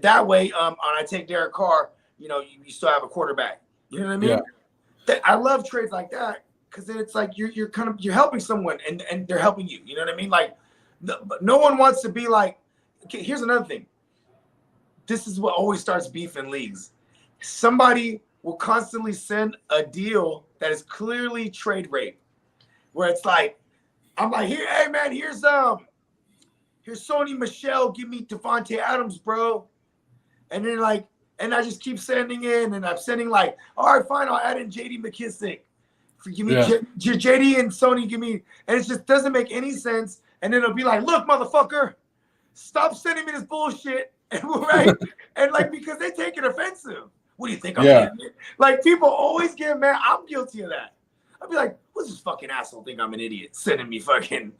that way, I take Derek Carr. You know, you still have a quarterback. You know what I mean? Yeah. I love trades like that because then it's like you're helping someone and they're helping you. You know what I mean? Like, no one wants to be like. Okay, here's another thing. This is what always starts beef in leagues. Somebody will constantly send a deal that is clearly trade rape, where it's like, I'm like, here, hey man, here's Sony Michel, give me Devontae Adams, bro. And then like, and I just keep sending in, and I'm sending like, all right, fine, I'll add in JD McKissick. Give me JD and Sony, give me, and it just doesn't make any sense. And then it'll be like, look, motherfucker, stop sending me this bullshit. Right? And like, because they take it offensive. What do you think I'm doing? Like, people always get mad. I'm guilty of that. I'd be like, what's this fucking asshole think I'm an idiot sending me fucking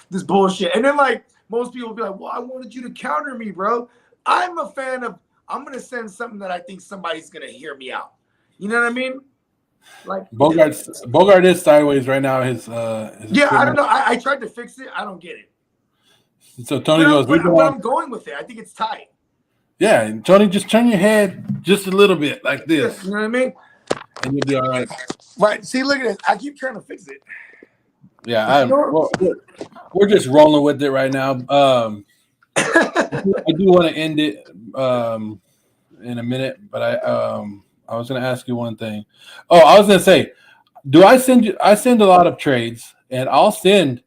this bullshit? And then like most people will be like, well, I wanted you to counter me, bro. I'm a fan of, I'm gonna send something that I think somebody's gonna hear me out. You know what I mean? Like Bogart is sideways right now. His I don't know. I tried to fix it. I don't get it. So Tony goes, but I'm going with it. I think it's tight. Yeah, and Tony, just turn your head just a little bit like this. You know what I mean? And you'll be all right. Right. See, look at this. I keep trying to fix it. Yeah, we're just rolling with it right now. I do want to end it in a minute, but I was going to ask you one thing. Oh, I was going to say, I send a lot of trades, and I'll send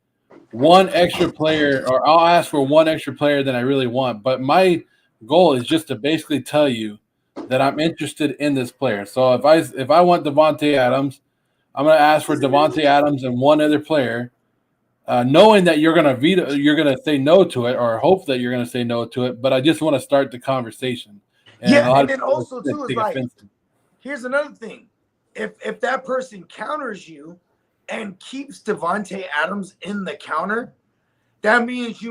one extra player, or I'll ask for one extra player than I really want. But my goal is just to basically tell you that I'm interested in this player. So if I want Devontae Adams, I'm going to ask for Devontae Adams and one other player, knowing that you're going to say no to it, or hope that you're going to say no to it. But I just want to start the conversation. And and then also too is like, here's another thing: if that person counters you and keeps Devontae Adams in the counter, that means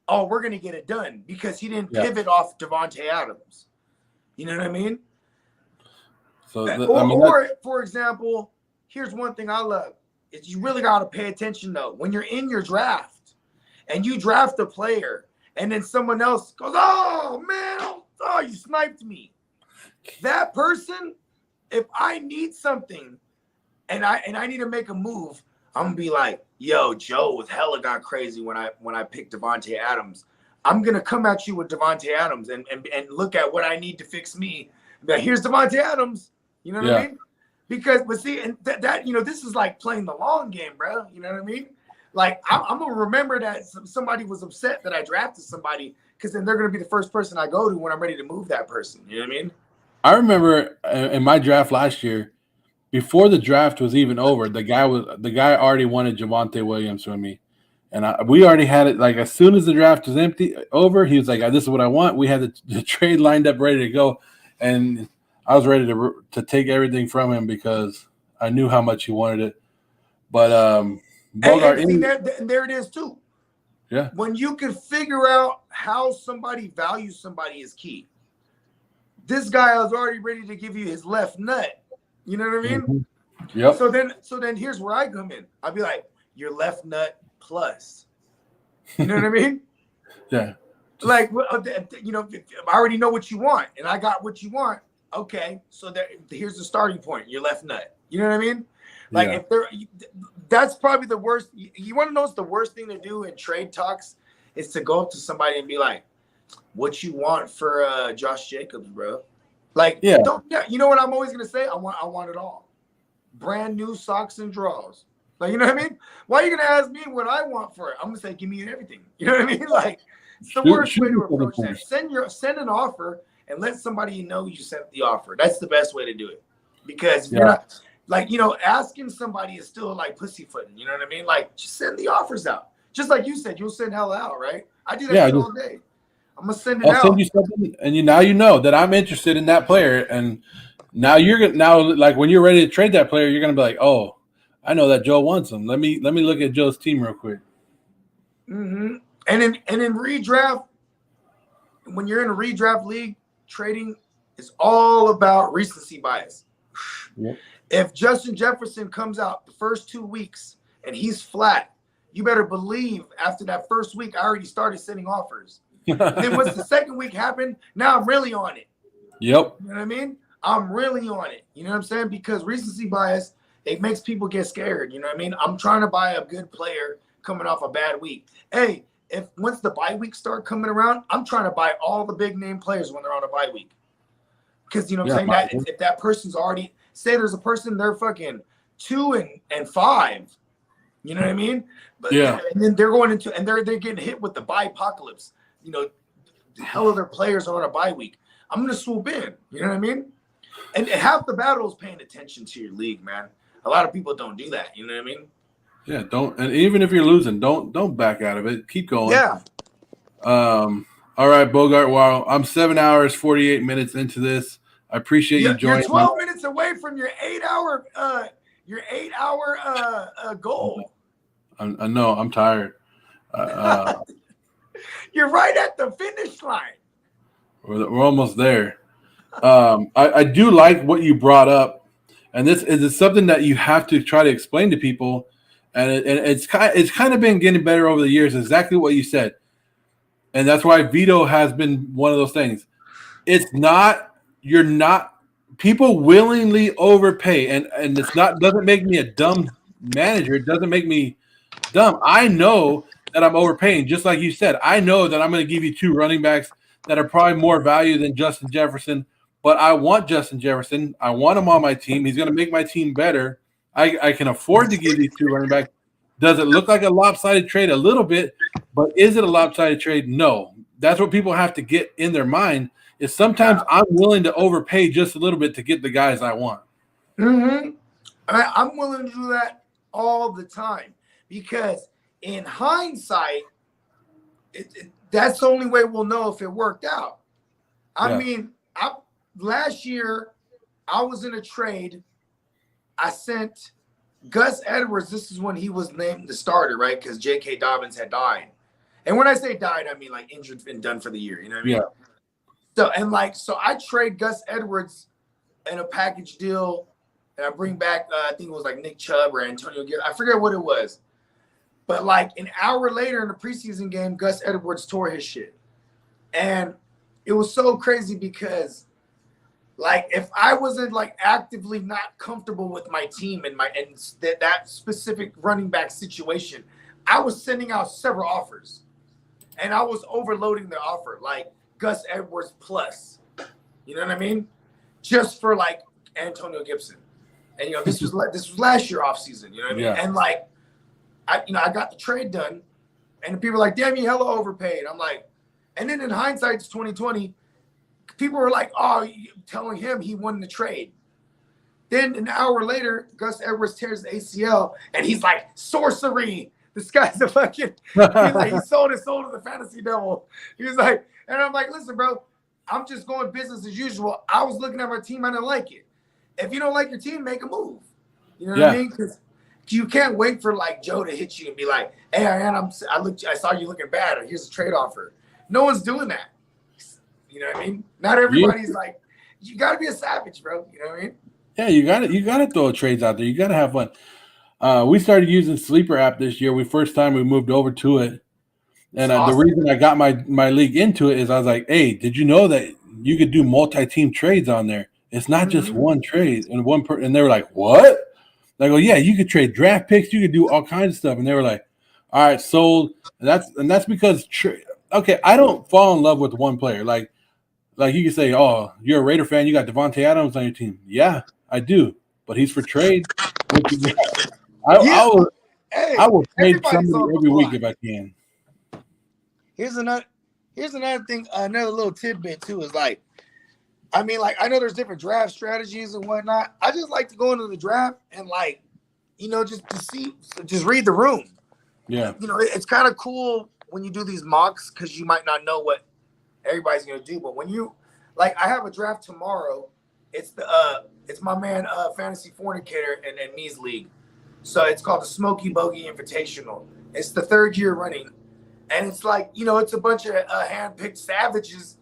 oh, we're going to get it done because he didn't pivot off Devontae Adams. You know what I mean? So, for example, here's one thing I love. Is you really got to pay attention, though. When you're in your draft and you draft a player and then someone else goes, oh, man, oh, you sniped me. That person, if I need something and I need to make a move, I'm gonna be like, yo, Joe was hella got crazy when I picked Devontae Adams. I'm gonna come at you with Devontae Adams and look at what I need to fix me. But here's Devontae Adams. You know what I mean? Because but see, and that this is like playing the long game, bro. You know what I mean? Like I'm gonna remember that somebody was upset that I drafted somebody, because then they're gonna be the first person I go to when I'm ready to move that person. You know what I mean? I remember in my draft last year, before the draft was even over, the guy already wanted Javonte Williams from me, and we already had it. Like as soon as the draft was over, he was like, "This is what I want." We had the trade lined up, ready to go, and I was ready to take everything from him because I knew how much he wanted it. But Bogart, there it is too. Yeah, when you can figure out how somebody values somebody is key. This guy was already ready to give you his left nut. You know what I mean? Mm-hmm. Yep. So then here's where I come in. I'll be like, your left nut plus. You know what I mean? Yeah. Like, I already know what you want, and I got what you want. Okay, so here's the starting point. Your left nut. You know what I mean? Like, that's probably the worst. You want to know what's the worst thing to do in trade talks is to go up to somebody and be like, what you want for Josh Jacobs, bro? Like, you know what I'm always gonna say? I want it all. Brand new socks and drawers. Like, you know what I mean? Why are you gonna ask me what I want for it? I'm gonna say, give me everything. You know what I mean? Like, it's the worst way to approach that. Send an offer and let somebody know you sent the offer. That's the best way to do it. Because you're not Like, asking somebody is still like pussyfooting. You know what I mean? Like, just send the offers out. Just like you said, you'll send hell out, right? I do that all day. I'm gonna send it out. I'll send you something, and now you know that I'm interested in that player, and now like when you're ready to trade that player, you're gonna be like, oh, I know that Joe wants him. Let me look at Joe's team real quick. Mm-hmm. And in redraft, when you're in a redraft league, trading is all about recency bias. Yep. If Justin Jefferson comes out the first 2 weeks and he's flat, you better believe after that first week, I already started sending offers. Then once the second week happened, now I'm really on it. Yep. You know what I mean? I'm really on it. You know what I'm saying? Because recency bias, it makes people get scared. You know what I mean? I'm trying to buy a good player coming off a bad week. Hey, if once the bye weeks start coming around, I'm trying to buy all the big name players when they're on a bye week. Because you know what I'm saying? If that person's already, say there's a person, they're fucking 2 and 5. You know what I mean? But and then they're going into, and they're getting hit with the bye apocalypse. The hell of their players are on a bye week. I'm gonna swoop in. You know what I mean? And half the battle is paying attention to your league, man. A lot of people don't do that. You know what I mean? Yeah, don't. And even if you're losing, don't back out of it. Keep going. Yeah. All right, Bogart. Wow, I'm 7 hours 48 minutes into this. I appreciate you joining. You're 12 minutes away from your 8 hour goal. I know. I'm tired. You're right at the finish line. We're almost there. I do like what you brought up, and this is something that you have to try to explain to people, and it's kind of been getting better over the years. Exactly what you said, and that's why veto has been one of those things. You're not people willingly overpay, and doesn't make me a dumb manager. It doesn't make me dumb. I know that I'm overpaying, just like you said. I know that I'm going to give you 2 running backs that are probably more value than Justin Jefferson, but I want Justin Jefferson. I want him on my team. He's going to make my team better. I can afford to give these 2 running backs. Does it look like a lopsided trade? A little bit, but is it a lopsided trade? No. That's what people have to get in their mind, is sometimes I'm willing to overpay just a little bit to get the guys I want. Mm-hmm. I'm willing to do that all the time, because in hindsight, that's the only way we'll know if it worked out. I mean, last year, I was in a trade. I sent Gus Edwards. This is when he was named the starter, right? Because J.K. Dobbins had died. And when I say died, I mean like injured and done for the year. You know what I mean? Yeah. So I trade Gus Edwards in a package deal, and I bring back, I think it was like Nick Chubb or Antonio Gibson. I forget what it was. But like an hour later in the preseason game, Gus Edwards tore his shit. And it was so crazy because, like, if I wasn't like actively not comfortable with my team and that specific running back situation, I was sending out several offers. And I was overloading the offer, like Gus Edwards plus. You know what I mean? Just for like Antonio Gibson. And this was last year off season, you know what I mean? Yeah. And like I got the trade done, and people were like, damn, you hella overpaid. I'm like, and then in hindsight, it's 2020. People were like, oh, telling him he won the trade. Then an hour later, Gus Edwards tears the ACL, and he's like, sorcery. This guy's a fucking, he sold his soul to the fantasy devil. He was like, and I'm like, listen, bro, I'm just going business as usual. I was looking at my team, I didn't like it. If you don't like your team, make a move. You know what I mean? Because you can't wait for like Joe to hit you and be like, hey, Aaron, I saw you looking bad, or here's a trade offer. No one's doing that. You know what I mean? Not everybody's like, you got to be a savage, bro. You know what I mean? Yeah, you got to throw trades out there. You got to have fun. We started using Sleeper app this year. First time we moved over to it. And awesome. The reason I got my league into it is I was like, hey, did you know that you could do multi-team trades on there? It's not just one trade and and they were like, what? And I go, yeah, you could trade draft picks, you could do all kinds of stuff. And they were like, all right, sold. And that's because okay, I don't fall in love with one player. Like you can say, oh, you're a Raider fan, you got Devontae Adams on your team. Yeah, I do, but he's for trade. I will trade somebody every week if I can. Here's another thing, another little tidbit too, is like I mean, like, I know there's different draft strategies and whatnot. I just like to go into the draft and, like, you know, just read the room. Yeah. You know, it's kind of cool when you do these mocks because you might not know what everybody's going to do. But when you, like, I have a draft tomorrow. It's my man, Fantasy Fornicator and me's league. So it's called the Smoky Bogey Invitational. It's the 3rd year running. And it's like, you know, it's a bunch of hand-picked savages.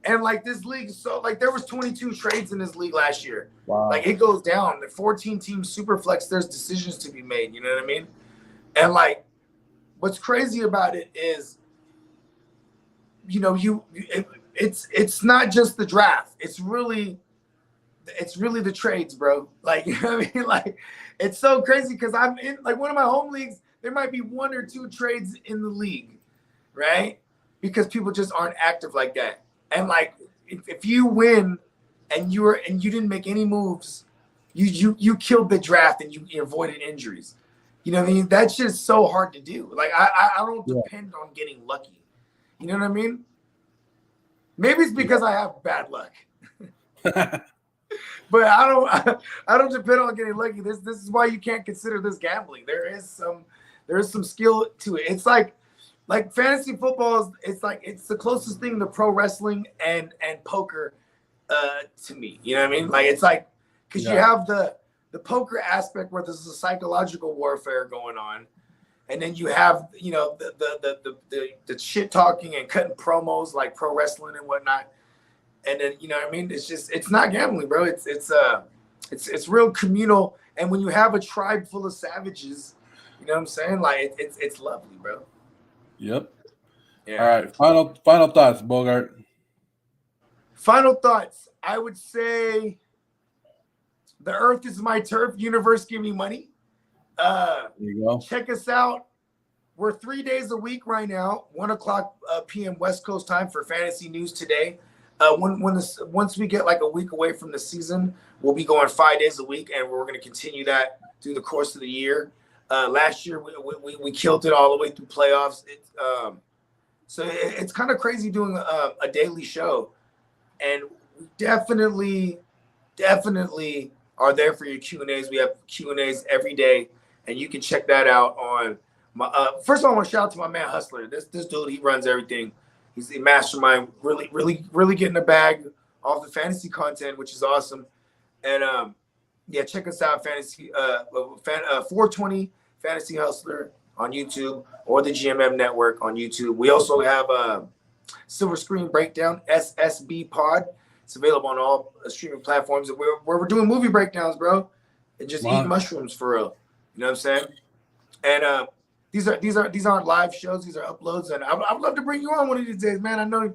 And, like, this league is so, like, there was 22 trades in this league last year. Wow. Like, it goes down. The 14-team Superflex, there's decisions to be made. You know what I mean? And, like, what's crazy about it is, you know, it's not just the draft. It's really the trades, bro. Like, you know what I mean? Like, it's so crazy because I'm in, like, one of my home leagues, there might be 1 or 2 trades in the league, right? Because people just aren't active like that. And, like, if you win and you didn't make any moves, you killed the draft and you avoided injuries. You know what I mean? That's just so hard to do. Like, I don't depend on getting lucky. You know what I mean? Maybe it's because I have bad luck. But I don't depend on getting lucky. This is why you can't consider this gambling. There is some skill to it. It's like fantasy football it's the closest thing to pro wrestling and poker to me. You know what I mean? Like, it's like, because you have the poker aspect where there's a psychological warfare going on, and then you have, you know, the shit talking and cutting promos like pro wrestling and whatnot. And then, you know what I mean? It's not gambling, bro. It's real communal. And when you have a tribe full of savages, you know what I'm saying? Like, it's lovely, bro. Yep. Yeah. All right. Final thoughts, Bogart. Final thoughts. I would say the earth is my turf. Universe, give me money. There you go. Check us out. We're 3 days a week right now, 1:00 p.m. West Coast time for Fantasy News Today. Once we get like a week away from the season, we'll be going 5 days a week, and we're going to continue that through the course of the year. Last year, we killed it all the way through playoffs. So it's kind of crazy doing a daily show, and we definitely are there for your Q&As. We have Q&As every day, and you can check that out on my. First of all, I want to shout out to my man Hustler. This dude, he runs everything. He's the mastermind, really getting the bag off the fantasy content, which is awesome. And check us out, 420 Fantasy Hustler on YouTube or the GMM Network on YouTube. We also have a Silver Screen Breakdown, SSB Pod. It's available on all streaming platforms where we're doing movie breakdowns, bro, and just eating mushrooms for real. You know what I'm saying? And these aren't live shows; these are uploads. And I'd love to bring you on one of these days, man. I know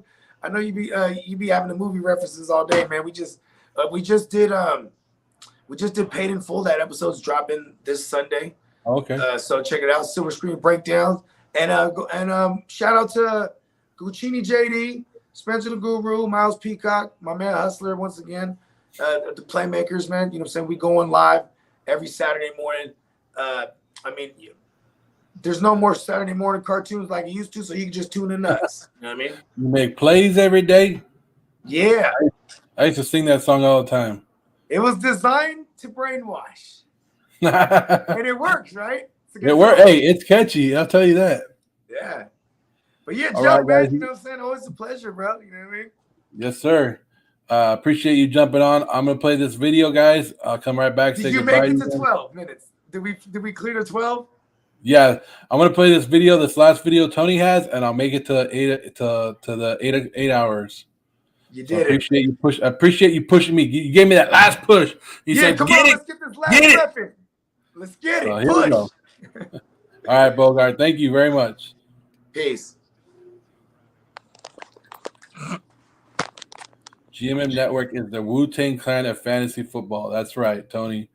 you be having the movie references all day, man. We just did Paid in Full. That episode's dropping this Sunday. Okay. So check it out, Silver Screen Breakdowns, and shout out to Guccini JD, Spencer the Guru, Miles Peacock, my man Hustler once again, the Playmakers, man. You know what I'm saying? We going live every Saturday morning. There's no more Saturday morning cartoons like it used to, so you can just tune in us. You know what I mean? You make plays every day? Yeah. I used to sing that song all the time. It was designed to brainwash. And it works, right? It works. Hey, it's catchy. I'll tell you that. Yeah. But yeah, Joe, right, man, guys. you know what I'm saying? Always a pleasure, bro. You know what I mean? Yes, sir. Appreciate you jumping on. I'm going to play this video, guys. I'll come right back. Did you make it to 12 minutes? Did we clear to 12? Yeah, I'm gonna play this video, this last video Tony has, and I'll make it to 8 hours. You did it. I appreciate you pushing me. You gave me that last push. You said, come get on, it, let's get this last weapon. Let's get it. Here we go. All right, Bogart. Thank you very much. Peace. GMM Network is the Wu-Tang Clan of fantasy football. That's right, Tony.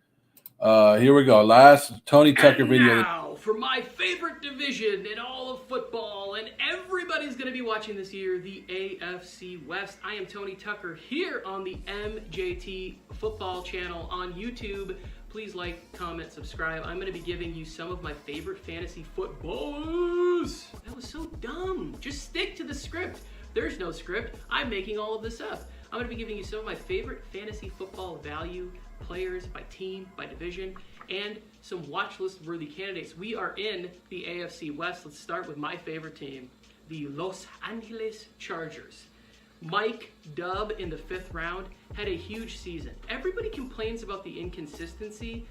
Here we go. Last Tony Tucker video. Now for my favorite division in all of football, and everybody's going to be watching this year, the AFC West. I am Tony Tucker here on the MJT Football Channel on YouTube. Please like, comment, subscribe. I'm going to be giving you some of my favorite fantasy footballers. That was so dumb. Just stick to the script. There's no script. I'm making all of this up. I'm going to be giving you some of my favorite fantasy football value players by team, by division, and some watch list worthy candidates. We are in the AFC West. Let's start with my favorite team, the Los Angeles Chargers. Mike Dub in the 5th round had a huge season. Everybody complains about the inconsistency.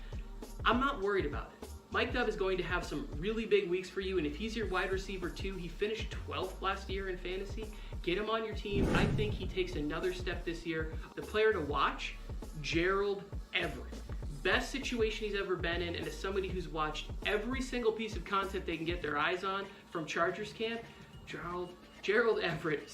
I'm not worried about it. Mike Dub is going to have some really big weeks for you, and if he's your wide receiver too, he finished 12th last year in fantasy. Get him on your team. I think he takes another step this year. The player to watch, Gerald Everett. Best situation he's ever been in, and as somebody who's watched every single piece of content they can get their eyes on from Chargers camp, Gerald Everett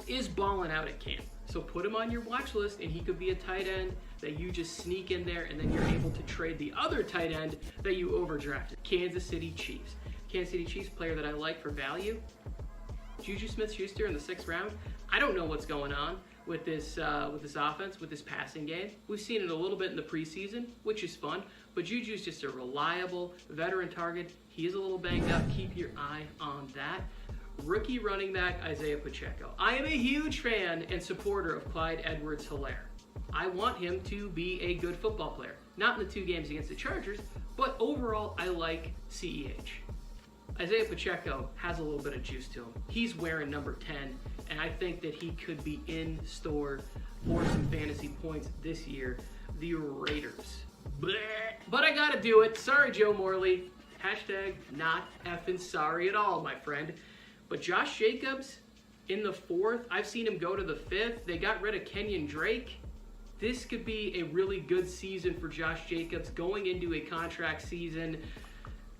is balling out at camp. So put him on your watch list, and he could be a tight end that you just sneak in there, and then you're able to trade the other tight end that you overdrafted. Kansas City Chiefs. Kansas City Chiefs player that I like for value, Juju Smith-Schuster in the 6th round. I don't know what's going on with this offense, with this passing game. We've seen it a little bit in the preseason, which is fun, but Juju's just a reliable veteran target. He is a little banged up. Keep your eye on that. Rookie running back Isaiah Pacheco. I am a huge fan and supporter of Clyde Edwards-Helaire. I want him to be a good football player. Not in the 2 games against the Chargers, but overall I like CEH. Isaiah Pacheco has a little bit of juice to him. He's wearing number 10, and I think that he could be in store for some fantasy points this year. The Raiders. Blech. But I gotta do it. Sorry, Joe Morley. Hashtag not effing sorry at all, my friend. But Josh Jacobs in the 4th, I've seen him go to the 5th. They got rid of Kenyon Drake. This could be a really good season for Josh Jacobs going into a contract season.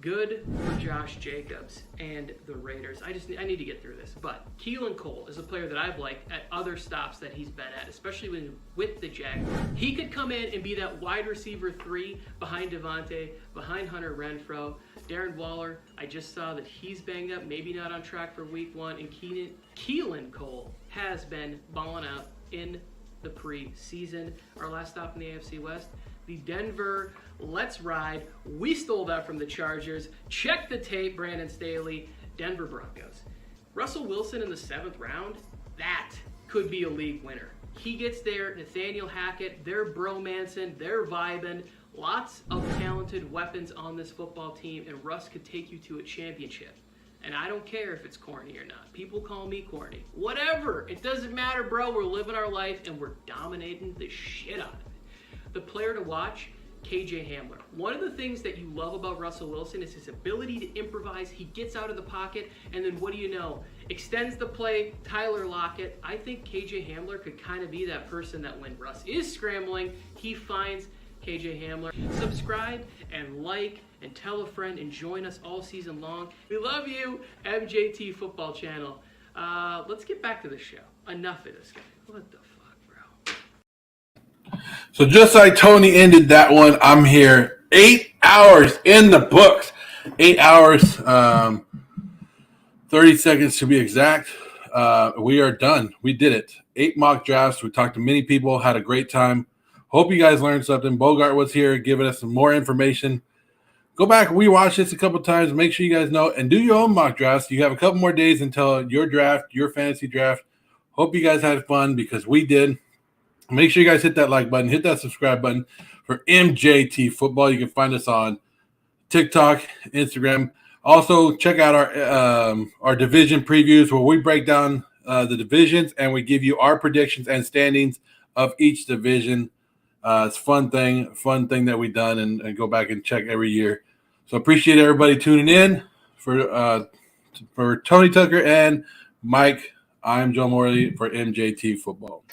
Good for Josh Jacobs and the Raiders. I need to get through this. But Keelan Cole is a player that I've liked at other stops that he's been at, especially with the Jaguars. He could come in and be that wide receiver 3 behind Devontae, behind Hunter Renfrow. Darren Waller, I just saw that he's banged up, maybe not on track for week 1. And Keelan Cole has been balling out in the preseason. Our last stop in the AFC West, the Denver Let's Ride. We stole that from the Chargers. Check the tape, Brandon Staley. Denver Broncos. Russell Wilson in the 7th round, that could be a league winner. He gets there, Nathaniel Hackett, they're bromancing, they're vibing. Lots of talented weapons on this football team, and Russ could take you to a championship. And I don't care if it's corny or not. People call me corny. Whatever. It doesn't matter, bro. We're living our life, and we're dominating the shit out of it. The player to watch, KJ Hamler. One of the things that you love about Russell Wilson is his ability to improvise. He gets out of the pocket, and then what do you know? Extends the play, Tyler Lockett. I think KJ Hamler could kind of be that person that when Russ is scrambling, he finds KJ Hamler. Subscribe and like and tell a friend and join us all season long. We love you, MJT Football Channel. Let's get back to the show. Enough of this guy. What the fuck, bro? So just like Tony ended that one, I'm here. 8 hours in the books. 8 hours, 30 seconds to be exact. We are done. We did it. 8 mock drafts. We talked to many people, had a great time. Hope you guys learned something. Bogart was here giving us some more information. Go back, rewatch this a couple times. Make sure you guys know and do your own mock drafts. You have a couple more days until your draft, your fantasy draft. Hope you guys had fun because we did. Make sure you guys hit that like button, hit that subscribe button for MJT Football. You can find us on TikTok, Instagram. Also, check out our division previews where we break down the divisions and we give you our predictions and standings of each division. It's a fun thing that we've done and go back and check every year. So appreciate everybody tuning in. For Tony Tucker and Mike, I'm Joe Morley for MJT Football.